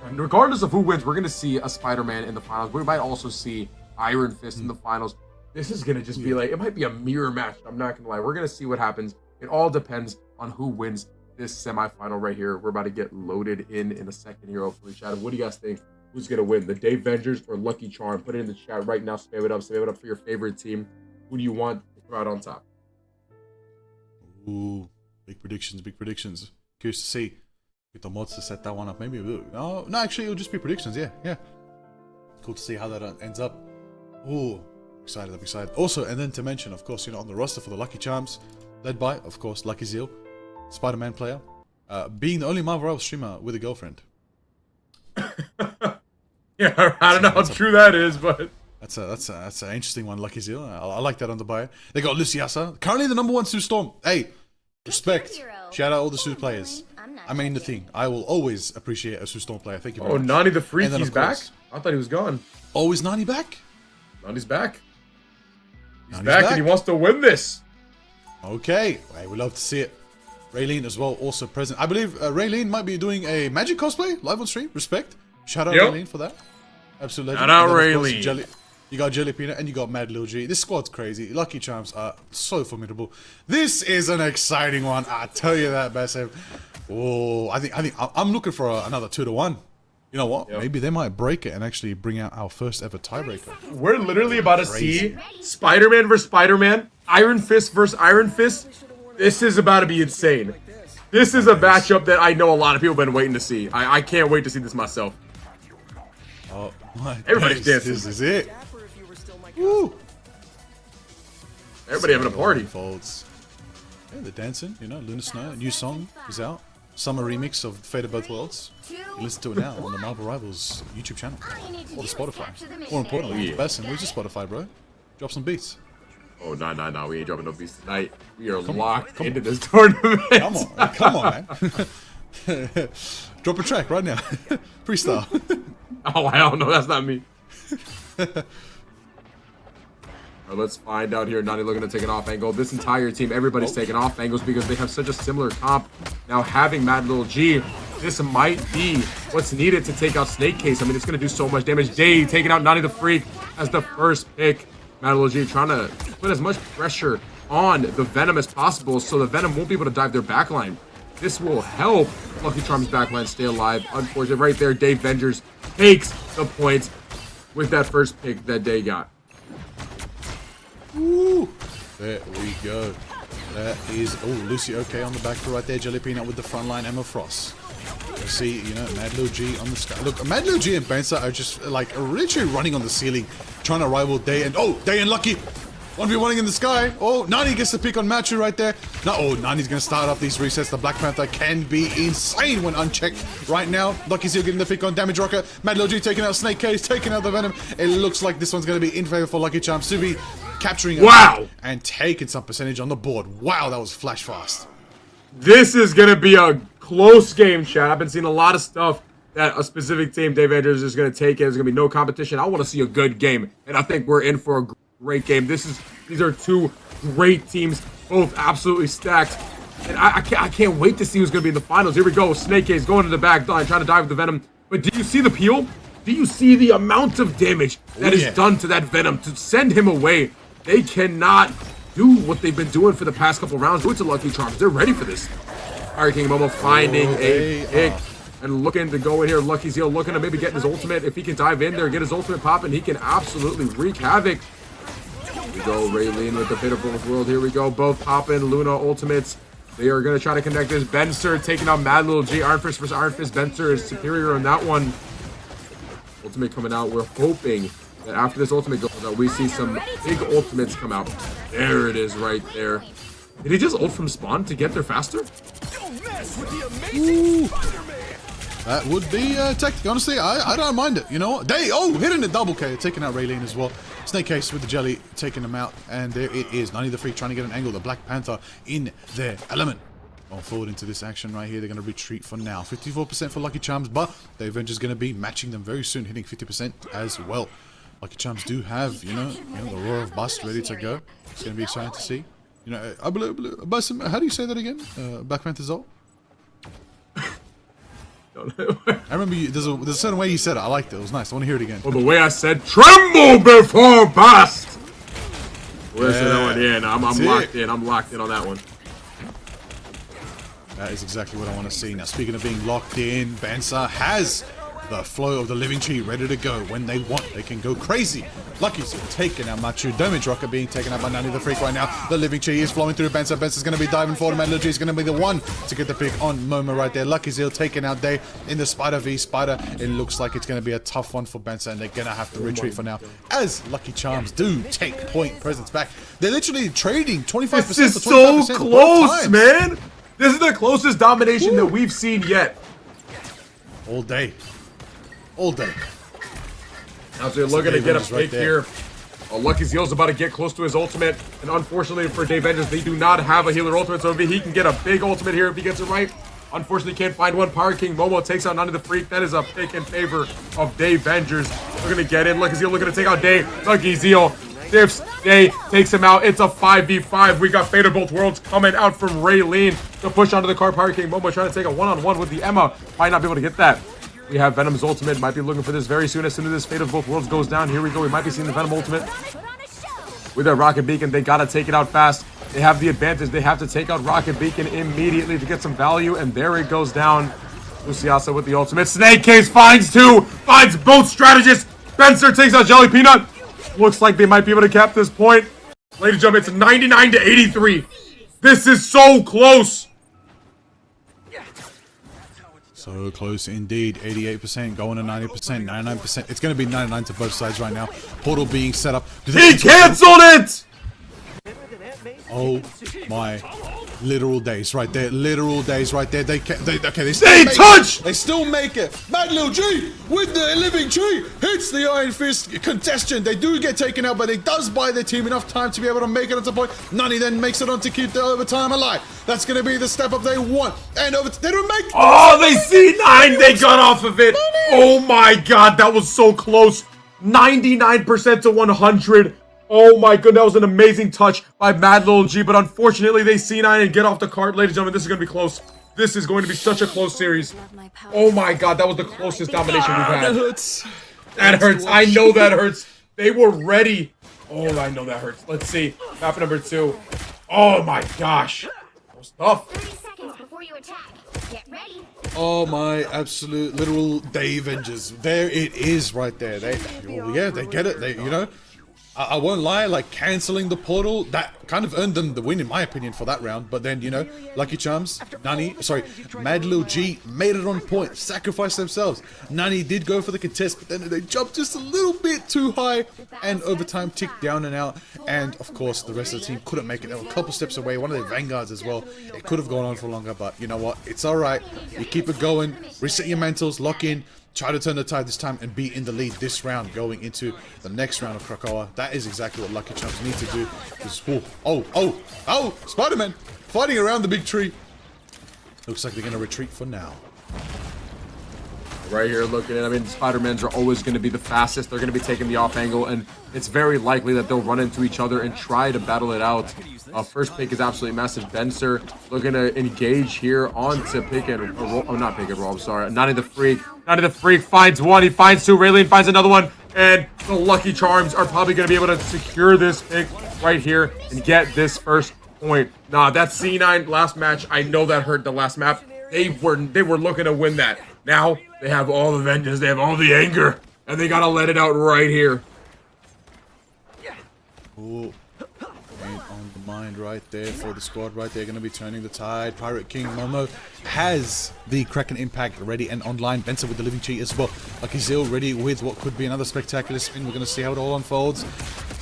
and regardless of who wins, we're gonna see a Spider-Man in the finals. We might also see Iron Fist in the finals. This is gonna just be like, it might be a mirror match. I'm not gonna lie. We're gonna see what happens. It all depends on who wins this semifinal right here. We're about to get loaded in a second here, hopefully, chat. What do you guys think? Who's gonna win, the Day Vengers or Lucky Charm? Put it in the chat right now. Spam it up for your favorite team. Who do you want to throw out on top? Ooh, big predictions. Curious to see. Get the mods to set that one up. Maybe no, actually, it'll just be predictions. Yeah. Cool to see how that ends up. Ooh, I'm excited. Also, and then to mention, of course, you know, on the roster for the Lucky Charms, led by, of course, Lucky Zeal, Spider-Man player, being the only Marvel Rivals streamer with a girlfriend. Yeah, I don't know how true that is, but that's an interesting one, Lucky Zeal. I like that on the bio. They got Luciasa, currently the #1 Sue Storm. Hey, respect. Shout out all the Sue players. I mean the thing. I will always appreciate a Sue Storm player. Thank you very much. Nani the Freak, he's back? I thought he was gone. Oh, is Nani back? Nani's back. He's back and he wants to win this. Okay, hey, we love to see it. Raylene as well, also present. I believe Raylene might be doing a Magic cosplay live on stream. Respect. Shout out Raylene for that. Absolute legend. Shout out Raylene. You got Jelly Peanut and you got Mad Lil G. This squad's crazy. Lucky Charms are so formidable. This is an exciting one. I tell you that, Basim. Oh, I think I'm looking for another 2-1. You know what? Yep. Maybe they might break it and actually bring out our first ever tiebreaker. We're literally about to see Spider-Man versus Spider-Man, Iron Fist versus Iron Fist. This is about to be insane. This is a matchup that I know a lot of people have been waiting to see. I can't wait to see this myself. Oh my! Everybody's dancing. This is it. Woo! Everybody having a party. Folds. Yeah, they're dancing. You know, Lunar Snow. A new song is out. Summer remix of Fate of Both Worlds. You listen to it now on the Marvel Rivals YouTube channel or the Spotify. More importantly, Basim, where's your Spotify, bro? Drop some beats. Oh, no, we ain't dropping no beats tonight. We are locked into this tournament. Come on, man. Drop a track right now. Freestyle. Oh, hell no, that's not me. Right, let's find out here. Nani looking to take an off angle. This entire team, everybody's taking off angles because they have such a similar comp. Now having Mad Lil G, this might be what's needed to take out Snake Case. I mean, it's going to do so much damage. Day taking out Nani the Freak as the first pick. Mad Lil G trying to put as much pressure on the Venom as possible so the Venom won't be able to dive their backline. This will help Lucky Charm's backline stay alive. Unfortunately, right there, Day Vengers takes the points with that first pick that Day got. Woo! There we go. That is, oh, Lucy okay on the back foot right there. Jelly Peanut with the front line, Emma Frost. Let's see, you know, Mad Lil G on the sky. Look, Mad Lil G and Benza are just like literally running on the ceiling, trying to rival Day and Day and Lucky. 1v1ing in the sky. Oh, Nani gets the pick on Machu right there. No, Nani's gonna start up these resets. The Black Panther can be insane when unchecked right now. Lucky's here getting the pick on Damage Rocker. Mad Lil G taking out Snake Case, taking out the Venom. It looks like this one's gonna be in favor for Lucky Charms. Subi capturing it and taking some percentage on the board. Wow, that was flash fast. This is gonna be a close game, chat. I've been seeing a lot of stuff that a specific team, Dave Andrews, is gonna take it. There's gonna be no competition. I want to see a good game, and I think we're in for a great game. These are two great teams, both absolutely stacked, and I can't wait to see who's gonna be in the finals. Here we go. Snake Case going to the back line, trying to dive with the Venom. But do you see the peel? Do you see the amount of damage that is done to that Venom to send him away? They cannot do what they've been doing for the past couple rounds. Do it to Lucky Charms. They're ready for this. Pirate King Momo finding a pick and looking to go in here. Lucky Zeal looking to maybe get his ultimate. If he can dive in there, get his ultimate popping, he can absolutely wreak havoc. Here we go, Raylene with the bit of both world. Here we go, both popping Luna ultimates. They are going to try to connect this. Benser taking out Mad Lil G. Iron Fist versus Iron Fist. Benser is superior on that one. Ultimate coming out. We're hoping that after this ultimate goes out, we see some big ultimates come out. There it is right there. Did he just ult from spawn to get there faster? Ooh. That would be tactic. Honestly, I don't mind it. You know what? Hitting the double K, taking out Raylene as well. Snake Case with the jelly, taking him out. And there it is. Nani the Freak trying to get an angle. The Black Panther in their element. Going forward into this action right here. They're going to retreat for now. 54% for Lucky Charms, but the Avengers going to be matching them very soon, hitting 50% as well. Lucky Charms do have, you know, the Roar of Bust ready to go. It's going to be exciting to see. You know, how do you say that again? Black Panther's ult? I remember there's a certain way you said it. I liked it. It was nice. I want to hear it again. Well, the way I said, tremble before bust. Listen, that one in. I'm locked in. I'm locked in on that one. That is exactly what I want to see. Now, speaking of being locked in, Bansa has the flow of the Living Tree ready to go. When they want, they can go crazy. Lucky's taking out Machu. Damage Rocker being taken out by Nani the Freak right now. The Living Tree is flowing through Bensa. Bensa's going to be diving forward. Melody is going to be the one to get the pick on Momo right there. Lucky Zeal taking out Day in the Spider v Spider. It looks like it's going to be a tough one for Bensa, and they're going to have to retreat for now. As Lucky Charms do take point presence back. They're literally trading 25%. This is so close, man. This is the closest domination that we've seen yet. All day. All day. Now so they're looking to get a pick here. Lucky Zeal's about to get close to his ultimate. And unfortunately for Dave Vengeance, they do not have a healer ultimate. So if he can get a big ultimate here if he gets it right. Unfortunately, can't find one. Pirate King Momo takes out Nani the Freak. That is a pick in favor of Dave Vengers. We're going to get in. Lucky Zeal looking to take out Day. Lucky Zeal dips. Day takes him out. It's a 5v5. We got Fate of Both Worlds coming out from Raylene to push onto the card. Pirate King Momo trying to take a one-on-one with the Emma. Might not be able to get that. We have Venom's ultimate. Might be looking for this very soon. As soon as this Fate of Both Worlds goes down, here we go. We might be seeing the Venom ultimate. With their Rocket Beacon, they got to take it out fast. They have the advantage. They have to take out Rocket Beacon immediately to get some value. And there it goes down. Luciasa with the ultimate. Snake Case finds two. Finds both strategists. Benser takes out Jelly Peanut. Looks like they might be able to cap this point. Ladies and gentlemen, it's 99 to 83. This is so close. So close indeed. 88% going to 90%, 99%. It's going to be 99 to both sides right now. Portal being set up. He canceled it! Oh my literal days right there. Literal days right there. They still make it. Mad Lil G with the Living Tree hits the Iron Fist contestant. They do get taken out, but it does buy their team enough time to be able to make it onto point. Nani then makes it on to keep the overtime alive. That's going to be the step up they want. And they don't make. Oh, they C9. They got off of it. Oh my God, that was so close. 99% to 100. Oh my god, that was an amazing touch by Mad Lil G, but unfortunately they C9 and get off the cart. Ladies and gentlemen, this is going to be close. This is going to be such a close series. Oh my god, that was the closest domination we've had. That hurts. That hurts. I know that hurts. They were ready. Oh, I know that hurts. Let's see. Map number 2. Oh my gosh. That was tough. 30 seconds before you attack. Get ready. Oh my absolute literal Day Avengers. There it is right there. They get it. I won't lie, like canceling the portal, that kind of earned them the win in my opinion for that round. But then, you know, Lucky Charms, Mad Lil G made it on point, sacrificed themselves. Nani did go for the contest, but then they jumped just a little bit too high, and overtime ticked down and out. And of course, the rest of the team couldn't make it. They were a couple steps away, one of their vanguards as well. It could have gone on for longer, but you know what? It's all right. You keep it going, reset your mentals, lock in. Try to turn the tide this time and be in the lead this round going into the next round of Krakoa. That is exactly what Lucky Charms need to do. Spider-Man fighting around the big tree. Looks like they're going to retreat for now. Right here looking at, I mean, Spider-Mans are always going to be the fastest. They're going to be taking the off angle, and it's very likely that they'll run into each other and try to battle it out. First pick is absolutely massive. Benser looking to engage here onto pick and roll. Oh, not pick and roll. I'm sorry. Nani the Freak. Nani the Freak finds one. He finds two. Raylene finds another one. And the Lucky Charms are probably going to be able to secure this pick right here and get this first point. Nah, that C9 last match, I know that hurt the last map. They were looking to win that. Now they have all the vengeance. They have all the anger. And they got to let it out right here. Ooh. On the mind right there for the squad right there, going to be turning the tide. Pirate King Momo has the Kraken Impact ready and online. Benson with the Living Cheat as well. Lucky Zil ready with what could be another spectacular spin. We're going to see how it all unfolds.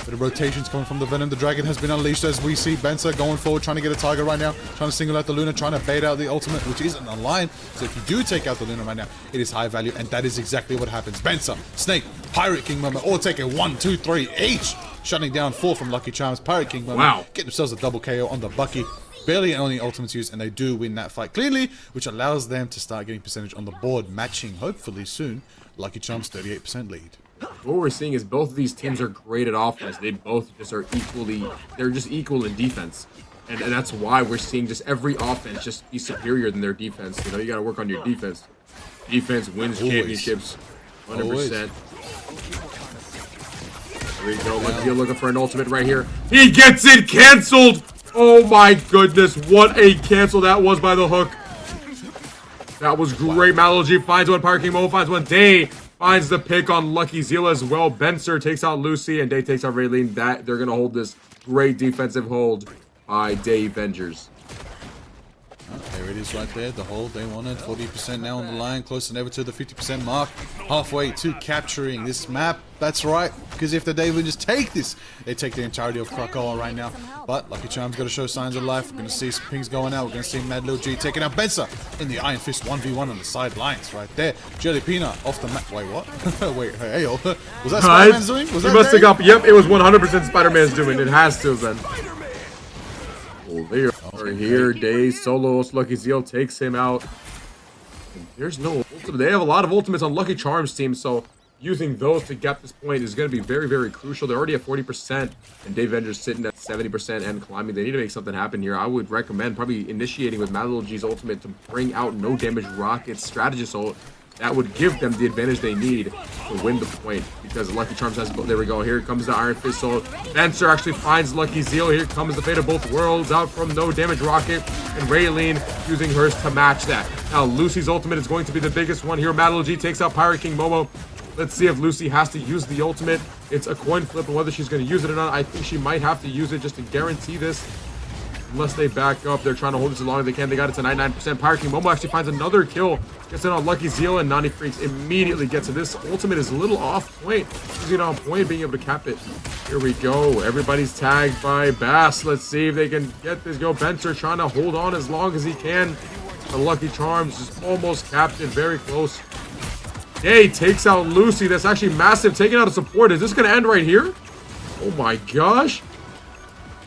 Bit of rotations coming from the Venom. The Dragon has been unleashed as we see Benson going forward, trying to get a target right now, trying to single out the Luna, trying to bait out the ultimate, which isn't online. So if you do take out the Luna right now, it is high value, and that is exactly what happens. Benson, Snake, Pirate King Momo, all taking 1, 2, 3 each. Shutting down 4 from Lucky Charms. Pirate King Momo get themselves a double KO on the Bucky. Barely only ultimates used, and they do win that fight cleanly, which allows them to start getting percentage on the board, matching, hopefully soon, Lucky Charms' 38% lead. What we're seeing is both of these teams are great at offense. They both just are they're just equal in defense. And that's why we're seeing just every offense just be superior than their defense. You know, you got to work on your defense. Defense wins championships, 100%. There we go. Lucky looking for an ultimate right here. He gets it canceled. Oh my goodness. What a cancel that was by the hook. That was great. Malology finds one. Pirate King Mo finds one. Day finds the pick on Lucky Zeal as well. Benser takes out Lucy and Day takes out Raylene. They're going to hold this great defensive hold by Day Avengers. There it is right there, the hold they wanted. 40% now on the line, close than ever to the 50% mark. Halfway to capturing this map. That's right, because if the Day Avengers take this, they take the entirety of Krakoa right now. But Lucky Charms got to show signs of life. We're going to see some pings going out. We're going to see Mad Lil G taking out Benser in the Iron Fist 1v1 on the sidelines right there. Jellypina off the map. Wait, what? Wait, hey, yo. Was that Spider-Man's doing? Was that must have got, yep, it was 100% Spider-Man's doing. It has to have been. Oh, they are here. Day solos. Lucky Zeal takes him out. And there's no ultimate. They have a lot of ultimates on Lucky Charms team, so using those to get this point is going to be very, very crucial. They're already at 40%, and Dave Avengers sitting at 70% and climbing. They need to make something happen here. I would recommend probably initiating with Mad Lil G's ultimate to bring out no damage rockets strategist ult. That would give them the advantage they need to win the point, because Lucky Charms has, there we go, here comes the Iron Fist. So Benser actually finds Lucky Zeal. Here comes the fate of both worlds out from no damage rocket, and Raylene using hers to match that. Now Lucy's ultimate is going to be the biggest one here. Mad Lil G takes out Pirate King Momo. Let's see if Lucy has to use the ultimate. It's a coin flip on whether she's going to use it or not. I think she might have to use it just to guarantee this. Unless they back up, they're trying to hold this as long as they can. They got it to 99%. Pirate King Momo actually finds another kill. Gets it on Lucky Zeal, and Nani Freaks immediately gets it. This ultimate is a little off point. Using it on point, being able to cap it. Here we go. Everybody's tagged by Bass. Let's see if they can get this. Go Benser trying to hold on as long as he can. The Lucky Charms is almost capped it. Very close. Day takes out Lucy. That's actually massive. Taking out a support. Is this going to end right here? Oh my gosh.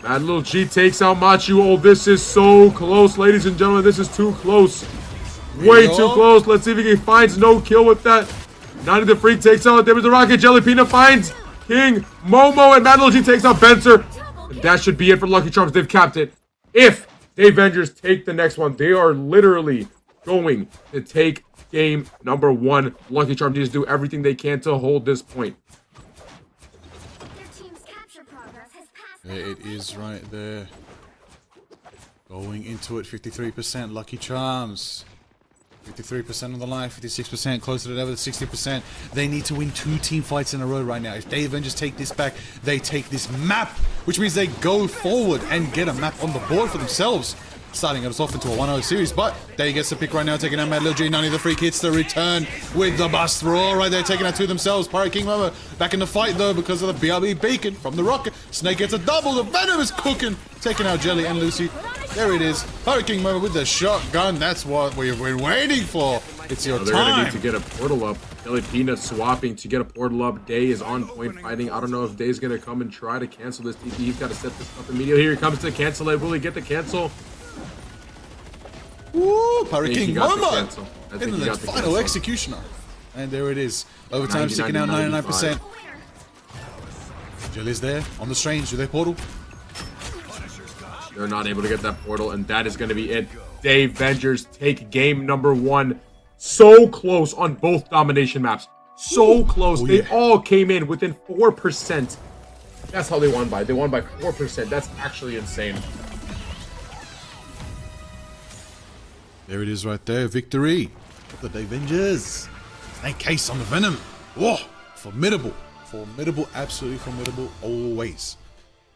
Mad Lil G takes out Machu. Oh, this is so close, ladies and gentlemen. This is too close. Way too close. Let's see if he finds no kill with that. Nani the Freak takes out David the Rocket. Jellypina finds King Momo, and Mad Lil G takes out Benser. And that should be it for Lucky Charms. They've capped it. If the Avengers take the next one, they are literally going to take game number 1. Lucky Charms needs to do everything they can to hold this point. There it is right there. Going into it, 53%. Lucky Charms 53% on the line, 56%, closer than ever to 60%. They need to win 2 team fights in a row right now. If they Avengers take this back, they take this map, which means they go forward and get a map on the board for themselves. Starting us off into a 1-0 series, but Day gets the pick right now, taking out Mad Lil G. None of the free hits to return with the bust roar right there, taking out 2 themselves. Pirate King Momo back in the fight though because of the BRB bacon from the rocket. Snake gets a double, the Venom is cooking, taking out Jelly and Lucy. There it is, Pirate King Momo with the shotgun. That's what we've been waiting for. It's your They're time. gonna need to get a portal up. Jelly Peanut swapping to get a portal up. Day is on point fighting. I don't know if Day's gonna come and try to cancel this TP. He's got to set this up immediately. Here he comes to cancel it. Will he get the cancel? Woo! Pirate King Momo! I think And he the got the final cancel. executioner. And there it is. Overtime sticking out 99%. Jelly's there on the strange. Do they portal? They're not able to get that portal, and that is going to be it. Day Vengers take game number 1. So close on both domination maps. So close. Oh, they yeah. all came in within 4%. That's how they won by. They won by 4%. That's actually insane. There it is right there. Victory of the Day Vengers. Snake case on the Venom. Whoa! Formidable. Formidable. Absolutely formidable. Always.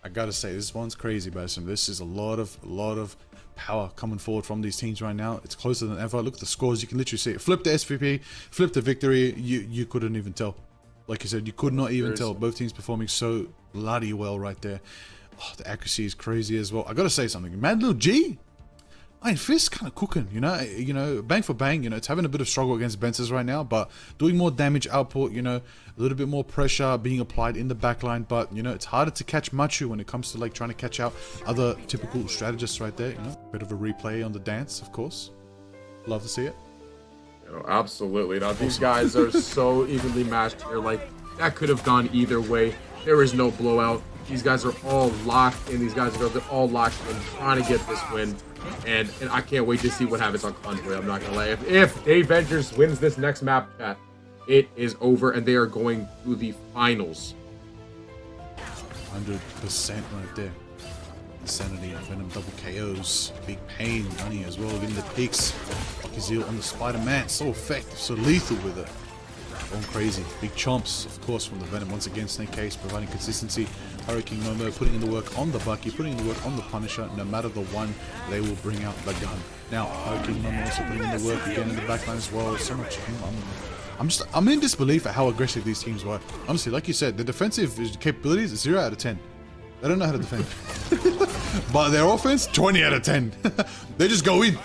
I gotta say, this one's crazy, Basim. This is a lot of power coming forward from these teams right now. It's closer than ever. Look at the scores. You can literally see it. Flip the SVP, flip the victory. You couldn't even tell. Like you said, you could not even tell. Both teams performing so bloody well right there. Oh, the accuracy is crazy as well. I gotta say something. Mad Lil G, Iron Fist kind of cooking, you know, bang for bang, it's having a bit of struggle against Benzes right now, but doing more damage output, a little bit more pressure being applied in the backline, but, it's harder to catch Machu when it comes to, like, trying to catch out other typical strategists right there, bit of a replay on the dance, of course. Love to see it. Absolutely. Now, these guys are so evenly matched here. Like, that could have gone either way. There is no blowout. These guys are all locked in. These guys are all locked in, trying to get this win. And I can't wait to see what happens on Convoy. I'm not gonna lie. If Day Vengers wins this next map, chat, it is over, and they are going to the finals. 100% right there. Insanity, Venom double KOs, big pain, Gunny as well, getting the picks. Lucky Zeal on the Spider-Man, so effective, so lethal with it. Going crazy. Big chomps, of course, from the Venom. Once again, Snake Case providing consistency. Hurricane Momo putting in the work on the Bucky, putting in the work on the Punisher. No matter the one, they will bring out the gun. Now, Hurricane Momo also putting in the work again in the backline as well. So much. I'm in disbelief at how aggressive these teams were. Honestly, like you said, the defensive capabilities 0 out of 10. They don't know how to defend. But their offense, 20 out of 10. They just go in.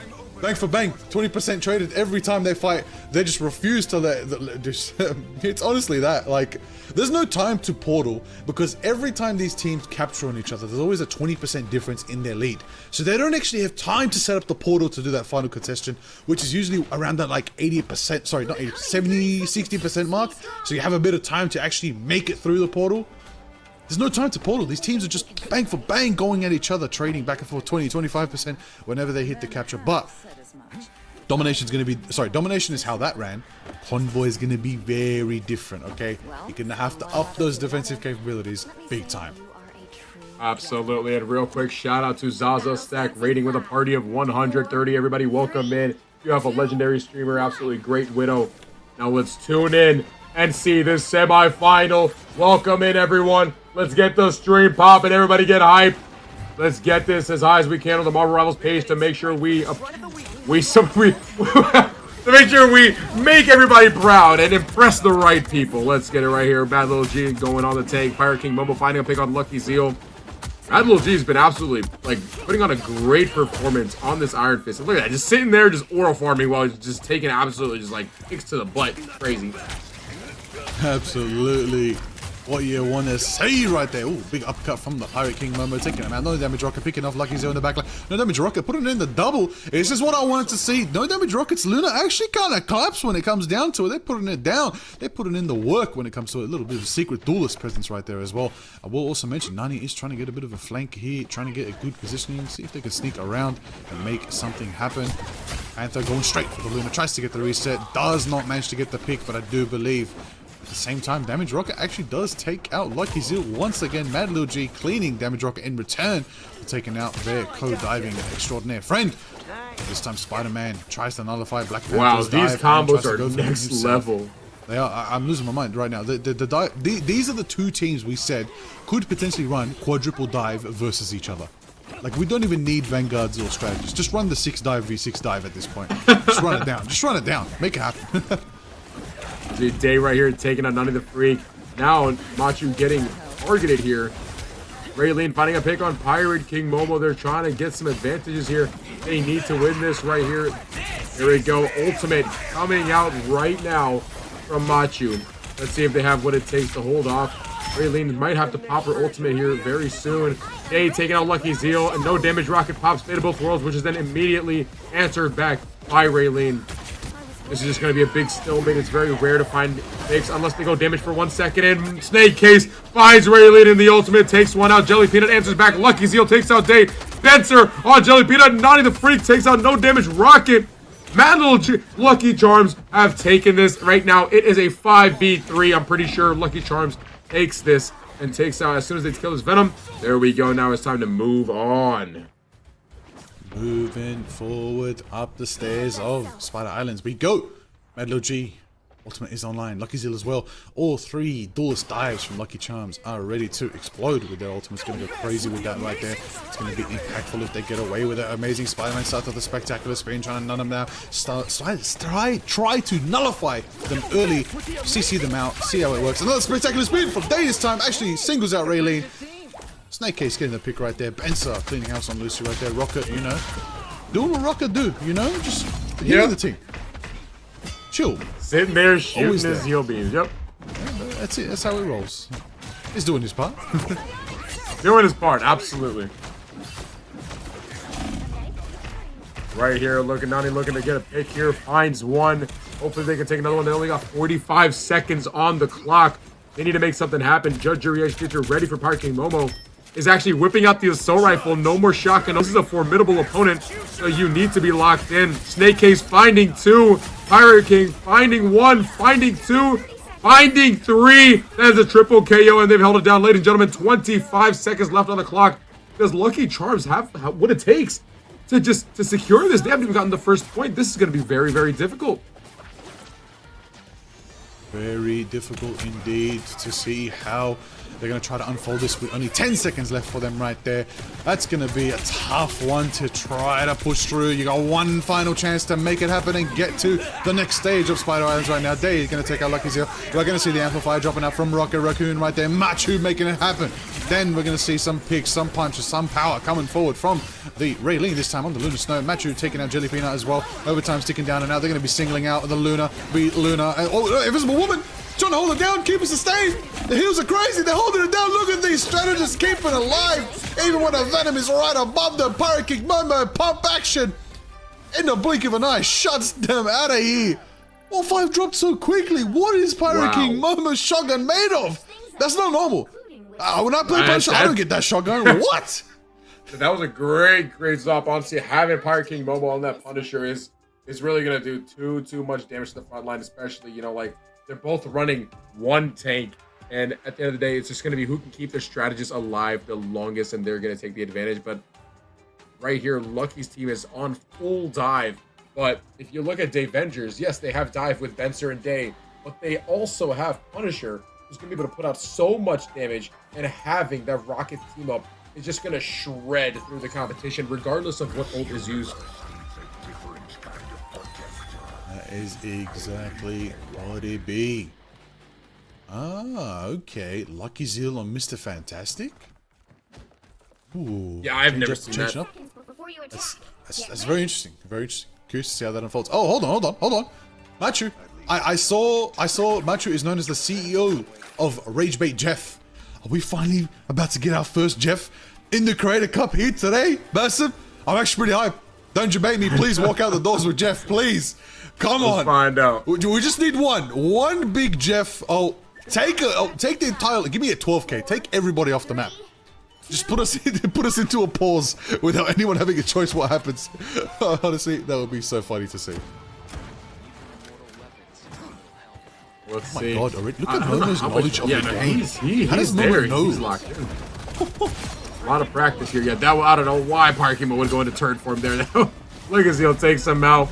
Bang for bang, 20% traded every time they fight. They just refuse to let it's honestly that. Like, there's no time to portal because every time these teams capture on each other, there's always a 20% difference in their lead. So they don't actually have time to set up the portal to do that final contestation, which is usually around that like 80%, sorry, not 80, 70, 60% mark. So you have a bit of time to actually make it through the portal. There's no time to portal. These teams are just bang for bang going at each other, trading back and forth 20, 25% whenever they hit the capture. But domination is how that ran. Convoy is going to be very different, okay? You're going to have to up those defensive capabilities big time. Absolutely. And real quick, shout out to Zaza Stack rating with a party of 130. Everybody welcome in. You have a legendary streamer, absolutely great Widow. Now let's tune in and see this semifinal. Welcome in, everyone. Let's get the stream popping. Everybody get hyped. Let's get this as high as we can on the Marvel Rivals page to make sure we to make sure we make everybody proud and impress the right people. Let's get it right here. Mad Lil G going on the tank. Pirate King Mumble finding a pick on Lucky Zeal. Mad Lil G has been absolutely like putting on a great performance on this Iron Fist. And look at that, just sitting there, just aura farming while he's just taking absolutely just like kicks to the butt. Crazy. Absolutely. What you want to see right there. Ooh, big upcut from the Pirate King Momo, taking him out. No damage rocket, picking off Lucky Zeal in the backline. No damage rocket, putting in the double. This is what I wanted to see. No damage rockets. Luna actually kind of collapsed when it comes down to it. They're putting it down. They're putting in the work when it comes to it. A little bit of secret duelist presence right there as well. I will also mention Nani is trying to get a bit of a flank here, trying to get a good positioning, see if they can sneak around and make something happen. Panther going straight for the Luna, tries to get the reset, does not manage to get the pick, but I do believe at the same time, Damage Rocket actually does take out Lucky Zeal once again. Mad Lil G cleaning Damage Rocket in return for taking out their co-diving extraordinaire friend. This time Spider-Man tries to nullify Black Panther's Wow, these dive combos and are tries to go for next himself. level. They are. I'm losing my mind right now. These are the two teams we said could potentially run quadruple dive versus each other. Like, we don't even need vanguards or strategies. Just run the 6 dive v6 dive at this point. Just run it down. Just run it down. Make it happen. The Day right here taking on Nani the Freak. Now Machu getting targeted here. Raylene finding a pick on Pirate King Momo. They're trying to get some advantages here. They need to win this right here. Here we go. Ultimate coming out right now from Machu. Let's see if they have what it takes to hold off. Raylene might have to pop her ultimate here very soon. Day taking out Lucky Zeal. And no damage rocket pops. Fate of both worlds, which is then immediately answered back by Raylene. This is just going to be a big stalemate. It's very rare to find fakes unless they go damage for 1 second. And Snake Case finds Raylene in the ultimate, takes one out. Jelly Peanut answers back. Lucky Zeal takes out Day. Spencer on Jelly Peanut. Nani the Freak takes out No Damage Rocket. Mad Little Lucky Charms have taken this. Right now, it is a 5v3. I'm pretty sure Lucky Charms takes this and takes out as soon as they kill this Venom. There we go. Now it's time to move on. Moving forward up the stairs of Spider Islands we go. Madlo G ultimate is online. Lucky Zeal as well. All 3 duelist dives from Lucky Charms are ready to explode with their ultimates. Going to go crazy with that right there. It's going to be impactful if they get away with it. Amazing Spider-Man starts with a spectacular spin, trying to nun them down. Try to nullify them early. CC them out. See how it works. Another spectacular spin from Day this time. Actually singles out Raylene. Snake Case getting the pick right there. Benza cleaning house on Lucy right there. Rocket, you know. Doing what Rocket do, you know? Just hitting the team. Chill. Sitting there shooting his heal beams. Yep. That's it. That's how it rolls. He's doing his part. Doing his part, absolutely. Right here, Nani looking to get a pick here. Finds one. Hopefully they can take another one. They only got 45 seconds on the clock. They need to make something happen. Judge Jury Teacher ready for Pirate King Momo. Is actually whipping out the assault rifle. No more shotgun. This is a formidable opponent, so you need to be locked in. Snake Case finding 2. Pirate King finding 1, finding 2, finding 3. That is a triple KO, and they've held it down. Ladies and gentlemen, 25 seconds left on the clock. Does Lucky Charms have what it takes to secure this? They haven't even gotten the first point. This is going to be very, very difficult. Very difficult indeed to see how they're going to try to unfold this with only 10 seconds left for them right there. That's going to be a tough one to try to push through. You got one final chance to make it happen and get to the next stage of Spider Islands right now. Day is going to take out Lucky Zeal. We're going to see the Amplifier dropping out from Rocket Raccoon right there. Machu making it happen. Then we're going to see some picks, some punches, some power coming forward from the Raylene this time on the Luna Snow. Machu taking out Jelly Peanut as well. Overtime sticking down, and now they're going to be singling out the Luna. Oh, Invisible Woman! Trying to hold it down, keep it sustained. The heals are crazy. They're holding it down. Look at these strategists keeping it alive. Even when a Venom is right above them. Pirate King Momo pump action. In the blink of an eye, shuts them out of here. All 5 dropped so quickly. What is Pirate King Momo's shotgun made of? That's not normal. When I play Punisher, I don't get that shotgun. What? That was a great stop. Honestly, having Pirate King Momo on that Punisher is really going to do too much damage to the front line, especially, you know, like, they're both running 1 tank, and at the end of the day, it's just going to be who can keep their strategists alive the longest, and they're going to take the advantage. But right here, Lucky's team is on full dive. But if you look at Dayvengers, yes, they have dive with Benzer and Day, but they also have Punisher, who's going to be able to put out so much damage, and having that Rocket team up is just going to shred through the competition, regardless of what ult is used. That is exactly what it be. Ah, okay. Lucky Zeal on Mr. Fantastic? Ooh. Yeah, I've never seen that. That's very interesting. Very interesting. Curious to see how that unfolds. Oh, hold on. Machu. I saw Machu is known as the CEO of Ragebait Jeff. Are we finally about to get our first Jeff in the Creator Cup here today, Basim? I'm actually pretty hyped. Don't debate me. Please walk out the doors with Jeff, please. Come on. Let's find out. We just need one big Jeff. Take the entire. Give me a 12K. Take everybody off the map. Just put us into a pause without anyone having a choice. What happens? Honestly, that would be so funny to see. Let's see. See. Oh my God! Look at Momo's knowledge of the game. How does Momo know? He's locked in. A lot of practice here. Yeah, I don't know why Pirate King would go into turn form there. LegacyL takes him out.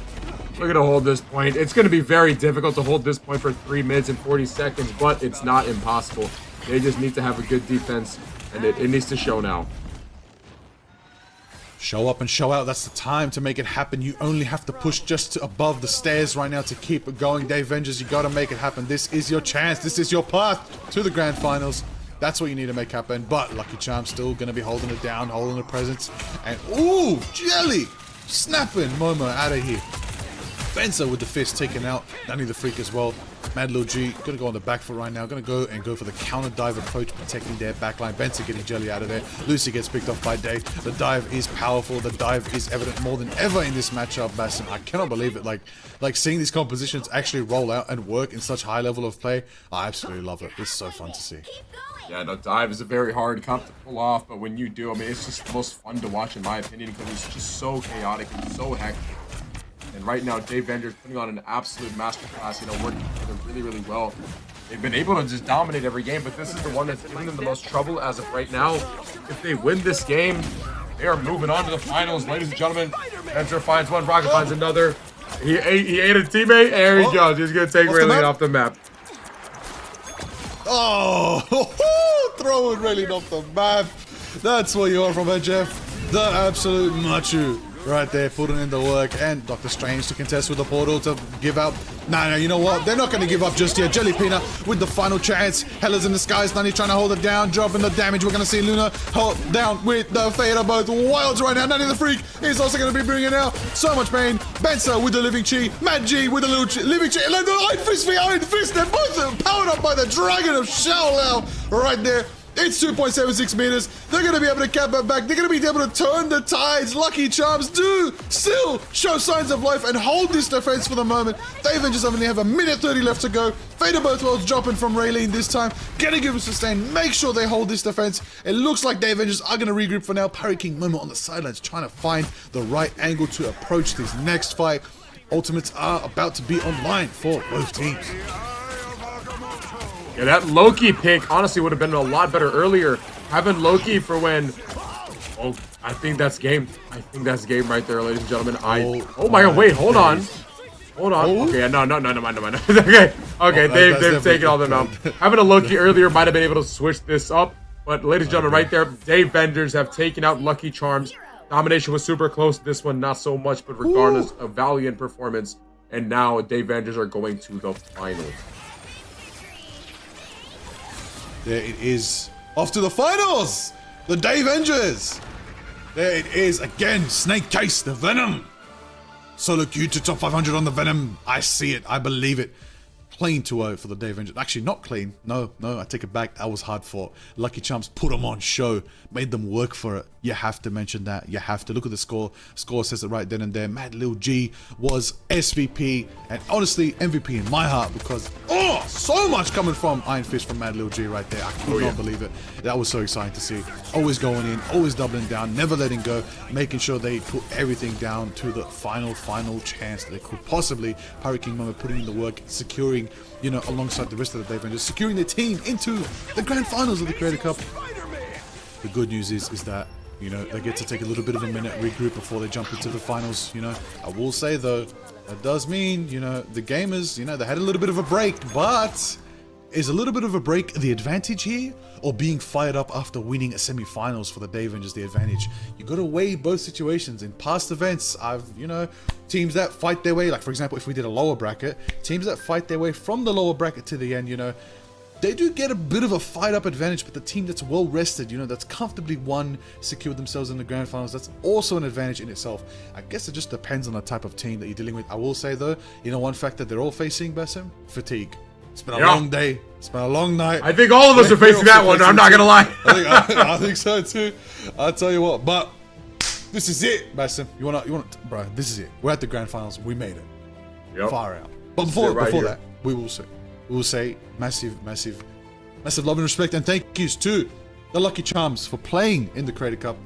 We're going to hold this point. It's going to be very difficult to hold this point for 3 minutes and 40 seconds, but it's not impossible. They just need to have a good defense, and it needs to show now. Show up and show out. That's the time to make it happen. You only have to push just above the stairs right now to keep it going. Dave Vengers, you got to make it happen. This is your chance. This is your path to the grand finals. That's what you need to make happen. But Lucky Charm's still going to be holding it down, holding the presence. And, ooh, Jelly! Snapping Momo out of here. Benzo with the fist taken out. Danny the Freak as well. Mad Lil G gonna go on the back foot right now. Gonna go for the counter dive approach, protecting their backline. Benson getting Jelly out of there. Lucy gets picked off by Dave. The dive is powerful. The dive is evident more than ever in this matchup, Basim. I cannot believe it. Like seeing these compositions actually roll out and work in such high level of play. I absolutely love it. It's so fun to see. Yeah, the dive is a very hard comp to pull off, but when you do, I mean, it's just the most fun to watch in my opinion because it's just so chaotic and so hectic. And right now, Dave Vengers putting on an absolute masterclass, you know, working together really, really well. They've been able to just dominate every game, but this is the one that's giving them the most trouble as of right now. If they win this game, they are moving on to the finals, ladies and gentlemen. Venture finds one, Rocket finds another. He ate a teammate. There he goes. He's going to take Raylene off the map. Oh, throwing Raylene off the map. That's what you are from HF. The absolute macho. Right there, putting in the work, and Dr. Strange to contest with the portal to give up. No, you know what? They're not going to give up just yet. Jelly Peanut with the final chance. Hella's in the skies. Nani trying to hold it down, dropping the damage. We're going to see Luna hold down with the fate of both wilds right now. Nani the Freak is also going to be bringing out so much pain. Benza with the living chi. Mad G with the little living chi. And the Iron Fist v Iron Fist. They're both powered up by the Dragon of Shaolao right there. It's 2.76 meters. They're going to be able to cap it back. They're going to be able to turn the tides. Lucky Charms do still show signs of life and hold this defense for the moment. They even just only have a minute 30 left to go. Fate of both worlds dropping from Raylene this time. Gonna give them sustain. Make sure they hold this defense. It looks like the Avengers are going to regroup for now. Parry King Momo on the sidelines trying to find the right angle to approach this next fight. Ultimates are about to be online for both teams. Yeah, that Loki pick honestly would have been a lot better earlier. Having Loki for when... Oh, I think that's game. I think that's game right there, ladies and gentlemen. Oh my god, wait, hold on. Hold on. Okay, no, mind. Okay, they've taken all them out. Having a Loki earlier might have been able to switch this up. But ladies and gentlemen, right there, Dave Vengers have taken out Lucky Charms. Domination was super close. This one, not so much, but regardless, a valiant performance. And now Dave Vengers are going to the finals. There it is. Off to the finals! The Dave Vengers! There it is again. Snake Case, the Venom. Solo queue to top 500 on the Venom. I see it. I believe it. Clean 2-0 for the Dave Vengers. Actually, not clean. No, I take it back. That was hard fought. Lucky Charms put them on show. Made them work for it. You have to mention that. You have to. Look at the score. Score says it right then and there. Mad Lil G was SVP and honestly MVP in my heart because, oh, so much coming from Iron Fist from Mad Lil G right there. I could not believe it. That was so exciting to see. Always going in, always doubling down, never letting go, making sure they put everything down to the final chance that they could possibly. Parry King Momo putting in the work, securing, you know, alongside the rest of the Dave Vengers, securing their team into the grand finals of the Creator Cup. The good news is that, you know, they get to take a little bit of a minute, regroup before they jump into the finals. You know, I will say though, that does mean, you know, the gamers, you know, they had a little bit of a break, but is a little bit of a break the advantage here, or being fired up after winning a semi-finals for the Dave Vengers the advantage? You got to weigh both situations. In past events, you know, teams that fight their way, like for example, if we did a lower bracket, teams that fight their way from the lower bracket to the end, you know, they do get a bit of a fight-up advantage, but the team that's well-rested, you know, that's comfortably won, secured themselves in the grand finals, that's also an advantage in itself. I guess it just depends on the type of team that you're dealing with. I will say, though, you know, one factor they're all facing, Basim? Fatigue. It's been a long day. It's been a long night. I think all of us are facing that one. I'm not going to lie. I think so, too. I'll tell you what, but this is it, Basim. You want to, bro, this is it. We're at the grand finals. We made it. Yep. Far out. But before that, we will say massive love and respect and thank yous to the Lucky Charms for playing in the Creator Cup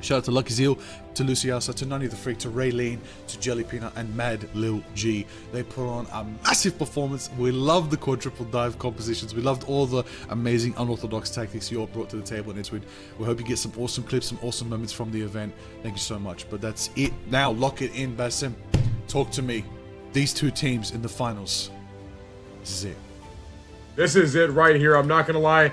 Shout out to Lucky Zeal, to Luciasa, to Nani the Freak, to Raylene, to Jelly Peanut, and Mad Lil G. They put on a massive performance. We loved the quadruple dive compositions. We loved all the amazing unorthodox tactics you all brought to the table in Nitwid. We hope you get some awesome clips, some awesome moments from the event. Thank you so much. But that's it. Now, lock it in, Basim. Talk to me. These two teams in the finals. This is it. This is it right here. I'm not going to lie.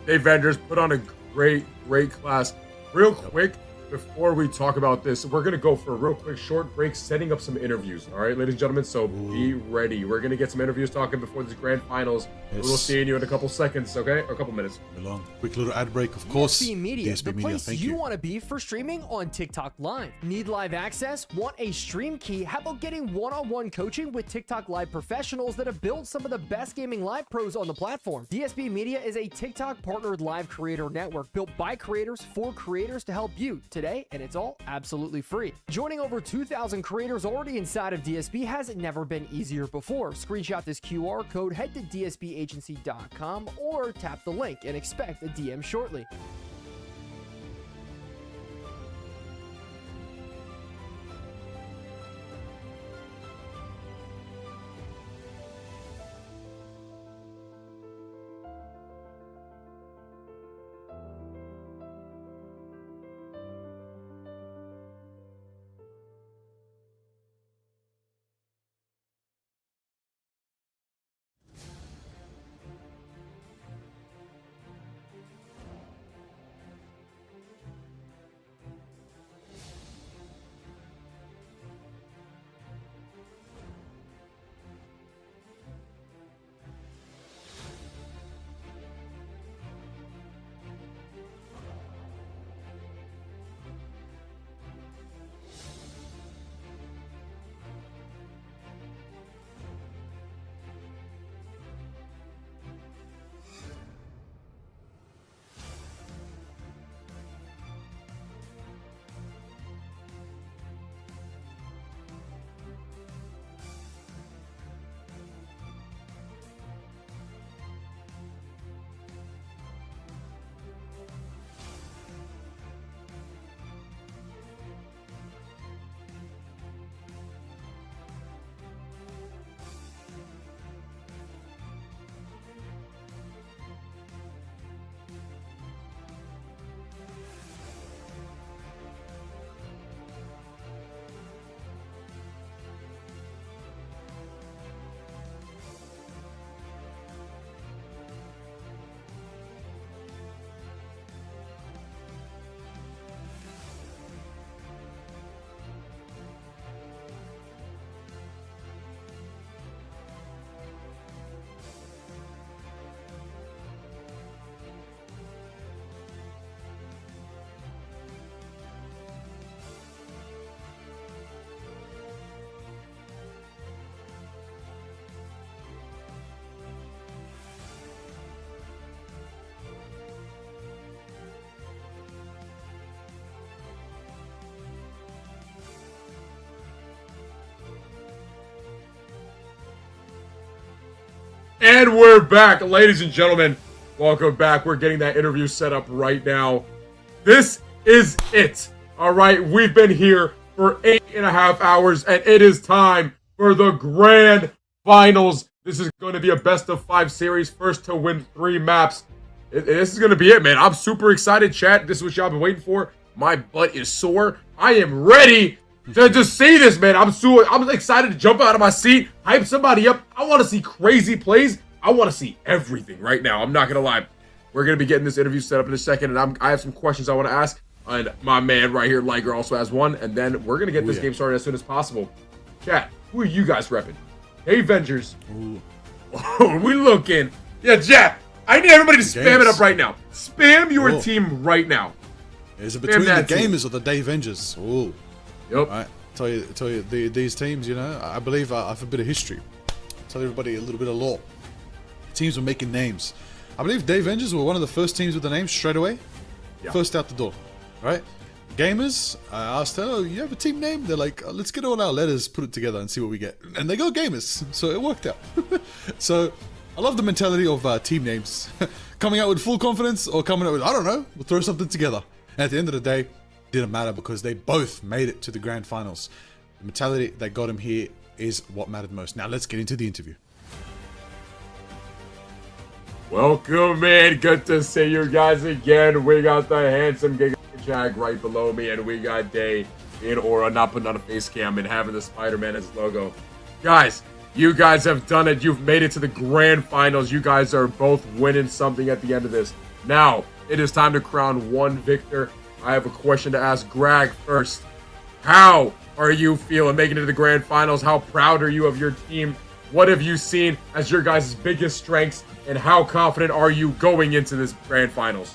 Dave Vendors put on a great class. Real quick, before we talk about this, we're going to go for a real quick short break, setting up some interviews. All right, ladies and gentlemen, so be ready. We're going to get some interviews talking before this grand finals. Yes. We'll see you in a couple seconds, okay? Or a couple minutes. Long. Quick little ad break, of course. DSB Media, DSB the Media, place thank you want to be for streaming on TikTok Live. Need live access? Want a stream key? How about getting one-on-one coaching with TikTok Live professionals that have built some of the best gaming live pros on the platform? DSB Media is a TikTok-partnered live creator network built by creators for creators to help you today, and it's all absolutely free. Joining over 2,000 creators already inside of DSB has never been easier before. Screenshot this QR code, head to dsbagency.com, or tap the link and expect a DM shortly. And we're back, ladies and gentlemen. Welcome back. We're getting that interview set up right now. This is it. All right, we've been here for 8.5 hours, and it is time for the grand finals. This is going to be a best-of-5 series, first to win 3 maps. This is going to be it, man. I'm super excited, chat. This is what y'all been waiting for. My butt is sore. I am ready to just see this, man. I'm excited to jump out of my seat, hype somebody up. I want to see crazy plays. I want to see everything right now. I'm not going to lie. We're going to be getting this interview set up in a second, and I have some questions I want to ask. And my man right here, Liger, also has one. And then we're going to get this game started as soon as possible. Chat, who are you guys repping? Hey, Avengers. Oh, we looking. Yeah, Jack. I need everybody to spam it up right now. Spam your team right now. Is it between the gamers or the Dave Avengers? Oh. Yep. All right. Tell you, these teams, you know, I believe I have a bit of history. Tell everybody a little bit of lore. Teams were making names. I believe Dave Avengers were one of the first teams with the name straight away. Yeah. First out the door. Right? Gamers, I asked them, oh, you have a team name? They're like, let's get all our letters, put it together and see what we get. And they go Gamers. So it worked out. So I love the mentality of team names. Coming out with full confidence or coming out with, I don't know, we'll throw something together. And at the end of the day, didn't matter because they both made it to the grand finals. The mentality that got him here is what mattered most. Now let's get into the interview. Welcome in. Good to see you guys again. We got the handsome Giga Jag right below me, and we got Day in Aura, not putting on a face cam and having the Spider-Man as logo. Guys, you guys have done it. You've made it to the grand finals. You guys are both winning something at the end of this. Now, it is time to crown one victor. I have a question to ask Greg first. How are you feeling making it to the grand finals? How proud are you of your team? What have you seen as your guys' biggest strengths? And how confident are you going into this grand finals?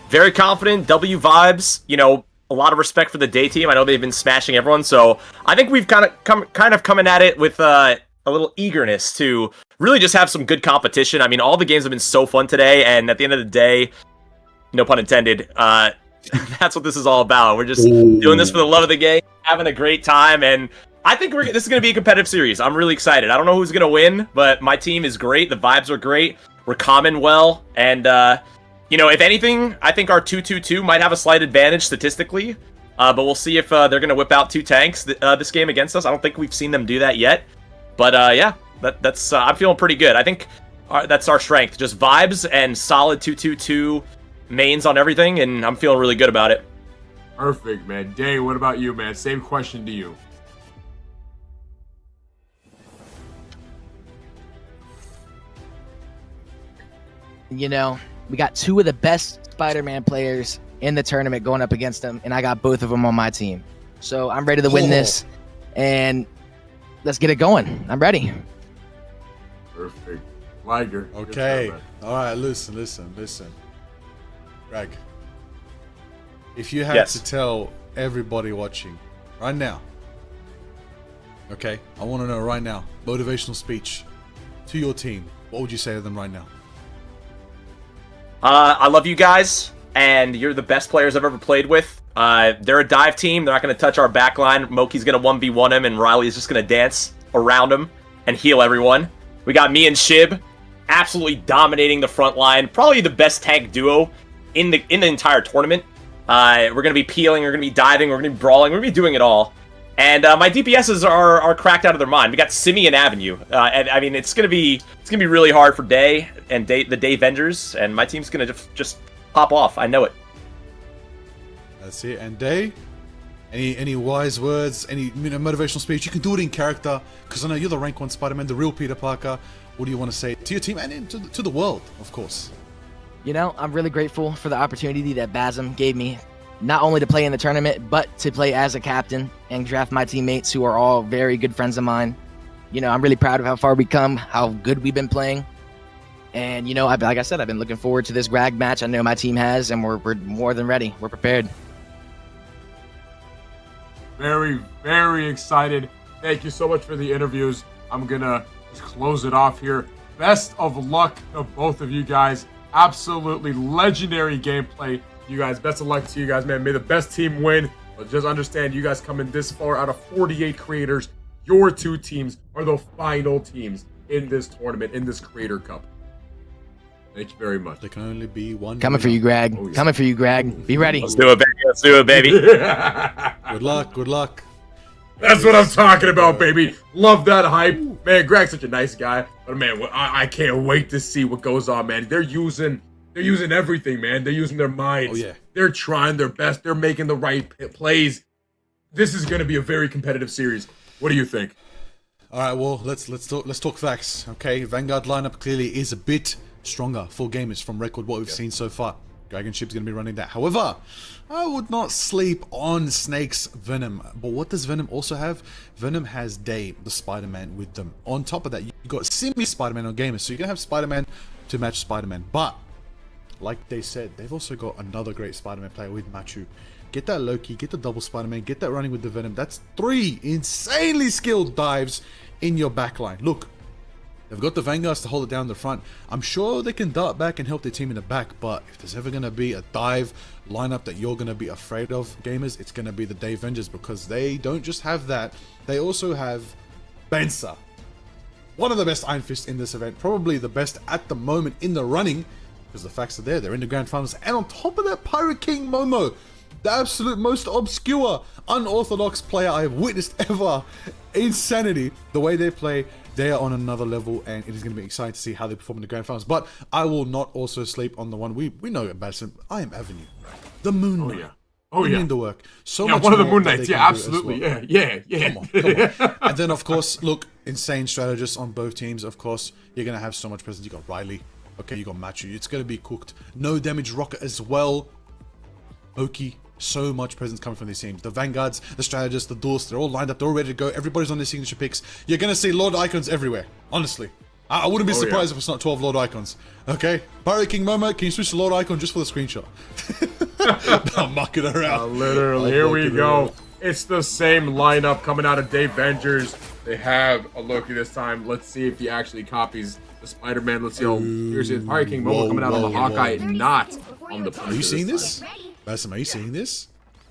Very confident. W vibes. You know, a lot of respect for the Day team. I know they've been smashing everyone, so I think we've kind of coming at it with a little eagerness to really just have some good competition. I mean, all the games have been so fun today, and at the end of the day, no pun intended, that's what this is all about. We're just doing this for the love of the game, having a great time, and I think this is going to be a competitive series. I'm really excited. I don't know who's going to win, but my team is great. The vibes are great. We're common well. And, you know, if anything, I think our 2-2-2 might have a slight advantage statistically. But we'll see if they're going to whip out 2 tanks this game against us. I don't think we've seen them do that yet. But, yeah, that's I'm feeling pretty good. I think that's our strength. Just vibes and solid 2-2-2 mains on everything. And I'm feeling really good about it. Perfect, man. Day, what about you, man? Same question to you. You know, we got 2 of the best Spider-Man players in the tournament going up against them, and I got both of them on my team. So I'm ready to win this, and let's get it going. I'm ready. Perfect. Liger. Okay. All right, listen. Greg, if you had to tell everybody watching right now, okay, I want to know right now, motivational speech to your team, what would you say to them right now? I love you guys, and you're the best players I've ever played with. They're a dive team. They're not going to touch our backline. Moki's going to 1v1 him, and Riley is just going to dance around him and heal everyone. We got me and Shib absolutely dominating the front line. Probably the best tank duo in the entire tournament. We're going to be peeling. We're going to be diving. We're going to be brawling. We're going to be doing it all. And my DPSs are cracked out of their mind. We got Simi and Avenue. And I mean, it's gonna be really hard for Day and the Day Vengers, and my team's gonna just pop off. I know it. That's it. And Day, any wise words, any motivational speech? You can do it in character, because I know you're the rank 1 Spider-Man, the real Peter Parker. What do you want to say to your team and to the world, of course? You know, I'm really grateful for the opportunity that Basim gave me, not only to play in the tournament, but to play as a captain and draft my teammates who are all very good friends of mine. You know, I'm really proud of how far we've come, how good we've been playing. And, you know, like I said, I've been looking forward to this Greg match. I know my team has, and we're more than ready. We're prepared. Very, very excited. Thank you so much for the interviews. I'm going to just close it off here. Best of luck to both of you guys. Absolutely legendary gameplay. You guys, best of luck to you guys, man. May the best team win. But just understand, you guys coming this far out of 48 creators, your 2 teams are the final teams in this tournament, in this Creator Cup. Thank you very much. There can only be one. Coming for you, Greg. Oh, yeah. Coming for you, Greg. Be ready. Let's do it, baby. Let's do it, baby. Good luck. Good luck. That's what I'm talking about, baby. Love that hype. Man, Greg's such a nice guy. But, man, I can't wait to see what goes on, man. They're using everything, man. They're using their minds. Oh, yeah. They're trying their best. They're making the right plays. This is going to be a very competitive series. What do you think? All right, well, let's talk facts. Okay, Vanguard lineup clearly is a bit stronger for gamers from record what we've seen so far. Dragon Ship's going to be running that. However, I would not sleep on Snake's Venom. But what does Venom also have? Venom has Day, the Spider-Man, with them. On top of that, you got Simi Spider-Man on gamers, so you're going to have Spider-Man to match Spider-Man. But like they said, they've also got another great Spider-Man player with Machu. Get that Loki, get the double Spider-Man, get that running with the Venom. That's 3 insanely skilled dives in your backline. Look, they've got the Vanguards to hold it down the front. I'm sure they can dart back and help their team in the back, but if there's ever going to be a dive lineup that you're going to be afraid of, gamers, it's going to be the Day Vengers, because they don't just have that. They also have Bensa. One of the best Iron Fists in this event, probably the best at the moment in the running, because the facts are there. They're in the grand finals. And on top of that, Pirate King Momo. The absolute most obscure, unorthodox player I have witnessed ever. Insanity. The way they play, they are on another level, and it is going to be exciting to see how they perform in the grand finals. But I will not also sleep on the one we know about Basim. I am Avenue. The Moon Knight. Oh yeah. In the work. So yeah, much one of the more Moon Knights. Yeah, absolutely. Well. Yeah. Come on. And then, of course, look, insane strategists on both teams. Of course, you're going to have so much presence. You got Riley. Okay, you got Machu. It's going to be cooked. No damage rocket as well. Oki. So much presence coming from these teams. The Vanguards, the strategists, the duelists, they're all lined up. They're all ready to go. Everybody's on their signature picks. You're going to see Lord Icons everywhere. Honestly. I wouldn't be surprised if it's not 12 Lord Icons. Okay? Pirate King Momo, can you switch to Lord Icon just for the screenshot? I'm mucking around. Literally, here we go. It's the same lineup coming out of Dave Vengers. They have a Loki this time. Let's see if he actually copies the Spider-Man. Let's see how here's his Pirate King Momo coming out on the Hawkeye, not on the Punisher. Are you seeing this? Basim, are you seeing this?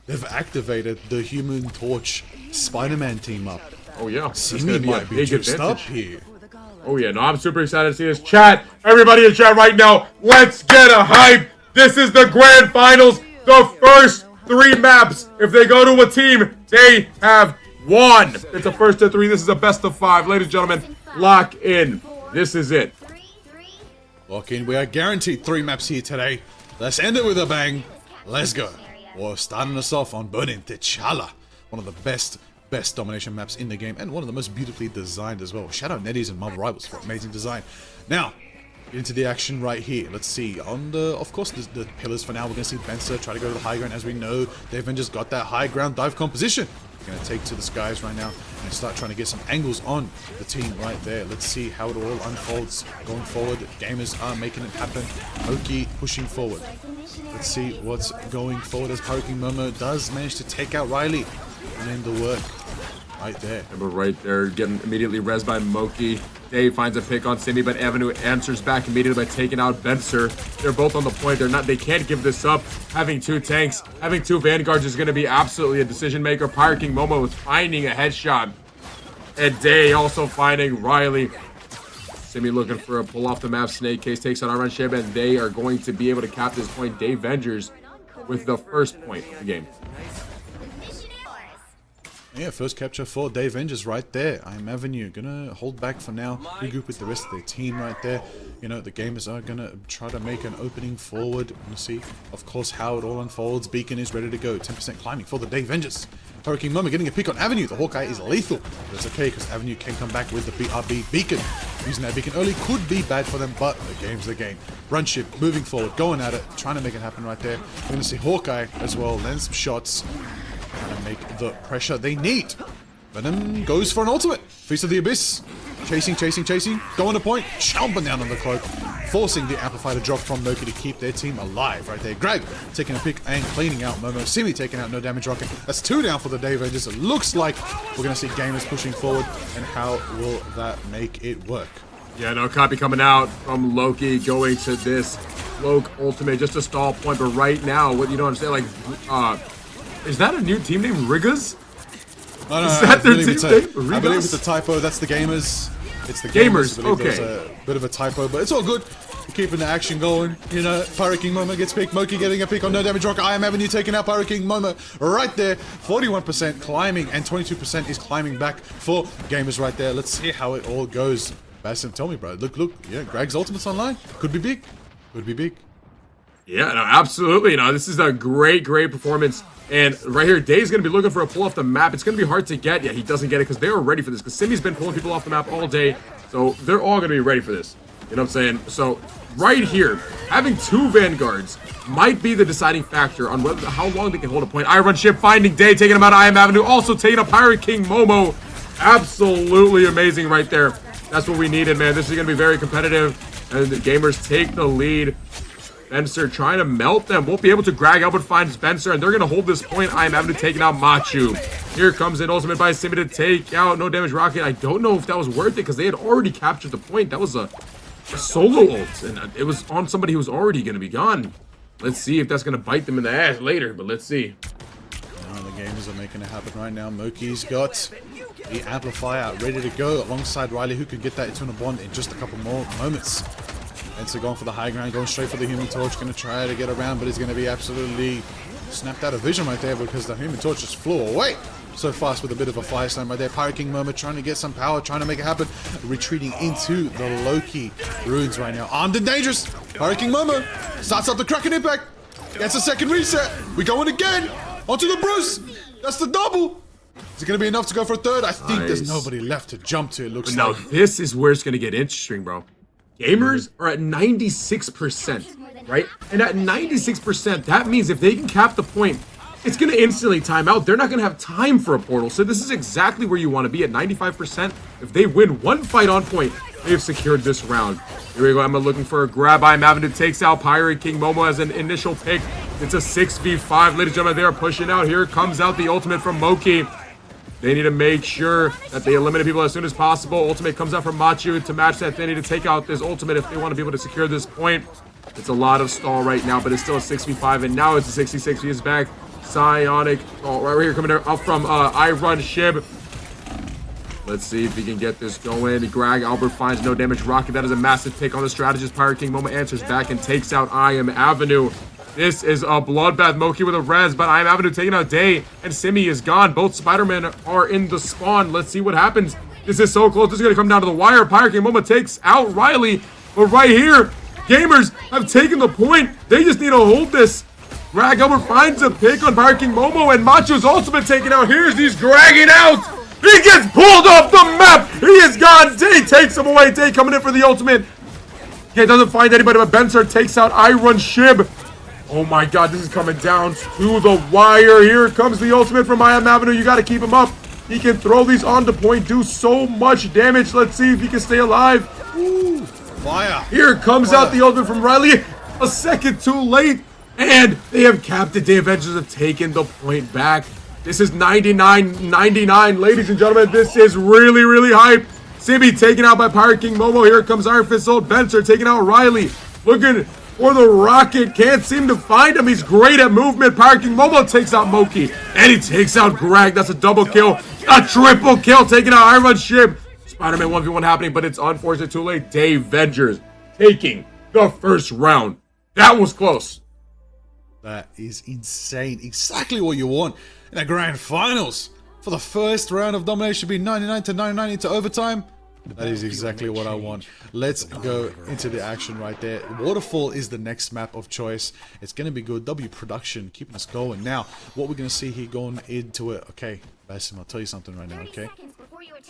They've activated the Human Torch Spider-Man team up. Oh yeah. Simi might be juiced up here. Oh yeah, no, I'm super excited to see this. Chat, everybody in chat right now, let's get a hype. This is the grand finals. The first 3 maps, if they go to a team, they have won. It's a first to 3. This is a best of 5. Ladies and gentlemen, lock in. This is it. Lock in. We are guaranteed 3 maps here today. Let's end it with a bang. Let's go. We're starting us off on Burning T'Challa. One of the best domination maps in the game, and one of the most beautifully designed as well. Shout out NetEase and Marvel Rivals for amazing design. Now, into the action right here. Let's see. On the, of course, the pillars for now. We're going to see Benser try to go to the high ground. As we know, the Avengers got that high ground dive composition. Going to take to the skies right now and start trying to get some angles on the team right there. Let's see how it all unfolds going forward. Gamers are making it happen. Oki pushing forward. Let's see what's going forward as Pirate King Momo does manage to take out Riley. And then the work right there. And we're right there, getting immediately res by Moki. Dave finds a pick on Simi, but Avenue answers back immediately by taking out Benser. They're both on the point. They can't give this up. Having 2 tanks, having 2 Vanguards is going to be absolutely a decision maker. Pirate King Momo is finding a headshot. And Day also finding Riley. Simi looking for a pull off the map. Snake Case takes on Iron Shib, and they are going to be able to cap this point. Dave Vengers with the first point of the game. Yeah, first capture for Dave Vengers right there. I'm Avenue gonna hold back for now, regroup with the rest of their team right there. You know, the gamers are gonna try to make an opening forward. We'll see, of course, how it all unfolds. Beacon is ready to go. 10% climbing for the Dave Vengers. Hurricane Moment getting a pick on Avenue. The Hawkeye is lethal, but it's okay because Avenue can come back with the BRB Beacon. Using that Beacon early could be bad for them, but the game's the game. Runship moving forward, going at it, trying to make it happen right there. We're gonna see Hawkeye as well, land some shots. Trying to make the pressure they need. Venom goes for an ultimate. Feast of the Abyss. Chasing. Going to point. Chomping down on the cloak. Forcing the Amplifier to drop from Noki to keep their team alive right there. Greg taking a pick and cleaning out Momo. Simi taking out no damage rocket. That's 2 down for the Dave Avengers. It looks like we're going to see gamers pushing forward. And how will that make it work? Yeah, no copy coming out from Loki going to this Cloak ultimate just to stall point. But right now, what you don't understand, like, is that a new team name, Rigas? No, is that their team name? I believe it's a typo. That's the gamers. It's the gamers. Okay. There's a bit of a typo, but it's all good. We're keeping the action going. You know, Pirate King Momo gets picked. Moki getting a pick on no damage rock. I am Avenue taking out Pirate King Momo right there. 41% climbing and 22% is climbing back for gamers right there. Let's see how it all goes. Basim, tell me, bro. Look. Yeah, Greg's ultimate's online. Could be big. Yeah, no, absolutely. No, this is a great performance. And right here, Day's going to be looking for a pull off the map. It's going to be hard to get. Yeah, he doesn't get it because they are ready for this. Because Simi's been pulling people off the map all day. So they're all going to be ready for this. You know what I'm saying? So right here, having 2 Vanguards might be the deciding factor on whether how long they can hold a point. Iron Ship finding Day, taking him out of I Am Avenue. Also taking a Pirate King Momo. Absolutely amazing right there. That's what we needed, man. This is going to be very competitive. And the gamers take the lead. Spencer trying to melt them. Won't be able to. Greg Albert finds Spencer, and they're going to hold this point. I am having to take out Machu. Here comes an ultimate by Simi to take out no damage rocket. I don't know if that was worth it because they had already captured the point. That was a solo ult, and it was on somebody who was already going to be gone. Let's see if that's going to bite them in the ass later, but let's see. The gamers are making it happen right now. Moki's got the amplifier ready to go alongside Riley, who can get that Eternal Bond in just a couple more moments. And so going for the high ground, going straight for the Human Torch, going to try to get around, but it's going to be absolutely snapped out of vision right there because the Human Torch just flew away so fast with a bit of a fire slam right there. Pirate King Momo trying to get some power, trying to make it happen. Retreating into the Loki runes right now. Armed and dangerous. Pirate King Momo starts up the Kraken Impact. Gets a second reset. We going again. Onto the Bruce. That's the double. Is it going to be enough to go for a third? I think there's nobody left to jump to, it looks like. Now, this is where it's going to get interesting, bro. Gamers are at 96%, right? And at 96%, that means if they can cap the point, it's going to instantly time out. They're not going to have time for a portal. So this is exactly where you want to be at 95%. If they win one fight on point, they've secured this round. Here we go. Emma looking for a grab. BasimZB takes out Pirate King Momo as an initial pick. It's a 6v5. Ladies and gentlemen, they're pushing out. Here comes out the ultimate from Moki. They need to make sure that they eliminate people as soon as possible. Ultimate comes out from Machu to match that. They need to take out this ultimate if they want to be able to secure this point. It's a lot of stall right now, but it's still a 6v5, and now it's a 66. He is back. Psionic. Oh, right here coming up from I Run Shib. Let's see if he can get this going. Greg Albert finds no damage. Rocket, that is a massive pick on the strategist. Pirate King Momo answers back and takes out I Am Avenue. This is a bloodbath. Moki with a res, but I Am Avenue taking out Day, and Simi is gone. Both Spider-Men are in the spawn. Let's see what happens. This is so close. This is going to come down to the wire. Pirate King Momo takes out Riley, but right here, gamers have taken the point. They just need to hold this. Greg Albert finds a pick on Pirate King Momo, and Macho's ultimate taken out. He's dragging out. He gets pulled off the map. He is gone. Day takes him away. Day coming in for the ultimate. Okay, doesn't find anybody, but Benser takes out I Run Shib. Oh my god, this is coming down to the wire. Here comes the ultimate from I Am Avenue. You got to keep him up. He can throw these on the point, do so much damage. Let's see if he can stay alive. Ooh, fire. Here comes out the ultimate from Riley. A second too late. And they have capped it. The Avengers have taken the point back. This is 99-99, ladies and gentlemen. This is really, really hype. Simi taken out by Pirate King Momo. Here comes Iron Fist Old Benser taking out Riley. Looking for the Rocket. Can't seem to find him. He's great at movement. Pirate King Momo takes out Moki. And he takes out Greg. That's a double kill. A triple kill. Taking out Iron Shib. Spider-Man 1v1 happening, but it's unfortunate too late. Dave Vengers taking the first round. That was close. That is insane. Exactly what you want in a grand finals. For the first round of domination be 99-99 into overtime. That is exactly what I want. Let's go into the action right there. Waterfall is the next map of choice. It's going to be good. W Production keeping us going. Now, what we're going to see here going into it. Okay, Basim, I'll tell you something right now, okay?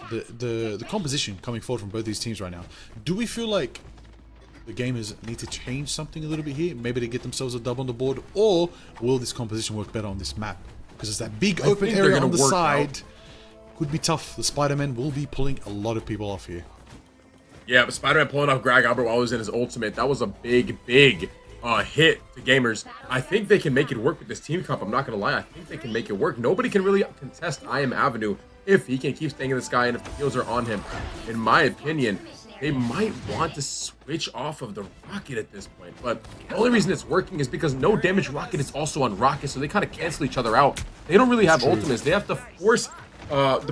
The composition coming forward from both these teams right now. Do we feel like the gamers need to change something a little bit here? Maybe to get themselves a dub on the board? Or will this composition work better on this map? Because there's that big open area on the side. Could be tough. The Spider-Man will be pulling a lot of people off here. Yeah, but Spider-Man pulling off Greg Albert while he was in his ultimate, that was a big hit to gamers. I think they can make it work with this team comp. I'm not going to lie. I think they can make it work. Nobody can really contest I Am Avenue if he can keep staying in the sky and if the heals are on him. In my opinion, they might want to switch off of the Rocket at this point. But the only reason it's working is because no damage Rocket is also on Rocket, so they kind of cancel each other out. They don't really have ultimates. They have to force...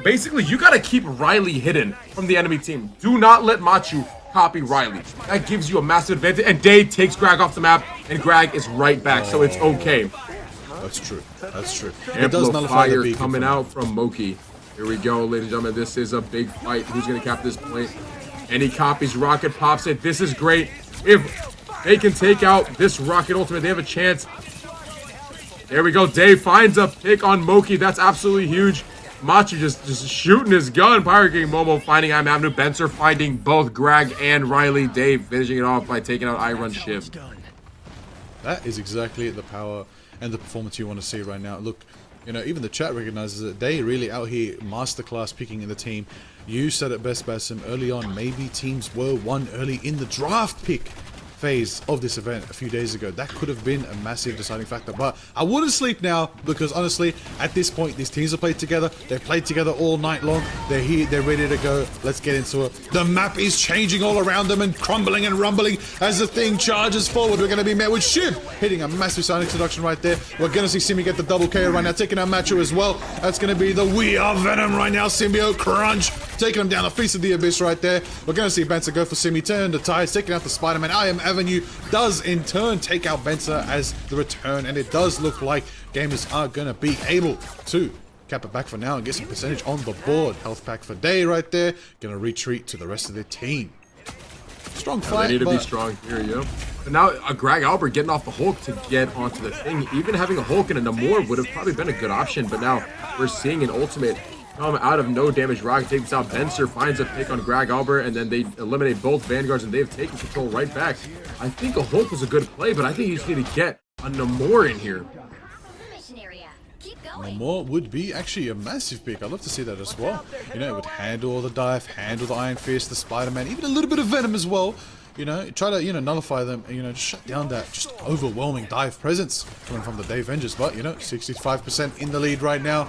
basically, you got to keep Riley hidden from the enemy team. Do not let Machu copy Riley. That gives you a massive advantage. And Day takes Greg off the map, and Greg is right back, so it's okay. That's true. That's true. It does nullify the beacon coming out from Moki. Here we go, ladies and gentlemen. This is a big fight. Who's going to cap this point? And he copies Rocket, pops it. This is great. If they can take out this Rocket ultimate, they have a chance. There we go. Dave finds a pick on Moki. That's absolutely huge. Machu just shooting his gun. Pirate King Momo finding I Am Avenue. Benser finding both Greg and Riley. Dave finishing it off by taking out I Run Shib. That is exactly the power and the performance you want to see right now. Look, you know, even the chat recognizes that they really out here masterclass picking in the team. You said it best, Basim, early on. Maybe teams were won early in the draft pick phase of this event a few days ago. That could have been a massive deciding factor, but I wouldn't sleep now because honestly at this point these teams have played together. They've played together all night long. They're here, they're ready to go. Let's get into it. The map is changing all around them and crumbling and rumbling as the thing charges forward. We're going to be met with Shib hitting a massive Sonic seduction right there. We're going to see Simi get the double KO right now, taking out Macho as well. That's going to be the We Are Venom right now. Symbiote Crunch taking him down the face of the abyss right there. We're going to see Benzer go for Simi, turn the tides, taking out the Spider-Man. I Am Avenue does in turn take out Benzer as the return, and it does look like gamers are going to be able to cap it back for now and get some percentage on the board. Health pack for Day right there. Going to retreat to the rest of their team. Strong fight. They need to be strong here, yo. But now Greg Albert getting off the Hulk to get onto the thing. Even having a Hulk and a Namor would have probably been a good option, but now we're seeing an ultimate come out of no damage. Rocket takes out Benzer, finds a pick on Greg Albert, and then they eliminate both Vanguards, and they've taken control right back. I think a Hulk was a good play, but I think you just need to get a Namor in here. Namor would be actually a massive pick. I'd love to see that as well. You know, it would handle the dive, handle the Iron Fist, the Spider-Man, even a little bit of Venom as well. You know, try to, nullify them, just shut down that just overwhelming dive presence coming from the Day Avengers. But, 65% in the lead right now.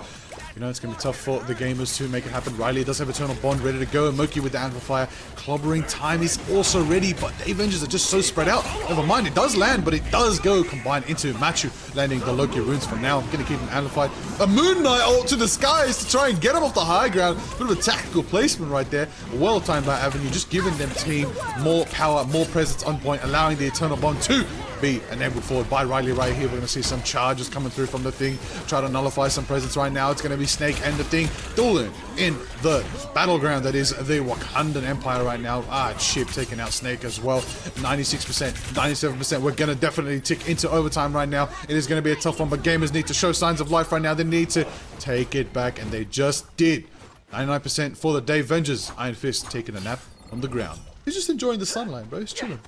It's going to be tough for the gamers to make it happen. Riley does have Eternal Bond ready to go. Moki with the Amplifier. Clobbering time is also ready, but the Avengers are just so spread out. Never mind, it does land, but it does go combined into Machu, landing the Loki runes for now. I'm going to keep him amplified. A Moon Knight ult to the skies to try and get him off the high ground. Bit of a tactical placement right there. Well timed by Avenue, just giving them team more power, more presence on point, allowing the Eternal Bond to be enabled forward by Riley right here. We're going to see some charges coming through from the thing. Try to nullify some presence right now. It's going to be Snake and the thing dueling in the battleground that is the Wakandan Empire right now. Chip taking out Snake as well. 96%, 97%. We're going to definitely tick into overtime right now. It is going to be a tough one, but gamers need to show signs of life right now. They need to take it back, and they just did. 99% for the Day Avengers. Iron Fist taking a nap on the ground. He's just enjoying the sunlight, bro. He's chilling.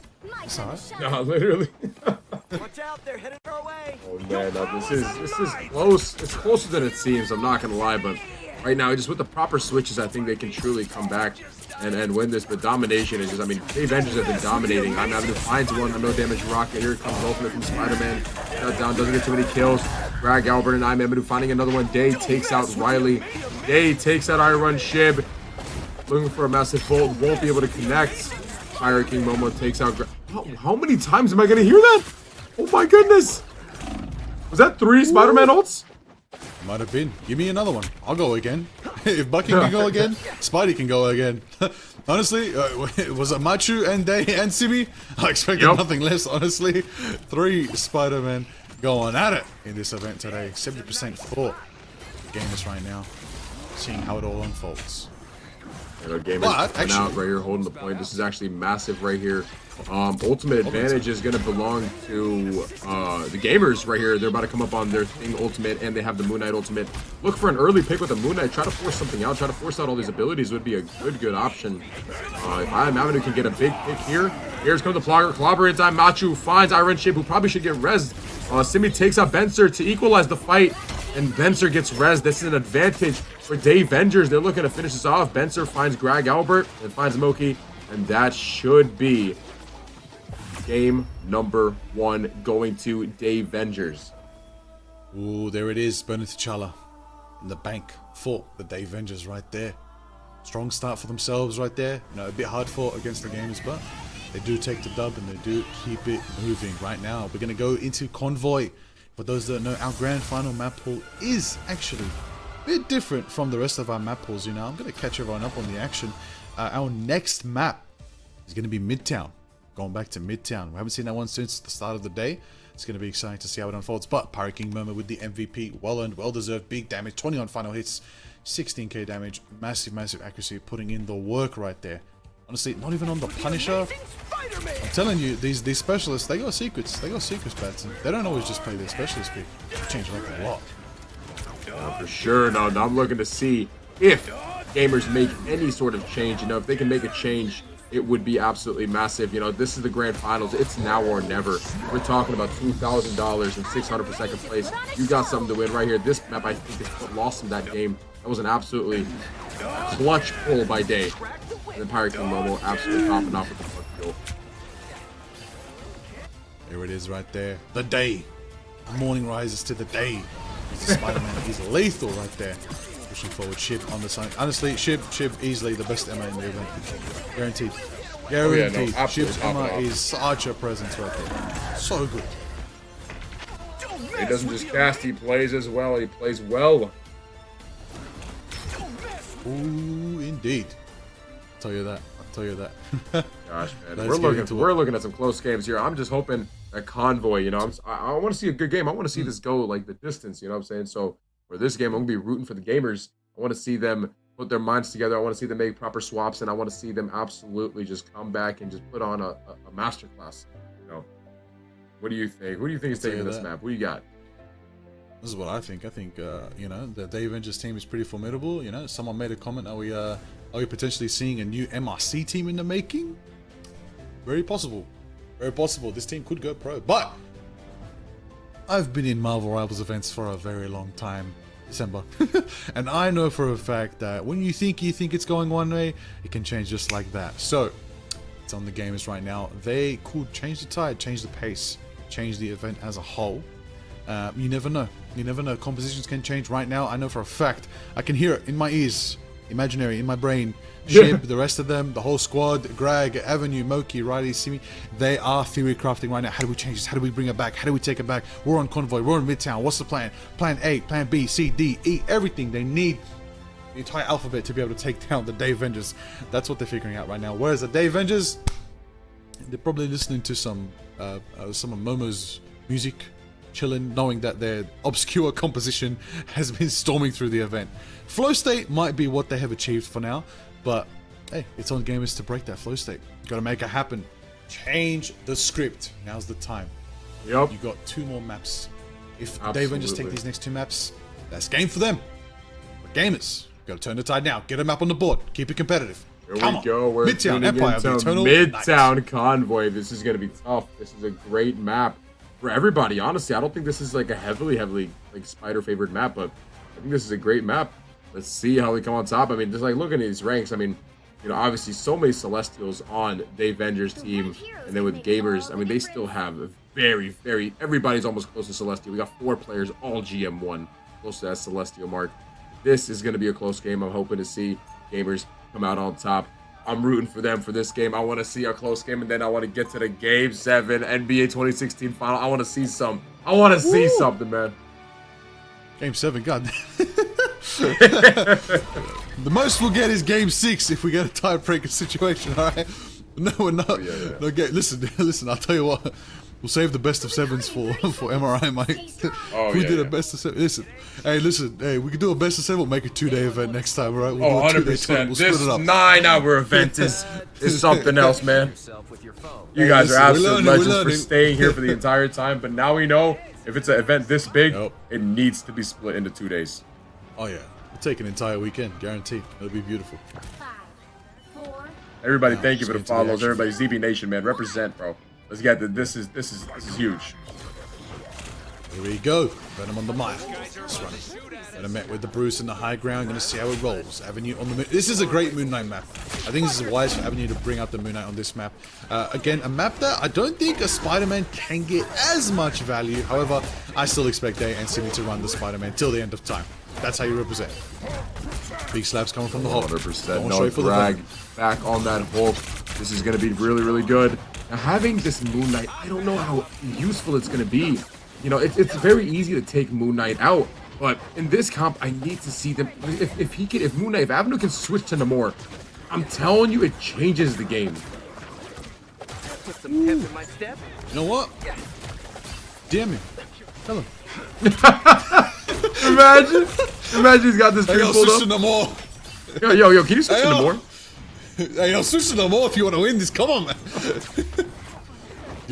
It's alright. No, literally. Watch out, they're headed our way. Oh man, this is close. It's closer than it seems. I'm not gonna lie, but right now, just with the proper switches, I think they can truly come back and win this. But domination is just, the Avengers have been dominating. I'm having to find one. No damage rocket. Here comes ultimate from Spider-Man. Shut down. Doesn't get too many kills. Greg Albert and I'm Amadou finding another one. Day takes out Riley. Day takes out Iron Shib. Looking for a massive bolt. Won't be able to connect. Pirate King Momo takes out. How many times am I gonna hear that? Oh my goodness! Was that 3 Spider-Man ults? Might have been. Give me another one. I'll go again. If Bucky can go again, Spidey can go again. Honestly, was it Machu and Day and Simi? I expected nothing less, honestly. 3 Spider-Men going at it in this event today. 70% for the gamers right now. Seeing how it all unfolds. Gamers out right here holding the point. This is actually massive right here. Ultimate advantage is going to belong to the gamers right here. They're about to come up on their thing ultimate, and they have the Moon Knight ultimate. Look for an early pick with a Moon Knight. Try to force something out. Try to force out all these abilities would be a good option. If I am Avenue can get a big pick here. Here's comes the Plogger. Clobber in time. Machu finds Iron Shape, who probably should get rezzed. Simi takes out Benzer to equalize the fight, and Benzer gets rezzed. This is an advantage for Day Avengers. They're looking to finish this off. Benzer finds Greg Albert and finds Moki, and that should be game number 1 going to Day Avengers. Ooh, there it is. Burning T'Challa in the bank for the Day Avengers right there. Strong start for themselves right there. A bit hard fought against the gamers, but they do take the dub and they do keep it moving right now. We're going to go into Convoy. For those that know, our grand final map pool is actually a bit different from the rest of our map pools. I'm going to catch everyone up on the action. Our next map is going to be Midtown. Going back to Midtown. We haven't seen that one since the start of the day. It's going to be exciting to see how it unfolds. But Pirate King Murmur with the MVP. Well earned, well deserved. Big damage. 20 on final hits. 16k damage. Massive accuracy. Putting in the work right there. Honestly, not even on the Punisher. I'm telling you, these specialists, they got secrets. They got secrets, Batson. They don't always just play their specialist pick. They change it up a lot. For sure. No, I'm looking to see if gamers make any sort of change. If they can make a change, it would be absolutely massive. This is the grand finals. It's now or never. We're talking about $2,000 and 600 for second place. You got something to win right here. This map, I think, is what lost them that game. That was an absolutely clutch pull by Day. And the Pirate King Momo absolutely popping off with the first kill. There it is right there. The Day. The morning rises to the day. Spider-Man is lethal right there. Pushing forward, Shib on the side. Honestly, Shib easily the best Emma in the event. Guaranteed. Guaranteed. Shib's Emma is such a presence right there. So good. He doesn't just cast, he plays as well. He plays well. Ooh, Indeed. I'll tell you that. Gosh, man, we're looking at some close games here. I'm just hoping that Convoy, you know, I want to see a good game. I want to see this go like the distance, you know what I'm saying? So for this game, I'm gonna be rooting for the gamers. I want to see them put their minds together. I want to see them make proper swaps, and I want to see them absolutely just come back and just put on a masterclass. You know, what do you think? Who do you think is taking this map? Who you got? This is what I think. I think you know, the Day Avengers team is pretty formidable. You know, someone made a comment. Are we potentially seeing a new MRC team in the making? Very possible. Very possible. This team could go pro. But I've been in Marvel Rivals events for a very long time, December, and I know for a fact that when you think it's going one way, it can change just like that. So it's on the gamers right now. They could change the tide, change the pace, change the event as a whole. You never know. You never know. Compositions can change right now. I know for a fact. I can hear it in my ears, imaginary, in my brain. Shib, the rest of them, the whole squad, Greg, Avenue, Moki, Riley, Simi, they are theory crafting right now. How do we change this? How do we bring it back? How do we take it back? We're on Convoy. We're in Midtown. What's the plan? Plan A, Plan B, C, D, E, everything. They need the entire alphabet to be able to take down the Day Avengers. That's what they're figuring out right now. Whereas the Day Avengers, they're probably listening to some of Momo's music, chilling, knowing that their obscure composition has been storming through the event. Flow state might be what they have achieved for now, but hey, it's on gamers to break that flow state. Gotta make it happen. Change the script. Now's the time. Yep. You got 2 more maps. If Day Avengers take these next 2 maps, that's game for them. But gamers, gotta turn the tide now. Get a map on the board. Keep it competitive. Here we go. We're Midtown Empire, Midtown Convoy. This is gonna be tough. This is a great map for everybody. Honestly, I don't think this is like a heavily like Spider favored map, but I think this is a great map. Let's see how we come on top. I mean, just like looking at these ranks, I mean, you know, obviously so many Celestials on the Avengers team, and then with gamers, I mean, they still have a very, everybody's almost close to Celestial. We got 4 players, all GM1, close to that Celestial mark. This is going to be a close game. I'm hoping to see gamers come out on top. I'm rooting for them for this game. I want to see a close game, and then I want to get to the Game 7 NBA 2016 final. I want to see some. I want to see something, man. Game 7, God. The most we'll get is Game 6 if we get a tiebreaker situation, alright? No, we're not. No, listen, I'll tell you what. We'll save the best of 7s for MRI, mate. We did a best of 7. Listen, hey, we could do a best of 7. We'll make a 2-day event next time, alright? We'll 100%. We'll this 9-hour event is something else, man. You guys are absolute legends for staying here for the entire time, but now we know if it's an event this big, it needs to be split into 2 days. Oh yeah, we'll take an entire weekend, guaranteed. It'll be beautiful. Everybody, thank you for the follows. Everybody, ZB Nation, man, represent, bro. Let's get this is huge. Here we go. Venom on the mile. Let's run it. Venom met with the Bruce in the high ground. Gonna see how it rolls. Avenue on the moon. This is a great Moon Knight map. I think this is wise for Avenue to bring out the Moon Knight on this map. Again, a map that I don't think a Spider-Man can get as much value. However, I still expect Day and Simi to run the Spider-Man till the end of time. That's how you represent. Big slaps coming from the Hulk. 100%. No drag back on that Hulk. This is going to be really, really good. Now, having this Moon Knight, I don't know how useful it's going to be. You know, it's very easy to take Moon Knight out, but in this comp, I need to see them. If Avenue can switch to Namor, I'm telling you, it changes the game. Put some pep in my step. You know what? Damn it. Tell him. Imagine he's got this stream pulled up. Namor. Yo, can you switch to Namor? Hey, I'll switch to Namor if you want to win this. Come on, man.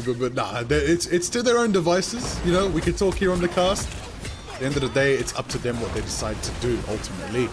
But nah, it's to their own devices. You know, we can talk here on the cast. At the end of the day, it's up to them what they decide to do ultimately.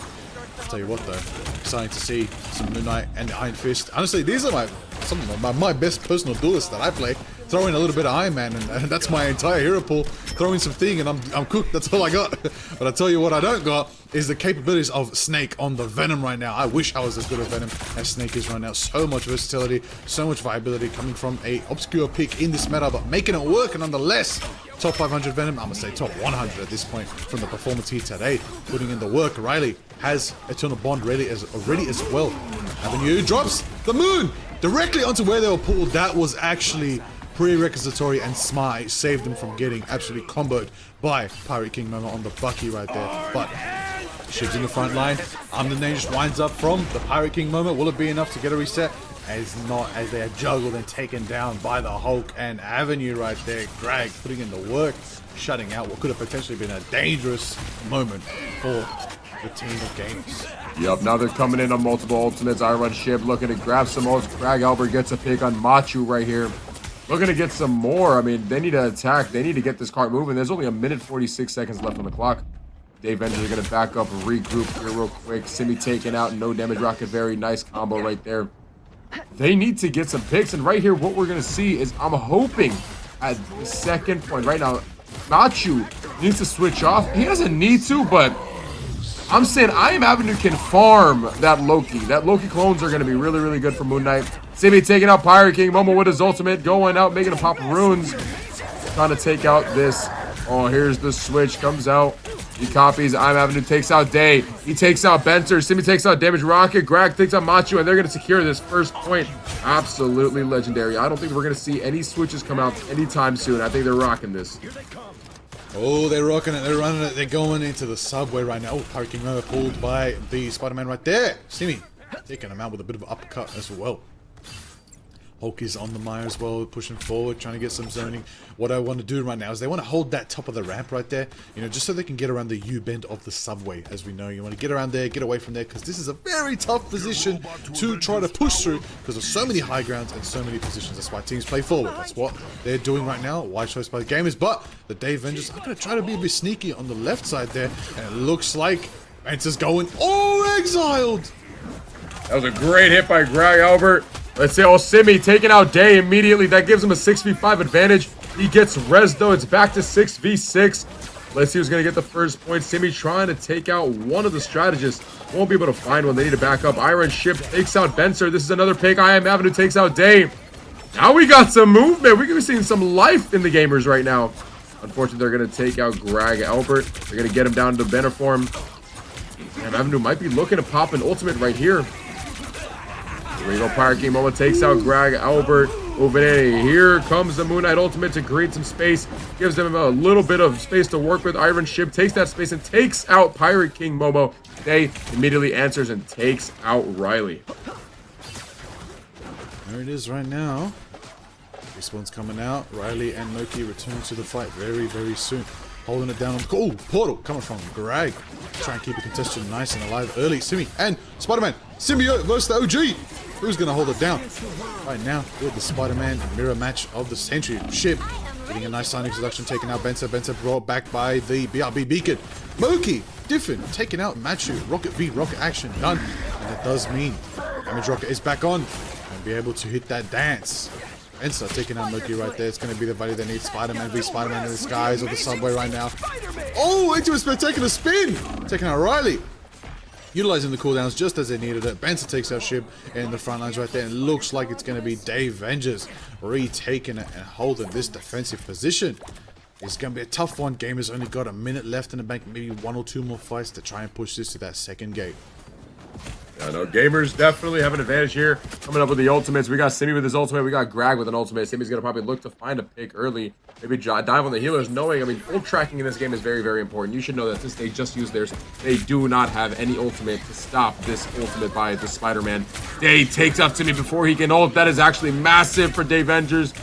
I'll tell you what, though, exciting to see some Moon Knight and the Iron Fist. Honestly, these are some of my best personal duelists that I play. Throw in a little bit of Iron Man, and that's my entire hero pool. Throw in some Thing, and I'm cooked. That's all I got. But I tell you what I don't got is the capabilities of Snake on the Venom right now. I wish I was as good at Venom as Snake is right now. So much versatility, so much viability coming from a obscure pick in this meta, but making it work, and nonetheless, top 500 Venom, I'm gonna say top 100 at this point from the performance here today. Putting in the work. Riley has Eternal Bond already as well. Avenue drops the Moon directly onto where they were pulled. That was actually prerequisitory and smart. It saved them from getting absolutely comboed by Pirate King Momo on the Bucky right there. But Shib's in the front line. The name just winds up from the Pirate King moment. Will it be enough to get a reset? As not, as they are juggled and taken down by the Hulk and Avenue right there. Greg putting in the work, shutting out what could have potentially been a dangerous moment for the team of gamers. Yep, now they're coming in on multiple ultimates. Iron Shib looking to grab some ults. Greg Albert gets a pick on Machu right here. Looking to get some more. I mean, they need to attack. They need to get this cart moving. There's only 1:46 left on the clock. Dave Vendors are going to back up and regroup here real quick. Simi taken out. No damage rocket. Very nice combo right there. They need to get some picks. And right here, what we're going to see is I'm hoping at the second point right now, Machu needs to switch off. He doesn't need to, but I'm saying I Am Avenue can farm that Loki. That Loki clones are going to be really, really good for Moon Knight. Simi taking out Pirate King. Momo with his ultimate. Going out, making a pop runes. Trying to take out this. Oh, here's the switch. Comes out. He copies. I'm Avenue takes out Day. He takes out Benzer. Simi takes out Damage Rocket. Greg takes out Machu, and they're going to secure this first point. Absolutely legendary. I don't think we're going to see any switches come out anytime soon. I think they're rocking this. Oh, they're rocking it. They're running it. They're going into the subway right now. Oh, Pirate King pulled by the Spider-Man right there. Simi taking him out with a bit of an uppercut as well. Hulk is on the mire as well, pushing forward, trying to get some zoning. What I want to do right now is they want to hold that top of the ramp right there, you know, just so they can get around the U-bend of the subway. As we know, you want to get around there, get away from there, because this is a very tough position to try to push through, because there's so many high grounds and so many positions. That's why teams play forward. That's what they're doing right now. Wise choice by the gamers, but the Dave Vengers are going to try to be a bit sneaky on the left side there, and it looks like Ventus going, oh, exiled! That was a great hit by Greg Albert. Let's see, Simi taking out Day immediately. That gives him a 6v5 advantage. He gets res though. It's back to 6v6. Let's see who's going to get the first point. Simi trying to take out one of the strategists. Won't be able to find one. They need to back up. Iron Ship takes out Benzer. This is another pick. I Am Avenue takes out Day. Now we got some movement. We could be seeing some life in the gamers right now. Unfortunately, they're going to take out Greg Albert. They're going to get him down to banner form. And Avenue might be looking to pop an ultimate right here. Here we go, Pirate King Momo takes out Greg Albert. Moving in. Here comes the Moon Knight ultimate to create some space. Gives them a little bit of space to work with. Iron Ship takes that space and takes out Pirate King Momo. Day immediately answers and takes out Riley. There it is right now. This one's coming out. Riley and Loki return to the fight very, very soon. Holding it down on the oh, portal coming from Greg. Try and keep it contested nice and alive early. Simi and Spider-Man. Symbiote versus the OG. Who's going to hold it down? Right now, with the Spider-Man mirror match of the century. Ship getting a nice sign introduction, taking out Benzer. Benzer brought back by the BRB Beacon. Moki, different, taking out Machu. Rocket V, rocket action done. And that does mean Damage Rocket is back on and be able to hit that dance. Benzer taking out Moki right there. It's going to be the value they need. Spider-Man v Spider-Man in the skies of the subway right now. Oh, into a spectacular spin. Taking out Riley. Utilizing the cooldowns just as they needed it. Benzer takes out Ship in the front lines right there. And it looks like it's going to be Dave Vengers retaking it and holding this defensive position. It's going to be a tough one. Gamers only got a minute left in the bank. Maybe one or two more fights to try and push this to that second gate. Yeah, no, gamers definitely have an advantage here. Coming up with the ultimates. We got Simi with his ultimate. We got Greg with an ultimate. Simi's going to probably look to find a pick early. Maybe dive on the healers, knowing, I mean, ult tracking in this game is very, very important. You should know that since they just used theirs, they do not have any ultimate to stop this ultimate by the Spider-Man. Day takes out Simi before he can ult. That is actually massive for Dave Vengers.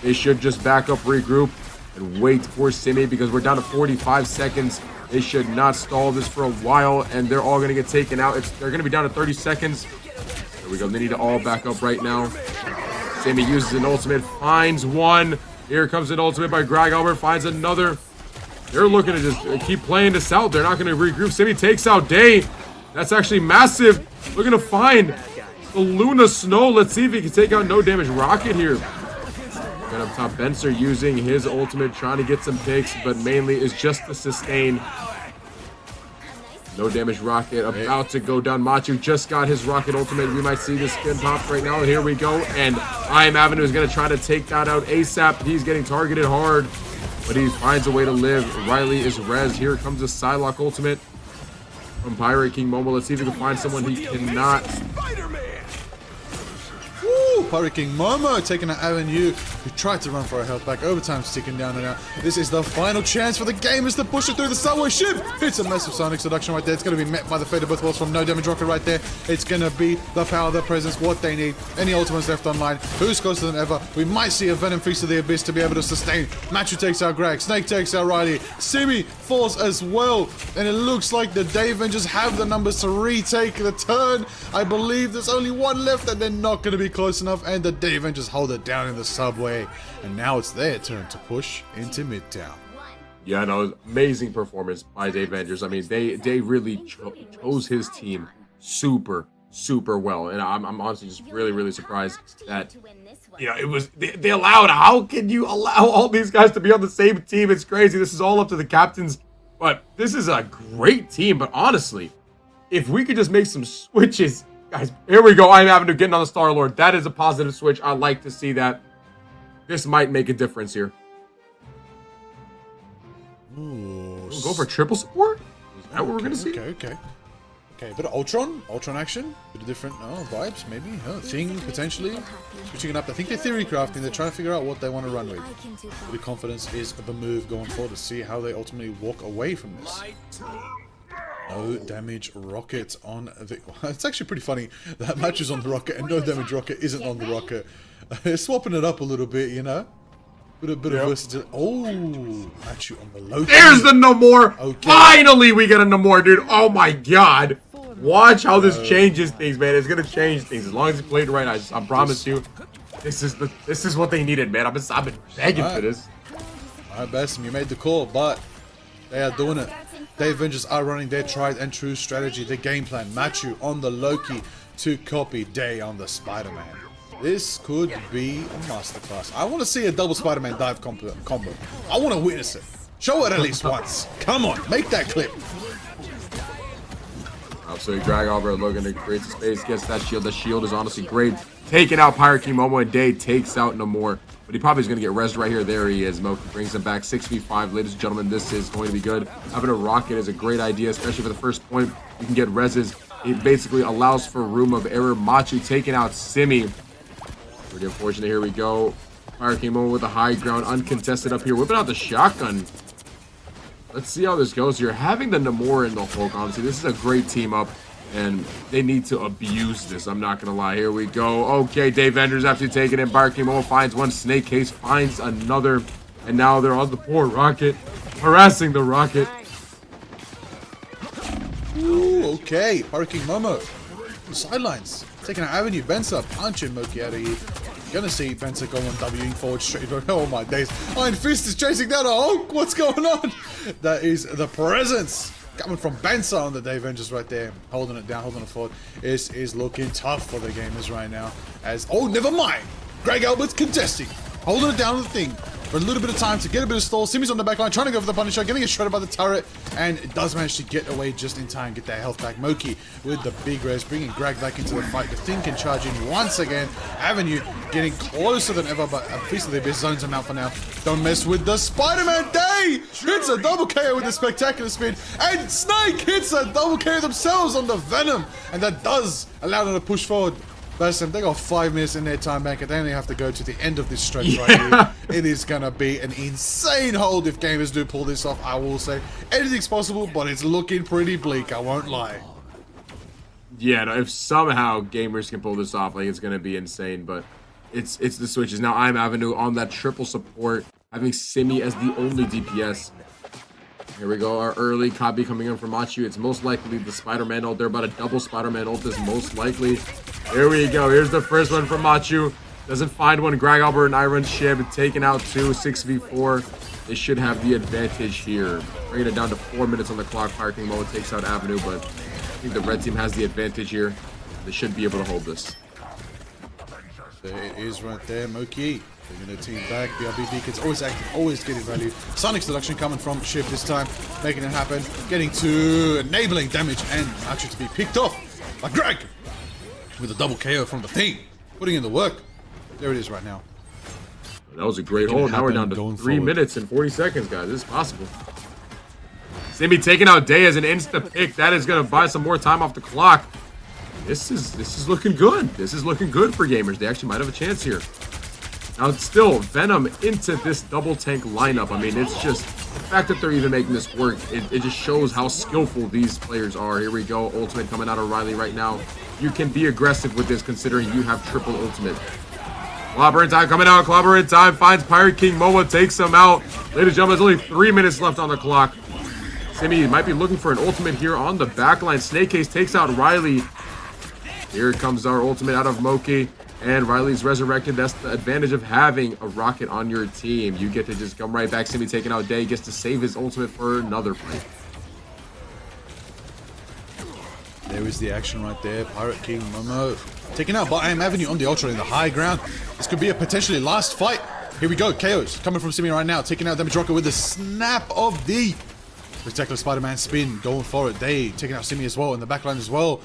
They should just back up, regroup, and wait for Simi because we're down to 45 seconds. They should not stall this for a while, and they're all going to get taken out. They're going to be down to 30 seconds. There we go. They need to all back up right now. Simi uses an ultimate, finds one. Here comes an ultimate by Greg Albert, finds another. They're looking to just keep playing this out. They're not going to regroup. Simi takes out Day. That's actually massive. Looking to find the Luna Snow. Let's see if he can take out No Damage Rocket here. Got up top, Benzer using his ultimate, trying to get some picks, but mainly is just to sustain. No Damage Rocket about to go down. Machu just got his rocket ultimate. We might see this spin pop right now. Here we go. And I Am Avenue is going to try to take that out ASAP. He's getting targeted hard, but he finds a way to live. Riley is res. Here comes a Psylocke ultimate from Pirate King Momo. Let's see if we can find someone he cannot. Woo! Pirate King Momo taking an Avenue who tried to run for a health back. Overtime's ticking down and now. This is the final chance for the gamers to push it through the subway ship. It's a massive Sonic seduction right there. It's going to be met by the fate of both worlds from No Damage Rocket right there. It's going to be the power, the presence, what they need. Any ultimates left online. Who's closer than ever? We might see a Venom Feast of the Abyss to be able to sustain. Machu takes out Greg. Snake takes out Riley. Simi falls as well. And it looks like the Day Avengers have the numbers to retake the turn. I believe there's only one left and they're not going to be close enough. And the Day Avengers hold it down in the subway. And now it's their turn to push into Midtown. Yeah, no, amazing performance by Day Avengers. I mean, they really chose his team super well. And I'm honestly just really surprised that, you know, it was they allowed. How can you allow all these guys to be on the same team? It's crazy. This is all up to the captains. But this is a great team. But honestly, if we could just make some switches, guys. Here we go. I'm Avenue getting on the Star Lord. That is a positive switch. I like to see that. This might make a difference here. Ooh, we'll go for triple support? Is that what we're gonna see? Okay. Bit of Ultron action, bit of different vibes, maybe. Thing potentially switching it up. I think they're theory crafting. They're trying to figure out what they want to run with. The confidence is the move going forward to see how they ultimately walk away from this. No damage rocket on the. It's actually pretty funny that match is on the rocket and no damage rocket isn't on the rocket. They're swapping it up a little bit, you know. Bit of versatility. Oh, Machu on the low. There's the Namor. Okay. Finally, we get a Namor, dude. Oh my God. Watch how this changes things, man. It's gonna change things as long as he played right. I promise you, this is what they needed, man. I've been begging for this. All right, Basim, you made the call, but they are doing it. The Avengers are running their tried and true strategy, the game plan. Machu on the Loki to copy Day on the Spider-Man. This could be a masterclass. I want to see a double Spider-Man dive combo. I want to witness it. Show it at least once. Come on, make that clip. Absolutely, drag over Logan to create some space, gets that shield. The shield is honestly great. Taking out Pirate King Momo, and Day takes out Namor. But he probably is going to get rezzed right here. There he is. Moki brings him back 6v5. Ladies and gentlemen, this is going to be good. Having a rocket is a great idea, especially for the first point. You can get rezzes. It basically allows for room of error. Machu taking out Simi. Pretty unfortunate. Here we go. Pirate King Momo with the high ground. Uncontested up here. Whipping out the shotgun. Let's see how this goes here. Having the Namor in the Hulk, honestly, this is a great team up. And they need to abuse this. I'm not going to lie. Here we go. Okay, Day Avengers after taking it. Pirate King Momo finds one. Snake Case finds another. And now they're on the poor Rocket. Harassing the Rocket. Ooh, okay. Pirate King Momo. On the sidelines. Taking out Avenue. Benza punching Moki out of here. Gonna see Benza going Wing forward straight. Oh my days. Iron Fist is chasing down a Hulk. What's going on? That is the presence coming from Benza on the Day Avengers right there. Holding it down, holding it forward. This is looking tough for the gamers right now. As, oh, never mind. Greg Albert's contesting. Holding it down to the thing for a little bit of time to get a bit of stall. Simi's on the back line, trying to go for the Punisher, getting it shredded by the turret, and it does manage to get away just in time, get that health back. Moki with the big res, bringing Greg back into the fight. The Thing can charge in once again. Avenue getting closer than ever, but a piece of the Abyss zones him out for now. Don't mess with the Spider-Man. Day hits a double KO with a spectacular spin, and Snake hits a double KO themselves on the Venom, and that does allow them to push forward. Basim, they got 5 minutes in their time bank, and they only have to go to the end of this stretch right here. It is going to be an insane hold if gamers do pull this off. I will say anything's possible, but it's looking pretty bleak, I won't lie. Yeah, no, if somehow gamers can pull this off, like, it's going to be insane, but it's the switches. Now I'm Avenue on that triple support, having Simi as the only DPS. Here we go, our early copy coming in from Machu. It's most likely the Spider-Man ult. They're about a double Spider-Man ult is most likely. Here we go. Here's the first one from Machu. Doesn't find one. Greg Albert and Iron Shib taking out 2, 6v4. They should have the advantage here. Bringing it down to 4 minutes on the clock. Pirate King Momo takes out Avenue, but I think the red team has the advantage here. They should be able to hold this. There it is right there, Moki. Bringing the team back. BRB Beacon's always active, always getting value. Sonic seduction coming from Shift this time, making it happen. Getting to enabling damage and actually to be picked off by Greg with a double KO from the Thing. Putting in the work. There it is right now. That was a great hold. Now we're down to 3 minutes and 40 seconds, guys. This is possible. Simi taking out Day as an insta pick. That is going to buy some more time off the clock. This is looking good. This is looking good for gamers. They actually might have a chance here. Now, still, Venom into this double tank lineup. I mean, it's just the fact that they're even making this work. It just shows how skillful these players are. Here we go. Ultimate coming out of Riley right now. You can be aggressive with this considering you have triple ultimate. Clobber in time coming out. Clobber in time finds Pirate King Momo, takes him out. Ladies and gentlemen, there's only 3 minutes left on the clock. Simi might be looking for an ultimate here on the backline. Snake Case takes out Riley. Here comes our ultimate out of Moki. And Riley's resurrected. That's the advantage of having a rocket on your team. You get to just come right back. Simi taking out Day. Gets to save his ultimate for another fight. There is the action right there. Pirate King Momo taking out Bottom Avenue on the Ultra in the high ground. This could be a potentially last fight. Here we go. KOs coming from Simi right now. Taking out Damage Rocker with the snap of the Spectacular Spider-Man spin. Going for it. They taking out Simi as well in the backline as well.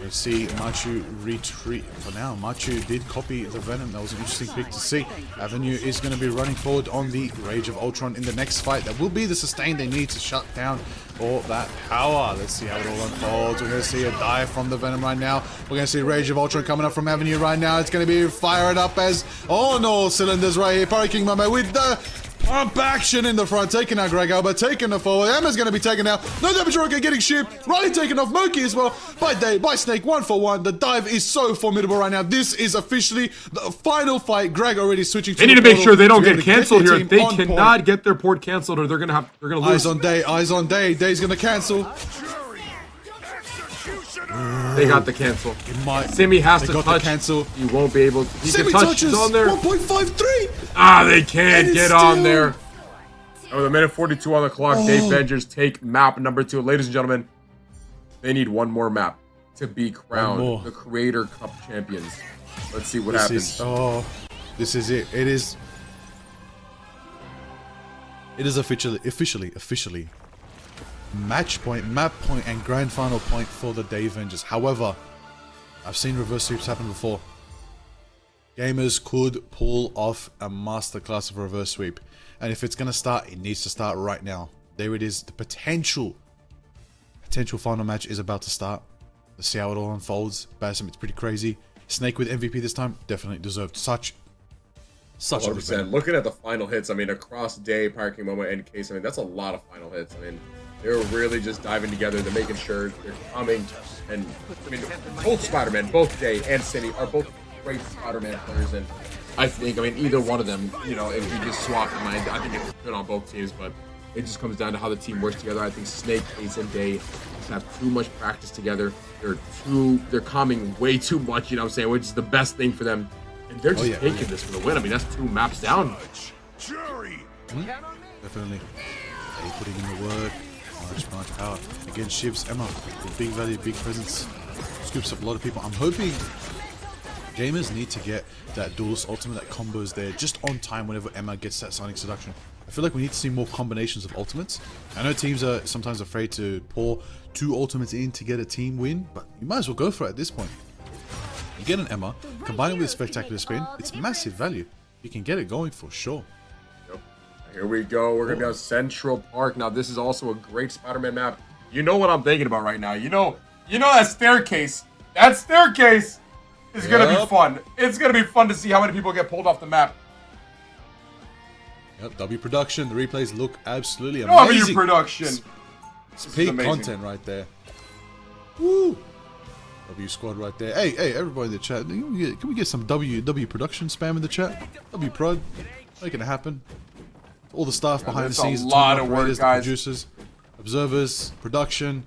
Let's see Machu retreat. For now, Machu did copy the Venom. That was an interesting pick to see. Avenue is going to be running forward on the Rage of Ultron in the next fight. That will be the sustain they need to shut down all that power. Let's see how it all unfolds. We're going to see a dive from the Venom right now. We're going to see Rage of Ultron coming up from Avenue right now. It's going to be fired up as on all cylinders right here. Pirate King Momo with the pump action in the front, taking out Greg Albert, taking the forward. Emma's going to be taken out. No Damage Rocket getting shipped. Riley taking off Moki as well. By Day, by Snake, 1-for-1. The dive is so formidable right now. This is officially the final fight. Greg already switching to They need to make sure they don't get canceled here. They cannot get their port canceled or they're going to lose. Eyes on Day, eyes on Day. Day's going to cancel. They got the cancel. Simi has to touch. The cancel. He won't be able to. He Simi can touch. touches On there. 1.53. Ah, they can't get on there. With a minute 42 on the clock, Dave Vengers take map number 2. Ladies and gentlemen, they need one more map to be crowned the Creator Cup champions. Let's see what happens. This is it. It is officially match point, map point, and grand final point for the Day Avengers. However, I've seen reverse sweeps happen before. Gamers could pull off a masterclass of a reverse sweep. And if it's going to start, it needs to start right now. There it is. The potential final match is about to start. Let's see how it all unfolds. Basim, it's pretty crazy. Snake with MVP this time, definitely deserved such 100%. Looking at the final hits, I mean, across Day, Pirate King Momo, and Case, I mean, that's a lot of final hits. I mean, they're really just diving together. They're making sure they're coming. And, I mean, both Spider-Man, both Day and City are both great Spider-Man players. And I think, I mean, either one of them, you know, if you just swap them, I think it's good on both teams. But it just comes down to how the team works together. I think Snake, Case, and Day just have too much practice together. They're calming way too much, you know what I'm saying, which is the best thing for them. And they're just taking this for the win. I mean, that's 2 maps down. Definitely. They putting in the work. Much power. Again, Shivs, Emma, with big value, big presence. Scoops up a lot of people. I'm hoping gamers need to get that duelist ultimate, that combos there, just on time whenever Emma gets that Sonic Seduction. I feel like we need to see more combinations of ultimates. I know teams are sometimes afraid to pour 2 ultimates in to get a team win, but you might as well go for it at this point. You get an Emma, combine it with a Spectacular Spin, it's massive value. You can get it going for sure. Here we go. We're going to be on Central Park. Now, this is also a great Spider-Man map. You know what I'm thinking about right now. You know that staircase. That staircase is going to be fun. It's going to be fun to see how many people get pulled off the map. Yep, W production. The replays look absolutely amazing. W production. It's peak content right there. Woo. W squad right there. Hey, everybody in the chat. Can we get some W production spam in the chat? W prod. Making it happen. All the staff behind the scenes, a lot of work, guys. Producers, observers, production,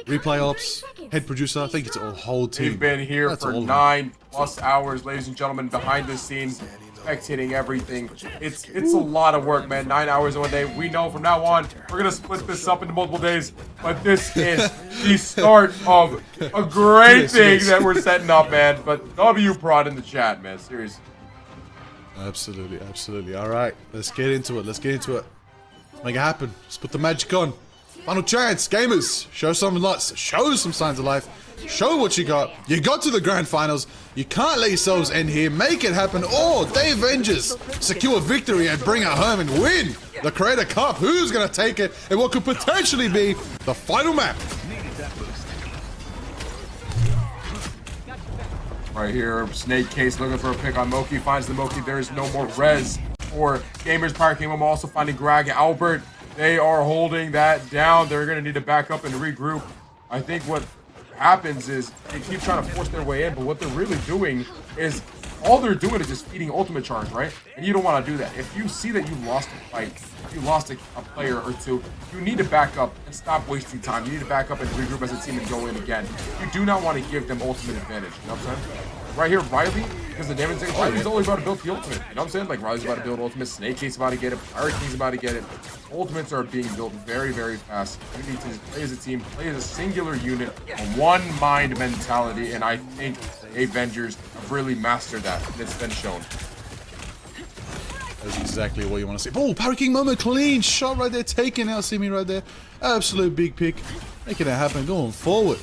replay ops, head producer. I think it's a whole team. We've been here for 9+ hours, ladies and gentlemen, behind the scenes, spectating everything. It's a lot of work, man. 9 hours in one day. We know from now on we're gonna split this up into multiple days, but this is the start of a great thing that we're setting up, man. But W prod in the chat, man. Seriously. Absolutely. All right, let's get into it. Let's make it happen. Let's put the magic on. Final chance, gamers. Show some signs of life. Show what you got. You got to the grand finals. You can't let yourselves end here. Make it happen. Day Avengers secure victory and bring it home and win the Creator Cup. Who's gonna take it? And what could potentially be the final map? Right here, Snake Case looking for a pick on Moki. Finds the Moki. There is no more res for Gamers. Pirate King Momo also finding Greg Albert. They are holding that down. They're going to need to back up and regroup. I think what happens is they keep trying to force their way in, but what they're really doing is all they're doing is just feeding ultimate charge, right? And you don't want to do that. If you see that you lost a fight, you lost a player or two, you need to back up and stop wasting time. You need to back up and regroup as a team and go in again. You do not want to give them ultimate advantage, you know what I'm saying? Right here, Riley, because the damage thing, Riley's only about to build the ultimate, you know what I'm saying? Like, Riley's about to build ultimate, Snake Case's about to get it, Pirate King's about to get it. Ultimates are being built very, very fast. You need to play as a team, play as a singular unit, a one-mind mentality, and I think Avengers have really mastered that, and it's been shown. That's exactly what you want to see. Oh, Pirate King Momo, clean shot right there, taking out Simi right there. Absolute big pick, making it happen, going forward.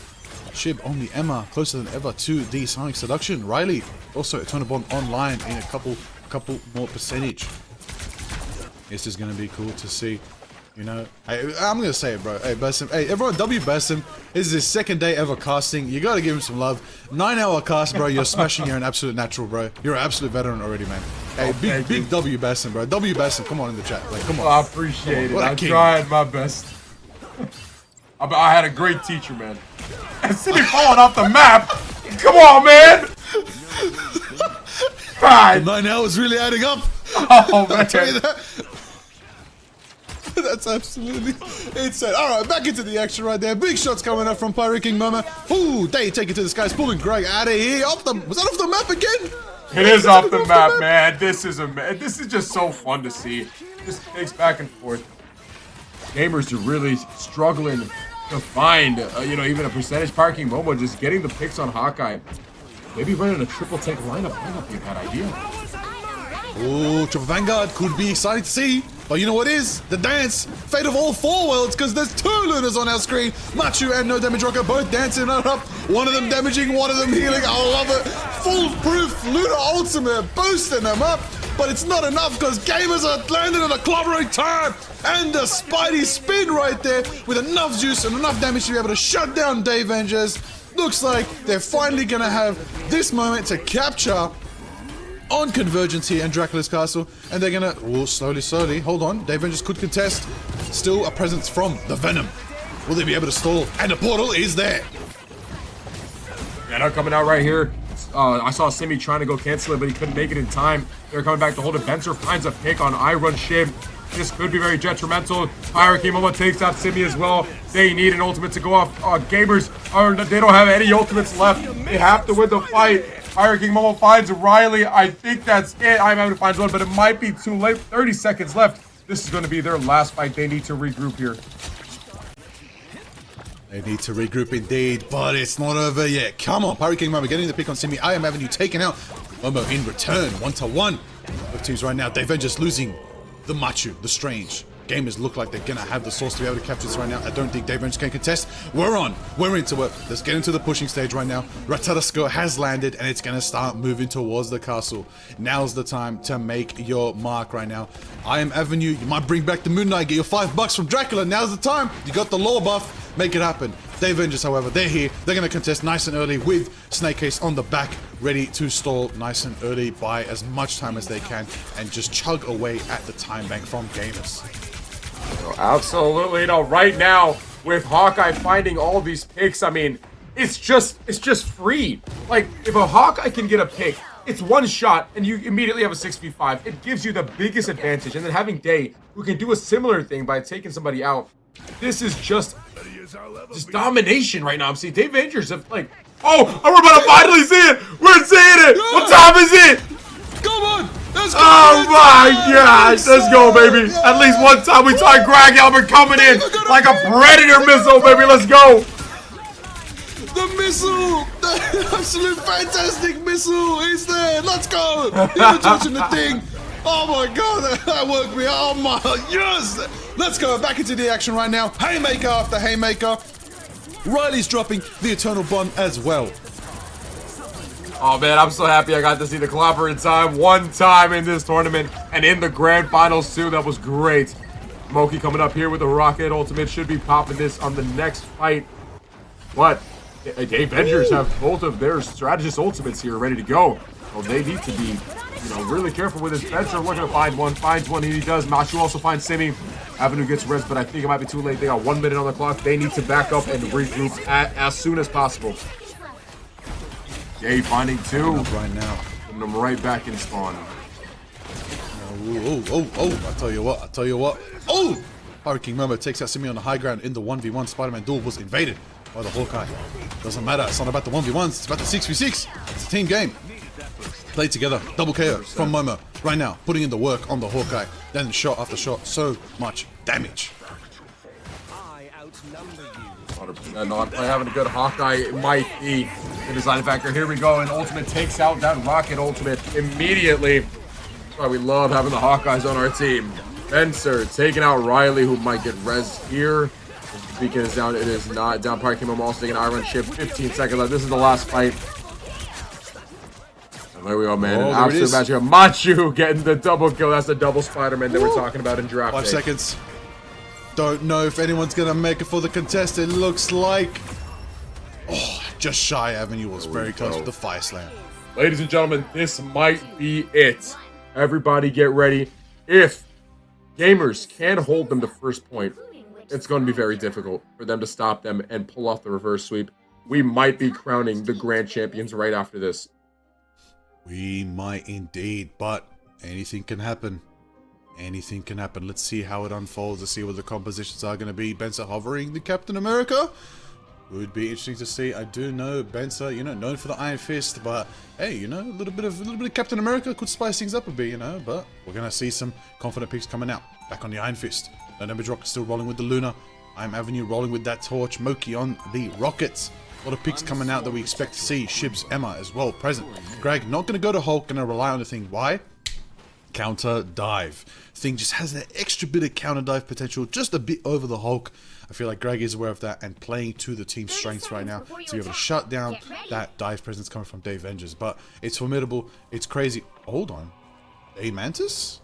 Shib on the Emma, closer than ever to the Sonic Seduction. Riley, also Eternal Bond online in a couple more percentage. This is going to be cool to see. You know, I'm going to say it, bro. Hey, Basim. Hey, everyone, Basim. This is his second day ever casting. You got to give him some love. 9-hour cast, bro. You're smashing. You're an absolute natural, bro. You're an absolute veteran already, man. Hey, big Basim, bro. Basim, come on in the chat. Like, come on. I appreciate it. I'm trying my best. I had a great teacher, man. And Simi falling off the map. Come on, man. God. 9 hours really adding up. Oh, man. I'll tell you that. That's absolutely insane. Alright, back into the action right there. Big shots coming up from Pirate King Momo. Ooh, they take it to the skies, pulling Greg out of here. Was that off the map again? It is off the map, man. This is just so fun to see. Just takes back and forth. Gamers are really struggling to find, you know, even a percentage. Pirate King Momo just getting the picks on Hawkeye. Maybe running a triple tank lineup might not be a bad idea. Ooh, Triple Vanguard could be exciting to see. But you know what is? The dance. Fate of all 4 worlds, because there's 2 Lunas on our screen. Machu and No Damage Rocker both dancing up. One of them damaging, one of them healing. I love it. Foolproof Luna Ultimate, boosting them up. But it's not enough, because Gamers are landing on a clobbering time. And a Spidey spin right there with enough juice and enough damage to be able to shut down Day Avengers. Looks like they're finally going to have this moment to capture on Convergence here in Dracula's Castle, and they're gonna, slowly, hold on, Day Avengers could contest. Still a presence from the Venom. Will they be able to stall? And the portal is there. Yeah, they're coming out right here. I saw Simi trying to go cancel it, but he couldn't make it in time. They're coming back to hold it. Benzer finds a pick on iRun Shib. This could be very detrimental. Pirate King Momo takes out Simi as well. They need an ultimate to go off. Gamers, they don't have any ultimates left. They have to win the fight. Pirate King Momo finds Riley. I think that's it. I'm having to find one, but it might be too late. 30 seconds left. This is going to be their last fight. They need to regroup here. They need to regroup indeed, but it's not over yet. Come on, Pirate King Momo getting the pick on Simi. I am having you taken out. Momo in return, 1-1. Both teams right now. Day Avengers losing the Machu, the Strange. Gamers look like they're gonna have the source to be able to capture this right now. I don't think Day Avengers can contest. We're on. We're into it. Let's get into the pushing stage right now. Ratatasko has landed, and it's gonna start moving towards the castle. Now's the time to make your mark right now. I am Avenue. You might bring back the Moon Knight, get your $5 from Dracula. Now's the time. You got the lore buff. Make it happen. Day Avengers, however, they're here. They're gonna contest nice and early with Snake Case on the back, ready to stall nice and early, buy as much time as they can, and just chug away at the time bank from Gamers. Absolutely, you know, right now with Hawkeye finding all these picks, I mean, it's just free. Like, if a Hawkeye can get a pick, it's one shot and you immediately have a 6v5. It gives you the biggest advantage. And then having Day, who can do a similar thing by taking somebody out, this is just domination right now. I'm seeing Day Avengers have like, oh, we're about to finally see it. We're seeing it. What time is it? Come on. Let's go. Oh my gosh, let's go, baby. At least one time we saw Greg Albert coming in like a Predator missile, baby. Let's go. The missile, the absolute fantastic missile is there. Let's go. Even touching the thing. Oh my god, that worked me. Oh my, yes. Let's go back into the action right now. Haymaker after haymaker. Riley's dropping the Eternal Bond as well. Oh man, I'm so happy I got to see the Clopper in time, one time in this tournament, and in the grand finals too. That was great. Moki coming up here with the Rocket Ultimate, should be popping this on the next fight. But Dave Vengers have both of their strategist ultimates here ready to go. Well, they need to be, really careful with his Spencer. Looking to find one, finds one, he does. Machu also finds Simi. Avenue gets res, but I think it might be too late. They got 1 minute on the clock. They need to back up and regroup as soon as possible. Dave finding two. Right now. Putting them right back in spawn. I tell you what. Oh! Pirate King Momo takes out Simi on the high ground in the 1v1. Spider-Man duel was invaded by the Hawkeye. Doesn't matter. It's not about the 1v1s. It's about the 6v6. It's a team game. Play together. Double KO from Momo. Right now, putting in the work on the Hawkeye. Then shot after shot. So much damage. 100% not play. Having a good Hawkeye might be the deciding factor. Here we go. And Ultimate takes out that Rocket Ultimate immediately. That's why we love having the Hawkeyes on our team. Spencer taking out Riley, who might get res here. The beacon is down. It is not down. Park King also taking an iron ship. 15 seconds left. This is the last fight. And there we go, man. An absolute match here. Machu getting the double kill. That's the double Spider-Man that we're talking about in draft 5 day. seconds. Don't know if anyone's going to make it for the contest. It looks like... Oh, just shy. Avenue was very close to the Fire Slam. Ladies and gentlemen, this might be it. Everybody get ready. If Gamers can hold them to first point, it's going to be very difficult for them to stop them and pull off the reverse sweep. We might be crowning the grand champions right after this. We might indeed, but anything can happen. Anything can happen. Let's see how it unfolds. Let's see what the compositions are going to be. Benza hovering the Captain America. Would be interesting to see. I do know Benza, known for the Iron Fist, but hey, a little bit of Captain America could spice things up a bit, But we're gonna see some confident picks coming out. Back on the Iron Fist. No Damage Rocket still rolling with the Luna. I'm Avenue rolling with that Torch. Moki on the Rockets. A lot of picks coming out that we expect to see. Shibs, Emma as well present. Greg not gonna go to Hulk, gonna rely on the thing. Why? Counter dive. Thing just has that extra bit of counter dive potential, just a bit over the Hulk. I feel like Greg is aware of that and playing to the team's strengths right now to be able to shut down that dive presence coming from Dave Vengers. But it's formidable. It's crazy. Hold on. A Mantis?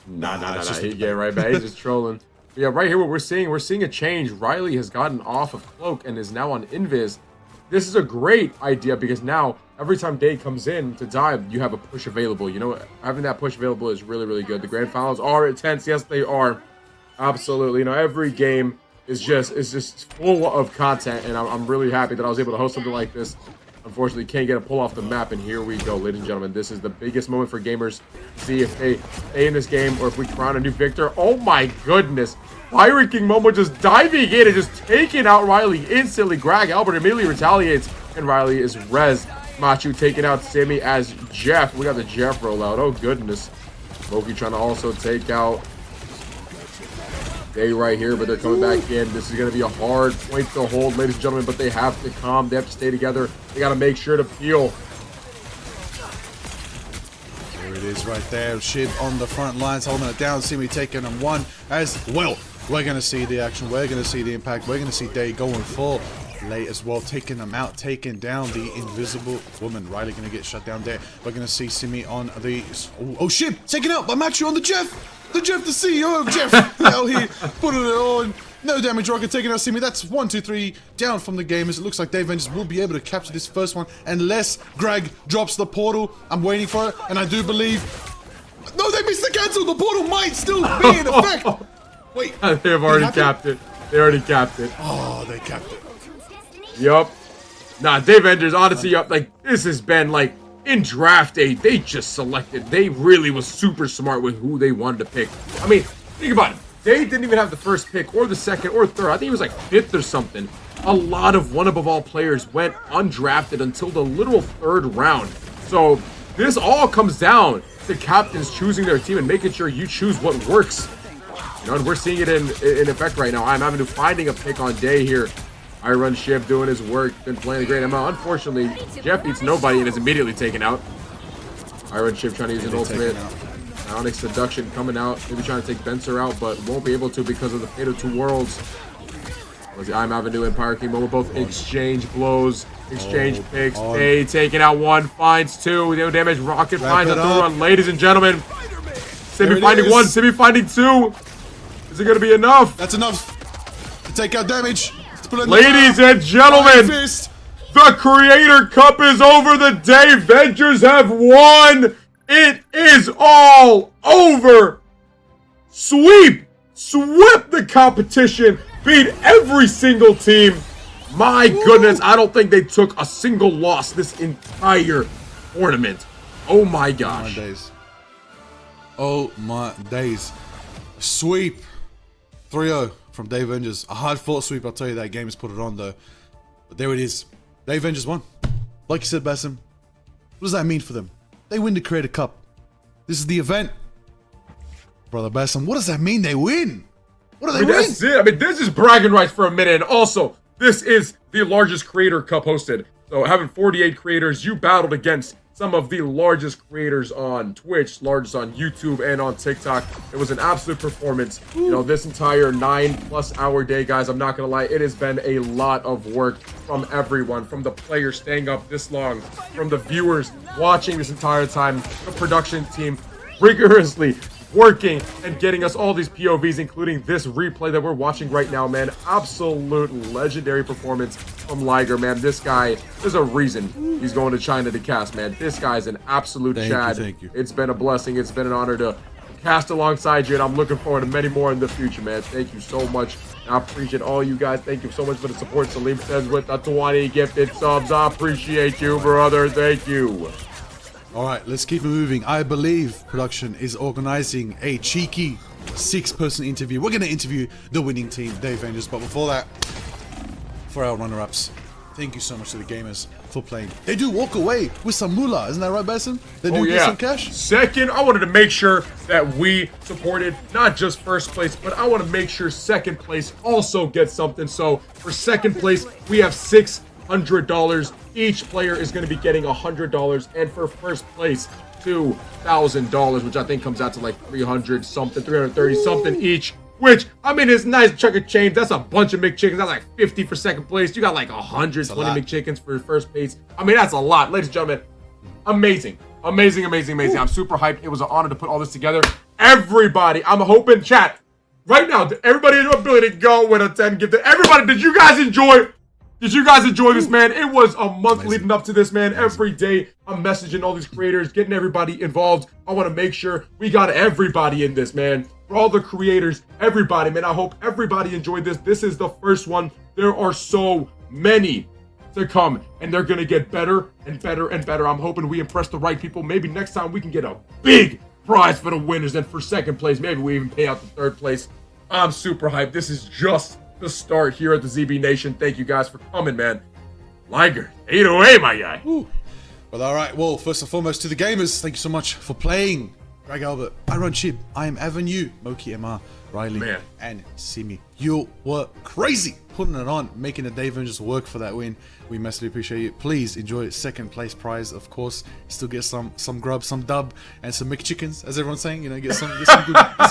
Nah. Yeah, right back. He's just trolling. But yeah, right here, what we're seeing a change. Riley has gotten off of Cloak and is now on Invis. This is a great idea because now every time Dave comes in to dive, you have a push available. Having that push available is really, really good. The grand finals are intense. Yes, they are. Absolutely. Every game is just full of content, and I'm really happy that I was able to host something like this. Unfortunately, can't get a pull off the map, and here we go, ladies and gentlemen. This is the biggest moment for gamers. See if they stay in this game or if we crown a new victor. Oh my goodness. Pirate King Momo just diving in and just taking out Riley instantly. Greg Albert immediately retaliates, and Riley is res. Machu taking out Sammy as Jeff. We got the Jeff rollout. Oh goodness. Loki trying to also take out Day right here, but they're coming back in. This is going to be a hard point to hold, ladies and gentlemen, but they have to calm. They have to stay together. They got to make sure to peel. There it is right there. Shib on the front lines, holding it down. Simi taking him one as well. We're going to see the action. We're going to see the impact. We're going to see Day going full. Late as well, taking them out, taking down the invisible woman. Riley going to get shut down there. We're going to see Simi on the... Oh, Shib! Taken out by Machu on the Jeff! The Jeff, the CEO of Jeff, out here, putting it on. No damage rocket, taking out Simi. That's 1, 2, 3 down from the gamers. It looks like Dave Vengers will be able to capture this first one unless Greg drops the portal. I'm waiting for it, and I do believe... No, they missed the cancel. The portal might still be in effect. Wait. They've already capped it. They already capped it. Oh, they capped it. Yup. Nah, Dave Vengers, honestly, this has been, in draft day, they just selected. They really was super smart with who they wanted to pick. I mean, think about it. They didn't even have the first pick or the second or third. I think it was fifth or something. A lot of one above all players went undrafted until the literal third round. So this all comes down to captains choosing their team and making sure you choose what works. And we're seeing it in effect right now. I'm having to finding a pick on Day here. I run Shiv doing his work, been playing the great Emma. Unfortunately, Jeff beats nobody and is immediately taken out. I run Shiv trying to use an ultimate. Onyx Seduction coming out, maybe trying to take Benzer out, but won't be able to because of the Fate of Two Worlds. I'm Avenue and Pirate King Momo both exchange blows, exchange picks. A taking out one, finds two, no damage. Rocket finds a third one. Ladies and gentlemen, Simi finding one, Simi finding two. Is it going to be enough? That's enough to take out damage. Ladies and gentlemen, the Creator Cup is over. The Day Vengers have won. It is all over. Sweep. Swept the competition. Beat every single team. My goodness, I don't think they took a single loss this entire tournament. Oh my gosh. Oh my days. Sweep. 3-0 from Day Vengers. A hard-fought sweep, I'll tell you. That game has put it on, though. But there it is. Day Vengers won. Like you said, Basim, what does that mean for them? They win the Creator Cup. This is the event. Brother Basim, what does that mean they win? What do they win? That's it. I mean, this is bragging rights for a minute. And also, this is the largest Creator Cup hosted. So having 48 creators, you battled against some of the largest creators on Twitch, largest on YouTube and on TikTok. It was an absolute performance. You know, this entire 9+ hour day, guys, I'm not gonna lie, it has been a lot of work from everyone, from the players staying up this long, from the viewers watching this entire time, the production team rigorously working and getting us all these POVs, including this replay that we're watching right now, man. Absolute legendary performance from Liger, man. This guy, there's a reason he's going to China to cast, man. This guy's an absolute Chad. Thank you. It's been a blessing. It's been an honor to cast alongside you, and I'm looking forward to many more in the future, man. Thank you so much. I appreciate all you guys. Thank you so much for the support. Salim says with the 20 gifted subs. I appreciate you, brother. Thank you. All right, let's keep it moving. I believe production is organizing a cheeky 6-person interview. We're going to interview the winning team, Day Vengers. But before that, for our runner-ups, thank you so much to the gamers for playing. They do walk away with some moolah, isn't that right, Basim? They do get some cash. Second, I wanted to make sure that we supported not just first place, but I want to make sure second place also gets something. So for second place, we have $600. Each player is going to be getting $100, and for first place, $2,000, which I think comes out to like 300 something, 330 something each. Which, I mean, it's nice chunk of change. That's a bunch of McChickens. That's like 50 for second place. You got like 120 McChickens for first place. I mean, that's a lot, ladies and gentlemen. Amazing, amazing, amazing, amazing. I'm super hyped. It was an honor to put all this together. Everybody, I'm hoping, chat right now. Everybody in your ability to go with a 10 gift. Everybody, did you guys enjoy? Did you guys enjoy this, man? It was a month leading up to this, man. Every day, I'm messaging all these creators, getting everybody involved. I want to make sure we got everybody in this, man. For all the creators, everybody, man. I hope everybody enjoyed this. This is the first one. There are so many to come, and they're going to get better and better and better. I'm hoping we impress the right people. Maybe next time we can get a big prize for the winners, and for second place, maybe we even pay out the third place. I'm super hyped. This is just the start here at the ZB Nation. Thank you guys for coming, man. Liger, 808, my guy. Well, all right. Well, first and foremost, to the gamers, thank you so much for playing. Greg Albert, I run Chib, I am Avenue, Moki MR, Riley, and Simi. You were crazy putting it on, making the Day Vengers work for that win. We massively appreciate you. Please enjoy second place prize, of course. Still get some grub, some dub, and some McChickens, as everyone's saying. You know, get some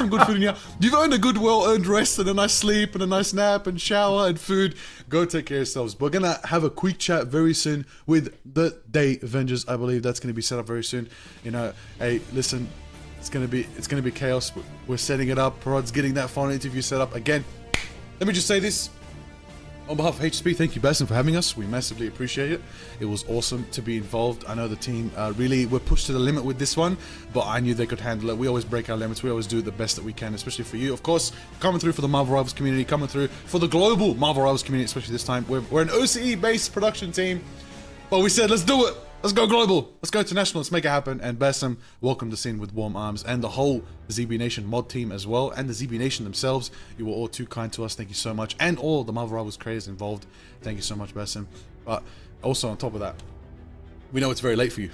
good food in here. You've earned a good, well-earned rest and a nice sleep and a nice nap and shower and food. Go take care of yourselves. We're gonna have a quick chat very soon with the Day Vengers. I believe that's gonna be set up very soon. You know, hey, listen. It's gonna be chaos. We're setting it up. Parod's getting that final interview set up again. Let me just say this. On behalf of HSP, thank you, Basim, for having us. We massively appreciate it. It was awesome to be involved. I know the team really were pushed to the limit with this one, but I knew they could handle it. We always break our limits. We always do the best that we can, especially for you. Of course, coming through for the Marvel Rivals community, coming through for the global Marvel Rivals community, especially this time. We're an OCE-based production team, but we said, let's do it. Let's go global. Let's go international. Let's make it happen. And Basim welcomed us in with warm arms, and the whole ZB Nation mod team as well, and the ZB Nation themselves. You were all too kind to us. Thank you so much. And all the Marvel Rivals creators involved. Thank you so much, Basim. But also on top of that, we know it's very late for you.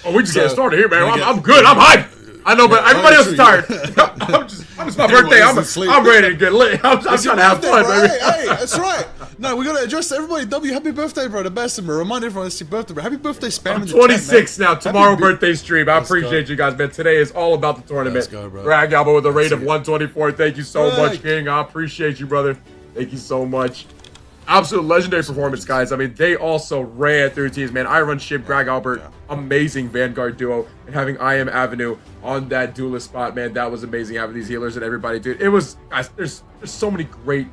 Oh, we just getting started here, man. I'm good. I'm hyped. I know, but everybody else is tired. It's my birthday. I'm ready to get lit. I'm trying to have fun, baby. Hey, that's right. No, we gotta address everybody. W, happy birthday, brother. Basim. Remind everyone it's your birthday, bro. Happy birthday, spam. I'm 26 now. Tomorrow birthday stream. I appreciate you guys, man. Today is all about the tournament. Let's go, bro. Greg Albert with a rate of 124. Thank you so much, King. I appreciate you, brother. Thank you so much. Absolute legendary performance, guys. I mean, they also ran through teams, man. I run Shib, Greg Albert, amazing Vanguard duo, and having I Am Avenue on that duelist spot, man, that was amazing. Having these healers and everybody, dude. It was, guys. There's so many great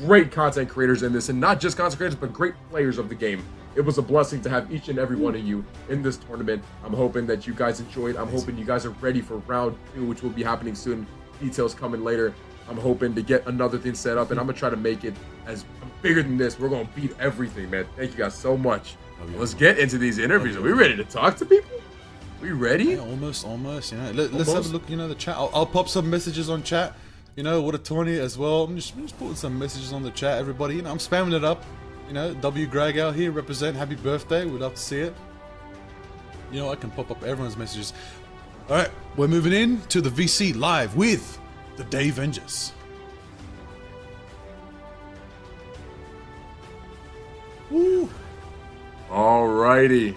great content creators in this, and not just content creators, but great players of the game. It was a blessing to have each and every one of you in this tournament. I'm hoping that you guys enjoyed. I'm hoping you guys are ready for round 2, which will be happening soon. Details coming later. I'm hoping to get another thing set up, and I'm gonna try to make it as bigger than this. We're gonna beat everything, man. Thank you guys so much. Let's get into these interviews. Are we ready to talk to people? We ready? Yeah, almost. You know, let's have a look. You know, the chat. I'll pop some messages on chat. You know, what a tourney as well. I'm just putting some messages on the chat, everybody. You know, I'm spamming it up. You know, W Greg out here, represent. Happy birthday. We'd love to see it. You know, I can pop up everyone's messages. All right, we're moving in to the VC live with the Day Vengers. Woo. Alrighty.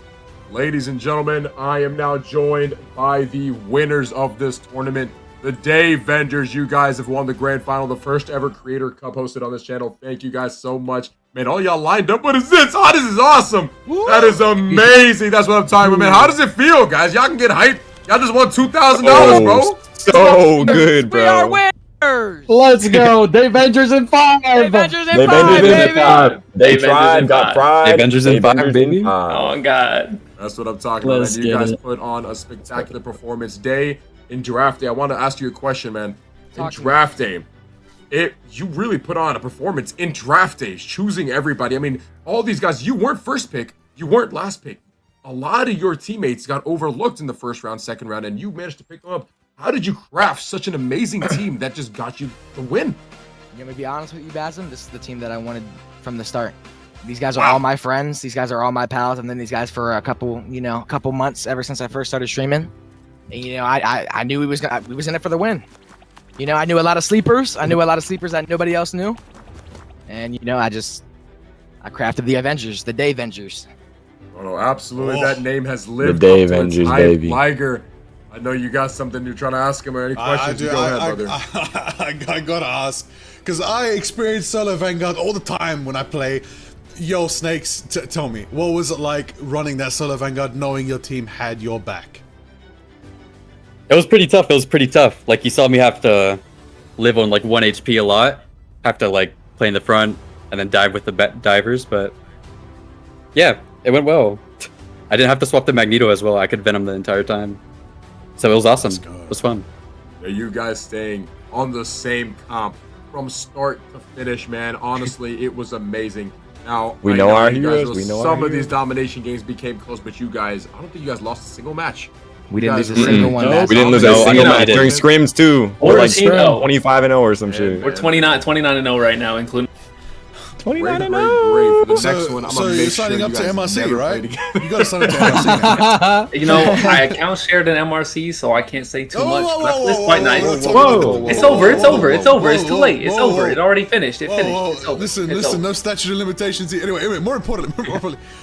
Ladies and gentlemen, I am now joined by the winners of this tournament, the Day Vengers. You guys have won the grand final, the first ever Creator Cup hosted on this channel. Thank you guys so much. Man, all y'all lined up. What is this? Oh, this is awesome. Woo. That is amazing. That's what I'm talking about, man. How does it feel, guys? Y'all can get hyped. Y'all just won $2,000, bro. So good, bro. We are winners. Let's go. Day Vengers in 5. Day Vengers in Day 5, baby. They tried, got fried. Day Vengers in 5, baby. Oh, God. That's what I'm talking about, man. You guys put on a spectacular performance. Day in draft day. I want to ask you a question, man. In draft day, you really put on a performance in draft days, choosing everybody. I mean, all these guys, you weren't first pick, you weren't last pick. A lot of your teammates got overlooked in the first round, second round, and you managed to pick them up. How did you craft such an amazing team that just got you the win? I'm gonna be honest with you, Basim. This is the team that I wanted from the start. These guys are all my friends. These guys are all my pals. And then these guys for a couple months ever since I first started streaming. And, you know, I knew we was in it for the win. You know, I knew a lot of sleepers. I knew a lot of sleepers that nobody else knew. And, you know, I crafted the Avengers, the Day Vengers. Oh, no, absolutely. That name has lived the Day up to its Vengers, hype. baby. Liger, I know you got something you're trying to ask him or any questions. Go ahead, brother. I gotta ask, because I experience solo Vanguard all the time when I play. Yo, Snakes, tell me, what was it like running that solo Vanguard knowing your team had your back? It was pretty tough. Like, you saw me have to live on like 1 HP a lot. Have to like play in the front and then dive with the divers. But yeah, it went well. I didn't have to swap the Magneto as well. I could Venom the entire time. So it was awesome. It was fun. Yeah, you guys staying on the same comp from start to finish, man. Honestly, it was amazing. Now, we know our heroes. We know some of these domination games became close, but you guys, I don't think you guys lost a single match. We didn't lose a single one. We didn't lose a single match during scrims too. We're like 25-0 or some shit. We're 29-0 right now, including 29-0. Great. For the next one, I'm so gonna you're make signing sure up you to guys MRC, never right? played again. You gotta sign up to MRC. You know, my account shared an MRC, so I can't say too much. But it's quite nice. Whoa. It's over. It's over. It's over. It's too late. It's over. It already finished. It finished. It's over. Listen. No statute of limitations here. Anyway, more importantly,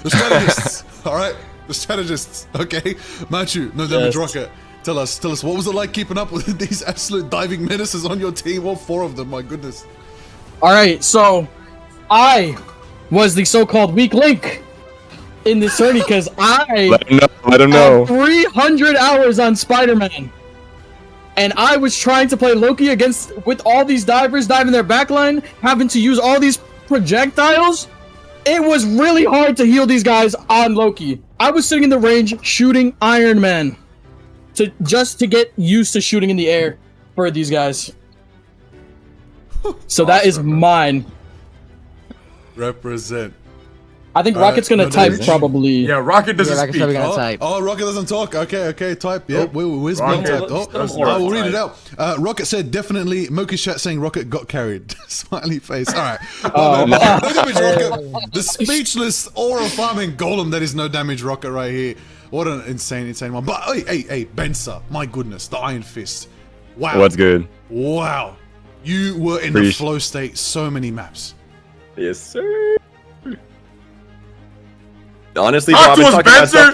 the strategists. All right, the strategists. Okay, Machu, no damage rocket. Tell us, what was it like keeping up with these absolute diving menaces on your team? All 4 of them, my goodness. All right, so I was the so-called weak link in this tourney because I let him know. 300 hours on Spider-Man, and I was trying to play Loki with all these divers diving their backline, having to use all these projectiles. It was really hard to heal these guys on Loki. I was sitting in the range shooting Iron Man just to get used to shooting in the air for these guys. So that is mine. Represent. I think Rocket's gonna type probably. Yeah, Rocket doesn't speak. Rocket doesn't talk. Okay, type. Yeah, where's being typed? I will read it out. Rocket said definitely. Moki's chat saying Rocket got carried. Smiley face. All right. No damage Rocket. The speechless aura farming golem that is no damage Rocket right here. What an insane one. But hey, Bensa, my goodness, the Iron Fist. Wow. What's good? Wow. You were in the flow state so many maps. Yes, sir. Honestly, bro, I've been talking my stuff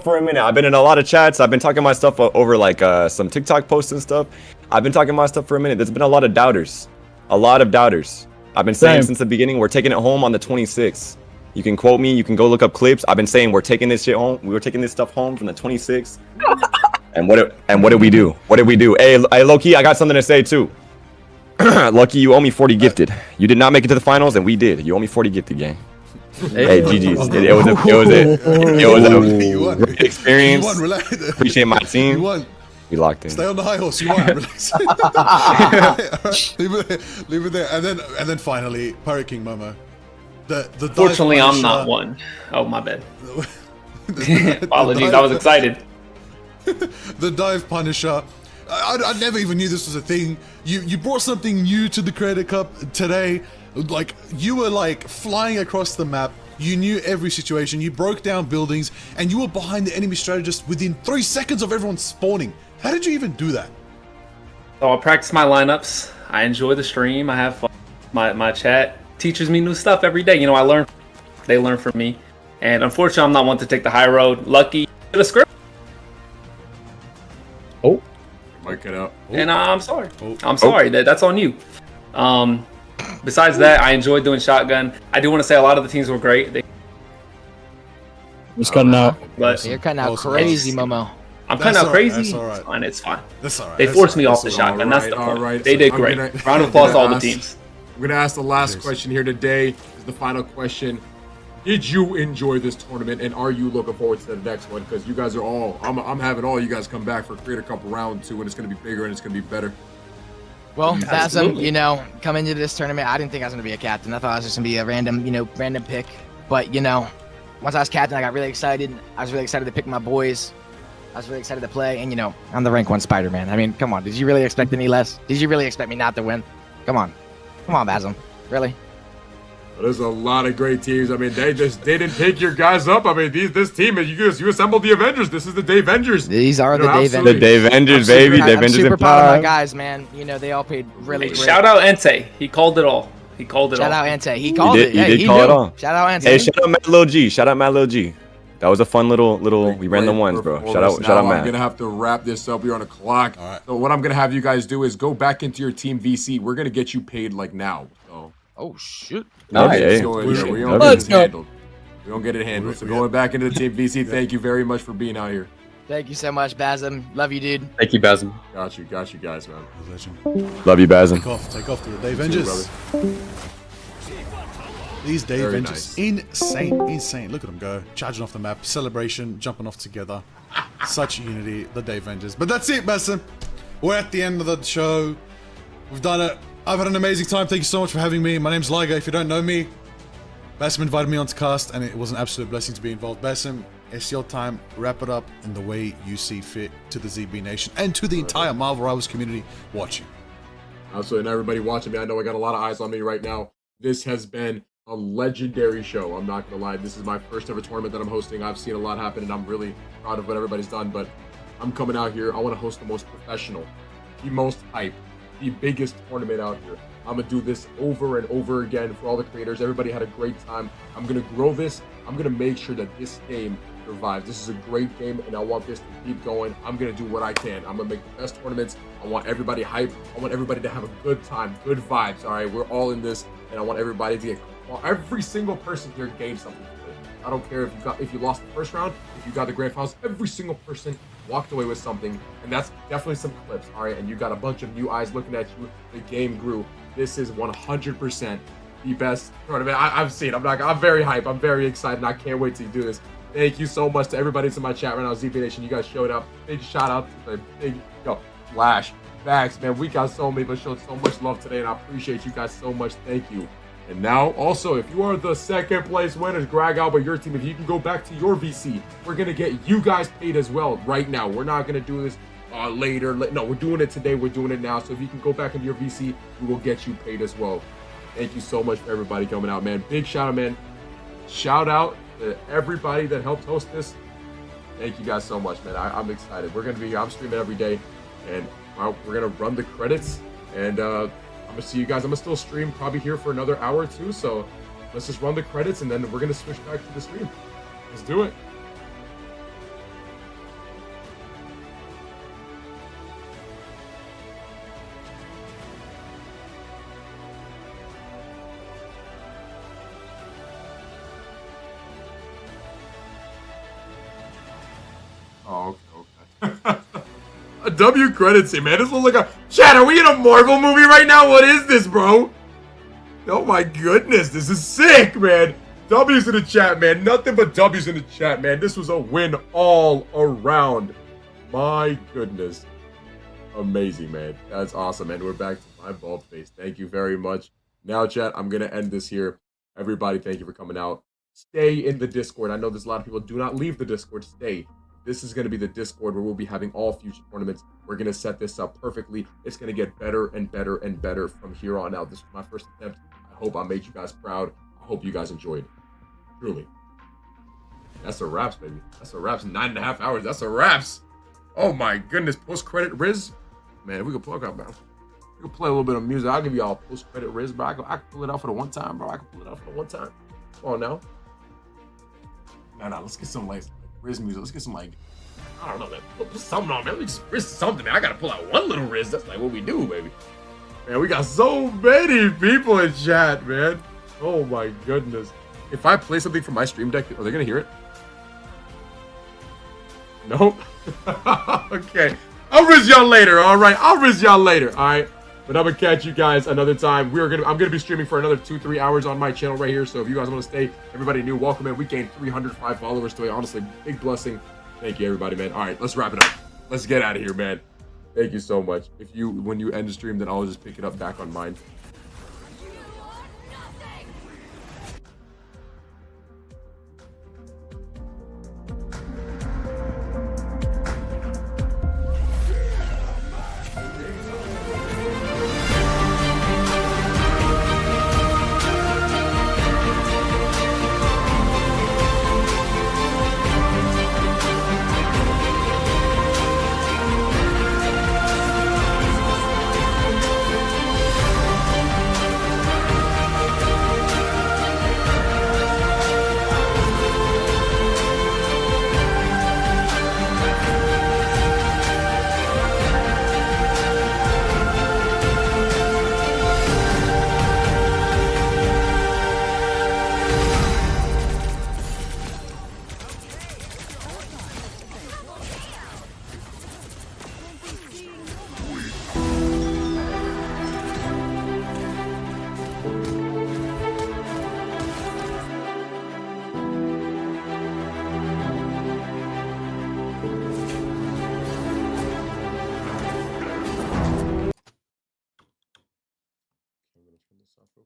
for a minute. I've been in a lot of chats. I've been talking my stuff over like some TikTok posts and stuff. I've been talking my stuff for a minute. There's been a lot of doubters. I've been saying since the beginning, we're taking it home on the 26th. You can quote me. You can go look up clips. I've been saying we're taking this shit home. We were taking this stuff home from the 26th. And what did we do? Hey, low-key, I got something to say too. Lucky, you owe me 40 gifted. You did not make it to the finals, and we did. You owe me 40 gifted, gang. Hey, GG's. It was a great experience. You won, relax. Appreciate my team. You won. We locked in. Stay on the high horse. You won. Relax. Leave it there. And then finally, Pirate King Momo. The Fortunately, I'm not one. Oh, my bad. Apologies. I was excited. The Dive Punisher. I never even knew this was a thing. You brought something new to the Creator Cup today. Like, you were like flying across the map. You knew every situation. You broke down buildings, and you were behind the enemy strategist within 3 seconds of everyone spawning. How did you even do that? So I practice my lineups. I enjoy the stream. I have fun. My chat teaches me new stuff every day. You know, I learn. They learn from me. And unfortunately, I'm not one to take the high road. Lucky to the script. Oh. Might get out. And I'm sorry. I'm sorry. That's on you. Besides that, I enjoyed doing shotgun. I do want to say a lot of the teams were great. Just cutting out. But You're cutting out crazy, Momo. I'm cutting out crazy. That's all right. It's fine. It's fine. That's all right. They forced me off the shotgun. That's the point. They did great. Round of applause to all the teams. I'm going to ask the last question here today. This is the final question. Did you enjoy this tournament, and are you looking forward to the next one? Because you guys are all, I'm having all you guys come back for Creator Cup round 2, and it's going to be bigger and it's going to be better. Well, Basm, you know, coming into this tournament, I didn't think I was going to be a captain. I thought I was just going to be a random pick. But, you know, once I was captain, I got really excited. I was really excited to pick my boys. I was really excited to play. And, you know, I'm the rank 1 Spider-Man. I mean, come on. Did you really expect any less? Did you really expect me not to win? Come on. Come on, Basm. Really? There's a lot of great teams. I mean, they didn't pick your guys up. I mean, this team, you assembled the Avengers. This is the Dave Avengers. These are the Dave Avengers. The Dave Avengers, baby. Dave Avengers. I'm super proud of my guys, man. You know, they all played really great. Shout out Entei. He called it all. He called it all. Shout out Entei. He called it. He did call it all. Shout out Entei. Hey, shout out Matt Lil G. Shout out Matt Lil G. That was a fun little. We ran the ones, bro. Shout out Matt. I'm gonna have to wrap this up. We're on a clock. All right. So what I'm gonna have you guys do is go back into your team VC. We're gonna get you paid like now. So. Oh shoot. Nice. We don't get it handled. We don't get it handled. So going back into the team VC, thank you very much for being out here. Thank you so much, Basm. Love you, dude. Thank you, Basm. Got you guys, man. Love you, Basm. Take off to the Dave Avengers. These Dave Avengers, insane. Look at them go, charging off the map, celebration, jumping off together. Such unity, the Dave Avengers. But that's it, Basm. We're at the end of the show. We've done it. I've had an amazing time. Thank you so much for having me. My name's Ligo. If you don't know me, Basim invited me onto cast, and it was an absolute blessing to be involved. Basim, it's your time. Wrap it up in the way you see fit to the ZB Nation and to the entire Marvel Rivals community watching. Absolutely, and everybody watching me, I know I got a lot of eyes on me right now. This has been a legendary show. I'm not gonna lie. This is my first ever tournament that I'm hosting. I've seen a lot happen, and I'm really proud of what everybody's done. But I'm coming out here. I want to host the most professional, the most hype, the biggest tournament out here. I'm gonna do this over and over again for all the creators. Everybody had a great time. I'm gonna grow this. I'm gonna make sure that this game survives. This is a great game, and I want this to keep going. I'm gonna do what I can. I'm gonna make the best tournaments. I want everybody hyped. I want everybody to have a good time, good vibes. All right, we're all in this, and I want everybody to get. Every single person here gained something. I don't care if you lost the first round, if you got the grand finals. Every single person walked away with something, and that's definitely some clips. All right, and you got a bunch of new eyes looking at you. The game grew. This is 100% the best tournament I've seen. I'm very hyped. I'm very excited, and I can't wait to do this. Thank you so much to everybody that's in my chat right now, ZB Nation. You guys showed up. Big shout out to the Flash, Max, man. We got so many, but showed so much love today, and I appreciate you guys so much. Thank you. And now, also, if you are the second place winners, Greg Alba, your team, if you can go back to your VC, we're going to get you guys paid as well right now. We're not going to do this later. No, we're doing it today. We're doing it now. So if you can go back into your VC, we will get you paid as well. Thank you so much for everybody coming out, man. Big shout out, man. Shout out to everybody that helped host this. Thank you guys so much, man. I'm excited. We're going to be here. I'm streaming every day. And we're going to run the credits. And I'm going to see you guys. I'm going to still stream probably here for another hour or two. So let's just run the credits, and then we're going to switch back to the stream. Let's do it. Oh, okay. W credits it, man. This looks like a... Chat, are we in a Marvel movie right now? What is this, bro? Oh my goodness, this is sick, man. W's in the chat, man. Nothing but W's in the chat, man. This was a win all around. My goodness. Amazing, man. That's awesome, man. We're back to my bald face. Thank you very much. Now, chat, I'm going to end this here. Everybody, thank you for coming out. Stay in the Discord. I know there's a lot of people. Do not leave the Discord. Stay. This is going to be the Discord where we'll be having all future tournaments. We're going to set this up perfectly. It's going to get better and better and better from here on out. This was my first attempt. I hope I made you guys proud. I hope you guys enjoyed. Truly. That's a wraps, baby. That's a wraps. 9.5 hours. That's a wraps. Oh my goodness. Post-credit Riz. Man, if we could plug up, man. We could play a little bit of music. I'll give y'all post-credit Riz, bro. I can pull it out for the one time, bro. I can pull it out for the one time. Come on now. Nah, let's get some like Riz music. Let's get some like, I don't know, man. Put something on, man. Let me just Riz something, man. I gotta pull out one little Riz. That's like what we do, baby. Man, we got so many people in chat, man. Oh my goodness. If I play something from my stream deck, are they gonna hear it? Nope. Okay. I'll riz y'all later, all right? I'll riz y'all later, all right? But I'm gonna catch you guys another time. I'm gonna be streaming for another 2-3 hours on my channel right here. So if you guys want to stay, everybody new, welcome in. We gained 305 followers today. Honestly, big blessing. Thank you, everybody, man. All right, let's wrap it up. Let's get out of here, man. Thank you so much. When you end the stream, then I'll just pick it up back on mine.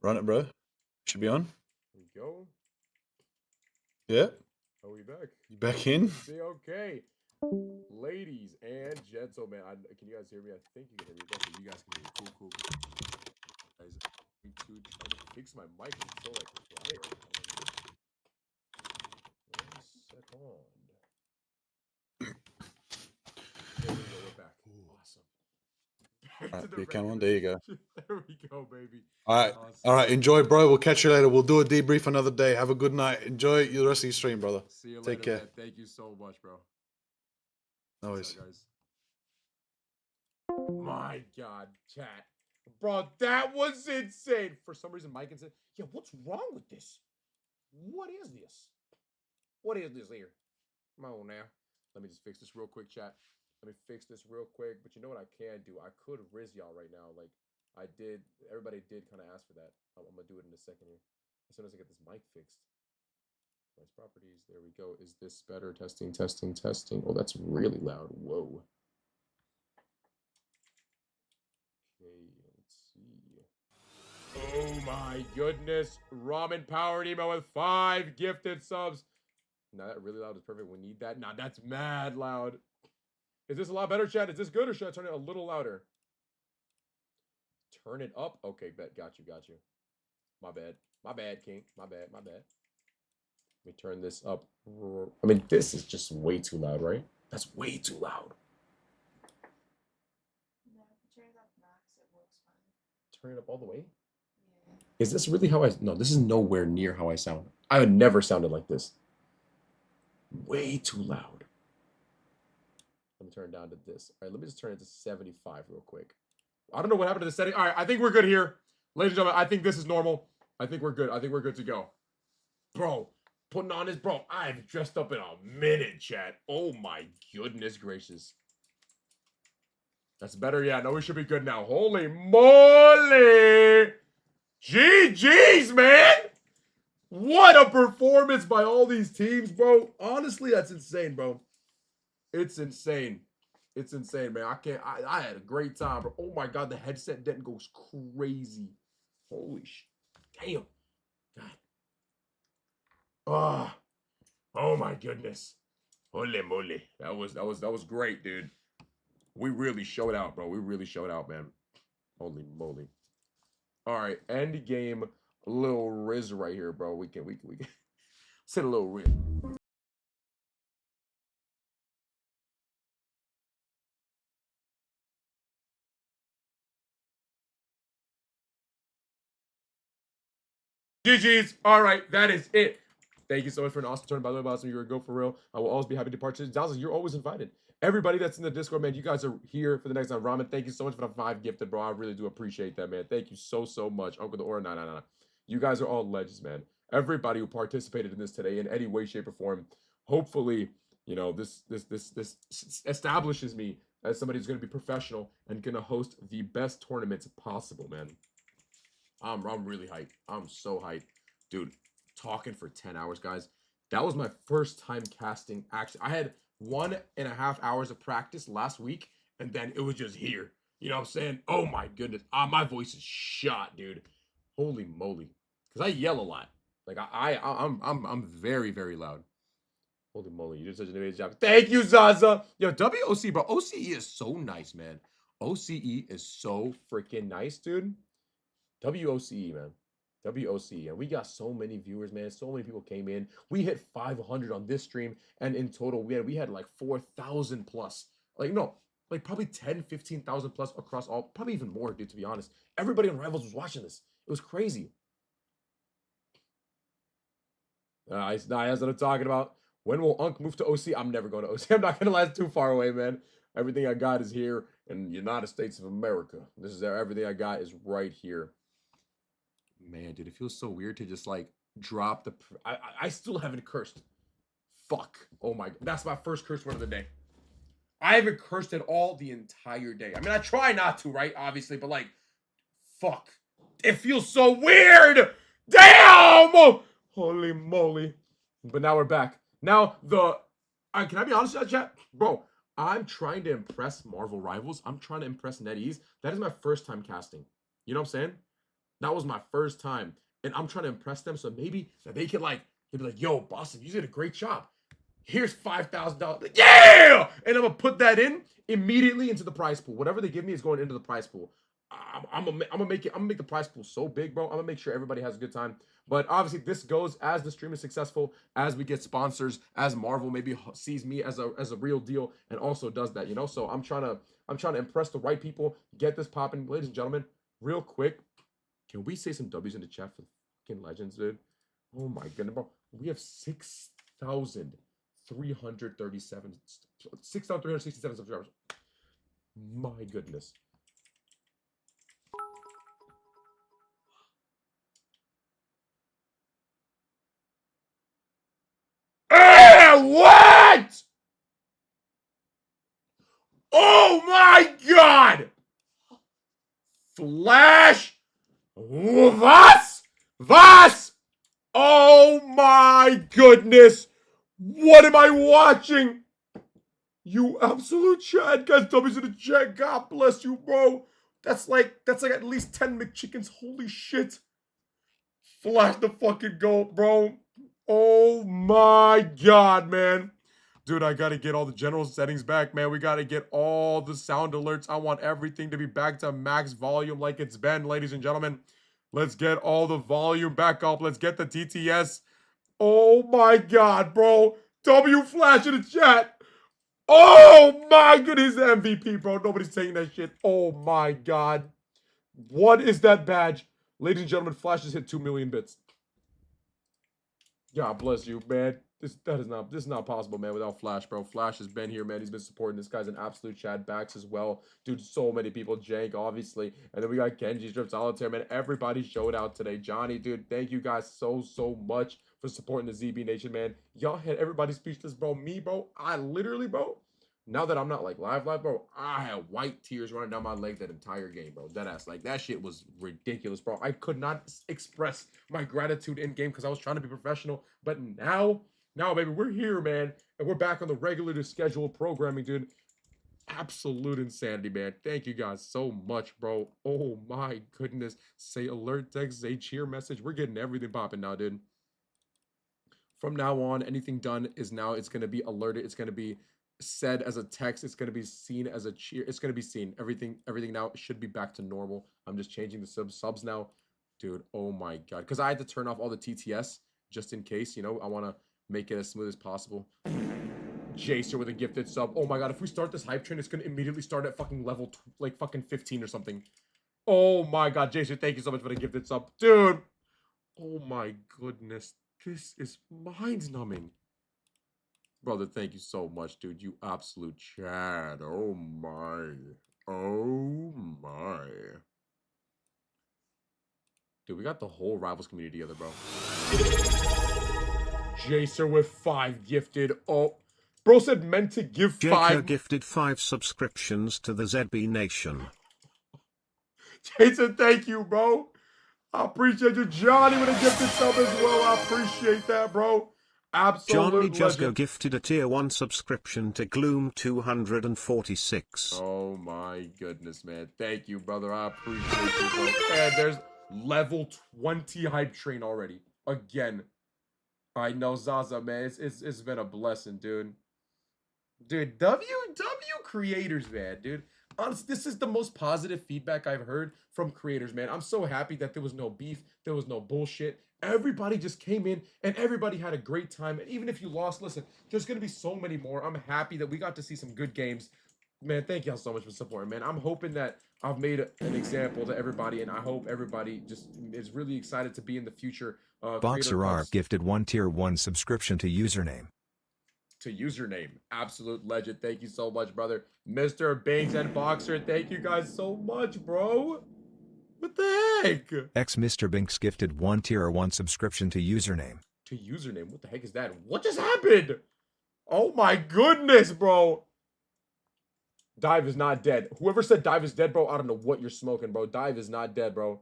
Run it, bro. Should be on. Here we go. Yeah. Are we back? You back in? Okay. Ladies and gentlemen, can you guys hear me? I think you can hear me. Okay, you guys can hear me. Cool. Guys, me too. Trying to fix my mic. It's so like quiet. 1 second. There we go. We're back. Awesome. Come on, there you go. There we go, baby. All right. Awesome. All right. Enjoy, bro. We'll catch you later. We'll do a debrief another day. Have a good night. Enjoy the rest of your stream, brother. See you later. Take care. Man. Thank you so much, bro. No worries. Guys. My God, chat. Bro, that was insane. For some reason, Mike said, yeah, what's wrong with this? What is this? What is this here? Come on now. Let me just fix this real quick, chat. Let me fix this real quick. But you know what I can do? I could riz y'all right now. Like, I did. Everybody did kind of ask for that. I'm going to do it in a second here. As soon as I get this mic fixed. Nice properties. There we go. Is this better? Testing. Oh, that's really loud. Whoa. Okay, let's see. Oh my goodness. Ramen Power Nemo with 5 gifted subs. Now that really loud is perfect. We need that. Nah, that's mad loud. Is this a lot better, chat? Is this good, or should I turn it a little louder? Turn it up? Okay, bet. Got you. My bad, King. My bad. Let me turn this up. I mean, this is just way too loud, right? That's way too loud. Turn it up all the way? Yeah. Is this really how I... No, this is nowhere near how I sound. I had never sounded like this. Way too loud. Let me turn it down to this. All right, let me just turn it to 75 real quick. I don't know what happened to the setting. All right, I think we're good here. Ladies and gentlemen, I think this is normal. I think we're good. I think we're good to go. Bro, putting on this, bro. I've dressed up in a minute, chat. Oh my goodness gracious. That's better. Yeah, no, we should be good now. Holy moly! GG's, man! What a performance by all these teams, bro. Honestly, that's insane, bro. It's insane. It's insane, man. I had a great time, bro. Oh my god, the headset dent goes crazy. Holy damn. God. Ah. Oh my goodness. Holy moly. That was great, dude. We really showed out, bro. We really showed out, man. Holy moly. All right, end game, little Riz right here, bro. We can let's hit a little Riz. GG's. All right, that is it. Thank you so much for an awesome turn. By the way, Basim, you're a go for real. I will always be happy to participate. Zaza, you're always invited. Everybody that's in the Discord, man, you guys are here for the next time. Ramen, thank you so much for the 5 gifted, bro. I really do appreciate that, man. Thank you so much. Uncle the Aura, nah. You guys are all legends, man. Everybody who participated in this today in any way, shape, or form, hopefully, you know, this establishes me as somebody who's going to be professional and going to host the best tournaments possible, man. I'm really hyped. I'm so hyped. Dude, talking for 10 hours, guys. That was my first time casting. Actually, I had 1.5 hours of practice last week, and then it was just here. You know what I'm saying? Oh my goodness. My voice is shot, dude. Holy moly. Because I yell a lot. Like I'm very, very loud. Holy moly, you did such an amazing job. Thank you, Zaza. Yo, WOC, bro. OCE is so nice, man. OCE is so freaking nice, dude. WOCE, man. WOCE. And we got so many viewers, man. So many people came in. We hit 500 on this stream. And in total, we had like 4,000 plus. Like, no, like probably 10, 15,000 plus across all. Probably even more, dude, to be honest. Everybody on Rivals was watching this. It was crazy. That's what I'm talking about. When will Unk move to OC? I'm never going to OC. I'm not going to last too far away, man. Everything I got is here in the United States of America. This is everything I got is right here. Man, dude, it feels so weird to just like drop the. I still haven't cursed. Fuck. Oh my. That's my first curse word of the day. I haven't cursed at all the entire day. I mean, I try not to, right? Obviously, but like, fuck. It feels so weird. Damn. Holy moly. But now we're back. Now can I be honest with you, chat? Bro, I'm trying to impress Marvel Rivals. I'm trying to impress NetEase. That is my first time casting. You know what I'm saying? That was my first time. And I'm trying to impress them so maybe that they can like, they'll be like, yo, Boston, you did a great job. Here's $5,000. Like, yeah! And I'm going to put that in immediately into the prize pool. Whatever they give me is going into the prize pool. I'm gonna make the prize pool so big, bro. I'm gonna make sure everybody has a good time. But obviously, this goes as the stream is successful, as we get sponsors, as Marvel maybe sees me as a real deal, and also does that, you know. So I'm trying to impress the right people, get this popping, ladies and gentlemen. Real quick, can we say some W's in the chat for fucking legends, dude? Oh my goodness, bro. We have 6,367 subscribers. My goodness. What? Oh my god! Flash! Was? Oh my goodness! What am I watching? You absolute Chad, guys. W's in the chat. God bless you, bro. That's like at least 10 McChickens. Holy shit. Flash the fucking goat, bro. Oh my god, man. Dude, I gotta get all the general settings back, man. We gotta get all the sound alerts. I want everything to be back to max volume like it's been, ladies and gentlemen. Let's get all the volume back up. Let's get the TTS. Oh my god, bro. W Flash in the chat. Oh my goodness, MVP, bro. Nobody's saying that shit. Oh my god. What is that badge? Ladies and gentlemen, Flash has hit 2 million bits. God bless you, man. This is not possible, man, without Flash, bro. Flash has been here, man. He's been supporting this guy's an absolute Chad backs as well. Dude, so many people. Jank, obviously. And then we got Genji, Strip Solitaire, man. Everybody showed out today. Johnny, dude, thank you guys so much for supporting the ZB Nation, man. Y'all had everybody speechless, bro. Me, bro, I literally, bro, Now that I'm not like live, bro, I had white tears running down my leg that entire game, bro. Deadass. Like, that shit was ridiculous, bro. I could not express my gratitude in game because I was trying to be professional. But now, baby, we're here, man. And we're back on the regularly scheduled programming, dude. Absolute insanity, man. Thank you guys so much, bro. Oh my goodness. Say alert text, say cheer message. We're getting everything popping now, dude. From now on, anything done is now, it's going to be alerted. It's going to be said as a text. It's going to be seen as a cheer. It's going to be seen. Everything now should be back to normal. I'm just changing the subs now. Dude, oh my God. Because I had to turn off all the TTS just in case, you know, I want to make it as smooth as possible. Jacer with a gifted sub. Oh my God, if we start this hype train, it's going to immediately start at fucking level, like fucking 15 or something. Oh my God, Jacer, thank you so much for the gifted sub. Dude, oh my goodness. This is mind-numbing. Brother, thank you so much, dude. You absolute Chad. Oh my. Oh my. Dude, we got the whole Rivals community together, bro. Jacer with 5 gifted. Oh. Bro said meant to give 5. Gifted 5 subscriptions to the ZB Nation. Jason, thank you, bro. I appreciate you. Johnny with a gifted sub as well. I appreciate that, bro. Absolute Johnny Jusgo legend. gifted a tier 1 subscription to Gloom 246. Oh my goodness, man. Thank you, brother. I appreciate you, bro. And there's level 20 hype train already. Again. I know, Zaza, man. It's been a blessing, dude. Dude, W creators, man, dude. Honestly, this is the most positive feedback I've heard from creators, man. I'm so happy that there was no beef, there was no bullshit. Everybody just came in and everybody had a great time. And even if you lost, listen, there's gonna be so many more. I'm happy that we got to see some good games. Man, thank y'all so much for supporting, man. I'm hoping that I've made an example to everybody, and I hope everybody just is really excited to be in the future. Boxer R gifted 1 tier 1 subscription to username. Absolute legend. Thank you so much, brother. Mr. Banks and Boxer, thank you guys so much, bro. What the heck? X Mr. Binks gifted 1 tier 1 subscription to username. What the heck is that? What just happened? Oh my goodness, bro. Dive is not dead. Whoever said Dive is dead, bro, I don't know what you're smoking, bro. Dive is not dead, bro.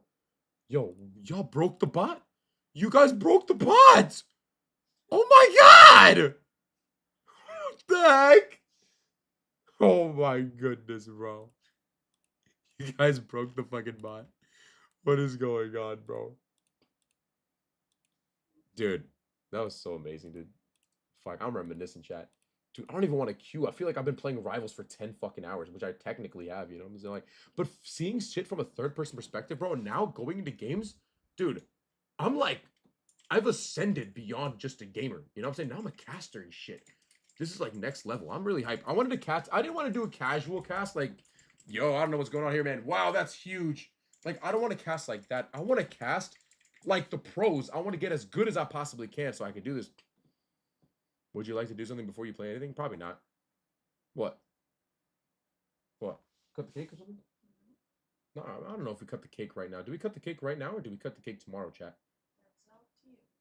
Yo, y'all broke the bot? You guys broke the bot! Oh my God! What the heck? Oh my goodness, bro. You guys broke the fucking bot. What is going on, bro? Dude, that was so amazing, dude. Fuck, I'm reminiscing, chat. Dude, I don't even want to queue. I feel like I've been playing Rivals for 10 fucking hours, which I technically have, you know what I'm saying? Like, but seeing shit from a third-person perspective, bro, and now going into games, dude, I'm like, I've ascended beyond just a gamer. You know what I'm saying? Now I'm a caster and shit. This is like next level. I'm really hyped. I wanted to cast. I didn't want to do a casual cast like, yo, I don't know what's going on here, man. Wow, that's huge. Like, I don't want to cast like that. I want to cast like the pros. I want to get as good as I possibly can so I can do this. Would you like to do something before you play anything? Probably not. What? What? Cut the cake or something? No, I don't know if we cut the cake right now. Do we cut the cake right now or do we cut the cake tomorrow, chat?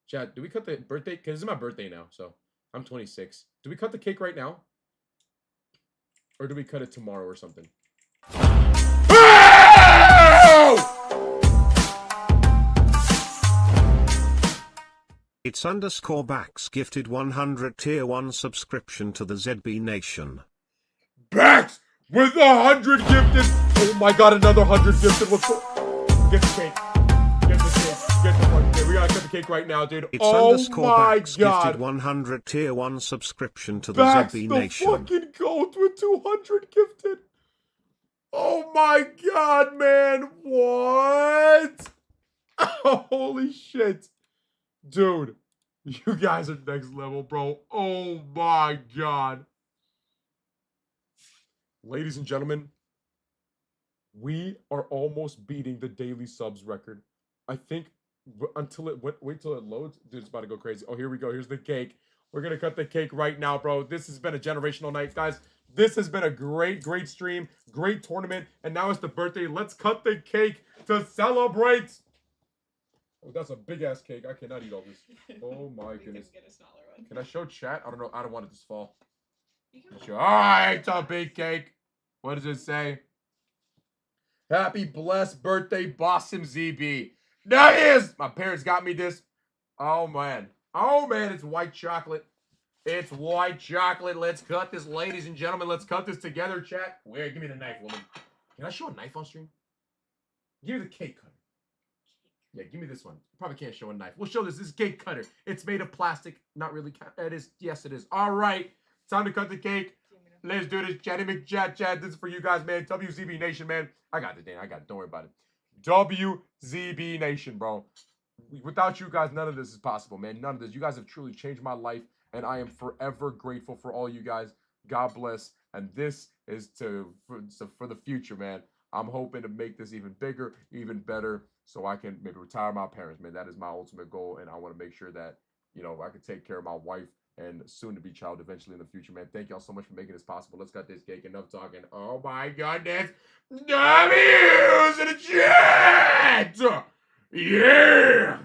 Chat, do we cut the birthday? Because it's my birthday now, so I'm 26. Do we cut the cake right now? Or do we cut it tomorrow or something? It's underscore backs gifted 100 tier 1 subscription to the ZB Nation. Backs with 100 gifted. Oh my God, another 100 gifted. What's the... Get the cake. Get the cake. Get the one. Okay, we gotta cut the cake right now, dude. It's oh underscore my backs God. gifted 100 tier 1 subscription to the Backs ZB the Nation. fucking goat with 200 gifted. Oh my God, man. What? Holy shit. Dude, you guys are next level, bro. Oh my God. Ladies and gentlemen, we are almost beating the daily subs record. I think until it wait till it loads. Dude, it's about to go crazy. Oh, here we go. Here's the cake. We're gonna cut the cake right now, bro. This has been a generational night, guys. This has been a great stream, great tournament, and now it's the birthday. Let's cut the cake to celebrate. Oh, that's a big ass cake. I cannot eat all this. Oh my goodness. Can I show chat? I don't know. I don't want it to fall. Sure. All right, it's a big cake. What does it say? Happy blessed birthday, BasimZB. That is! My parents got me this. Oh, man. Oh, man, it's white chocolate. It's white chocolate. Let's cut this, ladies and gentlemen. Let's cut this together, chat. Wait, give me the knife, woman. Can I show a knife on stream? Give me the cake cutter. Yeah, give me this one. Probably can't show a knife. We'll show this. This is cake cutter. It's made of plastic. Not really. It is. Yes, it is. All right. Time to cut the cake. Let's do this. Chatty McChat. This is for you guys, man. WZB Nation, man. I got it, Dan. I got it. Don't worry about it. WZB Nation, bro. Without you guys, none of this is possible, man. None of this. You guys have truly changed my life, and I am forever grateful for all you guys. God bless. And this is for the future, man. I'm hoping to make this even bigger, even better, so I can maybe retire my parents, man. That is my ultimate goal, and I want to make sure that, you know, I can take care of my wife and soon-to-be child eventually in the future, man. Thank y'all so much for making this possible. Let's cut this cake. Enough talking. Oh, my goodness. W's in the chat! Yeah!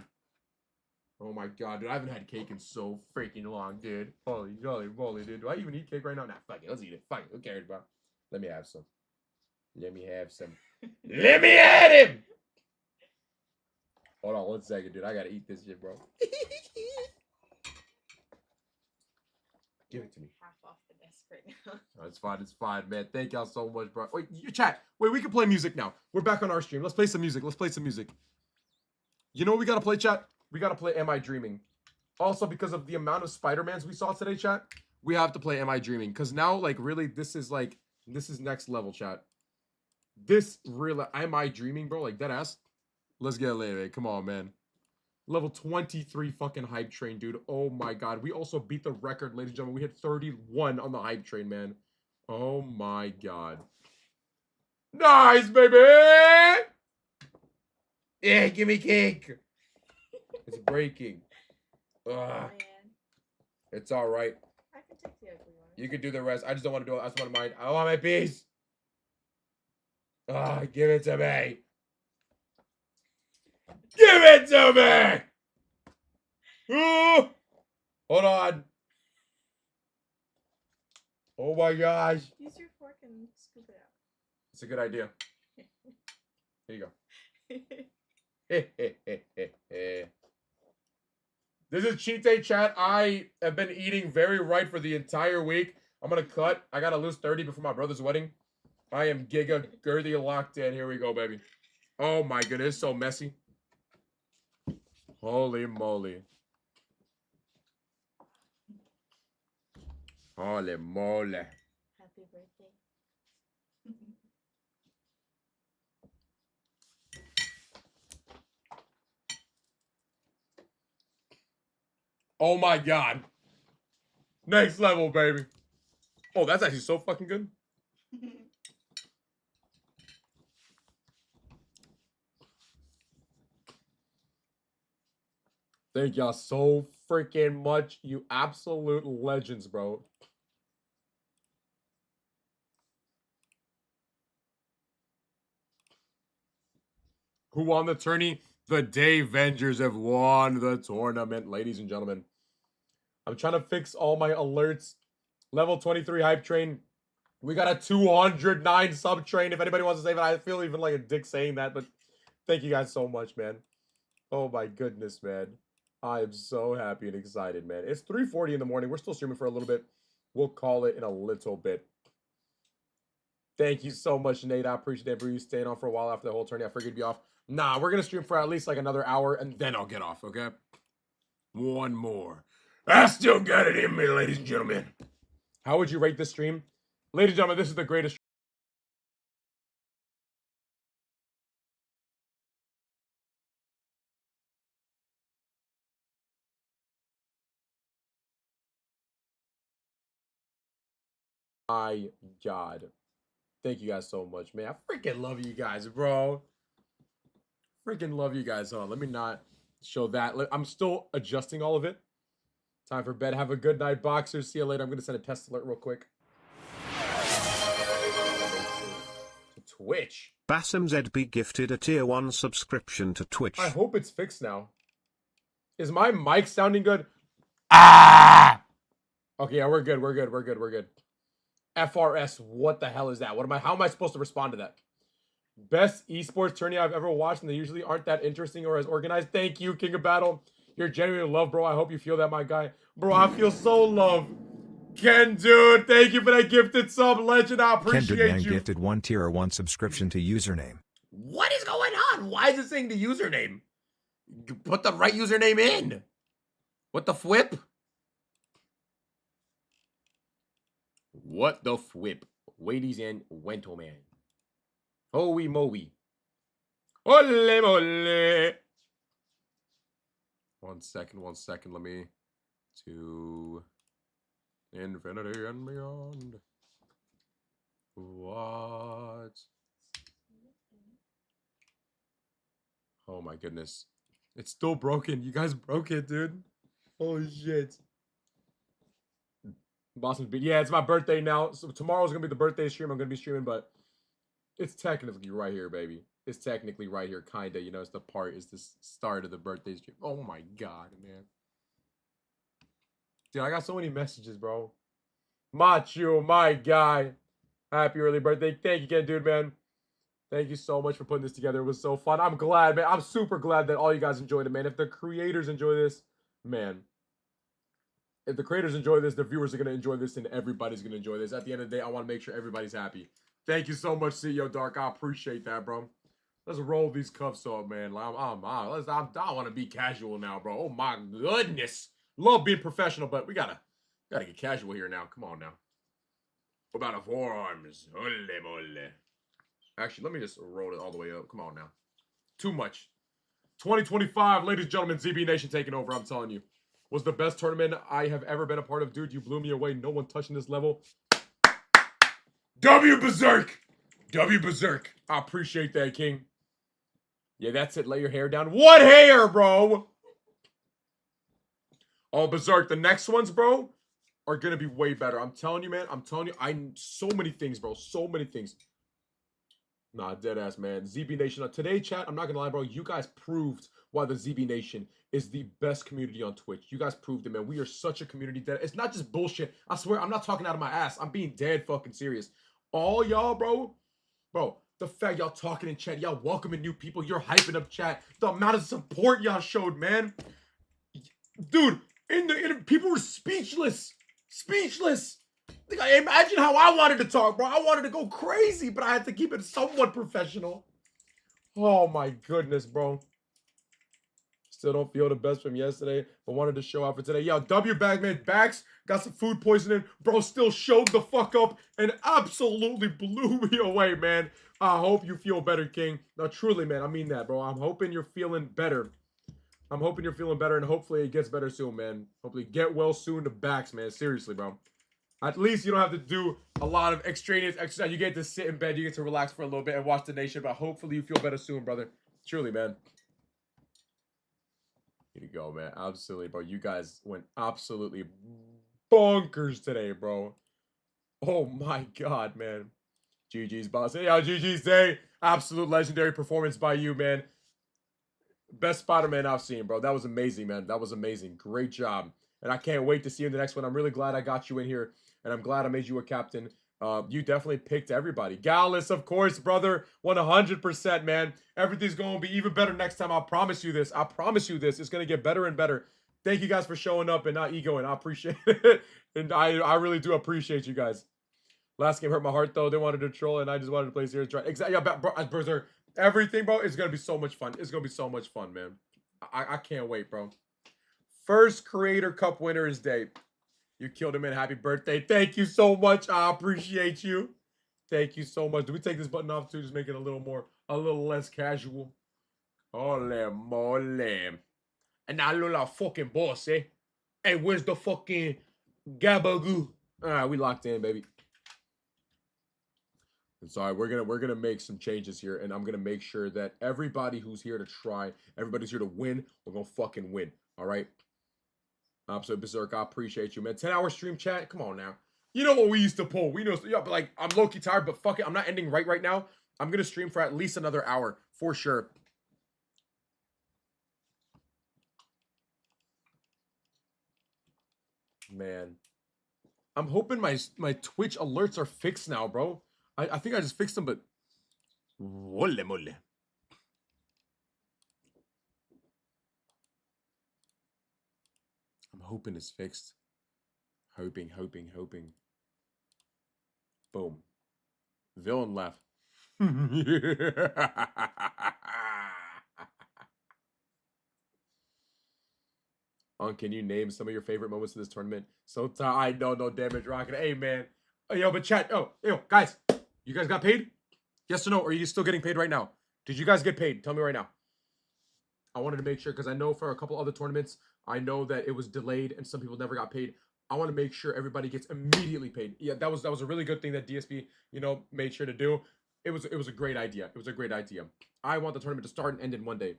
Oh, my God, dude. I haven't had cake in so freaking long, dude. Holy moly, dude. Do I even eat cake right now? Nah, fuck it. Let's eat it. Fuck it. Who cares, bro? Let me have some. Let me have some. Let me at him! Hold on 1 second, dude. I gotta eat this shit, bro. Give it to me. Half off the desk right now. Oh, it's fine, man. Thank y'all so much, bro. Wait, you chat. Wait, we can play music now. We're back on our stream. Let's play some music. You know what we gotta play, chat? We gotta play Am I Dreaming? Also, because of the amount of Spider-Mans we saw today, chat, we have to play Am I Dreaming? Because now, like, really, this is next level, chat. This really, Am I Dreaming, bro? Like, dead ass. Let's get it later, man. Come on, man. Level 23 fucking hype train, dude. Oh my God. We also beat the record, ladies and gentlemen. We hit 31 on the hype train, man. Oh my God. Nice, baby! Yeah, give me cake. It's breaking. Ugh. It's all right. I can take the ugly one. You can do the rest. I just don't want to do it. I just want mine. I want my piece. Ah, give it to me. Give it to me! Ooh! Hold on. Oh my gosh. Use your fork and scoop it out. It's a good idea. Here you go. This is cheat day, chat. I have been eating very right for the entire week. I'm gonna cut. I gotta lose 30 before my brother's wedding. I am giga girthy locked in. Here we go, baby. Oh my goodness, so messy. Holy moly. Holy moly. Happy birthday. Oh my God. Next level, baby. Oh, that's actually so fucking good. Thank y'all so freaking much. You absolute legends, bro. Who won the tourney? The Day Vengers have won the tournament, ladies and gentlemen. I'm trying to fix all my alerts. Level 23 hype train. We got a 209 sub train. If anybody wants to say that, I feel even like a dick saying that, but thank you guys so much, man. Oh my goodness, man. I am so happy and excited, man. It's 3:40 in the morning. We're still streaming for a little bit. We'll call it in a little bit. Thank you so much, Nate. I appreciate you staying on for a while after the whole tourney. I figured you'd be off. Nah, we're going to stream for at least like another hour, and then I'll get off, okay? One more. I still got it in me, ladies and gentlemen. How would you rate this stream? Ladies and gentlemen, this is the greatest my God. Thank you guys so much, man. I freaking love you guys, bro. Freaking love you guys. Hold on, let me not show that. I'm still adjusting all of it. Time for bed. Have a good night, boxers. See you later. I'm going to send a test alert real quick. Twitch. BasimZB gifted a tier 1 subscription to Twitch. I hope it's fixed now. Is my mic sounding good? Ah! Okay, yeah, we're good. We're good. FRS, what the hell is that? How am I supposed to respond to that? Best esports tourney I've ever watched, and they usually aren't that interesting or as organized. Thank you, King of Battle. You're genuinely loved, bro. I hope you feel that, my guy. Bro, I feel so loved. Ken, dude, thank you for that gifted sub, legend. I appreciate Kendrick Man you. gifted 1 tier 1 subscription to username. What is going on? Why is it saying the username? Put the right username in. What the flip? What the flip? Ladies and gentlemen. Holy moly. Ole mole. 1 second. Let me. To infinity and beyond. What? Oh my goodness. It's still broken. You guys broke it, dude. Holy shit. BasimZB. Yeah, it's my birthday now. So tomorrow's going to be the birthday stream. I'm going to be streaming, but it's technically right here, baby. It's technically right here, kind of. You know, it's the start of the birthday stream. Oh my God, man. Dude, I got so many messages, bro. Machu, my guy. Happy early birthday. Thank you again, dude, man. Thank you so much for putting this together. It was so fun. I'm glad, man. I'm super glad that all you guys enjoyed it, man. If the creators enjoy this, man. If the creators enjoy this, the viewers are going to enjoy this, and everybody's going to enjoy this. At the end of the day, I want to make sure everybody's happy. Thank you so much, CEO Dark. I appreciate that, bro. Let's roll these cuffs up, man. I want to be casual now, bro. Oh, my goodness. Love being professional, but we gotta get casual here now. Come on now. What about the forearms? Ole mole. Actually, let me just roll it all the way up. Come on now. Too much. 2025, ladies and gentlemen, ZB Nation taking over, I'm telling you. Was the best tournament I have ever been a part of. Dude, you blew me away. No one touching this level. W Berserk. W Berserk. I appreciate that, King. Yeah, that's it. Lay your hair down. What hair, bro? Oh, Berserk. The next ones, bro, are going to be way better. I'm telling you, man. I'm telling you. So many things, bro. So many things. Nah, deadass, man. ZB Nation. Today, chat, I'm not going to lie, bro. You guys proved why the ZB Nation is the best community on Twitch. You guys proved it, man. We are such a community that it's not just bullshit. I swear, I'm not talking out of my ass. I'm being dead fucking serious. All y'all, bro, the fact y'all talking in chat, y'all welcoming new people, you're hyping up chat, the amount of support y'all showed, man. Dude, people were speechless. Speechless. Imagine how I wanted to talk, bro. I wanted to go crazy, but I had to keep it somewhat professional. Oh my goodness, bro. Still don't feel the best from yesterday, but wanted to show out for today. Yo, W Bagman Backs got some food poisoning. Bro, still showed the fuck up and absolutely blew me away, man. I hope you feel better, King. No, truly, man. I mean that, bro. I'm hoping you're feeling better. I'm hoping you're feeling better, and hopefully it gets better soon, man. Hopefully get well soon to Backs, man. Seriously, bro. At least you don't have to do a lot of extraneous exercise. You get to sit in bed. You get to relax for a little bit and watch the nation, but hopefully you feel better soon, brother. Truly, man. Here you go, man. Absolutely, bro. You guys went absolutely bonkers today, bro. Oh my God, man. GG's, boss. Hey, GG's day. Absolute legendary performance by you, man. Best Spider-Man I've seen, bro. That was amazing, man. That was amazing. Great job. And I can't wait to see you in the next one. I'm really glad I got you in here, and I'm glad I made you a captain. You definitely picked everybody. Gallus, of course, brother. 100%, man. Everything's going to be even better next time. I promise you this. I promise you this. It's going to get better and better. Thank you guys for showing up and not egoing. I appreciate it. And I really do appreciate you guys. Last game hurt my heart, though. They wanted to troll, and I just wanted to play serious. Exactly. Yeah, bro, Berserk. Everything, bro. It's going to be so much fun. It's going to be so much fun, man. I can't wait, bro. First Creator Cup winner's day. You killed him, man. Happy birthday. Thank you so much. I appreciate you. Thank you so much. Do we take this button off too? Just make it a little less casual. Ole mole. And I look like fucking boss, eh? Hey, where's the fucking gabagoo? All right, we locked in, baby. I'm sorry, we're gonna make some changes here, and I'm gonna make sure that everybody who's here to try, everybody's here to win, we're gonna fucking win. All right. Absolute Berserk, I appreciate you, man. 10-hour stream chat, come on now. You know what we used to pull. We know, yeah, but like, I'm low-key tired, but fuck it. I'm not ending right now. I'm going to stream for at least another hour, for sure. Man. I'm hoping my Twitch alerts are fixed now, bro. I think I just fixed them, but mole mole. I'm hoping it's fixed. Hoping. Boom. Villain left. Can you name some of your favorite moments of this tournament? So I know no damage rocket. Hey man. Oh, yo, but chat. Oh, yo, guys. You guys got paid? Yes or no? Or are you still getting paid right now? Did you guys get paid? Tell me right now. I wanted to make sure, because I know for a couple other tournaments, I know that it was delayed and some people never got paid. I want to make sure everybody gets immediately paid. Yeah, that was a really good thing that DSP, made sure to do. It was a great idea. It was a great idea. I want the tournament to start and end in one day.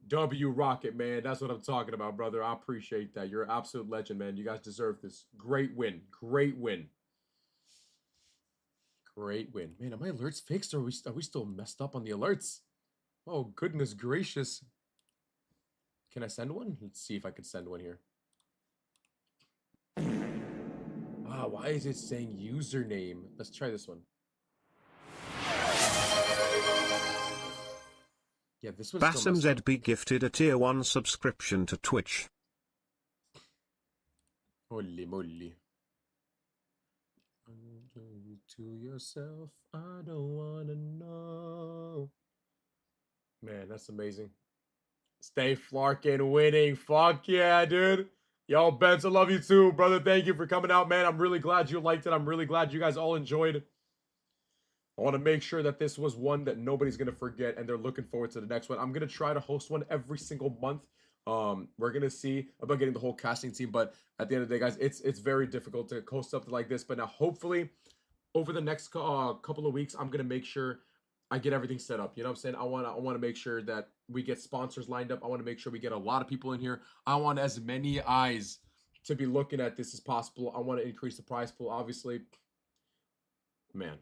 W Rocket, man. That's what I'm talking about, brother. I appreciate that. You're an absolute legend, man. You guys deserve this. Great win. Great win. Great win. Man, are my alerts fixed, or are we still messed up on the alerts? Oh, goodness gracious. Can I send one? Let's see if I can send one here. Ah, why is it saying username? Let's try this one. Yeah, this one's BasimZB gifted a tier 1 subscription to Twitch. Holy moly. To yourself, I don't wanna know. Man, that's amazing. Stay flarking winning. Fuck yeah, dude. Yo, Benz, I love you too, brother. Thank you for coming out, man. I'm really glad you liked it. I'm really glad you guys all enjoyed it. I want to make sure that this was one that nobody's going to forget, and they're looking forward to the next one. I'm going to try to host one every single month. We're going to see about getting the whole casting team, but at the end of the day, guys, it's very difficult to host something like this. But now, hopefully, over the next couple of weeks, I'm going to make sure I get everything set up. You know what I'm saying? I want to make sure that we get sponsors lined up. I want to make sure we get a lot of people in here. I want as many eyes to be looking at this as possible. I want to increase the prize pool, obviously. Man.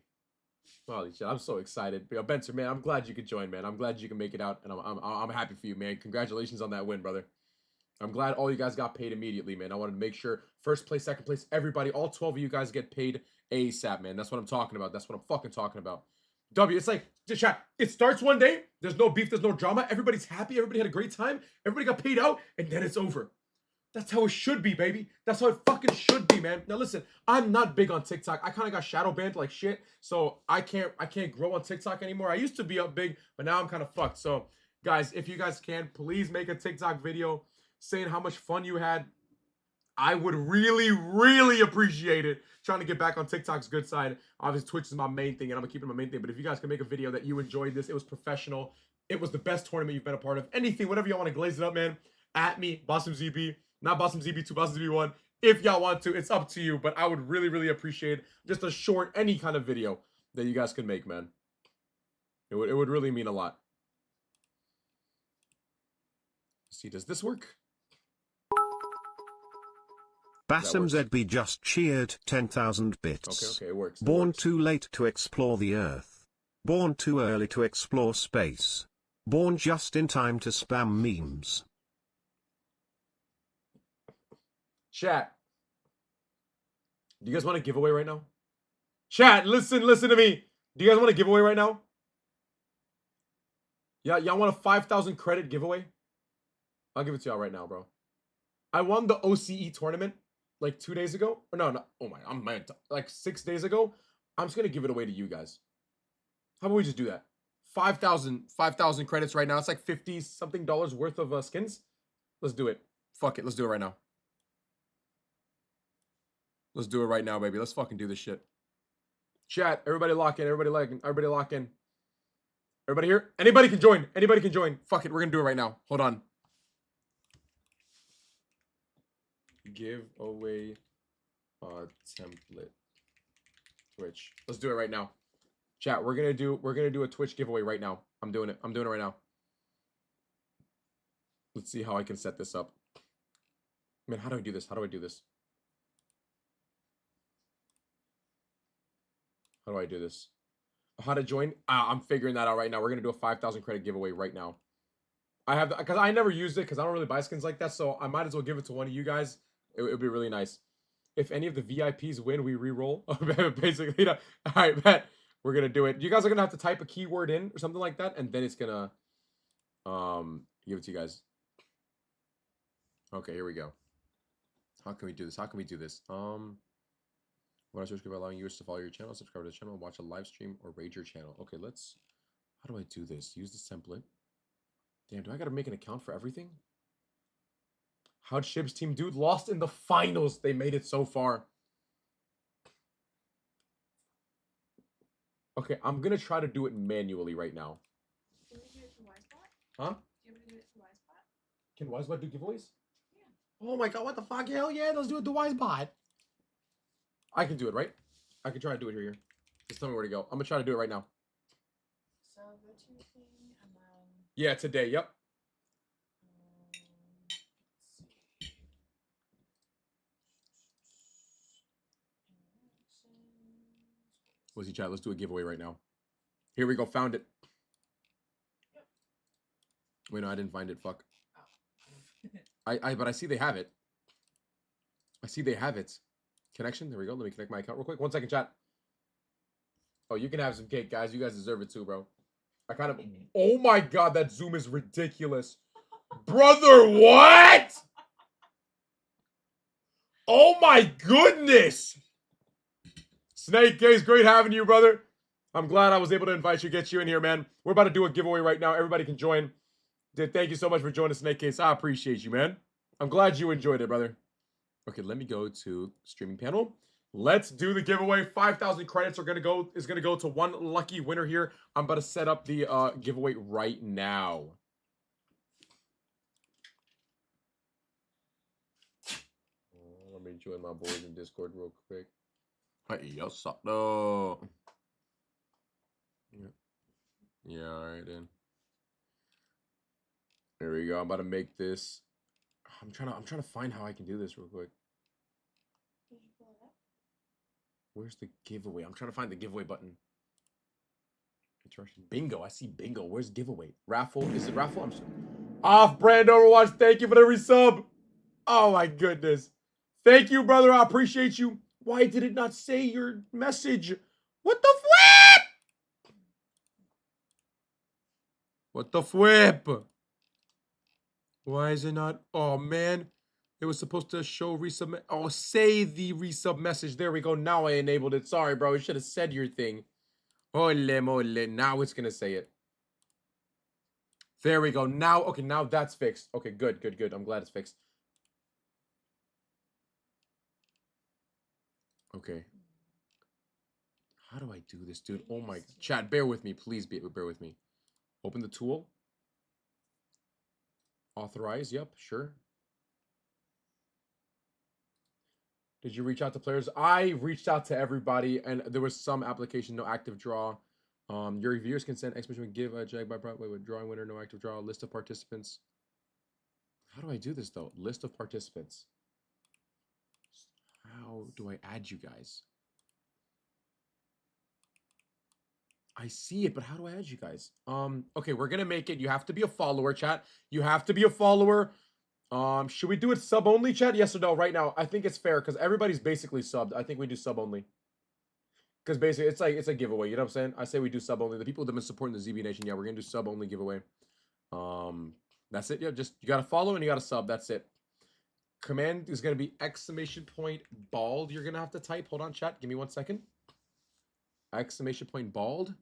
Holy shit, I'm so excited. Yo, Benzer, man, I'm glad you could join, man. I'm glad you can make it out, and I'm happy for you, man. Congratulations on that win, brother. I'm glad all you guys got paid immediately, man. I wanted to make sure first place, second place, everybody, all 12 of you guys get paid ASAP, man. That's what I'm talking about. That's what I'm fucking talking about. W, it's like, chat, it starts one day, there's no beef, there's no drama, everybody's happy, everybody had a great time, everybody got paid out, and then it's over. That's how it should be, baby. That's how it fucking should be, man. Now listen, I'm not big on TikTok. I kind of got shadow banned like shit, so I can't grow on TikTok anymore. I used to be up big, but now I'm kind of fucked. So, guys, if you guys can, please make a TikTok video saying how much fun you had. I would really, really appreciate it. Trying to get back on TikTok's good side. Obviously, Twitch is my main thing, and I'm gonna keep it my main thing. But if you guys can make a video that you enjoyed this, it was professional. It was the best tournament you've been a part of. Anything, whatever y'all want to glaze it up, man. At me, BasimZB. Not BasimZB2, BasimZB1. If y'all want to, it's up to you. But I would really, really appreciate just a short, any kind of video that you guys can make, man. It would really mean a lot. Let's see, does this work? BasimZB just cheered 10,000 bits. Okay, it works. Born too late to explore the Earth. Born too early to explore space. Born just in time to spam memes. Chat. Do you guys want a giveaway right now? Chat, listen to me. Do you guys want a giveaway right now? Yeah, y'all want a 5,000 credit giveaway? I'll give it to y'all right now, bro. I won the OCE tournament like 2 days ago. Or no, oh my, I'm mad. Like 6 days ago. I'm just gonna give it away to you guys. How about we just do that? 5,000 credits right now. It's like 50 something dollars worth of skins. Let's do it. Fuck it. Let's do it right now. Let's do it right now, baby. Let's fucking do this shit. Chat, everybody lock in. Everybody lock in. Everybody lock in. Everybody here? Anybody can join. Anybody can join. Fuck it. We're gonna do it right now. Hold on. Give away template. Twitch. Let's do it right now. Chat, we're gonna do a Twitch giveaway right now. I'm doing it. I'm doing it right now. Let's see how I can set this up. Man, how do I do this? How do I do this? How do I do this? How to join? I'm figuring that out right now. We're gonna do a 5,000 credit giveaway right now. I have because I never used it because I don't really buy skins like that. So I might as well give it to one of you guys. It would be really nice. If any of the VIPs win, we re-roll. Basically, all right, bet we're gonna do it. You guys are gonna have to type a keyword in or something like that, and then it's gonna give it to you guys. Okay, here we go. How can we do this? How can we do this? What I search by allowing users to follow your channel, subscribe to the channel, watch a live stream, or raid your channel. Okay, let's. How do I do this? Use this template. Damn, do I gotta make an account for everything? How'd Shib's team do? Lost in the finals. They made it so far. Okay, I'm gonna try to do it manually right now. Huh? Can Wisebot do giveaways? Oh my god, what the fuck? Hell yeah, let's do it to Wisebot. I can do it, right? I can try to do it here. Just tell me where to go. I'm gonna try to do it right now. So go to your thing and then... Yeah, today, yep. What's he chat? Let's do a giveaway right now. Here we go, found it. Wait, no, I didn't find it. Fuck. But I see they have it. I see they have it. Connection. There we go. Let me connect my account real quick. 1 second, chat. Oh, you can have some cake, guys. You guys deserve it too, bro. I kind of. Oh my god, that zoom is ridiculous, brother. What? Oh my goodness. Snake Case, great having you, brother. I'm glad I was able to invite you, get you in here, man. We're about to do a giveaway right now. Everybody can join. Thank you so much for joining Snake Case. I appreciate you, man. I'm glad you enjoyed it, brother. Okay, let me go to streaming panel. Let's do the giveaway. 5,000 credits is gonna go to one lucky winner here. I'm about to set up the giveaway right now. Let me join my boys in Discord real quick. Hey, yo, suck though. Yeah, all right then. There we go. I'm about to make this. I'm trying to find how I can do this real quick. Where's the giveaway? I'm trying to find the giveaway button. Bingo. I see bingo. Where's giveaway? Raffle. Is it raffle? I'm sorry. Off brand Overwatch. Thank you for the resub. Oh my goodness. Thank you, brother. I appreciate you. Why did it not say your message? What the flip? What the flip? Why is it not? Oh, man. It was supposed to show resub. Oh, say the resub message. There we go. Now I enabled it. Sorry, bro. You should have said your thing. Ole mole. Now it's going to say it. There we go. Now, okay, now that's fixed. Okay, good, good, good. I'm glad it's fixed. Okay. How do I do this, dude? Oh my. Chat, bear with me. Please bear with me. Open the tool. Authorize. Yep, sure. Did you reach out to players? I reached out to everybody, and there was some application, no active draw. Your reviewers can send exclamation give a jag by with drawing winner, no active draw, list of participants. How do I do this though? List of participants. How do I add you guys? I see it, but how do I add you guys? Okay, we're gonna make it. You have to be a follower, chat. You have to be a follower. Should we do it sub only, chat? Yes or no? Right now, I think it's fair because everybody's basically subbed. I think we do sub only. Because basically, it's a giveaway. You know what I'm saying? I say we do sub only. The people that have been supporting the ZB Nation, yeah, we're gonna do sub only giveaway. That's it. Yeah, just you gotta follow and you gotta sub. That's it. Command is gonna be exclamation point bald. You're gonna have to type. Hold on, chat. Give me 1 second. Exclamation point bald.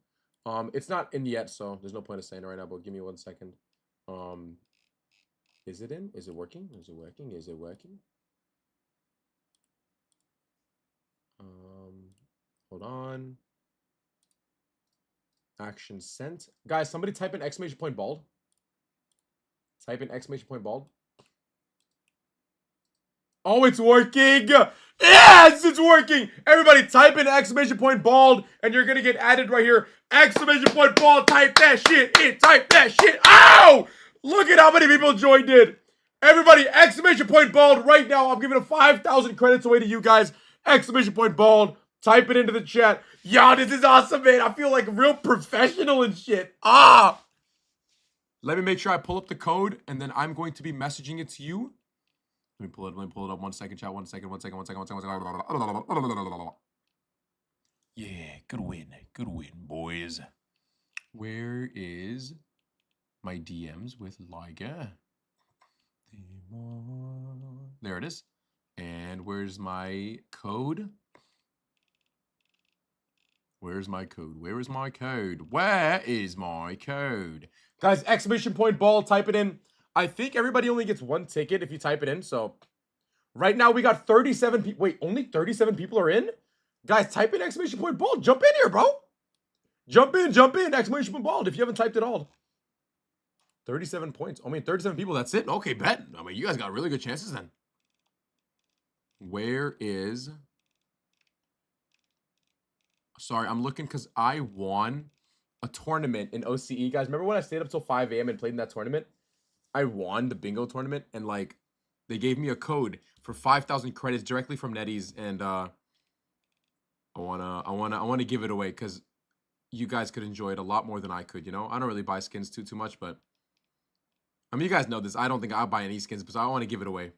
It's not in yet, so there's no point of saying it right now. But give me 1 second. Is it in? Is it working? Is it working? Is it working? Hold on. Action sent. Guys, somebody type in exclamation point bald. Type in exclamation point bald. Oh, it's working! Yes, it's working! Everybody type in exclamation point bald, and you're gonna get added right here. Exclamation point bald, type that shit in, type that shit. Ow! Look at how many people joined in. Everybody, exclamation point bald right now. I'm giving 5,000 credits away to you guys. Exclamation point bald. Type it into the chat. Yo, this is awesome, man. I feel like real professional and shit. Let me make sure I pull up the code, and then I'm going to be messaging it to you. Let me pull it up. 1 second, chat. 1 second. Yeah, good win, boys. Where is my DMs with Liga? There it is. And where's my code? Where's my code? Where is my code? Where is my code? Guys, exclamation point ball, type it in. I think everybody only gets 1 ticket if you type it in. So right now we got 37 people. Wait, only 37 people are in? Guys, type in exclamation point ball. Jump in here, bro. Jump in. Exclamation point ball if you haven't typed it all. 37 points. I mean, 37 people. That's it. Okay, bet. I mean, you guys got really good chances then. Where is... Sorry, I'm looking because I won a tournament in OCE. Guys, remember when I stayed up till 5 a.m. and played in that tournament? I won the bingo tournament, and like they gave me a code for 5,000 credits directly from NetEase, and I wanna give it away because you guys could enjoy it a lot more than I could. You know, I don't really buy skins too much, but I mean, you guys know this. I don't think I'll buy any skins, but I want to give it away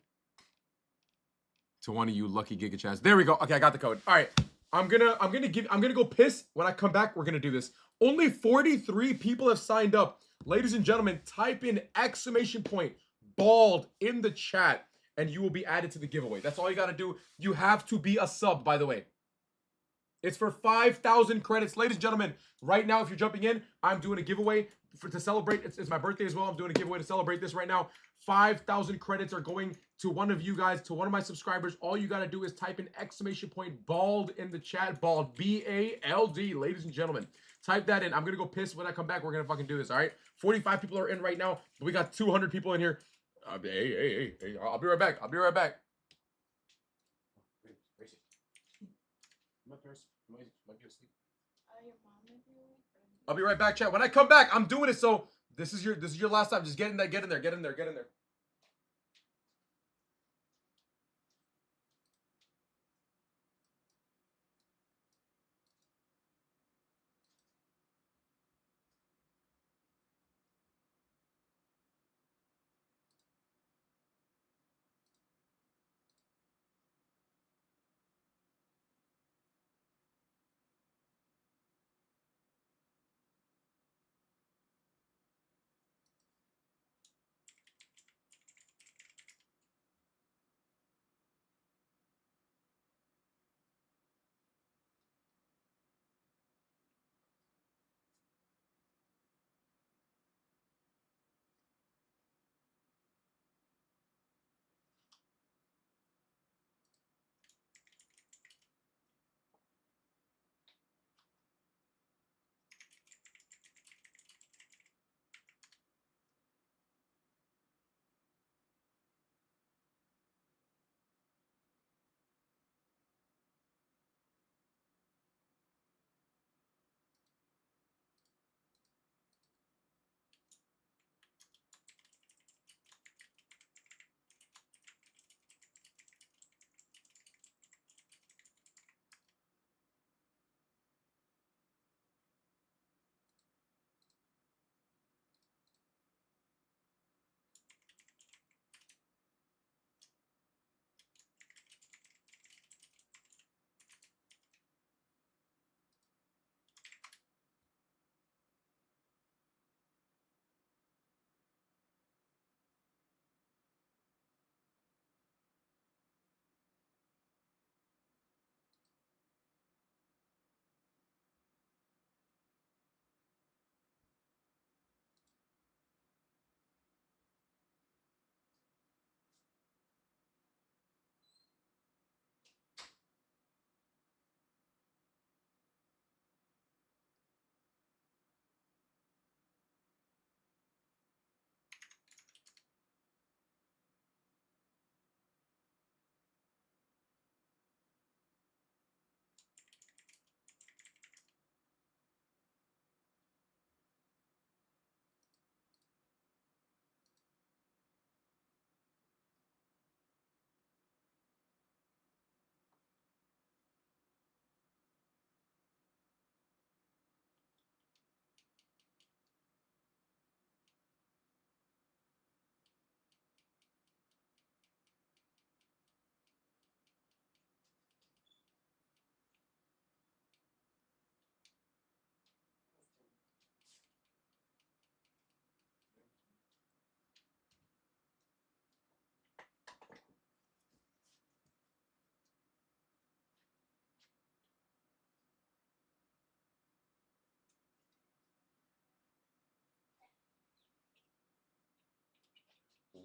to one of you lucky Giga Chats. There we go. Okay, I got the code. All right. I'm gonna go piss. When I come back, we're gonna do this. Only 43 people have signed up. Ladies and gentlemen, type in exclamation point bald in the chat and you will be added to the giveaway. That's all you gotta do. You have to be a sub, by the way. It's for 5,000 credits. Ladies and gentlemen, right now, if you're jumping in, I'm doing a giveaway to celebrate. It's my birthday as well. I'm doing a giveaway to celebrate this right now. 5,000 credits are going to one of you guys, to one of my subscribers. All you got to do is type in exclamation point bald in the chat. Bald, B-A-L-D, ladies and gentlemen. Type that in. I'm going to go piss. When I come back, we're going to fucking do this, all right? 45 people are in right now. But we got 200 people in here. Hey. I'll be right back. My parents might be asleep. Your mom might be awake. I'll be right back, chat. When I come back, I'm doing it. So this is your last time. Just get in there. Get in there.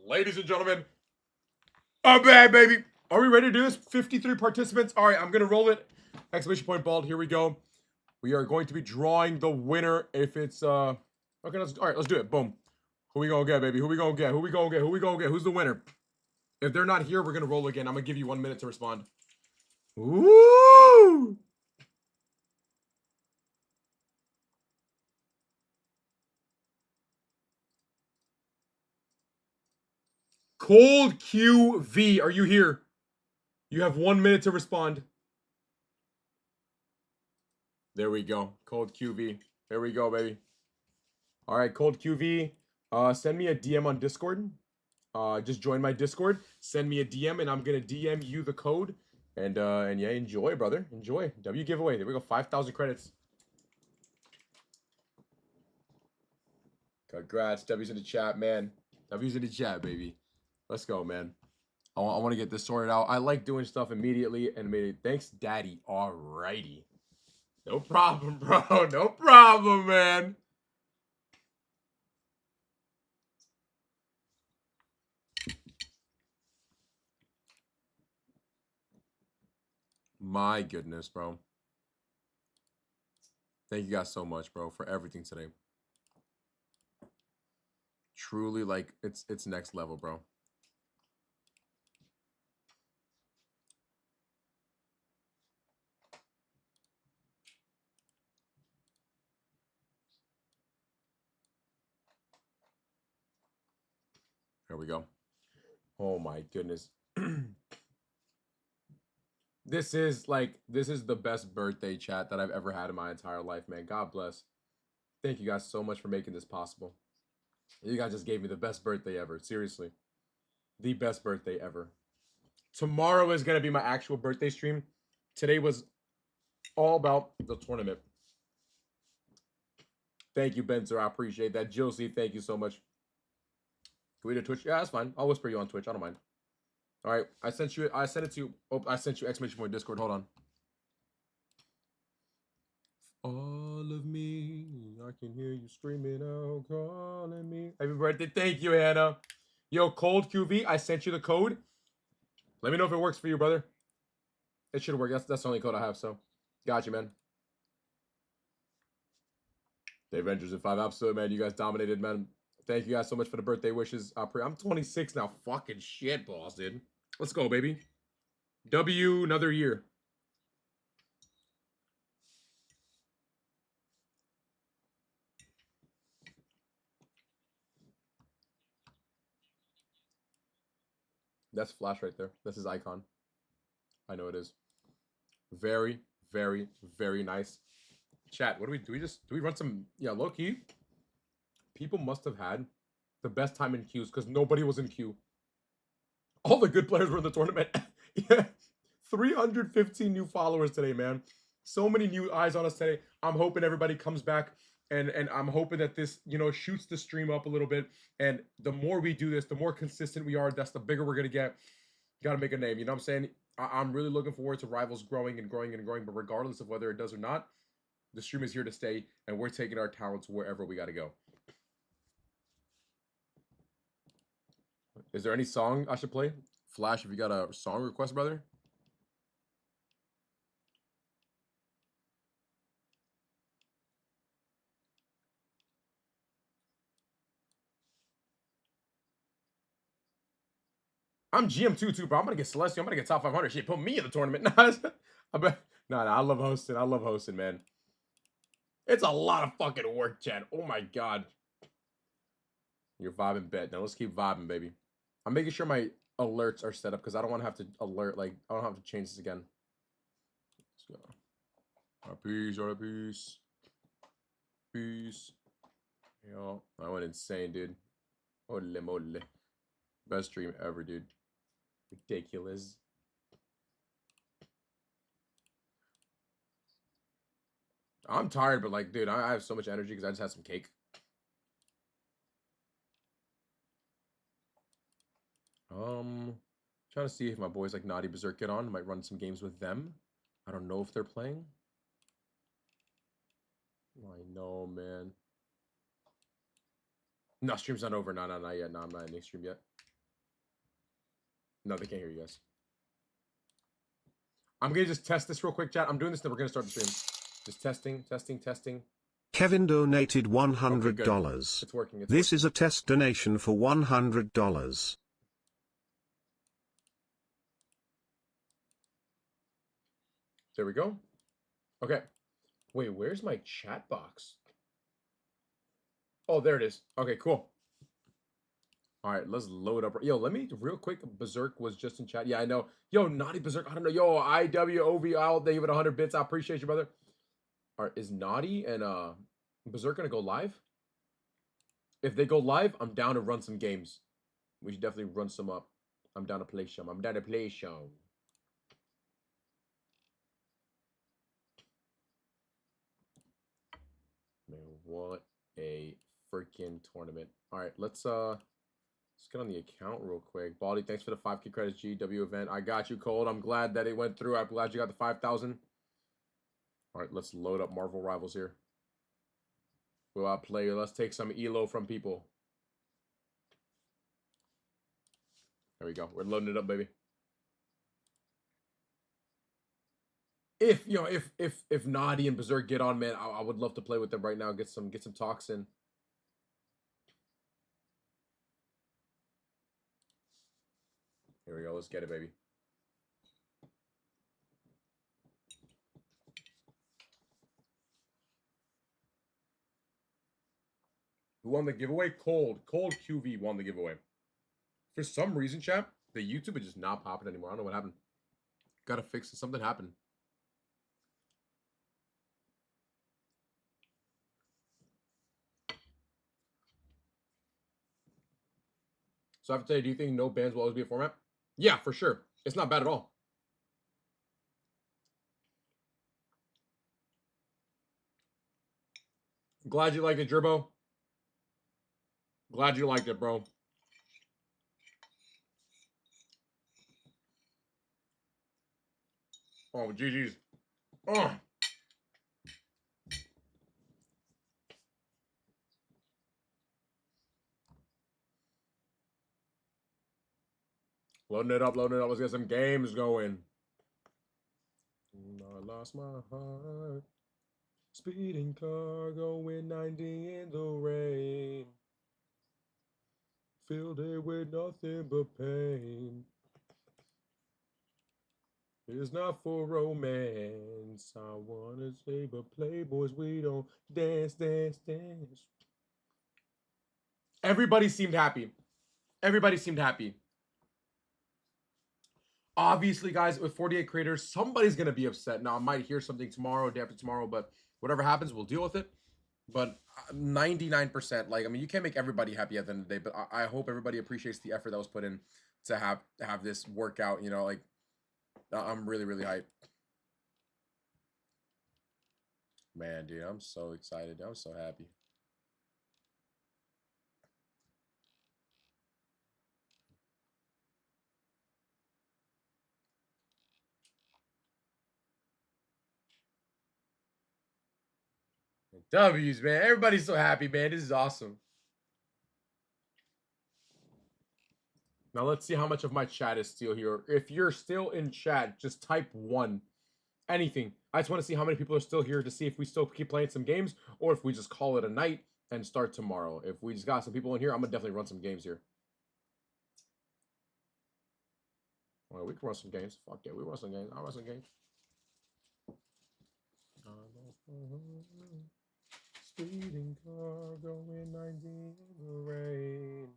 Ladies and gentlemen, oh bad baby. Are we ready to do this? 53 participants. All right, I'm gonna roll it. Exclamation point bald. Here we go. We are going to be drawing the winner. If it's okay, all right, let's do it. Boom. Who we gonna get, baby? Who we gonna get? Who we gonna get? Who we gonna get? Who's the winner? If they're not here, we're gonna roll again. I'm gonna give you 1 minute to respond. Woo! Cold QV, are you here? You have 1 minute to respond. There we go. Cold QV. There we go, baby. All right, Cold QV. Send me a DM on Discord. Just join my Discord. Send me a DM, and I'm gonna DM you the code. And yeah, enjoy, brother. Enjoy. W giveaway. There we go. 5,000 credits. Congrats. W's in the chat, man. W's in the chat, baby. Let's go, man. I want to get this sorted out. I like doing stuff immediately and immediately. Thanks, Daddy. Alrighty. No problem, bro. No problem, man. My goodness, bro. Thank you guys so much, bro, for everything today. Truly, like, it's next level, bro. There we go. Oh my goodness. This is the best birthday chat that I've ever had in my entire life, man. God bless. Thank you guys so much for making this possible. You guys just gave me the best birthday ever. Seriously. The best birthday ever. Tomorrow is going to be my actual birthday stream. Today was all about the tournament. Thank you, Benzer. I appreciate that. Josie, thank you so much. Can we do Twitch? Yeah, that's fine. I'll whisper you on Twitch. I don't mind. All right. I sent you. I sent it to you. Oh, I sent you exclamation point Discord. Hold on. All of me, I can hear you screaming out, calling me. Happy birthday. Thank you, Hannah. Yo, Cold QV, I sent you the code. Let me know if it works for you, brother. It should work. That's the only code I have, so. Got you, man. The Avengers in 5. Absolutely, man. You guys dominated, man. Thank you guys so much for the birthday wishes. I'm 26 now. Fucking shit, boss, dude. Let's go, baby. W, another year. That's Flash right there. That's his icon. I know it is. Very, very, very nice. Chat, what do we do? Do we run some, yeah, low key? People must have had the best time in queues because nobody was in queue. All the good players were in the tournament. Yeah, 315 new followers today, man. So many new eyes on us today. I'm hoping everybody comes back, and I'm hoping that this, you know, shoots the stream up a little bit. And the more we do this, the more consistent we are, that's the bigger we're gonna get. Got to make a name. You know what I'm saying? I'm really looking forward to Rivals growing and growing and growing. But regardless of whether it does or not, the stream is here to stay, and we're taking our talents wherever we got to go. Is there any song I should play? Flash, if you got a song request, brother. I'm GM2 too, bro. I'm gonna get Celestial. I'm gonna get top 500. Shit, put me in the tournament. Nah, I love hosting. I love hosting, man. It's a lot of fucking work, Chad. Oh my god. You're vibing bet. Now let's keep vibing, baby. I'm making sure my alerts are set up because I don't want to have to alert. Like, I don't have to change this again. Let's go. Peace, peace. Peace. Yo, I went insane, dude. Ole mole. Best stream ever, dude. Ridiculous. I'm tired, but like, dude, I have so much energy because I just had some cake. Trying to see if my boys like Naughty Berserk get on. Might run some games with them. I don't know if they're playing. I know, man. No, stream's not over. No, not yet. No, I'm not in the stream yet. No, they can't hear you guys. I'm gonna just test this real quick, chat. I'm doing this, then we're gonna start the stream. Just testing. Kevin donated $100. Okay, it's working. This is a test donation for $100. There we go. Okay. Wait, where's my chat box? Oh, there it is. Okay, cool. All right, let's load up. Yo, let me real quick. Berserk was just in chat. Yeah, I know. Yo, Naughty Berserk. I don't know. Yo, IWOV. They give it 100 bits. I appreciate you, brother. All right, is Naughty and Berserk gonna go live? If they go live, I'm down to run some games. We should definitely run some up. I'm down to play some. I'm down to play some. Man, what a freaking tournament. All right, let's get on the account real quick. Baldy, thanks for the 5K credits GW event. I got you, Cold. I'm glad that it went through. I'm glad you got the 5,000. All right, let's load up Marvel Rivals here. Go out play. Let's take some elo from people. There we go. We're loading it up, baby. If you know, if Naughty and Berserk get on, man, I would love to play with them right now. Get some talks in. Here we go. Let's get it, baby. Who won the giveaway? Cold QV won the giveaway. For some reason, chat, the YouTube is just not popping anymore. I don't know what happened. Gotta fix it. Something happened. So I have to tell you, do you think no bans will always be a format? Yeah, for sure. It's not bad at all. Glad you liked it, Gerbo. Glad you liked it, bro. Oh, GG's. Oh. Loading it up. Let's get some games going. I lost my heart. Speeding car going 90 in the rain. Filled it with nothing but pain. It's not for romance. I wanna say, but playboys, we don't dance. Everybody seemed happy. Obviously, guys, with 48 creators, somebody's going to be upset. Now, I might hear something tomorrow, day after tomorrow, but whatever happens, we'll deal with it. But 99%, like, I mean, you can't make everybody happy at the end of the day, but I hope everybody appreciates the effort that was put in to have this workout, you know, like, I'm really, really hyped. Man, dude, I'm so excited. I'm so happy. W's, man. Everybody's so happy, man. This is awesome. Now let's see how much of my chat is still here. If you're still in chat, just type 1. Anything. I just want to see how many people are still here to see if we still keep playing some games or if we just call it a night and start tomorrow. If we just got some people in here, I'm going to definitely run some games here. Well, we can run some games. Fuck yeah, we run some games. I'll run some games. Speeding car going 90 in the rain.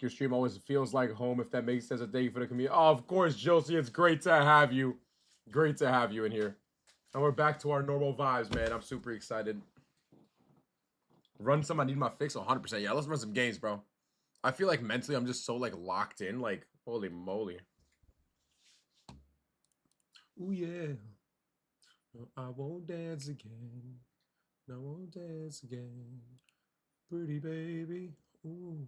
Your stream always feels like home, if that makes sense. A day for the community. Oh, of course, Josie. It's great to have you. Great to have you in here. And we're back to our normal vibes, man. I'm super excited. Run some. I need my fix 100%. Yeah, let's run some games, bro. I feel like mentally I'm just so, like, locked in. Like, holy moly. Ooh, yeah. I won't dance again. I won't dance again. Pretty baby. Ooh.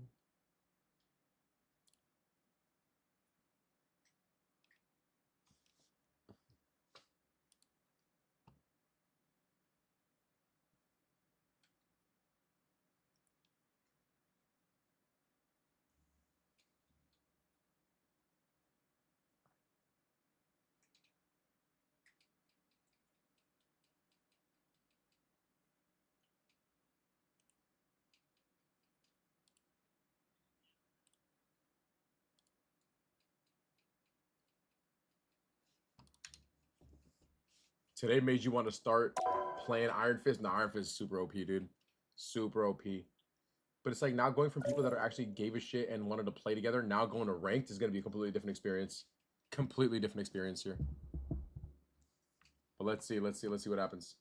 today made you want to start playing Iron Fist? No, Iron Fist is super OP, dude. Super OP. But it's like now going from people that are actually gave a shit and wanted to play together, now going to ranked is going to be a completely different experience. Completely different experience here. But let's see what happens.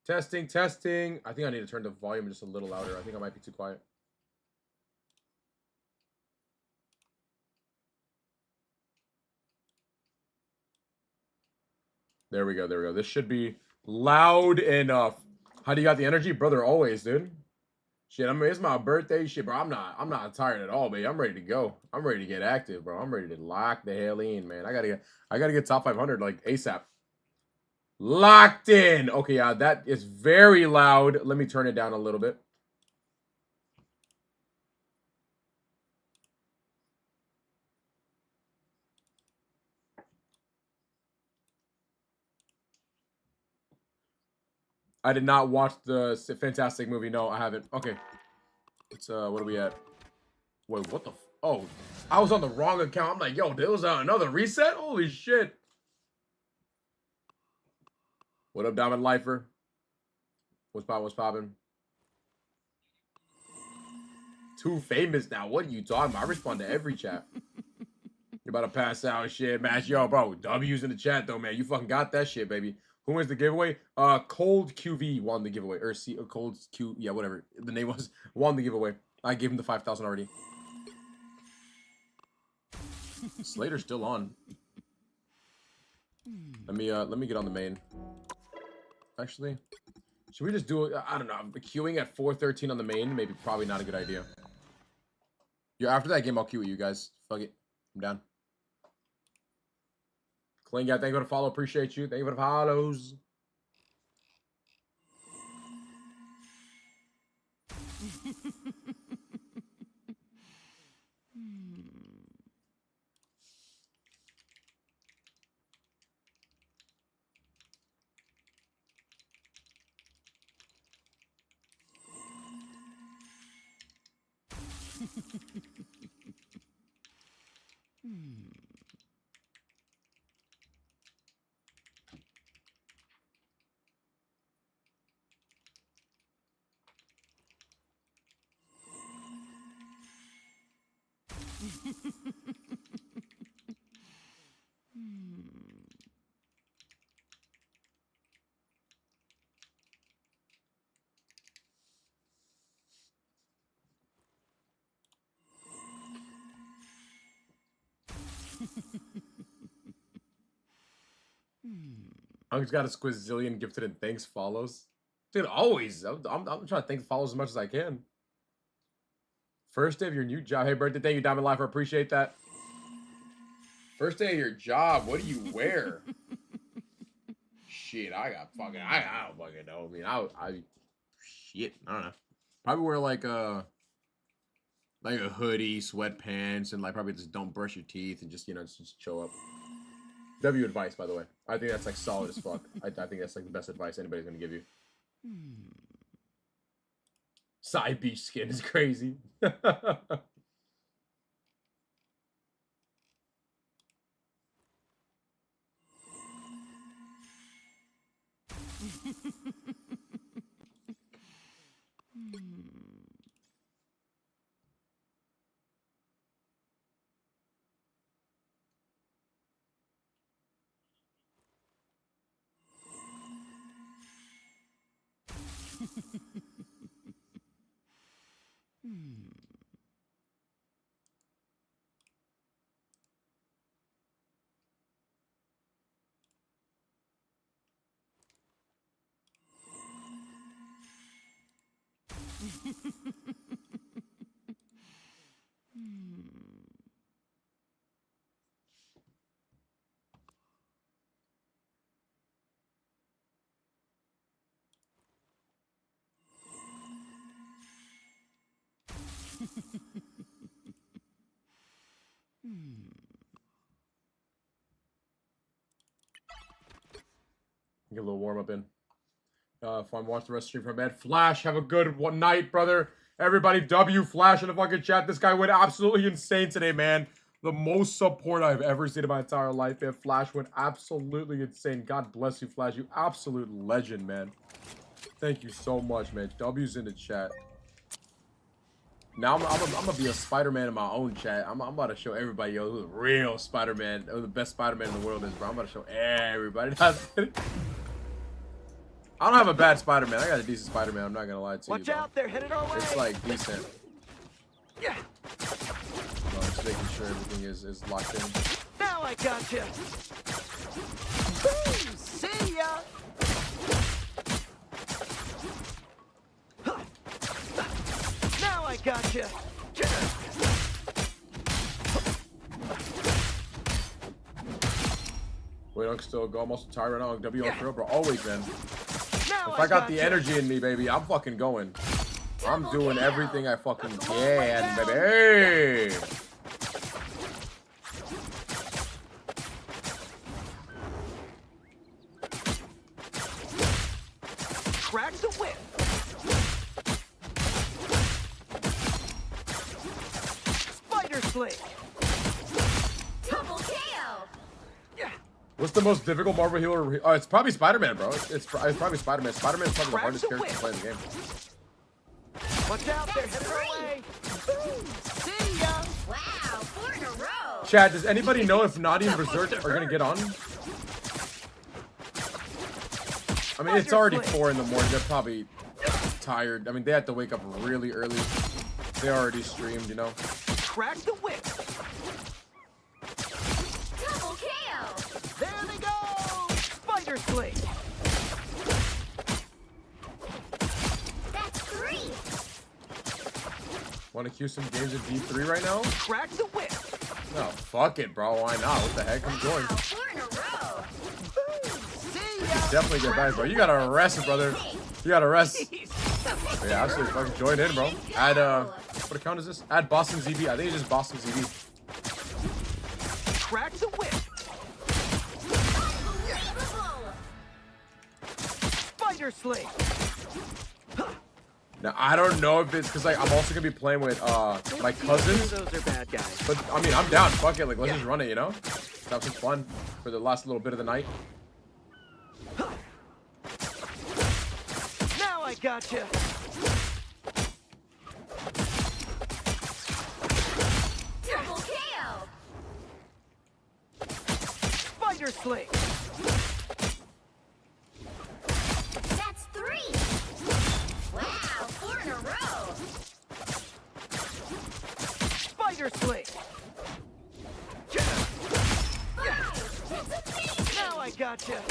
Testing. I think I need to turn the volume just a little louder. I think I might be too quiet. There we go. This should be loud enough. How do you got the energy? Brother, always, dude. Shit, I mean, it's my birthday. Shit, bro, I'm not tired at all, baby. I'm ready to go. I'm ready to get active, bro. I'm ready to lock the hell in, man. I gotta get top 500 like ASAP. Locked in. Okay, yeah, that is very loud. Let me turn it down a little bit. I did not watch the fantastic movie. No, I haven't. Okay. It's what are we at? Wait, what the oh, I was on the wrong account. I'm like, yo, there was another reset? Holy shit. What up, Diamond Lifer? What's poppin'? Too famous now. What are you talking about? I respond to every chat. You're about to pass out shit, match. Yo, bro, W's in the chat though, man. You fucking got that shit, baby. Who wins the giveaway? Cold QV won the giveaway. Or Cold Q, yeah, whatever the name was, won the giveaway. I gave him the 5,000 already. Slater's still on. Let me get on the main. Actually, should we just do it? I don't know. Queuing at 4:13 on the main, maybe probably not a good idea. Yeah, after that game, I'll queue with you guys. Fuck it. I'm down. Kling, yeah, thank you for the follow. Appreciate you. Thank you for the follows. Hunk's got a squizillion gifted and thanks follows. Dude, always. I'm trying to thank the follows as much as I can. First day of your new job. Hey, birthday. Thank you, Diamond Life. I appreciate that. First day of your job. What do you wear? Shit, I don't fucking know. I mean, shit, I don't know. Probably wear like a hoodie, sweatpants, and like probably just don't brush your teeth and just, you know, just show up. W advice, by the way. I think that's like solid as fuck. I think that's like the best advice anybody's gonna give you. Side beach skin is crazy. Get a little warm up in. If I'm watching the rest of the stream from bed. Flash, have a good one night, brother. Everybody, W Flash in the fucking chat. This guy went absolutely insane today, man. The most support I've ever seen in my entire life. And Flash went absolutely insane. God bless you, Flash. You absolute legend, man. Thank you so much, man. W's in the chat. Now I'm gonna be a Spider-Man in my own chat. I'm about to show everybody, yo, who the real Spider-Man, who the best Spider-Man in the world is, bro. I'm about to show everybody. I don't have a bad Spider-Man. I got a decent Spider-Man. I'm not gonna lie to you. Watch out, they're headed our way. It's like decent. Yeah. No, just making sure everything is locked in. Now I gotcha. Boom, see ya. Now I gotcha. Wait, I'm still go. I'm also tired right now. W on bro. Always, man. Now If I got the energy in me, baby, I'm fucking going. I'm doing everything I fucking can, baby. Crack the whip. Spider Sling. Double KO. What's the most difficult Marvel hero? Oh, it's probably Spider-Man, bro. It's probably Spider-Man. Spider-Man is probably the hardest character to play in the game. Watch out, they're headed our way. Boom, see ya. Wow, 4 in a row. Chad, does anybody know if Naughty and Berserk are gonna get on? I mean, it's already 4 in the morning. They're probably tired. I mean, they had to wake up really early. They already streamed, you know. Crack the whip. Double KO. There they go. Spider Sling. That's 3. Want to cue some games of D3 right now? Crack the whip. No, fuck it, bro. Why not? What the heck? Come join. 4 in a row. Boom, see ya. Definitely get back, bro. You gotta rest, brother. You gotta rest. Yeah, absolutely. Fucking join in, bro. Add, what account is this? Add BasimZB. I think it's just BasimZB. Crack the whip. Spider Sling. Now, I don't know if it's because, like, I'm also gonna be playing with, my cousins. Those are bad guys. But, I mean, I'm down. Fuck it. Like, let's just run it, you know? Let's have some fun for the last little bit of the night. Now I gotcha. Double KO. Spider Sling. That's 3. Wow, 4 in a row. Spider Sling. Now I gotcha.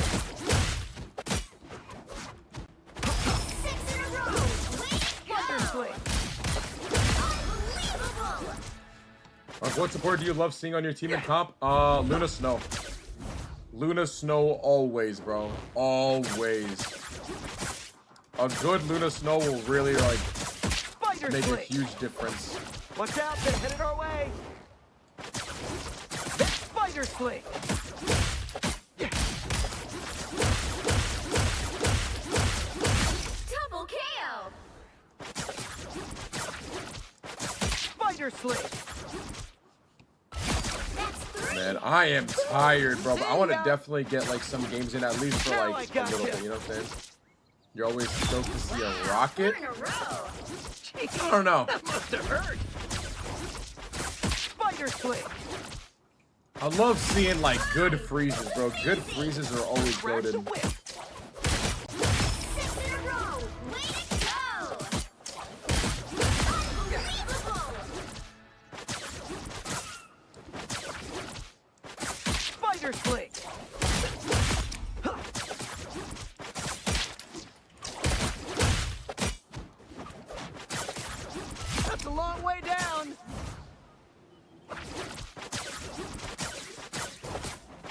6 in a row. Way to Spider go. Sling. Unbelievable. What support do you love seeing on your team in comp? Luna Snow. Luna Snow always, bro. Always. A good Luna Snow will really, like, Spider make a Sling. huge difference. Watch out, they're headed our way. That's Spider Sling. Double KO. Spider Sling. That's 3. Man, I am tired, bro. But I want to definitely get, like, some games in at least for, like, a little bit. You know what I'm saying? You're always stoked to see a rocket. 4 in a row. I don't know. That must have hurt. Spider Sling. I love seeing, like, good freezes, bro. Good freezes are always Crack the goated. whip. 6 in a row. Way to go. Unbelievable. Spider Sling. That's a long way down.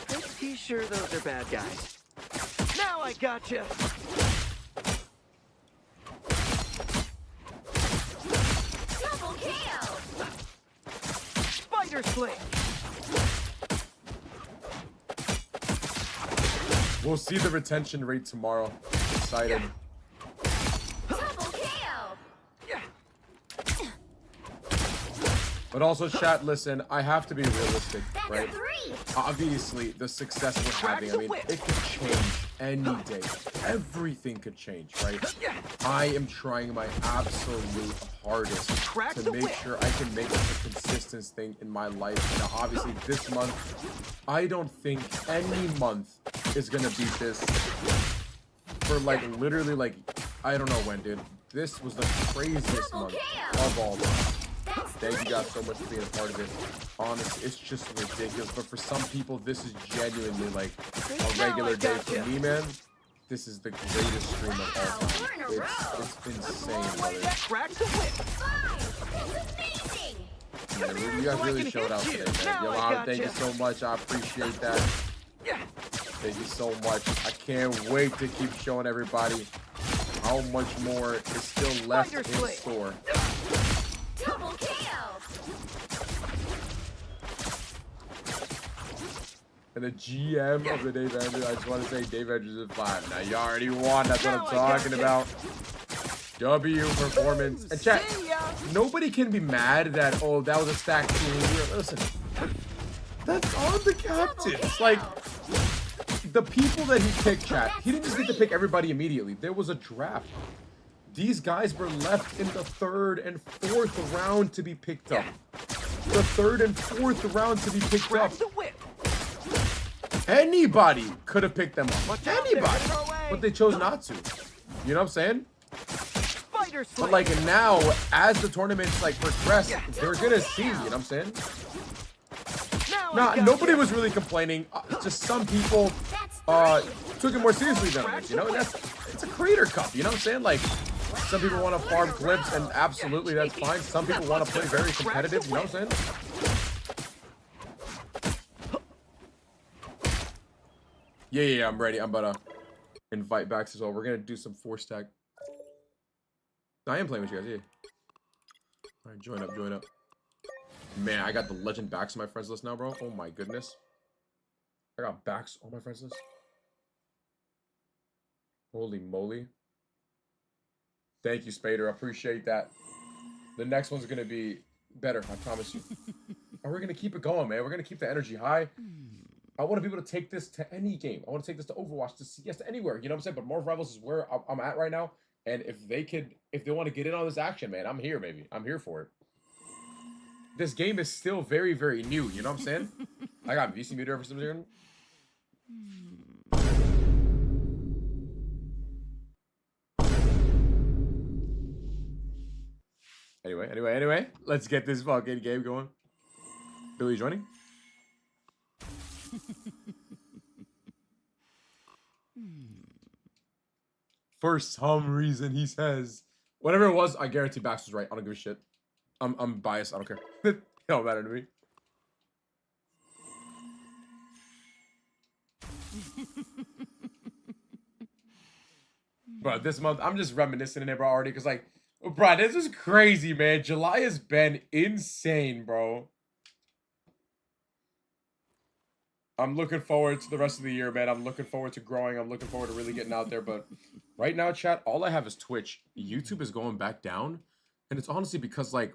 Pretty sure those are bad guys. Now I gotcha. Double KO. Spider Sling. We'll see the retention rate tomorrow. Excited. Double KO. But also, chat, listen, I have to be realistic, right? Obviously, the success we're having, I mean, it could change any day. Everything could change, right? I am trying my absolute hardest to make sure I can make this a consistent thing in my life. Now, obviously, this month, I don't think any month is going to beat this for, like, literally, like, I don't know when, dude. This was the craziest month of all time. Thank you guys so much for being a part of it. Honestly, it's just ridiculous. But for some people, this is genuinely like a regular day for me, man. This is the greatest stream of all time. It's insane, brother. Yeah, you guys really showed out today, man. Yo, thank you so much. I appreciate that. Thank you so much. I can't wait to keep showing everybody how much more is still left in store. Double kill! And the GM of the Dave Andrews, I just want to say Dave Andrews is 5. Now, you already won. That's what I'm talking about. W performance. And chat, nobody can be mad that, oh, that was a stacked team. Listen, that's on the captain. It's like, the people that he picked, chat, he didn't just get to pick everybody immediately. There was a draft. These guys were left in the 3rd and 4th round to be picked up. The 3rd and 4th round to be picked up. Anybody could have picked them up. Anybody. But they chose not to. You know what I'm saying? But like now, as the tournaments like progress, they're gonna see, you know what I'm saying? Nah, nobody was really complaining. Just some people took it more seriously than others, you know? And it's a creator cup, you know what I'm saying? Like, some people want to farm clips, and absolutely that's fine. Some people want to play very competitive, you know what I'm saying? Yeah, I'm ready. I'm about to invite Bax as well. We're going to do some 4-stack. I am playing with you guys, yeah. Alright, join up, join up. Man, I got the legend Bax on my friends list now, bro. Oh my goodness. I got Bax on my friends list. Holy moly. Thank you, Spader. I appreciate that. The next one's going to be better, I promise you. And we're going to keep it going, man. We're going to keep the energy high. I want to be able to take this to any game. I want to take this to Overwatch, to CS, to anywhere. You know what I'm saying? But Marvel Rivals is where I'm at right now. And if they want to get in on this action, man, I'm here, baby. I'm here for it. This game is still very, very new. You know what I'm saying? I got VC meter for some reason. Anyway, let's get this fucking game going. Billy joining? For some reason, he says, whatever it was, I guarantee Bax was right. I don't give a shit. I'm biased. I don't care. It don't matter to me. Bro, this month, I'm just reminiscing in it, bro, already, because, like, bro, this is crazy, man. July has been insane, bro. I'm looking forward to the rest of the year, man. I'm looking forward to growing. I'm looking forward to really getting out there. But right now, chat, all I have is Twitch. YouTube is going back down. And it's honestly because, like,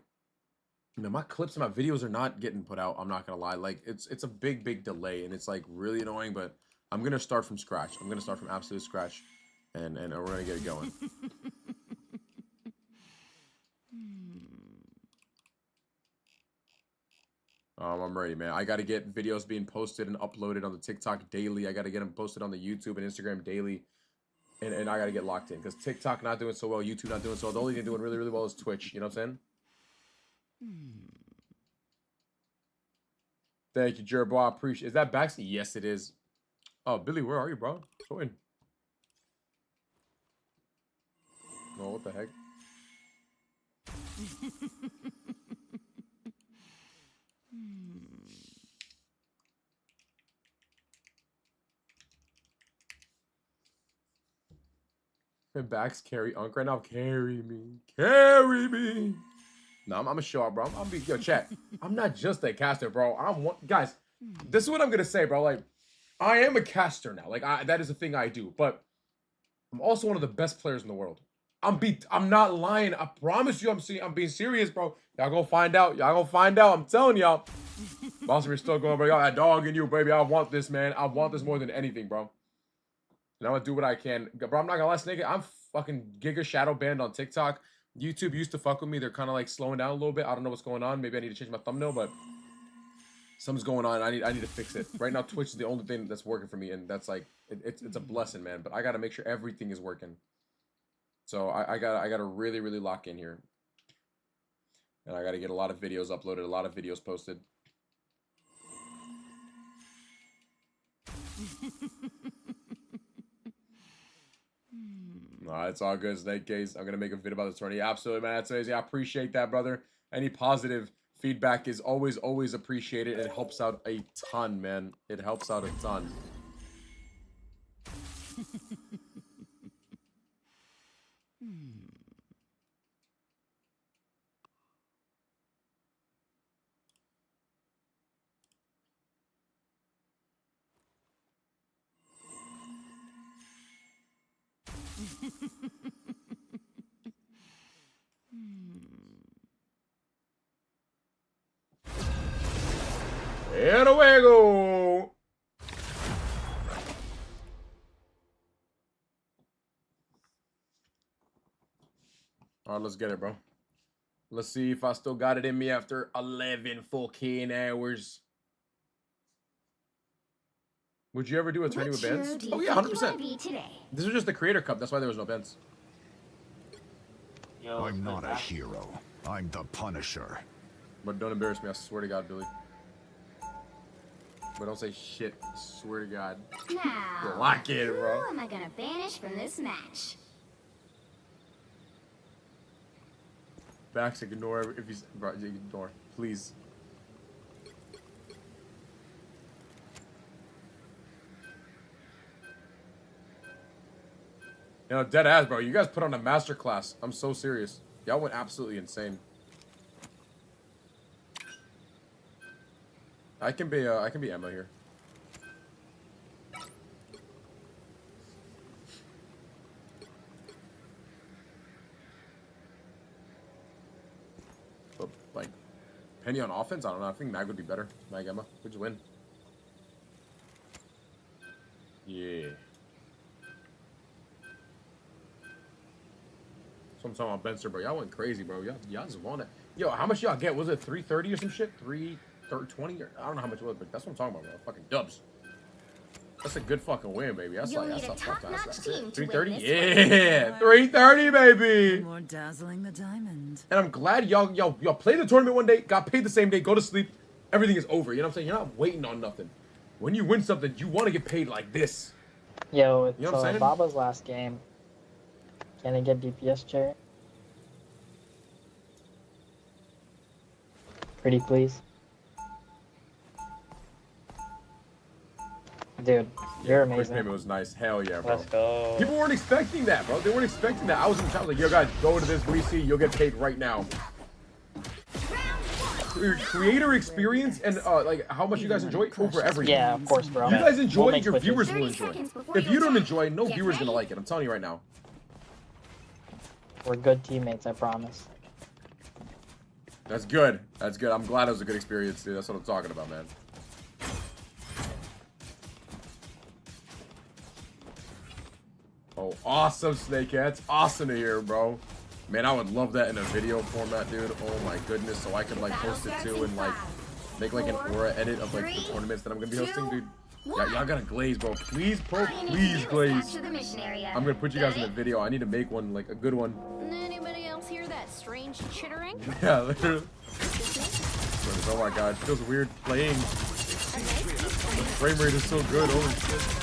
you know, my clips and my videos are not getting put out. I'm not going to lie. Like, it's a big, big delay. And it's, like, really annoying. But I'm going to start from scratch. I'm going to start from absolute scratch. And we're going to get it going. I'm ready, man. I got to get videos being posted and uploaded on the TikTok daily. I got to get them posted on the YouTube and Instagram daily. And I got to get locked in. Because TikTok not doing so well. YouTube not doing so well. The only thing doing really, really well is Twitch. You know what I'm saying? Thank you, Jerbo. I appreciate it. Is that Bax? Yes, it is. Oh, Billy, where are you, bro? Join. Oh, what the heck? And Bax carry Unk right now. Carry me. Carry me. No, I'm gonna show up, bro. I'm gonna be, yo, chat. I'm not just a caster, bro. Guys, this is what I'm gonna say, bro. Like, I am a caster now. Like, that is a thing I do. But I'm also one of the best players in the world. I'm not lying. I promise you, I'm being serious, bro. Y'all gonna find out. Y'all gonna find out. I'm telling y'all. Boss, still going, bro. Y'all got dog in you, baby. I want this, man. I want this more than anything, bro. And I'm gonna do what I can, bro. I'm not gonna lie, Snake. I'm fucking giga shadow banned on TikTok. YouTube used to fuck with me. They're kind of like slowing down a little bit. I don't know what's going on. Maybe I need to change my thumbnail, but something's going on. I need to fix it. Right now, Twitch is the only thing that's working for me, and that's like it's a blessing, man. But I gotta make sure everything is working. So I gotta really lock in here, and I gotta get a lot of videos uploaded, a lot of videos posted. No, it's all good, Snake Case. I'm gonna make a video about the tourney. Absolutely, man. That's amazing. I appreciate that, brother. Any positive feedback is always appreciated. It helps out a ton, man. It helps out a ton. And away go. All right, let's get it, bro. Let's see if I still got it in me after 11 fucking hours. Would you ever do a tourney with bands? Oh yeah, 100%. This was just the Creator Cup. That's why there was no bands. I'm not a hero. I'm the Punisher. But don't embarrass me. I swear to God, Billy. But don't say shit. I swear to God. Now, Lock in, bro. who am I gonna banish from this match? Backs, ignore if he's. Bro, ignore. Please. You know, dead ass, bro. You guys put on a masterclass. I'm so serious. Y'all went absolutely insane. I can be Emma here. But like Penny on offense, I don't know. I think Mag would be better. Mag Emma, would you win? Yeah. So I'm talking about Benster, bro. Y'all went crazy, bro. Y'all just won it. Yo, how much y'all get? Was it 330 or some shit? 320 or I don't know how much it was, but that's what I'm talking about, bro. Fucking dubs. That's a good fucking win, baby. That's like that's a fucking 330. Yeah, 330, baby. More dazzling the diamond. And I'm glad y'all play the tournament one day, got paid the same day, go to sleep, everything is over. You know what I'm saying? You're not waiting on nothing. When you win something, you want to get paid like this. Yo, you know what I'm saying? Baba's last game. Can I get DPS chair? Pretty please. Dude, you're amazing. First payment was nice. Hell yeah, bro. Let's go. People weren't expecting that, bro. They weren't expecting that. I was in the chat like, yo, guys, go to this VC. You'll get paid right now. Your creator experience and like how much you guys enjoy over everything. Yeah, of course, bro. You guys enjoy, We'll your viewers will enjoy. If you don't enjoy, no viewer's gonna like it. I'm telling you right now. We're good teammates, I promise. That's good. That's good. I'm glad it was a good experience, dude. That's what I'm talking about, man. Oh, awesome, Snakehead. That's awesome to hear, bro. Man, I would love that in a video format, dude. Oh my goodness, so I could like post it too and like make like an aura edit of like the tournaments that I'm gonna be hosting, dude. Yeah, y'all gotta glaze, bro. Please, bro, please glaze. I'm gonna put you guys in a video. I need to make one, like a good one. Anybody else hear that strange chittering? Yeah, literally. Oh my god, it feels weird playing. The frame rate is so good. Holy shit.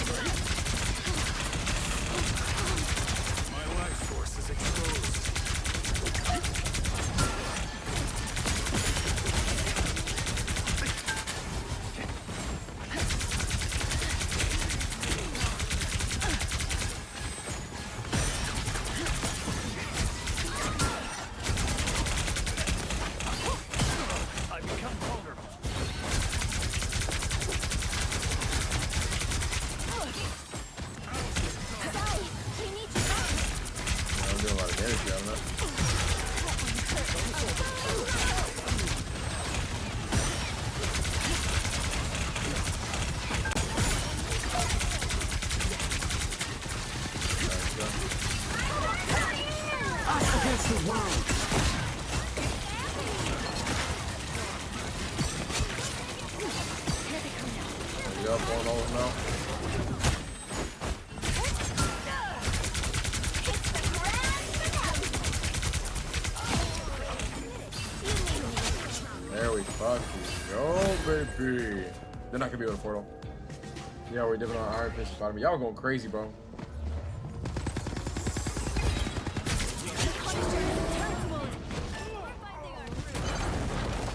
Thank you, Against the world. Yep, going over now. There we fucking go, baby. They're not gonna be able to portal. Yeah, we're dipping on Iron Fist bottom. Y'all going crazy, bro.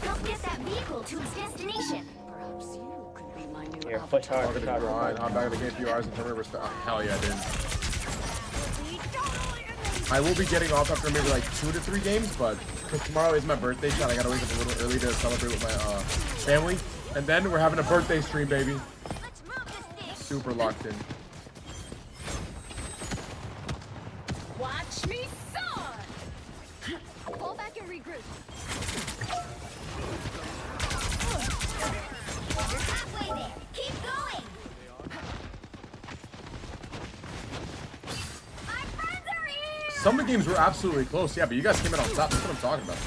Help get that vehicle to its destination. Here, push hard. Talking to grind. I'm back in the game a few hours and turn respect. Oh, hell yeah, dude. I will be getting off after maybe like 2 to 3 games, but because tomorrow is my birthday shot, I gotta wake up a little early to celebrate with my family. And then we're having a birthday stream, baby. Super locked in. Watch me son! Fall back and regroup. You're halfway there. Keep going. My friends are here. Some of the games were absolutely close, yeah, but you guys came in on top. That's what I'm talking about.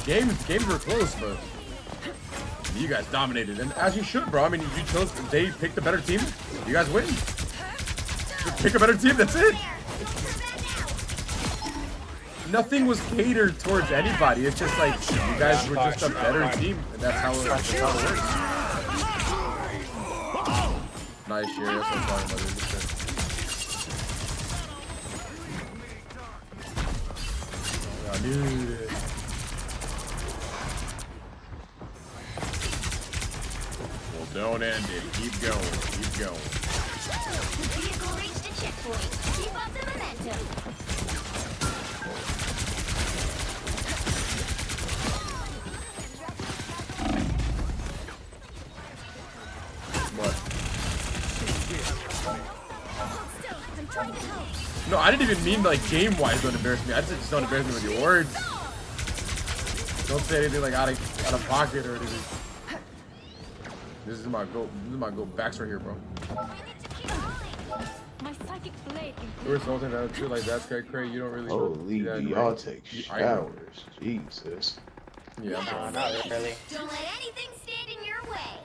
Games were close, but you guys dominated, and as you should, bro. I mean, you chose. They picked a better team. You guys win. Just pick a better team. That's it. Nothing was catered towards anybody. It's just like you guys were just a better team, and that's how it works. Nice year. That's what I'm talking about. I knew it. Well, don't end it. Keep going. Keep going. The vehicle reached a checkpoint. Keep up the momentum. What? I'm trying to help. No, I didn't even mean like game-wise don't embarrass me. I just don't embarrass me with your words. Don't say anything like out of pocket or anything. This is my go. This is my go. Backs right here, bro. My psychic blade. You were something that too like that's cray. You don't really. Holy, do y'all take I know. showers. Jesus. Yeah. No, not really. Don't let anything stand in your way.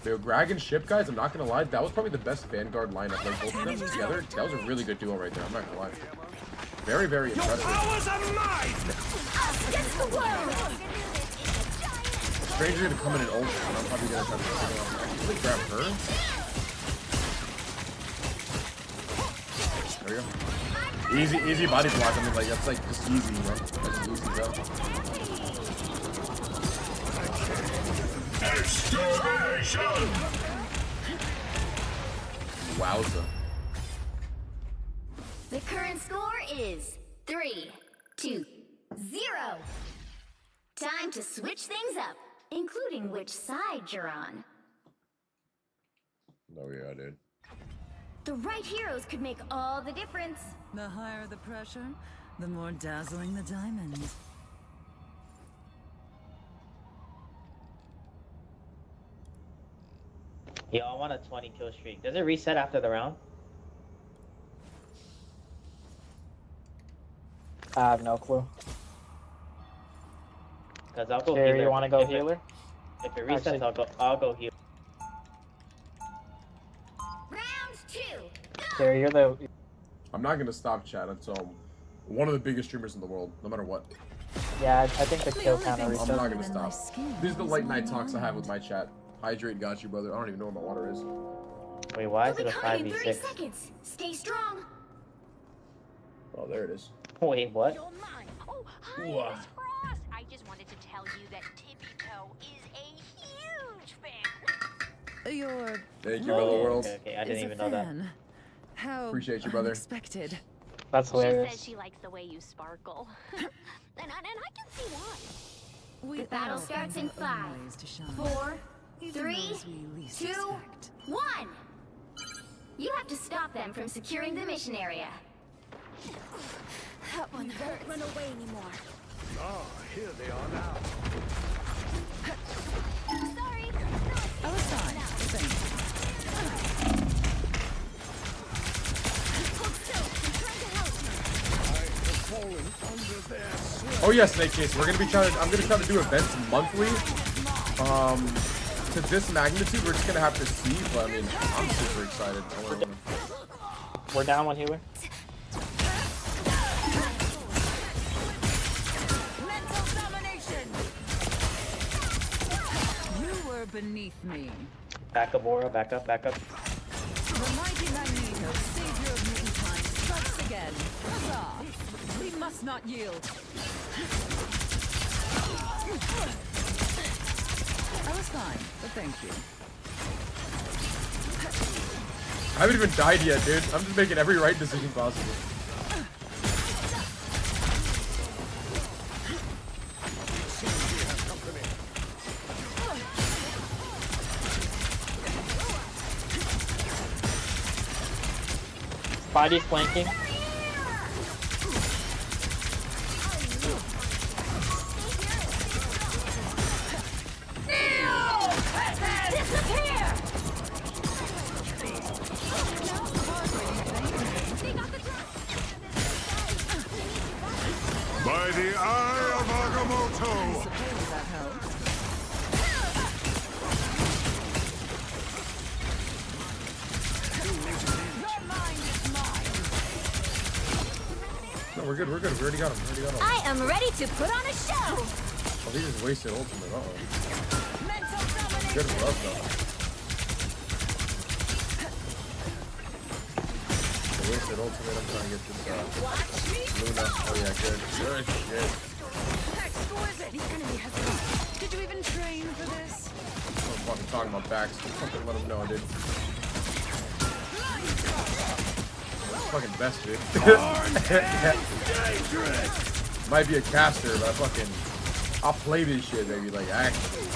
Yo, Greg and Ship, guys, I'm not gonna lie, that was probably the best Vanguard lineup. Like both of them together, that was a really good duo right there. I'm not gonna lie. Very, very impressive. Stranger's gonna come in and ult, and I'm probably gonna try to pick him up. Actually, grab her. There we go. Easy body block. I mean, like that's like just easy, bro. That's just easy stuff. Wowza. The current score is 3-2-0. Time to switch things up, including which side you're on. Oh yeah, dude. The right heroes could make all the difference. The higher the pressure, the more dazzling the diamond. Yo, I want a 20 kill streak. Does it reset after the round? I have no clue. Cause I'll go Jerry, healer. you want to go If healer? If it resets, Actually- I'll go healer. Round 2. Jerry, you're the. I'm not gonna stop chat until I'm one of the biggest streamers in the world, no matter what. Yeah, I think the kill counter I'm resets. not gonna stop. These are the late night talks I have with my chat. Hydrate, got you, brother. I don't even know where my water is. Wait, why is You'll it be a coming in 30 5v6? seconds. Stay strong. Oh, there it is. Wait, what? Oh, hi, Ooh, Miss Frost. I just wanted to tell you that Tippy Toe is a huge fan. Your Thank you, Mellow World. Okay, I didn't even know that. How Appreciate you, brother. unexpected. That's She says hilarious. she likes the way you sparkle. and I can see why. We The battle all starts find in our own 5, ways to shine. 4, Even 3, those we least 2, expect. 1. You have to stop them from securing the mission area. That one hurts. Don't run away anymore. Ah, here they are now. Sorry. I was fine. Thanks. Hold still. I'm trying to help. Oh yeah, Snake Case. We're gonna be trying to. I'm gonna try to do events monthly. To this magnitude, we're just gonna have to see. But I mean, I'm super excited. We're down one healer. Mental domination. You were beneath me. Back up, Aura. Back up, back up. The mighty Magneto, savior of mankind, strikes again. Huzzah! We must not yield. I was fine, but thank you. I haven't even died yet, dude. I'm just making every right decision possible. Spidey's flanking. By the eye of Agamotto! Suppose that helps. Your mind is mine. No, we're good. We're good. We already got him. We already got him. I am ready to put on a show. Oh, he just wasted ultimate. Uh-oh. Mental domination. Good for us, though. I wasted ultimate. I'm trying to get this, Luna. Oh, yeah, good. Good shit. Exquisite. The enemy has lost. Did you even train for this? I'm fucking talking about backs. Fucking let him know, dude. Fucking best, dude. Might be a caster, but I'll play this shit, baby. Like, actually.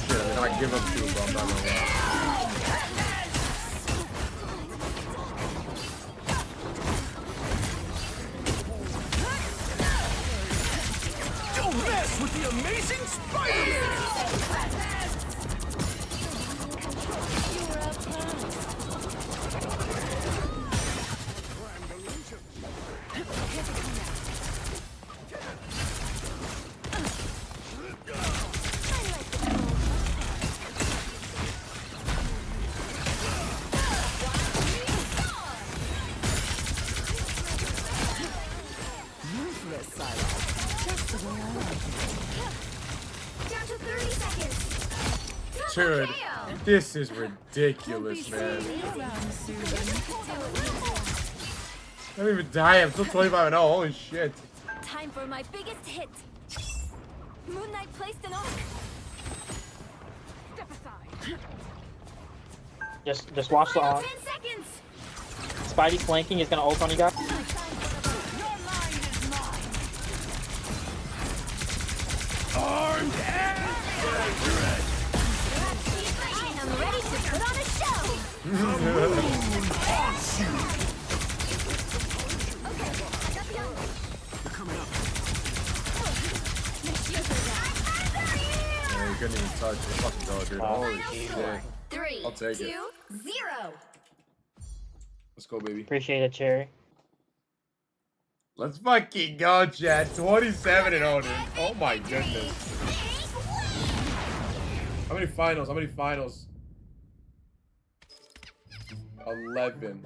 Shit, I mean, I give up to it, but I'm not gonna lie. Don't mess with the amazing Spider-Man! Ruthless silence. Just the way I like it. Down to 30 seconds. Dude, this is ridiculous, man. I don't even die. I'm still 25-0. Holy shit. Time for my biggest hit. Moon Knight placed an arc. Step aside. Just watch the Final arc. 10 seconds. Spidey's flanking. He's gonna ult on you guys. Armed and dangerous! I am ready to put on a show. The moon haunts you! Yeah, you couldn't even touch it. Fucking go, dude. Holy shit. 3, I'll take 2, it. 0. Let's go, baby. Appreciate it, Cherry. Let's fucking go, chat. 27-0, dude. Oh my goodness. How many finals? How many finals? 11.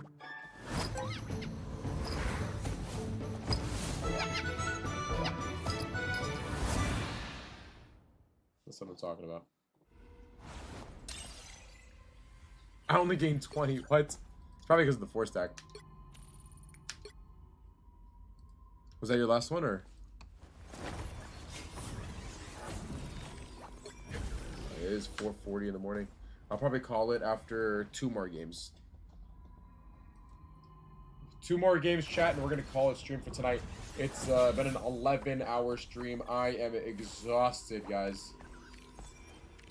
That's what I'm talking about. I only gained 20. What? It's probably because of the 4-stack. Was that your last one, or? is 4:40 in the morning. I'll probably call it after 2 more games. 2 more games, chat, and we're going to call it stream for tonight. It's been an 11-hour stream. I am exhausted, guys.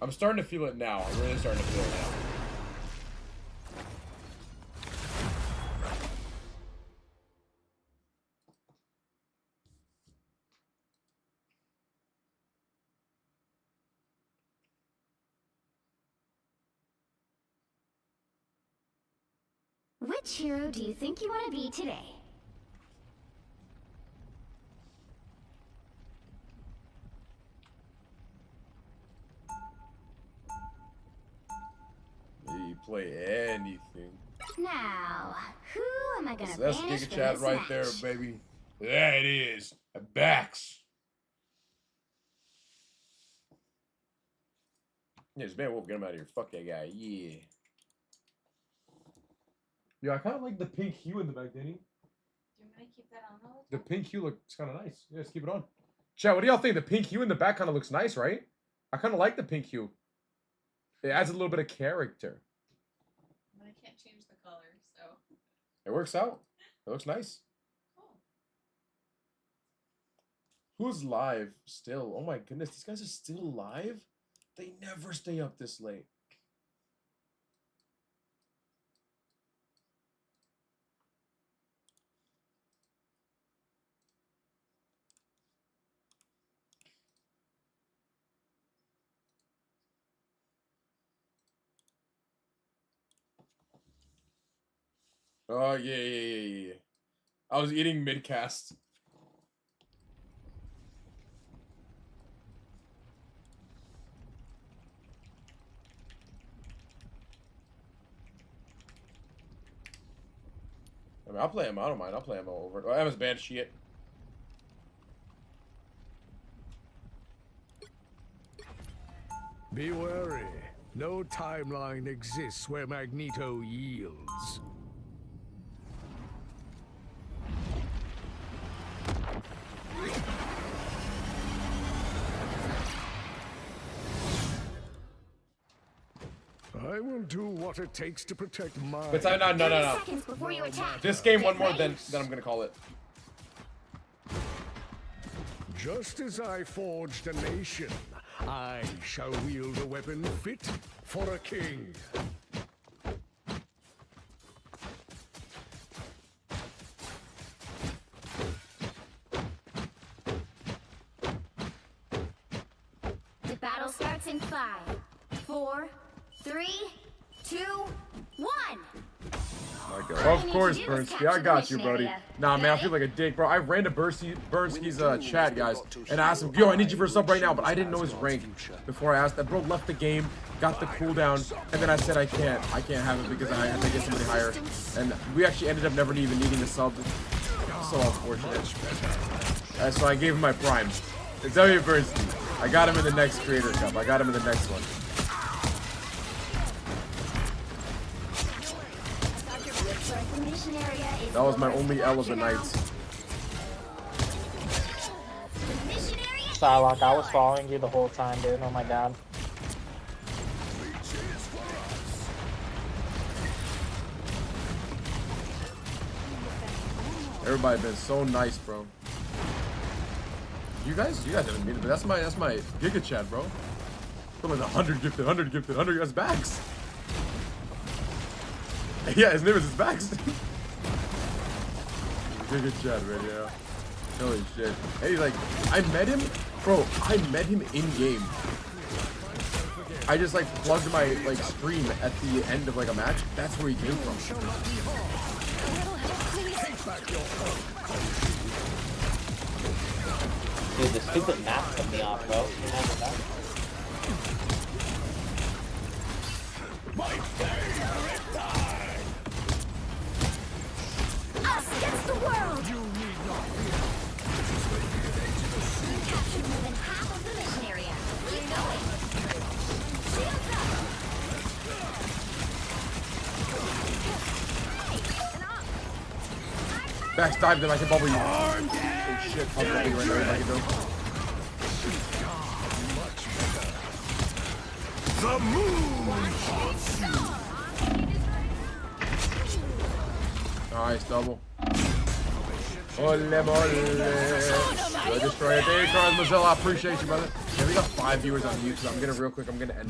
I'm starting to feel it now. I'm really starting to feel it now. Which hero do you think you want to be today? You play anything. Now, who am I gonna That's banish Giga from Chat this right match? there, baby. There it is. A backs. Yeah, just man, we'll get him out of here. Fuck that guy. Yeah. Yeah, I kind of like the pink hue in the back, Danny. Do you want me to keep that on all The pink hue looks kind of nice. Yeah, let's keep it on. Chat, what do y'all think? The pink hue in the back kind of looks nice, right? I kind of like the pink hue. It adds a little bit of character. But I can't change the color, so. It works out. It looks nice. Cool. Who's live still? Oh my goodness, these guys are still live? They never stay up this late. Oh, yeah. I was eating mid-cast. I mean, I'll play him. I don't mind. I'll play him over. Oh, Emma's banned shit. Be wary. No timeline exists where Magneto yields. I will do what it takes to protect my... But no. Seconds before you attack. This game one more, then I'm gonna call it. Just as I forged a nation, I shall wield a weapon fit for a king. The battle starts in 5, 4, 3, 2, 1. Of course, Bernski. I got you, buddy. Nah, man, I feel like a dick, bro. I ran to Bernski's chat, guys, and I asked him, yo, I need you for a sub right now, but I didn't know his rank before I asked that. Bro left the game, got the cooldown, and then I said I can't have it because I had to get somebody higher. And we actually ended up never even needing a sub. So unfortunate. So I gave him my prime. It's W Bernski. I got him in the next Creator Cup. I got him in the next one. That was my only L of the night. Psylocke, I was following you the whole time, dude. Oh my god. Everybody been so nice, bro. You guys didn't mean it, but that's my Giga Chat, bro. Come on, 100 gifted, 100 that's Bags. Yeah, his name is Bags. Giga Chat, man, yeah. Holy shit. And he's like, I met him in game. I just like plugged my stream at the end of like a match. That's where he came from. Dude, the stupid map put me off, bro. Remember that? Us against the world! You need not fear. We captured more than half of the mission area. Keep going! Shields up! Backstab them, I can bubble you. Oh shit, I'll bubble you right now if I can do. The moon haunts you. Nice double. Ole, Go destroy it. There you go, Mozilla. I appreciate you, brother. Yeah, we got 5 viewers on YouTube. I'm gonna real quick. I'm gonna end.